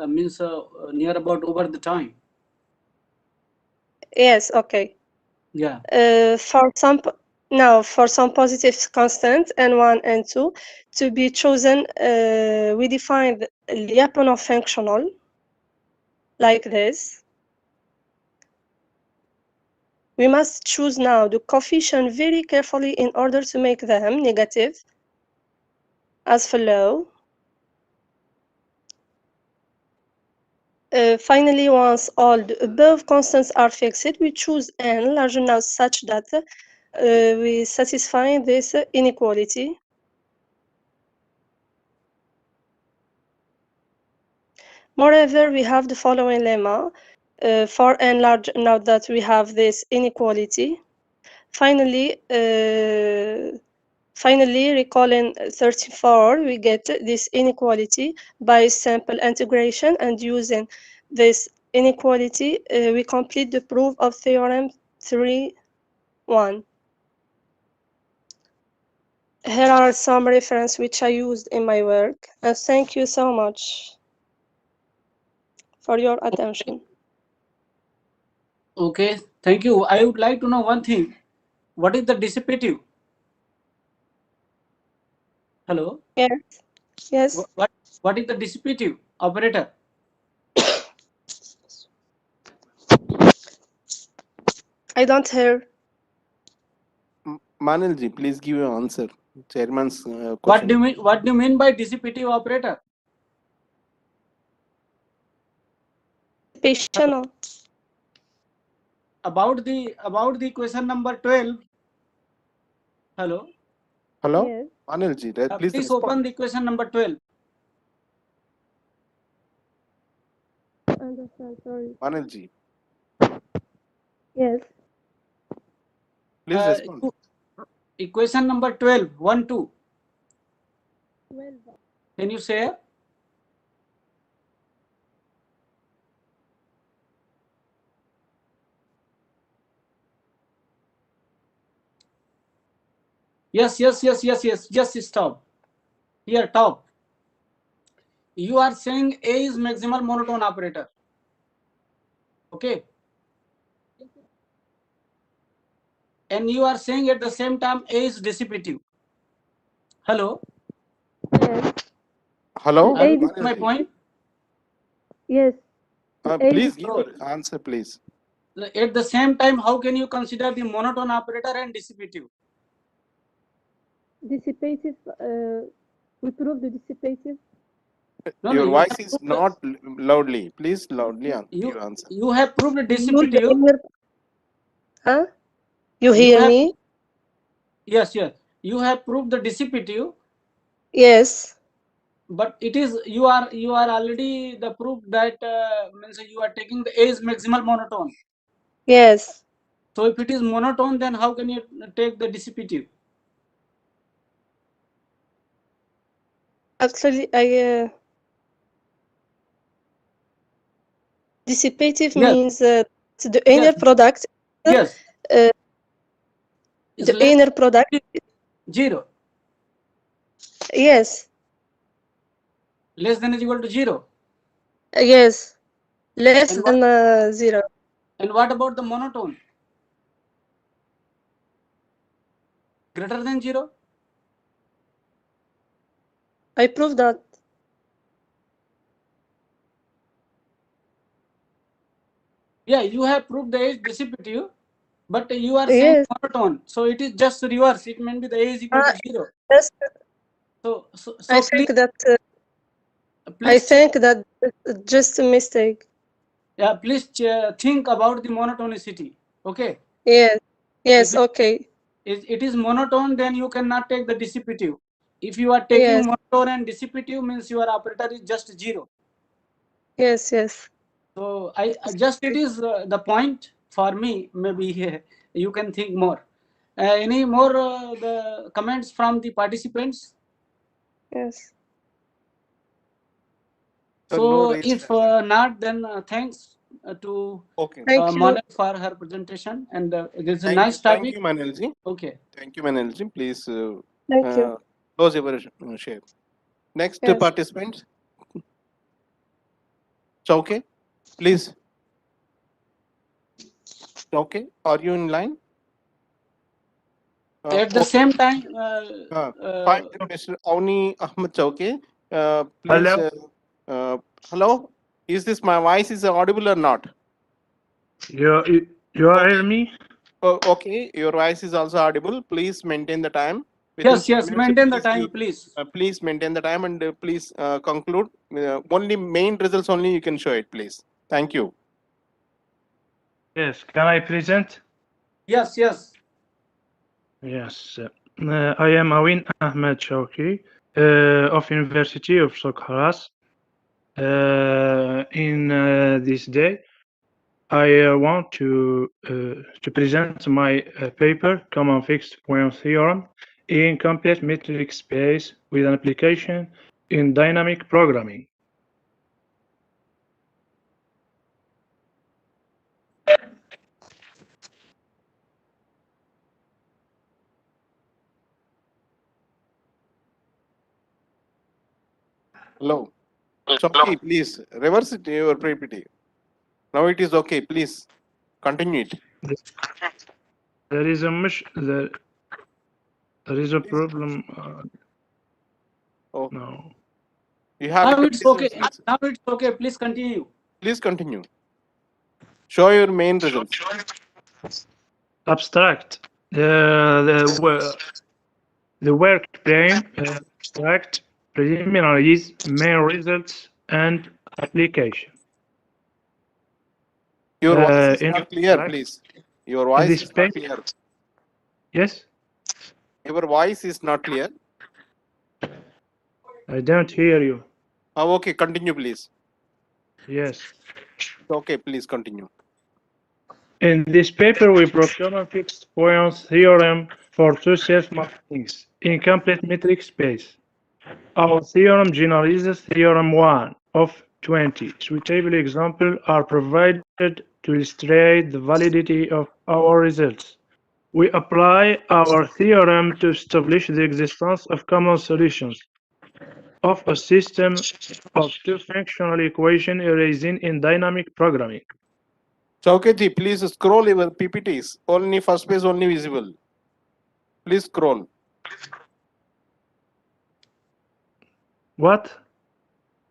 means near about over the time. Yes, okay. Yeah. For some positive constants n1 and 2 to be chosen, we define the Lyapunov functional like this. We must choose now the coefficient very carefully in order to make them negative as follow. Finally, once all the above constants are fixed, we choose n large enough such that we satisfy this inequality. Moreover, we have the following lemma. For n large enough that we have this inequality. Finally, recalling 34, we get this inequality by simple integration, and using this inequality, we complete the proof of theorem 3.1. Here are some references which I used in my work, and thank you so much for your attention. Okay, thank you. I would like to know one thing. What is the dissipative? Hello? Yes. Yes. What is the dissipative operator? I don't hear. Manilji, please give your answer. Chairman's question. What do you mean by dissipative operator? Dissipation. About the question number 12. Hello? Hello? Yes. Manilji, please Please respond. open the question number 12. Understand, sorry. Manilji, Yes. please respond. Equation number 12, 1, 2. 12. Can you say? Yes. Just stop. Here, top. You are saying A is maximal monotone operator. Okay. And you are saying at the same time A is dissipative. Hello? Yes. Hello? Are you getting my Manilji. point? Yes. Please give your answer, please. At the same time, how can you consider the monotone operator and dissipative? Dissipative, we prove the dissipative. Your voice is not loudly. Please loudly give your answer. You have proved dissipative. Huh? You hear me? Yes. You have proved the dissipative. Yes. But it is you are already the proof that means you are taking the A is maximal monotone. Yes. So if it is monotone, then how can you take the dissipative? Actually, I Dissipative Yes. means the inner Yes. product. Yes. The inner product. 0. Yes. Less than is equal to 0. Yes. Less And than 0. And what about the monotone? Greater than 0? I proved that. Yeah, you have proved the age dissipative, but you are saying Yes. monotone. So it is just reverse. It may be the age equal to 0. Yes. So I please, think that. I please think that it's just a mistake. yeah, please think about the monotonicity. Okay. Yes. Yes. If Okay. it is monotone, then you cannot take the dissipative. If you are taking Yes. monotone and dissipative, means your operator is just 0. Yes. Yes. So I just it is the point for me. Maybe you can think more. Any more the comments from the participants? Yes. So raised if not, then thanks to Thank you. Manal for her presentation, and it is a nice Thank topic. you, Manalji. Okay. Thank you, Manalji. Please Thank you. close your share. Next Yes. participant, Chauke, please. Chauke, are you in line? At the same time, Fine, Mr. Avni Ahmed Chauke, please. Hello. Hello, is this my voice is audible or not? You hear me? Oh, okay, your voice is also audible. Please maintain the time. Within yes, 5 yes, minutes, maintain the please time, please. please maintain the time and please conclude. Only main results only you can show it, please. Thank you. Yes. Can I present? Yes, yes. Yes. I am Awin Ahmed Shawki of University of Sokharas. In this day, I want to present my paper, Common Fixed Point Theorem, in complete metric space with an application in dynamic programming. Hello. Chauki, please reverse it your PPT. Now it is okay. Please continue it. There is a there is a problem. Oh. No. You have Now to it's okay. Now it's okay. Please continue. Please continue. Show your main results. Abstract. The work plane abstract preliminaries, main results, and application. Your voice is in not clear, abstract, please. Your voice this is not paper, clear. yes, Your voice is not clear. I don't hear you. Oh, okay, continue, please. Yes. Okay, please continue. In this paper, we propose a fixed point theorem for two self-mappings in complete metric space. Our theorem generalizes theorem 1 of 20. Suitable examples are provided to illustrate the validity of our results. We apply our theorem to establish the existence of common solutions of a system of two functional equations arising in dynamic programming. Chauketi, please scroll your PPTs. Only first page only visible. Please scroll. What?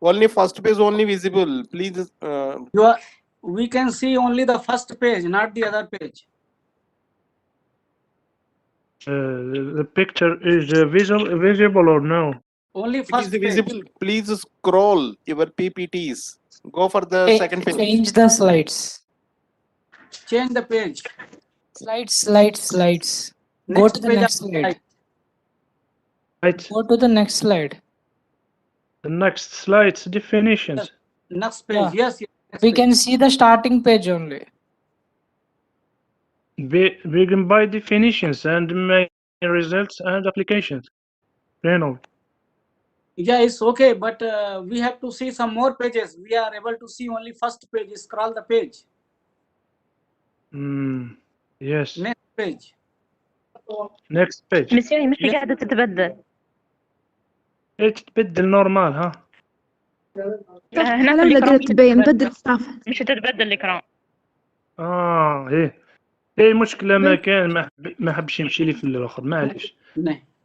Only first page only visible. Please. We can see only the first page, not the other page. The picture is visible or no? Only It is first page. visible. Please scroll your PPTs. Go for the second page. Change the slides. Change the page. Slides. Go Next to the page next of slide. Right. Go to the next slide. The next slide's definitions. Next page. Yes. Next We page. can see the starting page only. Begin by definitions and main results and applications. Renault. Yeah, it's okay, but we have to see some more pages. We are able to see only first page. Scroll the page. Yes. Next page. Next page. مسيو هي مش قاعدة تتبدل. ايش تبدل نورمال ها؟ هنا في ولا الإكران قاعدة تبين بدل الصفحة. مش تتبدل الإكران. ايه مشكلة ما كان ما حبش يمشي لي في الاخر معليش.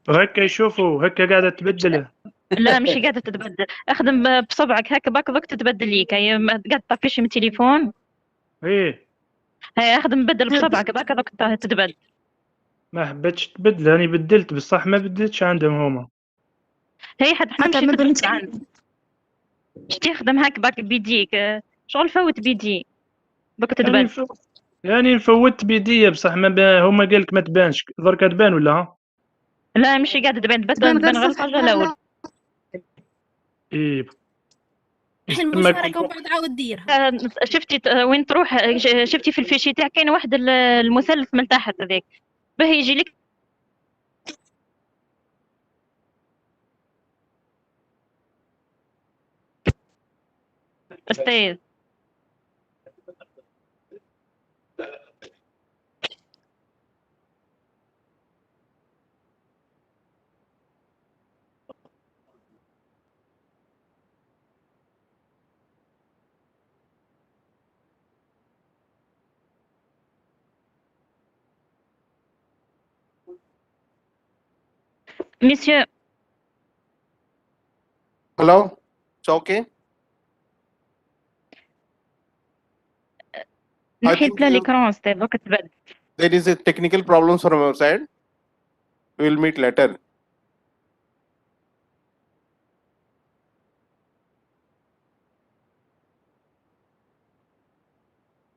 هكا يشوفوا هكا قاعدة تبدله. لا مش قاعدة تتبدل، اخدم بصبعك هكا باك تتبدل ليك، هي قاعد تطفيش من التليفون. ايه هي اخدم بدل بصبعك باك تتبدل. ما حبيتش تبدل، راني بدلت بصح ما بدلتش عندهم هما. هي حتى مشي تبدل عندك. تخدم هاك باك بيديك شغل فوت بيدي باك تتبدل. يعني نفوت بيديا بصح ما هما قالك ما تبانش، دركا تبان ولا ها؟ لا مش قاعدة تبان غير الحاجة الأول. ايه المشاركة وبعد عاود ديرها. شفتي وين تروح، شفتي في الفيشي تاعك كاين واحد المثلث من تحت هذاك باه يجي لك استاذ. Monsieur. Hello, it's okay. نحيت لا l'écran استاذ باك تبدل. There is a technical problems from our side. We will meet later.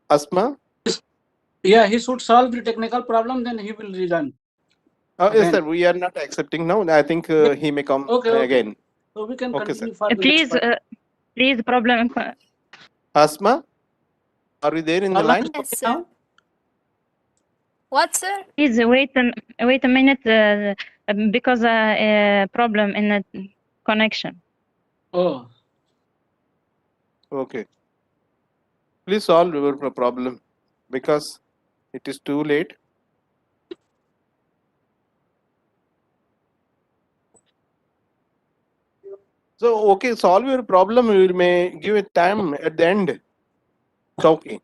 Asma? Yeah, he should solve the technical problem, then he will resign. Yes, sir. We are not accepting now. I think he may come again. So we can Okay, continue sir. for the Please, next part. please, problem. Asma, are you there in the line? Yes, sir. What, sir? Please wait a minute because problem in the connection. Oh. Okay. Please solve your problem because it is too late. So, okay, solve your problem. We may give it time at the end. It's okay.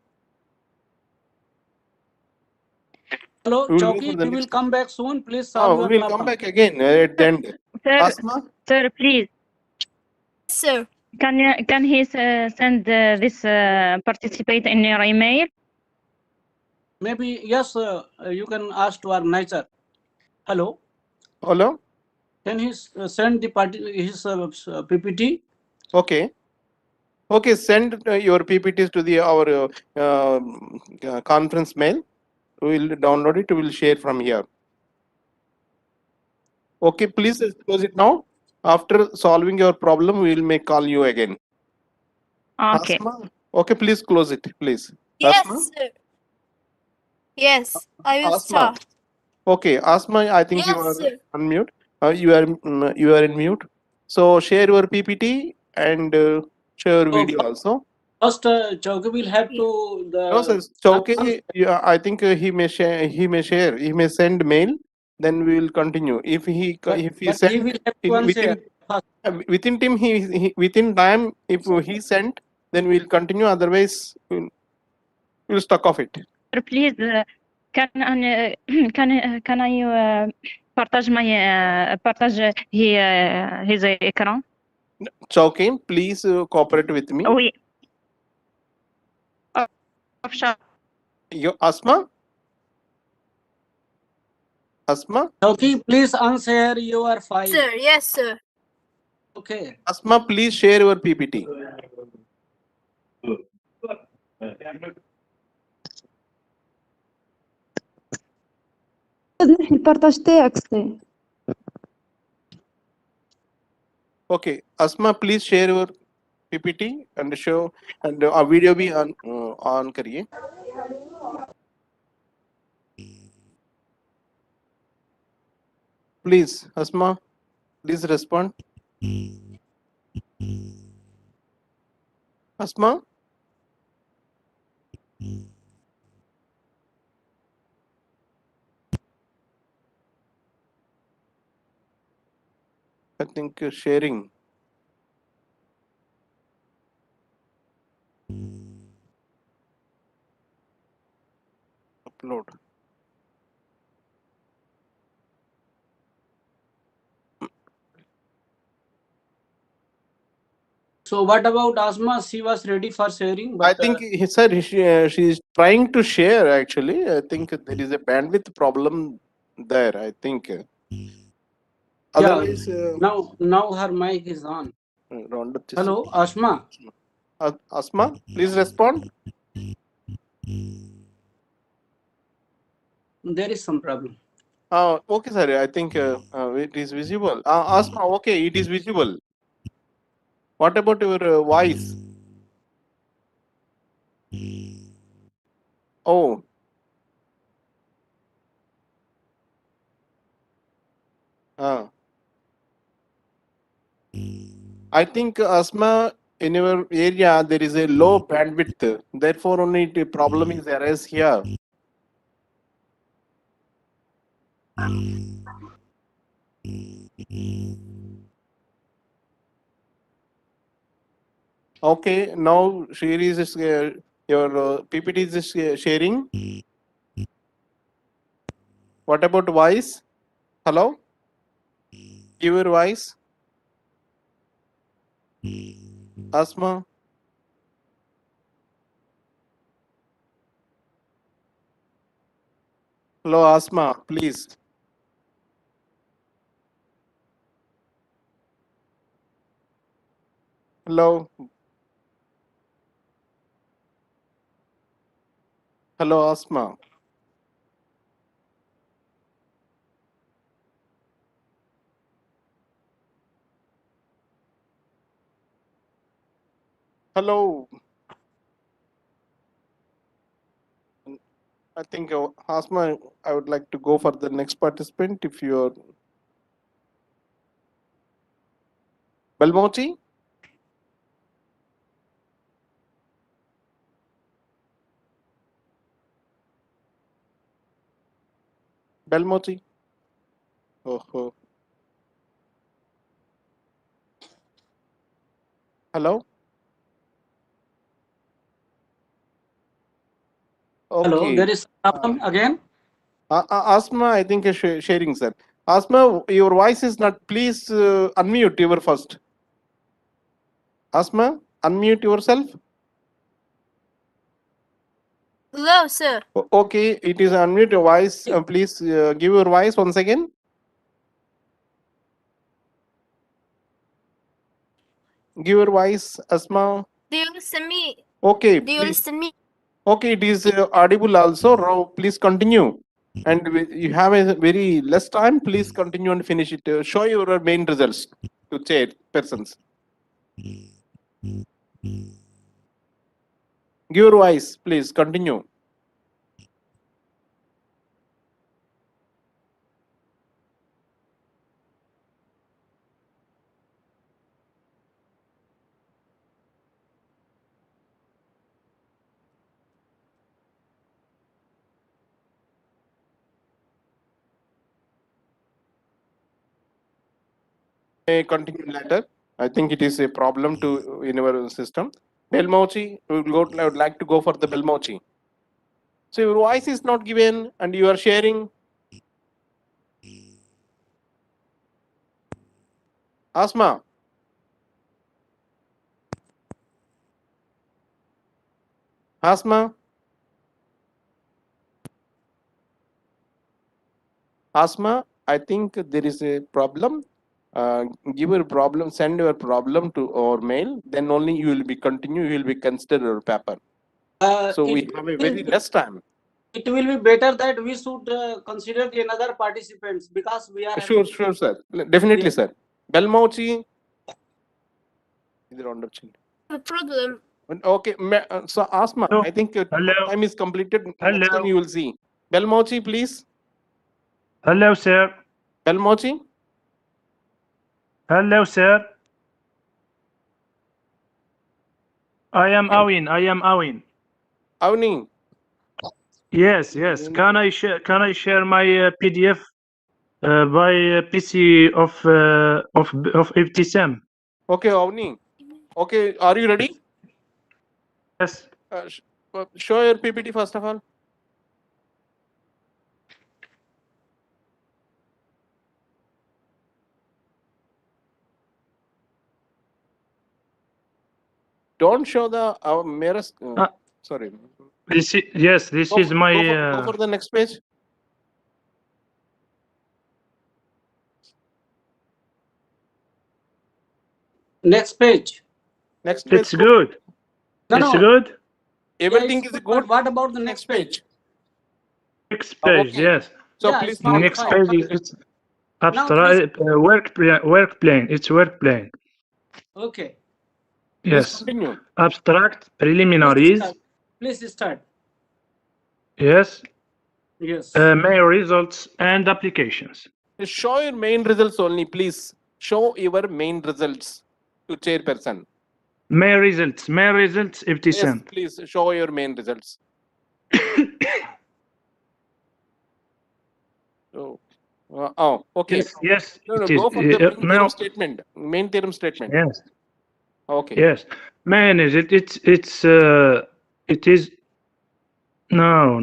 Hello, We will go Chowki, for the you will next. come back soon. Please solve Oh, your we will problem. come back again at the end. Asma? Sir, please. Sir. Can he send this participate in your email? Maybe, yes, you can ask to organizer. Hello? Hello? Can he send the his PPT? Okay. Okay, send your PPTs to the our conference mail. We will download it. We will share from here. Okay, please close it now. After solving your problem, we will make call you again. Okay. Asma? Okay, please close it, please. Yes, Asma? sir. Yes, I will Asma. start. Okay, Asma, I think you Yes, are sir. on mute. You are in mute. So share your PPT and share your video also. First, Chowki will have to No, sir. Chowki, yeah, I think he may share. He may send mail. Then we will continue. If he but send he will have to within within time within time if he sent, then we will continue. Otherwise, we'll stuck off it. Please, can I partage my his écran? Chowki, please cooperate with me. Oui. You Asma? Asma? Chowki, please unshare your file. Sir, yes, sir. Okay. Asma, please share your PPT. نحي البارتاج تاعك سي. Okay, Asma, please share your PPT and show and our video be on करिए. Please, Asma, please respond. Asma? I think sharing. Upload. So what about Asma? She was ready for sharing, I but think sir, she is trying to share actually. I think there is a bandwidth problem there. I think. Otherwise, now her mic is on. Hello, Asma. Asma, please respond. There is some problem. Okay, sir. I think it is visible. Asma, okay, it is visible. What about your voice? Oh. I think Asma, in your area there is a low bandwidth. Therefore, only the problem is arise here. Okay, now Shiri is your PPT is sharing. What about voice? Hello? Give your voice. Asma. Hello, Asma, please. Hello. Hello, Asma. Hello. I think Asma, I would like to go for the next participant if you're Belmochi. Belmochi. Oh. Hello. Hello, Okay. there is problem again. Asma, I think is sharing, sir. Asma, your voice is not. Please unmute your first. Asma, unmute yourself. Hello, sir. Okay, it is unmute your voice. Please give your voice once again. Give your voice, Asma. Do you listen me? Okay, Do you please. listen me? Okay, it is audible also. Please continue. And you have a very less time. Please continue and finish it. Show your main results to chair persons. Give your voice, please continue. Continue later. I think it is a problem to in our system. Belmochi, I would like to go for the Belmochi. So your voice is not given and you are sharing. Asma. Asma. Asma, I think there is a problem. Give your problem, send your problem to our mail. Then only you will be continue. You will be considered your paper. So we have a very less time. It will be better that we should consider the another participants because we are Sure, sir. Definitely, sir. Belmochi. No problem. Okay, so Asma, I think your time is completed. Next time you will see. Belmochi, please. Hello, sir. Belmochi. Hello, sir. I am Awin. I am Awin. Avni, Yes, yes. Can I share my PDF by PC of Ibtisam? okay, Avni. Okay, are you ready? Yes. Show your PPT first of all. Don't show the our mirror. Sorry. This is, yes, this Go is my. go for the next page. Next page. Next page. It's good. No, it's no. good. Everything it's is good, good. but what about the next page? Next page, Okay. yes. So Yeah, please it's fine, Next fine. page is Now abstract work plane. It's work plane. Okay. Please Yes. continue. Abstract Please preliminaries. start. Please start. Yes. Yes. Main results and applications. Show your main results only, please. Show your main results to chairperson. Main results. Main results. Yes, Ibtisam. please show your main results. Okay. Yes. Yes. No, It go is. for the main Now. theorem statement. Main theorem statement. Yes. Okay. Yes. Main is it? It is. No.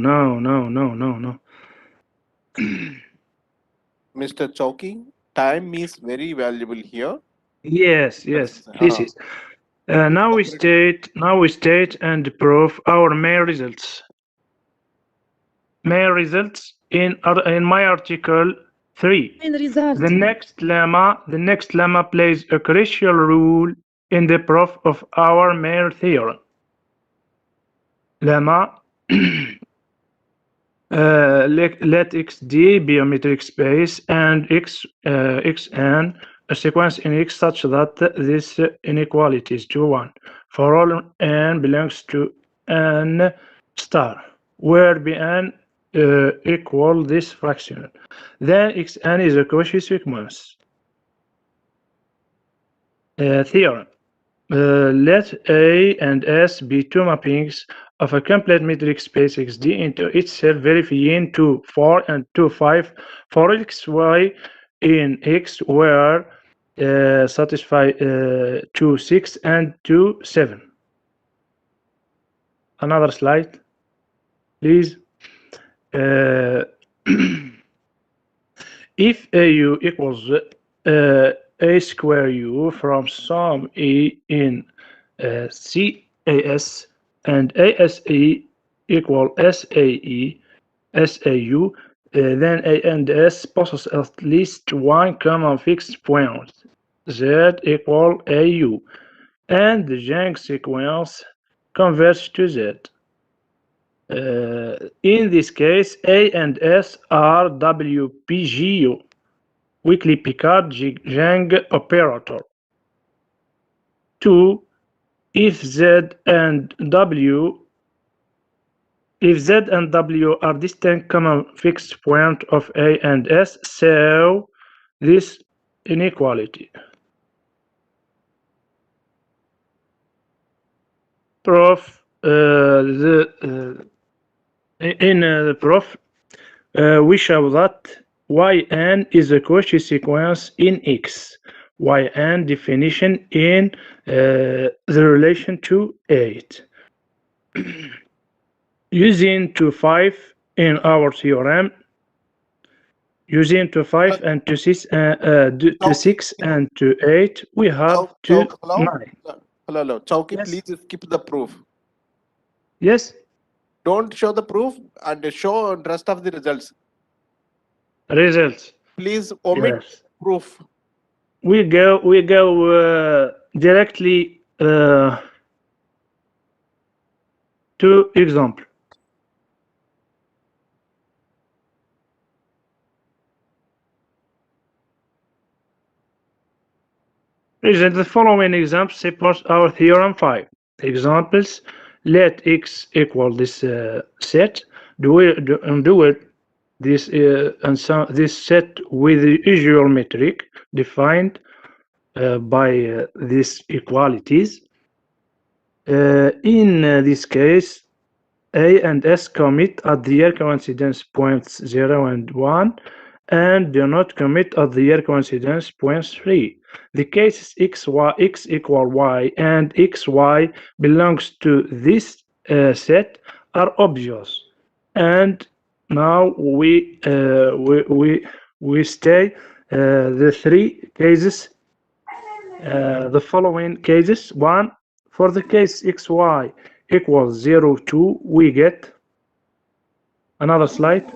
Mr. Chowki, time is very valuable here. Yes. This is. Now we state and prove our main results. Main results in my article 3. Main result. The next lemma plays a crucial role in the proof of our main theorem. Lemma let xd be a metric space and xn a sequence in X such that this inequality is to 1 for all n belongs to n star, where bn equal this fraction. Then xn is a Cauchy sequence. Theorem. Let A and S be two mappings of a complete metric space XD into itself, verifying 2, 4, and 2, 5 for xy in X where satisfy 2, 6, and 2, 7. Another slide, please. If AU equals A square U from sum E in CAS and ASE equal SAE, SAU, then A and S possess at least one common fixed point, Z equal AU, and the Yang sequence converges to Z. In this case, A and S are WPGU, weakly Picard-Yang operator. 2. If Z and W are distinct common fixed point of A and S, so this inequality. Proof in the proof we show that yn is a Cauchy sequence in X. Yn definition in the relation to 8. Using 2, 5 in our theorem, using 2, 5 and 2, 6, 2, 6 and 2, 8, we have 2, 9. Hello. Chowki, yes. Please skip the proof. Yes. Don't show the proof and show the rest of the results. Results. Please omit proof. We go directly to example. The following example supports our theorem 5. Examples: let X equal this set. Do it this this set with the usual metric defined by these equalities. In this case, A and S commit at the year coincidence points 0 and 1 and do not commit at the year coincidence points 3. The cases x equal y and xy belongs to this set are obvious. And now we stay the three cases, the following cases. One, for the case xy equals 0, 2, we get another slide.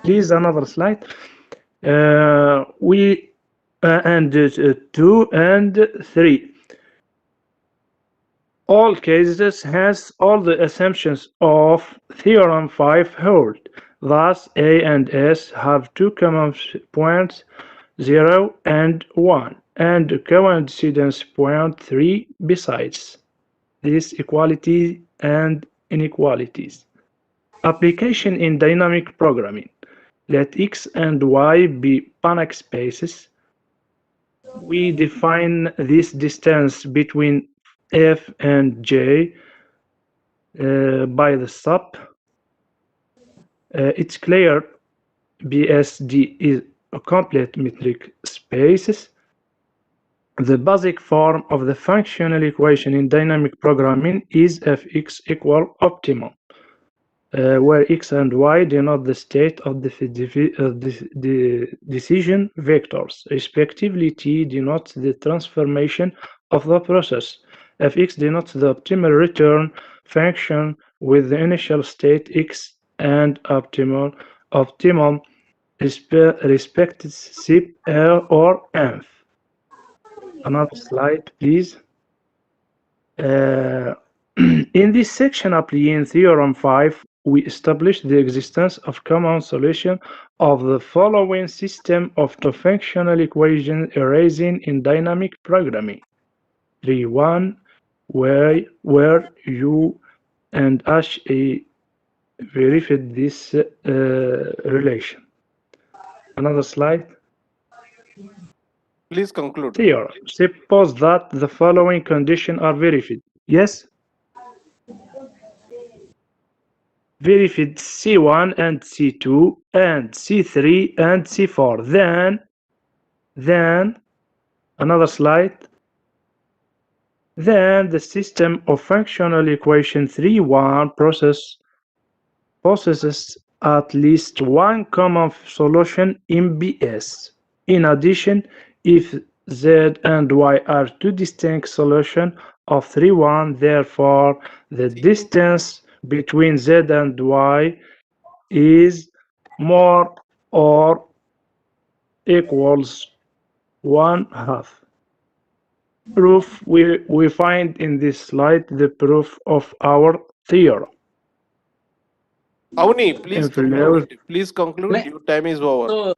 Please, another slide. And 2 and 3. All cases has all the assumptions of theorem 5 hold. Thus, A and S have two common points, 0 and 1, and a coincidence point 3 besides this equality and inequalities. Application in dynamic programming. Let X and Y be Banach spaces. We define this distance between F and J by the sub. It's clear BSD is a complete metric spaces. The basic form of the functional equation in dynamic programming is Fx equal optimum, where x and y denote the state of the decision vectors. Respectively, t denotes the transformation of the process. Fx denotes the optimal return function with the initial state x and optimum respected SIP or ENF. Another slide, please. In this section applying theorem 5, we establish the existence of common solution of the following system of two-functional equations arising in dynamic programming. 3-1, where U and H verified this relation. Another slide. Please conclude. Theorem. Suppose that the following conditions are verified. Yes? Verified C1 and C2 and C3 and C4. Then another slide. Then the system of functional equation 3-1 possesses at least one common solution in BS. In addition, if Z and Y are two distinct solutions of 3-1, therefore the distance between Z and Y is more or equals 1/2. Proof, we find in this slide the proof of our theorem. Avni, please conclude. Please conclude. Your time is over.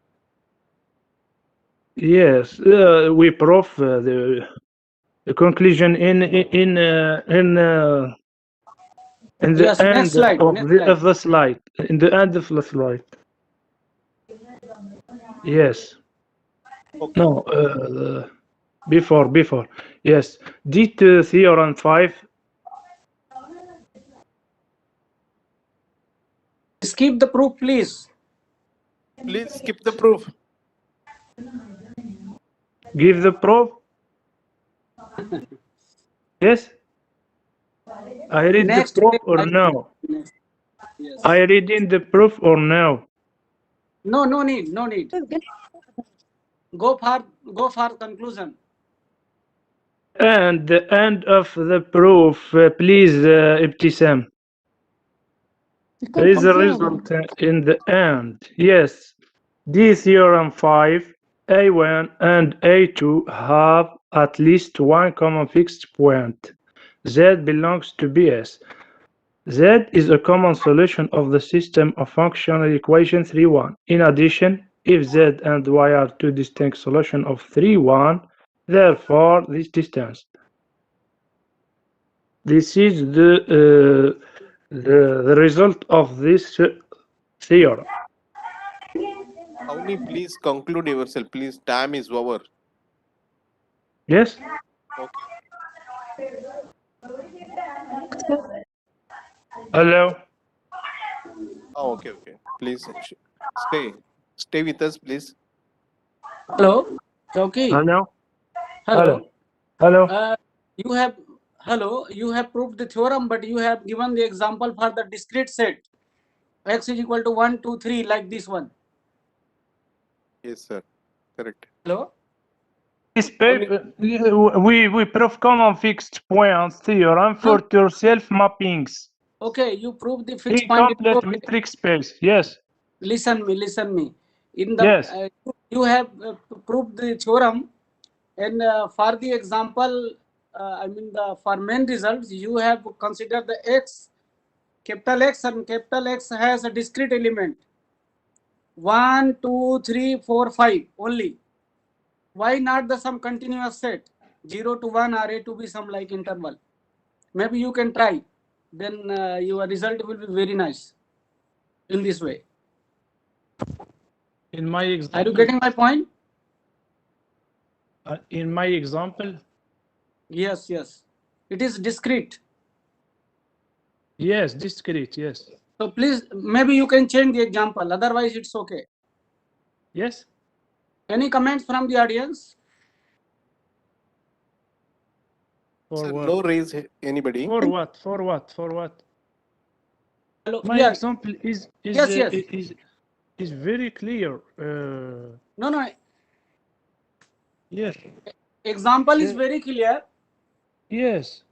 Yes, we prove the conclusion in the Yes, end next slide. of Next slide. the slide. In the end of the slide. Yes. Okay. No, before. Yes. Did theorem 5. Skip the proof, please. Please skip the proof. Give the proof. Yes. I read Next the proof page, or no? Yes. I read in the proof or no? No need. Go for conclusion. And the end of the proof, please, Ibtisam. There is a result in the end. Yes. D theorem 5, A1 and A2 have at least one common fixed point. Z belongs to BS. Z is a common solution of the system of functional equation 3-1. In addition, if Z and Y are two distinct solutions of 3-1, therefore this distance. This is the result of this theorem. Avni, please conclude yourself. Please, time is over. Yes? Okay. Hello. Oh, okay. Please stay with us, please. Hello. Okay. Hello. Hello. Hello. You have proved the theorem, but you have given the example for the discrete set. X is equal to 1, 2, 3, like this one. Yes, sir. Correct. Hello. This paper, we prove common fixed points theorem for two self-mappings Okay, you prove the fixed in point. complete metric space. Yes. Listen me. In the Yes. you have proved the theorem, and for the example, for main results, you have considered the X, capital X, and capital X has a discrete element 1, 2, 3, 4, 5 only. Why not the some continuous set 0 to 1 or A to B some like interval? Maybe you can try, then your result will be very nice in this way. In my example. Are you getting my point? In my example. Yes. It is discrete. Yes, discrete. Yes. So please, maybe you can change the example. Otherwise, it's okay. Yes. Any comments from the audience? Sir, no raise anybody. For what? Hello. My Yes. example is very clear. No. Yes. Example is very clear. Yes.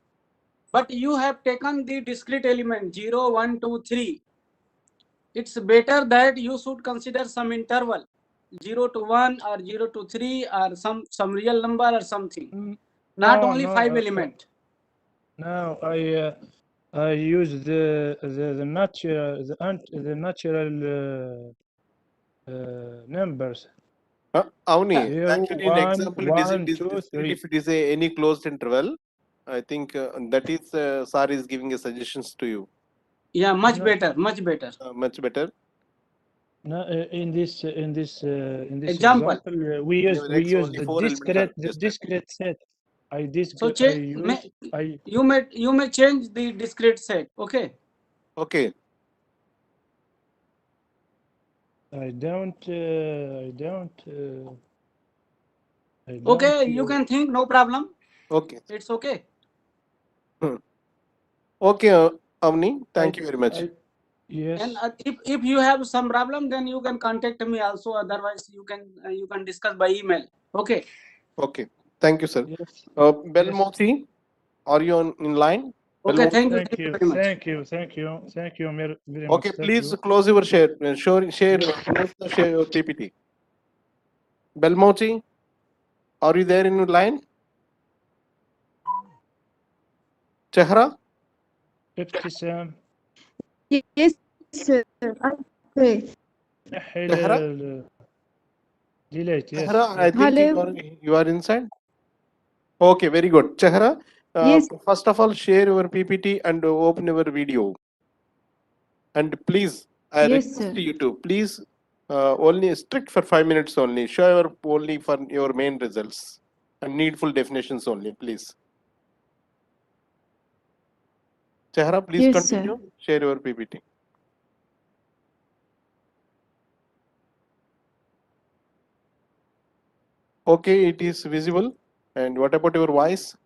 But you have taken the discrete element 0, 1, 2, 3. It's better that you should consider some interval 0 to 1 or 0 to 3 or some real number or something. Not only 5 element. No, I use the natural numbers. Avni, actually, in example, it one, is two, discrete three. if it is any closed interval. I think that is Sir is giving a suggestions to you. Yeah, much No. better. Much better. No, in this Example. we use only the 4 elements are discrete set. So you may change the discrete set. Okay. Okay. I don't. Okay, you can think, no problem. Okay. It's okay. Okay, Avni, thank you very much. Yes. And if you have some problem, then you can contact me also. Otherwise, you can discuss by email. Okay. Okay. Thank you, sir. Yes. Belmoti, are you in line? Okay. Belmoti? Thank you. Thank you. Very much. Thank you very much. Okay, please close your share. Share your PPT. Belmoti, are you there in line? Chehra? ابتسام. Yes, sir. Okay. Delete. Yes. Chehra, I think Hello. you are inside. Okay, very good. Chehra, Yes. first of all, share your PPT and open your video. And please, I request you to please only strict for 5 minutes only. Show only for your main results and needful definitions only, please. Chehra, please continue. Share your PPT. Okay, it is visible. And what about your voice?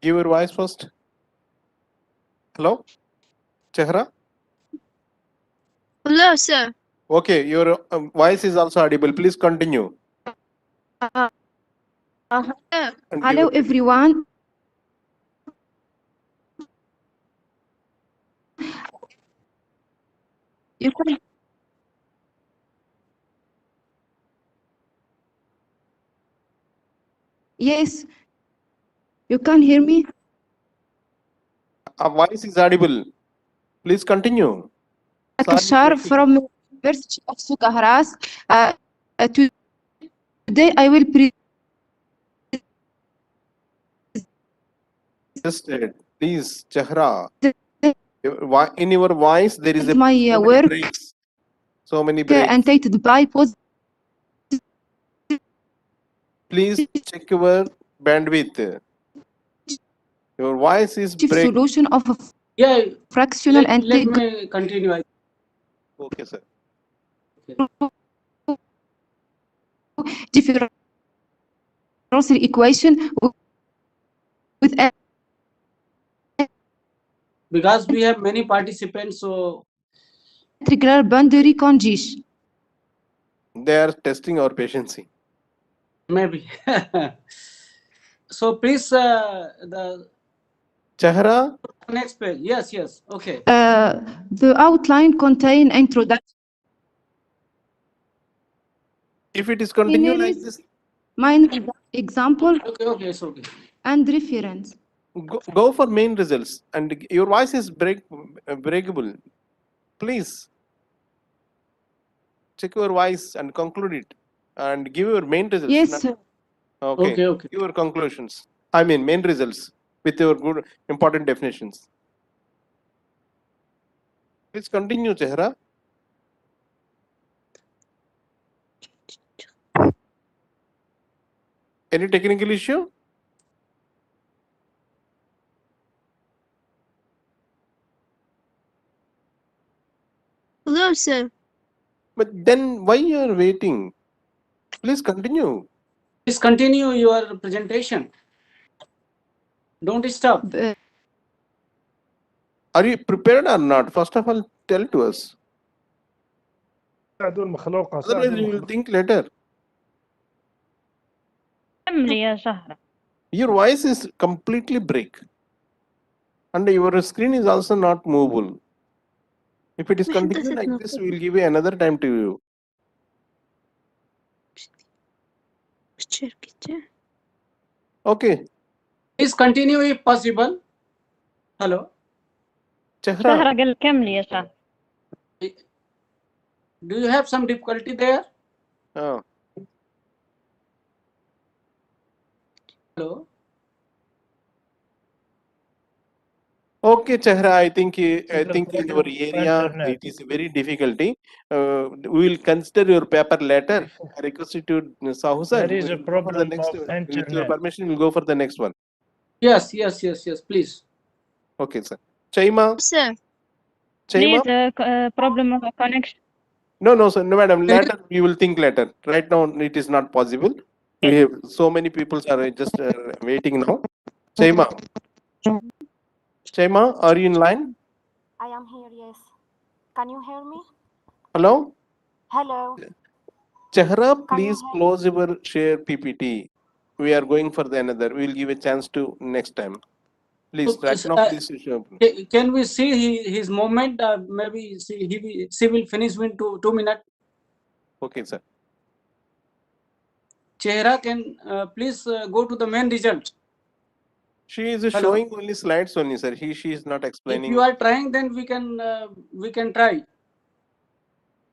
Give your voice first. Hello, Chehra? Hello, sir. Okay, your voice is also audible. Please continue. Hello, everyone. You can. Yes. You can hear me? Our voice is audible. Please continue. Akashar from University of Sukaharas. Today I will Just please, Chehra. In your voice, there is my so many work breaks. So many breaks. annotated by Please check your bandwidth. Your voice is chief break. solution of a Yeah, fractional let integral me continue. Okay, sir. differential equation with Because we have many participants, so integral boundary condition. They are testing our patience. maybe. So please, the Chehra, next page. Yes, yes. Okay. The outline contain introduction. if it is continue like this, Main example Okay, it's okay. and reference. go for main results. And your voice is breakable. Please check your voice and conclude it, and give your main results. Yes, sir. Okay. Okay. Give your conclusions. I mean main results with your good important definitions. Please continue, Chehra. Any technical issue? Hello, sir. But then why you are waiting? Please continue. Please continue your presentation. Don't stop. Are you prepared or not? First of all, tell to us. Otherwise, you will think later. كملي يا شهرة. Your voice is completely break, and your screen is also not movable. If it is continue like this, we will give you another time to you. Okay. Please continue if possible. Hello. Chehra, شهرة قال كملي يا شهرة. Do you have some difficulty there? Hello. Okay, Chehra, I think in your area it is very difficulty. We will consider your paper later. I request you to Sahu sir. There is a We'll go for the problem next. of With your internet. permission, we'll go for the next one. Yes. Please. Okay, sir. Chaima. Sir. Chaima. Please, problem of connection. No, sir. No, madam. Later, we will think later. Right now, it is not possible. We have so many people are just waiting now. Chaima. Chaima, are you in line? I am here, yes. Can you hear me? Hello? Hello. Chehra, Can you please hear close your share PPT. We are going for the another. We will give a chance to next time. Please, right now, please. Can we see his movement? Maybe she will finish in 2 minutes. Okay, sir. Chehra, can please go to the main result. She is showing only slides only, sir. She is not explaining. If you are trying, then we can try.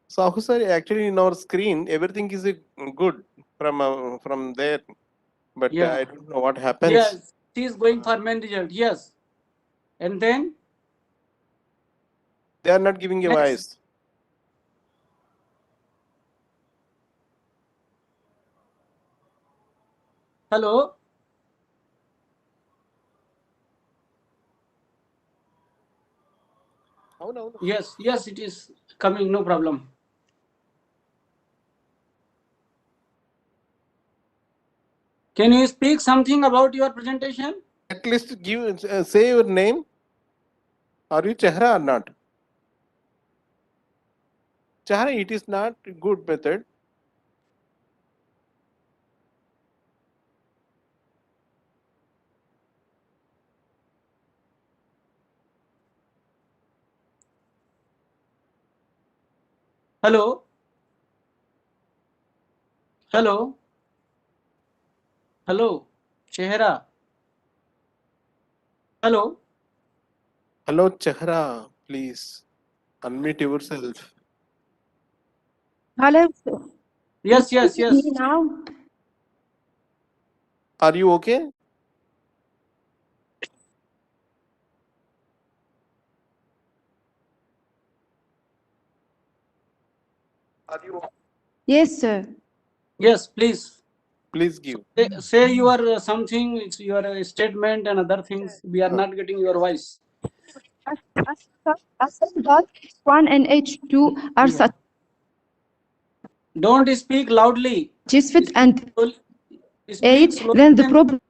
So, sir, actually in our screen, everything is good from there, but Yeah. I don't know what happens. Yes, she is going for main result. Yes, and then they are not giving a voice. Hello. No. Yes, it is coming. No problem. Can you speak something about your presentation? At least give say your name. Are you Chehra or not? Chehra, it is not a good method. Hello. Hello. Hello. Chehra. Hello. Hello, Chehra. Please unmute yourself. Hello. Yes. Me now. Are you okay? Yes, sir. Yes, please. Please give. Say your something, it's your statement and other things. We are not getting your voice. H1 and H2 are Don't speak loudly. satisfied and Speak 8, slowly. then the problem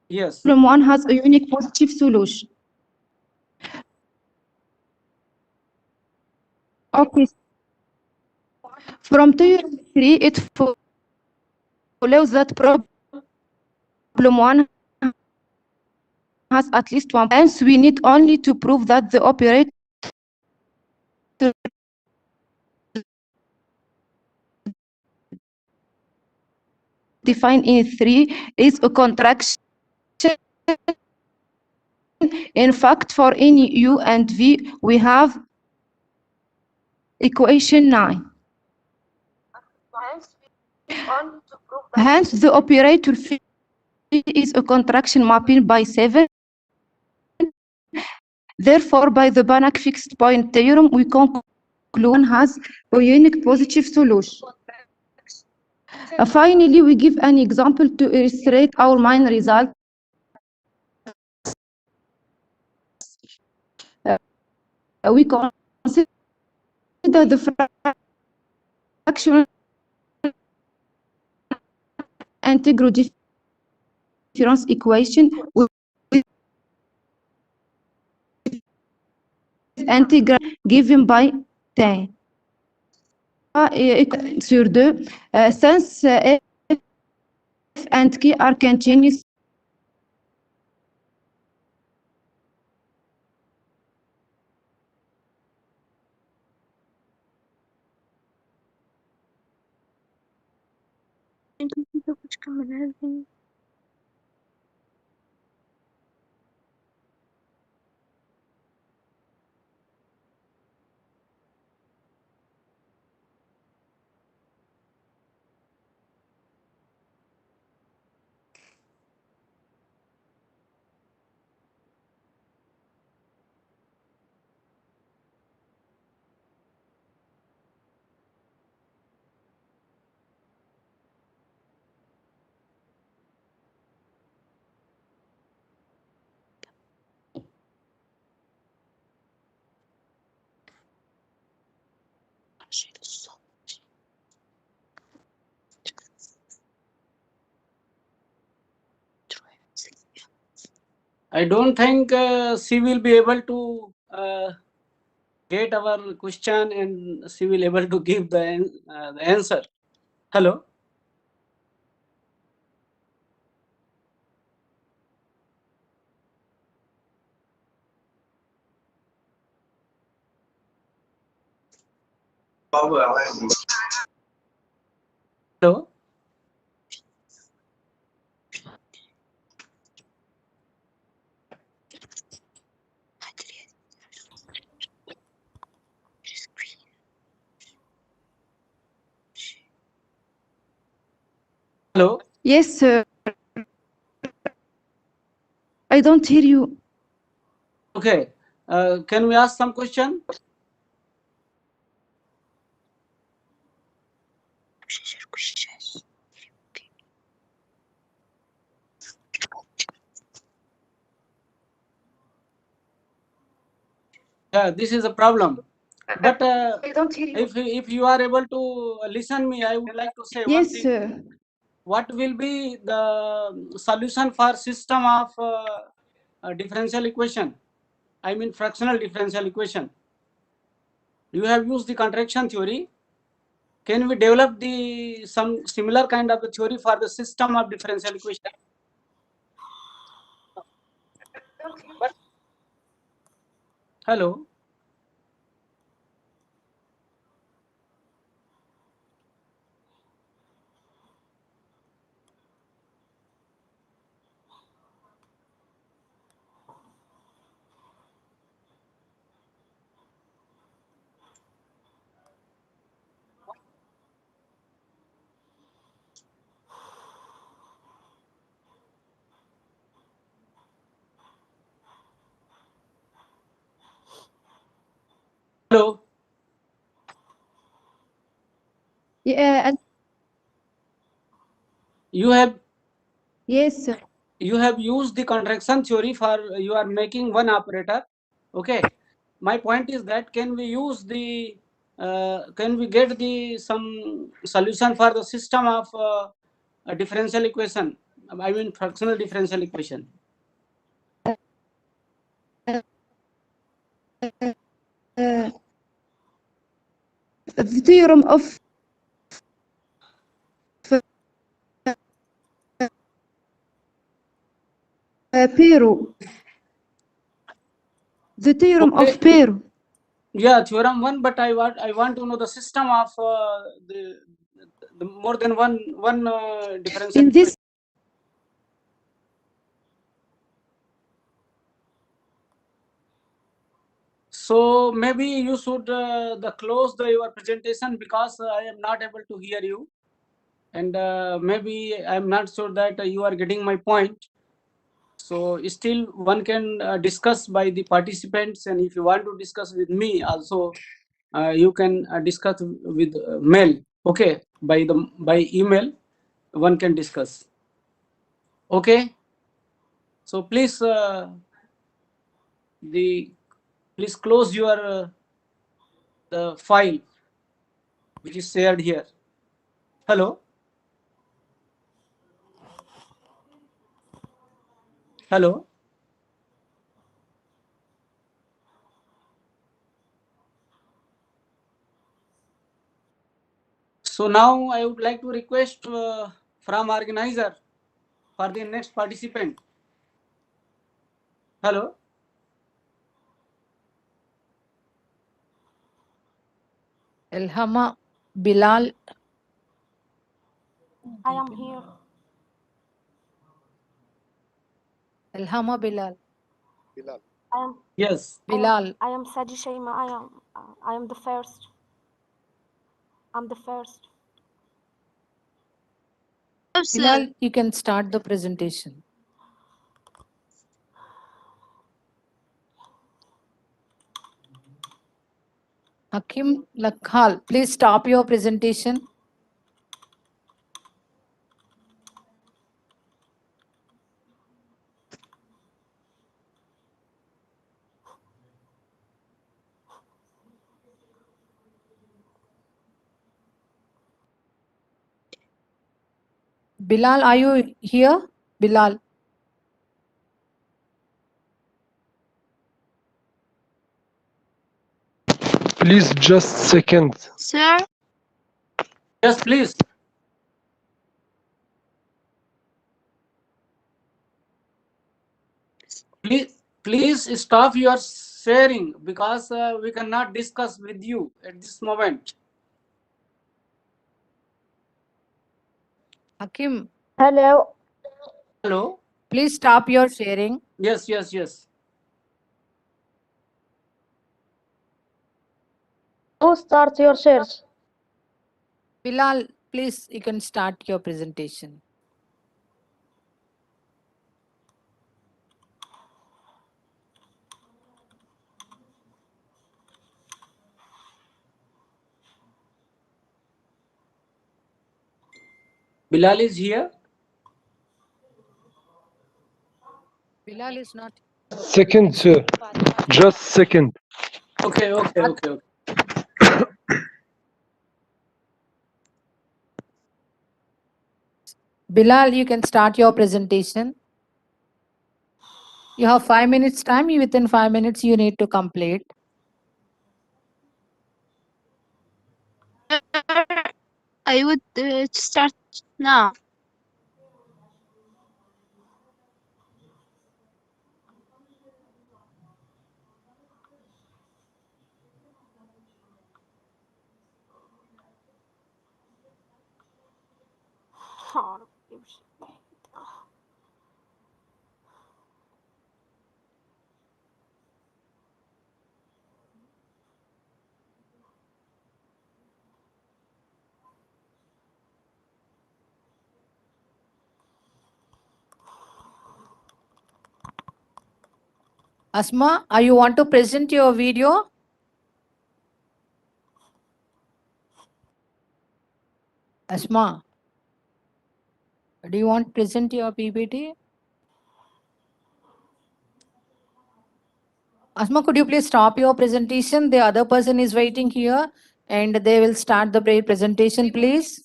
Yes. 1 has a unique positive solution. Okay. From theorem 3, it follows that problem 1 has at least one. Hence, we need only to prove that the operator defined in 3 is a contraction. In fact, for any u and v, we have equation 9. Hence, the operator phi is a contraction mapping by 7. Therefore, by the Banach fixed point theorem, we conclude one has a unique positive solution. Finally, we give an example to illustrate our main result. We consider the fractional integral difference equation with integral given by 10. Sur 2, since f and k are continuous, I don't think she will be able to get our question and she will able to give the answer. Hello. Hello. Hello. yes, sir. I don't hear you. Okay. Can we ask some question? Yeah, this is a problem. But if you are able to listen me, I would like to say one Yes, thing. sir. What will be the solution for system of differential equation? I mean fractional differential equation. You have used the contraction theory. Can we develop the some similar kind of a theory for the system of differential equation? Hello. Hello. Yeah, and You have Yes, sir. you have used the contraction theory for you are making one operator. Okay, my point is that can we use the can we get the some solution for the system of a differential equation, I mean fractional differential equation? The theorem of Pero. The theorem Okay. of Pero. Yeah, theorem 1, but I want to know the system of the more than one differential In this So maybe you should close your presentation because I am not able to hear you, and maybe I am not sure that you are getting my point. So still one can discuss by the participants, and if you want to discuss with me also, you can discuss with mail. Okay, by email, one can discuss. Okay. So please please close your the file which is shared here. Hello. Hello. So now I would like to request from organizer for the next participant. Hello. Elhama, Bilal, I am here. Elhama, Bilal. I am. Yes. Bilal. I am Sadi Shaima. I am the first. I'm the first. Bilal, you can start the presentation. Hakim Lakhal, please stop your presentation. Bilal, are you here? Bilal. Please just second. Sir, Yes, please. Please stop your sharing because we cannot discuss with you at this moment. Hakim. Hello. Hello. Please stop your sharing. Yes, yes, yes. Who start your search? Bilal, please, you can start your presentation. Bilal is here. Bilal is not. Second, sir. Just second. Okay, okay, okay, okay. Bilal, you can start your presentation. You have 5 minutes time. Within 5 minutes, you need to complete. I would start now. Asma, are you want to present your video? Asma. Do you want to present your PPT? Asma, could you please stop your presentation? The other person is waiting here and they will start the presentation, please.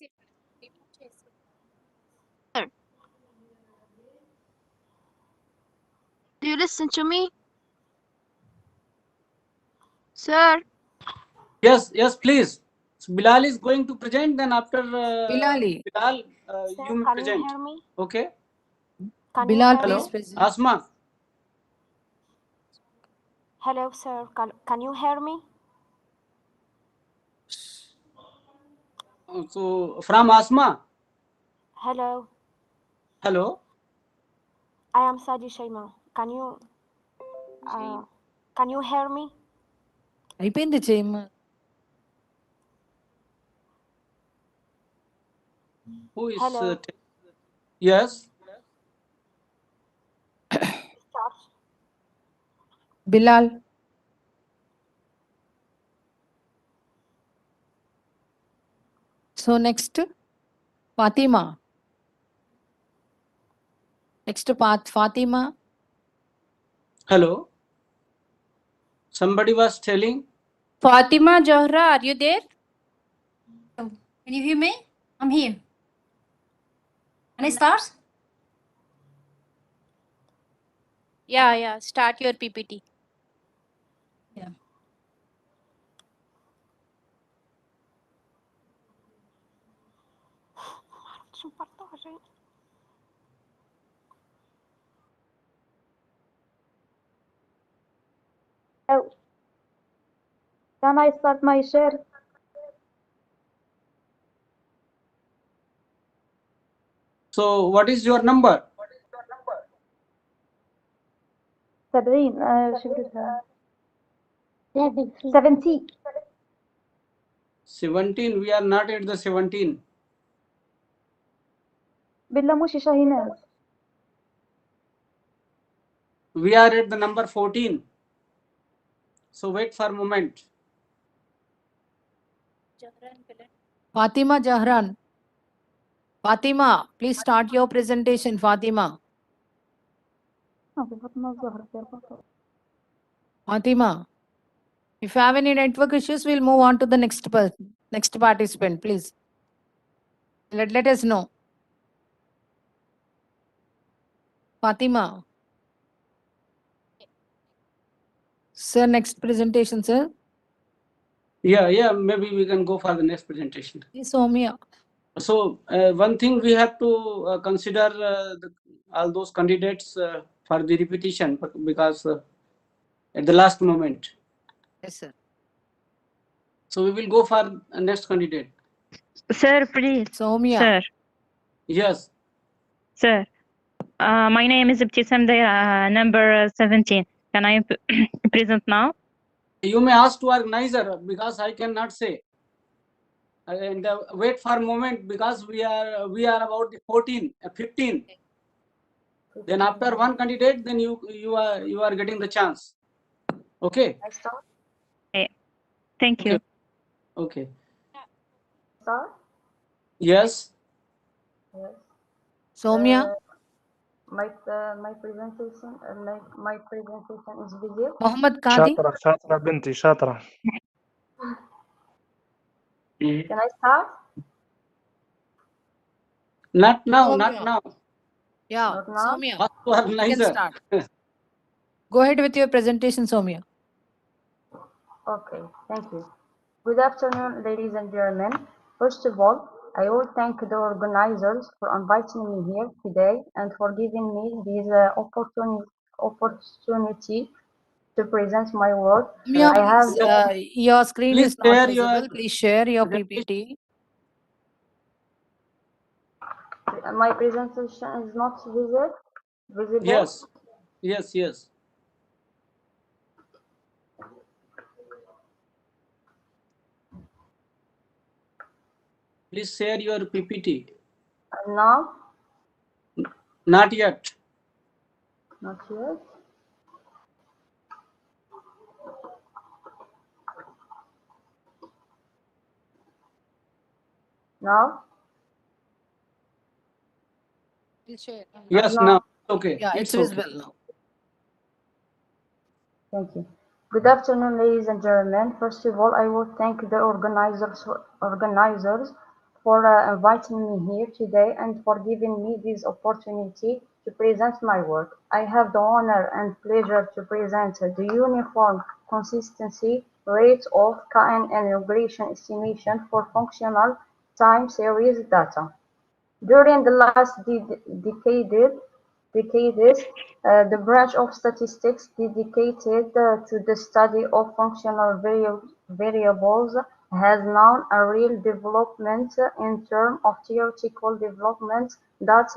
Sir, do you listen to me? Sir? Yes, yes, please. So Bilal is going to present, then after Bilali. Bilal, Sir, you may can present. you hear me? Okay. Can Bilal, you hear please me? present. Asma. Hello, sir. Can you hear me? So from Asma. Hello, Hello. I am Sadi Shaima. Can you hear me? అయిపోయింది చేయమ్మ. Who is? Hello. Yes. Start. Bilal. So next, Fatima. Next part, Fatima. Hello. Somebody was telling. Fatima Johra, are you there? Can you hear me? I'm here. Can I start? Yeah, start your PPT. Yeah. Oh, can I start my share? So what is your number? 70 شو 70 17. We are not at the 17. بالله مش شاهيناز. We are at the number 14. So wait for a moment. Fatima Jahran. Fatima, please start your presentation, Fatima. Fatima, if you have any network issues, we'll move on to the next participant, please. Let us know. Fatima. Sir, next presentation, sir. Yeah, maybe we can go for the next presentation. Soumya. So one thing we have to consider all those candidates for the repetition, because at the last moment. Yes, sir. So we will go for next candidate. Sir, please. Soumya. Sir. Yes. Sir. My name is Ibtisam Daira, number 17. Can I present now? You may ask to organizer because I cannot say. And wait for a moment because we are about the 14, 15. Then after one candidate, then you are getting the chance. Okay. Okay. Thank you. Okay. Start? Yes. Yes. Soumya. My presentation is visible. Mohammed Kadi. شاطرة بنتي شاطرة. Can I start? Not now, Soumya. not now. Yeah, Not now? Soumya. Ask to You can organizer. start. Go ahead with your presentation, Soumya. Okay, thank you. Good afternoon, ladies and gentlemen. First of all, I will thank the organizers for inviting me here today and for giving me this opportunity to present my work. Soumya, I have please, your screen Please is not share visible. your Please share your PPT. my presentation is not visible. Yes. Yes. Please share your PPT. And now? Not yet. Not yet. Now? We'll share. Yes, Now, now okay. Yeah, it's Okay. visible now. thank you. Good afternoon, ladies and gentlemen. First of all, I will thank the organizers for inviting me here today and for giving me this opportunity to present my work. I have the honor and pleasure to present the uniform consistency rate of KNN regression estimation for functional time series data. During the last decades, the branch of statistics dedicated to the study of functional variables has known a real development in terms of theoretical development that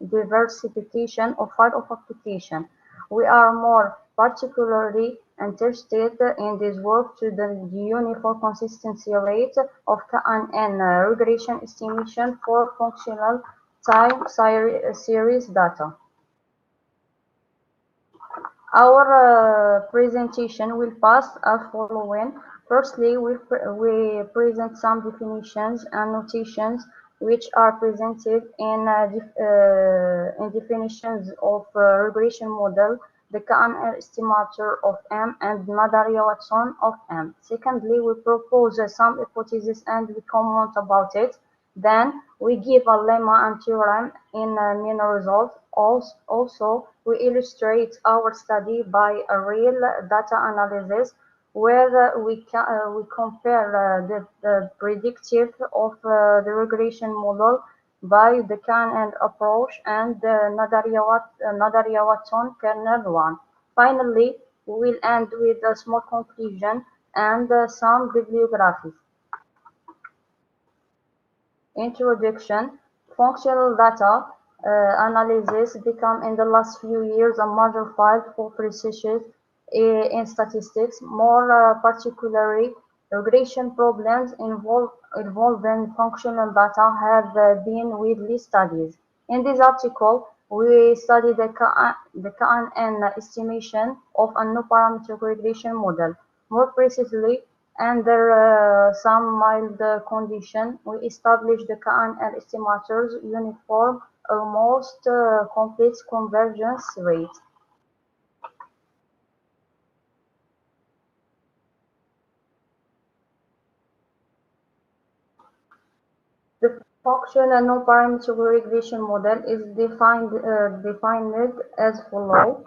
diversification of field of application. We are more particularly interested in this work to the uniform consistency rate of KNN regression estimation for functional time series data. Our presentation will pass as following. Firstly, we present some definitions and notations which are presented in definitions of regression model, the KNN estimator of M, and Nadaria-Watson of M. Secondly, we propose some hypotheses and we comment about it. Then we give a lemma and theorem in main result. Also, we illustrate our study by a real data analysis where we compare the predictive of the regression model by the KNN approach and the Nadaria-Watson kernel one. Finally, we will end with a small conclusion and some bibliography. Introduction. Functional data analysis become in the last few years a major field for precision in statistics. More particularly, regression problems involving functional data have been widely studied. In this article, we study the KNN estimation of a no-parametric regression model. More precisely, under some mild conditions, we establish the KNN estimator's uniform, almost complete convergence rate. The functional no-parametric regression model is defined as follows.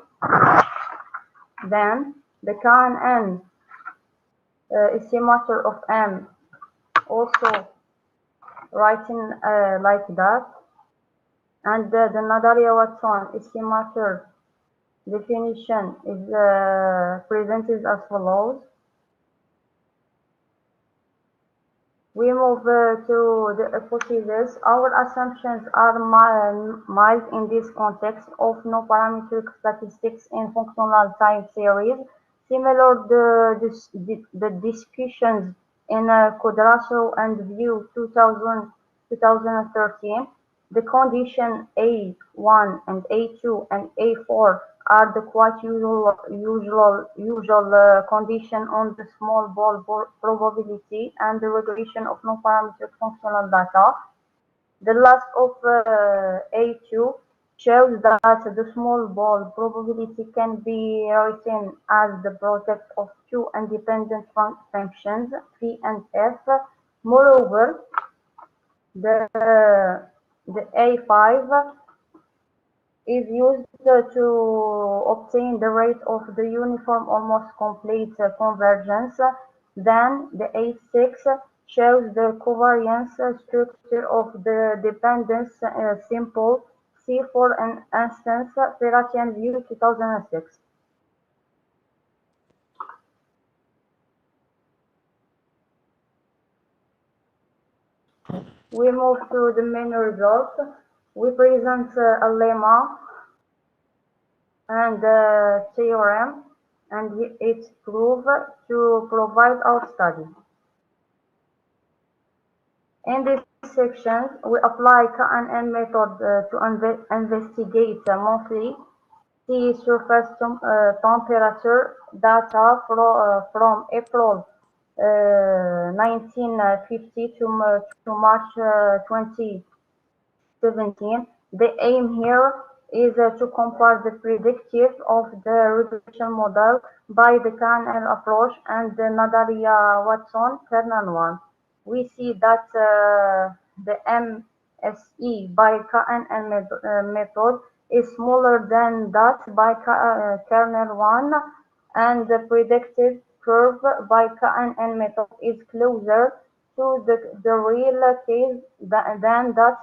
Then, the KNN estimator of M, also writing like that, and the Nadaria-Watson estimator definition is presented as follows. We move to the hypothesis. Our assumptions are mild in this context of no-parametric statistics in functional time series. Similar the discussions in Quadraso and View 2013, the condition A1 and A2 and A4 are the quite usual condition on the small ball probability and the regression of non-parametric functional data. The last of A2 shows that the small ball probability can be written as the product of two independent functions, phi and f. Moreover, the A5 is used to obtain the rate of the uniform almost complete convergence. Then the A6 shows the covariance structure of the dependence simple. See for an instance Ferratian View 2006. We move to the main result. We present a lemma and the theorem and its proof to provide our study. In this section, we apply KNN method to investigate monthly sea surface temperature data from April 1950 to March 20 17. The aim here is to compare the predictive of the regression model by the kernel approach and the Nadaria Watson kernel one. We see that the MSE by KNN method is smaller than that by kernel 1, and the predictive curve by KNN method is closer to the real case than that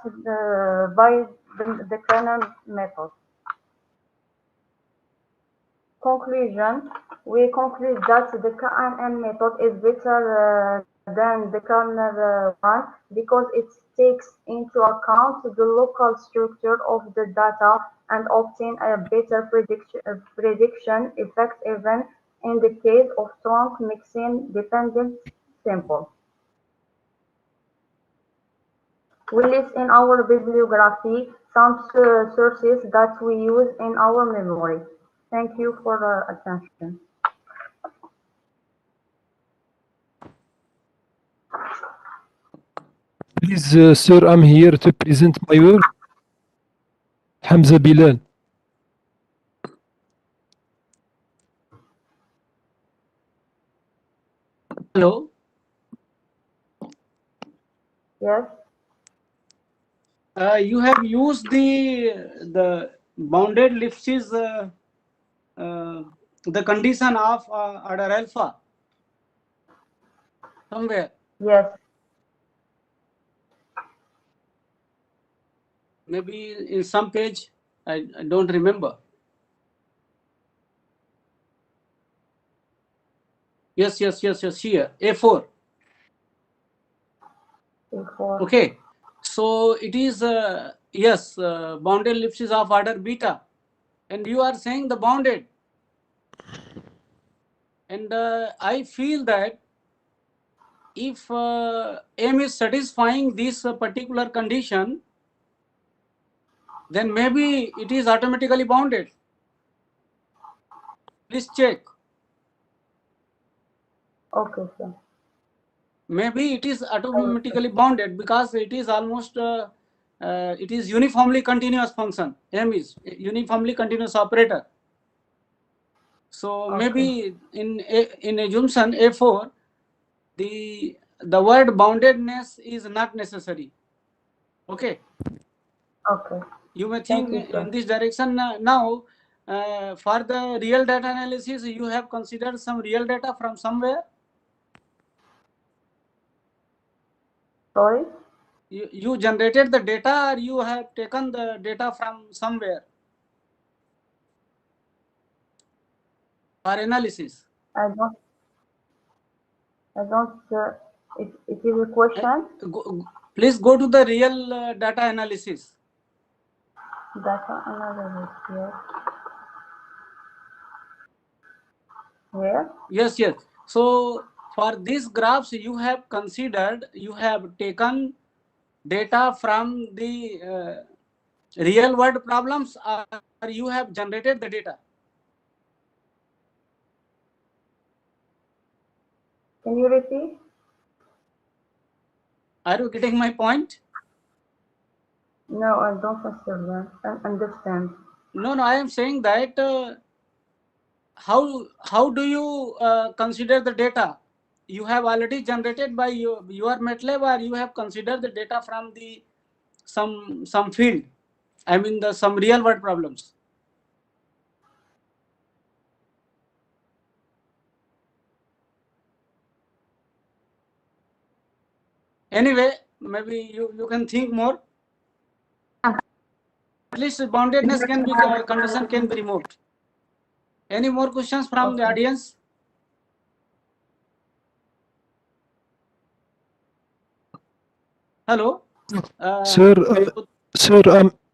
by the kernel method. Conclusion: we conclude that the KNN method is better than the kernel one because it takes into account the local structure of the data and obtain a better prediction effect even in the case of strong mixing dependent sample. We list in our bibliography some sources that we use in our memory. Thank you for your attention. Please, sir, I'm here to present my work. Hamza Bilal. Hello. Yes. You have used the bounded Lipschitz the condition of order alpha somewhere. Yes. Maybe in some page, I don't remember. Yes, here, A4. A4. Okay, so it is, yes, bounded Lipschitz of order beta. And you are saying the bounded. And I feel that if M is satisfying this particular condition, then maybe it is automatically bounded. Please check. Okay, sir. Maybe it is automatically bounded because it is almost it is uniformly continuous function. M is uniformly continuous operator. So maybe in assumption A4, the word boundedness is not necessary. Okay. Okay. You may Thank think you, sir. in this direction now. For the real data analysis, you have considered some real data from somewhere. Sorry? You generated the data, or you have taken the data from somewhere for analysis? I don't, it is a question. Please go to the real data analysis. Data analysis, yes. Where? Yes. So for these graphs, you have considered, you have taken data from the real world problems, or you have generated the data? Can you repeat? Are you getting my point? No, I don't understand. No, I am saying that how do you consider the data? You have already generated by your MATLAB, or you have considered the data from the some field? I mean some real world problems. Anyway, maybe you can think more. At least boundedness can be condition can be removed. Any more questions from the audience? Hello. Sir,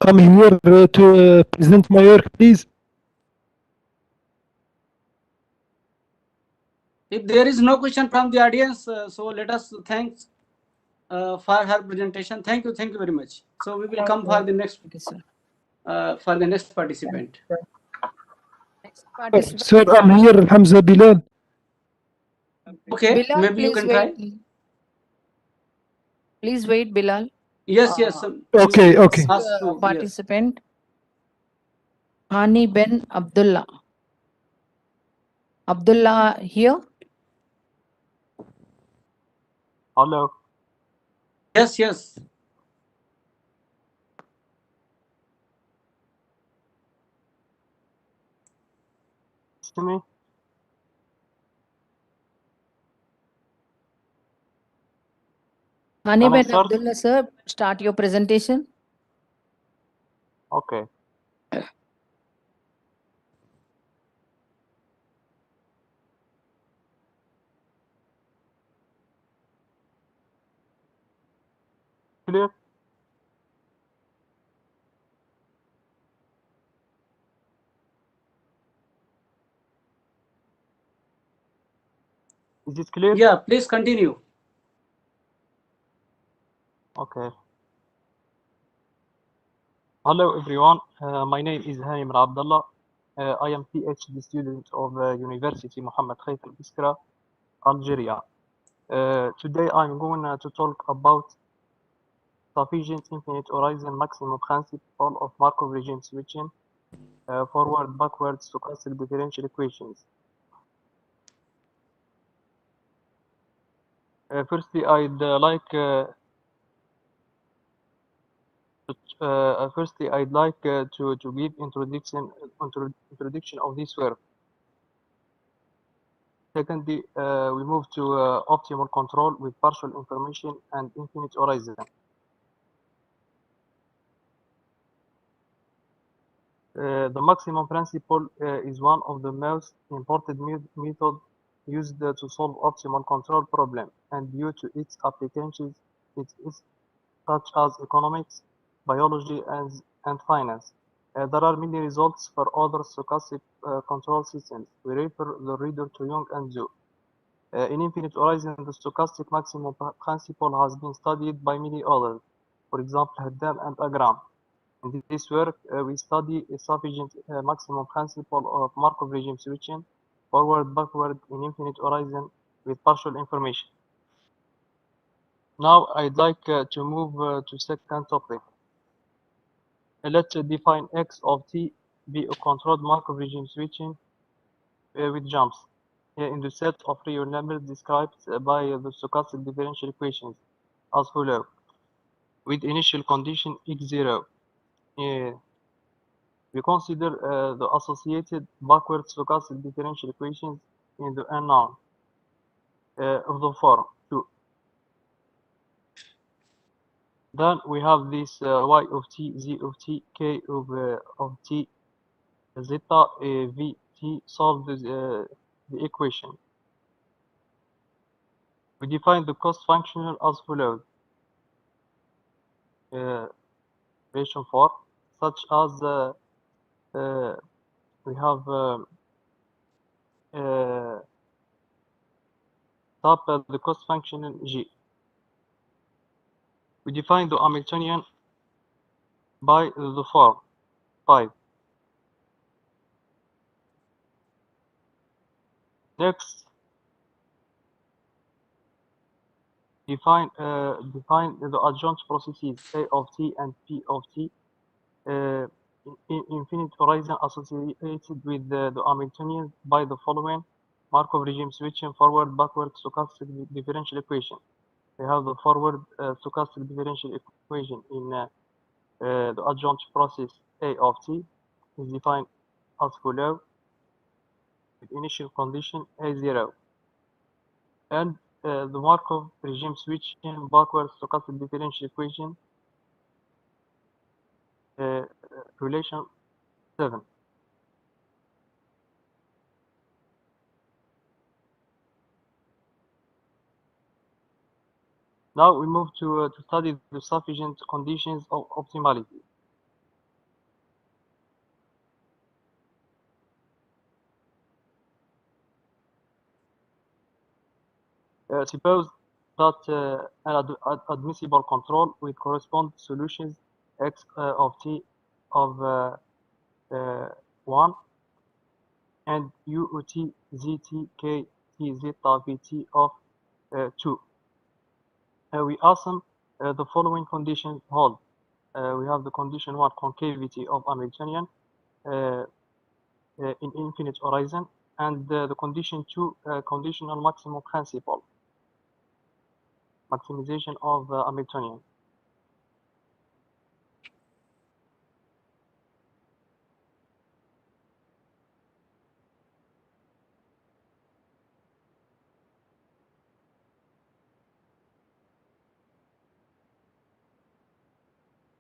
I'm here to present my work, please. If there is no question from the audience, so let us thank for her presentation. Thank you very much. So we will come for the next participant. Next participant. Sir, I'm here, Hamza Bilal. Okay, Bilal, maybe you please can wait. try. Please wait, Bilal. Yes, yes. Okay, You okay. asked to, yes. Participant Hani Ben Abdullah. Abdullah here? Hello. Yes, yes. To me? Hani Can I Ben start? Abdullah, sir, start your presentation. Okay. Clear? Is it clear? Yeah, please continue. Okay. Hello everyone. My name is Hani Ben Abdullah. I am PhD student of University Mohammed Khayf Al Biskra, Algeria. Today I'm going to talk about sufficient infinite horizon maximum principle of Markov regime switching, forward, backward, stochastic differential equations. Firstly, I'd like to give introduction of this work. Secondly, we move to optimal control with partial information and infinite horizon. The maximum principle is one of the most important methods used to solve optimal control problem, and due to its applications, it is such as economics, biology, and finance. There are many results for other stochastic control systems. We refer the reader to Young and Zhu. In infinite horizon, the stochastic maximum principle has been studied by many others, for example, Haddam and Agram. In this work, we study a sufficient maximum principle of Markov regime switching, forward, backward, in infinite horizon with partial information. Now, I'd like to move to second topic. Let's define x of t be a controlled Markov regime switching with jumps in the set of real numbers described by the stochastic differential equations as follows. With initial condition x0, we consider the associated backward stochastic differential equations in the unknown of the form 2. Then we have this y of t, z of t, k of t, zeta v t solve the equation. We define the cost function as follows. Relation 4, such as we have the cost function in g. We define the Hamiltonian by the form 5. Next, define the adjoint processes A of t and P of t in infinite horizon associated with the Hamiltonian by the following Markov regime switching forward backward stochastic differential equation. We have the forward stochastic differential equation in the adjoint process A of t is defined as follows with initial condition A0 and the Markov regime switching backward stochastic differential equation relation 7. Now we move to study the sufficient conditions of optimality. Suppose that an admissible control with corresponding solutions x of t of 1 and u of t z t k t zeta v t of 2. We assume the following conditions hold. We have the condition 1, concavity of Hamiltonian in infinite horizon, and the condition 2, conditional maximum principle, maximization of Hamiltonian.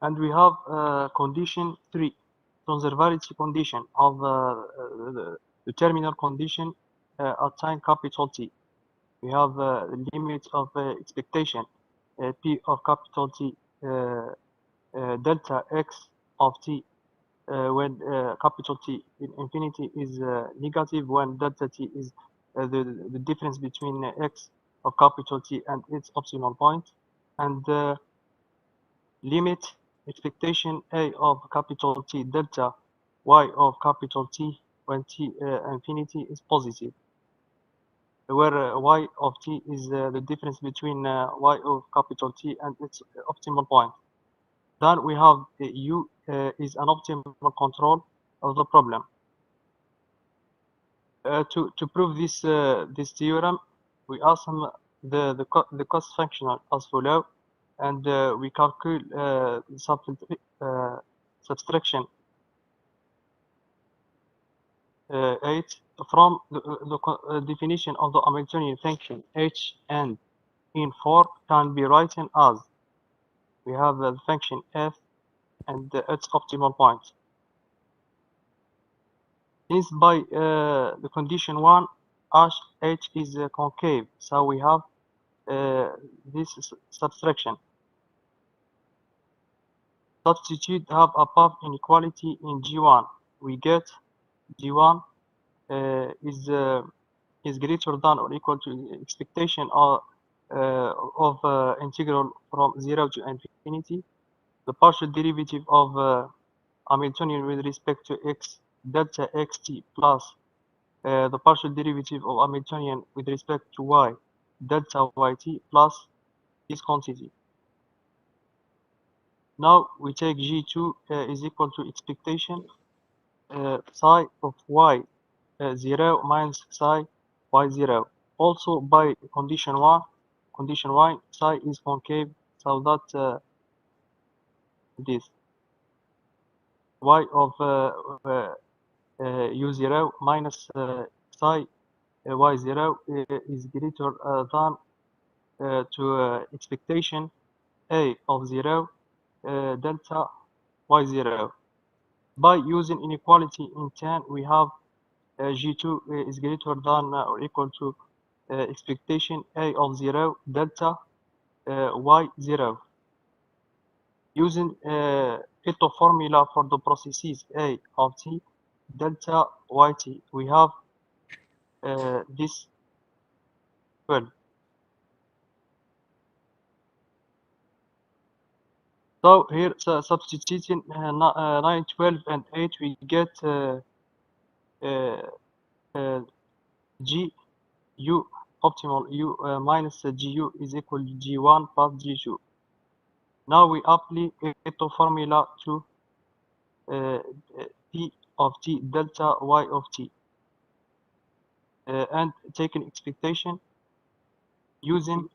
And we have condition 3, conservability condition of the terminal condition at time capital T. We have limit of expectation P of capital T delta X of T when capital T in infinity is negative, when delta T is the difference between X of capital T and its optimal point, and limit expectation A of capital T delta Y of capital T when T infinity is positive, where Y of T is the difference between Y of capital T and its optimal point. Then we have U is an optimal control of the problem. To prove this this theorem, we assume the cost function as follow, and we calculate subtraction 8 from the definition of the Hamiltonian function h and in 4 can be written as we have the function f and its optimal point. Since by the condition 1 h is concave, so we have this subtraction. Substitute have above inequality in G1. We get G1 is greater than or equal to expectation of integral from 0 to infinity. The partial derivative of Hamiltonian with respect to x delta xt plus the partial derivative of Hamiltonian with respect to y delta yt plus this quantity. Now we take G2 is equal to expectation psi of y 0 minus psi y0. Also by condition 1, psi is concave, so that this y of u0 minus psi y0 is greater than to expectation a of 0 delta y0. By using inequality in 10, we have G2 is greater than or equal to expectation A of 0 delta y0. Using Ito formula for the processes A of t delta yt, we have this 12. So here, substituting 9, 12, and 8, we get G u optimal u minus gu is equal to g1 plus g2. Now we apply Ito formula to p of t delta y of t and take an expectation using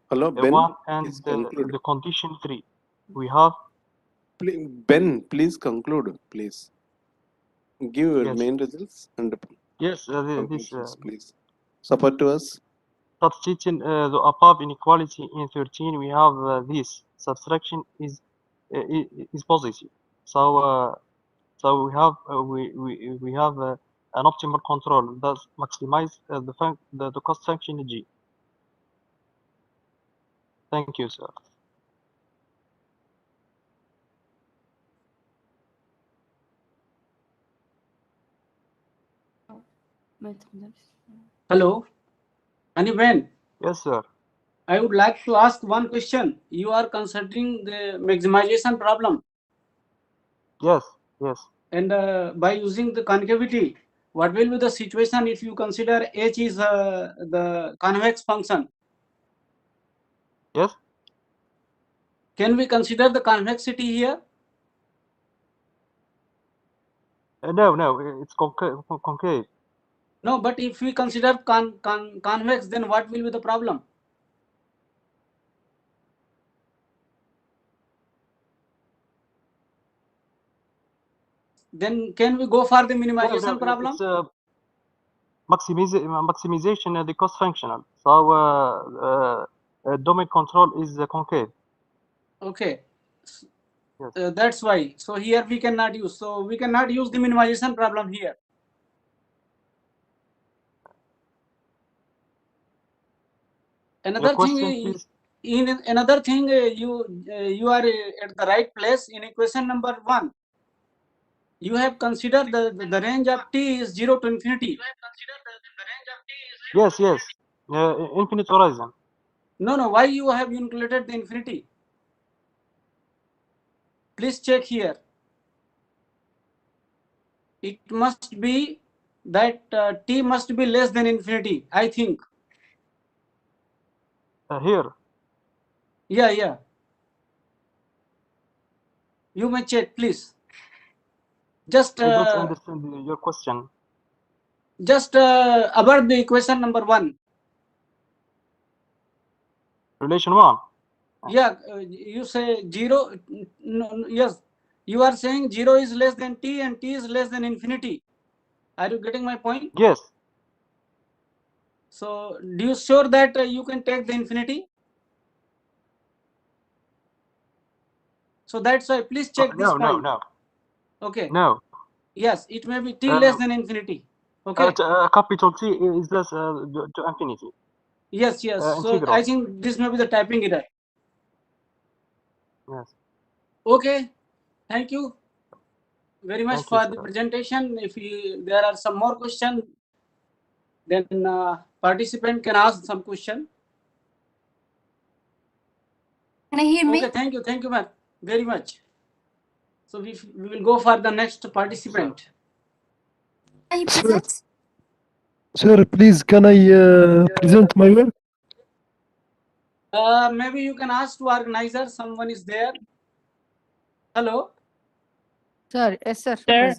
Hello, Ben. 1 and Conclude. the condition 3. We have Ben, please conclude, please. Give your yes. main results and Yes, conclusions, please. Support to us. Substituting the above inequality in 13, we have this subtraction is positive. So so we have an optimal control that maximize the cost function G. Thank you, sir. Hello, Aniben. Yes, sir. I would like to ask one question. You are considering the maximization problem. Yes, yes. And by using the concavity, what will be the situation if you consider h is the convex function? Yes. Can we consider the convexity here? No, it's concave. No, but if we consider convex, then what will be the problem? Then can we go for the minimization problem? It's maximization of the cost functional. So domain control is concave. Okay. That's why. So here we cannot use. So we cannot use the minimization problem here. Another thing, you are at the right place in equation number 1. You have considered the range of t is 0 to infinity. Yes. Infinite horizon. No. Why you have included the infinity? Please check here. It must be that t must be less than infinity, I think. Here. Yeah. You may check, please. Just I don't understand your question. Just about the equation number 1. Relation 1. Yeah, you say 0. No, yes, you are saying 0 is less than t and t is less than infinity. Are you getting my point? Yes. So, do you sure that you can take the infinity? So that's why please check this point. No. Okay. No. Yes, it may be t less than infinity. Okay. Capital T is less to infinity. Yes. So integral. I think this may be the typing error. Yes. Okay. Thank you very much Thank you, for the sir. presentation. If there are some more questions, then participant can ask some question. Can I hear me? Okay, thank you, ma'am, very much. So we will go for the next participant. Sir, please, can I present my work? Maybe you can ask to organizer. Someone is there. Hello. Sir, yes, sir. Sir.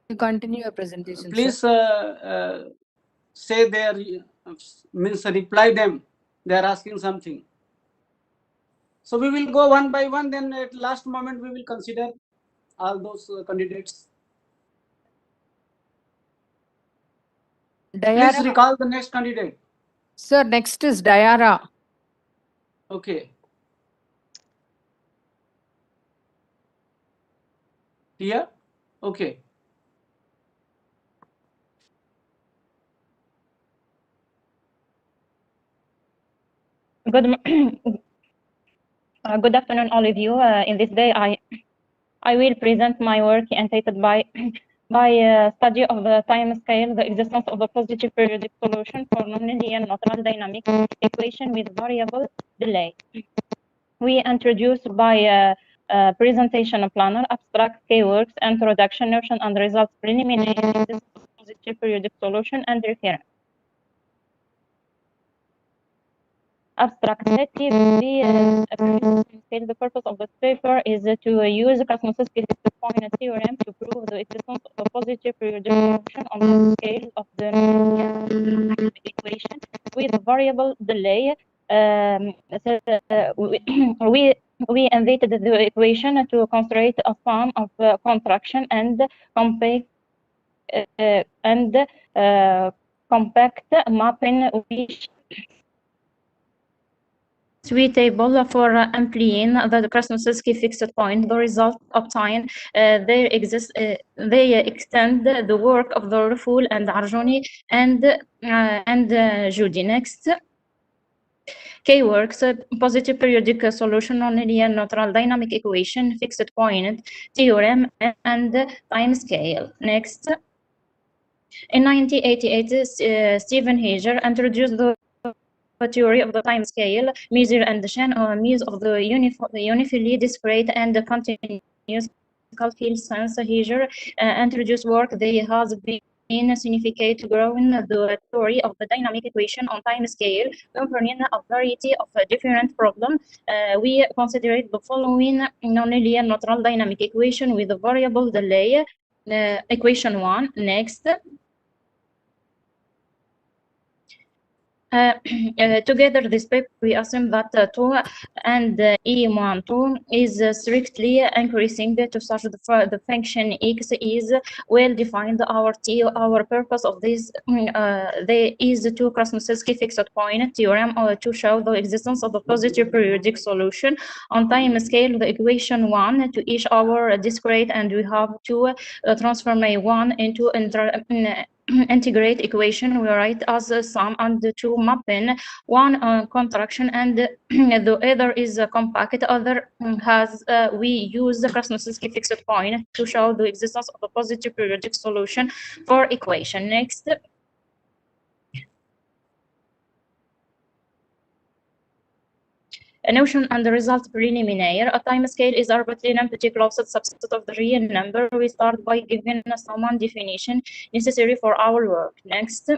You continue your presentation, Please sir. say their means reply them. They are asking something. So we will go one by one. Then at last moment we will consider all those candidates. Diara. Please recall the next candidate. Sir, next is Diara. Okay. Here? Okay. Good afternoon, all of you. In this day, I will present my work entitled by study of the time scale, the existence of a positive periodic solution for nonlinear natural dynamic equation with variable delay. We introduce by presentation of planner, abstract K-works, introduction, notion, and results preliminary analysis of positive periodic solution and reference. Abstract the purpose of this paper is to use Krasnodar-Sofia theorem to prove the existence of a positive periodic solution on the scale of the nonlinear equation with variable delay. We invented the equation to construct a sum of contraction and compact mapping which suitable for amplifying the Krasnodar fixed point. The result obtained they extend the work of the Raful and Arjoni and Judy. Next, K-works, positive periodic solution on linear neutral dynamic equation, fixed point theorem, and time scale. Next, in 1988, Stephen Hager introduced the theory of the time scale, measure and Shan means of the uniformly discrete and continuous field. Since Hager introduced work, they has been significant growing the theory of the dynamic equation on time scale governing a variety of different problems. We considered the following nonlinear natural dynamic equation with a variable delay. Equation 1. Next. Together, this paper, we assume that 2 and E12 is strictly increasing to such the function x is well defined. Our purpose of this there is to Krasnodębski fixed point theorem to show the existence of the positive periodic solution on time scale the equation 1 to each our discrete, and we have to transform a1 into integrate equation. We write as a sum and two mapping, one contraction and the other is compact. Other has we use the Krasnodębski fixed point to show the existence of a positive periodic solution for equation. Next. A notion and the result preliminary. A time scale is arbitrary empty closed subset of the real number. We start by giving someone definition necessary for our work. Next.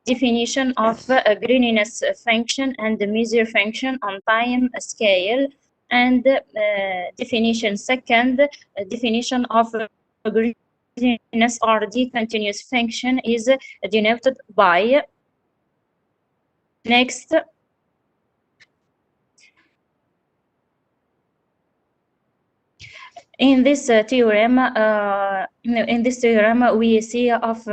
Definition of a greeniness function and the measure function on time scale. And definition second, definition of a greeniness RD continuous function is denoted by. Next. In this theorem, we see of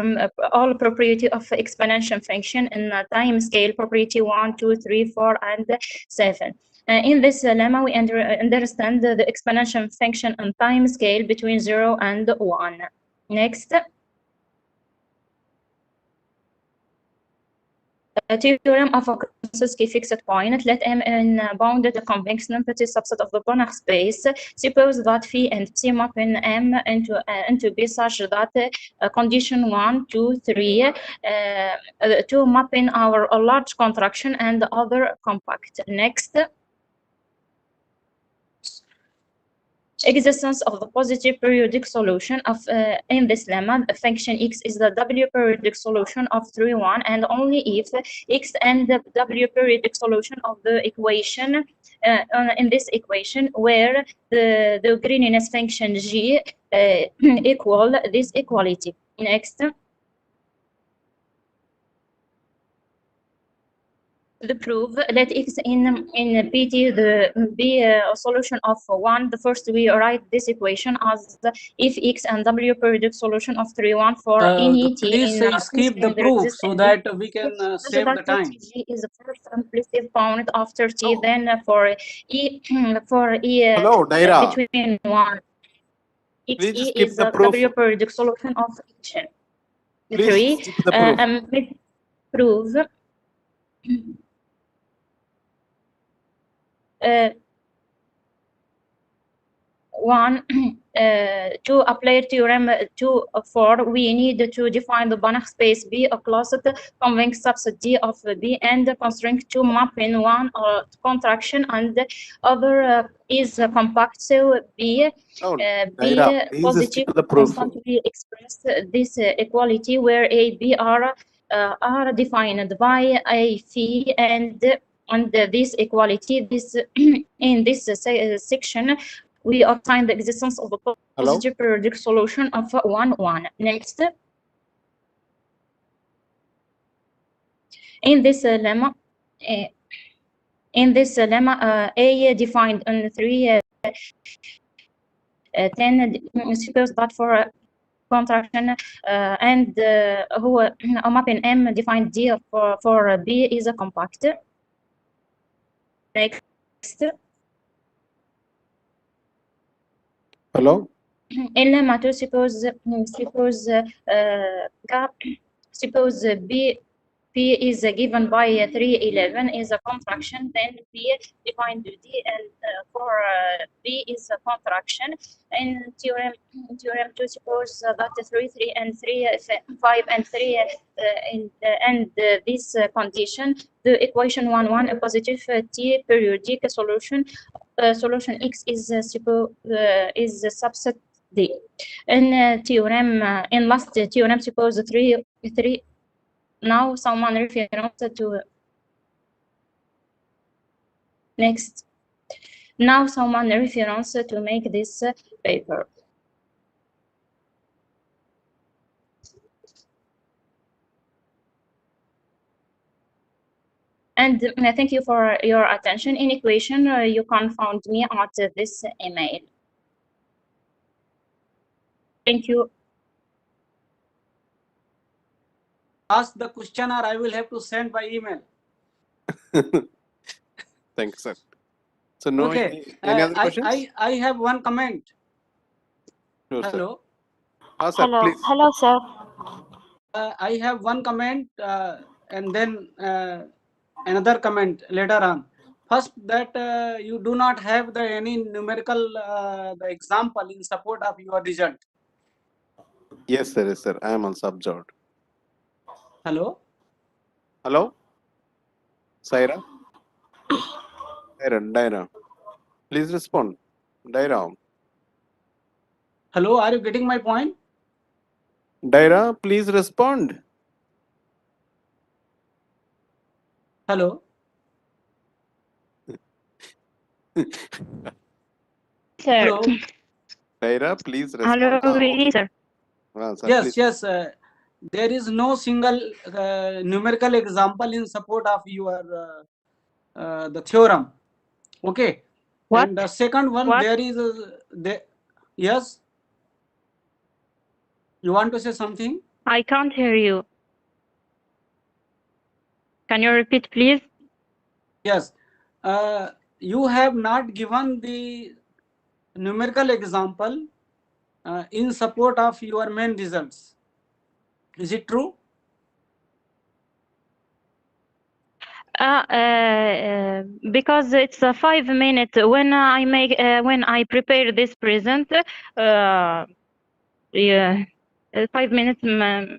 all property of exponential function in time scale property 1, 2, 3, 4, and 7. In this lemma, we understand the exponential function on time scale between 0 and 1. Next. A theorem of a Krasnodębski fixed point. Let M in bounded convex numpty subset of the Banach space. Suppose that phi and psi map in M into B such that condition 1, 2, 3 to map in our large contraction and the other compact. Next. Existence of the positive periodic solution of in this lemma, the function x is the W periodic solution of 3, 1, and only if x and the W periodic solution of the equation in this equation where the greeniness function g equal this equality. Next. The proof, let x in pt be a solution of 1. The first we write this equation as if x and W periodic solution of 3, 1 for any t please in skip the proof so that we can save the time. G is the first implicit point after t. Then for e Hello, Daira. between 1 Please xe skip is the the proof. W periodic solution of equation. Please 3 skip the proof. prove one to apply theorem 2 4 we need to define the Banach space B a closed convex subset D of B and constraint to map in one contraction and other is compact. So B Daira, please positive skip the proof. constantly express this equality where A B are defined by a phi and this equality. This in this section we obtain the existence of a positive periodic solution of 1, 1. Next. In this lemma, A defined in 3 10 suppose that for contraction and who a map in M defined D for B is a compact. Next. Hello. In lemma 2, suppose P is given by 3, 11 is a contraction, then P defined D and for B is a contraction. In theorem 2, suppose that 3, 3 and 3, 5 and 3 and this condition, the equation 1, 1 a positive T periodic solution solution X is is subset D. In theorem, in last theorem, suppose three. Now someone reference to next. Now someone reference to make this paper. And thank you for your attention. Any question, you can find me at this email. Thank you. Ask the question or I will have to send by email. Thanks, sir. So no, Okay. any other questions? I have one comment. No, Hello. Sir. Sir, Hello, please. hello, sir. I have one comment and then another comment later on. First, that you do not have the any numerical the example in support of your result. Yes, sir. Yes, sir. I am also observed. Hello. Hello. Saira. Daira. Please respond. Daira. Hello. Are you getting my point? Daira, please respond. Hello. Sir. Hello. Daira, please respond. Hello, Okay. sir. Sir, Yes, please. yes. There is no single numerical example in support of your the theorem. Okay. What? And the second one, What? there is yes. You want to say something? I can't hear you. Can you repeat, please? Yes. You have not given the numerical example in support of your main results. Is it true? Because it's 5 minutes when I prepare this present. Yeah, 5 minutes. I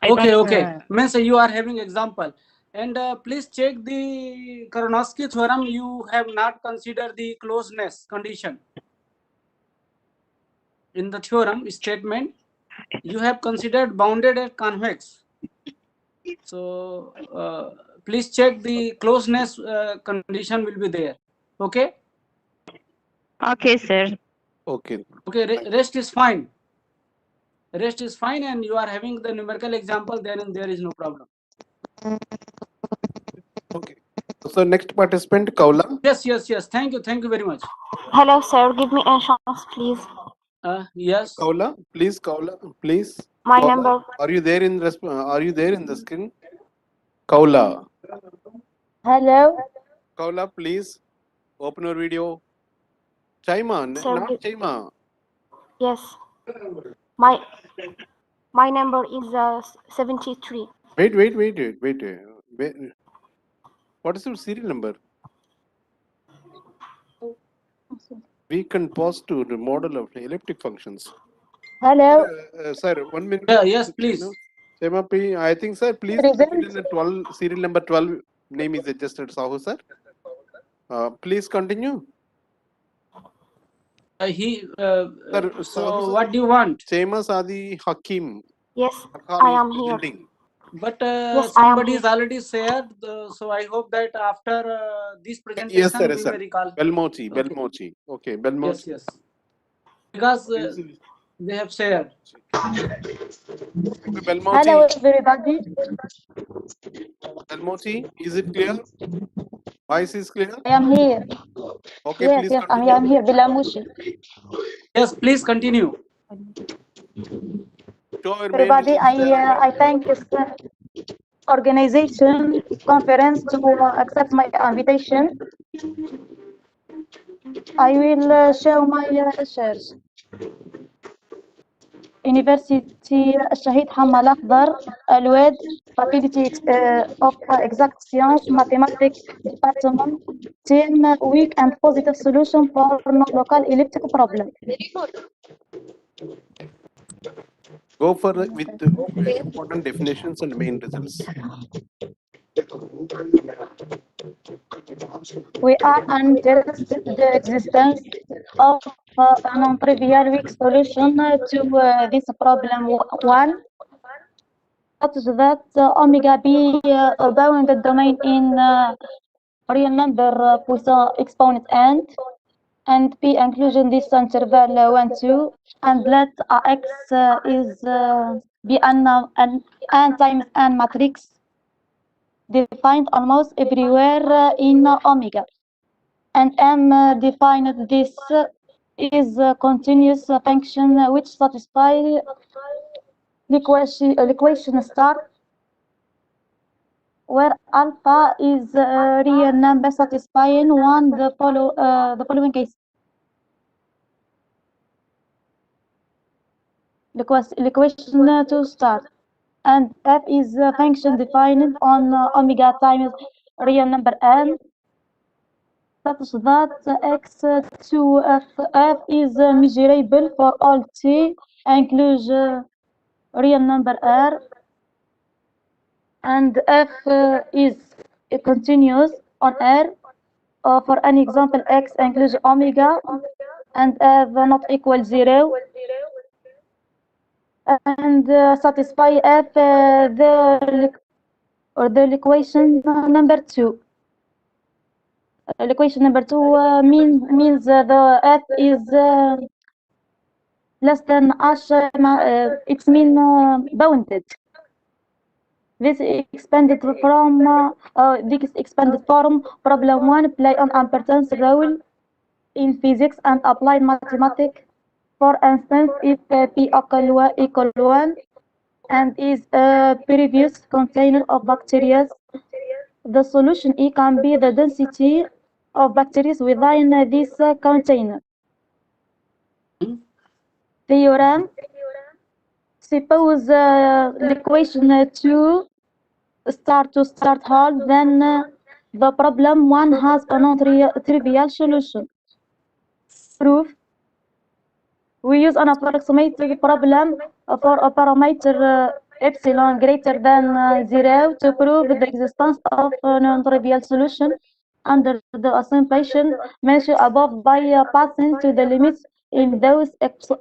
Okay, don't. okay. Means you are having example. And please check the Karonowski theorem. You have not considered the closeness condition. In the theorem statement, you have considered bounded and convex. So please check the closeness condition will be there. Okay. Okay, sir. Okay. Okay. Rest is fine. Rest is fine, and you are having the numerical example. Then there is no problem. Okay. So next participant, Kaula. Yes, yes, yes. Thank you very much. Hello, sir. Give me a chance, please. Yes. Kaula, please. My Kaula, number. are you there in the screen? Kaula. Hello. Kaula, please open your video. Chaima, Sir, not Chaima. yes. My number is 73. Wait. What is your serial number? We can pause to the model of elliptic functions. Hello. Sir, 1 minute. Yeah, yes, please. Chaima, I think, sir, please serial number 12 name is adjusted. Sahu, sir. Please continue. Sir, so what do you want? Chaima Sadi Hakim. Yes, I am here. But Yes, I am somebody here. is already shared, so I hope that after this presentation Yes, sir. we may recall. Belmochi. Okay, Belmochi. Yes, yes. Because they have shared. Belmochi. Hello, everybody. Belmochi, is it clear? Voice is clear? I am here. Okay, Yes, please yes, I continue. am here. Bilamushi. Yes, please continue. Everybody, I thank this organization conference to accept my invitation. I will show my shares. University الشهيد حمال أخضر الواد Faculty of Exact Science Mathematics Department Team Weak and Positive Solution for Non-Local Elliptic Problem. Go for with very important definitions and main results. We are under the existence of a non-trivial weak solution to this problem one, such that omega be a bounded domain in real number puissant exponent and P inclusion this interval 1, 2, and let X is be an times n matrix defined almost everywhere in omega. And M defined this is a continuous function which satisfies the equation star where alpha is a real number satisfying the following case. The equation to start, and f is a function defined on omega times real number n, such that x to f is measurable for all t includes real number r, and f is continuous on r. For an example, x includes omega and f not equal 0, and satisfy f the equation number 2. Equation number 2 means the f is less than h. It's mean bounded. This expanded from problem 1 play an importance role in physics and applied mathematics. For instance, if P equal 1 and is a previous container of bacteria, the solution E can be the density of bacteria within this container. Theorem. Suppose the equation 2 start hold, then the problem 1 has a non-trivial solution. Proof. We use an approximate problem for a parameter epsilon greater than 0 to prove the existence of a non-trivial solution under the assumption mentioned above by passing to the limits in those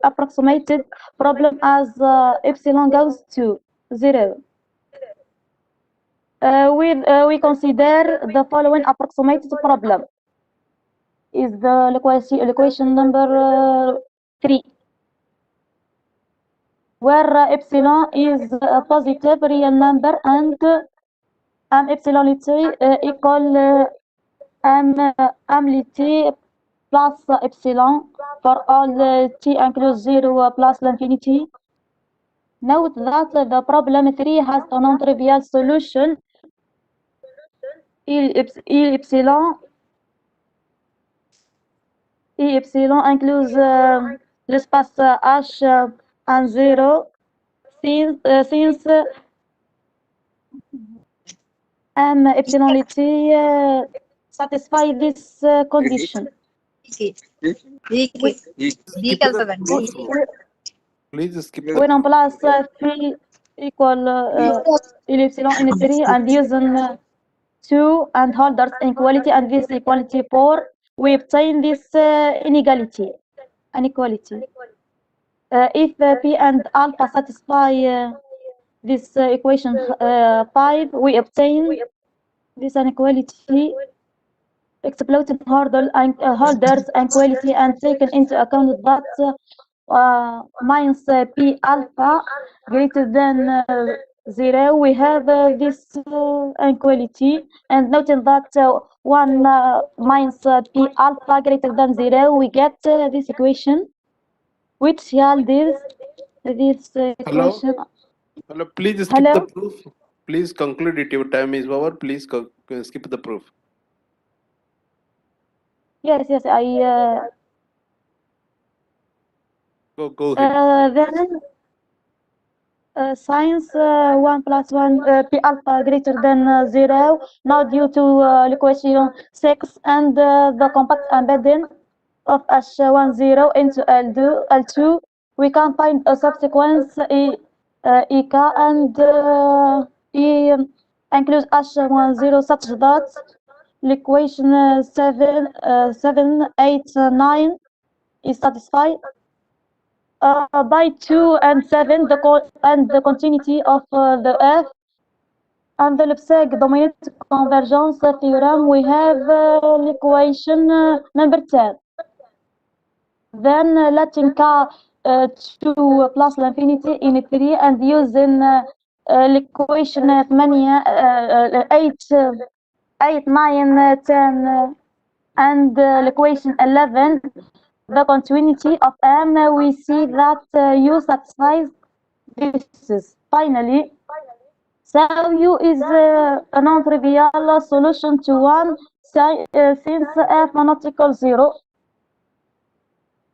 approximated problem as epsilon goes to 0. We consider the following approximated problem. Is the equation number 3, where epsilon is a positive real number and epsilon equal t plus epsilon for all t includes 0 plus infinity. Note that the problem 3 has a non-trivial solution. E epsilon includes l'espace h and 0 since epsilon satisfy this condition. Please skip the When plus 3 equal epsilon in 3 and using 2 and holders inequality and this equality 4, we obtain this inequality. If P and alpha satisfy this equation 5, we obtain this inequality exploiting holders inequality and taken into account that minus P alpha greater than 0, we have this inequality, and noting that 1 minus P alpha greater than 0, we get this equation, which yields this equation. Hello, please skip the proof. Please conclude it. Your time is over. Please skip the proof. Yes, I go ahead. Then since 1 plus 1 P alpha greater than 0, now due to equation 6 and the compact embedding of H10 into L2, we can find a subsequence EK and E includes H10 such that Equation 7, 8, 9 is satisfied. By 2 and 7, the continuity of the F and the Lipsig dominant convergence theorem, we have equation number 10. Then letting K to plus l'infinity in 3 and using equation 8, 9, 10 and equation 11, the continuity of M, we see that U satisfies this. Finally, so U is a non-trivial solution to 1 since F not equal 0.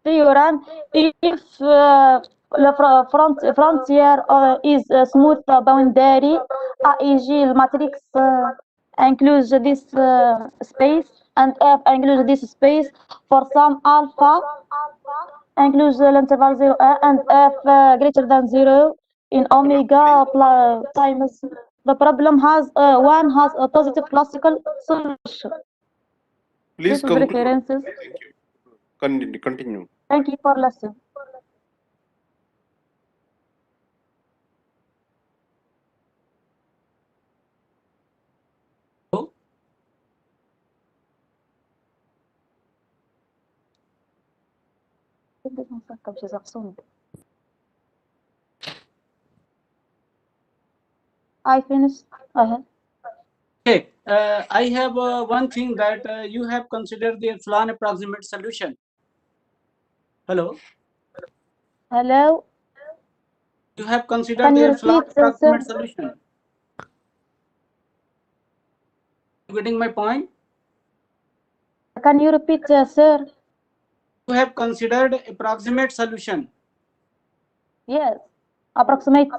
Theorem, if the frontier is a smooth boundary, i.e. the matrix includes this space and F includes this space for some alpha includes the interval 0 and F greater than 0 in omega times. The problem has one has a positive classical solution. Please This is conclude. references. Thank you. Continue. Thank you for listening. I finished. Okay, I have one thing that you have considered the epsilon approximate solution. Hello. Hello. You have considered Can the you epsilon repeat, approximate sir? solution. You getting my point? Can you repeat, sir? You have considered approximate solution. Yes, approximate.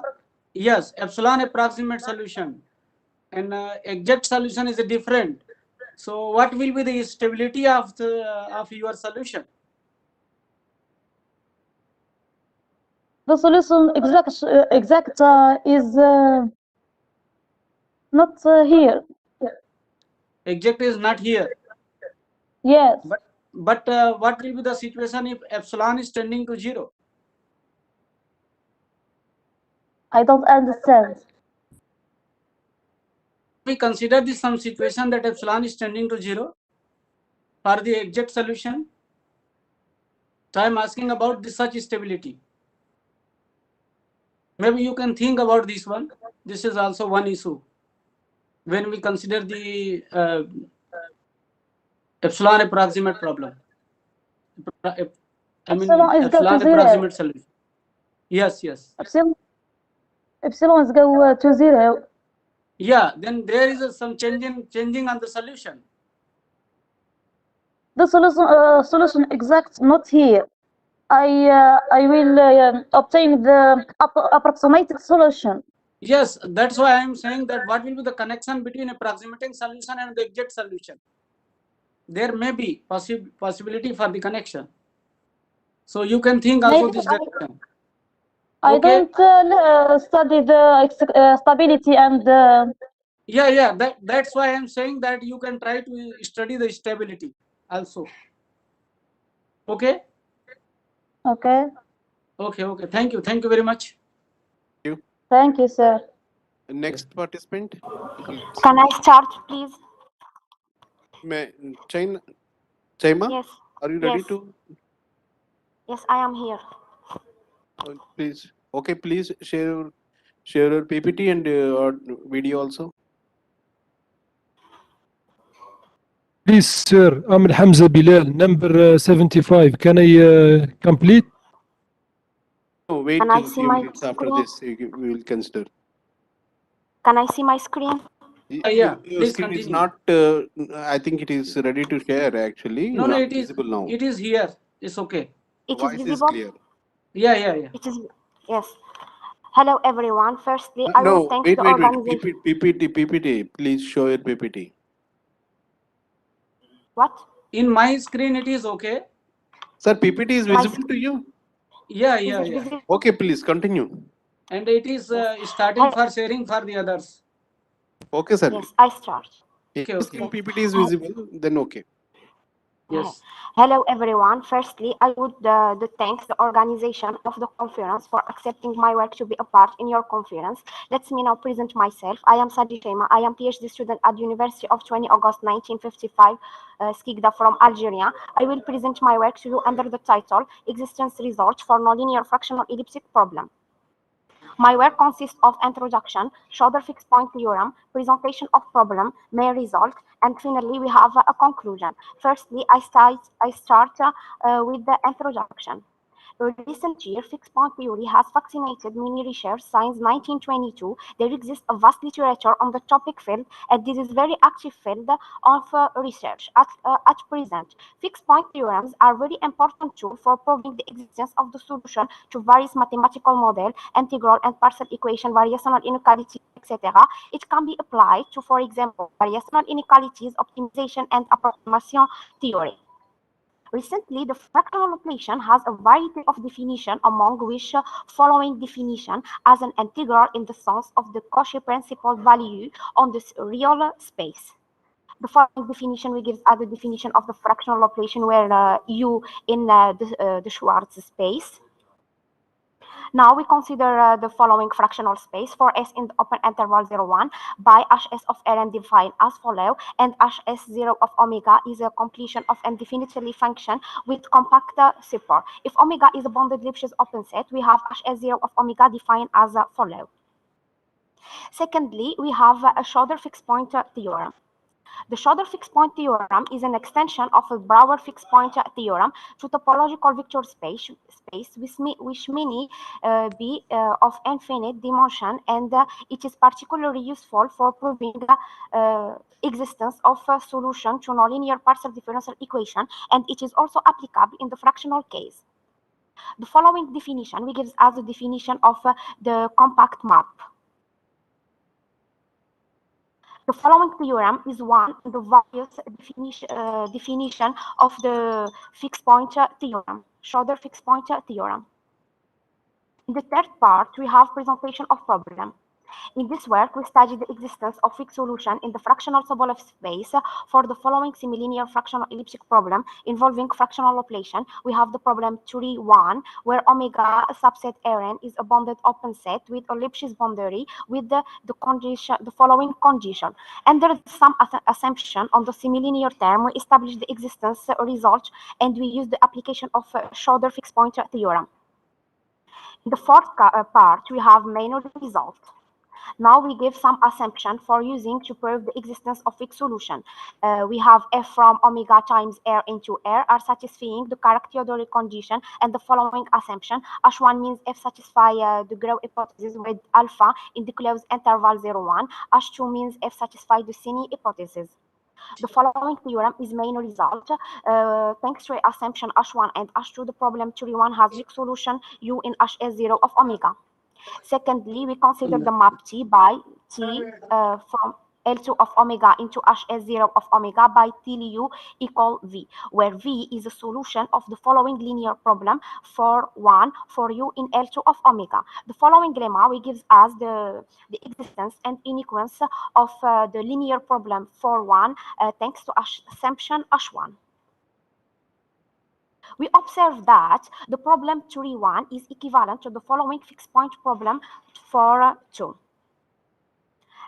Yes, epsilon approximate solution, and exact solution is different. So, what will be the stability of your solution? The solution exact is not here. Exact is not here. Yes. But what will be the situation if epsilon is tending to 0? I don't understand. We consider this some situation that epsilon is tending to 0 for the exact solution. So I am asking about this such stability. Maybe you can think about this one. This is also one issue when we consider the epsilon approximate problem. I mean, epsilon approximate solution. Yes, yes. Epsilon is go to 0. Yeah, then there is some changing on the solution. The solution exact not here. I will obtain the approximated solution. Yes, that's why I am saying that what will be the connection between approximating solution and the exact solution? There may be possibility for the connection. So you can think also Maybe this direction. I don't study the stability and. Yeah. That's why I am saying that you can try to study the stability also. Okay. Okay. Okay. Thank you very much. Thank you, sir. Next participant. Can I start, please? Chaima, Yes. are you ready Yes. to? Yes, I am here. Please. Okay, please share your PPT and or video also. Please, sir, I'm Hamza Bilal, number 75. Can I complete? No, wait Can I a see few my minutes after screen? this. We will consider. Can I see my screen? Yeah, Your please screen is continue. not. I think it is ready to share. Actually, No, not it is visible now. It is here. It's okay. It is Voice is visible? clear. Yeah. It is. Yes. Hello, everyone. Firstly, I will No, thank wait. the organization. PPT. Please show your PPT. What? In my screen, it is okay. Sir, PPT is visible to you? Yeah. Is it visible? Okay, please continue. And it is starting for sharing for the others. Okay, sir. Yes, I start. If screen PPT is visible, then okay. Yes. Hello everyone. Firstly, I would thank the organization of the conference for accepting my work to be a part in your conference. Let me now present myself. I am Sadi Shema. I am PhD student at University of 20 August 1955, Skikda from Algeria. I will present my work to you under the title Existence Results for Nonlinear Fractional Elliptic Problem. My work consists of introduction, shoulder fixed point theorem, presentation of problem, main result, and finally we have a conclusion. Firstly, I start with the introduction. In recent years, fixed point theory has fascinated many researchers since 1922. There exists a vast literature on the topic field, and this is very active field of research at present. Fixed point theorems are very important tool for proving the existence of the solution to various mathematical model, integral and partial equation, variational inequality, etc. It can be applied to, for example, variational inequalities, optimization, and approximation theory. Recently, the fractional operation has a variety of definition, among which following definition as an integral in the sense of the Cauchy principal value on this real space. The following definition we give as the definition of the fractional operation, where U in the Schwarz space. Now we consider the following fractional space for S in the open interval 0,1 by Hs of Ln defined as follow, and Hs0 of omega is a completion of indefinitely function with compact support. If omega is a bounded Lipschitz open set, we have Hs0 of omega defined as follow. Secondly, we have a Schroeder fixed point theorem. The Schroeder fixed point theorem is an extension of a Brouwer fixed point theorem to topological vector space which may be of infinite dimension, and it is particularly useful for proving the existence of a solution to nonlinear partial differential equation, and it is also applicable in the fractional case. The following definition we give as a definition of the compact map. The following theorem is one of the various definition of the fixed point theorem, Schroeder fixed point theorem. In the third part, we have presentation of problem. In this work, we study the existence of fixed solution in the fractional Sobolev space for the following semilinear fractional elliptic problem involving fractional operation. We have the problem 3.1, where omega subset Rn is a bounded open set with a Lipschitz boundary with the following condition. Under some assumption on the semilinear term, we establish the existence result, and we use the application of Schroeder fixed point theorem. In the fourth part, we have main result. Now we give some assumption for using to prove the existence of fixed solution. We have f from omega times r into r are satisfying the characteristic condition, and the following assumption. H1 means f satisfy the Grau hypothesis with alpha in the closed interval 0,1. H2 means f satisfy the Cini hypothesis. The following theorem is main result. Thanks to assumption H1 and H2, the problem 3.1 has fixed solution U in Hs0 of omega. Secondly, we consider the map T by T from L2 of omega into Hs0 of omega by TLU equal V, where V is a solution of the following linear problem for 1 for U in L2 of omega. The following lemma we give as the existence and inequence of the linear problem for 1 thanks to assumption H1. We observe that the problem 3.1 is equivalent to the following fixed point problem for 2.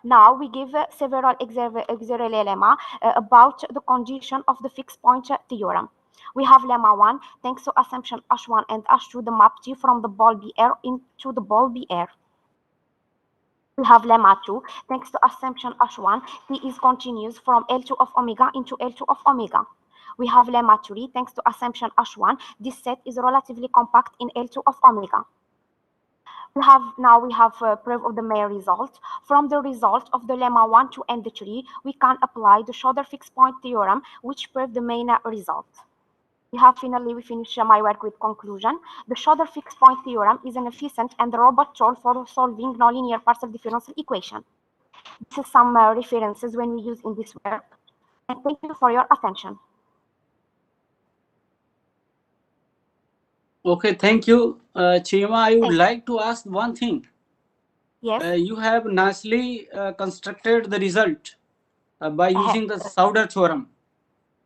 Now we give several auxiliary lemma about the condition of the fixed point theorem. We have lemma 1, thanks to assumption H1 and H2, the map T from the ball BR into the ball BR. We have lemma 2, thanks to assumption H1, T is continuous from L2 of omega into L2 of omega. We have lemma 3, thanks to assumption H1, this set is relatively compact in L2 of omega. We have proof of the main result. From the result of the lemma 1, 2, and 3, we can apply the Schroeder fixed point theorem, which proves the main result. We finish my work with conclusion. The Schroeder fixed point theorem is an efficient and robust tool for solving nonlinear partial differential equation. This is some references when we use in this work. And thank you for your attention. Okay, thank you, Chima. I would like to ask one thing. Yes. You have nicely constructed the result. by using the Sauder theorem.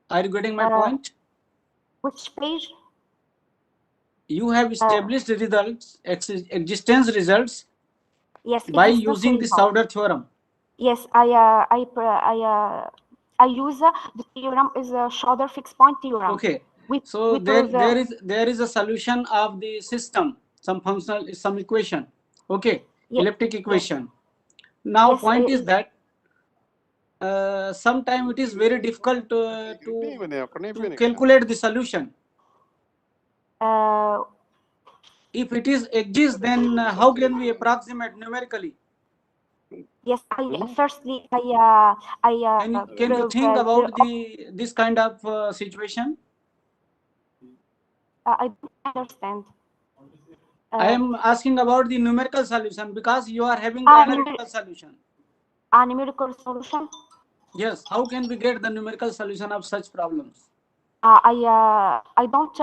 Are you getting my point? Which page? You have established results, existence results, yes, by using the Sauder theorem. Yes, I use the theorem is a Schroeder fixed point theorem. Okay. So there is a solution of the system, some equation. Okay. Elliptic equation. Now point is that sometimes it is very difficult to calculate the solution. If it is exists, then how can we approximate numerically? Yes, firstly, can you think about this kind of situation? I don't understand. I am asking about the numerical solution because you are having the analytical solution. A numerical solution? Yes. How can we get the numerical solution of such problems? I don't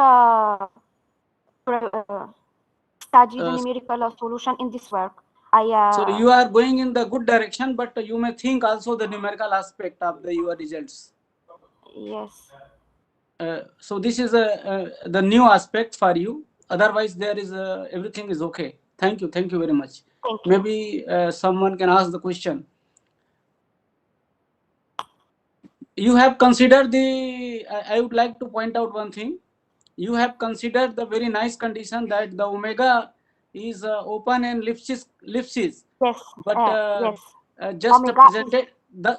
study the numerical solution in this work. So you are going in the good direction, but you may think also the numerical aspect of your results. Yes. So this is the new aspect for you. Otherwise, there is everything is okay. Thank you very much. Thank you. Maybe someone can ask the question. You have considered the. I would like to point out one thing. You have considered the very nice condition that the omega is open and Lipschitz. Yes. But yes.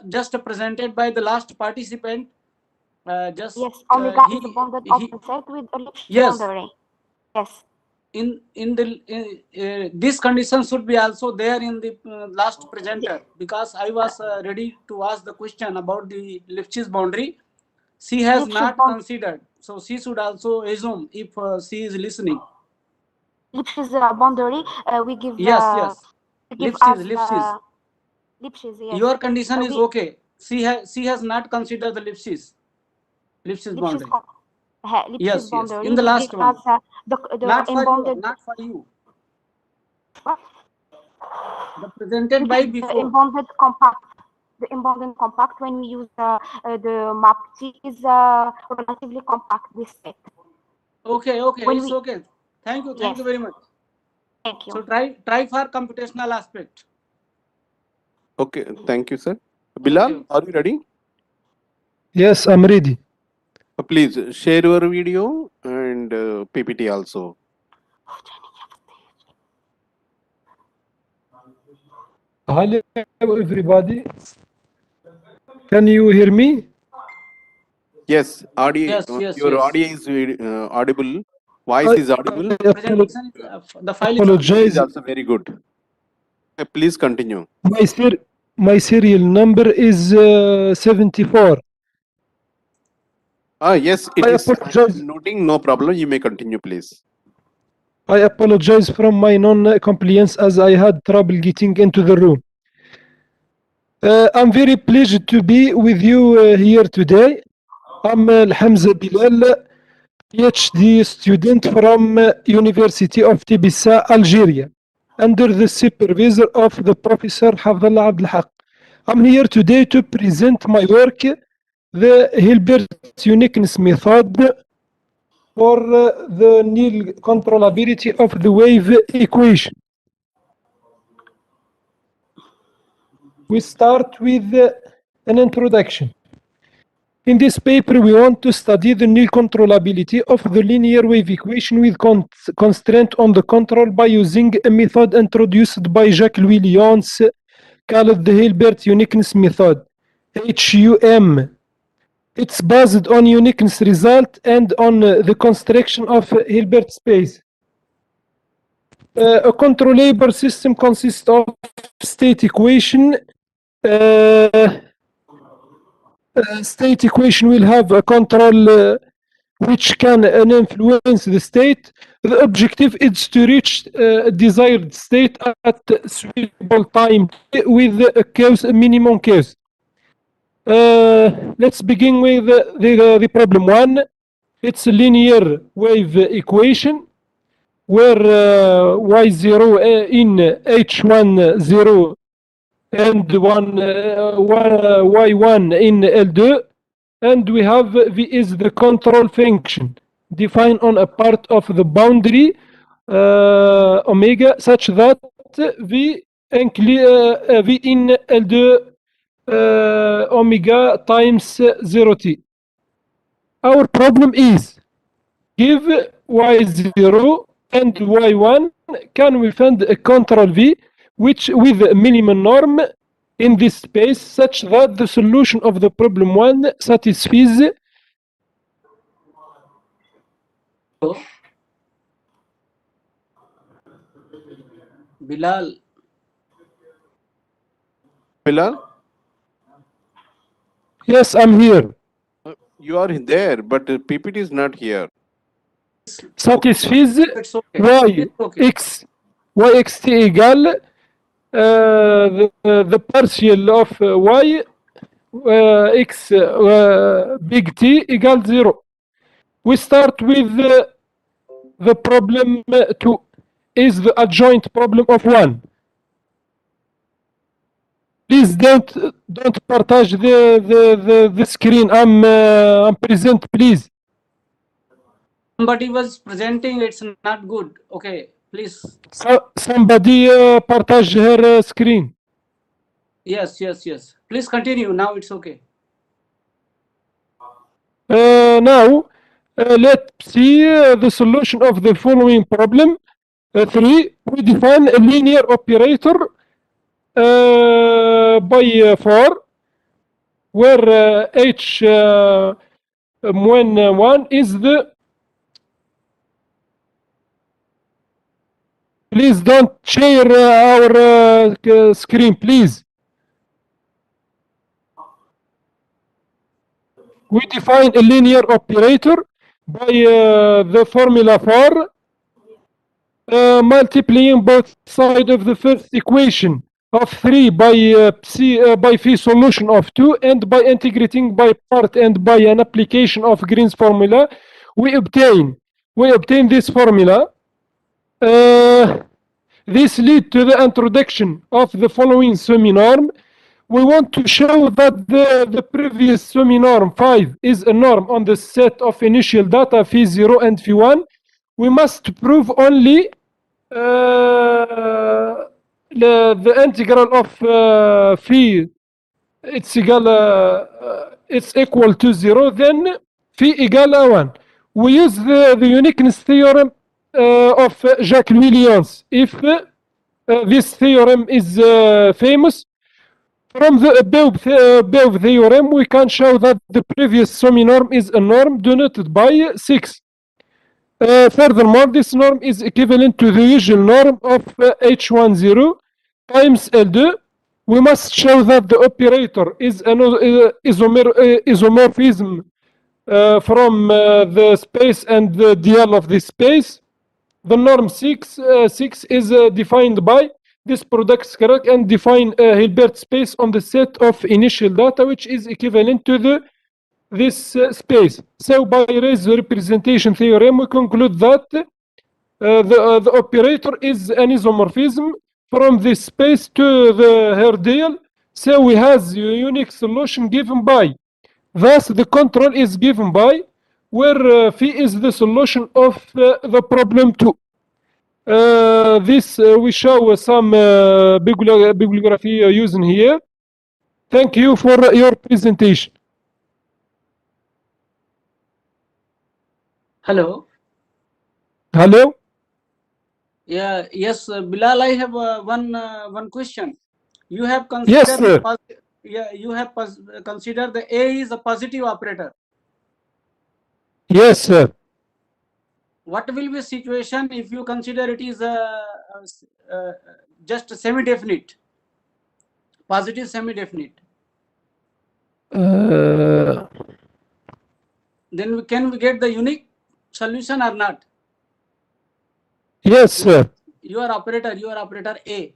just presented by the last participant. Yes, omega is a bonded open set with a Lipschitz boundary. Yes. In this condition should be also there in the last presenter, because I was ready to ask the question about the Lipschitz boundary. She has not considered, so she should also assume if she is listening. Lipschitz boundary, we give. Yes. Lipschitz. Lipschitz, yes. Your condition is okay. She has not considered the Lipschitz boundary. Lipschitz boundary. In the last one. Not for unbounded. You, not for you. What? The presented by before. The unbounded compact. The unbounded compact, when we use the map T, is relatively compact this set. Okay, it's okay. Thank you very much. Thank you. So try for computational aspect. Okay, thank you, sir. Bilal, are you ready? Yes, I'm ready. Please share your video and PPT also. Hello, everybody. Can you hear me? Yes, audio. Yes, your audio is audible. Voice is audible. The file is also very good. Okay, please continue. My serial number is 74. Yes, it is. I'm noting, no problem. You may continue, please. I apologize from my non-compliance as I had trouble getting into the room. I'm very pleased to be with you here today. I'm Hamza Bilal, PhD student from University of Tbilisi, Algeria, under the supervision of the Professor Hafdallah Abdelhaq. I'm here today to present my work, the Hilbert uniqueness method for the nil controllability of the wave equation. We start with an introduction. In this paper, we want to study the nil controllability of the linear wave equation with constraint on the control by using a method introduced by Jacques-Louis Lyons called the Hilbert uniqueness method, HUM. It's based on uniqueness result and on the construction of Hilbert space. A controllable system consists of state equation. State equation will have a control which can influence the state. The objective is to reach desired state at suitable time with a minimum chaos. Let's begin with the problem 1. It's a linear wave equation where y0 in h10 and y1 in L2, and we have V is the control function defined on a part of the boundary omega such that V in L2 omega times 0t. Our problem is give y0 and y1, can we find a control V which with a minimum norm in this space such that the solution of the problem 1 satisfies Bilal. Bilal, Yes, I'm here. you are there, but PPT is not here. Satisfies It's okay. y It's okay. x yxt equal the partial of y x big T equal 0. We start with the problem 2 is the adjoint problem of 1. Please don't partage the screen. I'm present, please. Somebody was presenting, it's not good. Okay, please. So, somebody partage her screen. Yes. Please continue. Now it's okay. Now, let's see the solution of the following problem. 3. We define a linear operator by 4, where when 1 is the... Please don't share our screen, please. We define a linear operator by the formula for multiplying both sides of the first equation of 3 by phi solution of 2, and by integrating by part and by an application of Green's formula, we obtain this formula. This leads to the introduction of the following semi-norm. We want to show that the previous semi-norm 5 is a norm on the set of initial data phi 0 and phi 1. We must prove only the integral of phi it's equal to 0, then phi equal 1. We use the uniqueness theorem of Jacques-Williams. If this theorem is famous, from the above theorem, we can show that the previous semi-norm is a norm denoted by 6. Furthermore, this norm is equivalent to the usual norm of H10 times L2. We must show that the operator is an isomorphism from the space and the DL of this space. The norm 6 is defined by this product correct and define a Hilbert space on the set of initial data, which is equivalent to this space. So by Ray's representation theorem, we conclude that the operator is an isomorphism from this space to the Herdeal. So we have a unique solution given by. Thus, the control is given by, where phi is the solution of the problem 2. This we show some bibliography using here. Thank you for your presentation. Hello. Hello. Yeah. Yes, Bilal. I have one question. You have considered Yes, sir. you have considered the A is a positive operator. Yes, sir. What will be situation if you consider it is just semi-definite, positive semi-definite? Then can we get the unique solution or not? Yes, sir. Your operator A.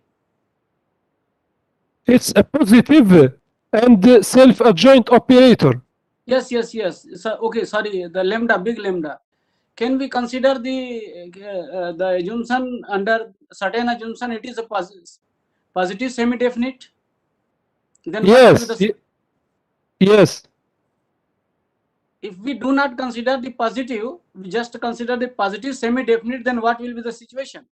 It's a positive and self-adjoint operator. Yes. So, okay, sorry, the lambda, big lambda. Can we consider the assumption under certain assumption it is a positive semi-definite? then what will be Yes. the Yes. if we do not consider the positive, we just consider the positive semi-definite, then what will be the situation?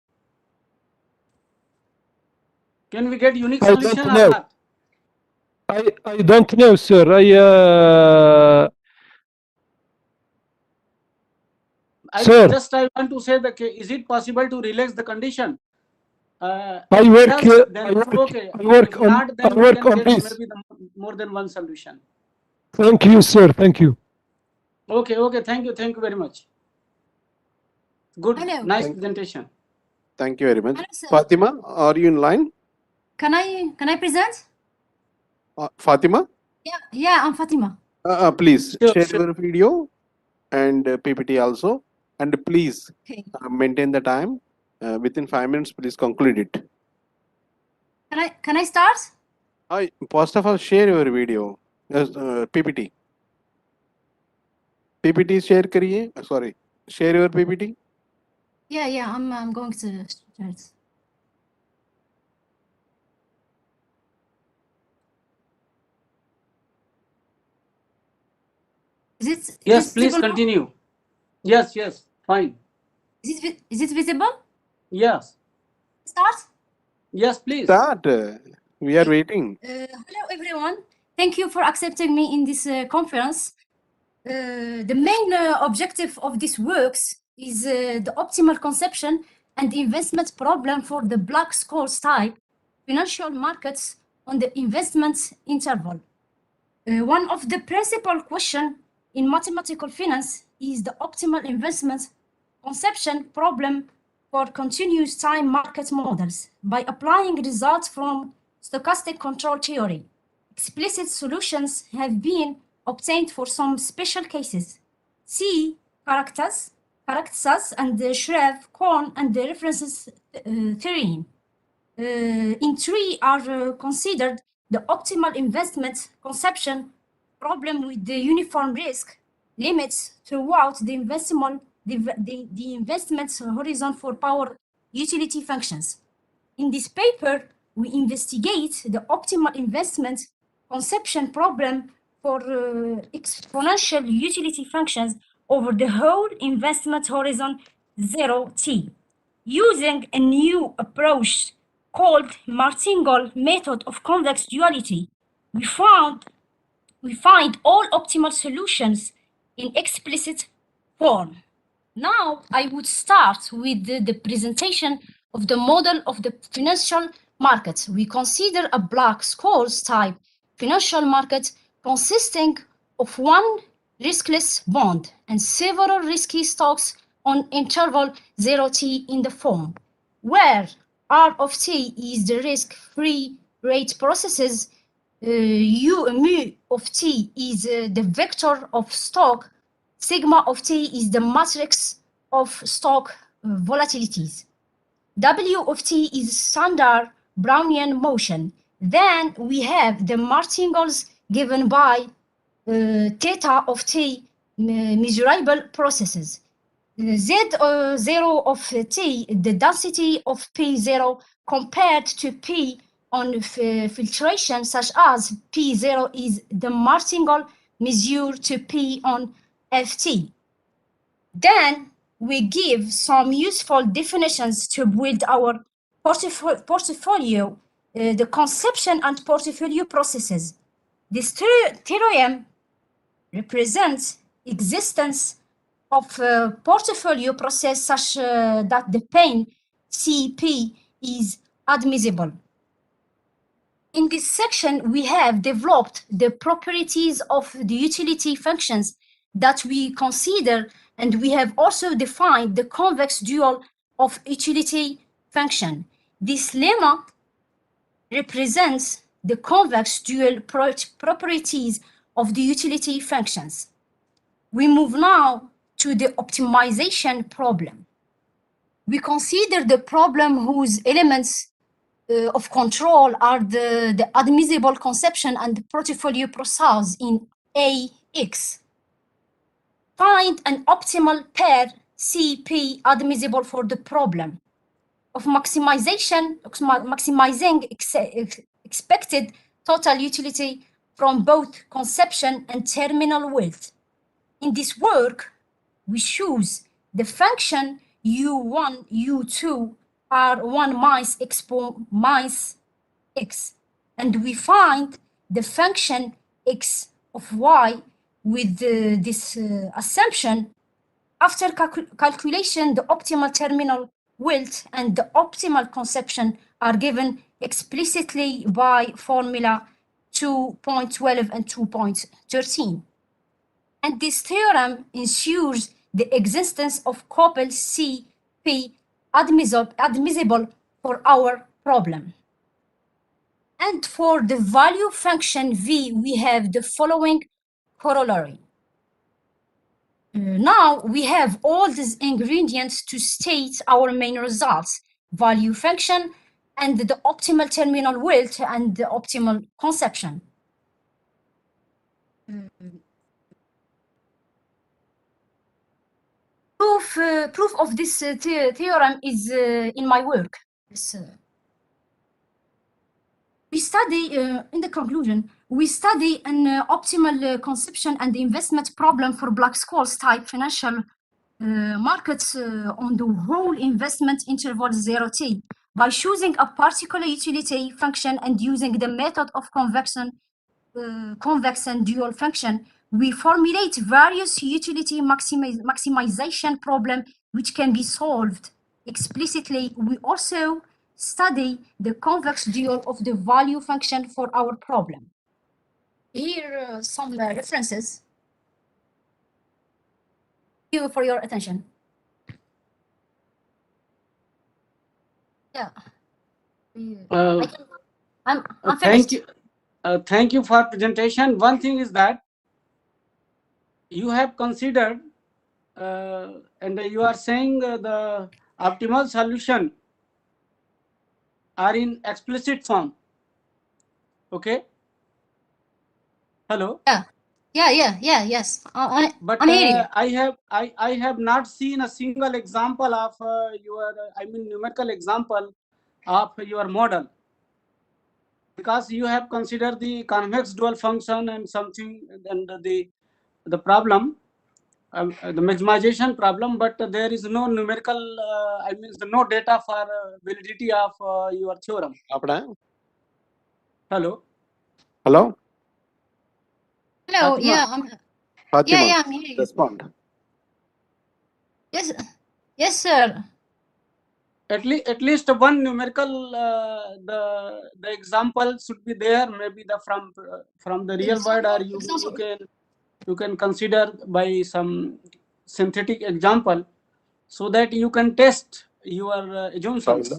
Can we get unique I solution don't or know. not? I don't know, sir. Sir, I want to say that is it possible to relax the condition? I work. Yes, then I it's work. okay. I work If on. not, I then we work can on get this. maybe more than one solution. Thank you, sir. Thank you. Okay. Thank you very much. Good, Hello. nice presentation. Thank you very much. Hello, sir. Fatima, are you in line? Can I present? Fatima, Yeah, I'm Fatima. please Sure. share your video and PPT also, and please Okay. maintain the time. Within 5 minutes, please conclude it. Can I start? First of all, share your video. PPT. PPT share करिए. Sorry, share your PPT. Yeah, I'm going to start. Yes, please continue. Yes, fine. Is it visible? Yes. Start? Yes, please. Start. We are waiting. Hello, everyone. Thank you for accepting me in this conference. The main objective of this works is the optimal conception and investment problem for the black scores type financial markets on the investment interval. One of the principal questions in mathematical finance is the optimal investment conception problem for continuous time market models by applying results from stochastic control theory. Explicit solutions have been obtained for some special cases. See Caracas and the Shreve, Korn, and the references theorem. In three are considered the optimal investment conception problem with the uniform risk limits throughout the investment horizon for power utility functions. In this paper, we investigate the optimal investment conception problem for exponential utility functions over the whole investment horizon 0t, using a new approach called Martingale method of convex duality. We find all optimal solutions in explicit form. Now I would start with the presentation of the model of the financial market. We consider a black scores type financial market consisting of one riskless bond and several risky stocks on interval 0t in the form, where R of t is the risk-free rate processes, mu of t is the vector of stock, sigma of t is the matrix of stock volatilities. W of t is standard Brownian motion. Then we have the martingales given by theta of t measurable processes. Z0 of t, the density of P0 compared to P on filtration, such as P0 is the martingale measure to P on Ft. Then we give some useful definitions to build our portfolio, the conception and portfolio processes. This theorem represents existence of a portfolio process such that the pain CP is admissible. In this section, we have developed the properties of the utility functions that we consider, and we have also defined the convex dual of utility function. This lemma represents the convex dual properties of the utility functions. We move now to the optimization problem. We consider the problem whose elements of control are the admissible conception and the portfolio process in AX. Find an optimal pair CP admissible for the problem of maximizing expected total utility from both conception and terminal wealth. In this work, we choose the function u1, u2 are 1 minus expo minus x, and we find the function x of y with this assumption. After calculation, the optimal terminal wealth and the optimal conception are given explicitly by formula 2.12 and 2.13. And this theorem ensures the existence of couple CP admissible for our problem. And for the value function V, we have the following corollary. Now we have all these ingredients to state our main results: value function and the optimal terminal wealth and the optimal conception. Proof of this theorem is in my work. We study, in the conclusion, we study an optimal conception and investment problem for Black Scholes type financial markets on the whole investment interval 0t by choosing a particular utility function and using the method of convex and dual function. We formulate various utility maximization problem which can be solved explicitly. We also study the convex dual of the value function for our problem. Here some references. Thank you for your attention. Yeah. I'm Thank finished. you. Thank you for presentation. One thing is that you have considered and you are saying the optimal solution are in explicit form. Okay. Hello. Yes. But I'm hearing you. I have not seen a single example of your numerical example of your model, because you have considered the convex dual function and something and the problem, the maximization problem, but there is no numerical no data for validity of your theorem. Hello. Hello. Hello. Fatima. Fatima, I'm hearing you. respond. Yes, sir. At least one numerical the example should be there, maybe the from the real world, or you can consider by some synthetic example so that you can test your assumptions.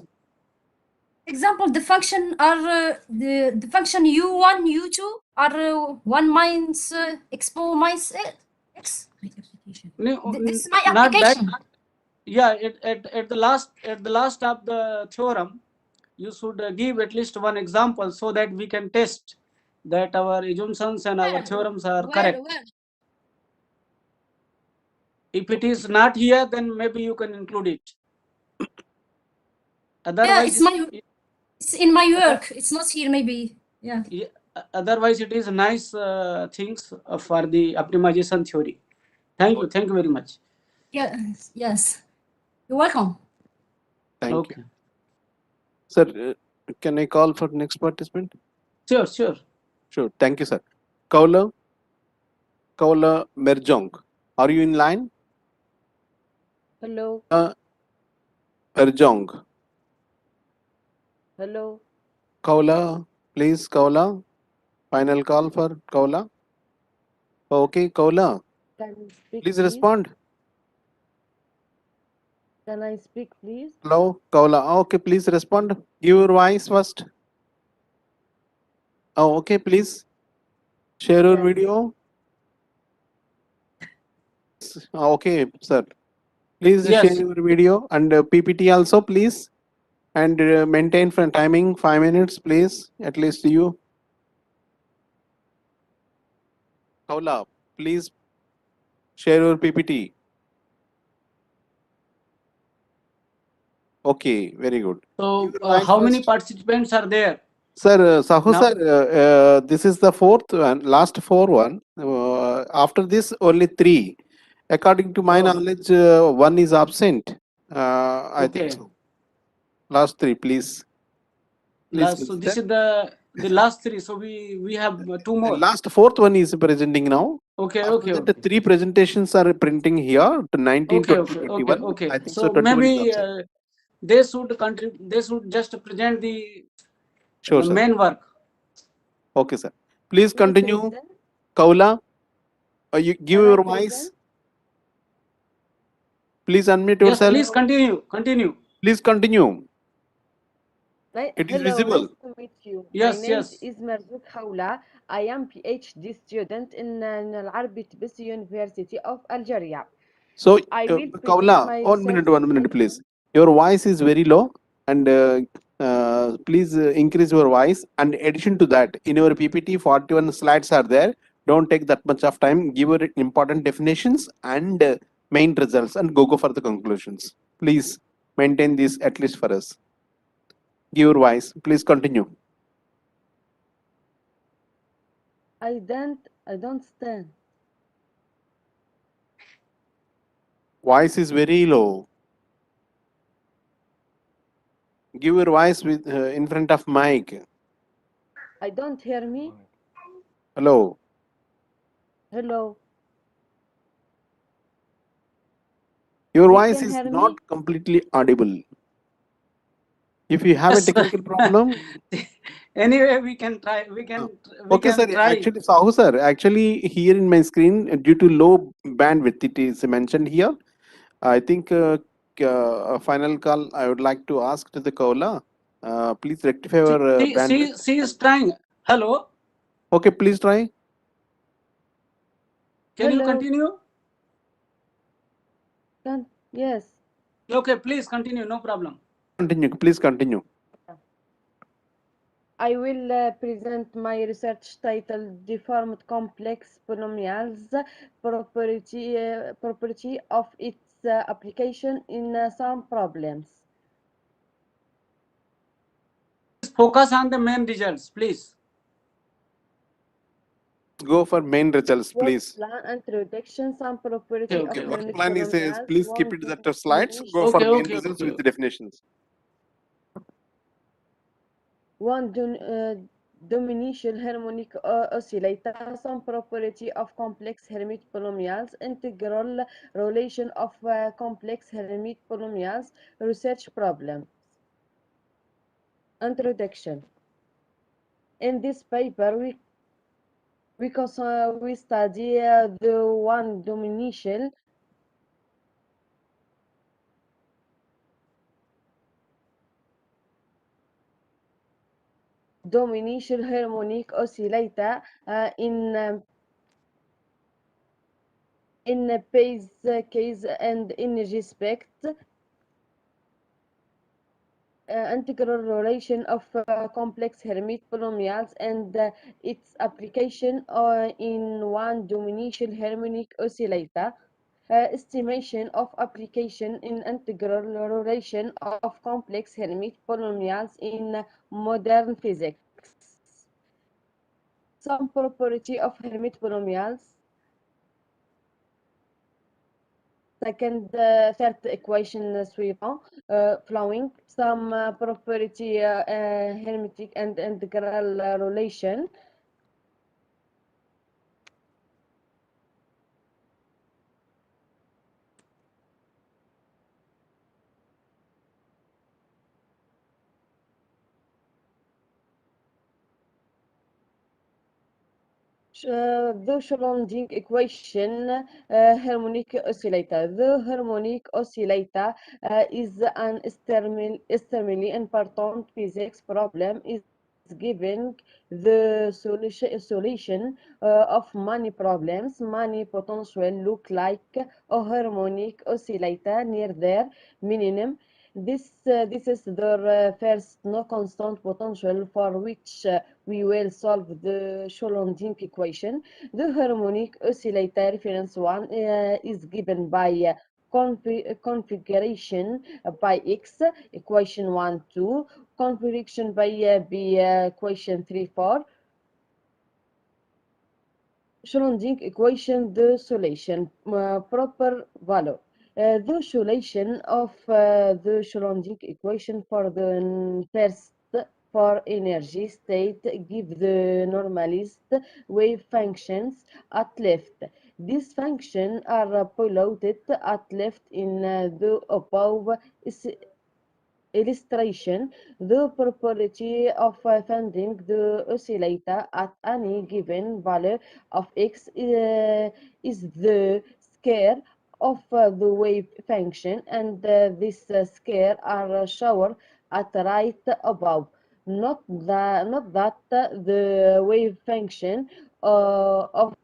Example, the function are the function u1, u2 are 1 minus expo minus x. This is my application. Yeah, at the last of the theorem, you should give at least one example so that we can test that our assumptions and our theorems are correct. If it is not here, then maybe you can include it. Otherwise, it's in my work. It's not here, maybe. Yeah. Otherwise, it is nice things for the optimization theory. Thank you very much. Yes. You're welcome. Thank you. Sir, can I call for next participant? Sure. Thank you, sir. Kaula Merjong, are you in line? Hello. Merjong. Hello. Kaula, please, Kaula. Final call for Kaula. Okay, Kaula. Can you speak, Please respond. Can I speak, please? Hello, Kaula. Okay, please respond. Give your voice first. Oh, okay, please. Share your video. Okay, sir. Please share your video and PPT also, please. And maintain for timing 5 minutes, please. At least you. Kaula, please share your PPT. Okay, very good. So, how many participants are there? Sir, Sahu Now, sir, this is the fourth one, last four one. After this, only three. According to my oh, knowledge, one is absent. I think okay. so. Last three, please. Please Last, so consider. this is the last three. So we have two more. Last fourth one is presenting now. Okay, After okay, that, the okay. three presentations are printing here to 19, Okay, 20, okay, okay, 21. okay. I think so. So 21 is maybe absent. they should contribute. They should just present Sure, the sir. main work. Okay, sir. Please Can I continue. present? Kaula, you give Can I your voice. present? Please unmute Yes, yourself. please continue. Continue. Please continue. It is Hello, visible. nice to meet you. My Yes, name yes. is Marzouk Khawla. I am PhD student in Al Arabi Tbilisi University of Algeria. So, I will present Kaula, my 1 minute, research 1 minute, title. please. Your voice is very low, and please increase your voice. And addition to that, in your PPT, 41 slides are there. Don't take that much of time. Give your important definitions and main results, and go for the conclusions. Please maintain this at least for us. Give your voice. Please continue. I don't stand. Voice is very low. Give your voice with in front of mic. I don't hear me. Hello. Hello. Your You voice can is hear not me? completely audible. If you have a Yes. technical problem, Anyway, we can try. We okay, sir. can try. Actually, Sahu sir, actually here in my screen, due to low bandwidth, it is mentioned here. I think a final call. I would like to ask to the Kaula. Please rectify your bandwidth. She is trying. Hello. Okay, please try. Can you Hello. continue? Yes. Okay, please continue. No problem. Continue. Please continue. I will present my research titled Deformed Complex Polynomials Property of its application in some problems. Focus on the main results, please. Go for main results, Work please. plan introduction, some property of Okay, work unit plan is polynomials. please keep it that slides. Go for main results with the definitions. One domination harmonic oscillator, some property of complex Hermite polynomials, integral relation of complex Hermite polynomials, research problem. Introduction. In this paper, we study the one domination harmonic oscillator in base case and in respect integral relation of complex Hermite polynomials and its application in one domination harmonic oscillator. Estimation of application in integral relation of complex Hermite polynomials in modern physics. Some property of Hermite polynomials. Second, third equation suivant, flowing. Some property hermetic and integral relation. The Schrödinger equation harmonic oscillator. The harmonic oscillator is an extremely important physics problem. Is giving the solution of many problems. Many potential look like a harmonic oscillator near their minimum. This is the first no constant potential for which we will solve the Schrödinger equation. The harmonic oscillator reference one is given by configuration by x, equation 1, 2, configuration by question 3-4. Surrounding equation, the solution, proper value. The solution of the surrounding equation for the first for energy state give the normalized wave functions at left. These functions are plotted at left in the above illustration. The property of finding the oscillator at any given value of x is the square of the wave function, and this square are shown at right above. Not that the wave function of